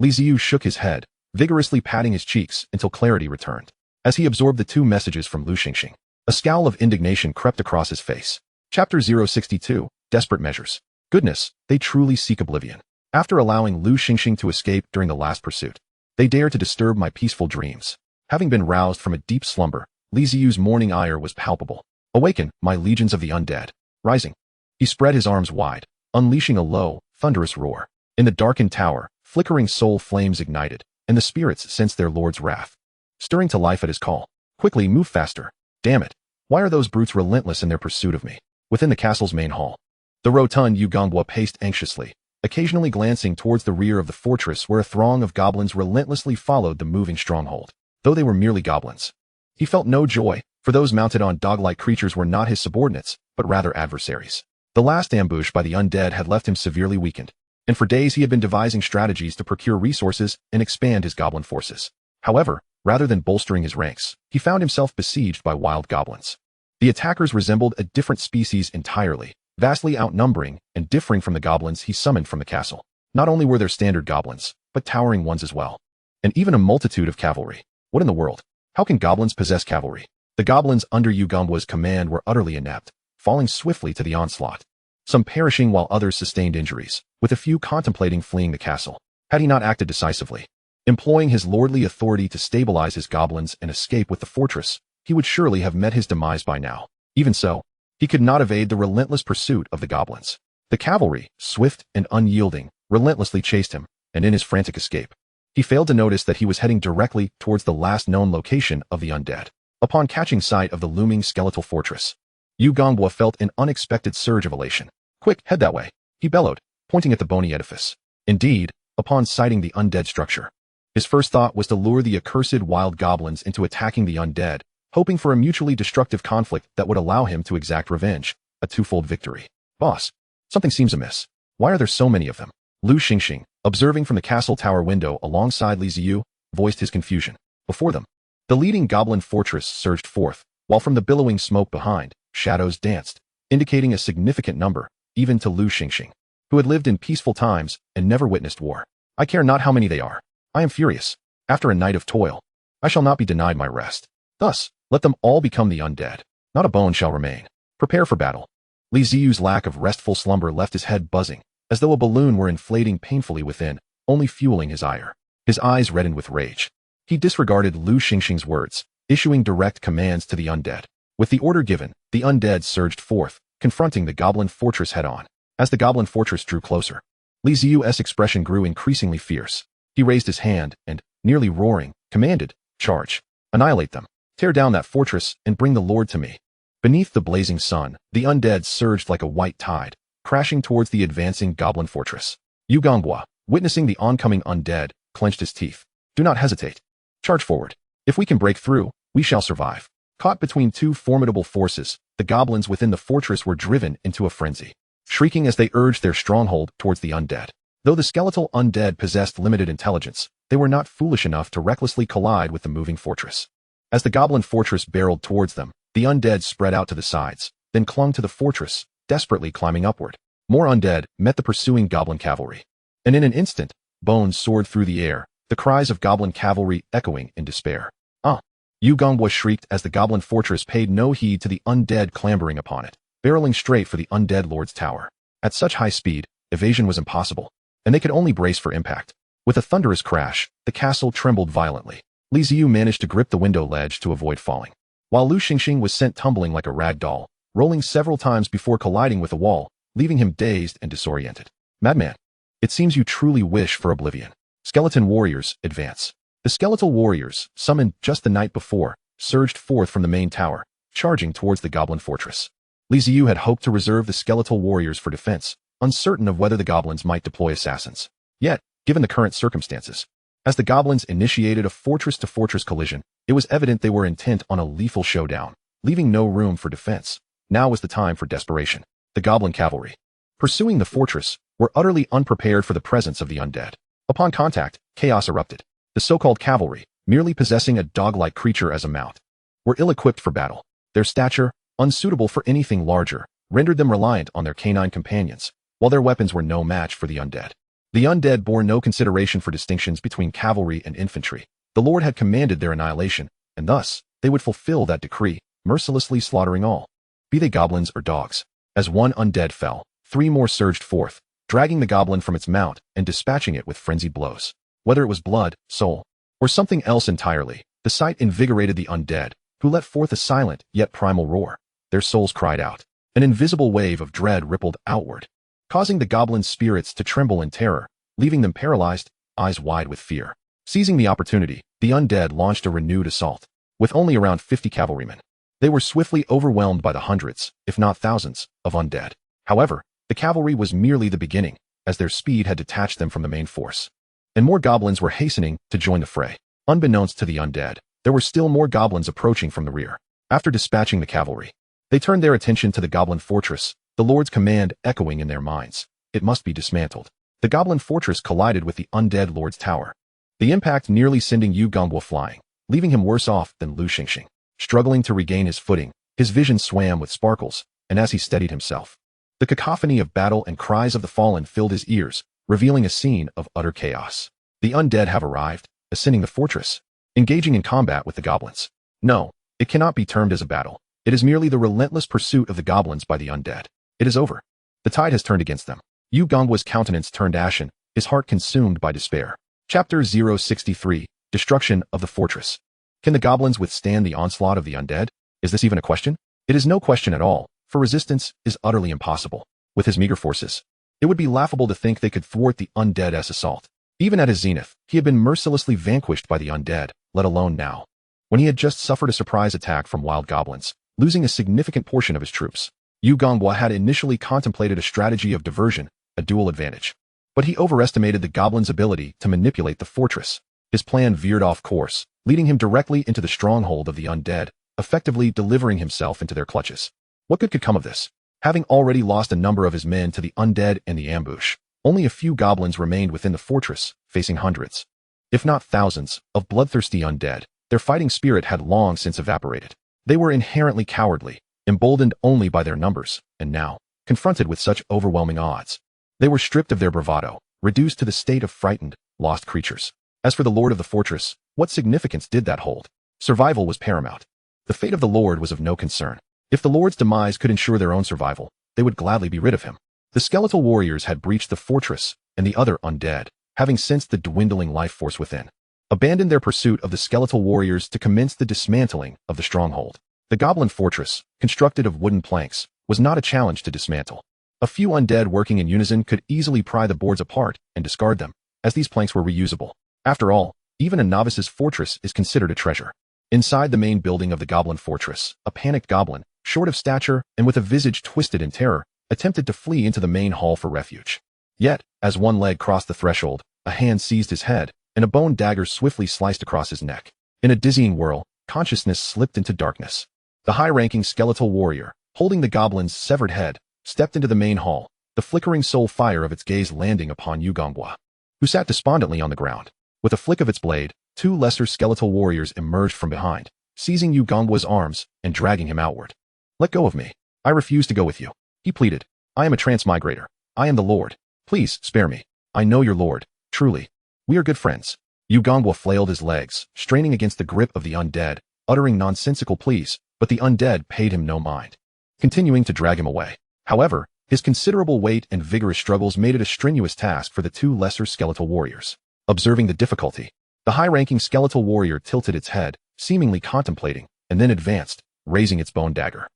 Ziyu shook his head, vigorously patting his cheeks until clarity returned. As he absorbed the two messages from Lu Xingxing, a scowl of indignation crept across his face. Chapter 062, Desperate Measures. Goodness, they truly seek oblivion. After allowing Lu Xingxing to escape during the last pursuit, they dare to disturb my peaceful dreams. Having been roused from a deep slumber, Ziyu's morning ire was palpable. Awaken, my legions of the undead. Rising, he spread his arms wide, unleashing a low, thunderous roar. In the darkened tower, flickering soul flames ignited, and the spirits sensed their lord's wrath, stirring to life at his call. Quickly, move faster. Damn it. Why are those brutes relentless in their pursuit of me? Within the castle's main hall, the rotund Ugongwa paced anxiously, occasionally glancing towards the rear of the fortress where a throng of goblins relentlessly followed the moving stronghold. Though they were merely goblins, he felt no joy, for those mounted on dog-like creatures were not his subordinates, but rather adversaries. The last ambush by the undead had left him severely weakened, and for days he had been devising strategies to procure resources and expand his goblin forces. However, rather than bolstering his ranks, he found himself besieged by wild goblins. The attackers resembled a different species entirely, vastly outnumbering and differing from the goblins he summoned from the castle. Not only were there standard goblins, but towering ones as well. And even a multitude of cavalry. What in the world? How can goblins possess cavalry? The goblins under Ugambwa's command were utterly inept, falling swiftly to the onslaught. Some perishing while others sustained injuries, with a few contemplating fleeing the castle. Had he not acted decisively, employing his lordly authority to stabilize his goblins and escape with the fortress, he would surely have met his demise by now. Even so, he could not evade the relentless pursuit of the goblins. The cavalry, swift and unyielding, relentlessly chased him, and in his frantic escape, he failed to notice that he was heading directly towards the last known location of the undead. Upon catching sight of the looming skeletal fortress, Ugambwa felt an unexpected surge of elation. "Quick, head that way," he bellowed, pointing at the bony edifice. Indeed, upon sighting the undead structure, his first thought was to lure the accursed wild goblins into attacking the undead, hoping for a mutually destructive conflict that would allow him to exact revenge, a twofold victory. "Boss, something seems amiss. Why are there so many of them?" Lu Xingxing, observing from the castle tower window alongside Li Ziyu, voiced his confusion. Before them, the leading goblin fortress surged forth, while from the billowing smoke behind, shadows danced, indicating a significant number, even to Lu Xingxing, who had lived in peaceful times and never witnessed war. "I care not how many they are. I am furious. After a night of toil, I shall not be denied my rest. Thus, let them all become the undead. Not a bone shall remain. Prepare for battle." Li Ziyu's lack of restful slumber left his head buzzing, as though a balloon were inflating painfully within, only fueling his ire. His eyes reddened with rage. He disregarded Lu Xingxing's words, issuing direct commands to the undead. With the order given, the undead surged forth, confronting the goblin fortress head-on. As the goblin fortress drew closer, Li Ziyu's expression grew increasingly fierce. He raised his hand and, nearly roaring, commanded, "Charge! Annihilate them! Tear down that fortress and bring the Lord to me." Beneath the blazing sun, the undead surged like a white tide, crashing towards the advancing goblin fortress. Ugambwa, witnessing the oncoming undead, clenched his teeth. "Do not hesitate. Charge forward. If we can break through, we shall survive." Caught between two formidable forces, the goblins within the fortress were driven into a frenzy, shrieking as they urged their stronghold towards the undead. Though the skeletal undead possessed limited intelligence, they were not foolish enough to recklessly collide with the moving fortress. As the goblin fortress barreled towards them, the undead spread out to the sides, then clung to the fortress, desperately climbing upward. More undead met the pursuing goblin cavalry. And in an instant, bones soared through the air, the cries of goblin cavalry echoing in despair. "Ah!" Ugambwa shrieked as the goblin fortress paid no heed to the undead clambering upon it, barreling straight for the undead lord's tower. At such high speed, evasion was impossible, and they could only brace for impact. With a thunderous crash, the castle trembled violently. Li Ziyu managed to grip the window ledge to avoid falling, while Lu Xingxing was sent tumbling like a rag doll, rolling several times before colliding with a wall, leaving him dazed and disoriented. "Madman, it seems you truly wish for oblivion. Skeleton warriors, advance." The skeletal warriors, summoned just the night before, surged forth from the main tower, charging towards the goblin fortress. Li Ziyu had hoped to reserve the skeletal warriors for defense, uncertain of whether the goblins might deploy assassins. Yet, given the current circumstances, as the goblins initiated a fortress-to-fortress collision, it was evident they were intent on a lethal showdown, leaving no room for defense. Now was the time for desperation. The goblin cavalry, pursuing the fortress, were utterly unprepared for the presence of the undead. Upon contact, chaos erupted. The so-called cavalry, merely possessing a dog-like creature as a mount, were ill-equipped for battle. Their stature, unsuitable for anything larger, rendered them reliant on their canine companions, while their weapons were no match for the undead. The undead bore no consideration for distinctions between cavalry and infantry. The Lord had commanded their annihilation, and thus, they would fulfill that decree, mercilessly slaughtering all, be they goblins or dogs. As one undead fell, three more surged forth, dragging the goblin from its mount and dispatching it with frenzied blows. Whether it was blood, soul, or something else entirely, the sight invigorated the undead, who let forth a silent yet primal roar. Their souls cried out. An invisible wave of dread rippled outward, causing the goblin's spirits to tremble in terror, leaving them paralyzed, eyes wide with fear. Seizing the opportunity, the undead launched a renewed assault. With only around 50 cavalrymen, they were swiftly overwhelmed by the hundreds, if not thousands, of undead. However, the cavalry was merely the beginning, as their speed had detached them from the main force, and more goblins were hastening to join the fray. Unbeknownst to the undead, there were still more goblins approaching from the rear. After dispatching the cavalry, they turned their attention to the goblin fortress, the Lord's command echoing in their minds. It must be dismantled. The goblin fortress collided with the undead Lord's tower, the impact nearly sending Ugambwa flying. leaving him worse off than Lu Xingxing. Struggling to regain his footing, his vision swam with sparkles, and as he steadied himself, the cacophony of battle and cries of the fallen filled his ears, revealing a scene of utter chaos. The undead have arrived, ascending the fortress, engaging in combat with the goblins. No, it cannot be termed as a battle. It is merely the relentless pursuit of the goblins by the undead. It is over. The tide has turned against them. Yu Gongwa's countenance turned ashen, his heart consumed by despair. Chapter 063, Destruction of the Fortress. Can the goblins withstand the onslaught of the undead? Is this even a question? It is no question at all, for resistance is utterly impossible. With his meager forces, it would be laughable to think they could thwart the undead's assault. Even at his zenith, he had been mercilessly vanquished by the undead, let alone now, when he had just suffered a surprise attack from wild goblins, losing a significant portion of his troops. Yu Gongwa had initially contemplated a strategy of diversion, a dual advantage. But he overestimated the goblins' ability to manipulate the fortress. His plan veered off course, leading him directly into the stronghold of the undead, effectively delivering himself into their clutches. What good could come of this? Having already lost a number of his men to the undead and the ambush, only a few goblins remained within the fortress, facing hundreds, if not thousands, of bloodthirsty undead. Their fighting spirit had long since evaporated. They were inherently cowardly, emboldened only by their numbers, and now, confronted with such overwhelming odds, they were stripped of their bravado, reduced to the state of frightened, lost creatures. As for the lord of the fortress, what significance did that hold? Survival was paramount. The fate of the lord was of no concern. If the lord's demise could ensure their own survival, they would gladly be rid of him. The skeletal warriors had breached the fortress, and the other undead, having sensed the dwindling life force within, abandoned their pursuit of the skeletal warriors to commence the dismantling of the stronghold. The goblin fortress, constructed of wooden planks, was not a challenge to dismantle. A few undead working in unison could easily pry the boards apart and discard them, as these planks were reusable. After all, even a novice's fortress is considered a treasure. Inside the main building of the goblin fortress, a panicked goblin, short of stature and with a visage twisted in terror, attempted to flee into the main hall for refuge. Yet, as one leg crossed the threshold, a hand seized his head, and a bone dagger swiftly sliced across his neck. In a dizzying whirl, consciousness slipped into darkness. The high-ranking skeletal warrior, holding the goblin's severed head, stepped into the main hall, the flickering soul fire of its gaze landing upon Yu Gongwa, who sat despondently on the ground. With a flick of its blade, two lesser skeletal warriors emerged from behind, seizing Yu Gongwa's arms and dragging him outward. "Let go of me. I refuse to go with you," he pleaded. "I am a transmigrator. I am the Lord. Please, spare me. I know your Lord. Truly. We are good friends." Yu Gongwa flailed his legs, straining against the grip of the undead, uttering nonsensical pleas, but the undead paid him no mind, continuing to drag him away. However, his considerable weight and vigorous struggles made it a strenuous task for the two lesser skeletal warriors. Observing the difficulty, the high-ranking skeletal warrior tilted its head, seemingly contemplating, and then advanced, raising its bone dagger.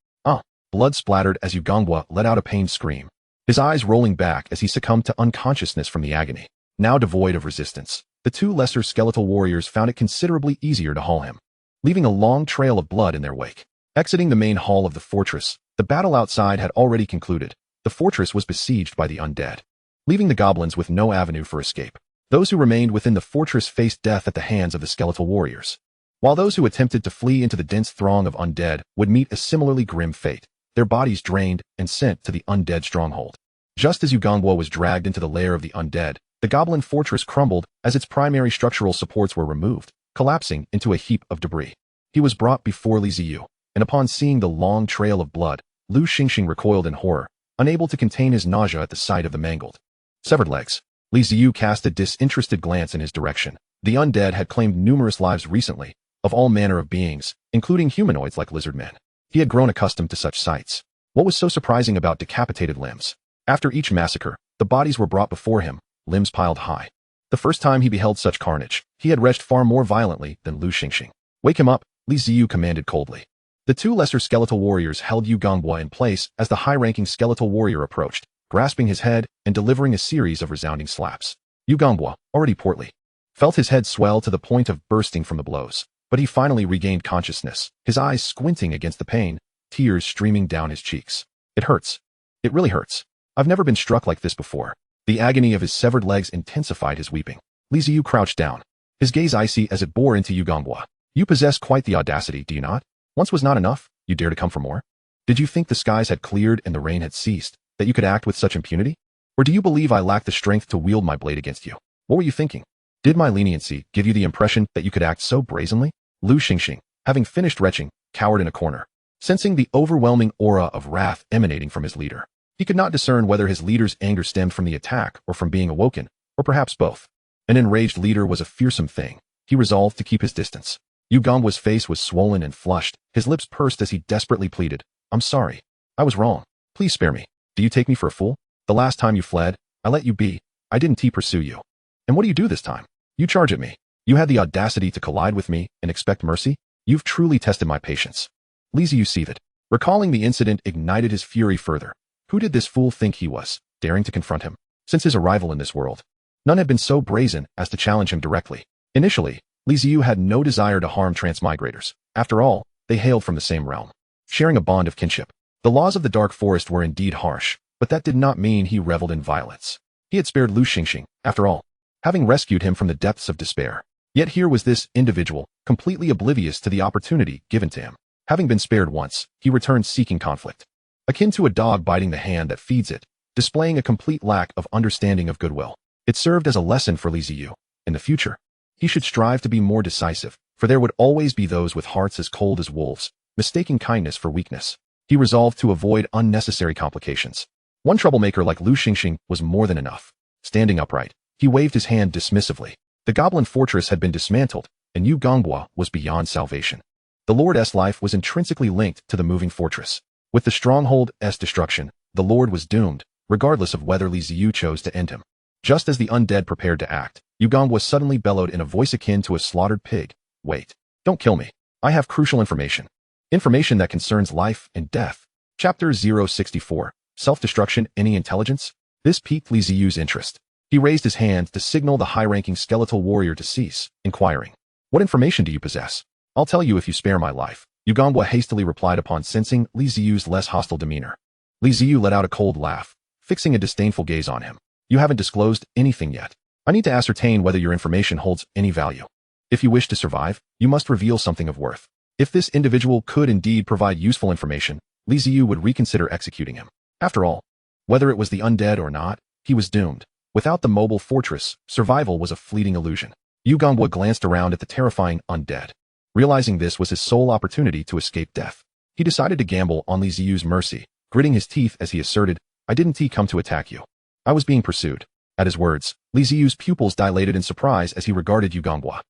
Blood splattered as Yu Gongwa let out a pained scream, his eyes rolling back as he succumbed to unconsciousness from the agony. Now devoid of resistance, the two lesser skeletal warriors found it considerably easier to haul him, leaving a long trail of blood in their wake. Exiting the main hall of the fortress, the battle outside had already concluded. The fortress was besieged by the undead, leaving the goblins with no avenue for escape. Those who remained within the fortress faced death at the hands of the skeletal warriors, while those who attempted to flee into the dense throng of undead would meet a similarly grim fate, their bodies drained and sent to the undead stronghold. Just as Yu Gongwa was dragged into the lair of the undead, the goblin fortress crumbled as its primary structural supports were removed, collapsing into a heap of debris. He was brought before Ziyu, and upon seeing the long trail of blood, Lu Xingxing recoiled in horror, unable to contain his nausea at the sight of the mangled, severed legs. Ziyu cast a disinterested glance in his direction. The undead had claimed numerous lives recently, of all manner of beings, including humanoids like lizard men. He had grown accustomed to such sights. What was so surprising about decapitated limbs? After each massacre, the bodies were brought before him, limbs piled high. The first time he beheld such carnage, he had retched far more violently than Lu Xingxing. "Wake him up," Ziyu commanded coldly. The two lesser skeletal warriors held Yu Gongwa in place as the high-ranking skeletal warrior approached, grasping his head and delivering a series of resounding slaps. Yu Gongwa, already portly, felt his head swell to the point of bursting from the blows. But he finally regained consciousness, his eyes squinting against the pain, tears streaming down his cheeks. "It hurts. It really hurts. I've never been struck like this before." The agony of his severed legs intensified his weeping. Ziyu crouched down, his gaze icy as it bore into Yu Gongwa. "You possess quite the audacity, do you not? Once was not enough, you dare to come for more? Did you think the skies had cleared and the rain had ceased, that you could act with such impunity? Or do you believe I lack the strength to wield my blade against you? What were you thinking? Did my leniency give you the impression that you could act so brazenly? Lu Xingxing, having finished retching, cowered in a corner, sensing the overwhelming aura of wrath emanating from his leader. He could not discern whether his leader's anger stemmed from the attack or from being awoken, or perhaps both. An enraged leader was a fearsome thing. He resolved to keep his distance. Yu Gongwa's face was swollen and flushed, his lips pursed as he desperately pleaded, "I'm sorry. I was wrong. Please spare me. Do you take me for a fool? The last time you fled, I let you be. I didn't pursue you. And what do you do this time? You charge at me. You had the audacity to collide with me and expect mercy? You've truly tested my patience." Li Ziyu seethed. Recalling the incident ignited his fury further. Who did this fool think he was, daring to confront him? Since his arrival in this world, none had been so brazen as to challenge him directly. Initially, Li Ziyu had no desire to harm transmigrators. After all, they hailed from the same realm, sharing a bond of kinship. The laws of the Dark Forest were indeed harsh, but that did not mean he reveled in violence. He had spared Lu Xingxing, after all, having rescued him from the depths of despair. Yet here was this individual, completely oblivious to the opportunity given to him. Having been spared once, he returned seeking conflict. Akin to a dog biting the hand that feeds it, displaying a complete lack of understanding of goodwill. It served as a lesson for Li Ziyu. In the future, he should strive to be more decisive, for there would always be those with hearts as cold as wolves, mistaking kindness for weakness. He resolved to avoid unnecessary complications. One troublemaker like Lu Xingxing was more than enough. Standing upright, he waved his hand dismissively. The goblin fortress had been dismantled, and Yu Gongwa was beyond salvation. The Lord's life was intrinsically linked to the moving fortress. With the stronghold's destruction, the Lord was doomed, regardless of whether Li Ziyu chose to end him. Just as the undead prepared to act, Yu Gongwa suddenly bellowed in a voice akin to a slaughtered pig, "Wait. Don't kill me. I have crucial information. Information that concerns life and death." Chapter 064, Self-Destruction, Any Intelligence? This piqued Li Ziyu's interest. He raised his hand to signal the high-ranking skeletal warrior to cease, inquiring, "What information do you possess?" "I'll tell you if you spare my life," Yu Gongwa hastily replied upon sensing Li Ziyu's less hostile demeanor. Li Ziyu let out a cold laugh, fixing a disdainful gaze on him. "You haven't disclosed anything yet. I need to ascertain whether your information holds any value. If you wish to survive, you must reveal something of worth." If this individual could indeed provide useful information, Li Ziyu would reconsider executing him. After all, whether it was the undead or not, he was doomed. Without the mobile fortress, survival was a fleeting illusion. Yu Gongwa glanced around at the terrifying undead. Realizing this was his sole opportunity to escape death, he decided to gamble on Li Ziyu's mercy, gritting his teeth as he asserted, "I didn't come to attack you. I was being pursued." At his words, Li Ziyu's pupils dilated in surprise as he regarded Yu Gongwa.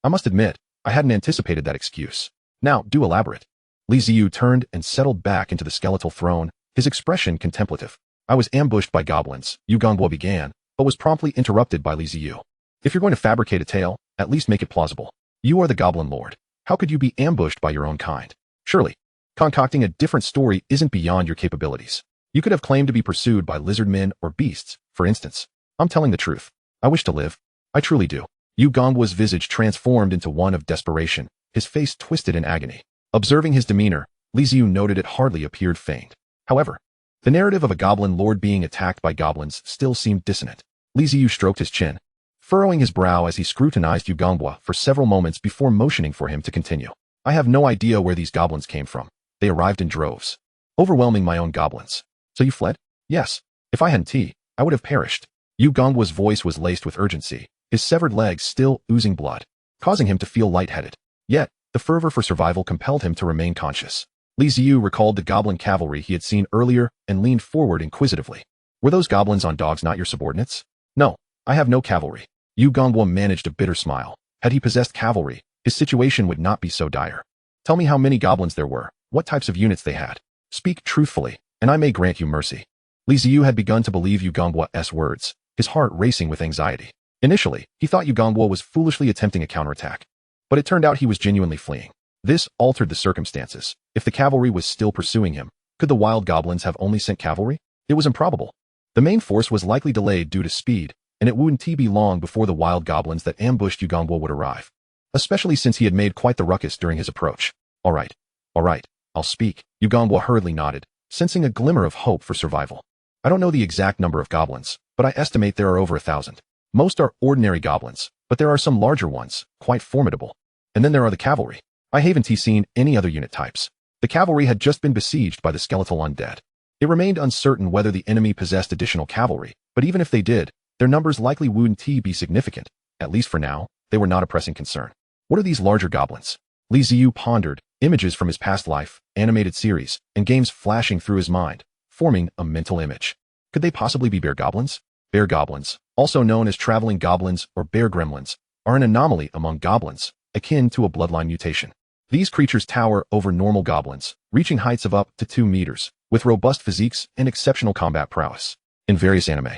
I must admit, I hadn't anticipated that excuse. Now, do elaborate." Li Ziyu turned and settled back into the skeletal throne, his expression contemplative. "I was ambushed by goblins," Yu Gongwa began, but was promptly interrupted by Li Ziyu. "If you're going to fabricate a tale, at least make it plausible. You are the Goblin Lord. How could you be ambushed by your own kind? Surely, concocting a different story isn't beyond your capabilities. You could have claimed to be pursued by lizard men or beasts, for instance." "I'm telling the truth. I wish to live. I truly do." Yu Gongwa's visage transformed into one of desperation, his face twisted in agony. Observing his demeanor, Li Ziyu noted it hardly appeared feigned. However, the narrative of a goblin lord being attacked by goblins still seemed dissonant. Li Ziyu stroked his chin, furrowing his brow as he scrutinized Yu Gongwa for several moments before motioning for him to continue. "I have no idea where these goblins came from. They arrived in droves, overwhelming my own goblins." "So you fled?" "Yes. If I hadn't, I would have perished." Yu Gongwa's voice was laced with urgency, his severed legs still oozing blood, causing him to feel lightheaded. Yet, the fervor for survival compelled him to remain conscious. Li Ziyu recalled the goblin cavalry he had seen earlier and leaned forward inquisitively. "Were those goblins on dogs not your subordinates?" "No, I have no cavalry." Yu Gongwa managed a bitter smile. Had he possessed cavalry, his situation would not be so dire. "Tell me how many goblins there were, what types of units they had. Speak truthfully, and I may grant you mercy." Li Ziyu had begun to believe Yu Gongwa's words, his heart racing with anxiety. Initially, he thought Yu Gongwa was foolishly attempting a counterattack, but it turned out he was genuinely fleeing. This altered the circumstances. If the cavalry was still pursuing him, could the wild goblins have only sent cavalry? It was improbable. The main force was likely delayed due to speed, and it wouldn't be long before the wild goblins that ambushed Yu Gongwa would arrive, especially since he had made quite the ruckus during his approach. All right, I'll speak." Yu Gongwa hurriedly nodded, sensing a glimmer of hope for survival. "I don't know the exact number of goblins, but I estimate there are over 1,000. Most are ordinary goblins, but there are some larger ones, quite formidable. And then there are the cavalry. I haven't seen any other unit types." The cavalry had just been besieged by the skeletal undead. It remained uncertain whether the enemy possessed additional cavalry, but even if they did, their numbers likely wouldn't be significant. At least for now, they were not a pressing concern. What are these larger goblins? Ziyu pondered, images from his past life, animated series, and games flashing through his mind, forming a mental image. Could they possibly be bear goblins? Bear goblins, also known as traveling goblins or bear gremlins, are an anomaly among goblins, akin to a bloodline mutation. These creatures tower over normal goblins, reaching heights of up to 2 meters, with robust physiques and exceptional combat prowess. In various anime,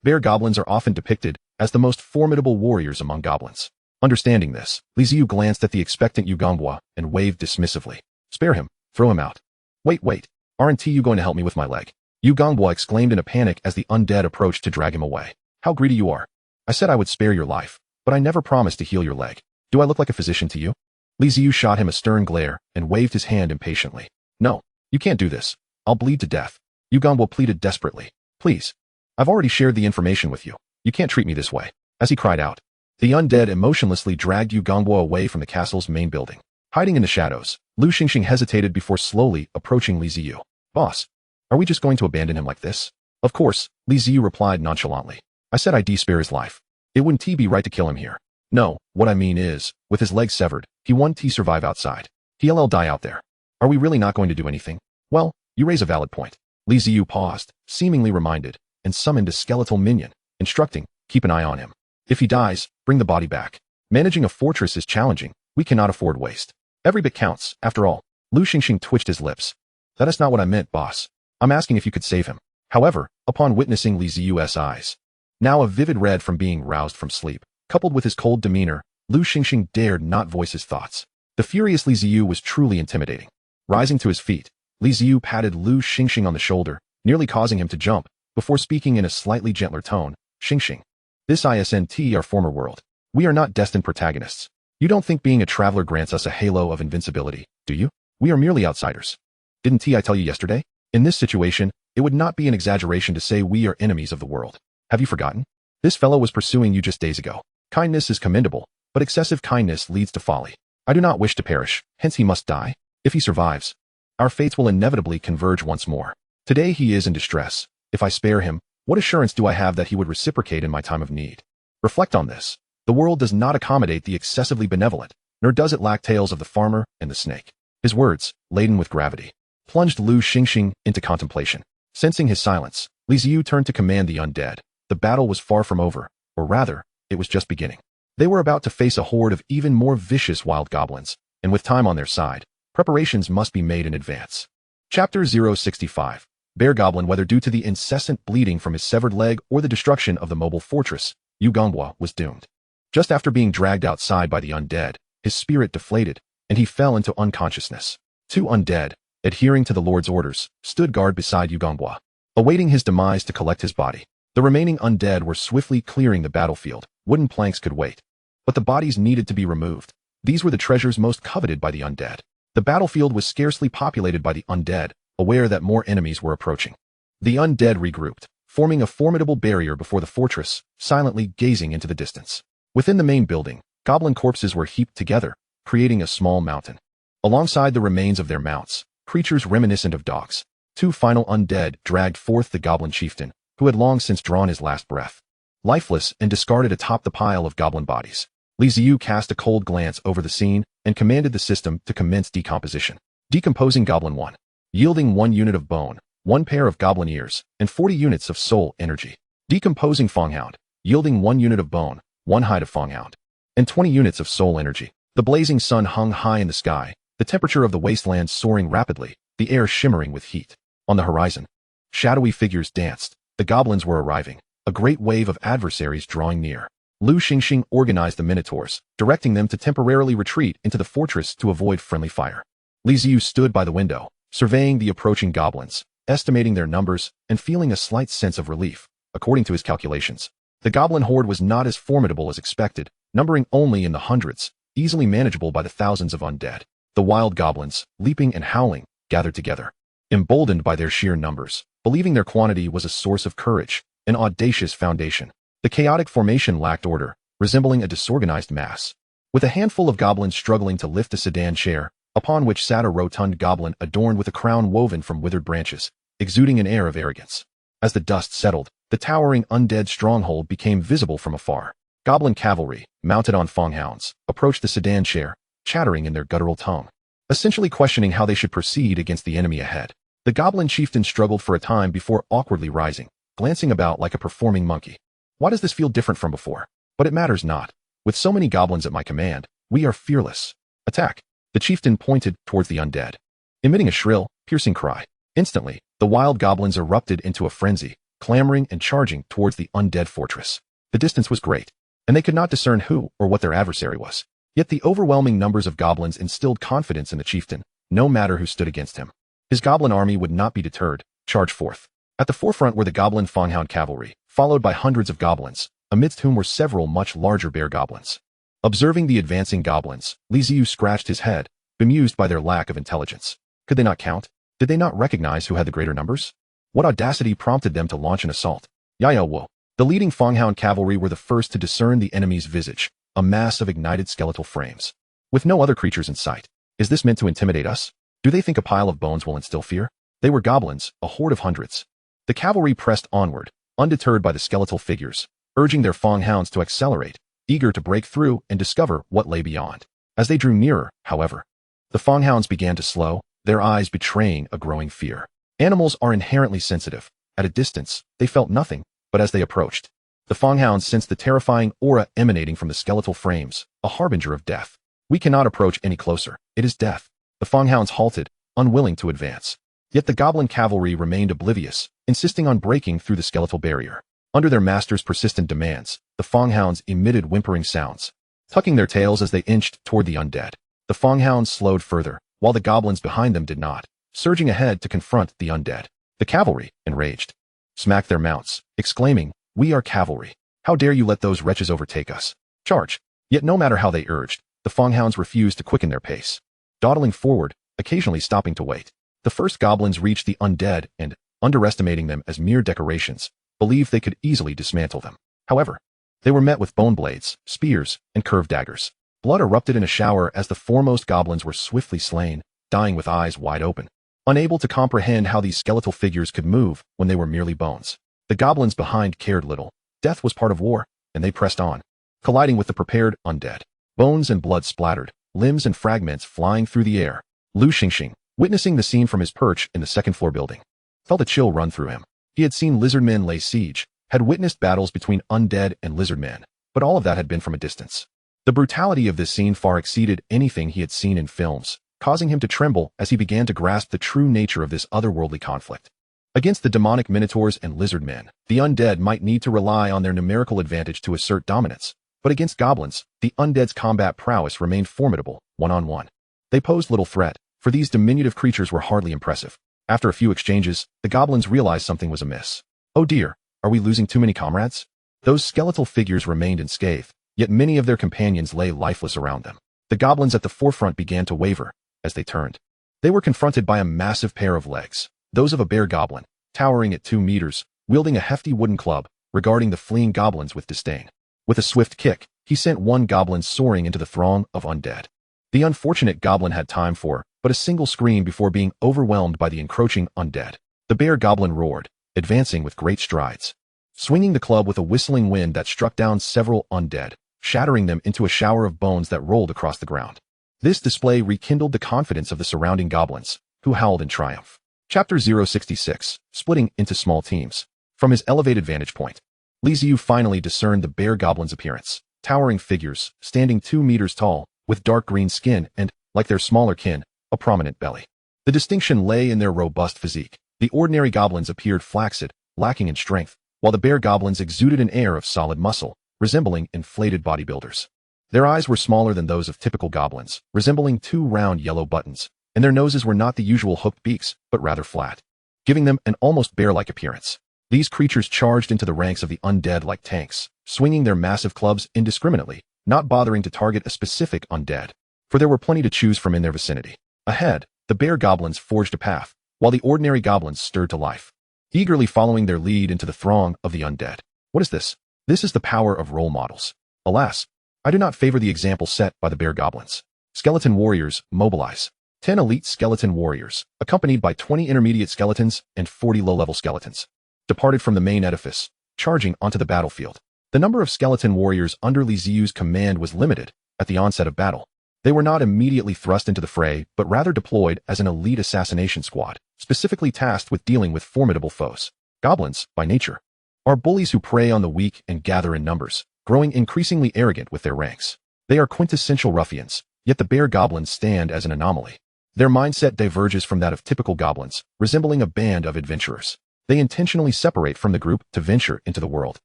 bear goblins are often depicted as the most formidable warriors among goblins. Understanding this, Ziyu glanced at the expectant Uganbwa and waved dismissively. Spare him. Throw him out. Wait. Aren't you going to help me with my leg? Uganbwa exclaimed in a panic as the undead approached to drag him away. How greedy you are. I said I would spare your life, but I never promised to heal your leg. Do I look like a physician to you? Ziyu shot him a stern glare and waved his hand impatiently. No, you can't do this. I'll bleed to death. Uganbwa pleaded desperately. Please. I've already shared the information with you. You can't treat me this way. As he cried out, the undead emotionlessly dragged Uganbwa away from the castle's main building. Hiding in the shadows, Lu Xingxing hesitated before slowly approaching Ziyu. Boss, are we just going to abandon him like this? Of course, Ziyu replied nonchalantly. I said I'd spare his life. It wouldn't be right to kill him here. No, what I mean is, with his legs severed, he won't survive outside. He'll die out there. Are we really not going to do anything? Well, you raise a valid point. Ziyu paused, seemingly reminded, and summoned a skeletal minion, instructing, keep an eye on him. If he dies, bring the body back. Managing a fortress is challenging. We cannot afford waste. Every bit counts, after all. Lu Xingxing twitched his lips. That is not what I meant, boss. I'm asking if you could save him. However, upon witnessing Ziyu's eyes, now a vivid red from being roused from sleep, coupled with his cold demeanor, Lu Xingxing dared not voice his thoughts. The furious Ziyu was truly intimidating. Rising to his feet, Ziyu patted Lu Xingxing on the shoulder, nearly causing him to jump, before speaking in a slightly gentler tone. Xingxing. This isn't our former world. We are not destined protagonists. You don't think being a traveler grants us a halo of invincibility, do you? We are merely outsiders. Didn't I tell you yesterday? In this situation, it would not be an exaggeration to say we are enemies of the world. Have you forgotten? This fellow was pursuing you just days ago. Kindness is commendable, but excessive kindness leads to folly. I do not wish to perish, hence he must die. If he survives, our fates will inevitably converge once more. Today he is in distress. If I spare him, what assurance do I have that he would reciprocate in my time of need? Reflect on this. The world does not accommodate the excessively benevolent, nor does it lack tales of the farmer and the snake. His words, laden with gravity, plunged Lu Xingxing into contemplation. Sensing his silence, Ziyu turned to command the undead. The battle was far from over, or rather, it was just beginning. They were about to face a horde of even more vicious wild goblins, and with time on their side, preparations must be made in advance. Chapter 065. Bear Goblin. Whether due to the incessant bleeding from his severed leg or the destruction of the mobile fortress, Uganbwa was doomed. Just after being dragged outside by the undead, his spirit deflated, and he fell into unconsciousness. 2 undead, adhering to the Lord's orders, stood guard beside Uganbwa, awaiting his demise to collect his body. The remaining undead were swiftly clearing the battlefield. Wooden planks could wait. But the bodies needed to be removed. These were the treasures most coveted by the undead. The battlefield was scarcely populated by the undead, aware that more enemies were approaching. The undead regrouped, forming a formidable barrier before the fortress, silently gazing into the distance. Within the main building, goblin corpses were heaped together, creating a small mountain. Alongside the remains of their mounts, creatures reminiscent of dogs. 2 final undead dragged forth the goblin chieftain, who had long since drawn his last breath. Lifeless and discarded atop the pile of goblin bodies, Ziyu cast a cold glance over the scene and commanded the system to commence decomposition. Decomposing Goblin 1. Yielding 1 unit of bone, 1 pair of goblin ears, and 40 units of soul energy. Decomposing Fonghound. Yielding 1 unit of bone, 1 hide of Fonghound, and 20 units of soul energy. The blazing sun hung high in the sky, the temperature of the wasteland soaring rapidly, the air shimmering with heat. On the horizon, shadowy figures danced. The goblins were arriving, a great wave of adversaries drawing near. Lu Xingxing organized the Minotaurs, directing them to temporarily retreat into the fortress to avoid friendly fire. Ziyu stood by the window, surveying the approaching goblins, estimating their numbers, and feeling a slight sense of relief. According to his calculations, the goblin horde was not as formidable as expected, numbering only in the hundreds, easily manageable by the thousands of undead. The wild goblins, leaping and howling, gathered together, emboldened by their sheer numbers, believing their quantity was a source of courage, an audacious foundation. The chaotic formation lacked order, resembling a disorganized mass. With a handful of goblins struggling to lift a sedan chair, upon which sat a rotund goblin adorned with a crown woven from withered branches, exuding an air of arrogance. As the dust settled, the towering undead stronghold became visible from afar. Goblin cavalry, mounted on fanghounds, approached the sedan chair, chattering in their guttural tongue, essentially questioning how they should proceed against the enemy ahead. The goblin chieftain struggled for a time before awkwardly rising, glancing about like a performing monkey. Why does this feel different from before? But it matters not. With so many goblins at my command, we are fearless. Attack! The chieftain pointed towards the undead, emitting a shrill, piercing cry. Instantly, the wild goblins erupted into a frenzy, clamoring and charging towards the undead fortress. The distance was great, and they could not discern who or what their adversary was. Yet the overwhelming numbers of goblins instilled confidence in the chieftain, no matter who stood against him. His goblin army would not be deterred, charged forth. At the forefront were the goblin fanghound cavalry, followed by hundreds of goblins, amidst whom were several much larger bear goblins. Observing the advancing goblins, Ziyu scratched his head, bemused by their lack of intelligence. Could they not count? Did they not recognize who had the greater numbers? What audacity prompted them to launch an assault? Yayo. The leading fanghound cavalry were the first to discern the enemy's visage, a mass of ignited skeletal frames. With no other creatures in sight. Is this meant to intimidate us? Do they think a pile of bones will instill fear? They were goblins, a horde of hundreds. The cavalry pressed onward, undeterred by the skeletal figures, urging their fanghounds to accelerate, eager to break through and discover what lay beyond. As they drew nearer, however, the fanghounds began to slow, their eyes betraying a growing fear. Animals are inherently sensitive. At a distance, they felt nothing, but as they approached, the fanghounds sensed the terrifying aura emanating from the skeletal frames, a harbinger of death. We cannot approach any closer. It is death. The fanghounds halted, unwilling to advance. Yet the goblin cavalry remained oblivious, insisting on breaking through the skeletal barrier. Under their master's persistent demands, the fanghounds emitted whimpering sounds, tucking their tails as they inched toward the undead. The fanghounds slowed further, while the goblins behind them did not, surging ahead to confront the undead. The cavalry, enraged, smacked their mounts, exclaiming, "We are cavalry. How dare you let those wretches overtake us? Charge!" Yet no matter how they urged, the fanghounds refused to quicken their pace, dawdling forward, occasionally stopping to wait. The first goblins reached the undead and, underestimating them as mere decorations, believed they could easily dismantle them. However, they were met with bone blades, spears, and curved daggers. Blood erupted in a shower as the foremost goblins were swiftly slain, dying with eyes wide open, unable to comprehend how these skeletal figures could move when they were merely bones. The goblins behind cared little. Death was part of war, and they pressed on, colliding with the prepared undead. Bones and blood splattered, limbs and fragments flying through the air. Lu Xingxing, witnessing the scene from his perch in the second-floor building, felt a chill run through him. He had seen lizardmen lay siege, had witnessed battles between undead and lizardmen, but all of that had been from a distance. The brutality of this scene far exceeded anything he had seen in films, causing him to tremble as he began to grasp the true nature of this otherworldly conflict. Against the demonic minotaurs and lizardmen, the undead might need to rely on their numerical advantage to assert dominance, but against goblins, the undead's combat prowess remained formidable, one-on-one. They posed little threat, for these diminutive creatures were hardly impressive. After a few exchanges, the goblins realized something was amiss. Oh dear, are we losing too many comrades? Those skeletal figures remained unscathed, yet many of their companions lay lifeless around them. The goblins at the forefront began to waver as they turned. They were confronted by a massive pair of legs, those of a bear goblin, towering at 2 meters, wielding a hefty wooden club, regarding the fleeing goblins with disdain. With a swift kick, he sent one goblin soaring into the throng of undead. The unfortunate goblin had time for but a single scream before being overwhelmed by the encroaching undead. The bear goblin roared, advancing with great strides, swinging the club with a whistling wind that struck down several undead, shattering them into a shower of bones that rolled across the ground. This display rekindled the confidence of the surrounding goblins, who howled in triumph. Chapter 066, Splitting into Small Teams. From his elevated vantage point, Ziyu finally discerned the bear goblin's appearance. Towering figures, standing 2 meters tall, with dark green skin and, like their smaller kin, a prominent belly. The distinction lay in their robust physique. The ordinary goblins appeared flaccid, lacking in strength, while the bear goblins exuded an air of solid muscle, resembling inflated bodybuilders. Their eyes were smaller than those of typical goblins, resembling 2 round yellow buttons, and their noses were not the usual hooked beaks, but rather flat, giving them an almost bear-like appearance. These creatures charged into the ranks of the undead like tanks, swinging their massive clubs indiscriminately, not bothering to target a specific undead, for there were plenty to choose from in their vicinity. Ahead, the bear goblins forged a path, while the ordinary goblins stirred to life, eagerly following their lead into the throng of the undead. What is this? This is the power of role models. Alas, I do not favor the example set by the bear goblins. Skeleton warriors, mobilize. 10 elite skeleton warriors, accompanied by 20 intermediate skeletons and 40 low-level skeletons, departed from the main edifice, charging onto the battlefield. The number of skeleton warriors under Ziyu's command was limited at the onset of battle. They were not immediately thrust into the fray, but rather deployed as an elite assassination squad, specifically tasked with dealing with formidable foes. Goblins, by nature, are bullies who prey on the weak and gather in numbers, growing increasingly arrogant with their ranks. They are quintessential ruffians, yet the bear goblins stand as an anomaly. Their mindset diverges from that of typical goblins, resembling a band of adventurers. They intentionally separate from the group to venture into the world,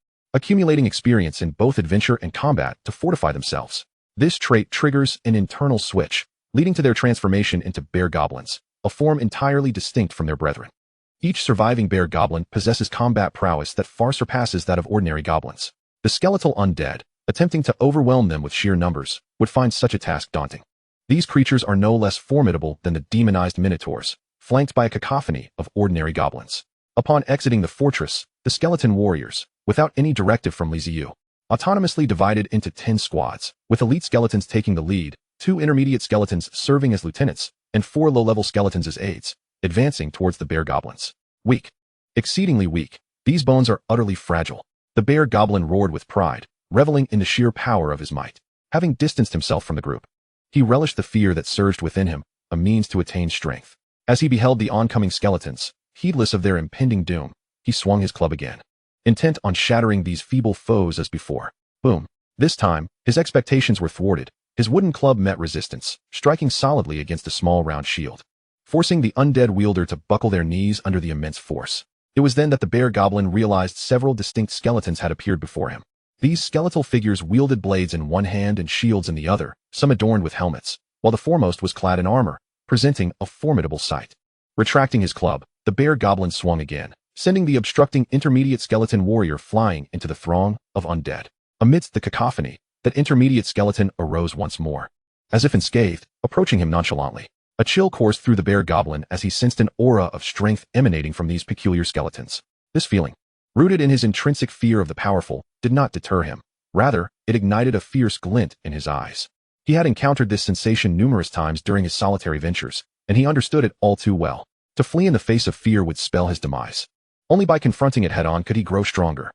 accumulating experience in both adventure and combat to fortify themselves. This trait triggers an internal switch, leading to their transformation into bear goblins, a form entirely distinct from their brethren. Each surviving bear goblin possesses combat prowess that far surpasses that of ordinary goblins. The skeletal undead, attempting to overwhelm them with sheer numbers, would find such a task daunting. These creatures are no less formidable than the demonized minotaurs, flanked by a cacophony of ordinary goblins. Upon exiting the fortress, the skeleton warriors, without any directive from Ziyu, autonomously divided into 10 squads, with elite skeletons taking the lead, 2 intermediate skeletons serving as lieutenants, and 4 low-level skeletons as aides, advancing towards the bear goblins. Weak. Exceedingly weak, these bones are utterly fragile. The bear goblin roared with pride, reveling in the sheer power of his might. Having distanced himself from the group, he relished the fear that surged within him, a means to attain strength. As he beheld the oncoming skeletons, heedless of their impending doom, he swung his club again, intent on shattering these feeble foes as before. Boom. This time, his expectations were thwarted. His wooden club met resistance, striking solidly against a small round shield, forcing the undead wielder to buckle their knees under the immense force. It was then that the bear goblin realized several distinct skeletons had appeared before him. These skeletal figures wielded blades in one hand and shields in the other, some adorned with helmets, while the foremost was clad in armor, presenting a formidable sight. Retracting his club, the bear goblin swung again, sending the obstructing intermediate skeleton warrior flying into the throng of undead. Amidst the cacophony, that intermediate skeleton arose once more, as if unscathed, approaching him nonchalantly. A chill coursed through the bear goblin as he sensed an aura of strength emanating from these peculiar skeletons. This feeling, rooted in his intrinsic fear of the powerful, did not deter him. Rather, it ignited a fierce glint in his eyes. He had encountered this sensation numerous times during his solitary ventures, and he understood it all too well. To flee in the face of fear would spell his demise. Only by confronting it head-on could he grow stronger.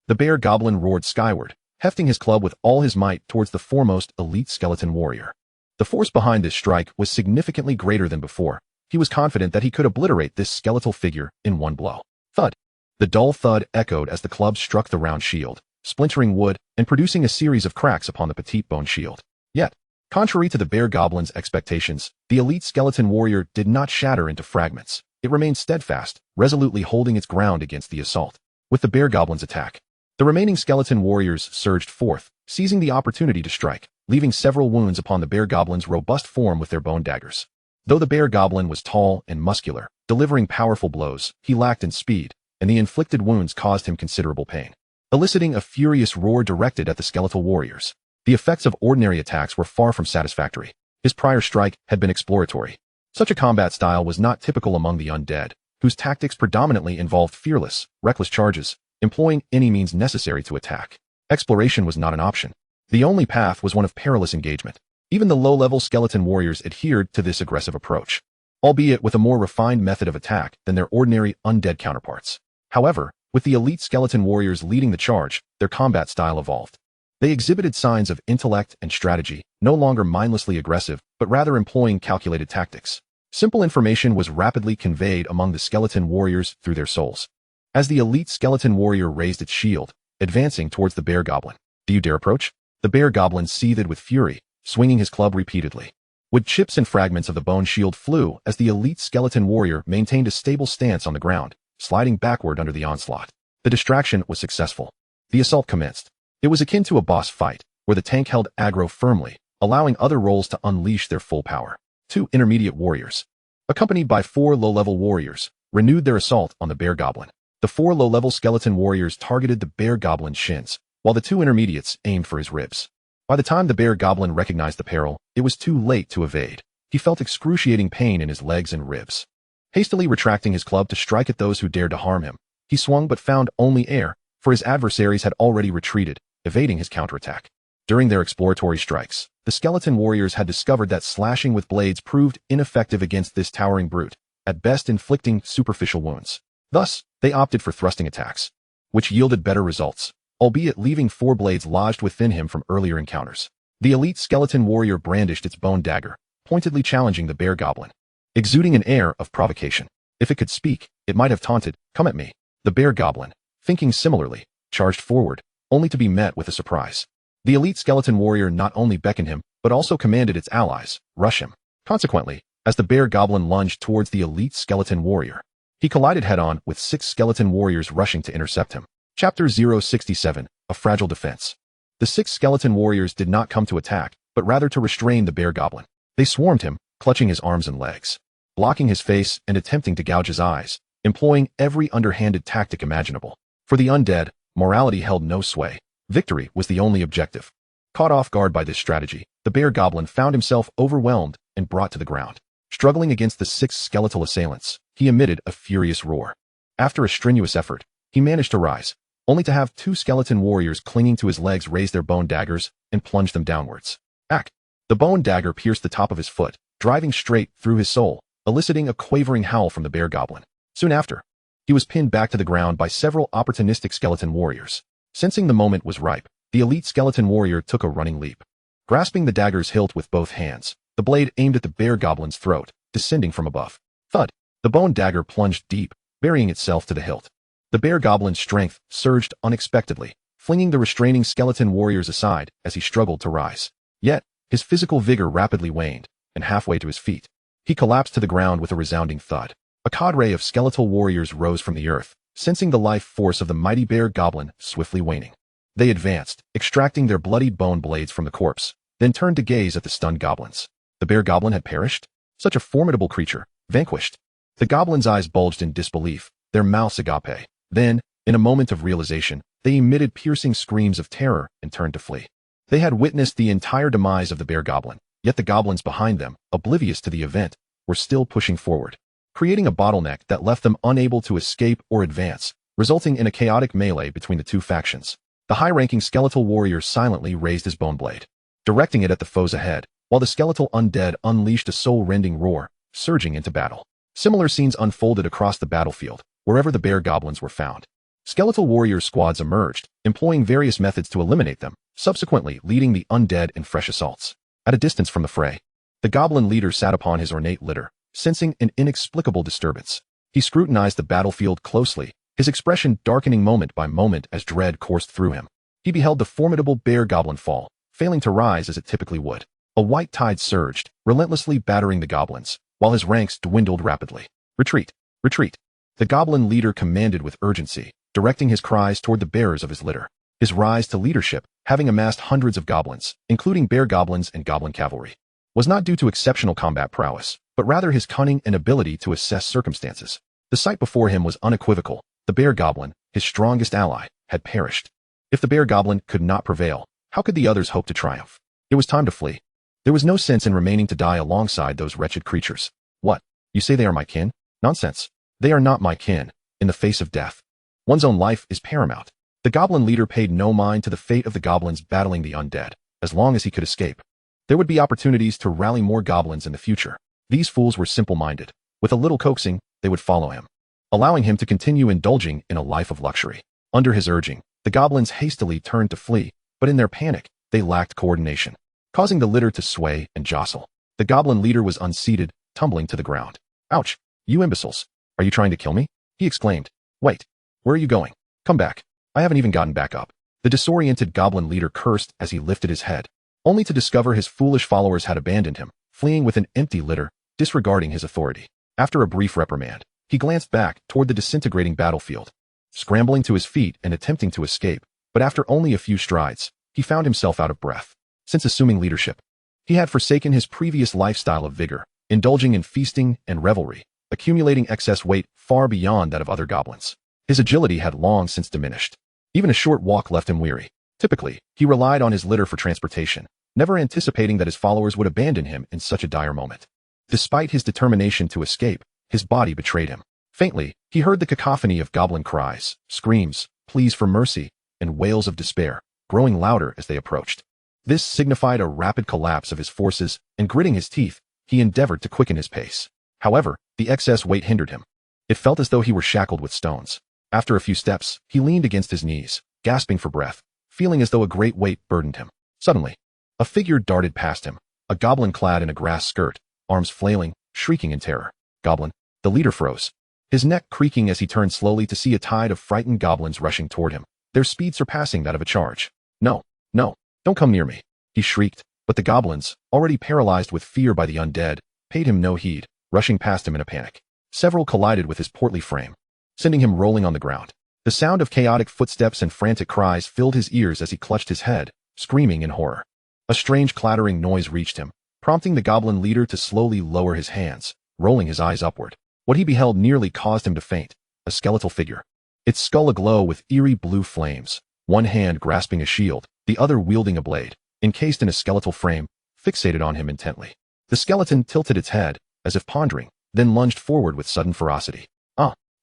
The bear goblin roared skyward, hefting his club with all his might towards the foremost elite skeleton warrior. The force behind this strike was significantly greater than before. He was confident that he could obliterate this skeletal figure in one blow. Thud. The dull thud echoed as the club struck the round shield, splintering wood and producing a series of cracks upon the petite bone shield. Yet, contrary to the bear goblin's expectations, the elite skeleton warrior did not shatter into fragments. It remained steadfast, resolutely holding its ground against the assault. With the bear goblin's attack, the remaining skeleton warriors surged forth, seizing the opportunity to strike, leaving several wounds upon the bear goblin's robust form with their bone daggers. Though the bear goblin was tall and muscular, delivering powerful blows, he lacked in speed, and the inflicted wounds caused him considerable pain, eliciting a furious roar directed at the skeletal warriors. The effects of ordinary attacks were far from satisfactory. His prior strike had been exploratory. Such a combat style was not typical among the undead, whose tactics predominantly involved fearless, reckless charges, employing any means necessary to attack. Exploration was not an option. The only path was one of perilous engagement. Even the low-level skeleton warriors adhered to this aggressive approach, albeit with a more refined method of attack than their ordinary undead counterparts. However, with the elite skeleton warriors leading the charge, their combat style evolved. They exhibited signs of intellect and strategy, no longer mindlessly aggressive, but rather employing calculated tactics. Simple information was rapidly conveyed among the skeleton warriors through their souls. As the elite skeleton warrior raised its shield, advancing towards the bear goblin. "Do you dare approach?" The bear goblin seethed with fury, swinging his club repeatedly. Wood chips and fragments of the bone shield flew as the elite skeleton warrior maintained a stable stance on the ground, sliding backward under the onslaught. The distraction was successful. The assault commenced. It was akin to a boss fight, where the tank held aggro firmly, allowing other roles to unleash their full power. 2 intermediate warriors, accompanied by 4 low-level warriors, renewed their assault on the bear goblin. The 4 low-level skeleton warriors targeted the bear goblin's shins, while the 2 intermediates aimed for his ribs. By the time the bear goblin recognized the peril, it was too late to evade. He felt excruciating pain in his legs and ribs. Hastily retracting his club to strike at those who dared to harm him, he swung but found only air, for his adversaries had already retreated, evading his counterattack. During their exploratory strikes, the skeleton warriors had discovered that slashing with blades proved ineffective against this towering brute, at best inflicting superficial wounds. Thus, they opted for thrusting attacks, which yielded better results, albeit leaving 4 blades lodged within him from earlier encounters. The elite skeleton warrior brandished its bone dagger, pointedly challenging the bear goblin, exuding an air of provocation. If it could speak, it might have taunted, "Come at me." The bear goblin, thinking similarly, charged forward, only to be met with a surprise. The elite skeleton warrior not only beckoned him, but also commanded its allies, "Rush him." Consequently, as the bear goblin lunged towards the elite skeleton warrior, he collided head-on with 6 skeleton warriors rushing to intercept him. Chapter 067, A Fragile Defense. The 6 skeleton warriors did not come to attack, but rather to restrain the bear goblin. They swarmed him, clutching his arms and legs, blocking his face and attempting to gouge his eyes, employing every underhanded tactic imaginable. For the undead, morality held no sway. Victory was the only objective. Caught off guard by this strategy, the bear goblin found himself overwhelmed and brought to the ground. Struggling against the 6 skeletal assailants, he emitted a furious roar. After a strenuous effort, he managed to rise, only to have 2 skeleton warriors clinging to his legs raise their bone daggers and plunge them downwards. Ack! The bone dagger pierced the top of his foot, driving straight through his soul, eliciting a quavering howl from the bear goblin. Soon after, he was pinned back to the ground by several opportunistic skeleton warriors. Sensing the moment was ripe, the elite skeleton warrior took a running leap. Grasping the dagger's hilt with both hands, the blade aimed at the bear goblin's throat, descending from above. Thud! The bone dagger plunged deep, burying itself to the hilt. The bear goblin's strength surged unexpectedly, flinging the restraining skeleton warriors aside as he struggled to rise. Yet, his physical vigor rapidly waned, and halfway to his feet, he collapsed to the ground with a resounding thud. A cadre of skeletal warriors rose from the earth, sensing the life force of the mighty bear goblin swiftly waning. They advanced, extracting their bloodied bone blades from the corpse, then turned to gaze at the stunned goblins. The bear goblin had perished? Such a formidable creature, vanquished. The goblins' eyes bulged in disbelief, their mouths agape. Then, in a moment of realization, they emitted piercing screams of terror and turned to flee. They had witnessed the entire demise of the bear goblin, yet the goblins behind them, oblivious to the event, were still pushing forward, creating a bottleneck that left them unable to escape or advance, resulting in a chaotic melee between the 2 factions. The high-ranking skeletal warrior silently raised his bone blade, directing it at the foes ahead, while the skeletal undead unleashed a soul-rending roar, surging into battle. Similar scenes unfolded across the battlefield, wherever the bear goblins were found. Skeletal warrior squads emerged, employing various methods to eliminate them, subsequently leading the undead in fresh assaults. At a distance from the fray, the goblin leader sat upon his ornate litter, sensing an inexplicable disturbance. He scrutinized the battlefield closely, his expression darkening moment by moment as dread coursed through him. He beheld the formidable bear goblin fall, failing to rise as it typically would. A white tide surged, relentlessly battering the goblins, while his ranks dwindled rapidly. "Retreat! Retreat!" The goblin leader commanded with urgency, directing his cries toward the bearers of his litter. His rise to leadership, having amassed hundreds of goblins, including bear goblins and goblin cavalry, was not due to exceptional combat prowess, but rather his cunning and ability to assess circumstances. The sight before him was unequivocal. The bear goblin, his strongest ally, had perished. If the bear goblin could not prevail, how could the others hope to triumph? It was time to flee. There was no sense in remaining to die alongside those wretched creatures. "What? You say they are my kin?" "Nonsense. They are not my kin. In the face of death, one's own life is paramount." The goblin leader paid no mind to the fate of the goblins battling the undead, as long as he could escape. There would be opportunities to rally more goblins in the future. These fools were simple-minded. With a little coaxing, they would follow him, allowing him to continue indulging in a life of luxury. Under his urging, the goblins hastily turned to flee, but in their panic, they lacked coordination, causing the litter to sway and jostle. The goblin leader was unseated, tumbling to the ground. "Ouch! You imbeciles! Are you trying to kill me?" he exclaimed. "Wait! Where are you going? Come back! I haven't even gotten back up." The disoriented goblin leader cursed as he lifted his head, only to discover his foolish followers had abandoned him, fleeing with an empty litter, disregarding his authority. After a brief reprimand, he glanced back toward the disintegrating battlefield, scrambling to his feet and attempting to escape, but after only a few strides, he found himself out of breath. Since assuming leadership, he had forsaken his previous lifestyle of vigor, indulging in feasting and revelry, accumulating excess weight far beyond that of other goblins. His agility had long since diminished. Even a short walk left him weary. Typically, he relied on his litter for transportation, never anticipating that his followers would abandon him in such a dire moment. Despite his determination to escape, his body betrayed him. Faintly, he heard the cacophony of goblin cries, screams, pleas for mercy, and wails of despair, growing louder as they approached. This signified a rapid collapse of his forces, and gritting his teeth, he endeavored to quicken his pace. However, the excess weight hindered him. It felt as though he were shackled with stones. After a few steps, he leaned against his knees, gasping for breath, feeling as though a great weight burdened him. Suddenly, a figure darted past him, a goblin clad in a grass skirt, arms flailing, shrieking in terror. Goblin. The leader froze, his neck creaking as he turned slowly to see a tide of frightened goblins rushing toward him, their speed surpassing that of a charge. No, no, don't come near me, he shrieked, but the goblins, already paralyzed with fear by the undead, paid him no heed, rushing past him in a panic. Several collided with his portly frame, sending him rolling on the ground. The sound of chaotic footsteps and frantic cries filled his ears as he clutched his head, screaming in horror. A strange clattering noise reached him, prompting the goblin leader to slowly lower his hands, rolling his eyes upward. What he beheld nearly caused him to faint. A skeletal figure, its skull aglow with eerie blue flames, one hand grasping a shield, the other wielding a blade, encased in a skeletal frame, fixated on him intently. The skeleton tilted its head, as if pondering, then lunged forward with sudden ferocity.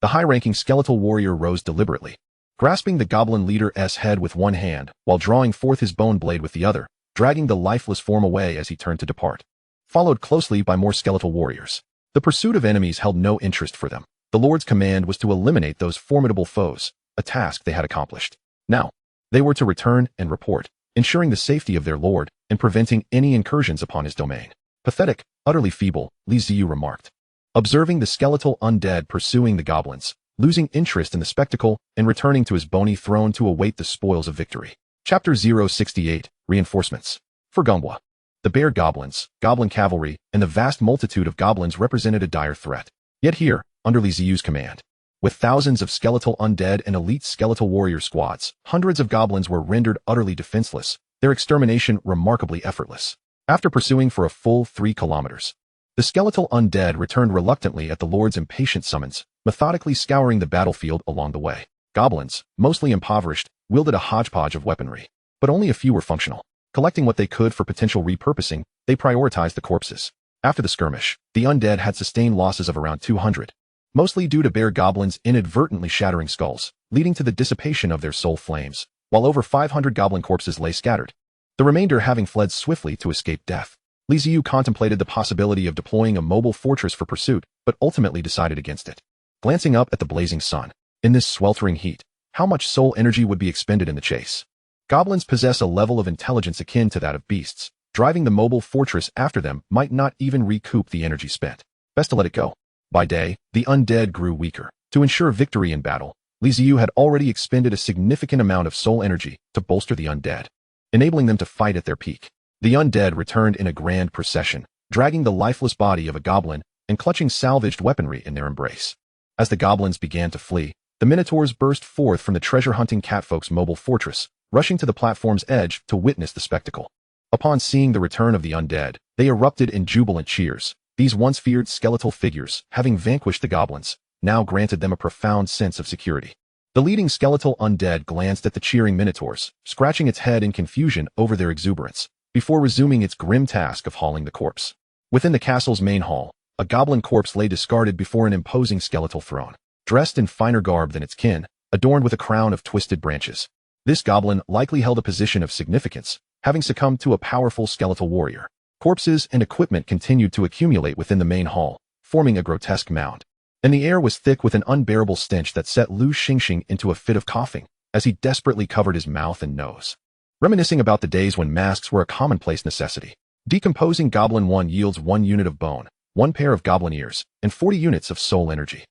The high-ranking skeletal warrior rose deliberately, grasping the goblin leader's head with one hand, while drawing forth his bone blade with the other, dragging the lifeless form away as he turned to depart. Followed closely by more skeletal warriors. The pursuit of enemies held no interest for them. The Lord's command was to eliminate those formidable foes, a task they had accomplished. Now, they were to return and report, ensuring the safety of their Lord and preventing any incursions upon his domain. Pathetic, utterly feeble, Ziyu remarked, observing the skeletal undead pursuing the goblins, losing interest in the spectacle and returning to his bony throne to await the spoils of victory. Chapter 068, Reinforcements. For Gunwa, the bear goblins, goblin cavalry, and the vast multitude of goblins represented a dire threat. Yet here, under Ziyu's command, with thousands of skeletal undead and elite skeletal warrior squads, hundreds of goblins were rendered utterly defenseless, their extermination remarkably effortless. After pursuing for a full 3 kilometers, the skeletal undead returned reluctantly at the Lord's impatient summons, methodically scouring the battlefield along the way. Goblins, mostly impoverished, wielded a hodgepodge of weaponry, but only a few were functional. Collecting what they could for potential repurposing, they prioritized the corpses. After the skirmish, the undead had sustained losses of around 200, mostly due to bear goblins inadvertently shattering skulls, leading to the dissipation of their soul flames, while over 500 goblin corpses lay scattered, the remainder having fled swiftly to escape death. Ziyu contemplated the possibility of deploying a mobile fortress for pursuit, but ultimately decided against it. Glancing up at the blazing sun, in this sweltering heat, how much soul energy would be expended in the chase? Goblins possess a level of intelligence akin to that of beasts. Driving the mobile fortress after them might not even recoup the energy spent. Best to let it go. By day, the undead grew weaker. To ensure victory in battle, Ziyu had already expended a significant amount of soul energy to bolster the undead, enabling them to fight at their peak. The undead returned in a grand procession, dragging the lifeless body of a goblin and clutching salvaged weaponry in their embrace. As the goblins began to flee, the minotaurs burst forth from the treasure-hunting catfolk's mobile fortress, rushing to the platform's edge to witness the spectacle. Upon seeing the return of the undead, they erupted in jubilant cheers. These once feared skeletal figures, having vanquished the goblins, now granted them a profound sense of security. The leading skeletal undead glanced at the cheering minotaurs, scratching its head in confusion over their exuberance, before resuming its grim task of hauling the corpse. Within the castle's main hall, a goblin corpse lay discarded before an imposing skeletal throne, dressed in finer garb than its kin, adorned with a crown of twisted branches. This goblin likely held a position of significance, having succumbed to a powerful skeletal warrior. Corpses and equipment continued to accumulate within the main hall, forming a grotesque mound. And the air was thick with an unbearable stench that set Lu Xingxing into a fit of coughing, as he desperately covered his mouth and nose. Reminiscing about the days when masks were a commonplace necessity. Decomposing Goblin 1 yields 1 unit of bone, 1 pair of goblin ears, and 40 units of soul energy.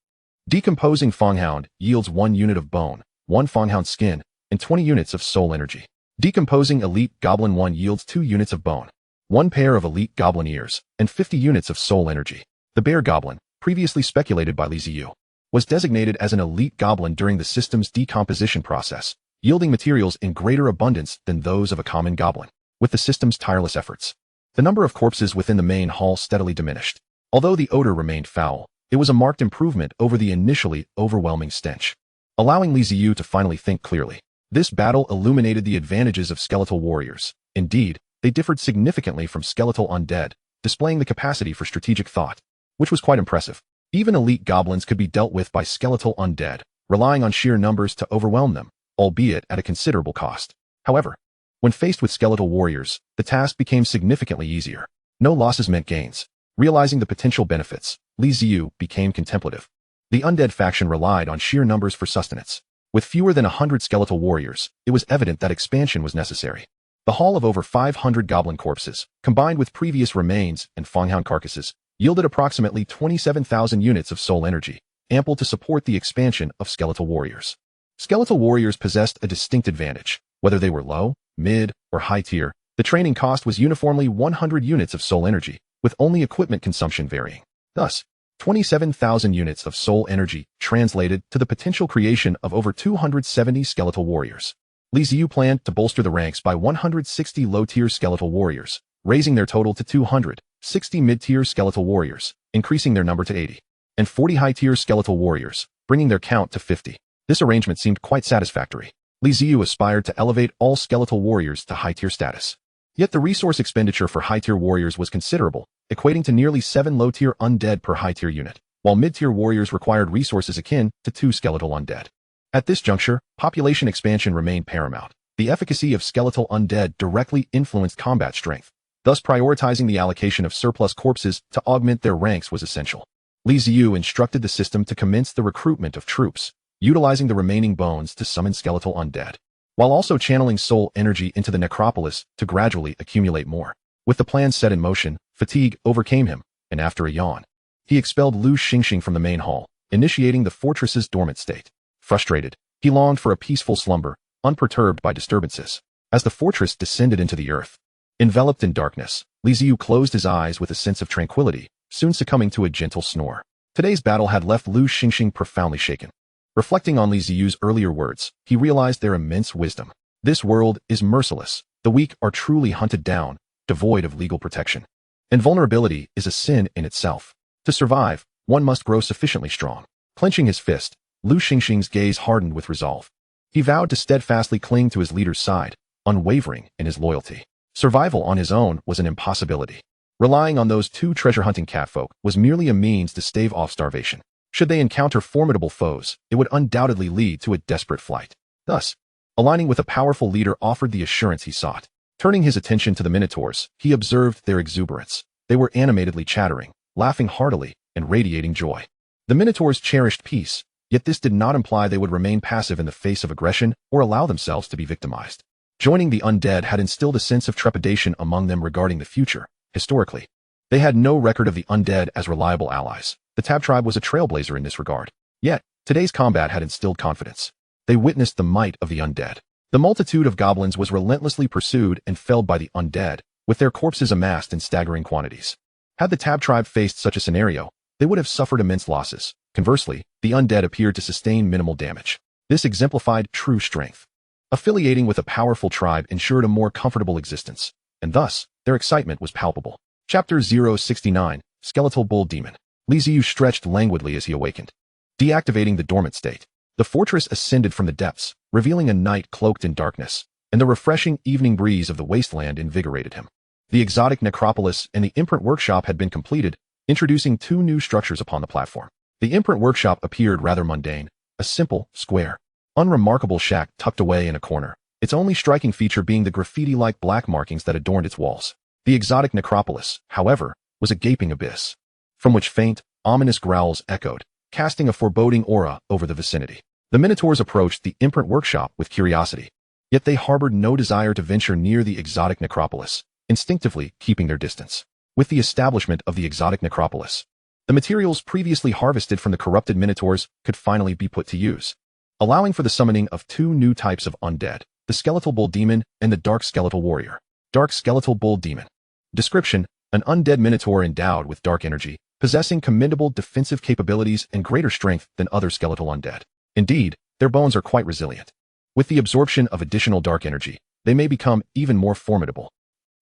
Decomposing Fanghound yields 1 unit of bone, 1 Fanghound skin, and 20 units of soul energy. Decomposing Elite Goblin 1 yields 2 units of bone, 1 pair of elite goblin ears, and 50 units of soul energy. The bear goblin, previously speculated by Ziyu, was designated as an elite goblin during the system's decomposition process, yielding materials in greater abundance than those of a common goblin. With the system's tireless efforts, the number of corpses within the main hall steadily diminished. Although the odor remained foul, it was a marked improvement over the initially overwhelming stench, allowing Ziyu to finally think clearly. This battle illuminated the advantages of skeletal warriors. Indeed, they differed significantly from skeletal undead, displaying the capacity for strategic thought, which was quite impressive. Even elite goblins could be dealt with by skeletal undead, relying on sheer numbers to overwhelm them, albeit at a considerable cost. However, when faced with skeletal warriors, the task became significantly easier. No losses meant gains. Realizing the potential benefits, Ziyu became contemplative. The undead faction relied on sheer numbers for sustenance. With fewer than 100 skeletal warriors, it was evident that expansion was necessary. The haul of over 500 goblin corpses, combined with previous remains and fanghound carcasses, yielded approximately 27,000 units of soul energy, ample to support the expansion of skeletal warriors. Skeletal warriors possessed a distinct advantage. Whether they were low, mid, or high tier, the training cost was uniformly 100 units of soul energy, with only equipment consumption varying. Thus, 27,000 units of soul energy translated to the potential creation of over 270 skeletal warriors. Ziyu planned to bolster the ranks by 160 low-tier skeletal warriors, raising their total to 260 mid-tier skeletal warriors, increasing their number to 80, and 40 high-tier skeletal warriors, bringing their count to 50. This arrangement seemed quite satisfactory. Ziyu aspired to elevate all skeletal warriors to high-tier status. Yet the resource expenditure for high-tier warriors was considerable, equating to nearly 7 low-tier undead per high-tier unit, while mid-tier warriors required resources akin to 2 skeletal undead. At this juncture, population expansion remained paramount. The efficacy of skeletal undead directly influenced combat strength. Thus, prioritizing the allocation of surplus corpses to augment their ranks was essential. Ziyu instructed the system to commence the recruitment of troops, utilizing the remaining bones to summon skeletal undead, while also channeling soul energy into the necropolis to gradually accumulate more. With the plan set in motion, fatigue overcame him, and after a yawn, he expelled Lu Xingxing from the main hall, initiating the fortress's dormant state. Frustrated, he longed for a peaceful slumber, unperturbed by disturbances. As the fortress descended into the earth, enveloped in darkness, Ziyu closed his eyes with a sense of tranquility, soon succumbing to a gentle snore. Today's battle had left Lu Xingxing profoundly shaken. Reflecting on Ziyu's earlier words, he realized their immense wisdom. This world is merciless. The weak are truly hunted down, devoid of legal protection. And vulnerability is a sin in itself. To survive, one must grow sufficiently strong. Clenching his fist, Lu Xingxing's gaze hardened with resolve. He vowed to steadfastly cling to his leader's side, unwavering in his loyalty. Survival on his own was an impossibility. Relying on those 2 treasure-hunting catfolk was merely a means to stave off starvation. Should they encounter formidable foes, it would undoubtedly lead to a desperate flight. Thus, aligning with a powerful leader offered the assurance he sought. Turning his attention to the minotaurs, he observed their exuberance. They were animatedly chattering, laughing heartily, and radiating joy. The minotaurs cherished peace, yet this did not imply they would remain passive in the face of aggression or allow themselves to be victimized. Joining the undead had instilled a sense of trepidation among them regarding the future. Historically, they had no record of the undead as reliable allies. The Tab tribe was a trailblazer in this regard. Yet, today's combat had instilled confidence. They witnessed the might of the undead. The multitude of goblins was relentlessly pursued and felled by the undead, with their corpses amassed in staggering quantities. Had the Tab tribe faced such a scenario, they would have suffered immense losses. Conversely, the undead appeared to sustain minimal damage. This exemplified true strength. Affiliating with a powerful tribe ensured a more comfortable existence, and thus, their excitement was palpable. Chapter 069, Skeletal Bull Demon. Ziyu stretched languidly as he awakened. Deactivating the dormant state, the fortress ascended from the depths, revealing a night cloaked in darkness, and the refreshing evening breeze of the wasteland invigorated him. The exotic necropolis and the imprint workshop had been completed, introducing 2 new structures upon the platform. The imprint workshop appeared rather mundane, a simple, square, unremarkable shack tucked away in a corner, its only striking feature being the graffiti-like black markings that adorned its walls. The exotic necropolis, however, was a gaping abyss, from which faint, ominous growls echoed, casting a foreboding aura over the vicinity. The minotaurs approached the imprint workshop with curiosity, yet they harbored no desire to venture near the exotic necropolis, instinctively keeping their distance. With the establishment of the exotic necropolis, the materials previously harvested from the corrupted minotaurs could finally be put to use, allowing for the summoning of 2 new types of undead, the skeletal bull demon and the dark skeletal warrior. Dark skeletal bull demon. Description: an undead minotaur endowed with dark energy, possessing commendable defensive capabilities and greater strength than other skeletal undead. Indeed, their bones are quite resilient. With the absorption of additional dark energy, they may become even more formidable.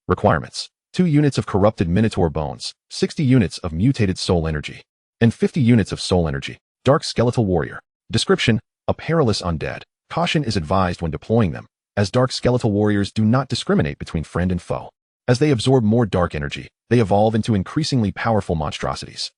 Requirements: 2 units of corrupted minotaur bones, 60 units of mutated soul energy, and 50 units of soul energy. Dark skeletal warrior. Description: a perilous undead. Caution is advised when deploying them, as dark skeletal warriors do not discriminate between friend and foe. As they absorb more dark energy, they evolve into increasingly powerful monstrosities.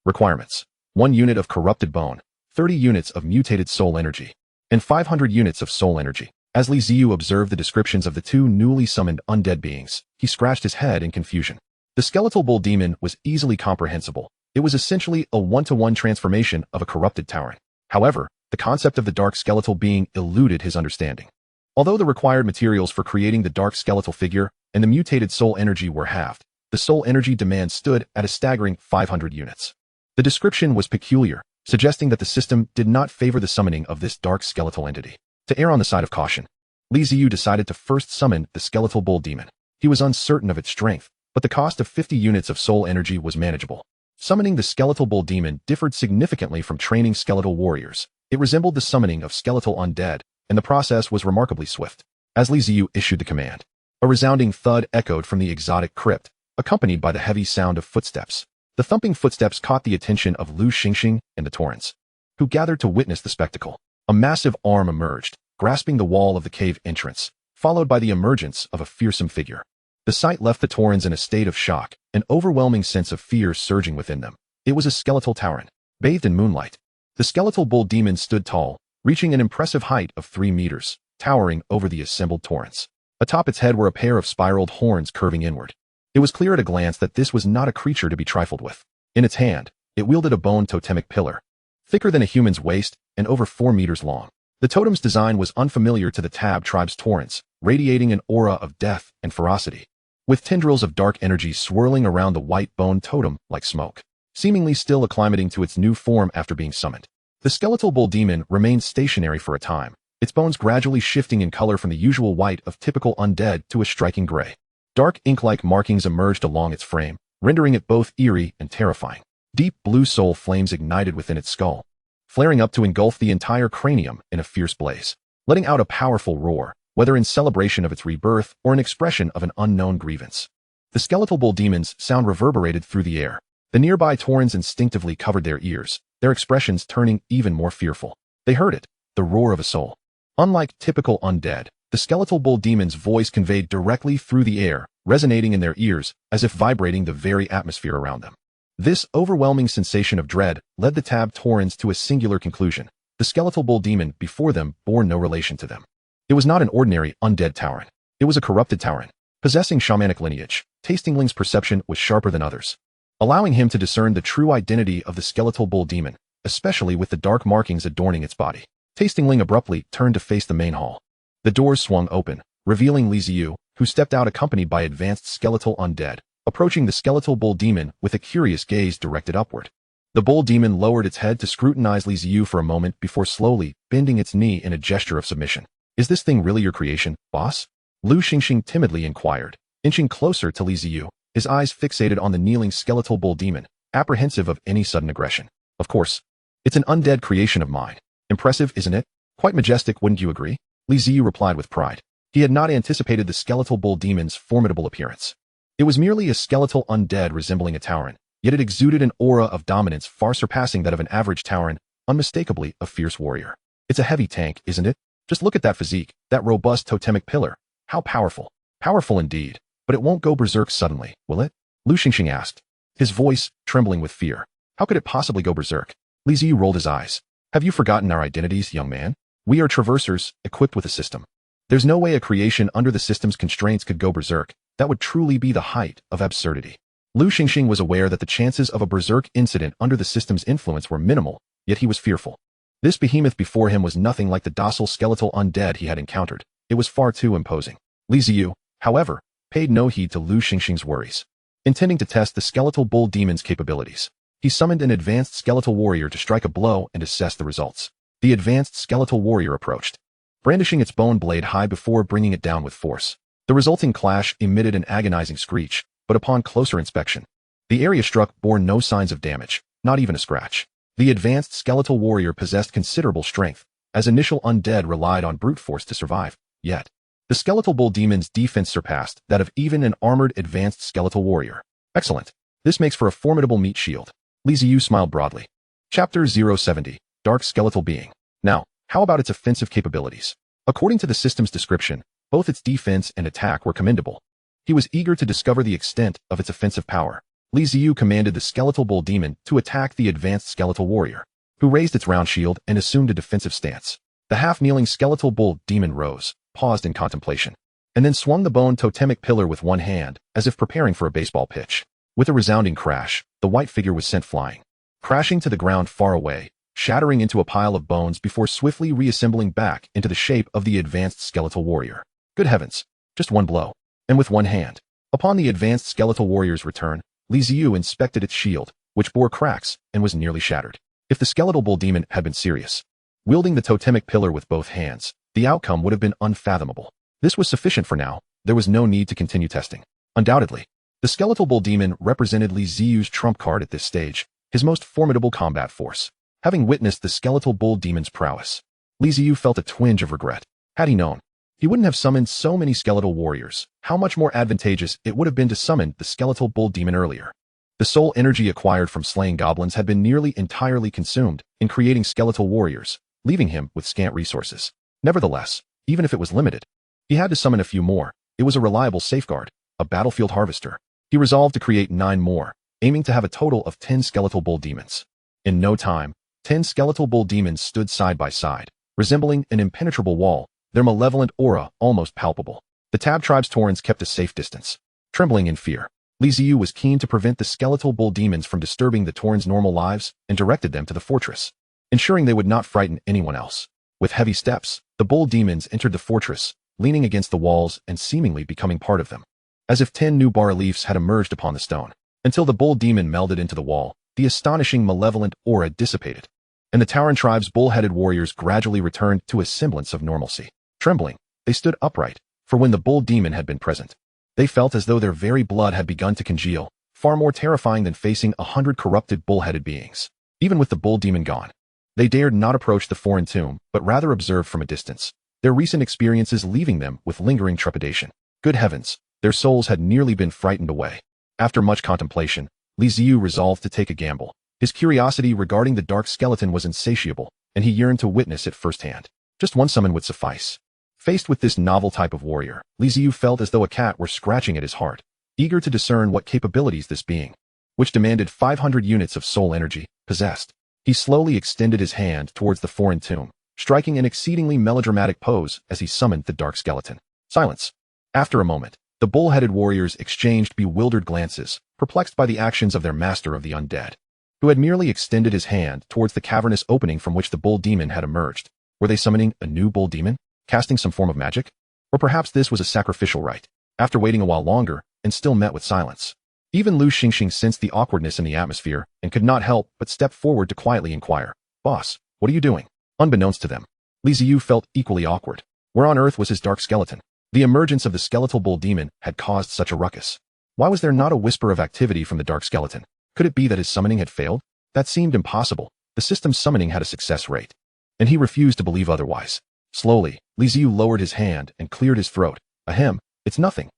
Requirements: 1 unit of corrupted bone, 30 units of mutated soul energy, and 500 units of soul energy. As Ziyu observed the descriptions of the 2 newly summoned undead beings, he scratched his head in confusion. The skeletal bull demon was easily comprehensible. It was essentially a 1-to-1 transformation of a corrupted tauren. However, The concept of the dark skeletal being eluded his understanding. Although the required materials for creating the dark skeletal figure and the mutated soul energy were halved, the soul energy demand stood at a staggering 500 units. The description was peculiar, suggesting that the system did not favor the summoning of this dark skeletal entity. To err on the side of caution, Ziyu decided to first summon the skeletal bull demon. He was uncertain of its strength, but the cost of 50 units of soul energy was manageable. Summoning the skeletal bull demon differed significantly from training skeletal warriors. It resembled the summoning of skeletal undead, and the process was remarkably swift. As Ziyu issued the command, a resounding thud echoed from the exotic crypt, accompanied by the heavy sound of footsteps. The thumping footsteps caught the attention of Lu Xingxing and the Torrents, who gathered to witness the spectacle. A massive arm emerged, grasping the wall of the cave entrance, followed by the emergence of a fearsome figure. The sight left the Torrents in a state of shock, an overwhelming sense of fear surging within them. It was a skeletal Tauren, bathed in moonlight. The skeletal bull demon stood tall, reaching an impressive height of 3 meters, towering over the assembled Torrents. Atop its head were a pair of spiraled horns curving inward. It was clear at a glance that this was not a creature to be trifled with. In its hand, it wielded a bone totemic pillar, thicker than a human's waist and over 4 meters long. The totem's design was unfamiliar to the Tab tribe's Torrents, radiating an aura of death and ferocity, with tendrils of dark energy swirling around the white bone totem like smoke, seemingly still acclimating to its new form after being summoned. The skeletal bull demon remained stationary for a time, its bones gradually shifting in color from the usual white of typical undead to a striking gray. Dark ink-like markings emerged along its frame, rendering it both eerie and terrifying. Deep blue soul flames ignited within its skull, flaring up to engulf the entire cranium in a fierce blaze, letting out a powerful roar, whether in celebration of its rebirth or an expression of an unknown grievance. The skeletal bull demon's sound reverberated through the air. The nearby Torrents instinctively covered their ears, their expressions turning even more fearful. They heard it, the roar of a soul. Unlike typical undead, the skeletal bull demon's voice conveyed directly through the air, resonating in their ears as if vibrating the very atmosphere around them. This overwhelming sensation of dread led the Tab Torrents to a singular conclusion. The skeletal bull demon before them bore no relation to them. It was not an ordinary undead Tauren. It was a corrupted Tauren, possessing shamanic lineage. Tastingling's perception was sharper than others, allowing him to discern the true identity of the skeletal bull demon, especially with the dark markings adorning its body. Tastingling abruptly turned to face the main hall. The doors swung open, revealing Ziyu, who stepped out accompanied by advanced skeletal undead, approaching the skeletal bull demon with a curious gaze directed upward. The bull demon lowered its head to scrutinize Ziyu for a moment before slowly bending its knee in a gesture of submission. "Is this thing really your creation, boss?" Lu Xingxing timidly inquired, inching closer to Ziyu, his eyes fixated on the kneeling skeletal bull demon, apprehensive of any sudden aggression. "Of course. It's an undead creation of mine. Impressive, isn't it? Quite majestic, wouldn't you agree?" Ziyu replied with pride. He had not anticipated the skeletal bull demon's formidable appearance. It was merely a skeletal undead resembling a Tauren, yet it exuded an aura of dominance far surpassing that of an average Tauren, unmistakably a fierce warrior. "It's a heavy tank, isn't it? Just look at that physique, that robust totemic pillar. How powerful." "Powerful indeed, but it won't go berserk suddenly, will it?" Lu Xingxing asked, his voice trembling with fear. "How could it possibly go berserk?" Ziyu rolled his eyes. "Have you forgotten our identities, young man? We are traversers, equipped with a system. There's no way a creation under the system's constraints could go berserk. That would truly be the height of absurdity." Lu Xingxing was aware that the chances of a berserk incident under the system's influence were minimal, yet he was fearful. This behemoth before him was nothing like the docile skeletal undead he had encountered. It was far too imposing. Ziyu, however, paid no heed to Lu Xingxing's worries. Intending to test the skeletal bull demon's capabilities, he summoned an advanced skeletal warrior to strike a blow and assess the results. The advanced skeletal warrior approached, brandishing its bone blade high before bringing it down with force. The resulting clash emitted an agonizing screech, but upon closer inspection, the area struck bore no signs of damage, not even a scratch. The advanced skeletal warrior possessed considerable strength, as initial undead relied on brute force to survive. Yet, the skeletal bull demon's defense surpassed that of even an armored advanced skeletal warrior. "Excellent. This makes for a formidable meat shield." Ziyu smiled broadly. Chapter 070, Dark Skeletal Being. Now, how about its offensive capabilities? According to the system's description, both its defense and attack were commendable. He was eager to discover the extent of its offensive power. Ziyu commanded the skeletal bull demon to attack the advanced skeletal warrior, who raised its round shield and assumed a defensive stance. The half-kneeling skeletal bull demon rose, paused in contemplation, and then swung the bone totemic pillar with one hand, as if preparing for a baseball pitch. With a resounding crash, the white figure was sent flying, crashing to the ground far away, shattering into a pile of bones before swiftly reassembling back into the shape of the advanced skeletal warrior. Good heavens, just one blow, and with one hand. Upon the advanced skeletal warrior's return, Ziyu inspected its shield, which bore cracks and was nearly shattered. If the skeletal bull demon had been serious, wielding the totemic pillar with both hands, the outcome would have been unfathomable. This was sufficient for now. There was no need to continue testing. Undoubtedly, the skeletal bull demon represented Ziyu's trump card at this stage, his most formidable combat force. Having witnessed the skeletal bull demon's prowess, Ziyu felt a twinge of regret. Had he known, he wouldn't have summoned so many skeletal warriors. How much more advantageous it would have been to summon the skeletal bull demon earlier. The soul energy acquired from slaying goblins had been nearly entirely consumed in creating skeletal warriors, leaving him with scant resources. Nevertheless, even if it was limited, he had to summon a few more. It was a reliable safeguard, a battlefield harvester. He resolved to create 9 more, aiming to have a total of 10 skeletal bull demons. In no time, 10 skeletal bull demons stood side by side, resembling an impenetrable wall, their malevolent aura almost palpable. The Tab tribe's Taurens kept a safe distance. Trembling in fear, Ziyu was keen to prevent the skeletal bull demons from disturbing the Taurens' normal lives and directed them to the fortress, ensuring they would not frighten anyone else. With heavy steps, the bull demons entered the fortress, leaning against the walls and seemingly becoming part of them. As if 10 new bas-reliefs had emerged upon the stone. Until the bull demon melded into the wall, the astonishing malevolent aura dissipated, and the Tauren tribe's bull-headed warriors gradually returned to a semblance of normalcy. Trembling, they stood upright, for when the bull demon had been present, they felt as though their very blood had begun to congeal, far more terrifying than facing 100 corrupted bull-headed beings. Even with the bull demon gone, they dared not approach the foreign tomb, but rather observed from a distance, their recent experiences leaving them with lingering trepidation. Good heavens, their souls had nearly been frightened away. After much contemplation, Ziyu resolved to take a gamble. His curiosity regarding the dark skeleton was insatiable, and he yearned to witness it firsthand. Just one summon would suffice. Faced with this novel type of warrior, Ziyu felt as though a cat were scratching at his heart, eager to discern what capabilities this being, which demanded 500 units of soul energy, possessed. He slowly extended his hand towards the foreign tomb, striking an exceedingly melodramatic pose as he summoned the dark skeleton. Silence. After a moment, the bull-headed warriors exchanged bewildered glances, perplexed by the actions of their master of the undead, who had merely extended his hand towards the cavernous opening from which the bull demon had emerged. Were they summoning a new bull demon? Casting some form of magic? Or perhaps this was a sacrificial rite? After waiting a while longer, and still met with silence, even Lu Xingxing sensed the awkwardness in the atmosphere and could not help but step forward to quietly inquire, "Boss, what are you doing?" Unbeknownst to them, Ziyu felt equally awkward. Where on earth was his dark skeleton? The emergence of the skeletal bull demon had caused such a ruckus. Why was there not a whisper of activity from the dark skeleton? Could it be that his summoning had failed? That seemed impossible. The system's summoning had a success rate, and he refused to believe otherwise. Slowly, Ziyu lowered his hand and cleared his throat. Ahem, it's nothing.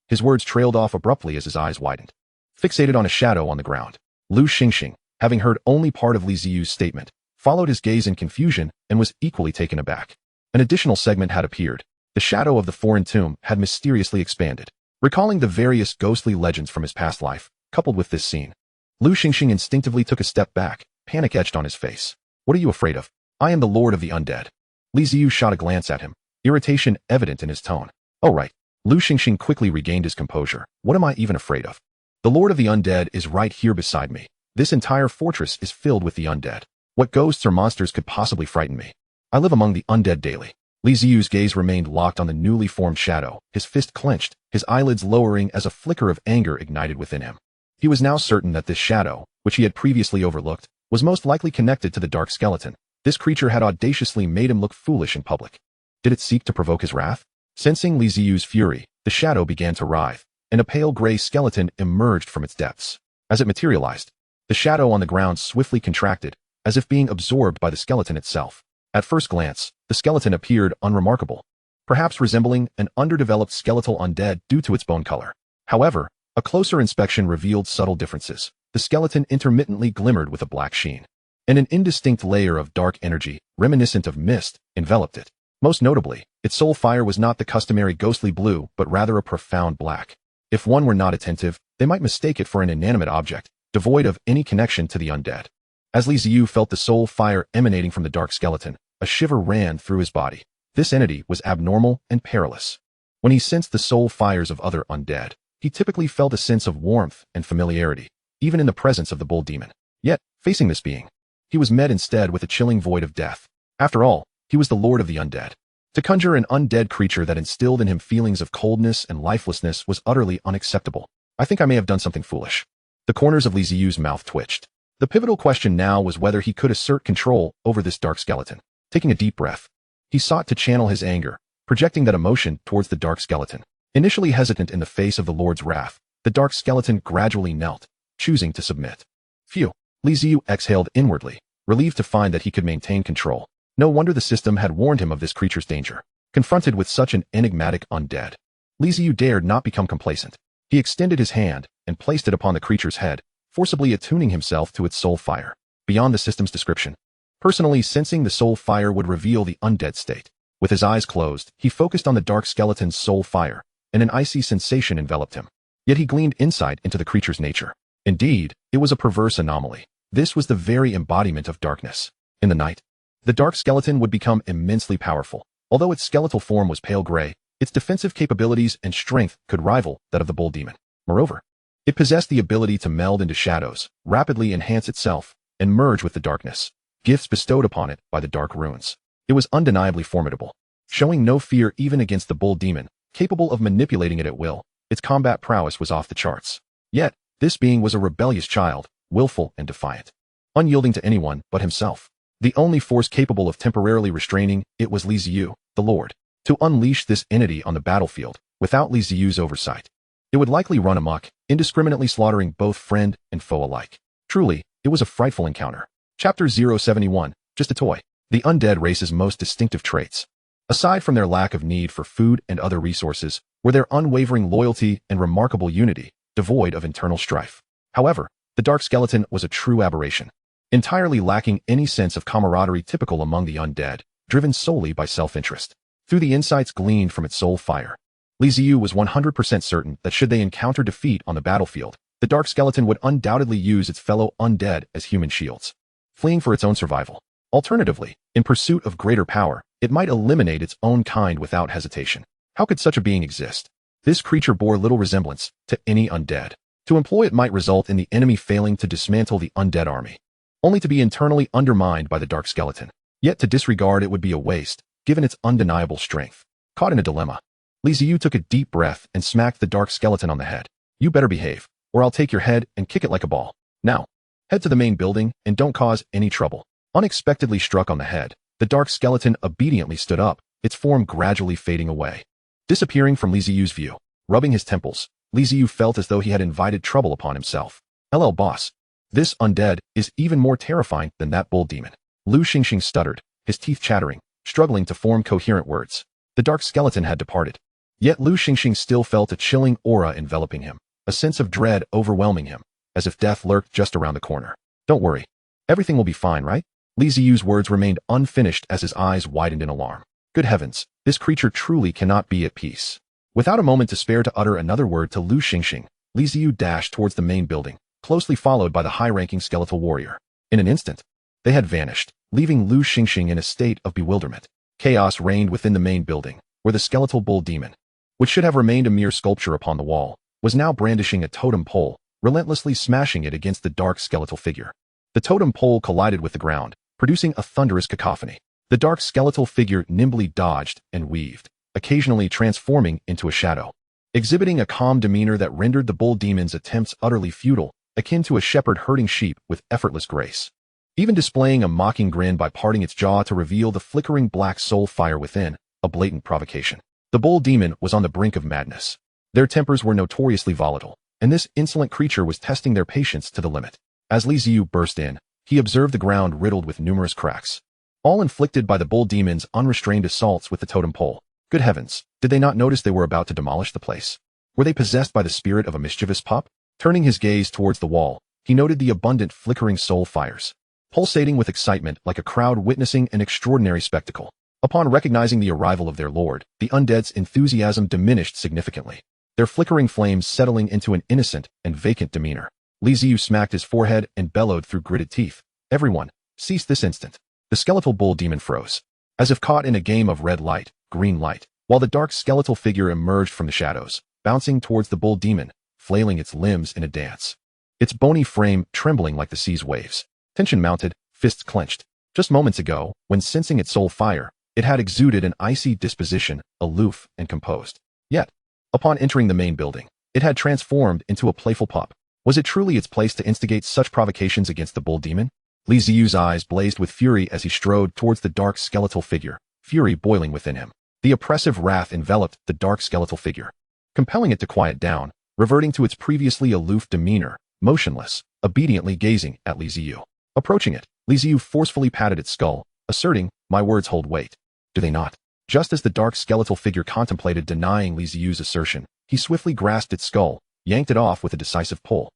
His words trailed off abruptly as his eyes widened. Fixated on a shadow on the ground, Lu Xingxing, having heard only part of Ziyu's statement, followed his gaze in confusion and was equally taken aback. An additional segment had appeared. The shadow of the foreign tomb had mysteriously expanded. Recalling the various ghostly legends from his past life, coupled with this scene, Lu Xingxing instinctively took a step back, panic etched on his face. What are you afraid of? I am the Lord of the Undead. Ziyu shot a glance at him, irritation evident in his tone. Oh right. Lu Xingxing quickly regained his composure. What am I even afraid of? The Lord of the Undead is right here beside me. This entire fortress is filled with the undead. What ghosts or monsters could possibly frighten me? I live among the undead daily. Ziyu's gaze remained locked on the newly formed shadow, his fist clenched, his eyelids lowering as a flicker of anger ignited within him. He was now certain that this shadow, which he had previously overlooked, was most likely connected to the dark skeleton. This creature had audaciously made him look foolish in public. Did it seek to provoke his wrath? Sensing Ziyu's fury, the shadow began to writhe, and a pale gray skeleton emerged from its depths. As it materialized, the shadow on the ground swiftly contracted, as if being absorbed by the skeleton itself. At first glance, the skeleton appeared unremarkable, perhaps resembling an underdeveloped skeletal undead due to its bone color. However, a closer inspection revealed subtle differences. The skeleton intermittently glimmered with a black sheen, and an indistinct layer of dark energy, reminiscent of mist, enveloped it. Most notably, its soul fire was not the customary ghostly blue, but rather a profound black. If one were not attentive, they might mistake it for an inanimate object, devoid of any connection to the undead. As Ziyu felt the soul fire emanating from the dark skeleton, a shiver ran through his body. This entity was abnormal and perilous. When he sensed the soul fires of other undead, he typically felt a sense of warmth and familiarity, even in the presence of the bull demon. Yet, facing this being, he was met instead with a chilling void of death. After all, he was the lord of the undead. To conjure an undead creature that instilled in him feelings of coldness and lifelessness was utterly unacceptable. I think I may have done something foolish. The corners of Ziyu's mouth twitched. The pivotal question now was whether he could assert control over this dark skeleton. Taking a deep breath, he sought to channel his anger, projecting that emotion towards the dark skeleton. Initially hesitant in the face of the Lord's wrath, the dark skeleton gradually knelt, choosing to submit. Phew! Ziyu exhaled inwardly, relieved to find that he could maintain control. No wonder the system had warned him of this creature's danger. Confronted with such an enigmatic undead, Ziyu dared not become complacent. He extended his hand and placed it upon the creature's head, forcibly attuning himself to its soul fire. Beyond the system's description, personally sensing the soul fire would reveal the undead state. With his eyes closed, he focused on the dark skeleton's soul fire, and an icy sensation enveloped him. Yet he gleaned insight into the creature's nature. Indeed, it was a perverse anomaly. This was the very embodiment of darkness. In the night, the dark skeleton would become immensely powerful. Although its skeletal form was pale gray, its defensive capabilities and strength could rival that of the bull demon. Moreover, it possessed the ability to meld into shadows, rapidly enhance itself, and merge with the darkness, gifts bestowed upon it by the dark runes. It was undeniably formidable, showing no fear even against the bull demon, capable of manipulating it at will. Its combat prowess was off the charts. Yet, this being was a rebellious child, willful and defiant, unyielding to anyone but himself. The only force capable of temporarily restraining it was Ziyu, the Lord. To unleash this entity on the battlefield, without Ziyu's oversight, it would likely run amok, indiscriminately slaughtering both friend and foe alike. Truly, it was a frightful encounter. Chapter 071, Just a Toy. The undead race's most distinctive traits, aside from their lack of need for food and other resources, were their unwavering loyalty and remarkable unity, devoid of internal strife. However, the dark skeleton was a true aberration, entirely lacking any sense of camaraderie typical among the undead, driven solely by self-interest. Through the insights gleaned from its soul fire, Ziyu was 100% certain that should they encounter defeat on the battlefield, the dark skeleton would undoubtedly use its fellow undead as human shields, fleeing for its own survival. Alternatively, in pursuit of greater power, it might eliminate its own kind without hesitation. How could such a being exist? This creature bore little resemblance to any undead. To employ it might result in the enemy failing to dismantle the undead army, only to be internally undermined by the dark skeleton. Yet to disregard it would be a waste, given its undeniable strength. Caught in a dilemma, Ziyu took a deep breath and smacked the dark skeleton on the head. You better behave, or I'll take your head and kick it like a ball. Now, head to the main building and don't cause any trouble. Unexpectedly struck on the head, the dark skeleton obediently stood up, its form gradually fading away, disappearing from Ziyu's view. Rubbing his temples, Ziyu felt as though he had invited trouble upon himself. LL boss, this undead is even more terrifying than that bull demon. Lu Xingxing stuttered, his teeth chattering, struggling to form coherent words. The dark skeleton had departed. Yet Lu Xingxing still felt a chilling aura enveloping him, a sense of dread overwhelming him, as if death lurked just around the corner. Don't worry. Everything will be fine, right? Ziyu's words remained unfinished as his eyes widened in alarm. Good heavens, this creature truly cannot be at peace. Without a moment to spare to utter another word to Lu Xingxing, Ziyu dashed towards the main building, closely followed by the high-ranking skeletal warrior. In an instant, they had vanished, leaving Lu Xingxing in a state of bewilderment. Chaos reigned within the main building, where the skeletal bull demon, which should have remained a mere sculpture upon the wall, was now brandishing a totem pole, relentlessly smashing it against the dark skeletal figure. The totem pole collided with the ground, producing a thunderous cacophony. The dark skeletal figure nimbly dodged and weaved, occasionally transforming into a shadow, exhibiting a calm demeanor that rendered the bull demon's attempts utterly futile, akin to a shepherd herding sheep with effortless grace. Even displaying a mocking grin by parting its jaw to reveal the flickering black soul fire within, a blatant provocation. The bull demon was on the brink of madness. Their tempers were notoriously volatile, and this insolent creature was testing their patience to the limit. As Ziyu burst in, he observed the ground riddled with numerous cracks, all inflicted by the bull demon's unrestrained assaults with the totem pole. Good heavens, did they not notice they were about to demolish the place? Were they possessed by the spirit of a mischievous pup? Turning his gaze towards the wall, he noted the abundant flickering soul fires, pulsating with excitement like a crowd witnessing an extraordinary spectacle. Upon recognizing the arrival of their lord, the undead's enthusiasm diminished significantly, their flickering flames settling into an innocent and vacant demeanor. Ziyu smacked his forehead and bellowed through gritted teeth. Everyone, cease this instant. The skeletal bull demon froze, as if caught in a game of red light, green light, while the dark skeletal figure emerged from the shadows, bouncing towards the bull demon, flailing its limbs in a dance, its bony frame trembling like the sea's waves. Tension mounted, fists clenched. Just moments ago, when sensing its soul fire, it had exuded an icy disposition, aloof and composed. Yet, upon entering the main building, it had transformed into a playful pup. Was it truly its place to instigate such provocations against the bull demon? Li Ziyu's eyes blazed with fury as he strode towards the dark skeletal figure, fury boiling within him. The oppressive wrath enveloped the dark skeletal figure, compelling it to quiet down, reverting to its previously aloof demeanor, motionless, obediently gazing at Li Ziyu. Approaching it, Li Ziyu forcefully patted its skull, asserting, "My words hold weight. Do they not?" Just as the dark skeletal figure contemplated denying Li Ziyu's assertion, he swiftly grasped its skull, yanked it off with a decisive pull,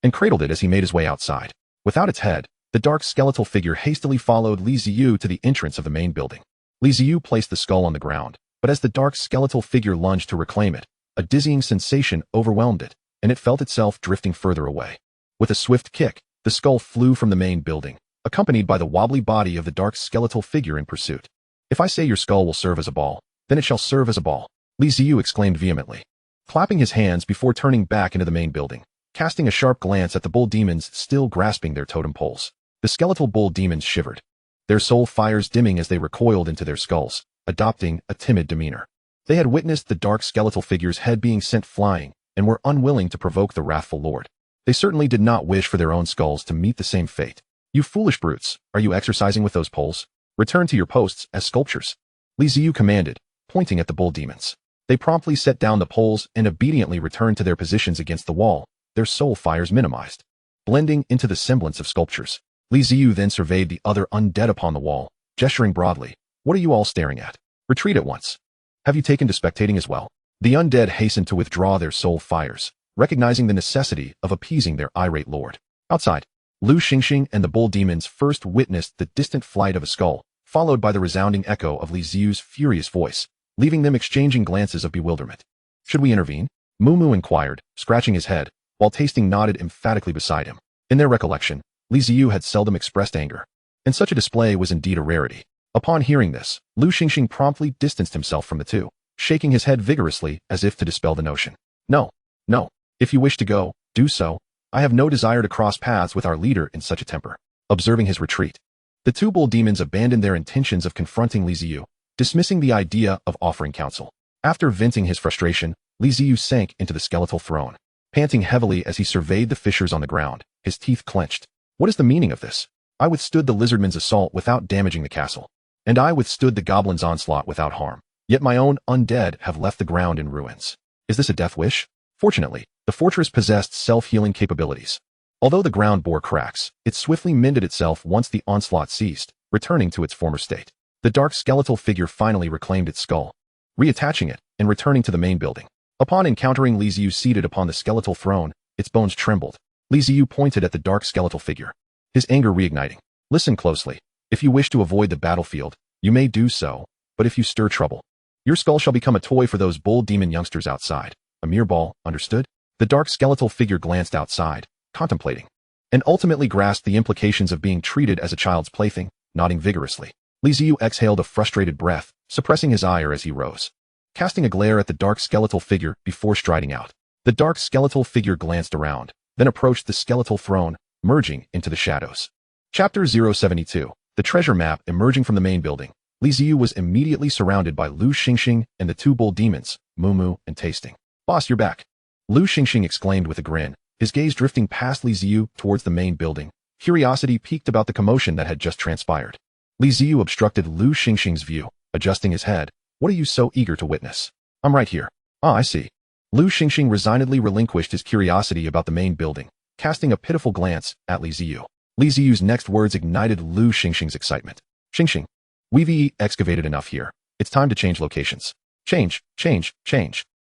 and cradled it as he made his way outside. Without its head, the dark skeletal figure hastily followed Li Ziyu to the entrance of the main building. Li Ziyu placed the skull on the ground, but as the dark skeletal figure lunged to reclaim it, a dizzying sensation overwhelmed it, and it felt itself drifting further away. With a swift kick, the skull flew from the main building, accompanied by the wobbly body of the dark skeletal figure in pursuit. "If I say your skull will serve as a ball, then it shall serve as a ball," Li Ziyu exclaimed vehemently, clapping his hands before turning back into the main building, casting a sharp glance at the bull demons still grasping their totem poles. The skeletal bull demons shivered, their soul fires dimming as they recoiled into their skulls, adopting a timid demeanor. They had witnessed the dark skeletal figure's head being sent flying, and were unwilling to provoke the wrathful lord. They certainly did not wish for their own skulls to meet the same fate. "You foolish brutes, are you exercising with those poles? Return to your posts as sculptures," Li Ziyu commanded, pointing at the bull demons. They promptly set down the poles and obediently returned to their positions against the wall, their soul fires minimized, blending into the semblance of sculptures. Li Ziyu then surveyed the other undead upon the wall, gesturing broadly. "What are you all staring at? Retreat at once. Have you taken to spectating as well?" The undead hastened to withdraw their soul fires, recognizing the necessity of appeasing their irate lord. Outside, Lu Xingxing and the bull demons first witnessed the distant flight of a skull, followed by the resounding echo of Li Ziyu's furious voice, leaving them exchanging glances of bewilderment. "Should we intervene?" Mumu inquired, scratching his head, while Tasting nodded emphatically beside him. In their recollection, Li Ziyu had seldom expressed anger, and such a display was indeed a rarity. Upon hearing this, Lu Xingxing promptly distanced himself from the two, shaking his head vigorously as if to dispel the notion. "No, no. If you wish to go, do so. I have no desire to cross paths with our leader in such a temper." Observing his retreat, the two bull demons abandoned their intentions of confronting Li Ziyu, dismissing the idea of offering counsel. After venting his frustration, Li Ziyu sank into the skeletal throne, panting heavily as he surveyed the fissures on the ground, his teeth clenched. "What is the meaning of this? I withstood the lizardmen's assault without damaging the castle, and I withstood the goblin's onslaught without harm. Yet my own undead have left the ground in ruins. Is this a death wish?" Fortunately, the fortress possessed self-healing capabilities. Although the ground bore cracks, it swiftly mended itself once the onslaught ceased, returning to its former state. The dark skeletal figure finally reclaimed its skull, reattaching it and returning to the main building. Upon encountering Li Ziyu seated upon the skeletal throne, its bones trembled. Li Ziyu pointed at the dark skeletal figure, his anger reigniting. "Listen closely. If you wish to avoid the battlefield, you may do so, but if you stir trouble, your skull shall become a toy for those bull demon youngsters outside. A mere ball, understood?" The dark skeletal figure glanced outside, contemplating, and ultimately grasped the implications of being treated as a child's plaything, nodding vigorously. Li Ziyu exhaled a frustrated breath, suppressing his ire as he rose, casting a glare at the dark skeletal figure before striding out. The dark skeletal figure glanced around, then approached the skeletal throne, merging into the shadows. Chapter 072. The treasure map. Emerging from the main building, Li Ziyu was immediately surrounded by Lu Xingxing and the two bull demons, Mumu and Tasting. "Boss, you're back," Lu Xingxing exclaimed with a grin, his gaze drifting past Li Ziyu towards the main building. Curiosity piqued about the commotion that had just transpired. Li Ziyu obstructed Lu Xingxing's view, adjusting his head. "What are you so eager to witness?" "I'm right here." "Ah, I see." Lu Xingxing resignedly relinquished his curiosity about the main building, casting a pitiful glance at Li Ziyu. Li Ziyu's next words ignited Lu Xingxing's excitement. "Xingxing, we've excavated enough here. It's time to change locations." Change.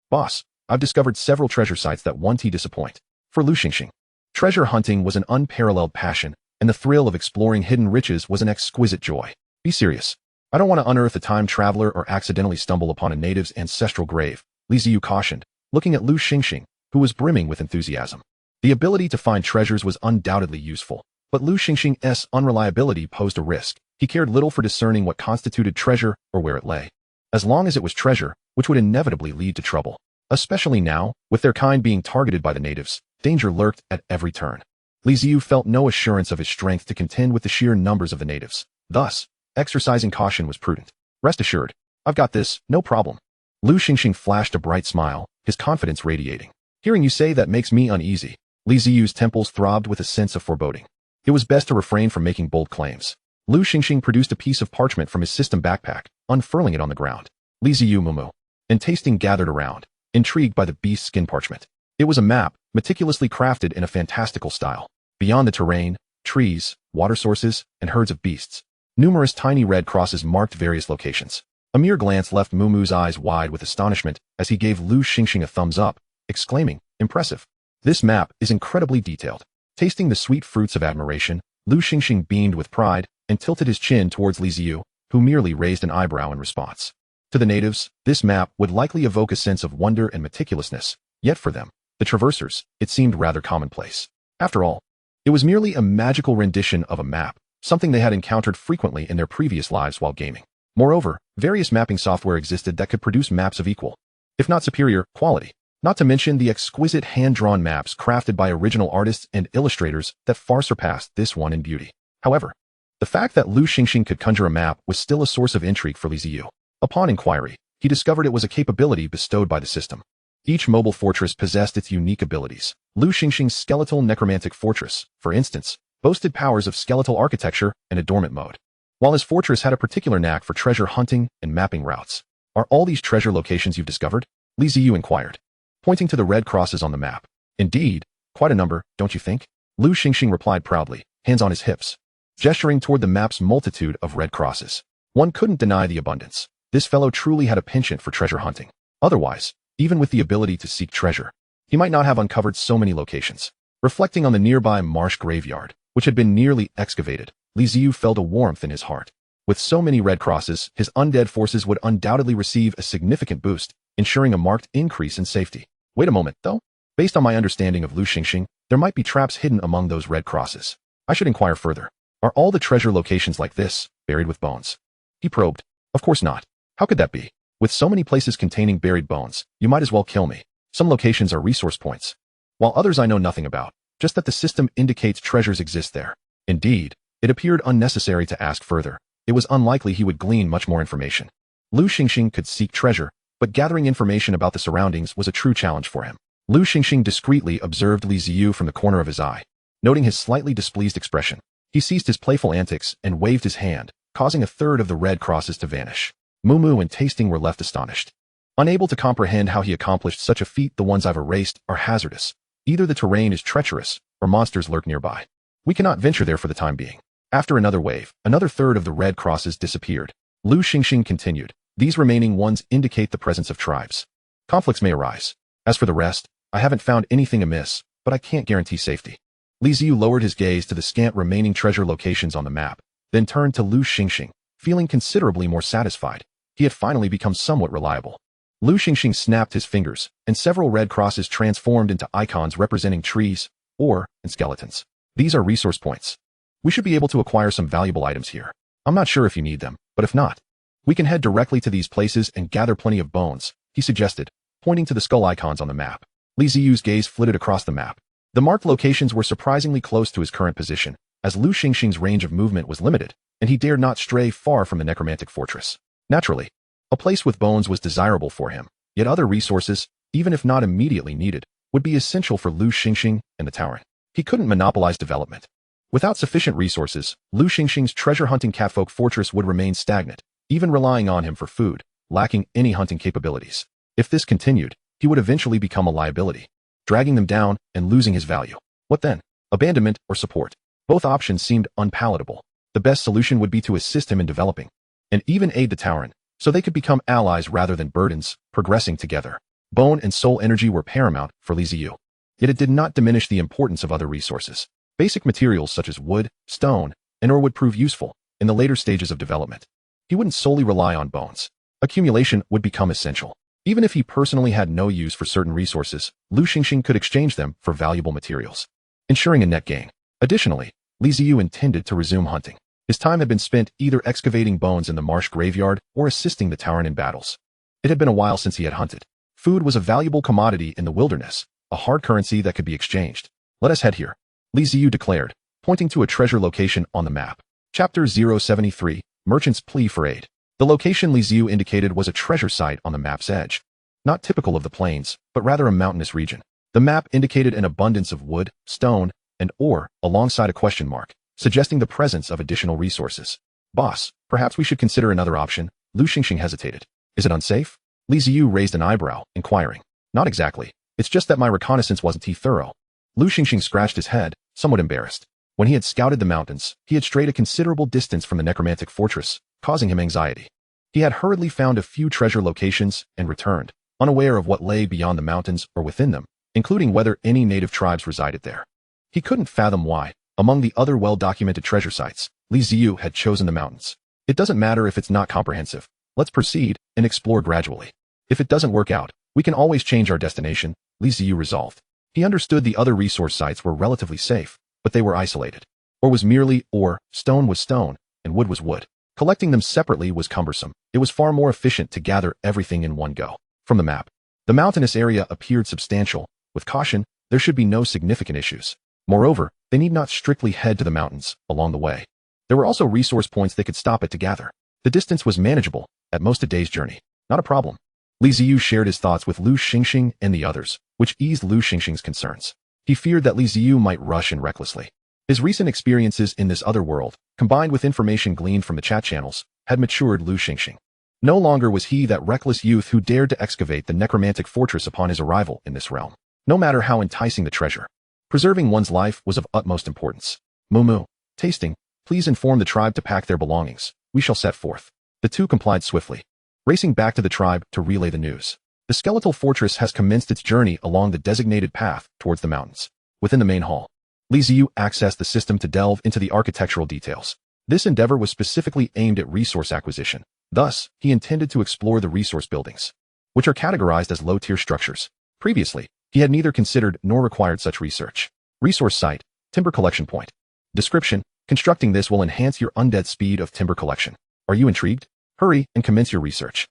"Boss, I've discovered several treasure sites that won't disappoint." For Lu Xingxing, treasure hunting was an unparalleled passion, and the thrill of exploring hidden riches was an exquisite joy. "Be serious. I don't want to unearth a time traveler or accidentally stumble upon a native's ancestral grave," Li Ziyu cautioned, looking at Lu Xingxing, who was brimming with enthusiasm. The ability to find treasures was undoubtedly useful, but Lu Xingxing's unreliability posed a risk. He cared little for discerning what constituted treasure or where it lay, as long as it was treasure, which would inevitably lead to trouble. Especially now, with their kind being targeted by the natives, danger lurked at every turn. Li Ziyu felt no assurance of his strength to contend with the sheer numbers of the natives. Thus, exercising caution was prudent. Rest assured, I've got this, no problem. Lu Xingxing flashed a bright smile, his confidence radiating. Hearing you say that makes me uneasy. Li Ziyu's temples throbbed with a sense of foreboding. It was best to refrain from making bold claims. Lu Xingxing produced a piece of parchment from his system backpack, unfurling it on the ground. Li Ziyu mumu. And tasting gathered around, intrigued by the beast's skin parchment. It was a map, meticulously crafted in a fantastical style. Beyond the terrain, trees, water sources, and herds of beasts. Numerous tiny red crosses marked various locations. A mere glance left Mumu's eyes wide with astonishment as he gave Lu Xingxing a thumbs up, exclaiming, "Impressive. This map is incredibly detailed." Tasting the sweet fruits of admiration, Lu Xingxing beamed with pride and tilted his chin towards Li Ziyu, who merely raised an eyebrow in response. To the natives, this map would likely evoke a sense of wonder and meticulousness, yet for them, the traversers, it seemed rather commonplace. After all, it was merely a magical rendition of a map, something they had encountered frequently in their previous lives while gaming. Moreover, various mapping software existed that could produce maps of equal, if not superior, quality. Not to mention the exquisite hand-drawn maps crafted by original artists and illustrators that far surpassed this one in beauty. However, the fact that Lu Xingxing could conjure a map was still a source of intrigue for Li Ziyu. Upon inquiry, he discovered it was a capability bestowed by the system. Each mobile fortress possessed its unique abilities. Lu Xingxing's skeletal necromantic fortress, for instance, boasted powers of skeletal architecture and a dormant mode, while his fortress had a particular knack for treasure hunting and mapping routes. Are all these treasure locations you've discovered? Li Ziyu inquired, pointing to the red crosses on the map. Indeed, quite a number, don't you think? Lu Xingxing replied proudly, hands on his hips, gesturing toward the map's multitude of red crosses. One couldn't deny the abundance. This fellow truly had a penchant for treasure hunting. Otherwise, even with the ability to seek treasure, he might not have uncovered so many locations. Reflecting on the nearby marsh graveyard, which had been nearly excavated, Li Ziyu felt a warmth in his heart. With so many red crosses, his undead forces would undoubtedly receive a significant boost, ensuring a marked increase in safety. Wait a moment, though. Based on my understanding of Lu Xingxing, there might be traps hidden among those red crosses. I should inquire further. Are all the treasure locations like this, buried with bones? He probed. Of course not. How could that be? With so many places containing buried bones, you might as well kill me. Some locations are resource points, while others I know nothing about, just that the system indicates treasures exist there. Indeed, it appeared unnecessary to ask further. It was unlikely he would glean much more information. Lu Xingxing could seek treasure, but gathering information about the surroundings was a true challenge for him. Lu Xingxing discreetly observed Li Ziyu from the corner of his eye. Noting his slightly displeased expression, he ceased his playful antics and waved his hand, causing a third of the red crosses to vanish. Mumu and Tasting were left astonished. Unable to comprehend how he accomplished such a feat. The ones I've erased are hazardous. Either the terrain is treacherous, or monsters lurk nearby. We cannot venture there for the time being. After another wave, another third of the red crosses disappeared. Lu Xingxing continued. These remaining ones indicate the presence of tribes. Conflicts may arise. As for the rest, I haven't found anything amiss, but I can't guarantee safety. Li Ziyu lowered his gaze to the scant remaining treasure locations on the map, then turned to Lu Xingxing, feeling considerably more satisfied. He had finally become somewhat reliable. Lu Xingxing snapped his fingers, and several red crosses transformed into icons representing trees, ore, and skeletons. These are resource points. We should be able to acquire some valuable items here. I'm not sure if you need them, but if not, we can head directly to these places and gather plenty of bones, he suggested, pointing to the skull icons on the map. Li Ziyu's gaze flitted across the map. The marked locations were surprisingly close to his current position, as Lu Xingxing's range of movement was limited, and he dared not stray far from the necromantic fortress. Naturally, a place with bones was desirable for him, yet other resources, even if not immediately needed, would be essential for Lu Xingxing and the Tauren. He couldn't monopolize development. Without sufficient resources, Lu Xingxing's treasure-hunting catfolk fortress would remain stagnant, even relying on him for food, lacking any hunting capabilities. If this continued, he would eventually become a liability, dragging them down and losing his value. What then? Abandonment or support? Both options seemed unpalatable. The best solution would be to assist him in developing, and even aid the Tauren, so they could become allies rather than burdens, progressing together. Bone and soul energy were paramount for Li Ziyu. Yet it did not diminish the importance of other resources. Basic materials such as wood, stone, and ore would prove useful in the later stages of development. He wouldn't solely rely on bones. Accumulation would become essential. Even if he personally had no use for certain resources, Lu Xingxing could exchange them for valuable materials, ensuring a net gain. Additionally, Li Ziyu intended to resume hunting. His time had been spent either excavating bones in the marsh graveyard or assisting the Tauren in battles. It had been a while since he had hunted. Food was a valuable commodity in the wilderness, a hard currency that could be exchanged. Let us head here. Li Ziyu declared, pointing to a treasure location on the map. Chapter 073, Merchant's Plea for Aid. The location Li Ziyu indicated was a treasure site on the map's edge. Not typical of the plains, but rather a mountainous region. The map indicated an abundance of wood, stone, and ore, alongside a question mark, suggesting the presence of additional resources. Boss, perhaps we should consider another option. Lu Xingxing hesitated. Is it unsafe? Li Ziyu raised an eyebrow, inquiring. Not exactly. It's just that my reconnaissance wasn't thorough. Lu Xingxing scratched his head, somewhat embarrassed. When he had scouted the mountains, he had strayed a considerable distance from the necromantic fortress, causing him anxiety. He had hurriedly found a few treasure locations and returned, unaware of what lay beyond the mountains or within them, including whether any native tribes resided there. He couldn't fathom why, among the other well-documented treasure sites, Li Ziyu had chosen the mountains. It doesn't matter if it's not comprehensive. Let's proceed and explore gradually. If it doesn't work out, we can always change our destination, Li Ziyu resolved. He understood the other resource sites were relatively safe, but they were isolated. Ore was merely ore, stone was stone, and wood was wood. Collecting them separately was cumbersome. It was far more efficient to gather everything in one go. From the map, the mountainous area appeared substantial. With caution, there should be no significant issues. Moreover, they need not strictly head to the mountains along the way. There were also resource points they could stop at to gather. The distance was manageable, at most a day's journey. Not a problem. Li Ziyu shared his thoughts with Lu Xingxing and the others, which eased Lu Xingxing's concerns. He feared that Li Ziyu might rush in recklessly. His recent experiences in this other world, combined with information gleaned from the chat channels, had matured Lu Xingxing. No longer was he that reckless youth who dared to excavate the necromantic fortress upon his arrival in this realm, no matter how enticing the treasure. Preserving one's life was of utmost importance. Mumu, tasting, please inform the tribe to pack their belongings. We shall set forth. The two complied swiftly, racing back to the tribe to relay the news. The skeletal fortress has commenced its journey along the designated path towards the mountains. Within the main hall, Li Ziyu accessed the system to delve into the architectural details. This endeavor was specifically aimed at resource acquisition. Thus, he intended to explore the resource buildings, which are categorized as low-tier structures. Previously, he had neither considered nor required such research. Resource site, timber collection point. Description, constructing this will enhance your undead speed of timber collection. Are you intrigued? Hurry and commence your research.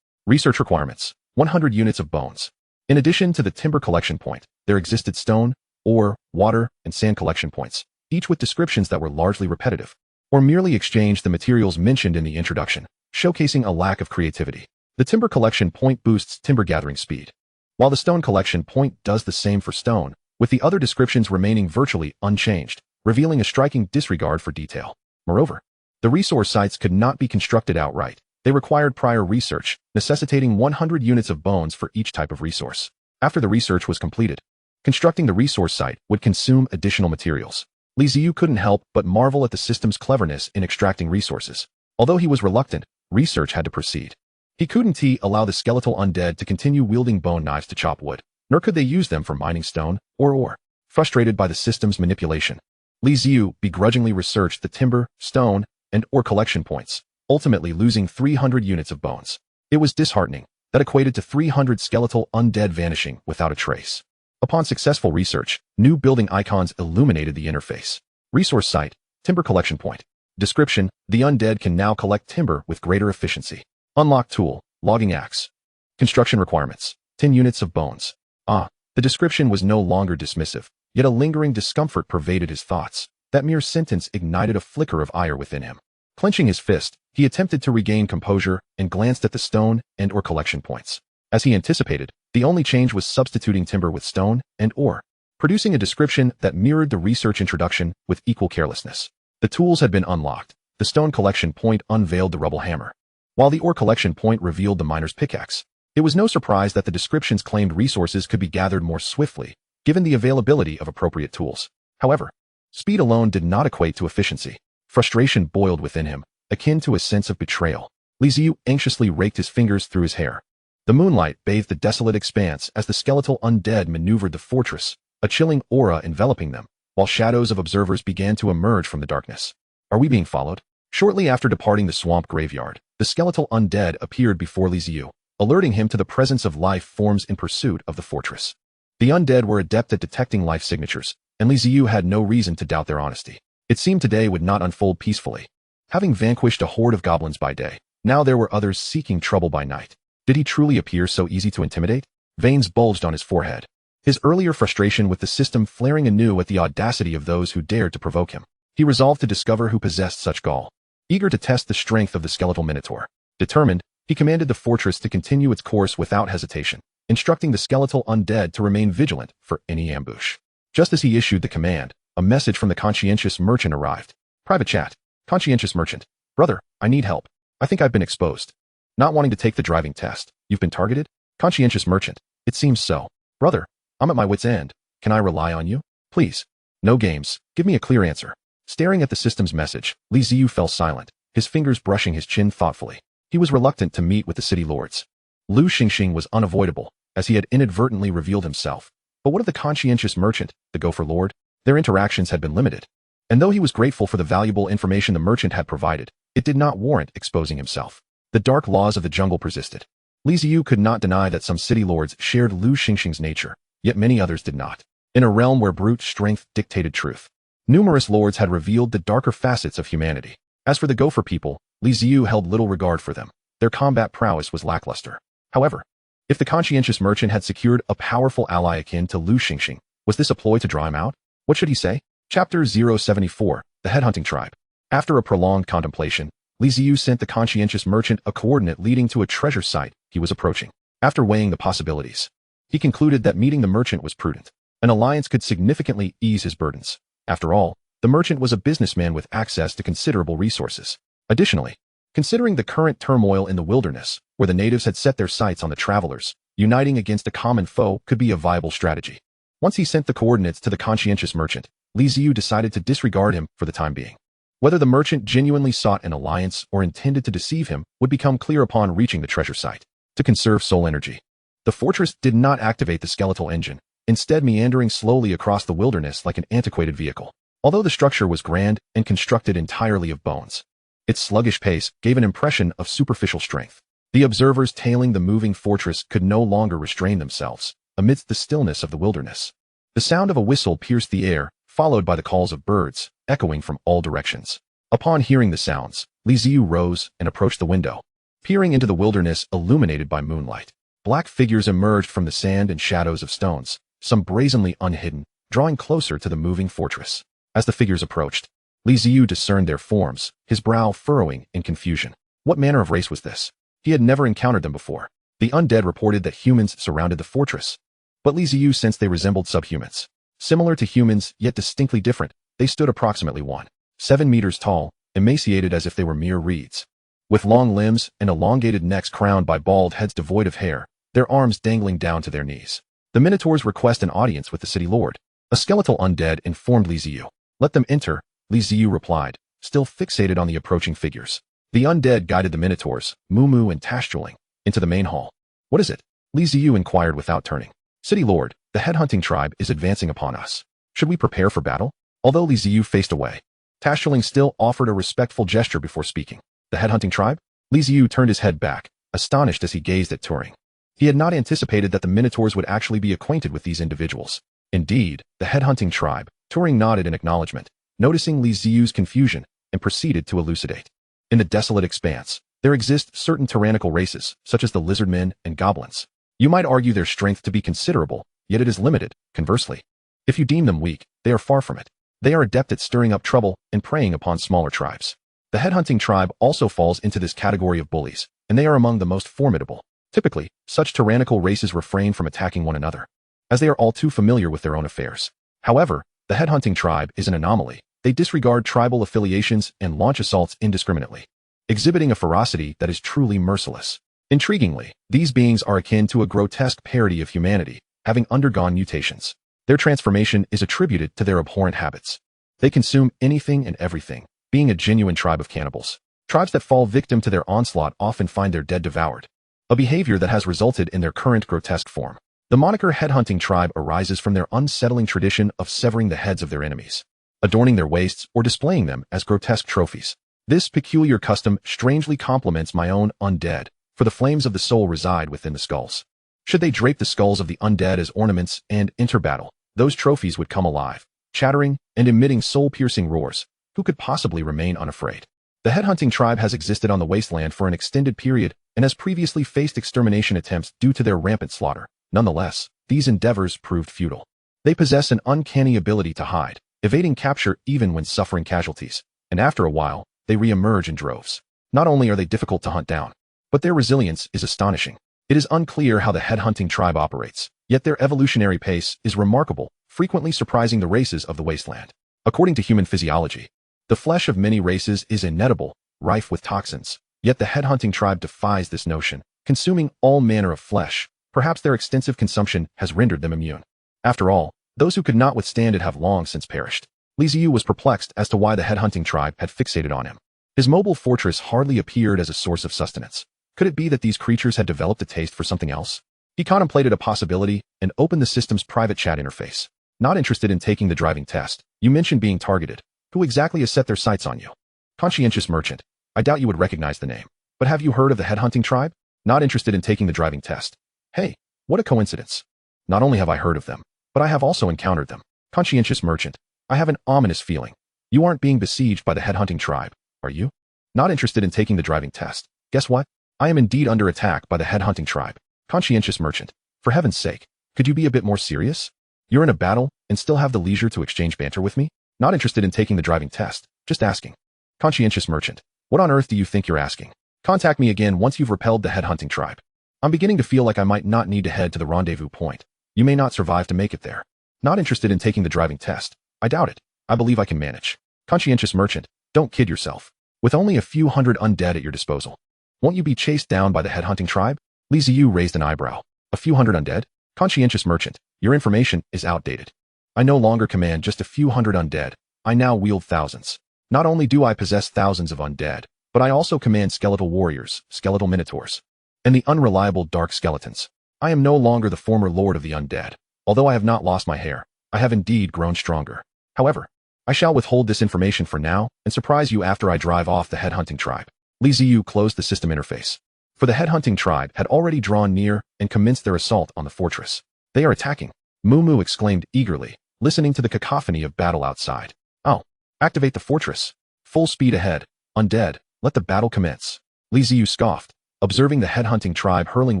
Research requirements, 100 units of bones. In addition to the timber collection point, there existed stone, ore, water, and sand collection points, each with descriptions that were largely repetitive, or merely exchanged the materials mentioned in the introduction, showcasing a lack of creativity. The timber collection point boosts timber gathering speed, while the stone collection point does the same for stone, with the other descriptions remaining virtually unchanged, revealing a striking disregard for detail. Moreover, the resource sites could not be constructed outright. They required prior research, necessitating 100 units of bones for each type of resource. After the research was completed, constructing the resource site would consume additional materials. Li Ziyu couldn't help but marvel at the system's cleverness in extracting resources. Although he was reluctant, research had to proceed. He couldn't allow the skeletal undead to continue wielding bone knives to chop wood, nor could they use them for mining stone or ore. Frustrated by the system's manipulation, Li Ziyu begrudgingly researched the timber, stone, and ore collection points, ultimately losing 300 units of bones. It was disheartening. That equated to 300 skeletal undead vanishing without a trace. Upon successful research, new building icons illuminated the interface. Resource site, timber collection point. Description, the undead can now collect timber with greater efficiency. Unlock tool, logging axe. Construction requirements, 10 units of bones. The description was no longer dismissive, yet a lingering discomfort pervaded his thoughts. That mere sentence ignited a flicker of ire within him. Clenching his fist, he attempted to regain composure and glanced at the stone and ore collection points. As he anticipated, the only change was substituting timber with stone and ore, producing a description that mirrored the research introduction with equal carelessness. The tools had been unlocked. The stone collection point unveiled the rubble hammer, while the ore collection point revealed the miner's pickaxe. It was no surprise that the descriptions claimed resources could be gathered more swiftly, given the availability of appropriate tools. However, speed alone did not equate to efficiency. Frustration boiled within him, akin to a sense of betrayal. Li Ziyu anxiously raked his fingers through his hair. The moonlight bathed the desolate expanse as the skeletal undead maneuvered the fortress, a chilling aura enveloping them, while shadows of observers began to emerge from the darkness. Are we being followed? Shortly after departing the swamp graveyard, the skeletal undead appeared before Li Ziyu, alerting him to the presence of life forms in pursuit of the fortress. The undead were adept at detecting life signatures, and Li Ziyu had no reason to doubt their honesty. It seemed today would not unfold peacefully. Having vanquished a horde of goblins by day, now there were others seeking trouble by night. Did he truly appear so easy to intimidate? Veins bulged on his forehead. his earlier frustration with the system flaring anew at the audacity of those who dared to provoke him. He resolved to discover who possessed such gall. Eager to test the strength of the skeletal minotaur. Determined, he commanded the fortress to continue its course without hesitation, instructing the skeletal undead to remain vigilant for any ambush. Just as he issued the command, a message from the conscientious merchant arrived. Private chat. Conscientious merchant. Brother, I need help. I think I've been exposed. Not wanting to take the driving test. You've been targeted? Conscientious merchant. It seems so. Brother, I'm at my wit's end. Can I rely on you? Please. No games. Give me a clear answer. Staring at the system's message, Ziyu fell silent, his fingers brushing his chin thoughtfully. He was reluctant to meet with the city lords. Lu Xingxing was unavoidable, as he had inadvertently revealed himself. But what of the conscientious merchant, the Gopher Lord? Their interactions had been limited. And though he was grateful for the valuable information the merchant had provided, it did not warrant exposing himself. The dark laws of the jungle persisted. Ziyu could not deny that some city lords shared Lu Xingxing's nature, yet many others did not. In a realm where brute strength dictated truth, numerous lords had revealed the darker facets of humanity. As for the Gopher people, Ziyu held little regard for them. Their combat prowess was lackluster. However, if the conscientious merchant had secured a powerful ally akin to Lu Xingxing, was this a ploy to draw him out? What should he say? Chapter 074, The Headhunting Tribe. After a prolonged contemplation, Ziyu sent the conscientious merchant a coordinate leading to a treasure site he was approaching. After weighing the possibilities, he concluded that meeting the merchant was prudent. An alliance could significantly ease his burdens. After all, the merchant was a businessman with access to considerable resources. Additionally, considering the current turmoil in the wilderness, where the natives had set their sights on the travelers, uniting against a common foe could be a viable strategy. Once he sent the coordinates to the conscientious merchant, Ziyu decided to disregard him for the time being. Whether the merchant genuinely sought an alliance or intended to deceive him would become clear upon reaching the treasure site. To conserve soul energy, the fortress did not activate the skeletal engine, instead meandering slowly across the wilderness like an antiquated vehicle. Although the structure was grand and constructed entirely of bones, its sluggish pace gave an impression of superficial strength. The observers tailing the moving fortress could no longer restrain themselves amidst the stillness of the wilderness. The sound of a whistle pierced the air, followed by the calls of birds, echoing from all directions. Upon hearing the sounds, Ziyu rose and approached the window. Peering into the wilderness illuminated by moonlight, black figures emerged from the sand and shadows of stones, some brazenly unhidden, drawing closer to the moving fortress. As the figures approached, Ziyu discerned their forms, his brow furrowing in confusion. What manner of race was this? He had never encountered them before. The undead reported that humans surrounded the fortress, but Ziyu sensed they resembled subhumans. Similar to humans, yet distinctly different, they stood approximately 1.7 meters tall, emaciated as if they were mere reeds. With long limbs and elongated necks crowned by bald heads devoid of hair, their arms dangling down to their knees. The Minotaurs request an audience with the city lord. A skeletal undead informed Ziyu. Let them enter, Ziyu replied, still fixated on the approaching figures. The undead guided the Minotaurs, Mumu and Tashjuling, into the main hall. What is it? Ziyu inquired without turning. City lord, the headhunting tribe is advancing upon us. Should we prepare for battle? Although Ziyu faced away, Tashjuling still offered a respectful gesture before speaking. The headhunting tribe? Ziyu turned his head back, astonished as he gazed at Turing. He had not anticipated that the Minotaurs would actually be acquainted with these individuals. Indeed, the headhunting tribe. Turing nodded in acknowledgement, noticing Ziyu's confusion, and proceeded to elucidate. In the desolate expanse, there exist certain tyrannical races, such as the lizardmen and goblins. You might argue their strength to be considerable, yet it is limited. Conversely, if you deem them weak, they are far from it. They are adept at stirring up trouble and preying upon smaller tribes. The headhunting tribe also falls into this category of bullies, and they are among the most formidable. Typically, such tyrannical races refrain from attacking one another, as they are all too familiar with their own affairs. However, the headhunting tribe is an anomaly. They disregard tribal affiliations and launch assaults indiscriminately, exhibiting a ferocity that is truly merciless. Intriguingly, these beings are akin to a grotesque parody of humanity, having undergone mutations. Their transformation is attributed to their abhorrent habits. They consume anything and everything, being a genuine tribe of cannibals. Tribes that fall victim to their onslaught often find their dead devoured, a behavior that has resulted in their current grotesque form. The moniker headhunting tribe arises from their unsettling tradition of severing the heads of their enemies, adorning their waists or displaying them as grotesque trophies. This peculiar custom strangely complements my own undead, for the flames of the soul reside within the skulls. Should they drape the skulls of the undead as ornaments and enter battle, those trophies would come alive, chattering and emitting soul-piercing roars. Who could possibly remain unafraid? The headhunting tribe has existed on the wasteland for an extended period and has previously faced extermination attempts due to their rampant slaughter. Nonetheless, these endeavors proved futile. They possess an uncanny ability to hide, evading capture even when suffering casualties, and after a while, they re-emerge in droves. Not only are they difficult to hunt down, but their resilience is astonishing. It is unclear how the headhunting tribe operates, yet their evolutionary pace is remarkable, frequently surprising the races of the wasteland. According to human physiology, the flesh of many races is inedible, rife with toxins, yet the headhunting tribe defies this notion, consuming all manner of flesh. Perhaps their extensive consumption has rendered them immune. After all, those who could not withstand it have long since perished. Ziyu was perplexed as to why the headhunting tribe had fixated on him. His mobile fortress hardly appeared as a source of sustenance. Could it be that these creatures had developed a taste for something else? He contemplated a possibility and opened the system's private chat interface. Not interested in taking the driving test. You mentioned being targeted. Who exactly has set their sights on you? Conscientious merchant. I doubt you would recognize the name. But have you heard of the headhunting tribe? Not interested in taking the driving test. Hey, what a coincidence. Not only have I heard of them, but I have also encountered them. Conscientious merchant. I have an ominous feeling. You aren't being besieged by the headhunting tribe, are you? Not interested in taking the driving test. Guess what? I am indeed under attack by the headhunting tribe. Conscientious merchant. For heaven's sake, could you be a bit more serious? You're in a battle and still have the leisure to exchange banter with me? Not interested in taking the driving test. Just asking. Conscientious merchant. What on earth do you think you're asking? Contact me again once you've repelled the headhunting tribe. I'm beginning to feel like I might not need to head to the rendezvous point. You may not survive to make it there. Not interested in taking the driving test. I doubt it. I believe I can manage. Conscientious merchant. Don't kid yourself. With only a few hundred undead at your disposal, won't you be chased down by the headhunting tribe? Ziyu raised an eyebrow. A few hundred undead? Conscientious merchant. Your information is outdated. I no longer command just a few hundred undead. I now wield thousands. Not only do I possess thousands of undead, but I also command skeletal warriors, skeletal minotaurs, and the unreliable dark skeletons. I am no longer the former lord of the undead. Although I have not lost my hair, I have indeed grown stronger. However, I shall withhold this information for now and surprise you after I drive off the headhunting tribe. Ziyu closed the system interface. For the headhunting tribe had already drawn near and commenced their assault on the fortress. They are attacking. Mumu exclaimed eagerly, listening to the cacophony of battle outside. Oh, activate the fortress. Full speed ahead. Undead, let the battle commence. Ziyu scoffed, observing the headhunting tribe hurling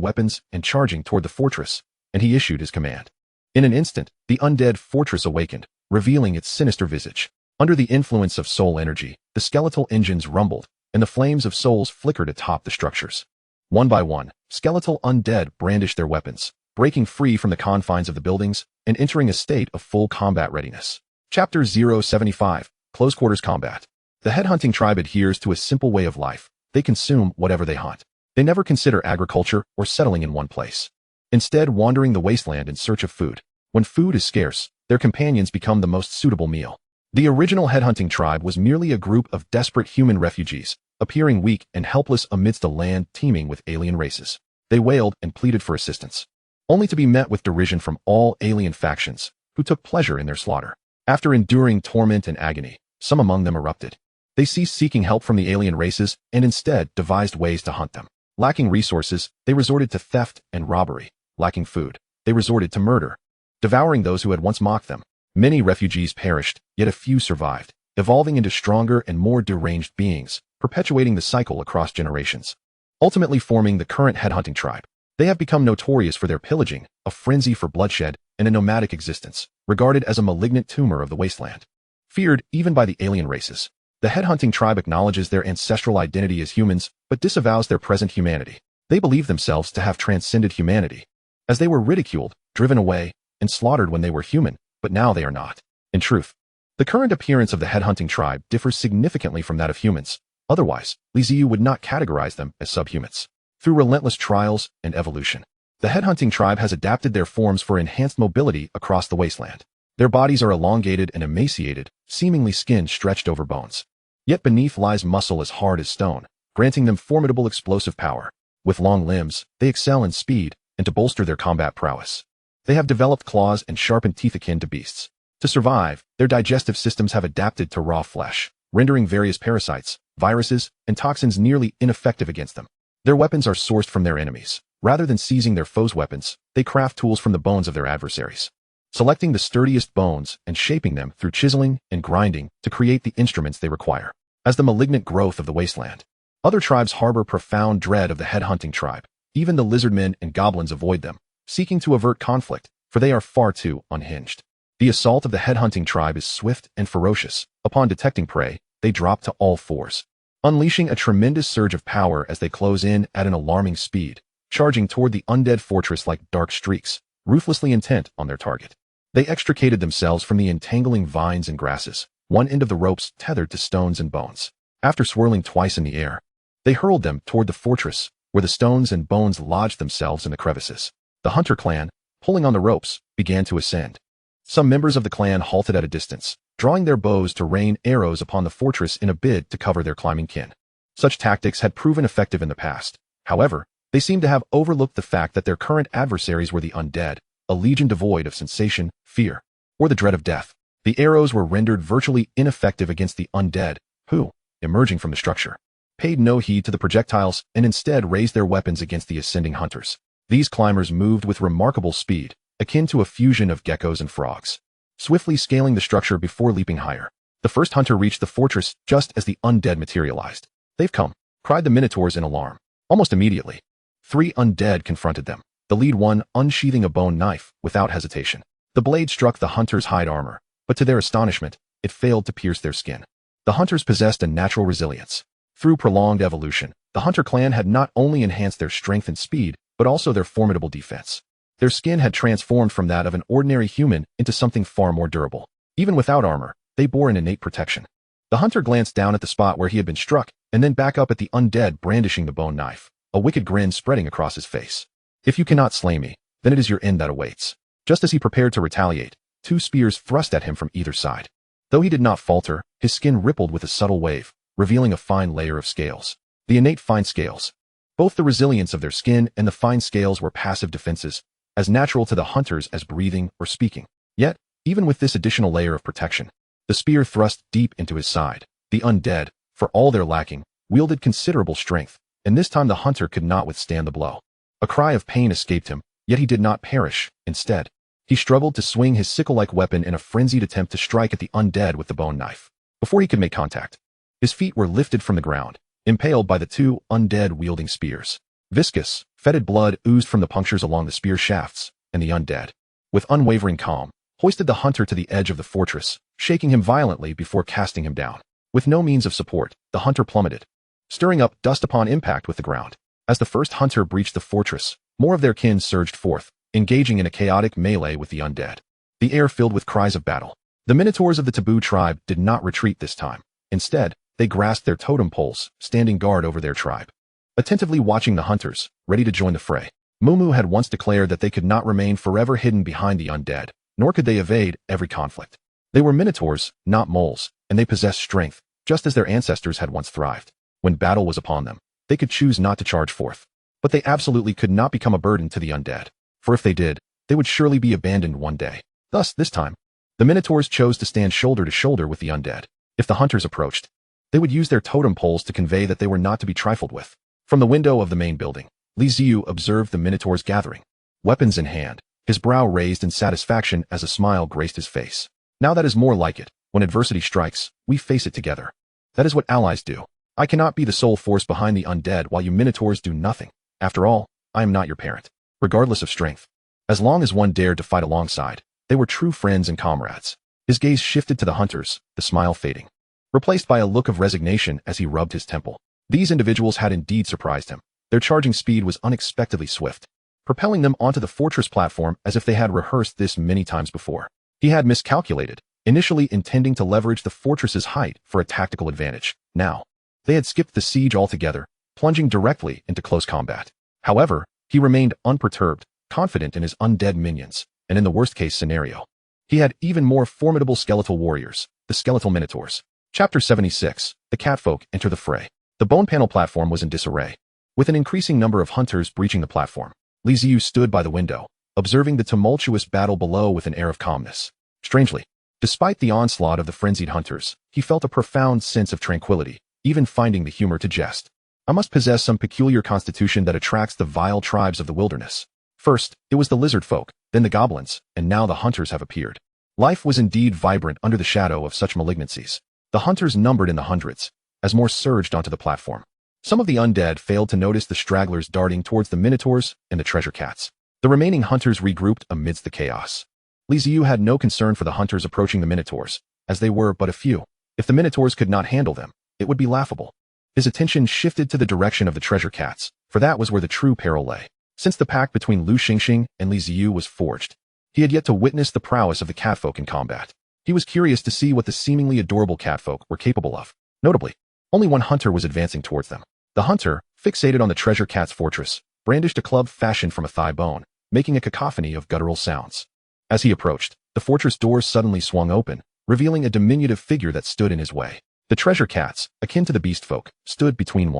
weapons and charging toward the fortress, and he issued his command. In an instant, the undead fortress awakened, revealing its sinister visage. Under the influence of soul energy, the skeletal engines rumbled, and the flames of souls flickered atop the structures. One by one, skeletal undead brandished their weapons, breaking free from the confines of the buildings and entering a state of full combat readiness. Chapter 075, Close Quarters Combat. The headhunting tribe adheres to a simple way of life. They consume whatever they hunt. They never consider agriculture or settling in one place. Instead, wandering the wasteland in search of food. When food is scarce, their companions become the most suitable meal. The original headhunting tribe was merely a group of desperate human refugees, appearing weak and helpless amidst a land teeming with alien races. They wailed and pleaded for assistance, only to be met with derision from all alien factions, who took pleasure in their slaughter. After enduring torment and agony, some among them erupted. They ceased seeking help from the alien races and instead devised ways to hunt them. Lacking resources, they resorted to theft and robbery. Lacking food, they resorted to murder, devouring those who had once mocked them. Many refugees perished, yet a few survived, evolving into stronger and more deranged beings, perpetuating the cycle across generations, ultimately forming the current headhunting tribe. They have become notorious for their pillaging, a frenzy for bloodshed, and a nomadic existence, regarded as a malignant tumor of the wasteland. Feared even by the alien races, the headhunting tribe acknowledges their ancestral identity as humans, but disavows their present humanity. They believe themselves to have transcended humanity, as they were ridiculed, driven away, and slaughtered when they were human, but now they are not. In truth, the current appearance of the headhunting tribe differs significantly from that of humans. Otherwise, Ziyu would not categorize them as subhumans. Through relentless trials and evolution, the headhunting tribe has adapted their forms for enhanced mobility across the wasteland. Their bodies are elongated and emaciated, seemingly skin stretched over bones. Yet beneath lies muscle as hard as stone, granting them formidable explosive power. With long limbs, they excel in speed, and to bolster their combat prowess, they have developed claws and sharpened teeth akin to beasts. To survive, their digestive systems have adapted to raw flesh, rendering various parasites, viruses, and toxins nearly ineffective against them. Their weapons are sourced from their enemies. Rather than seizing their foes' weapons, they craft tools from the bones of their adversaries, selecting the sturdiest bones and shaping them through chiseling and grinding to create the instruments they require. As the malignant growth of the wasteland, other tribes harbor profound dread of the headhunting tribe. Even the lizardmen and goblins avoid them, seeking to avert conflict, for they are far too unhinged. The assault of the headhunting tribe is swift and ferocious. Upon detecting prey, they drop to all fours, unleashing a tremendous surge of power as they close in at an alarming speed, charging toward the undead fortress like dark streaks, ruthlessly intent on their target. They extricated themselves from the entangling vines and grasses, one end of the ropes tethered to stones and bones. After swirling twice in the air, they hurled them toward the fortress, where the stones and bones lodged themselves in the crevices. The hunter clan, pulling on the ropes, began to ascend. Some members of the clan halted at a distance, drawing their bows to rain arrows upon the fortress in a bid to cover their climbing kin. Such tactics had proven effective in the past. However, they seemed to have overlooked the fact that their current adversaries were the undead, a legion devoid of sensation, fear, or the dread of death. The arrows were rendered virtually ineffective against the undead, who, emerging from the structure, paid no heed to the projectiles and instead raised their weapons against the ascending hunters. These climbers moved with remarkable speed, akin to a fusion of geckos and frogs, swiftly scaling the structure before leaping higher. The first hunter reached the fortress just as the undead materialized. "They've come," cried the minotaurs in alarm. Almost immediately, 3 undead confronted them, the lead one unsheathing a bone knife without hesitation. The blade struck the hunter's hide armor, but to their astonishment, it failed to pierce their skin. The hunters possessed a natural resilience. Through prolonged evolution, the hunter clan had not only enhanced their strength and speed, but also their formidable defense. Their skin had transformed from that of an ordinary human into something far more durable. Even without armor, they bore an innate protection. The hunter glanced down at the spot where he had been struck, and then back up at the undead brandishing the bone knife, a wicked grin spreading across his face. "If you cannot slay me, then it is your end that awaits." Just as he prepared to retaliate, 2 spears thrust at him from either side. Though he did not falter, his skin rippled with a subtle wave, revealing a fine layer of scales. The innate fine scales. Both the resilience of their skin and the fine scales were passive defenses, as natural to the hunters as breathing or speaking. Yet, even with this additional layer of protection, the spear thrust deep into his side. The undead, for all their lacking, wielded considerable strength, and this time the hunter could not withstand the blow. A cry of pain escaped him, yet he did not perish. Instead, he struggled to swing his sickle-like weapon in a frenzied attempt to strike at the undead with the bone knife. Before he could make contact, his feet were lifted from the ground, impaled by the 2 undead wielding spears. Viscous, fetid blood oozed from the punctures along the spear shafts, and the undead, with unwavering calm, hoisted the hunter to the edge of the fortress, shaking him violently before casting him down. With no means of support, the hunter plummeted, stirring up dust upon impact with the ground. As the first hunter breached the fortress, more of their kin surged forth, engaging in a chaotic melee with the undead. The air filled with cries of battle. The minotaurs of the taboo tribe did not retreat this time. Instead, they grasped their totem poles, standing guard over their tribe, attentively watching the hunters, ready to join the fray. Mumu had once declared that they could not remain forever hidden behind the undead, nor could they evade every conflict. They were minotaurs, not moles, and they possessed strength, just as their ancestors had once thrived. When battle was upon them, they could choose not to charge forth. But they absolutely could not become a burden to the undead, for if they did, they would surely be abandoned one day. Thus, this time, the minotaurs chose to stand shoulder to shoulder with the undead. If the hunters approached, they would use their totem poles to convey that they were not to be trifled with. From the window of the main building, Ziyu observed the minotaurs gathering, weapons in hand, his brow raised in satisfaction as a smile graced his face. "Now that is more like it. When adversity strikes, we face it together. That is what allies do. I cannot be the sole force behind the undead while you minotaurs do nothing. After all, I am not your parent." Regardless of strength, as long as one dared to fight alongside, they were true friends and comrades. His gaze shifted to the hunters, the smile fading, replaced by a look of resignation as he rubbed his temple. These individuals had indeed surprised him. Their charging speed was unexpectedly swift, propelling them onto the fortress platform as if they had rehearsed this many times before. He had miscalculated, initially intending to leverage the fortress's height for a tactical advantage. Now, they had skipped the siege altogether, plunging directly into close combat. However, he remained unperturbed, confident in his undead minions, and in the worst-case scenario, he had even more formidable skeletal warriors, the skeletal minotaurs. Chapter 76, The Catfolk Enter the Fray. The bone panel platform was in disarray. With an increasing number of hunters breaching the platform, Ziyu stood by the window, observing the tumultuous battle below with an air of calmness. Strangely, despite the onslaught of the frenzied hunters, he felt a profound sense of tranquility, even finding the humor to jest. "I must possess some peculiar constitution that attracts the vile tribes of the wilderness. First, it was the lizard folk, then the goblins, and now the hunters have appeared." Life was indeed vibrant under the shadow of such malignancies. The hunters numbered in the hundreds, as more surged onto the platform. Some of the undead failed to notice the stragglers darting towards the minotaurs and the treasure cats. The remaining hunters regrouped amidst the chaos. Ziyu had no concern for the hunters approaching the minotaurs, as they were but a few. If the minotaurs could not handle them, it would be laughable. His attention shifted to the direction of the treasure cats, for that was where the true peril lay. Since the pact between Lu Xingxing and Ziyu was forged, he had yet to witness the prowess of the catfolk in combat. He was curious to see what the seemingly adorable catfolk were capable of. Notably, only one hunter was advancing towards them. The hunter, fixated on the treasure cat's fortress, brandished a club fashioned from a thigh bone, making a cacophony of guttural sounds. As he approached, the fortress doors suddenly swung open, revealing a diminutive figure that stood in his way. The treasure cats, akin to the beast folk, stood between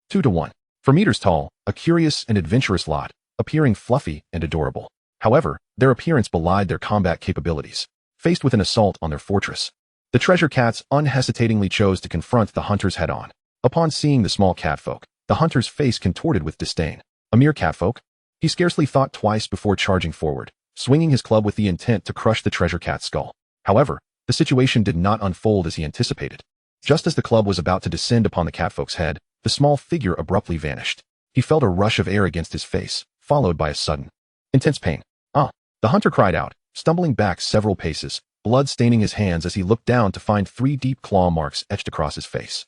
2 to 1. For meters tall, a curious and adventurous lot, appearing fluffy and adorable. However, their appearance belied their combat capabilities. Faced with an assault on their fortress, the treasure cats unhesitatingly chose to confront the hunters head-on. Upon seeing the small catfolk, the hunter's face contorted with disdain. A mere catfolk? He scarcely thought twice before charging forward, swinging his club with the intent to crush the treasure cat's skull. However, the situation did not unfold as he anticipated. Just as the club was about to descend upon the catfolk's head, the small figure abruptly vanished. He felt a rush of air against his face, followed by a sudden, intense pain. "Ah!" The hunter cried out, stumbling back several paces, blood staining his hands as he looked down to find 3 deep claw marks etched across his face.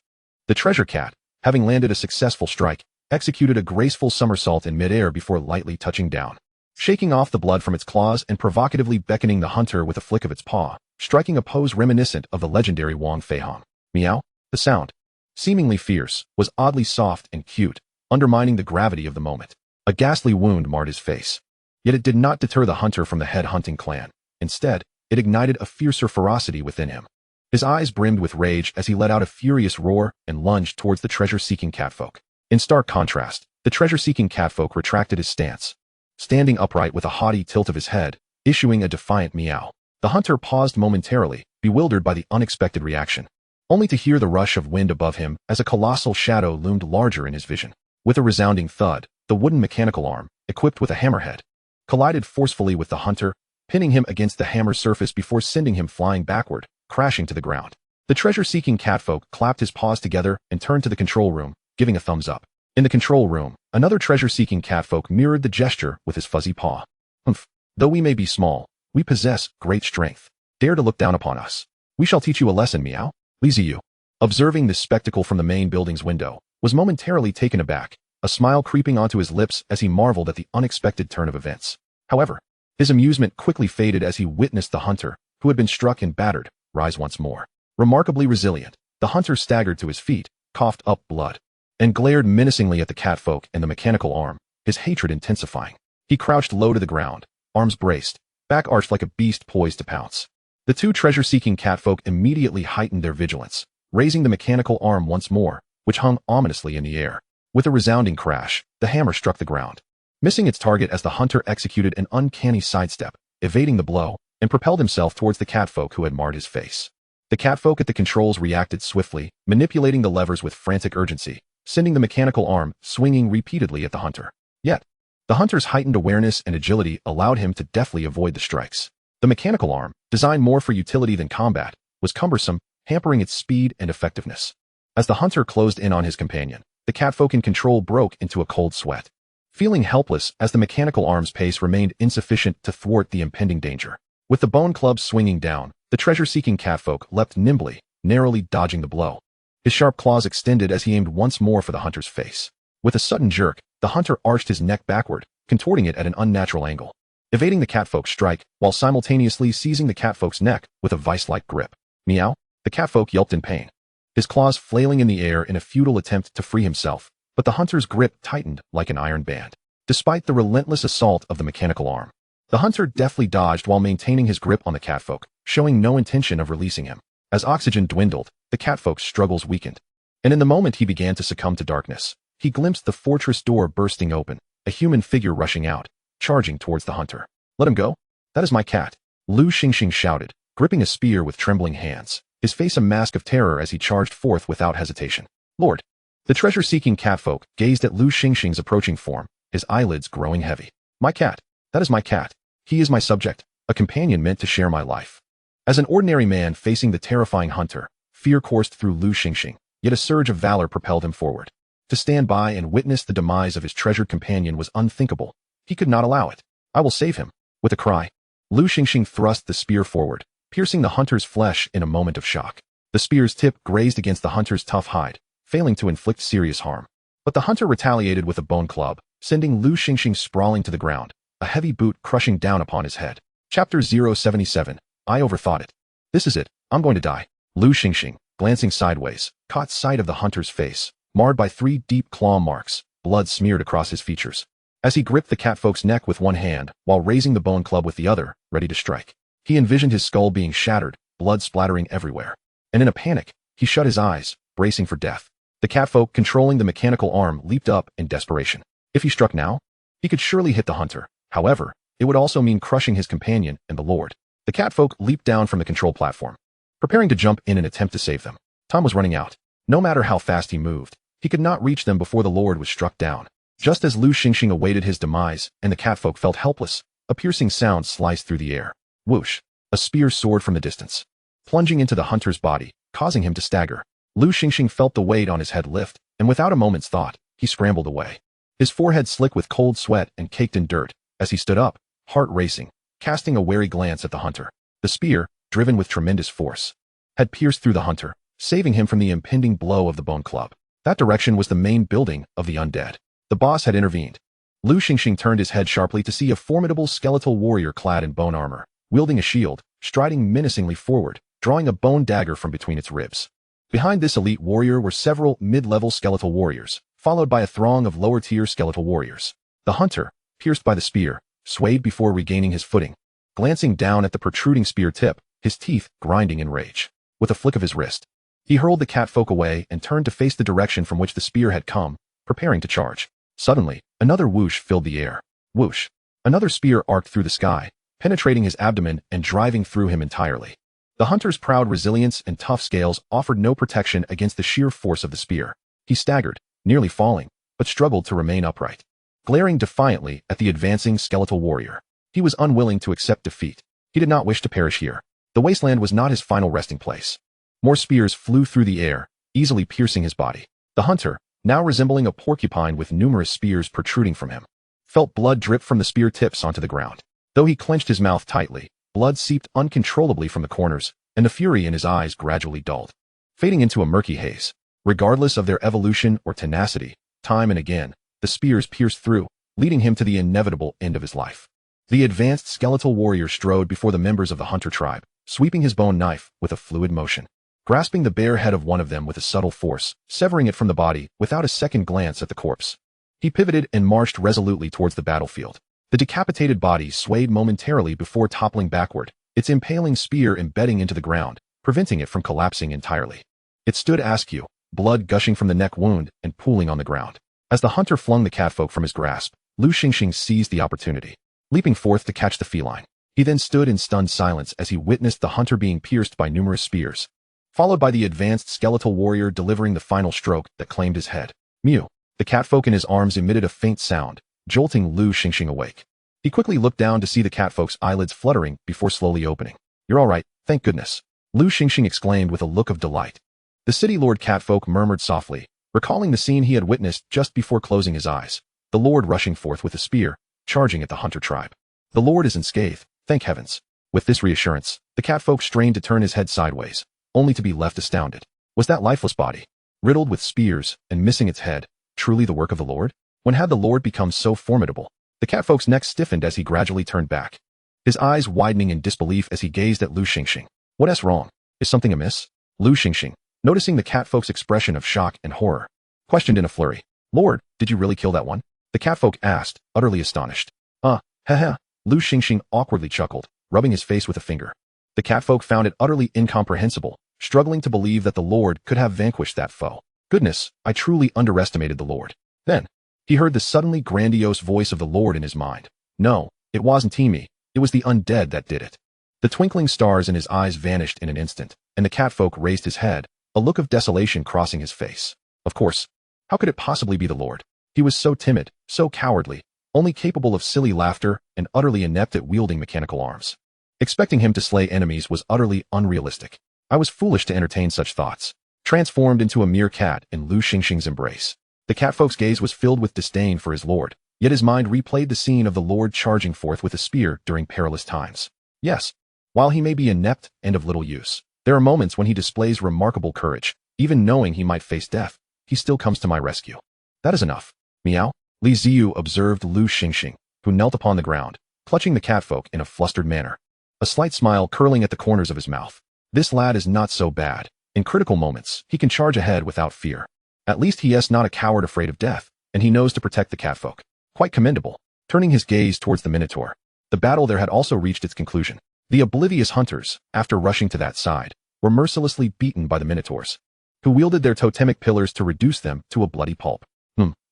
The treasure cat, having landed a successful strike, executed a graceful somersault in midair before lightly touching down, shaking off the blood from its claws and provocatively beckoning the hunter with a flick of its paw, striking a pose reminiscent of the legendary Wang Feihong. Meow? The sound, seemingly fierce, was oddly soft and cute, undermining the gravity of the moment. A ghastly wound marred his face. Yet it did not deter the hunter from the head-hunting clan. Instead, it ignited a fiercer ferocity within him. His eyes brimmed with rage as he let out a furious roar and lunged towards the treasure-seeking catfolk. In stark contrast, the treasure-seeking catfolk retracted his stance, standing upright with a haughty tilt of his head, issuing a defiant meow. The hunter paused momentarily, bewildered by the unexpected reaction, only to hear the rush of wind above him as a colossal shadow loomed larger in his vision. With a resounding thud, the wooden mechanical arm, equipped with a hammerhead, collided forcefully with the hunter, pinning him against the hammer's surface before sending him flying backward, crashing to the ground. The treasure-seeking catfolk clapped his paws together and turned to the control room, giving a thumbs up. In the control room, another treasure-seeking catfolk mirrored the gesture with his fuzzy paw. "Humph. Though we may be small, we possess great strength. Dare to look down upon us. We shall teach you a lesson, meow." Ziyu, observing this spectacle from the main building's window, was momentarily taken aback, a smile creeping onto his lips as he marveled at the unexpected turn of events. However, his amusement quickly faded as he witnessed the hunter, who had been struck and battered, rise once more. Remarkably resilient, the hunter staggered to his feet, coughed up blood, and glared menacingly at the catfolk and the mechanical arm, his hatred intensifying. He crouched low to the ground, arms braced, back arched like a beast poised to pounce. The 2 treasure-seeking catfolk immediately heightened their vigilance, raising the mechanical arm once more, which hung ominously in the air. With a resounding crash, the hammer struck the ground, missing its target as the hunter executed an uncanny sidestep, evading the blow, and propelled himself towards the catfolk who had marred his face. The catfolk at the controls reacted swiftly, manipulating the levers with frantic urgency, sending the mechanical arm swinging repeatedly at the hunter. Yet, the hunter's heightened awareness and agility allowed him to deftly avoid the strikes. The mechanical arm, designed more for utility than combat, was cumbersome, hampering its speed and effectiveness. As the hunter closed in on his companion, the catfolk in control broke into a cold sweat, feeling helpless as the mechanical arm's pace remained insufficient to thwart the impending danger. With the bone club swinging down, the treasure-seeking catfolk leapt nimbly, narrowly dodging the blow. His sharp claws extended as he aimed once more for the hunter's face. With a sudden jerk, the hunter arched his neck backward, contorting it at an unnatural angle, evading the catfolk's strike while simultaneously seizing the catfolk's neck with a vice-like grip. Meow? The catfolk yelped in pain, his claws flailing in the air in a futile attempt to free himself, but the hunter's grip tightened like an iron band. Despite the relentless assault of the mechanical arm, the hunter deftly dodged while maintaining his grip on the catfolk, showing no intention of releasing him. As oxygen dwindled, the catfolk's struggles weakened, and in the moment he began to succumb to darkness, he glimpsed the fortress door bursting open, a human figure rushing out, charging towards the hunter. "Let him go? That is my cat," Lu Xingxing shouted, gripping a spear with trembling hands, his face a mask of terror as he charged forth without hesitation. "Lord!" The treasure-seeking catfolk gazed at Lu Xingxing's approaching form, his eyelids growing heavy. "My cat. That is my cat. He is my subject, a companion meant to share my life." As an ordinary man facing the terrifying hunter, fear coursed through Lu Xingxing, yet a surge of valor propelled him forward. To stand by and witness the demise of his treasured companion was unthinkable. He could not allow it. I will save him. With a cry, Lu Xingxing thrust the spear forward, piercing the hunter's flesh in a moment of shock. The spear's tip grazed against the hunter's tough hide, failing to inflict serious harm. But the hunter retaliated with a bone club, sending Lu Xingxing sprawling to the ground, a heavy boot crushing down upon his head. Chapter 077. I overthought it. This is it. I'm going to die. Lu Xingxing, glancing sideways, caught sight of the hunter's face, marred by 3 deep claw marks, blood smeared across his features. As he gripped the catfolk's neck with one hand, while raising the bone club with the other, ready to strike, he envisioned his skull being shattered, blood splattering everywhere. And in a panic, he shut his eyes, bracing for death. The catfolk controlling the mechanical arm leaped up in desperation. If he struck now, he could surely hit the hunter. However, it would also mean crushing his companion and the lord. The catfolk leaped down from the control platform, preparing to jump in an attempt to save them. Time was running out. No matter how fast he moved, he could not reach them before the lord was struck down. Just as Lu Xingxing awaited his demise and the catfolk felt helpless, a piercing sound sliced through the air. Whoosh! A spear soared from the distance, plunging into the hunter's body, causing him to stagger. Lu Xingxing felt the weight on his head lift, and without a moment's thought, he scrambled away. His forehead slick with cold sweat and caked in dirt. As he stood up, heart racing, casting a wary glance at the hunter. The spear, driven with tremendous force, had pierced through the hunter, saving him from the impending blow of the bone club. That direction was the main building of the undead. The boss had intervened. Lu Xingxing turned his head sharply to see a formidable skeletal warrior clad in bone armor, wielding a shield, striding menacingly forward, drawing a bone dagger from between its ribs. Behind this elite warrior were several mid-level skeletal warriors, followed by a throng of lower-tier skeletal warriors. The hunter, pierced by the spear, swayed before regaining his footing, glancing down at the protruding spear tip, his teeth grinding in rage. With a flick of his wrist, he hurled the catfolk away and turned to face the direction from which the spear had come, preparing to charge. Suddenly, another whoosh filled the air. Whoosh! Another spear arced through the sky, penetrating his abdomen and driving through him entirely. The hunter's proud resilience and tough scales offered no protection against the sheer force of the spear. He staggered, nearly falling, but struggled to remain upright, glaring defiantly at the advancing skeletal warrior. He was unwilling to accept defeat. He did not wish to perish here. The wasteland was not his final resting place. More spears flew through the air, easily piercing his body. The hunter, now resembling a porcupine with numerous spears protruding from him, felt blood drip from the spear tips onto the ground. Though he clenched his mouth tightly, blood seeped uncontrollably from the corners, and the fury in his eyes gradually dulled, fading into a murky haze. Regardless of their evolution or tenacity, time and again, the spears pierced through, leading him to the inevitable end of his life. The advanced skeletal warrior strode before the members of the hunter tribe, sweeping his bone knife with a fluid motion, grasping the bare head of one of them with a subtle force, severing it from the body without a second glance at the corpse. He pivoted and marched resolutely towards the battlefield. The decapitated body swayed momentarily before toppling backward, its impaling spear embedding into the ground, preventing it from collapsing entirely. It stood askew, blood gushing from the neck wound and pooling on the ground. As the hunter flung the catfolk from his grasp, Lu Xingxing seized the opportunity, leaping forth to catch the feline. He then stood in stunned silence as he witnessed the hunter being pierced by numerous spears, followed by the advanced skeletal warrior delivering the final stroke that claimed his head. Mew! The catfolk in his arms emitted a faint sound, jolting Lu Xingxing awake. He quickly looked down to see the catfolk's eyelids fluttering before slowly opening. "You're all right, thank goodness," Lu Xingxing exclaimed with a look of delight. The city lord catfolk murmured softly, recalling the scene he had witnessed just before closing his eyes. The lord rushing forth with a spear, charging at the hunter tribe. The lord is unscathed, thank heavens. With this reassurance, the catfolk strained to turn his head sideways, only to be left astounded. Was that lifeless body, riddled with spears and missing its head, truly the work of the lord? When had the lord become so formidable? The catfolk's neck stiffened as he gradually turned back, his eyes widening in disbelief as he gazed at Lu Xingxing. What's wrong? Is something amiss? Lu Xingxing, noticing the catfolk's expression of shock and horror, questioned in a flurry. "Lord, did you really kill that one?" The catfolk asked, utterly astonished. Haha, Lu Xingxing awkwardly chuckled, rubbing his face with a finger. The catfolk found it utterly incomprehensible, struggling to believe that the lord could have vanquished that foe. Goodness, I truly underestimated the lord. Then, he heard the suddenly grandiose voice of the lord in his mind. No, it wasn't me, it was the undead that did it. The twinkling stars in his eyes vanished in an instant, and the catfolk raised his head, a look of desolation crossing his face. Of course, how could it possibly be the lord? He was so timid, so cowardly, only capable of silly laughter and utterly inept at wielding mechanical arms. Expecting him to slay enemies was utterly unrealistic. I was foolish to entertain such thoughts. Transformed into a mere cat in Lu Xingxing's embrace, the catfolk's gaze was filled with disdain for his lord, Yet his mind replayed the scene of the Lord charging forth with a spear during perilous times. Yes, while he may be inept and of little use, there are moments when he displays remarkable courage. Even knowing he might face death, he still comes to my rescue. That is enough. Meow. Li Ziyu observed Lu Xingxing, who knelt upon the ground, clutching the catfolk in a flustered manner, a slight smile curling at the corners of his mouth. This lad is not so bad. In critical moments, he can charge ahead without fear. At least he is not a coward afraid of death, and he knows to protect the catfolk. Quite commendable. Turning his gaze towards the Minotaur, the battle there had also reached its conclusion. The oblivious hunters, after rushing to that side, were mercilessly beaten by the Minotaurs, who wielded their totemic pillars to reduce them to a bloody pulp.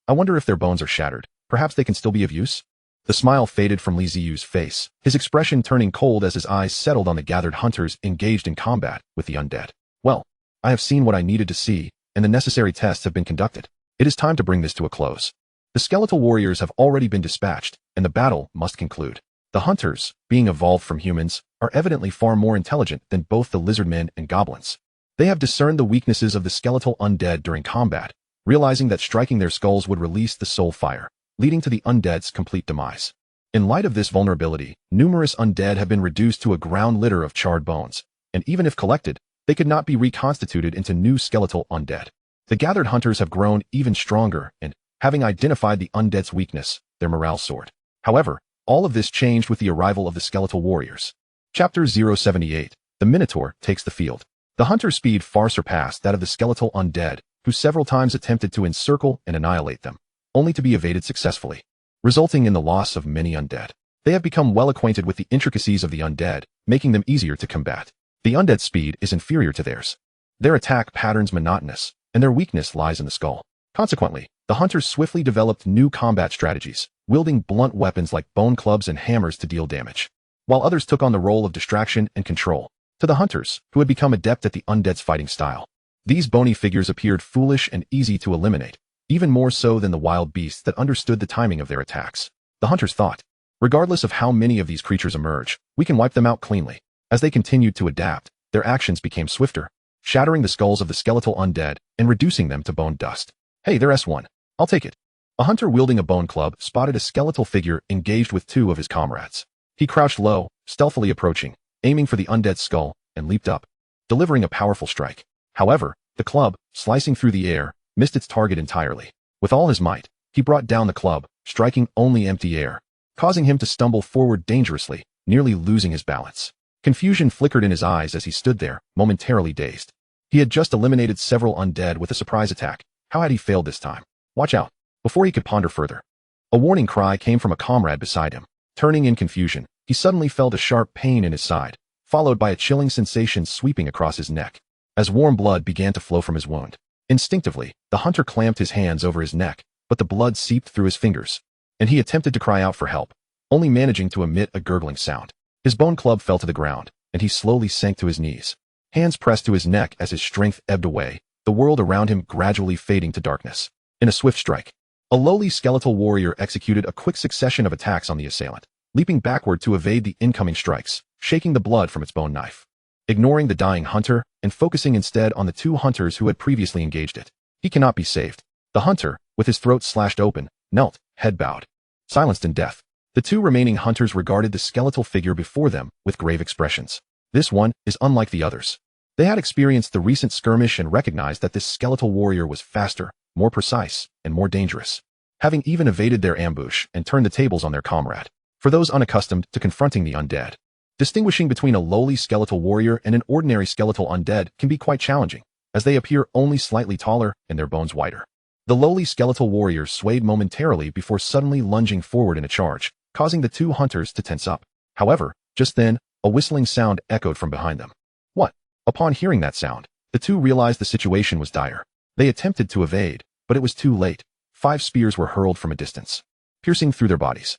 I wonder if their bones are shattered. Perhaps they can still be of use? The smile faded from Li Ziyu's face, his expression turning cold as his eyes settled on the gathered hunters engaged in combat with the undead. Well, I have seen what I needed to see, and the necessary tests have been conducted. It is time to bring this to a close. The skeletal warriors have already been dispatched, and the battle must conclude. The hunters, being evolved from humans, are evidently far more intelligent than both the lizardmen and goblins. They have discerned the weaknesses of the skeletal undead during combat, realizing that striking their skulls would release the soul fire, leading to the undead's complete demise. In light of this vulnerability, numerous undead have been reduced to a ground litter of charred bones, and even if collected, they could not be reconstituted into new skeletal undead. The gathered hunters have grown even stronger and, having identified the undead's weakness, their morale soared. However, all of this changed with the arrival of the skeletal warriors. Chapter 078. The Minotaur takes the field. The hunter's speed far surpassed that of the skeletal undead, who several times attempted to encircle and annihilate them, only to be evaded successfully, resulting in the loss of many undead. They have become well acquainted with the intricacies of the undead, making them easier to combat. The undead's speed is inferior to theirs. Their attack patterns monotonous, and their weakness lies in the skull. Consequently, the hunters swiftly developed new combat strategies, wielding blunt weapons like bone clubs and hammers to deal damage, while others took on the role of distraction and control. To the hunters, who had become adept at the undead's fighting style, these bony figures appeared foolish and easy to eliminate, even more so than the wild beasts that understood the timing of their attacks. The hunters thought, regardless of how many of these creatures emerge, we can wipe them out cleanly. As they continued to adapt, their actions became swifter, shattering the skulls of the skeletal undead and reducing them to bone dust. Hey, there's S1. I'll take it. A hunter wielding a bone club spotted a skeletal figure engaged with two of his comrades. He crouched low, stealthily approaching, aiming for the undead's skull, and leaped up, delivering a powerful strike. However, the club, slicing through the air, missed its target entirely. With all his might, he brought down the club, striking only empty air, causing him to stumble forward dangerously, nearly losing his balance. Confusion flickered in his eyes as he stood there, momentarily dazed. He had just eliminated several undead with a surprise attack. How had he failed this time? Watch out! Before he could ponder further, a warning cry came from a comrade beside him. Turning in confusion, he suddenly felt a sharp pain in his side, followed by a chilling sensation sweeping across his neck, as warm blood began to flow from his wound. Instinctively, the hunter clamped his hands over his neck, but the blood seeped through his fingers, and he attempted to cry out for help, only managing to emit a gurgling sound. His bone club fell to the ground, and he slowly sank to his knees. Hands pressed to his neck as his strength ebbed away, the world around him gradually fading to darkness. In a swift strike, a lowly skeletal warrior executed a quick succession of attacks on the assailant, leaping backward to evade the incoming strikes, shaking the blood from its bone knife. Ignoring the dying hunter and focusing instead on the two hunters who had previously engaged it. He cannot be saved. The hunter, with his throat slashed open, knelt, head bowed, silenced in death. The two remaining hunters regarded the skeletal figure before them with grave expressions. This one is unlike the others. They had experienced the recent skirmish and recognized that this skeletal warrior was faster, more precise, and more dangerous, having even evaded their ambush and turned the tables on their comrade. For those unaccustomed to confronting the undead, distinguishing between a lowly skeletal warrior and an ordinary skeletal undead can be quite challenging, as they appear only slightly taller and their bones whiter. The lowly skeletal warrior swayed momentarily before suddenly lunging forward in a charge, causing the two hunters to tense up. However, just then, a whistling sound echoed from behind them. What? Upon hearing that sound, the two realized the situation was dire. They attempted to evade, but it was too late. 5 spears were hurled from a distance, piercing through their bodies.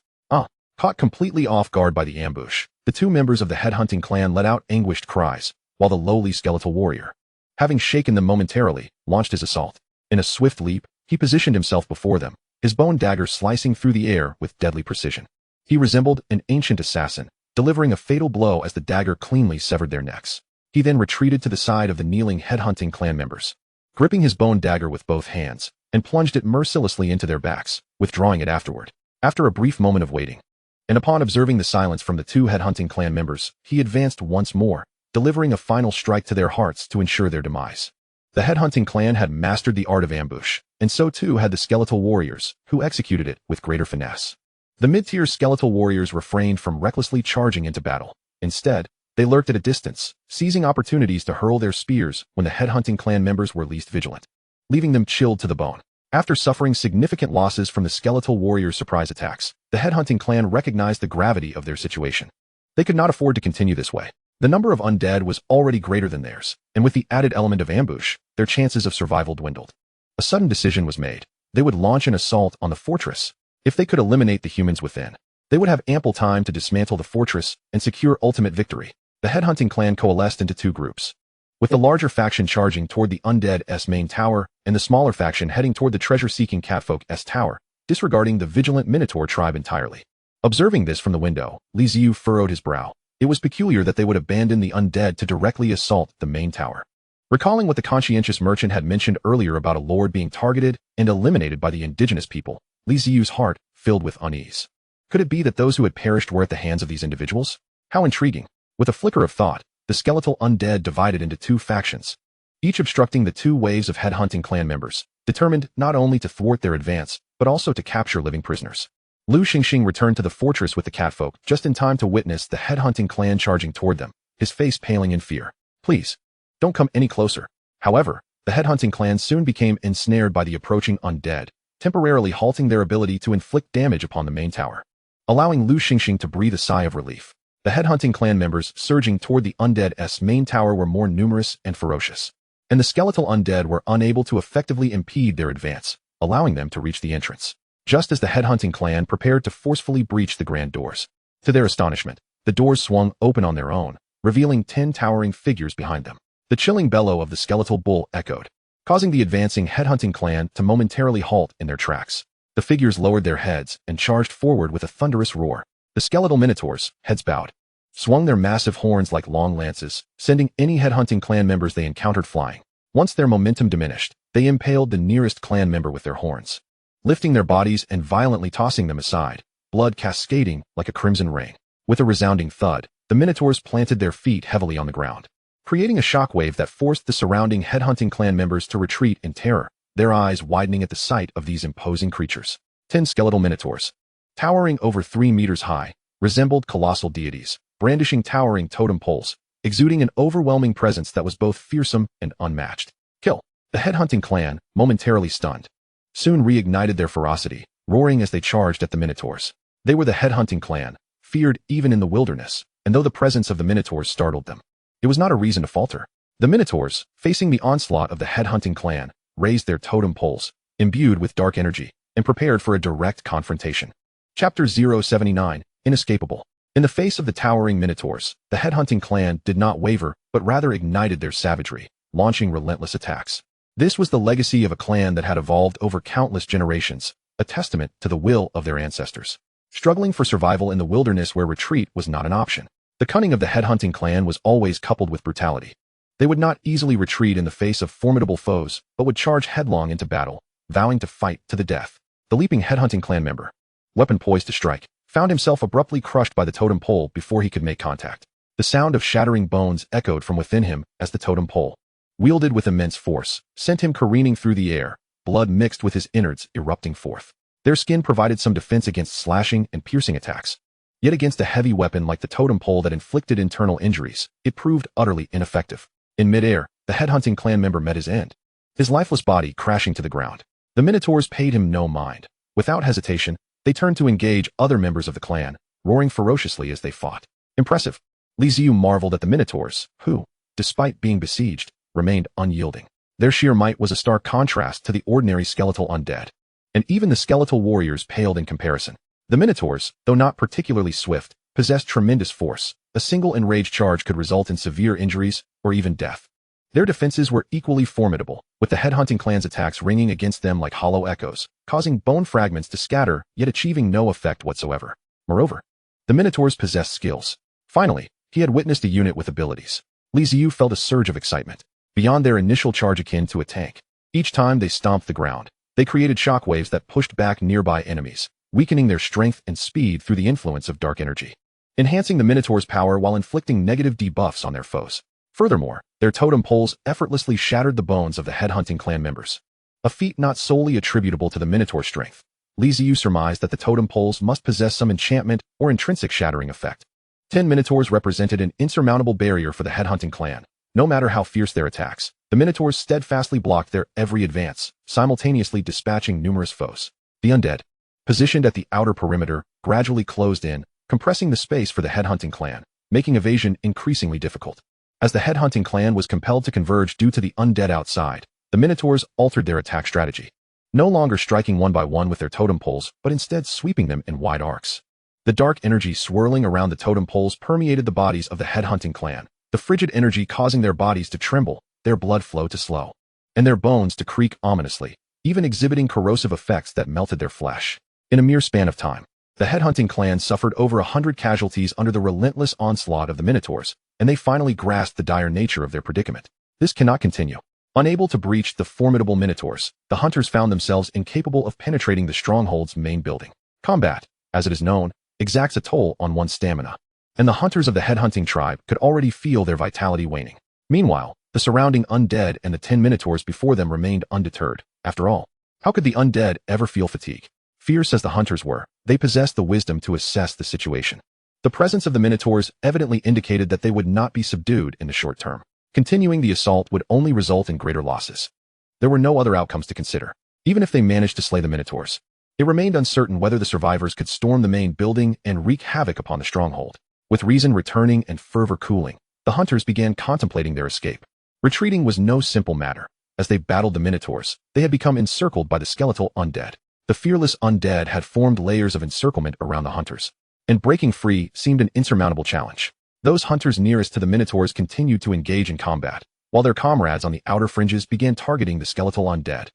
Caught completely off guard by the ambush, the two members of the headhunting clan let out anguished cries, while the lowly skeletal warrior, having shaken them momentarily, launched his assault. In a swift leap, he positioned himself before them, his bone dagger slicing through the air with deadly precision. He resembled an ancient assassin, delivering a fatal blow as the dagger cleanly severed their necks. He then retreated to the side of the kneeling headhunting clan members, gripping his bone dagger with both hands, and plunged it mercilessly into their backs, withdrawing it afterward. After a brief moment of waiting, and upon observing the silence from the two headhunting clan members, he advanced once more, delivering a final strike to their hearts to ensure their demise. The headhunting clan had mastered the art of ambush, and so too had the skeletal warriors, who executed it with greater finesse. The mid-tier skeletal warriors refrained from recklessly charging into battle. Instead, they lurked at a distance, seizing opportunities to hurl their spears when the headhunting clan members were least vigilant, leaving them chilled to the bone. After suffering significant losses from the skeletal warriors' surprise attacks, the headhunting clan recognized the gravity of their situation. They could not afford to continue this way. The number of undead was already greater than theirs, and with the added element of ambush, their chances of survival dwindled. A sudden decision was made. They would launch an assault on the fortress. If they could eliminate the humans within, they would have ample time to dismantle the fortress and secure ultimate victory. The headhunting clan coalesced into two groups, with the larger faction charging toward the Undead's main tower and the smaller faction heading toward the treasure-seeking catfolk's tower, disregarding the vigilant Minotaur tribe entirely. Observing this from the window, Ziyu furrowed his brow. It was peculiar that they would abandon the undead to directly assault the main tower. Recalling what the conscientious merchant had mentioned earlier about a lord being targeted and eliminated by the indigenous people, Ziyu's heart filled with unease. Could it be that those who had perished were at the hands of these individuals? How intriguing. With a flicker of thought, the skeletal undead divided into two factions, each obstructing the two waves of headhunting clan members, determined not only to thwart their advance, but also to capture living prisoners. Lu Xingxing returned to the fortress with the catfolk just in time to witness the headhunting clan charging toward them, his face paling in fear. Please, don't come any closer. However, the headhunting clan soon became ensnared by the approaching undead, temporarily halting their ability to inflict damage upon the main tower, allowing Lu Xingxing to breathe a sigh of relief. The headhunting clan members surging toward the Undead's main tower were more numerous and ferocious, and the skeletal undead were unable to effectively impede their advance, allowing them to reach the entrance, just as the headhunting clan prepared to forcefully breach the grand doors. To their astonishment, the doors swung open on their own, revealing 10 towering figures behind them. The chilling bellow of the skeletal bull echoed, causing the advancing headhunting clan to momentarily halt in their tracks. The figures lowered their heads and charged forward with a thunderous roar. The skeletal minotaurs, heads bowed, swung their massive horns like long lances, sending any headhunting clan members they encountered flying. Once their momentum diminished, they impaled the nearest clan member with their horns, lifting their bodies and violently tossing them aside, blood cascading like a crimson rain. With a resounding thud, the minotaurs planted their feet heavily on the ground, creating a shockwave that forced the surrounding headhunting clan members to retreat in terror, their eyes widening at the sight of these imposing creatures. 10 skeletal minotaurs, towering over 3 meters high, resembled colossal deities, brandishing towering totem poles, exuding an overwhelming presence that was both fearsome and unmatched. Kill! The headhunting clan, momentarily stunned, soon reignited their ferocity, roaring as they charged at the minotaurs. They were the headhunting clan, feared even in the wilderness, and though the presence of the minotaurs startled them, it was not a reason to falter. The minotaurs, facing the onslaught of the headhunting clan, raised their totem poles, imbued with dark energy, and prepared for a direct confrontation. Chapter 079, Inescapable. In the face of the towering minotaurs, the headhunting clan did not waver, but rather ignited their savagery, launching relentless attacks. This was the legacy of a clan that had evolved over countless generations, a testament to the will of their ancestors, struggling for survival in the wilderness where retreat was not an option. The cunning of the headhunting clan was always coupled with brutality. They would not easily retreat in the face of formidable foes, but would charge headlong into battle, vowing to fight to the death. The leaping headhunting clan member, weapon poised to strike, found himself abruptly crushed by the totem pole before he could make contact. The sound of shattering bones echoed from within him as the totem pole, wielded with immense force, sent him careening through the air, blood mixed with his innards erupting forth. Their skin provided some defense against slashing and piercing attacks. Yet against a heavy weapon like the totem pole that inflicted internal injuries, it proved utterly ineffective. In midair, the headhunting clan member met his end, his lifeless body crashing to the ground. The minotaurs paid him no mind. Without hesitation, they turned to engage other members of the clan, roaring ferociously as they fought. Impressive. Ziyu marveled at the minotaurs, who, despite being besieged, remained unyielding. Their sheer might was a stark contrast to the ordinary skeletal undead, and even the skeletal warriors paled in comparison. The minotaurs, though not particularly swift, possessed tremendous force. A single enraged charge could result in severe injuries or even death. Their defenses were equally formidable, with the headhunting clan's attacks ringing against them like hollow echoes, causing bone fragments to scatter, yet achieving no effect whatsoever. Moreover, the minotaurs possessed skills. Finally, he had witnessed a unit with abilities. Ziyu felt a surge of excitement, beyond their initial charge akin to a tank. Each time they stomped the ground, they created shockwaves that pushed back nearby enemies, weakening their strength and speed through the influence of dark energy, enhancing the Minotaur's power while inflicting negative debuffs on their foes. Furthermore, their totem poles effortlessly shattered the bones of the headhunting clan members, a feat not solely attributable to the Minotaur's strength. Ziyu surmised that the totem poles must possess some enchantment or intrinsic shattering effect. 10 Minotaurs represented an insurmountable barrier for the headhunting clan. No matter how fierce their attacks, the Minotaurs steadfastly blocked their every advance, simultaneously dispatching numerous foes. The Undead, positioned at the outer perimeter, gradually closed in, compressing the space for the headhunting clan, making evasion increasingly difficult. As the headhunting clan was compelled to converge due to the Undead outside, the Minotaurs altered their attack strategy, no longer striking one by one with their totem poles, but instead sweeping them in wide arcs. The dark energy swirling around the totem poles permeated the bodies of the headhunting clan, the frigid energy causing their bodies to tremble, their blood flow to slow, and their bones to creak ominously, even exhibiting corrosive effects that melted their flesh. In a mere span of time, the headhunting clan suffered over 100 casualties under the relentless onslaught of the Minotaurs, and they finally grasped the dire nature of their predicament. This cannot continue. Unable to breach the formidable Minotaurs, the hunters found themselves incapable of penetrating the stronghold's main building. Combat, as it is known, exacts a toll on one's stamina, and the hunters of the headhunting tribe could already feel their vitality waning. Meanwhile, the surrounding Undead and the 10 Minotaurs before them remained undeterred. After all, how could the Undead ever feel fatigue? Fierce as the hunters were, they possessed the wisdom to assess the situation. The presence of the Minotaurs evidently indicated that they would not be subdued in the short term. Continuing the assault would only result in greater losses. There were no other outcomes to consider. Even if they managed to slay the Minotaurs, it remained uncertain whether the survivors could storm the main building and wreak havoc upon the stronghold. With reason returning and fervor cooling, the hunters began contemplating their escape. Retreating was no simple matter. As they battled the Minotaurs, they had become encircled by the skeletal Undead. The fearless Undead had formed layers of encirclement around the hunters, and breaking free seemed an insurmountable challenge. Those hunters nearest to the Minotaurs continued to engage in combat, while their comrades on the outer fringes began targeting the skeletal Undead,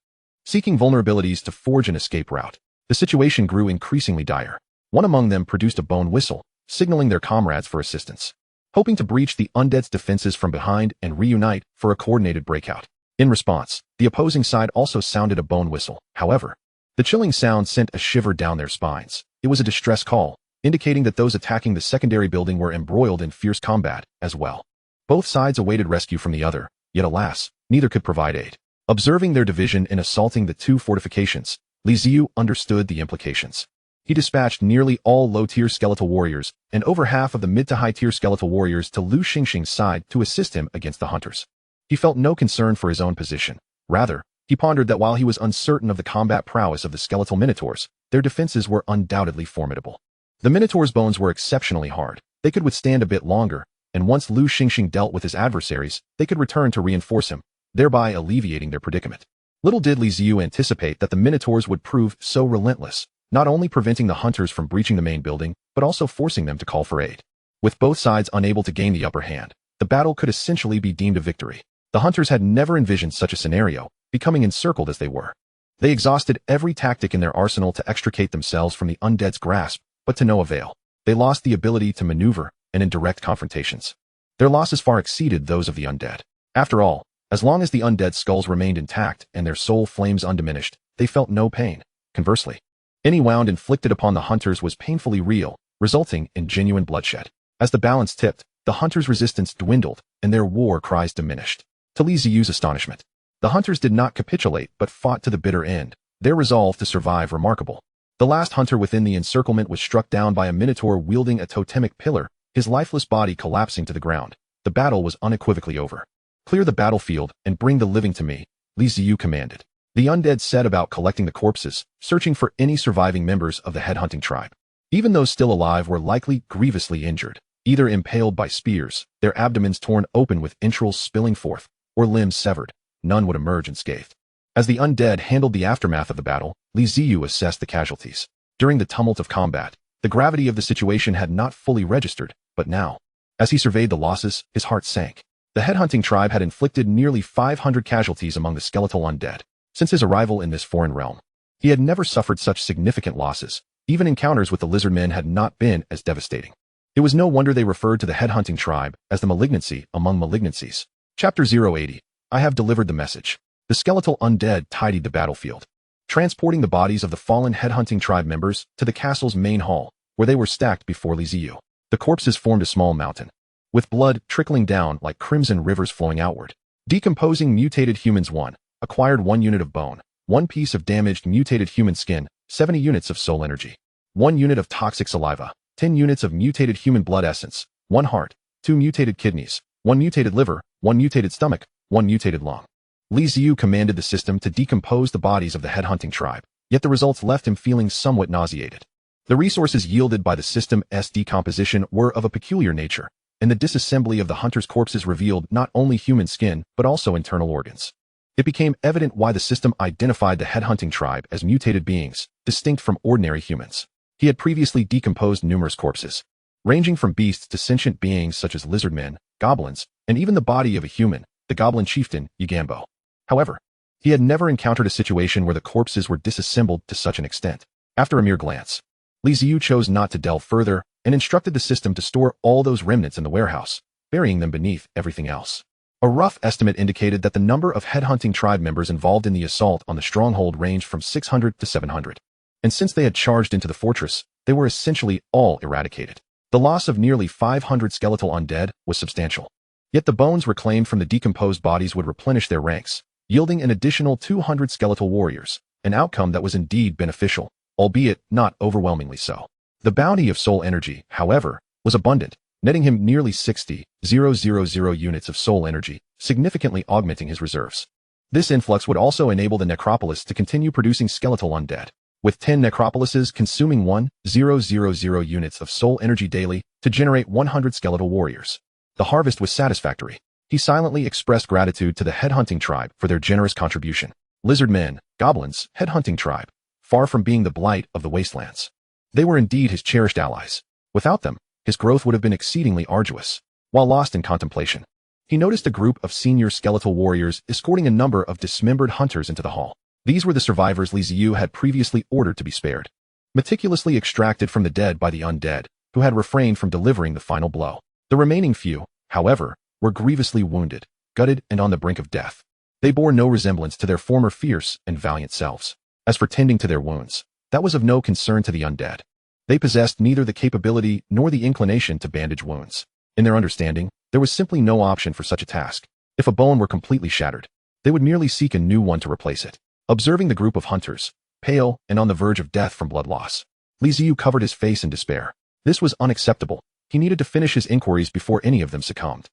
seeking vulnerabilities to forge an escape route. The situation grew increasingly dire. One among them produced a bone whistle, signaling their comrades for assistance, hoping to breach the Undead's defenses from behind and reunite for a coordinated breakout. In response, the opposing side also sounded a bone whistle. However, the chilling sound sent a shiver down their spines. It was a distress call, indicating that those attacking the secondary building were embroiled in fierce combat as well. Both sides awaited rescue from the other, yet alas, neither could provide aid. Observing their division in assaulting the two fortifications, Ziyu understood the implications. He dispatched nearly all low-tier skeletal warriors and over half of the mid to high-tier skeletal warriors to Lu Xingxing's side to assist him against the hunters. He felt no concern for his own position. Rather, he pondered that while he was uncertain of the combat prowess of the skeletal Minotaurs, their defenses were undoubtedly formidable. The Minotaur's bones were exceptionally hard. They could withstand a bit longer, and once Lu Xingxing dealt with his adversaries, they could return to reinforce him, thereby alleviating their predicament. Little did Ziyu anticipate that the Minotaurs would prove so relentless, not only preventing the hunters from breaching the main building, but also forcing them to call for aid. With both sides unable to gain the upper hand, the battle could essentially be deemed a victory. The hunters had never envisioned such a scenario, becoming encircled as they were. They exhausted every tactic in their arsenal to extricate themselves from the Undead's grasp, but to no avail. They lost the ability to maneuver, and in direct confrontations, their losses far exceeded those of the Undead. After all, as long as the Undead skulls remained intact and their soul flames undiminished, they felt no pain. Conversely, any wound inflicted upon the hunters was painfully real, resulting in genuine bloodshed. As the balance tipped, the hunters' resistance dwindled, and their war cries diminished. To Ziyu's astonishment, the hunters did not capitulate but fought to the bitter end, their resolve to survive remarkable. The last hunter within the encirclement was struck down by a Minotaur wielding a totemic pillar, his lifeless body collapsing to the ground. The battle was unequivocally over. Clear the battlefield and bring the living to me, Ziyu commanded. The Undead set about collecting the corpses, searching for any surviving members of the headhunting tribe. Even those still alive were likely grievously injured, either impaled by spears, their abdomens torn open with entrails spilling forth, or limbs severed. None would emerge unscathed. As the Undead handled the aftermath of the battle, Ziyu assessed the casualties. During the tumult of combat, the gravity of the situation had not fully registered, but now, as he surveyed the losses, his heart sank. The headhunting tribe had inflicted nearly 500 casualties among the skeletal Undead. Since his arrival in this foreign realm, he had never suffered such significant losses. Even encounters with the lizard men had not been as devastating. It was no wonder they referred to the headhunting tribe as the malignancy among malignancies. Chapter 080. I have delivered the message. The skeletal Undead tidied the battlefield. transporting the bodies of the fallen headhunting tribe members to the castle's main hall, where they were stacked before Ziyu. The corpses formed a small mountain, with blood trickling down like crimson rivers flowing outward. Decomposing mutated humans 1, acquired 1 unit of bone, 1 piece of damaged mutated human skin, 70 units of soul energy, 1 unit of toxic saliva, 10 units of mutated human blood essence, 1 heart, 2 mutated kidneys, 1 mutated liver, 1 mutated stomach, 1 mutated lung. Ziyu commanded the system to decompose the bodies of the headhunting tribe, yet the results left him feeling somewhat nauseated. The resources yielded by the system's decomposition were of a peculiar nature, and the disassembly of the hunters' corpses revealed not only human skin but also internal organs. It became evident why the system identified the headhunting tribe as mutated beings, distinct from ordinary humans. He had previously decomposed numerous corpses, ranging from beasts to sentient beings such as lizardmen, goblins, and even the body of a human, the goblin chieftain, Yugambo. However, he had never encountered a situation where the corpses were disassembled to such an extent. After a mere glance, Ziyu chose not to delve further and instructed the system to store all those remnants in the warehouse, burying them beneath everything else. A rough estimate indicated that the number of headhunting tribe members involved in the assault on the stronghold ranged from 600 to 700. And since they had charged into the fortress, they were essentially all eradicated. The loss of nearly 500 skeletal undead was substantial. Yet the bones reclaimed from the decomposed bodies would replenish their ranks, yielding an additional 200 skeletal warriors, an outcome that was indeed beneficial, albeit not overwhelmingly so. The bounty of soul energy, however, was abundant, netting him nearly 60,000 units of soul energy, significantly augmenting his reserves. This influx would also enable the necropolis to continue producing skeletal undead, with 10 necropolises consuming 1,000 units of soul energy daily to generate 100 skeletal warriors. The harvest was satisfactory. He silently expressed gratitude to the headhunting tribe for their generous contribution. Lizardmen, goblins, headhunting tribe, far from being the blight of the wastelands. They were indeed his cherished allies. Without them, his growth would have been exceedingly arduous. While lost in contemplation, he noticed a group of senior skeletal warriors escorting a number of dismembered hunters into the hall. These were the survivors Ziyu had previously ordered to be spared, meticulously extracted from the dead by the undead, who had refrained from delivering the final blow. The remaining few, however, were grievously wounded, gutted, and on the brink of death. They bore no resemblance to their former fierce and valiant selves. As for tending to their wounds, that was of no concern to the undead. They possessed neither the capability nor the inclination to bandage wounds. In their understanding, there was simply no option for such a task. If a bone were completely shattered, they would merely seek a new one to replace it. Observing the group of hunters, pale and on the verge of death from blood loss, Ziyu covered his face in despair. This was unacceptable. He needed to finish his inquiries before any of them succumbed.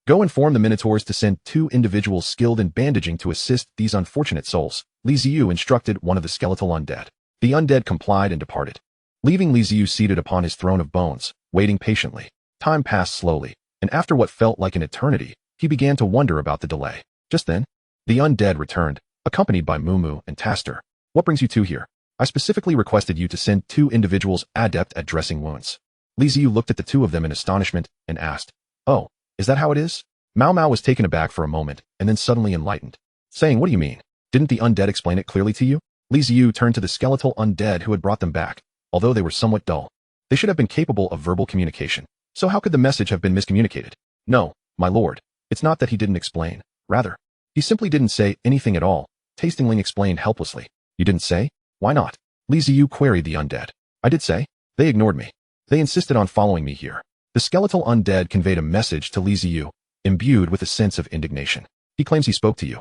Go inform the Minotaurs to send 2 individuals skilled in bandaging to assist these unfortunate souls. Ziyu instructed one of the skeletal undead. The undead complied and departed, leaving Ziyu seated upon his throne of bones, waiting patiently. Time passed slowly, and after what felt like an eternity, he began to wonder about the delay. Just then, the undead returned, accompanied by Mumu and Taster. What brings you two here? I specifically requested you to send 2 individuals adept at dressing wounds. Ziyu looked at the 2 of them in astonishment and asked, "Oh, is that how it is?" Mao was taken aback for a moment and then suddenly enlightened, saying, "What do you mean? Didn't the undead explain it clearly to you?" Ziyu turned to the skeletal undead who had brought them back. Although they were somewhat dull, they should have been capable of verbal communication. So how could the message have been miscommunicated? No, my lord, it's not that he didn't explain. Rather, he simply didn't say anything at all. Tastingling explained helplessly. You didn't say? Why not? Ziyu queried the undead. I did say. They ignored me. They insisted on following me here. The skeletal undead conveyed a message to Ziyu, imbued with a sense of indignation. He claims he spoke to you.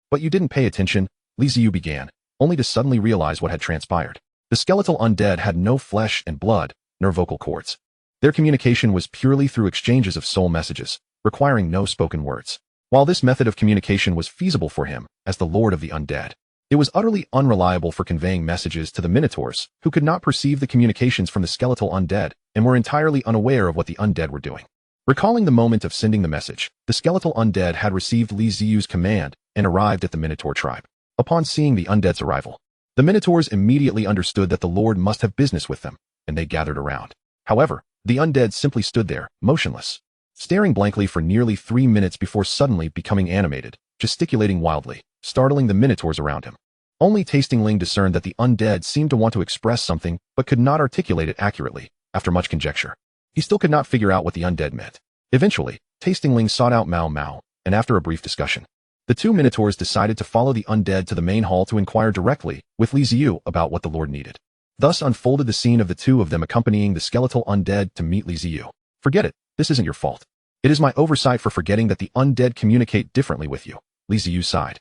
But you didn't pay attention, Ziyu began, only to suddenly realize what had transpired. The skeletal undead had no flesh and blood, nor vocal cords. Their communication was purely through exchanges of soul messages, requiring no spoken words. While this method of communication was feasible for him, as the lord of the undead, it was utterly unreliable for conveying messages to the Minotaurs, who could not perceive the communications from the skeletal undead, and were entirely unaware of what the undead were doing. Recalling the moment of sending the message, the skeletal undead had received Ziyu's command and arrived at the Minotaur tribe. Upon seeing the undead's arrival, the Minotaurs immediately understood that the Lord must have business with them, and they gathered around. However, the undead simply stood there, motionless, staring blankly for nearly 3 minutes before suddenly becoming animated, gesticulating wildly, startling the Minotaurs around him. Only Tastingling discerned that the undead seemed to want to express something but could not articulate it accurately. After much conjecture, he still could not figure out what the undead meant. Eventually, Tastingling sought out Mao, and after a brief discussion, The two minotaurs decided to follow the undead to the main hall to inquire directly with Ziyu about what the Lord needed. Thus unfolded the scene of the two of them accompanying the skeletal undead to meet Ziyu. Forget it, this isn't your fault. It is my oversight for forgetting that the undead communicate differently with you, Ziyu sighed.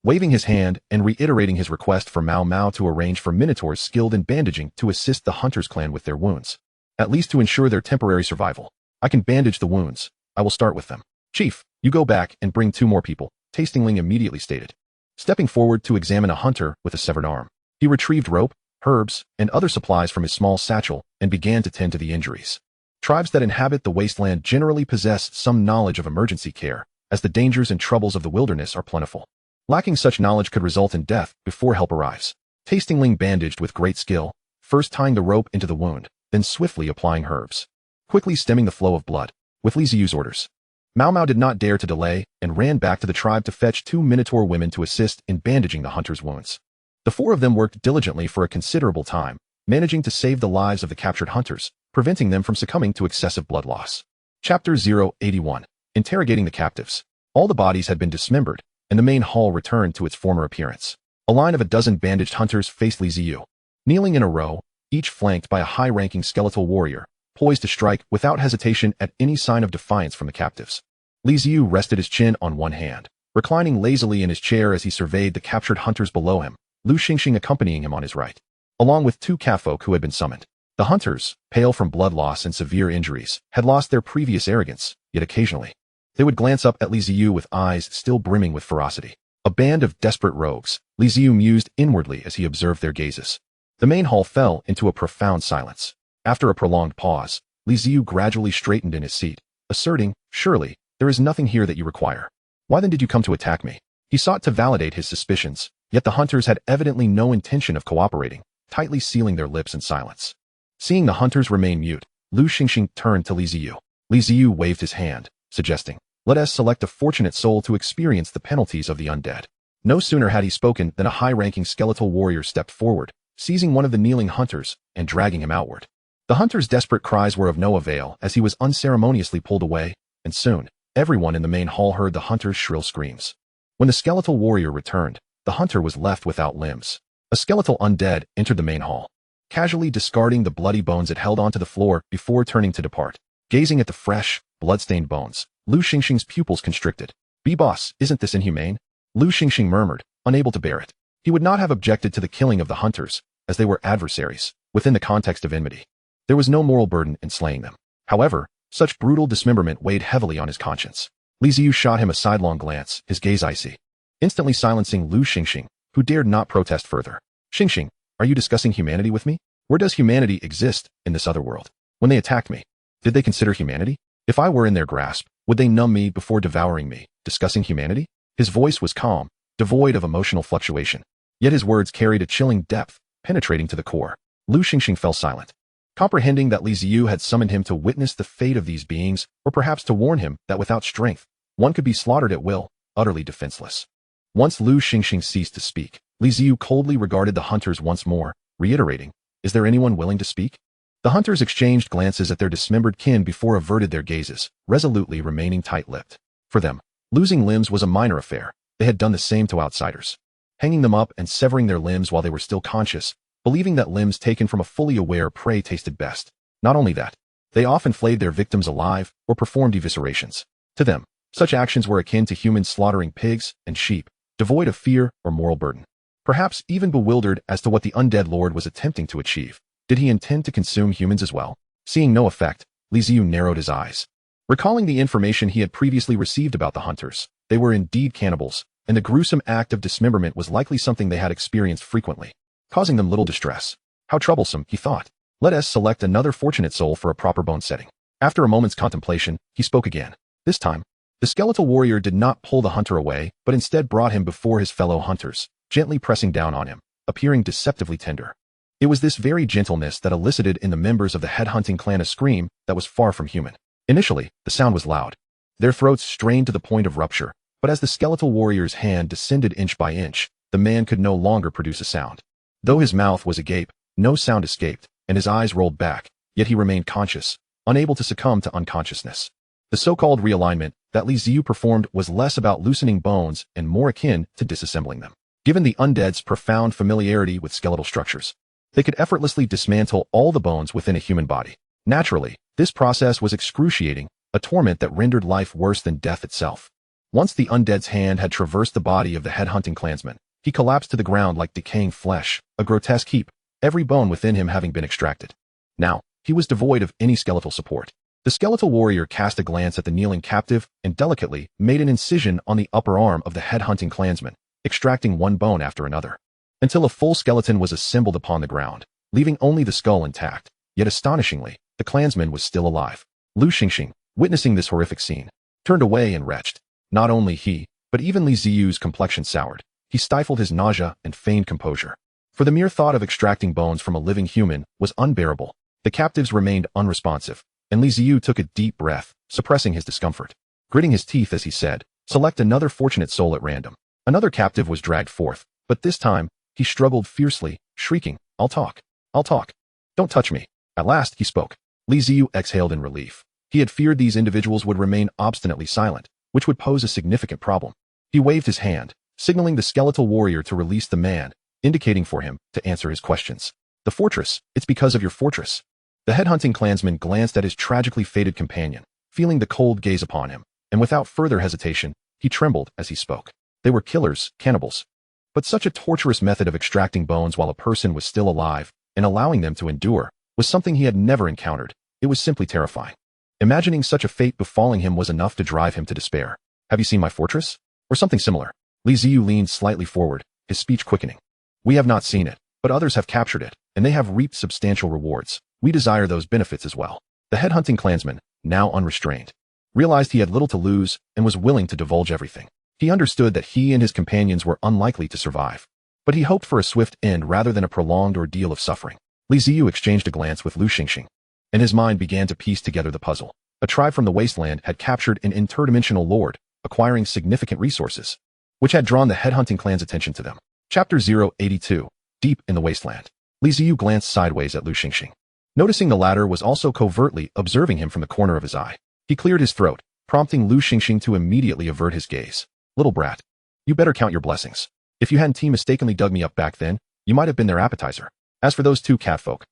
Waving his hand and reiterating his request for Mao to arrange for minotaurs skilled in bandaging to assist the Hunters clan with their wounds. At least to ensure their temporary survival. I can bandage the wounds. I will start with them. Chief, you go back and bring 2 more people, Tastingling immediately stated. Stepping forward to examine a hunter with a severed arm. He retrieved rope, herbs, and other supplies from his small satchel and began to tend to the injuries. Tribes that inhabit the wasteland generally possess some knowledge of emergency care, as the dangers and troubles of the wilderness are plentiful. Lacking such knowledge could result in death before help arrives. Tastingling bandaged with great skill, first tying the rope into the wound, then swiftly applying herbs. Quickly stemming the flow of blood, with Ziyu's orders. Mao did not dare to delay and ran back to the tribe to fetch 2 minotaur women to assist in bandaging the hunter's wounds. The 4 of them worked diligently for a considerable time, managing to save the lives of the captured hunters, preventing them from succumbing to excessive blood loss. Chapter 081. Interrogating the captives. All the bodies had been dismembered, and the main hall returned to its former appearance. A line of a dozen bandaged hunters faced Ziyu, kneeling in a row, each flanked by a high-ranking skeletal warrior, poised to strike without hesitation at any sign of defiance from the captives. Ziyu rested his chin on one hand, reclining lazily in his chair as he surveyed the captured hunters below him, Lu Xingxing accompanying him on his right, along with 2 catfolk who had been summoned. The hunters, pale from blood loss and severe injuries, had lost their previous arrogance, yet occasionally they would glance up at Ziyu with eyes still brimming with ferocity. A band of desperate rogues, Ziyu mused inwardly as he observed their gazes. The main hall fell into a profound silence. After a prolonged pause, Ziyu gradually straightened in his seat, asserting, "Surely, there is nothing here that you require. Why then did you come to attack me?" He sought to validate his suspicions, yet the hunters had evidently no intention of cooperating, tightly sealing their lips in silence. Seeing the hunters remain mute, Lu Xingxing turned to Ziyu. Ziyu waved his hand, suggesting, "Let us select a fortunate soul to experience the penalties of the undead." No sooner had he spoken than a high-ranking skeletal warrior stepped forward, seizing one of the kneeling hunters and dragging him outward. The hunter's desperate cries were of no avail as he was unceremoniously pulled away, and soon, everyone in the main hall heard the hunter's shrill screams. When the skeletal warrior returned, the hunter was left without limbs. A skeletal undead entered the main hall, casually discarding the bloody bones it held onto the floor before turning to depart. Gazing at the fresh, blood-stained bones, Lu Xingxing's pupils constricted. "B-boss, isn't this inhumane?" Lu Xingxing murmured, unable to bear it. He would not have objected to the killing of the hunters, as they were adversaries, within the context of enmity. There was no moral burden in slaying them. However, such brutal dismemberment weighed heavily on his conscience. Ziyu shot him a sidelong glance, his gaze icy, instantly silencing Lu Xingxing, who dared not protest further. "Xingxing, are you discussing humanity with me? Where does humanity exist in this other world? When they attacked me, did they consider humanity? If I were in their grasp, would they numb me before devouring me, discussing humanity?" His voice was calm, devoid of emotional fluctuation. Yet his words carried a chilling depth, penetrating to the core. Lu Xingxing fell silent, comprehending that Ziyu had summoned him to witness the fate of these beings, or perhaps to warn him that without strength, one could be slaughtered at will, utterly defenseless. Once Lu Xingxing ceased to speak, Ziyu coldly regarded the hunters once more, reiterating, "Is there anyone willing to speak?" The hunters exchanged glances at their dismembered kin before averted their gazes, resolutely remaining tight-lipped. For them, losing limbs was a minor affair. They had done the same to outsiders, hanging them up and severing their limbs while they were still conscious, believing that limbs taken from a fully aware prey tasted best. Not only that, they often flayed their victims alive or performed eviscerations. To them, such actions were akin to humans slaughtering pigs and sheep, devoid of fear or moral burden. Perhaps even bewildered as to what the undead lord was attempting to achieve. Did he intend to consume humans as well? Seeing no effect, Ziyu narrowed his eyes. Recalling the information he had previously received about the hunters, they were indeed cannibals, and the gruesome act of dismemberment was likely something they had experienced frequently, causing them little distress. How troublesome, he thought. Let us select another fortunate soul for a proper bone setting. After a moment's contemplation, he spoke again. This time, the skeletal warrior did not pull the hunter away, but instead brought him before his fellow hunters, gently pressing down on him, appearing deceptively tender. It was this very gentleness that elicited in the members of the headhunting clan a scream that was far from human. Initially, the sound was loud. Their throats strained to the point of rupture, but as the skeletal warrior's hand descended inch by inch, the man could no longer produce a sound. Though his mouth was agape, no sound escaped, and his eyes rolled back, yet he remained conscious, unable to succumb to unconsciousness. The so-called realignment that Li Ziyu performed was less about loosening bones and more akin to disassembling them. Given the undead's profound familiarity with skeletal structures, they could effortlessly dismantle all the bones within a human body. Naturally, this process was excruciating, a torment that rendered life worse than death itself. Once the undead's hand had traversed the body of the headhunting clansman, he collapsed to the ground like decaying flesh, a grotesque heap, every bone within him having been extracted. Now, he was devoid of any skeletal support. The skeletal warrior cast a glance at the kneeling captive and delicately made an incision on the upper arm of the headhunting clansman, extracting one bone after another, until a full skeleton was assembled upon the ground, leaving only the skull intact. Yet astonishingly, the clansman was still alive. Lu Xingxing, witnessing this horrific scene, turned away and retched. Not only he, but even Li Ziyu's complexion soured. He stifled his nausea and feigned composure. For the mere thought of extracting bones from a living human was unbearable. The captives remained unresponsive, and Li Ziyu took a deep breath, suppressing his discomfort. Gritting his teeth as he said, "Select another fortunate soul at random." Another captive was dragged forth, but this time, he struggled fiercely, shrieking, "I'll talk. I'll talk. Don't touch me." At last, he spoke. Li Ziyu exhaled in relief. He had feared these individuals would remain obstinately silent, which would pose a significant problem. He waved his hand, signaling the skeletal warrior to release the man, indicating for him to answer his questions. "The fortress, it's because of your fortress." The headhunting clansman glanced at his tragically fated companion, feeling the cold gaze upon him, and without further hesitation, he trembled as he spoke. They were killers, cannibals. But such a torturous method of extracting bones while a person was still alive, and allowing them to endure, was something he had never encountered. It was simply terrifying. Imagining such a fate befalling him was enough to drive him to despair. "Have you seen my fortress?" Or something similar. Li Ziyu leaned slightly forward, his speech quickening. "We have not seen it, but others have captured it, and they have reaped substantial rewards. We desire those benefits as well." The headhunting clansman, now unrestrained, realized he had little to lose and was willing to divulge everything. He understood that he and his companions were unlikely to survive, but he hoped for a swift end rather than a prolonged ordeal of suffering. Li Ziyu exchanged a glance with Lu Xingxing, and his mind began to piece together the puzzle. A tribe from the wasteland had captured an interdimensional lord, acquiring significant resources, which had drawn the headhunting clan's attention to them. Chapter 082, Deep in the Wasteland. Li Ziyu glanced sideways at Lu Xingxing. Noticing the latter was also covertly observing him from the corner of his eye, he cleared his throat, prompting Lu Xingxing to immediately avert his gaze. "Little brat, you better count your blessings. If you hadn't mistakenly dug me up back then, you might have been their appetizer. As for those two catfolk,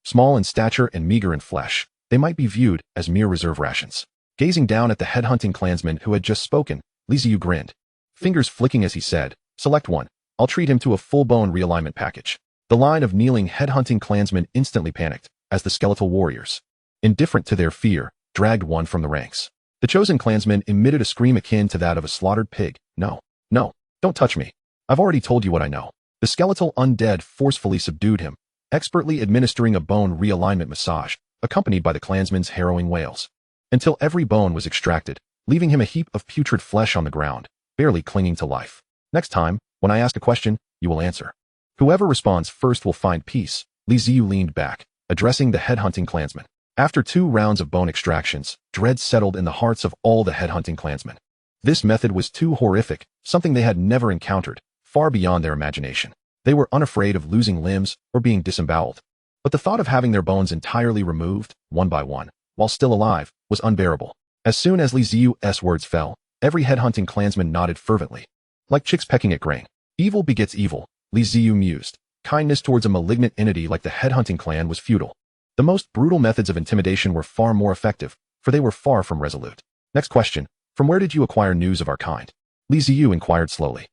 small in stature and meager in flesh, they might be viewed as mere reserve rations." Gazing down at the headhunting clansman who had just spoken, Li Ziyu grinned, fingers flicking as he said, "Select one. I'll treat him to a full-bone realignment package." The line of kneeling headhunting clansmen instantly panicked, as the skeletal warriors, indifferent to their fear, dragged one from the ranks. The chosen clansman emitted a scream akin to that of a slaughtered pig. "No, no, don't touch me. I've already told you what I know." The skeletal undead forcefully subdued him, expertly administering a bone realignment massage, accompanied by the clansman's harrowing wails, until every bone was extracted, leaving him a heap of putrid flesh on the ground, barely clinging to life. "Next time, when I ask a question, you will answer. Whoever responds first will find peace." Li Ziyu leaned back, addressing the headhunting clansman. After 2 rounds of bone extractions, dread settled in the hearts of all the headhunting clansmen. This method was too horrific, something they had never encountered, far beyond their imagination. They were unafraid of losing limbs or being disemboweled. But the thought of having their bones entirely removed, one by one, while still alive, was unbearable. As soon as Li Ziyu's words fell, every headhunting clansman nodded fervently. Like chicks pecking at grain. Evil begets evil, Li Ziyu mused. Kindness towards a malignant entity like the headhunting clan was futile. The most brutal methods of intimidation were far more effective, for they were far from resolute. "Next question. From where did you acquire news of our kind?" Li Ziyu inquired slowly.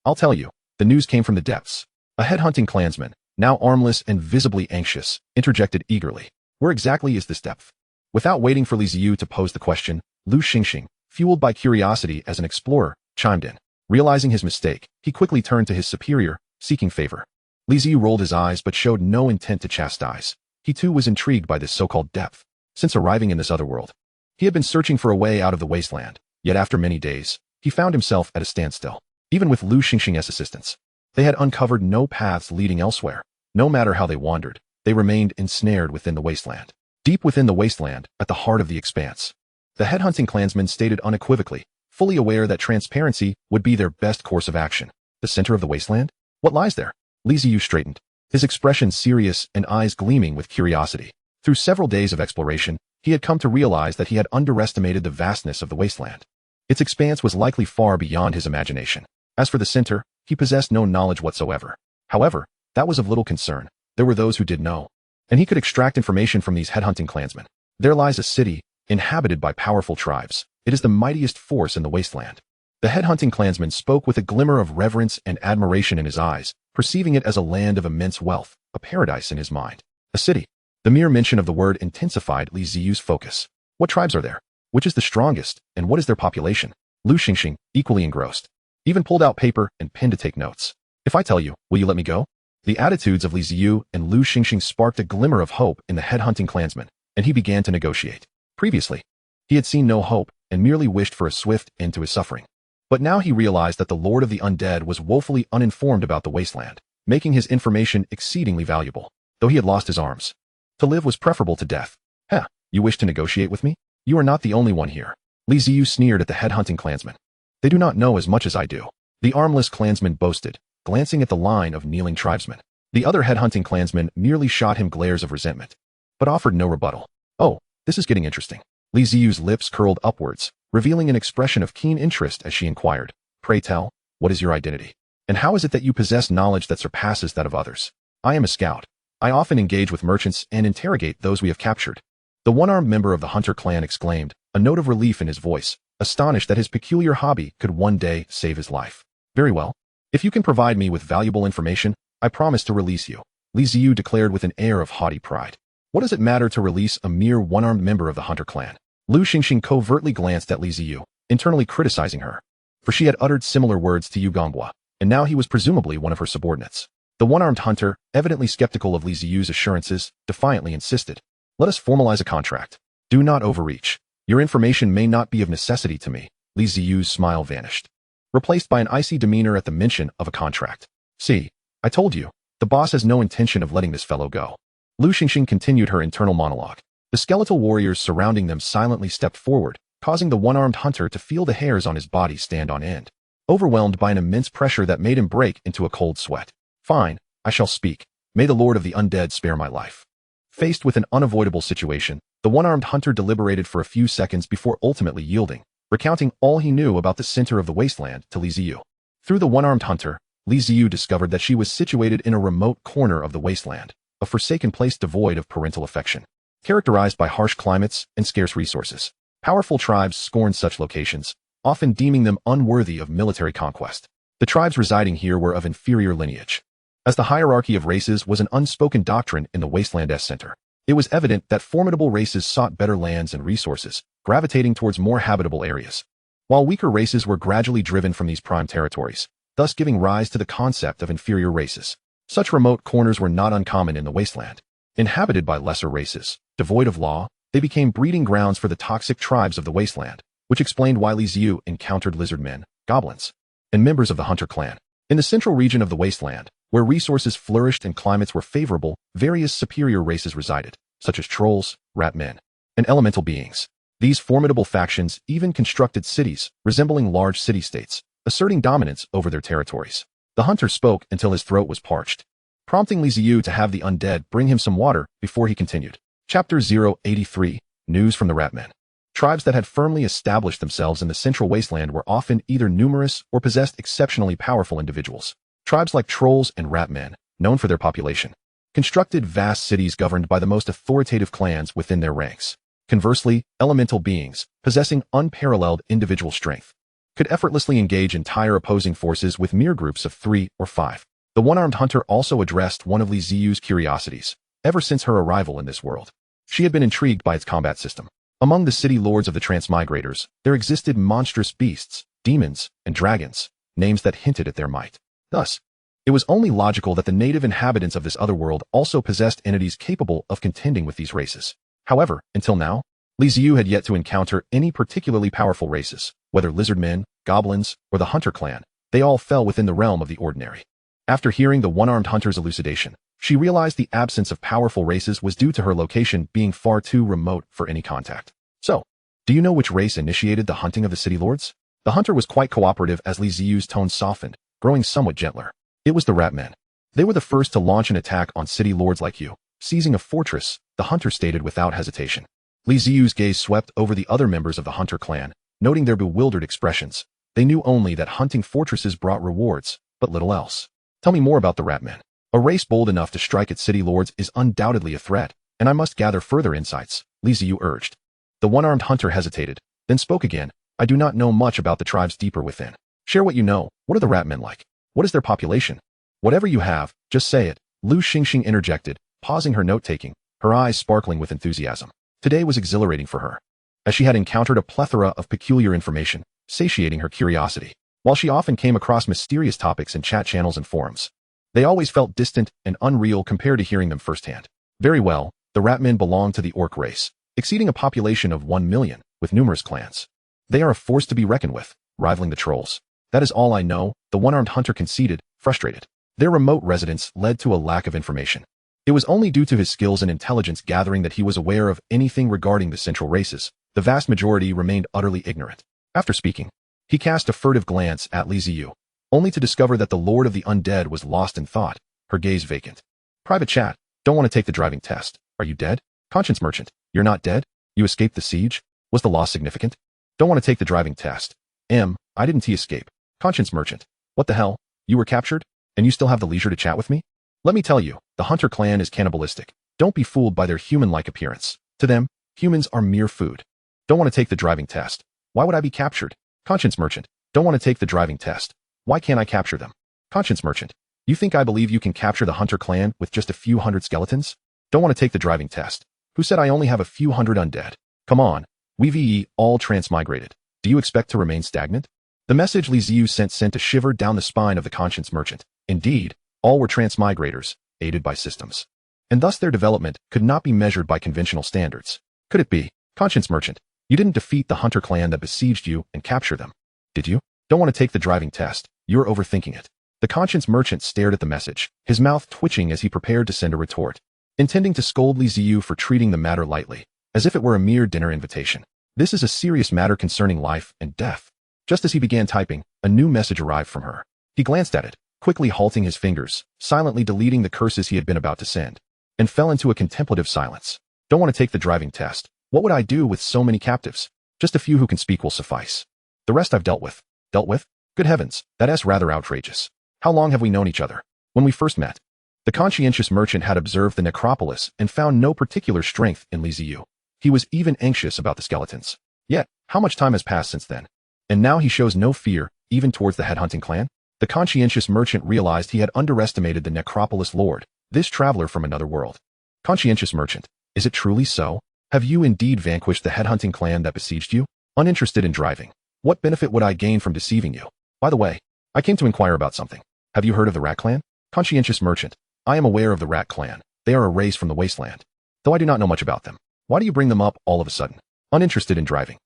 I'll tell you. The news came from the depths." A headhunting clansman, now armless and visibly anxious, interjected eagerly. "Where exactly is this depth?" Without waiting for Li Ziyu to pose the question, Lu Xingxing, fueled by curiosity as an explorer, chimed in. Realizing his mistake, he quickly turned to his superior, seeking favor. Li Ziyu rolled his eyes but showed no intent to chastise. He too was intrigued by this so-called depth. Since arriving in this other world, he had been searching for a way out of the wasteland, yet after many days, he found himself at a standstill. Even with Lu Xingxing's assistance, they had uncovered no paths leading elsewhere. No matter how they wandered, they remained ensnared within the wasteland. Deep within the wasteland, at the heart of the expanse, the headhunting clansmen stated unequivocally, fully aware that transparency would be their best course of action. The center of the wasteland? What lies there? Li Ziyu straightened, his expression serious and eyes gleaming with curiosity. Through several days of exploration, he had come to realize that he had underestimated the vastness of the wasteland. Its expanse was likely far beyond his imagination. As for the center, he possessed no knowledge whatsoever. However, that was of little concern. There were those who did know, and he could extract information from these headhunting clansmen. There lies a city, inhabited by powerful tribes. It is the mightiest force in the wasteland. The headhunting clansman spoke with a glimmer of reverence and admiration in his eyes, perceiving it as a land of immense wealth, a paradise in his mind. A city. The mere mention of the word intensified Li Ziyu's focus. What tribes are there? Which is the strongest, and what is their population? Lu Xingxing, equally engrossed, even pulled out paper and pen to take notes. If I tell you, will you let me go? The attitudes of Li Ziyu and Lu Xingxing sparked a glimmer of hope in the headhunting clansman, and he began to negotiate. Previously, he had seen no hope and merely wished for a swift end to his suffering. But now he realized that the Lord of the Undead was woefully uninformed about the wasteland, making his information exceedingly valuable. Though he had lost his arms, to live was preferable to death. Heh, you wish to negotiate with me? You are not the only one here. Li Ziyu sneered at the headhunting clansman. They do not know as much as I do. The armless clansman boasted, glancing at the line of kneeling tribesmen. The other headhunting clansman merely shot him glares of resentment, but offered no rebuttal. Oh, this is getting interesting. Li Ziyu's lips curled upwards, revealing an expression of keen interest as she inquired, Pray tell, what is your identity? And how is it that you possess knowledge that surpasses that of others? I am a scout. I often engage with merchants and interrogate those we have captured. The one-armed member of the hunter clan exclaimed, a note of relief in his voice, astonished that his peculiar hobby could one day save his life. Very well. If you can provide me with valuable information, I promise to release you, Li Ziyu declared with an air of haughty pride. What does it matter to release a mere one-armed member of the hunter clan? Lu Xingxing covertly glanced at Li Ziyu, internally criticizing her, for she had uttered similar words to Yu Gonghua, and now he was presumably one of her subordinates. The one-armed hunter, evidently skeptical of Li Ziyu's assurances, defiantly insisted, let us formalize a contract. Do not overreach. Your information may not be of necessity to me. Li Ziyu's smile vanished, replaced by an icy demeanor at the mention of a contract. See, I told you, the boss has no intention of letting this fellow go. Lu Xingxing continued her internal monologue. The skeletal warriors surrounding them silently stepped forward, causing the one-armed hunter to feel the hairs on his body stand on end, overwhelmed by an immense pressure that made him break into a cold sweat. Fine, I shall speak. May the Lord of the Undead spare my life. Faced with an unavoidable situation, the one-armed hunter deliberated for a few seconds before ultimately yielding, recounting all he knew about the center of the wasteland to Li Ziyu. Through the one-armed hunter, Li Ziyu discovered that she was situated in a remote corner of the wasteland, a forsaken place devoid of parental affection, characterized by harsh climates and scarce resources. Powerful tribes scorned such locations, often deeming them unworthy of military conquest. The tribes residing here were of inferior lineage, as the hierarchy of races was an unspoken doctrine in the wasteland's center. It was evident that formidable races sought better lands and resources, gravitating towards more habitable areas, while weaker races were gradually driven from these prime territories, thus giving rise to the concept of inferior races. Such remote corners were not uncommon in the wasteland. Inhabited by lesser races, devoid of law, they became breeding grounds for the toxic tribes of the wasteland, which explained why Li Ziyu encountered lizard men, goblins, and members of the hunter clan. In the central region of the wasteland, where resources flourished and climates were favorable, various superior races resided, such as trolls, rat men, and elemental beings. These formidable factions even constructed cities, resembling large city-states, asserting dominance over their territories. The hunter spoke until his throat was parched, prompting Li Ziyu to have the undead bring him some water before he continued. Chapter 083, News from the Ratmen. Tribes that had firmly established themselves in the central wasteland were often either numerous or possessed exceptionally powerful individuals. Tribes like trolls and ratmen, known for their population, constructed vast cities governed by the most authoritative clans within their ranks. Conversely, elemental beings, possessing unparalleled individual strength, could effortlessly engage entire opposing forces with mere groups of 3 or 5. The one-armed hunter also addressed one of Li Ziyu's curiosities. Ever since her arrival in this world, she had been intrigued by its combat system. Among the city lords of the transmigrators, there existed monstrous beasts, demons, and dragons, names that hinted at their might. Thus, it was only logical that the native inhabitants of this other world also possessed entities capable of contending with these races. However, until now, Li Ziyu had yet to encounter any particularly powerful races, whether lizard men, goblins, or the hunter clan. They all fell within the realm of the ordinary. After hearing the one-armed hunter's elucidation, she realized the absence of powerful races was due to her location being far too remote for any contact. So, do you know which race initiated the hunting of the city lords? The hunter was quite cooperative as Li Ziyu's tone softened, growing somewhat gentler. It was the ratmen. They were the first to launch an attack on city lords like you. Seizing a fortress, the hunter stated without hesitation. Li Ziyu's gaze swept over the other members of the hunter clan, noting their bewildered expressions. They knew only that hunting fortresses brought rewards, but little else. Tell me more about the Ratmen. A race bold enough to strike at city lords is undoubtedly a threat, and I must gather further insights, Li Ziyu urged. The one-armed hunter hesitated, then spoke again. I do not know much about the tribes deeper within. Share what you know. What are the Ratmen like? What is their population? Whatever you have, just say it, Lu Xingxing interjected, pausing her note-taking, her eyes sparkling with enthusiasm. Today was exhilarating for her, as she had encountered a plethora of peculiar information, satiating her curiosity. While she often came across mysterious topics in chat channels and forums, they always felt distant and unreal compared to hearing them firsthand. Very well, the Ratmen belong to the orc race, exceeding a population of 1 million, with numerous clans. They are a force to be reckoned with, rivaling the trolls. That is all I know, the one-armed hunter conceded, frustrated. Their remote residence led to a lack of information. It was only due to his skills and intelligence gathering that he was aware of anything regarding the central races. The vast majority remained utterly ignorant. After speaking, he cast a furtive glance at Li Ziyu, only to discover that the Lord of the Undead was lost in thought, her gaze vacant. Private chat. Don't want to take the driving test. Are you dead? Conscience merchant. You're not dead? You escaped the siege? Was the loss significant? Don't want to take the driving test. I didn't escape. Conscience merchant. What the hell? You were captured? And you still have the leisure to chat with me? Let me tell you, the hunter clan is cannibalistic. Don't be fooled by their human-like appearance. To them, humans are mere food. Don't want to take the driving test. Why would I be captured? Conscience merchant. Don't want to take the driving test. Why can't I capture them? Conscience merchant. You think I believe you can capture the hunter clan with just a few hundred skeletons? Don't want to take the driving test. Who said I only have a few hundred undead? Come on. We've all transmigrated. Do you expect to remain stagnant? The message Li Ziyu sent a shiver down the spine of the conscience merchant. Indeed, all were transmigrators, aided by systems. And thus their development could not be measured by conventional standards. Could it be? Conscience merchant, you didn't defeat the hunter clan that besieged you and capture them. Did you? Don't want to take the driving test. You're overthinking it. The conscience merchant stared at the message, his mouth twitching as he prepared to send a retort, intending to scold Li Ziyu for treating the matter lightly, as if it were a mere dinner invitation. This is a serious matter concerning life and death. Just as he began typing, a new message arrived from her. He glanced at it, quickly halting his fingers, silently deleting the curses he had been about to send, and fell into a contemplative silence. Don't want to take the driving test. What would I do with so many captives? Just a few who can speak will suffice. The rest I've dealt with. Dealt with? Good heavens, that's rather outrageous. How long have we known each other? When we first met, the conscientious merchant had observed the necropolis and found no particular strength in Li Ziyu. He was even anxious about the skeletons. Yet, how much time has passed since then? And now he shows no fear, even towards the headhunting clan? The conscientious merchant realized he had underestimated the necropolis lord, this traveler from another world. Conscientious merchant, is it truly so? Have you indeed vanquished the headhunting clan that besieged you? Uninterested in driving. What benefit would I gain from deceiving you? By the way, I came to inquire about something. Have you heard of the Rat Clan? Conscientious merchant, I am aware of the Rat Clan. They are a race from the wasteland. Though I do not know much about them. Why do you bring them up all of a sudden? Uninterested in driving.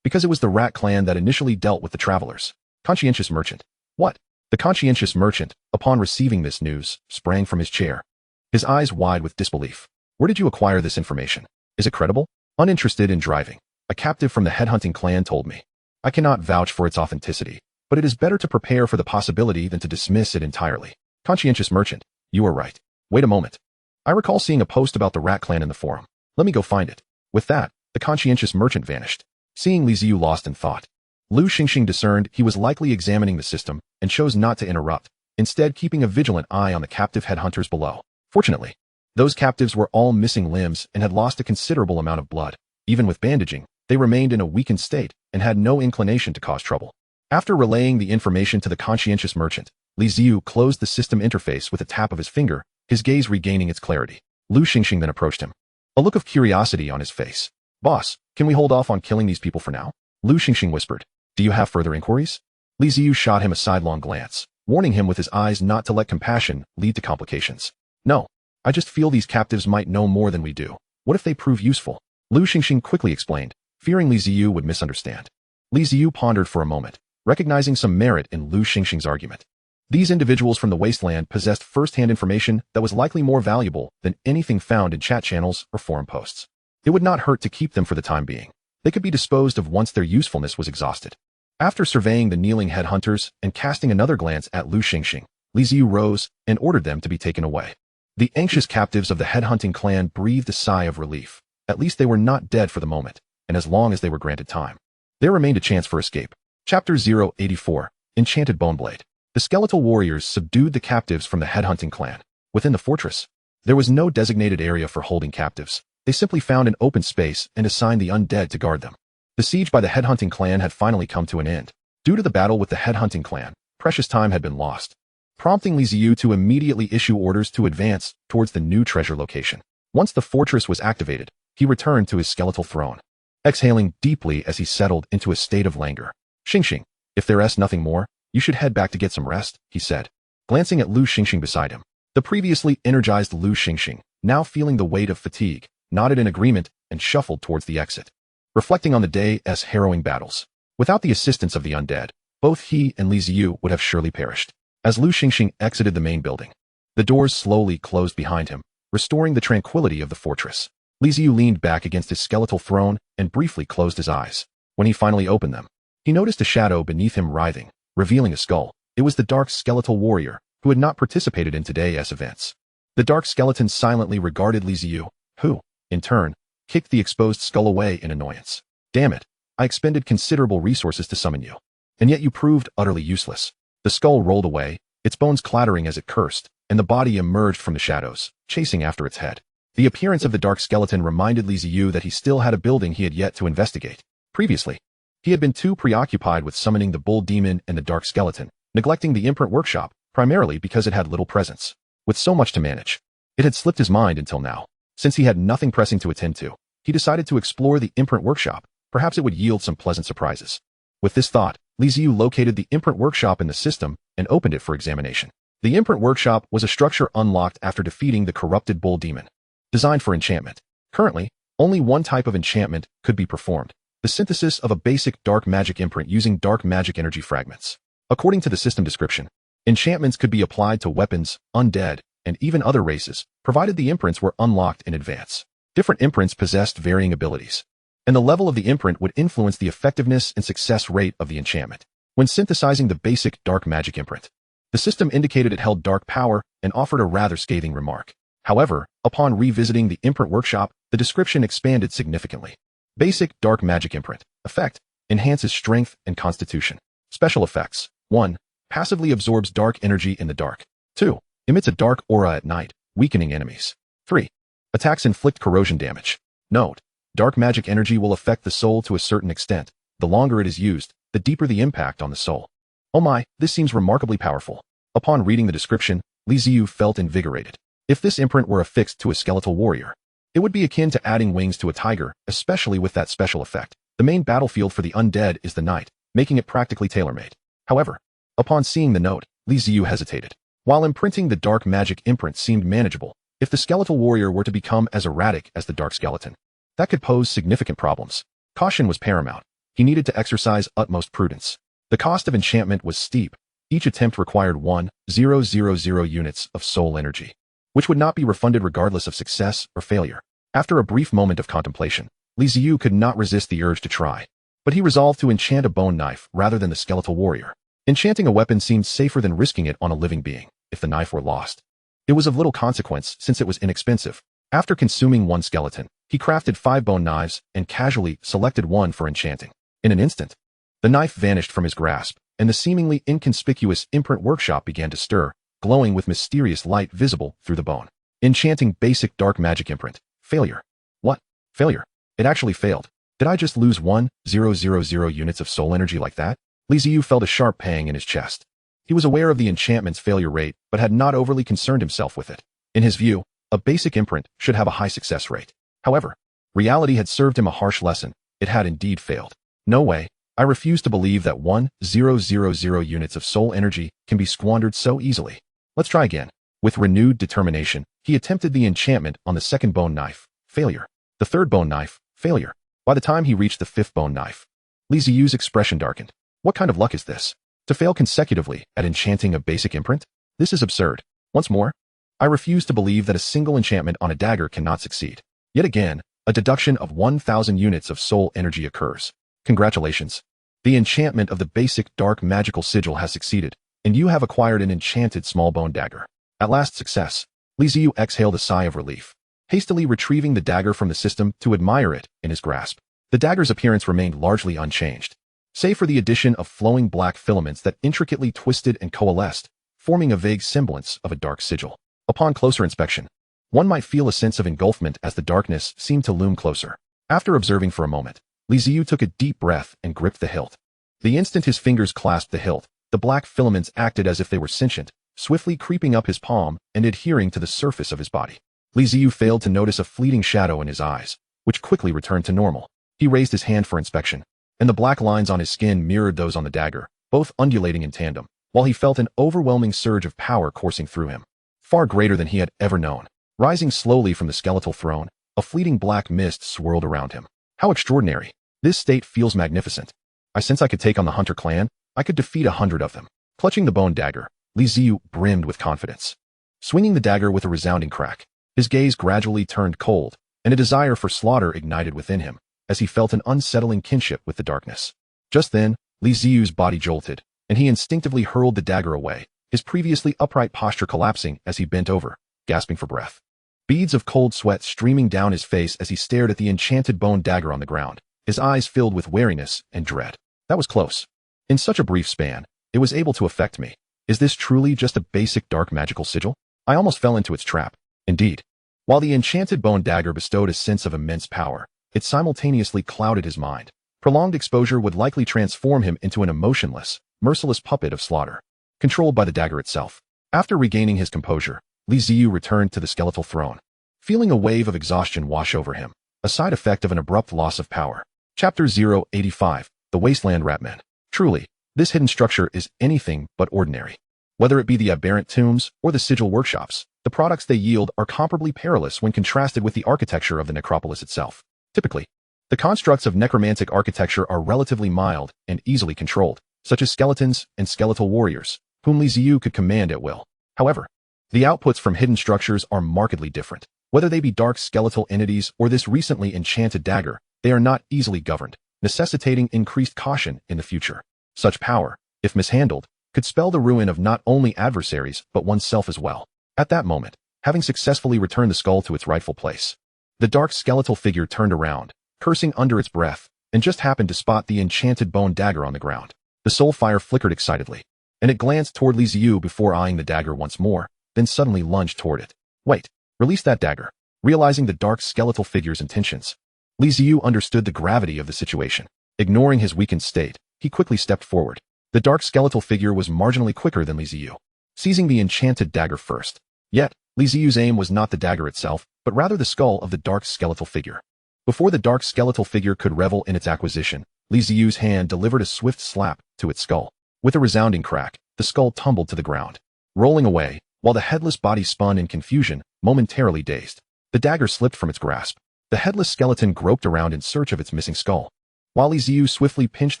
Because it was the Rat Clan that initially dealt with the travelers. Conscientious merchant. What? The conscientious merchant, upon receiving this news, sprang from his chair, his eyes wide with disbelief. Where did you acquire this information? Is it credible? Uninterested in driving. A captive from the headhunting clan told me. I cannot vouch for its authenticity, but it is better to prepare for the possibility than to dismiss it entirely. Conscientious merchant, you are right. Wait a moment. I recall seeing a post about the Rat Clan in the forum. Let me go find it. With that, the conscientious merchant vanished. Seeing Li Ziyu lost in thought, Lu Xingxing discerned he was likely examining the system and chose not to interrupt, instead keeping a vigilant eye on the captive headhunters below. Fortunately, those captives were all missing limbs and had lost a considerable amount of blood. Even with bandaging, they remained in a weakened state and had no inclination to cause trouble. After relaying the information to the conscientious merchant, Li Ziyu closed the system interface with a tap of his finger, his gaze regaining its clarity. Lu Xingxing then approached him, a look of curiosity on his face. Boss, can we hold off on killing these people for now? Lu Xingxing whispered. Do you have further inquiries? Li Ziyu shot him a sidelong glance, warning him with his eyes not to let compassion lead to complications. No, I just feel these captives might know more than we do. What if they prove useful? Lu Xingxing quickly explained, fearing Li Ziyu would misunderstand. Li Ziyu pondered for a moment, recognizing some merit in Lu Xingxing's argument. These individuals from the wasteland possessed first-hand information that was likely more valuable than anything found in chat channels or forum posts. It would not hurt to keep them for the time being. They could be disposed of once their usefulness was exhausted. After surveying the kneeling headhunters and casting another glance at Lu Xingxing, Li Ziyu rose and ordered them to be taken away. The anxious captives of the headhunting clan breathed a sigh of relief, At least they were not dead for the moment, and as long as they were granted time, there remained a chance for escape. Chapter 084, Enchanted Boneblade. The skeletal warriors subdued the captives from the headhunting clan. Within the fortress, there was no designated area for holding captives. They simply found an open space and assigned the undead to guard them. The siege by the headhunting clan had finally come to an end. Due to the battle with the headhunting clan, precious time had been lost, prompting Ziyu to immediately issue orders to advance towards the new treasure location. Once the fortress was activated, he returned to his skeletal throne, exhaling deeply as he settled into a state of languor. Xingxing, if there's nothing more, you should head back to get some rest, he said, glancing at Lu Xingxing beside him. The previously energized Lu Xingxing, now feeling the weight of fatigue, nodded in agreement and shuffled towards the exit. Reflecting on the day's harrowing battles, without the assistance of the undead, both he and Ziyu would have surely perished. As Lu Xingxing exited the main building, the doors slowly closed behind him, restoring the tranquility of the fortress. Ziyu leaned back against his skeletal throne and briefly closed his eyes. When he finally opened them, he noticed a shadow beneath him writhing, revealing a skull. It was the dark skeletal warrior, who had not participated in today's events. The dark skeleton silently regarded Ziyu, who, in turn, kicked the exposed skull away in annoyance. Damn it, I expended considerable resources to summon you, and yet you proved utterly useless. The skull rolled away, its bones clattering as it cursed, and the body emerged from the shadows, chasing after its head. The appearance of the dark skeleton reminded Ziyu that he still had a building he had yet to investigate. Previously, he had been too preoccupied with summoning the bull demon and the dark skeleton, neglecting the imprint workshop, primarily because it had little presence. With so much to manage, it had slipped his mind until now. Since he had nothing pressing to attend to, he decided to explore the imprint workshop. Perhaps it would yield some pleasant surprises. With this thought, Ziyu located the imprint workshop in the system and opened it for examination. The imprint workshop was a structure unlocked after defeating the corrupted bull demon, designed for enchantment. Currently, only one type of enchantment could be performed: the synthesis of a basic dark magic imprint using dark magic energy fragments. According to the system description, enchantments could be applied to weapons, undead, and even other races, provided the imprints were unlocked in advance. Different imprints possessed varying abilities, and the level of the imprint would influence the effectiveness and success rate of the enchantment. When synthesizing the basic dark magic imprint, the system indicated it held dark power and offered a rather scathing remark. However, upon revisiting the imprint workshop, the description expanded significantly. Basic dark magic imprint. Effect: enhances strength and constitution. Special effects: 1. Passively absorbs dark energy in the dark. 2. Emits a dark aura at night, weakening enemies. 3. Attacks inflict corrosion damage. Note: dark magic energy will affect the soul to a certain extent. The longer it is used, the deeper the impact on the soul. Oh my, this seems remarkably powerful. Upon reading the description, Ziyu felt invigorated. If this imprint were affixed to a skeletal warrior, it would be akin to adding wings to a tiger, especially with that special effect. The main battlefield for the undead is the night, making it practically tailor-made. However, upon seeing the note, Ziyu hesitated. While imprinting the dark magic imprint seemed manageable, if the skeletal warrior were to become as erratic as the dark skeleton, that could pose significant problems. Caution was paramount. He needed to exercise utmost prudence. The cost of enchantment was steep. Each attempt required 1,000 units of soul energy, which would not be refunded regardless of success or failure. After a brief moment of contemplation, Ziyu could not resist the urge to try, but he resolved to enchant a bone knife rather than the skeletal warrior. Enchanting a weapon seemed safer than risking it on a living being. If the knife were lost, it was of little consequence since it was inexpensive. After consuming one skeleton, he crafted 5 bone knives and casually selected one for enchanting. In an instant, the knife vanished from his grasp, and the seemingly inconspicuous imprint workshop began to stir, glowing with mysterious light visible through the bone. Enchanting basic dark magic imprint. Failure. What? Failure? It actually failed. Did I just lose 1,000 units of soul energy like that? Ziyu felt a sharp pang in his chest. He was aware of the enchantment's failure rate, but had not overly concerned himself with it. In his view, a basic imprint should have a high success rate. However, reality had served him a harsh lesson. It had indeed failed. No way. I refuse to believe that 1,000 units of soul energy can be squandered so easily. Let's try again. With renewed determination, he attempted the enchantment on the second bone knife. Failure. The third bone knife. Failure. By the time he reached the fifth bone knife, Ziyu's expression darkened. What kind of luck is this? To fail consecutively at enchanting a basic imprint? This is absurd. Once more, I refuse to believe that a single enchantment on a dagger cannot succeed. Yet again, a deduction of 1,000 units of soul energy occurs. Congratulations. The enchantment of the basic dark magical sigil has succeeded, and you have acquired an enchanted small bone dagger. At last success. Ziyu exhaled a sigh of relief. hastily retrieving the dagger from the system to admire it in his grasp. The dagger's appearance remained largely unchanged, save for the addition of flowing black filaments that intricately twisted and coalesced, forming a vague semblance of a dark sigil. Upon closer inspection, one might feel a sense of engulfment as the darkness seemed to loom closer. After observing for a moment, Ziyu took a deep breath and gripped the hilt. The instant his fingers clasped the hilt, the black filaments acted as if they were sentient, swiftly creeping up his palm and adhering to the surface of his body. Ziyu failed to notice a fleeting shadow in his eyes, which quickly returned to normal. He raised his hand for inspection, and the black lines on his skin mirrored those on the dagger, both undulating in tandem, while he felt an overwhelming surge of power coursing through him, far greater than he had ever known. Rising slowly from the skeletal throne, a fleeting black mist swirled around him. How extraordinary. This state feels magnificent. I sense I could take on the Hunter clan. I could defeat 100 of them. Clutching the bone dagger, Ziyu brimmed with confidence. Swinging the dagger with a resounding crack, his gaze gradually turned cold, and a desire for slaughter ignited within him, as he felt an unsettling kinship with the darkness. Just then, Ziyu's body jolted, and he instinctively hurled the dagger away, his previously upright posture collapsing as he bent over, gasping for breath. Beads of cold sweat streaming down his face as he stared at the enchanted bone dagger on the ground, his eyes filled with wariness and dread. That was close. In such a brief span, it was able to affect me. Is this truly just a basic dark magical sigil? I almost fell into its trap. Indeed. While the enchanted bone dagger bestowed a sense of immense power, it simultaneously clouded his mind. Prolonged exposure would likely transform him into an emotionless, merciless puppet of slaughter, controlled by the dagger itself. After regaining his composure, Ziyu returned to the skeletal throne, feeling a wave of exhaustion wash over him, a side effect of an abrupt loss of power. Chapter 085, The Wasteland Ratmen. Truly, this hidden structure is anything but ordinary. Whether it be the aberrant tombs or the sigil workshops, the products they yield are comparably perilous when contrasted with the architecture of the necropolis itself. Typically, the constructs of necromantic architecture are relatively mild and easily controlled, such as skeletons and skeletal warriors, whom Ziyu could command at will. However, the outputs from hidden structures are markedly different. Whether they be dark skeletal entities or this recently enchanted dagger, they are not easily governed, necessitating increased caution in the future. Such power, if mishandled, could spell the ruin of not only adversaries but oneself as well. At that moment, having successfully returned the skull to its rightful place, the dark skeletal figure turned around, cursing under its breath, and just happened to spot the enchanted bone dagger on the ground. The soul fire flickered excitedly, and it glanced toward Ziyu before eyeing the dagger once more, then suddenly lunged toward it. Wait, release that dagger. Realizing the dark skeletal figure's intentions, Ziyu understood the gravity of the situation. Ignoring his weakened state, he quickly stepped forward. The dark skeletal figure was marginally quicker than Ziyu, seizing the enchanted dagger first. Yet, Ziyu's aim was not the dagger itself, but rather the skull of the dark skeletal figure. Before the dark skeletal figure could revel in its acquisition, Ziyu's hand delivered a swift slap to its skull. With a resounding crack, the skull tumbled to the ground, rolling away, while the headless body spun in confusion, momentarily dazed. The dagger slipped from its grasp. The headless skeleton groped around in search of its missing skull, while Ziyu swiftly pinched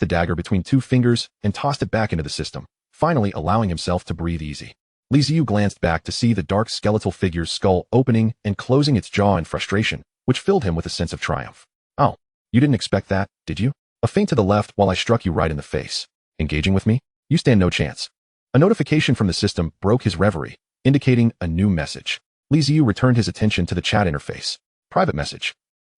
the dagger between two fingers and tossed it back into the system, finally allowing himself to breathe easy. Ziyu glanced back to see the dark skeletal figure's skull opening and closing its jaw in frustration, which filled him with a sense of triumph. Oh, you didn't expect that, did you? A feint to the left while I struck you right in the face. Engaging with me? You stand no chance. A notification from the system broke his reverie, indicating a new message. Ziyu returned his attention to the chat interface. Private message.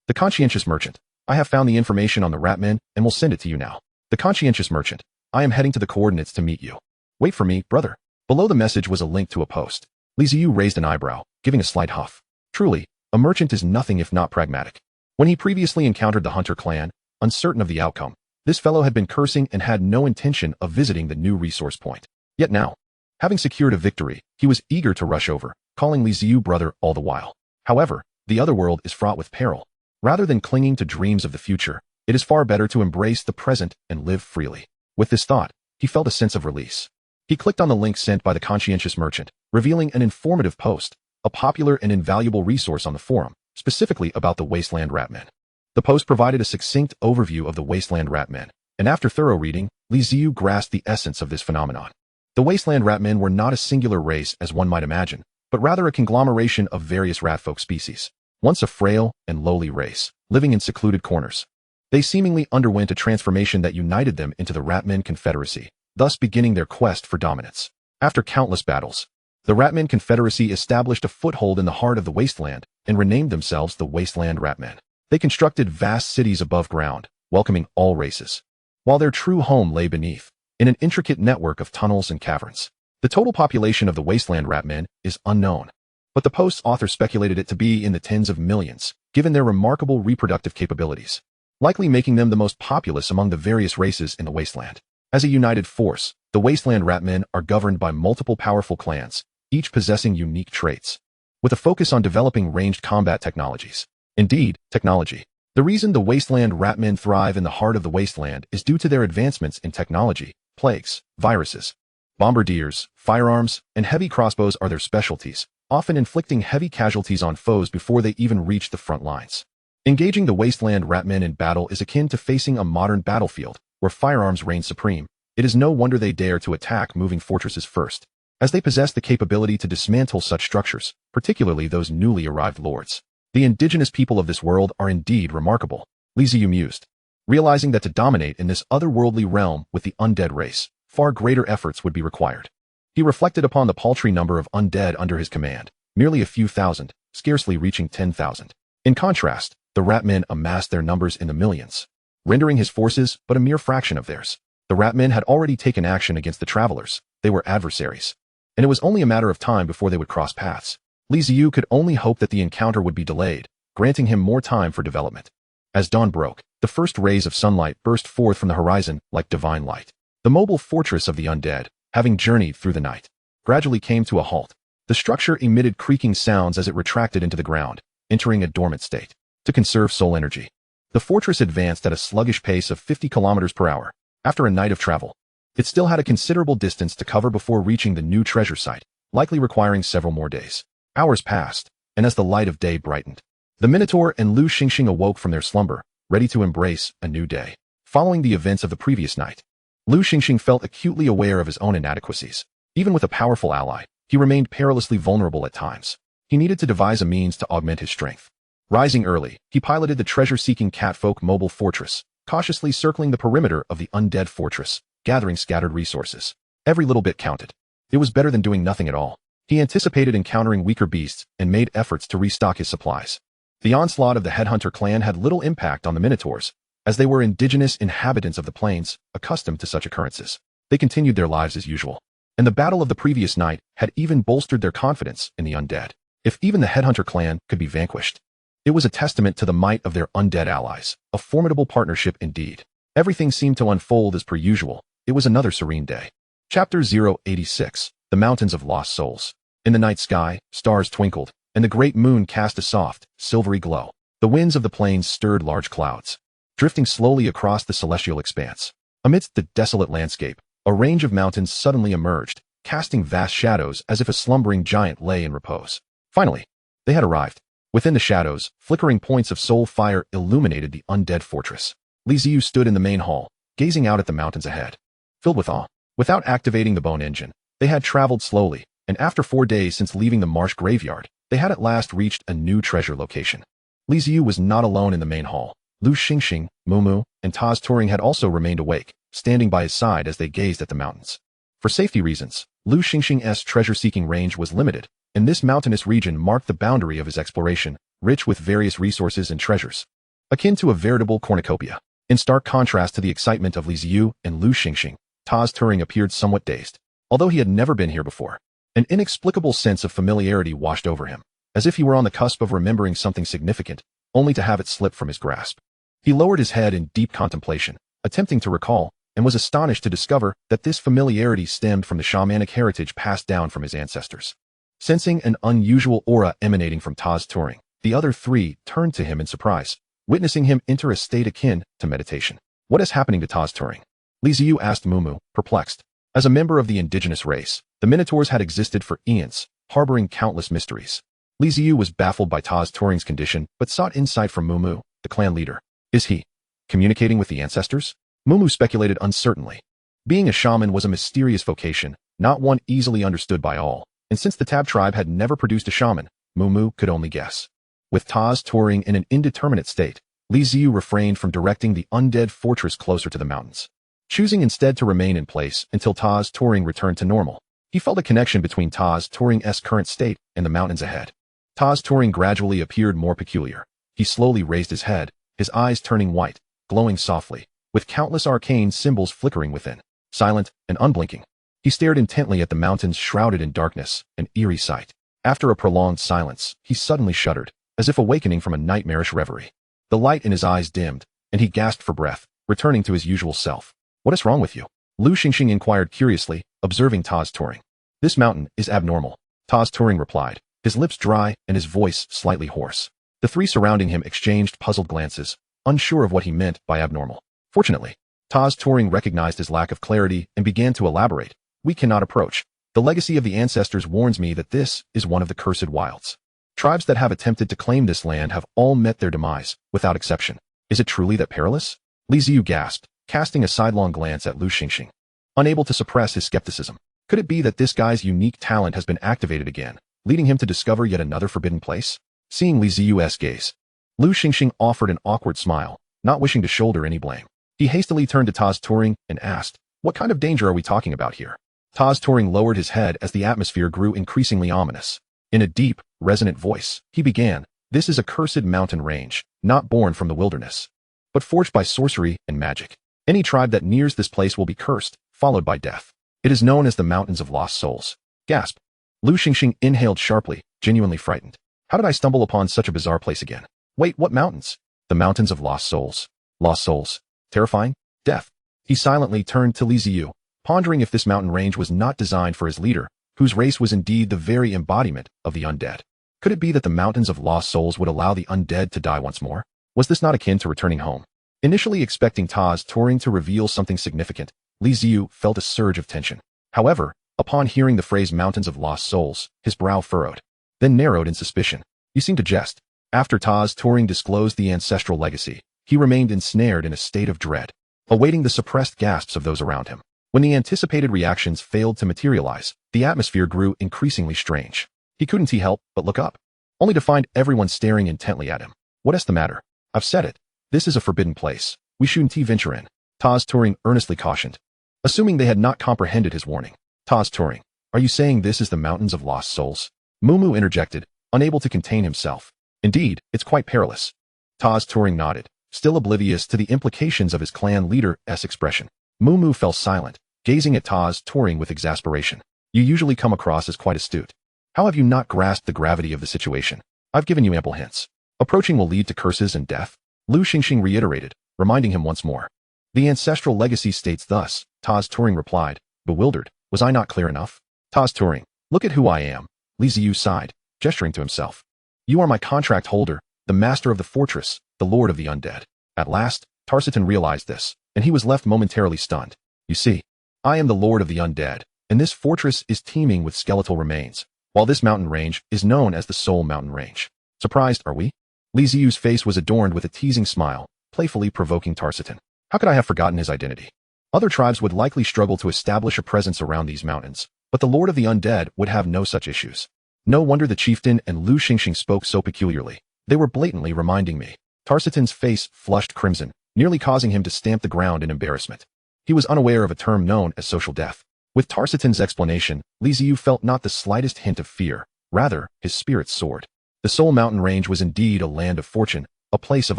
The conscientious merchant. I have found the information on the Ratmen and will send it to you now. The conscientious merchant. I am heading to the coordinates to meet you. Wait for me, brother. Below the message was a link to a post. Ziyu raised an eyebrow, giving a slight huff. Truly, a merchant is nothing if not pragmatic. When he previously encountered the Hunter clan, uncertain of the outcome, this fellow had been cursing and had no intention of visiting the new resource point. Yet now, having secured a victory, he was eager to rush over, calling Ziyu brother all the while. However, the other world is fraught with peril. Rather than clinging to dreams of the future, it is far better to embrace the present and live freely. With this thought, he felt a sense of release. He clicked on the link sent by the conscientious merchant, revealing an informative post, a popular and invaluable resource on the forum, specifically about the Wasteland Ratmen. The post provided a succinct overview of the Wasteland Ratmen, and after thorough reading, Ziyu grasped the essence of this phenomenon. The Wasteland Ratmen were not a singular race as one might imagine, but rather a conglomeration of various ratfolk species. Once a frail and lowly race, living in secluded corners, they seemingly underwent a transformation that united them into the Ratmen Confederacy, thus beginning their quest for dominance. After countless battles, The Ratmen Confederacy established a foothold in the heart of the wasteland and renamed themselves the Wasteland Ratmen. They constructed vast cities above ground, welcoming all races, while their true home lay beneath, in an intricate network of tunnels and caverns. The total population of the Wasteland Ratmen is unknown, but the post's author speculated it to be in the tens of millions, given their remarkable reproductive capabilities, likely making them the most populous among the various races in the wasteland. As a united force, the Wasteland Ratmen are governed by multiple powerful clans, each possessing unique traits, with a focus on developing ranged combat technologies. Indeed, technology. The reason the Wasteland Ratmen thrive in the heart of the wasteland is due to their advancements in technology. Plagues, viruses, bombardiers, firearms, and heavy crossbows are their specialties, often inflicting heavy casualties on foes before they even reach the front lines. Engaging the Wasteland Ratmen in battle is akin to facing a modern battlefield, where firearms reign supreme. It is no wonder they dare to attack moving fortresses first, as they possess the capability to dismantle such structures, particularly those newly arrived lords. The indigenous people of this world are indeed remarkable, Ziyu mused, realizing that to dominate in this otherworldly realm with the undead race, far greater efforts would be required. He reflected upon the paltry number of undead under his command, merely a few thousand, scarcely reaching 10,000. In contrast, the Ratmen amassed their numbers in the millions, rendering his forces but a mere fraction of theirs. The Ratmen had already taken action against the travelers. They were adversaries, and it was only a matter of time before they would cross paths. Ziyu could only hope that the encounter would be delayed, granting him more time for development. As dawn broke, the first rays of sunlight burst forth from the horizon like divine light. The mobile fortress of the undead, having journeyed through the night, gradually came to a halt. The structure emitted creaking sounds as it retracted into the ground, entering a dormant state. To conserve soul energy, the fortress advanced at a sluggish pace of 50 kilometers per hour. After a night of travel, it still had a considerable distance to cover before reaching the new treasure site, likely requiring several more days. Hours passed, and as the light of day brightened, the Minotaur and Lu Xingxing awoke from their slumber, ready to embrace a new day. Following the events of the previous night, Lu Xingxing felt acutely aware of his own inadequacies. Even with a powerful ally, he remained perilously vulnerable at times. He needed to devise a means to augment his strength. Rising early, he piloted the treasure-seeking catfolk mobile fortress, cautiously circling the perimeter of the undead fortress, gathering scattered resources. Every little bit counted. It was better than doing nothing at all. He anticipated encountering weaker beasts and made efforts to restock his supplies. The onslaught of the Headhunter clan had little impact on the Minotaurs, as they were indigenous inhabitants of the plains, accustomed to such occurrences. They continued their lives as usual, and the battle of the previous night had even bolstered their confidence in the undead. If even the Headhunter clan could be vanquished, it was a testament to the might of their undead allies, a formidable partnership indeed. Everything seemed to unfold as per usual. It was another serene day. Chapter 086, The Mountains of Lost Souls. In the night sky, stars twinkled, and the great moon cast a soft, silvery glow. The winds of the plains stirred large clouds, drifting slowly across the celestial expanse. Amidst the desolate landscape, a range of mountains suddenly emerged, casting vast shadows as if a slumbering giant lay in repose. Finally, they had arrived. Within the shadows, flickering points of soul fire illuminated the undead fortress. Ziyu stood in the main hall, gazing out at the mountains ahead, filled with awe. Without activating the bone engine, they had traveled slowly, and after 4 days since leaving the marsh graveyard, they had at last reached a new treasure location. Ziyu was not alone in the main hall. Lu Xingxing, Mumu, and Taz Turing had also remained awake, standing by his side as they gazed at the mountains. For safety reasons, Lu Xingxing's treasure-seeking range was limited, and this mountainous region marked the boundary of his exploration, rich with various resources and treasures, akin to a veritable cornucopia. In stark contrast to the excitement of Ziyu and Lu Xingxing, Taz Turing appeared somewhat dazed. Although he had never been here before, an inexplicable sense of familiarity washed over him, as if he were on the cusp of remembering something significant, only to have it slip from his grasp. He lowered his head in deep contemplation, attempting to recall, and was astonished to discover that this familiarity stemmed from the shamanic heritage passed down from his ancestors. Sensing an unusual aura emanating from Taz Turing, the other three turned to him in surprise, witnessing him enter a state akin to meditation. What is happening to Taz Turing? Ziyu asked Mumu, perplexed. As a member of the indigenous race, the Minotaurs had existed for eons, harboring countless mysteries. Ziyu was baffled by Taz Turing's condition, but sought insight from Mumu, the clan leader. Is he communicating with the ancestors? Mumu speculated uncertainly. Being a shaman was a mysterious vocation, not one easily understood by all, and since the Tab tribe had never produced a shaman, Mumu could only guess. With Taz Turing in an indeterminate state, Ziyu refrained from directing the undead fortress closer to the mountains, choosing instead to remain in place until Taz Turing returned to normal. He felt a connection between Taz Turing's current state and the mountains ahead. Taz Turing gradually appeared more peculiar. He slowly raised his head, his eyes turning white, glowing softly, with countless arcane symbols flickering within. Silent and unblinking, he stared intently at the mountains shrouded in darkness, an eerie sight. After a prolonged silence, he suddenly shuddered, as if awakening from a nightmarish reverie. The light in his eyes dimmed, and he gasped for breath, returning to his usual self. "What is wrong with you?" Lu Xingxing inquired curiously, observing Taz Turing. "This mountain is abnormal," Taz Turing replied, his lips dry and his voice slightly hoarse. The three surrounding him exchanged puzzled glances, unsure of what he meant by abnormal. Fortunately, Taz Turing recognized his lack of clarity and began to elaborate. "We cannot approach. The legacy of the ancestors warns me that this is one of the cursed wilds. Tribes that have attempted to claim this land have all met their demise, without exception. Is it truly that perilous?" Li Ziyu gasped, casting a sidelong glance at Lu Xingxing. Unable to suppress his skepticism. Could it be that this guy's unique talent has been activated again, leading him to discover yet another forbidden place? Seeing Li Ziyu's gaze, Lu Xingxing offered an awkward smile, not wishing to shoulder any blame. He hastily turned to Taz Turing and asked, "What kind of danger are we talking about here?" Taz Turing lowered his head as the atmosphere grew increasingly ominous. In a deep, resonant voice, he began, "This is a cursed mountain range, not born from the wilderness, but forged by sorcery and magic. Any tribe that nears this place will be cursed, followed by death. It is known as the Mountains of Lost Souls." Gasp. Lu Xingxing inhaled sharply, genuinely frightened. How did I stumble upon such a bizarre place again? Wait, what mountains? The Mountains of Lost Souls. Lost Souls. Terrifying? Death. He silently turned to Li Ziyu, pondering if this mountain range was not designed for his leader, whose race was indeed the very embodiment of the undead. Could it be that the Mountains of Lost Souls would allow the undead to die once more? Was this not akin to returning home? Initially expecting Taz Turing to reveal something significant, Li Ziyu felt a surge of tension. However, upon hearing the phrase Mountains of Lost Souls, his brow furrowed, then narrowed in suspicion. "You seem to jest." After Taz Turing disclosed the ancestral legacy, he remained ensnared in a state of dread, awaiting the suppressed gasps of those around him. When the anticipated reactions failed to materialize, the atmosphere grew increasingly strange. He couldn't help but look up, only to find everyone staring intently at him. "What's the matter?" "I've said it. This is a forbidden place. We shouldn't venture in," Taz Turing earnestly cautioned. Assuming they had not comprehended his warning. "Taz Turing, are you saying this is the Mountains of Lost Souls?" Mumu interjected, unable to contain himself. "Indeed, it's quite perilous." Taz Turing nodded, still oblivious to the implications of his clan leader's expression. Mumu fell silent, gazing at Taz Turing with exasperation. "You usually come across as quite astute. How have you not grasped the gravity of the situation? I've given you ample hints. Approaching will lead to curses and death," Lu Xingxing reiterated, reminding him once more. "The ancestral legacy states thus," Taz Turing replied, bewildered. "Was I not clear enough?" "Taz Turing, look at who I am," Li Ziyu sighed, gesturing to himself. "You are my contract holder, the master of the fortress, the lord of the undead." At last, Tarsitan realized this, and he was left momentarily stunned. "You see, I am the lord of the undead, and this fortress is teeming with skeletal remains, while this mountain range is known as the Soul Mountain Range. Surprised, are we?" Li Ziyu's face was adorned with a teasing smile, playfully provoking Tarsitan. How could I have forgotten his identity? Other tribes would likely struggle to establish a presence around these mountains, but the Lord of the Undead would have no such issues. No wonder the chieftain and Lu Xingxing spoke so peculiarly. They were blatantly reminding me. Tarsitan's face flushed crimson, nearly causing him to stamp the ground in embarrassment. He was unaware of a term known as social death. With Tarsitan's explanation, Li Ziyu felt not the slightest hint of fear. Rather, his spirits soared. The Soul Mountain Range was indeed a land of fortune, a place of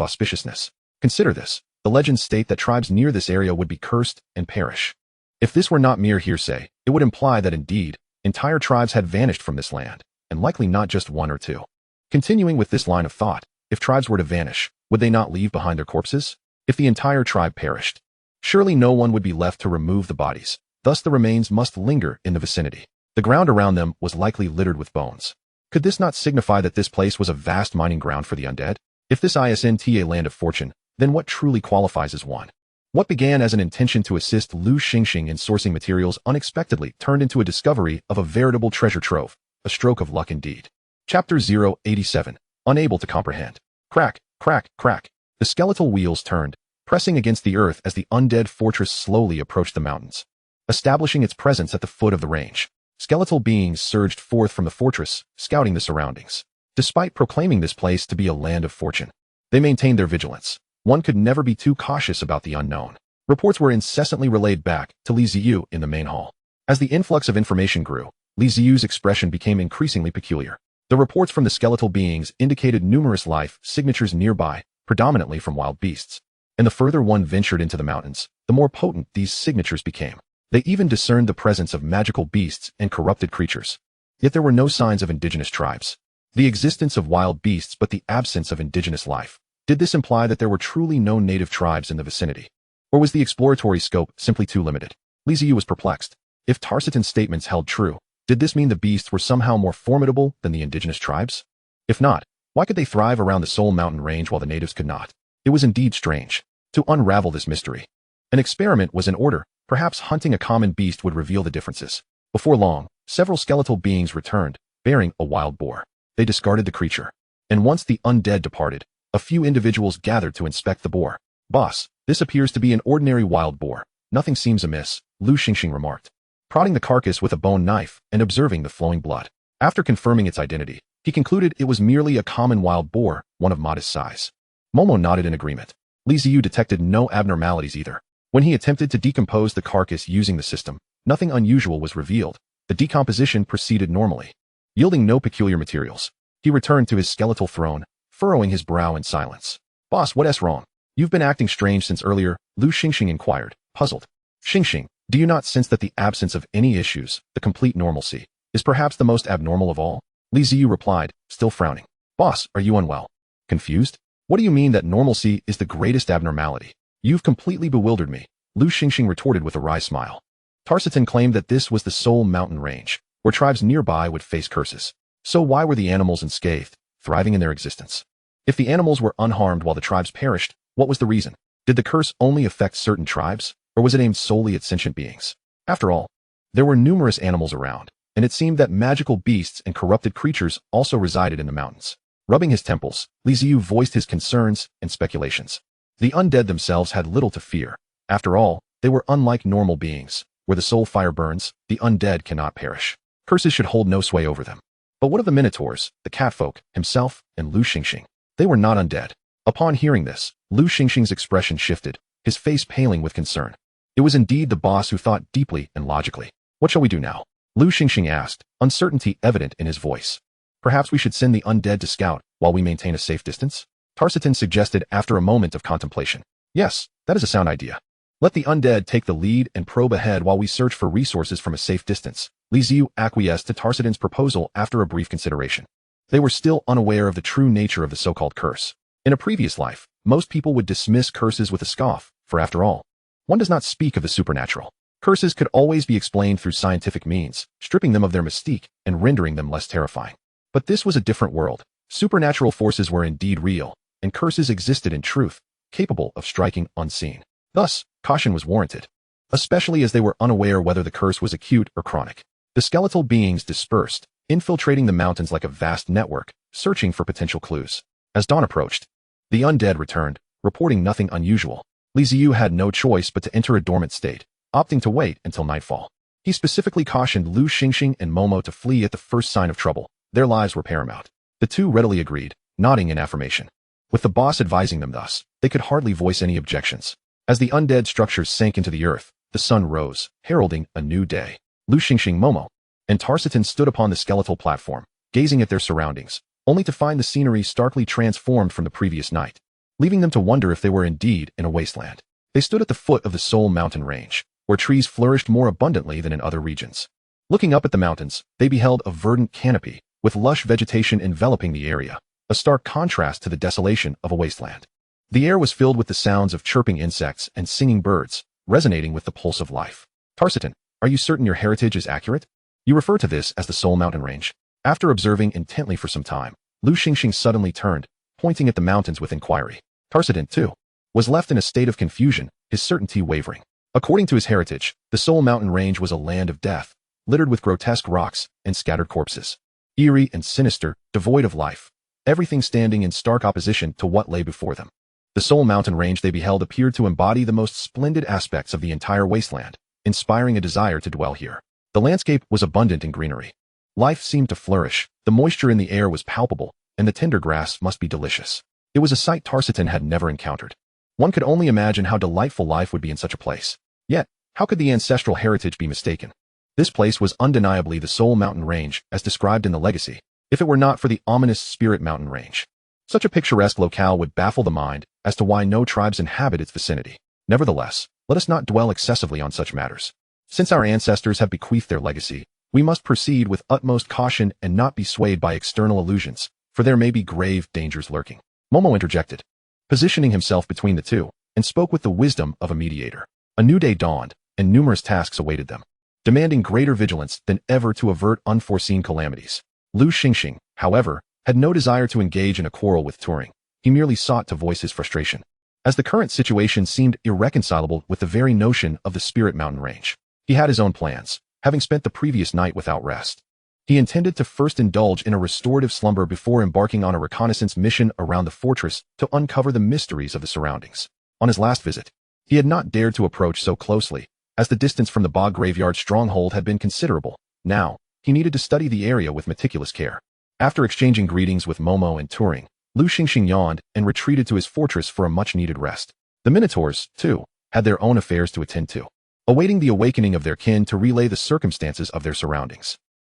auspiciousness. Consider this. The legends state that tribes near this area would be cursed and perish. If this were not mere hearsay, it would imply that indeed, entire tribes had vanished from this land, and likely not just one or two. Continuing with this line of thought, if tribes were to vanish, would they not leave behind their corpses? If the entire tribe perished, surely no one would be left to remove the bodies, thus the remains must linger in the vicinity. The ground around them was likely littered with bones. Could this not signify that this place was a vast mining ground for the undead? If this isn't a land of fortune, then what truly qualifies as one? What began as an intention to assist Lu Xingxing in sourcing materials unexpectedly turned into a discovery of a veritable treasure trove, a stroke of luck indeed. Chapter 087, Unable to Comprehend. Crack, crack, crack. The skeletal wheels turned, pressing against the earth as the undead fortress slowly approached the mountains, establishing its presence at the foot of the range. Skeletal beings surged forth from the fortress, scouting the surroundings. Despite proclaiming this place to be a land of fortune, they maintained their vigilance. One could never be too cautious about the unknown. Reports were incessantly relayed back to Li Ziyu in the main hall. As the influx of information grew, Ziyu's expression became increasingly peculiar. The reports from the skeletal beings indicated numerous life signatures nearby, predominantly from wild beasts. And the further one ventured into the mountains, the more potent these signatures became. They even discerned the presence of magical beasts and corrupted creatures. Yet there were no signs of indigenous tribes. The existence of wild beasts but the absence of indigenous life. Did this imply that there were truly no native tribes in the vicinity? Or was the exploratory scope simply too limited? Ziyu was perplexed. If Tarsitan's statements held true, did this mean the beasts were somehow more formidable than the indigenous tribes? If not, why could they thrive around the Soul Mountain range while the natives could not? It was indeed strange. To unravel this mystery, an experiment was in order. Perhaps hunting a common beast would reveal the differences. Before long, several skeletal beings returned, bearing a wild boar. They discarded the creature. And once the undead departed, a few individuals gathered to inspect the boar. Boss, this appears to be an ordinary wild boar. Nothing seems amiss, Lu Xingxing remarked, prodding the carcass with a bone knife and observing the flowing blood. After confirming its identity, he concluded it was merely a common wild boar, one of modest size. Momo nodded in agreement. Ziyu detected no abnormalities either. When he attempted to decompose the carcass using the system, nothing unusual was revealed. The decomposition proceeded normally, yielding no peculiar materials. He returned to his skeletal throne, furrowing his brow in silence. Boss, what's wrong? You've been acting strange since earlier, Lu Xingxing inquired, puzzled. Xingxing, do you not sense that the absence of any issues, the complete normalcy, is perhaps the most abnormal of all? Ziyu replied, still frowning. Boss, are you unwell? Confused? What do you mean that normalcy is the greatest abnormality? You've completely bewildered me, Lu Xingxing retorted with a wry smile. Tarsitan claimed that this was the Soul Mountain range, where tribes nearby would face curses. So why were the animals unscathed, thriving in their existence? If the animals were unharmed while the tribes perished, what was the reason? Did the curse only affect certain tribes, or was it aimed solely at sentient beings? After all, there were numerous animals around, and it seemed that magical beasts and corrupted creatures also resided in the mountains. Rubbing his temples, Ziyu voiced his concerns and speculations. The undead themselves had little to fear. After all, they were unlike normal beings. Where the soul fire burns, the undead cannot perish. Curses should hold no sway over them. But what of the minotaurs, the catfolk, himself, and Lu Xingxing? They were not undead. Upon hearing this, Lu Xingxing's expression shifted, his face paling with concern. It was indeed the boss who thought deeply and logically. What shall we do now? Lu Xingxing asked, uncertainty evident in his voice. Perhaps we should send the undead to scout while we maintain a safe distance? Tarsitan suggested after a moment of contemplation. Yes, that is a sound idea. Let the undead take the lead and probe ahead while we search for resources from a safe distance. Ziyu acquiesced to Tarsitan's proposal after a brief consideration. They were still unaware of the true nature of the so-called curse. In a previous life, most people would dismiss curses with a scoff, for after all, one does not speak of the supernatural. Curses could always be explained through scientific means, stripping them of their mystique and rendering them less terrifying. But this was a different world. Supernatural forces were indeed real, and curses existed in truth, capable of striking unseen. Thus, caution was warranted, especially as they were unaware whether the curse was acute or chronic. The skeletal beings dispersed, infiltrating the mountains like a vast network, searching for potential clues. As dawn approached, the undead returned, reporting nothing unusual. Ziyu had no choice but to enter a dormant state, opting to wait until nightfall. He specifically cautioned Lu Xingxing and Momo to flee at the first sign of trouble. Their lives were paramount. The two readily agreed, nodding in affirmation. With the boss advising them thus, they could hardly voice any objections. As the undead structures sank into the earth, the sun rose, heralding a new day. Lu Xingxing, Momo, and Tarsitan stood upon the skeletal platform, gazing at their surroundings, only to find the scenery starkly transformed from the previous night, leaving them to wonder if they were indeed in a wasteland. They stood at the foot of the Soul Mountain range, where trees flourished more abundantly than in other regions. Looking up at the mountains, they beheld a verdant canopy, with lush vegetation enveloping the area, a stark contrast to the desolation of a wasteland. The air was filled with the sounds of chirping insects and singing birds, resonating with the pulse of life. Tarsitan, are you certain your heritage is accurate? You refer to this as the Soul Mountain range. After observing intently for some time, Lu Xingxing suddenly turned, pointing at the mountains with inquiry. Tarsitan, too, was left in a state of confusion, his certainty wavering. According to his heritage, the Soul Mountain range was a land of death, littered with grotesque rocks and scattered corpses. Eerie and sinister, devoid of life, everything standing in stark opposition to what lay before them. The Soul Mountain range they beheld appeared to embody the most splendid aspects of the entire wasteland, inspiring a desire to dwell here. The landscape was abundant in greenery. Life seemed to flourish, the moisture in the air was palpable, and the tender grass must be delicious. It was a sight Tarsitan had never encountered. One could only imagine how delightful life would be in such a place. Yet, how could the ancestral heritage be mistaken? This place was undeniably the sole mountain range as described in the legacy, if it were not for the ominous Spirit Mountain Range. Such a picturesque locale would baffle the mind as to why no tribes inhabit its vicinity. Nevertheless, let us not dwell excessively on such matters. Since our ancestors have bequeathed their legacy, we must proceed with utmost caution and not be swayed by external illusions, for there may be grave dangers lurking. Momo interjected, positioning himself between the two, and spoke with the wisdom of a mediator. A new day dawned, and numerous tasks awaited them, demanding greater vigilance than ever to avert unforeseen calamities. Lu Xingxing, however, had no desire to engage in a quarrel with Turing. He merely sought to voice his frustration, as the current situation seemed irreconcilable with the very notion of the Spirit Mountain Range. He had his own plans, having spent the previous night without rest. He intended to first indulge in a restorative slumber before embarking on a reconnaissance mission around the fortress to uncover the mysteries of the surroundings. On his last visit, he had not dared to approach so closely, as the distance from the bog graveyard stronghold had been considerable. Now, he needed to study the area with meticulous care. After exchanging greetings with Momo and Turing, Lu Xingxing yawned and retreated to his fortress for a much-needed rest. The Minotaurs, too, had their own affairs to attend to, awaiting the awakening of their kin to relay the circumstances of their surroundings.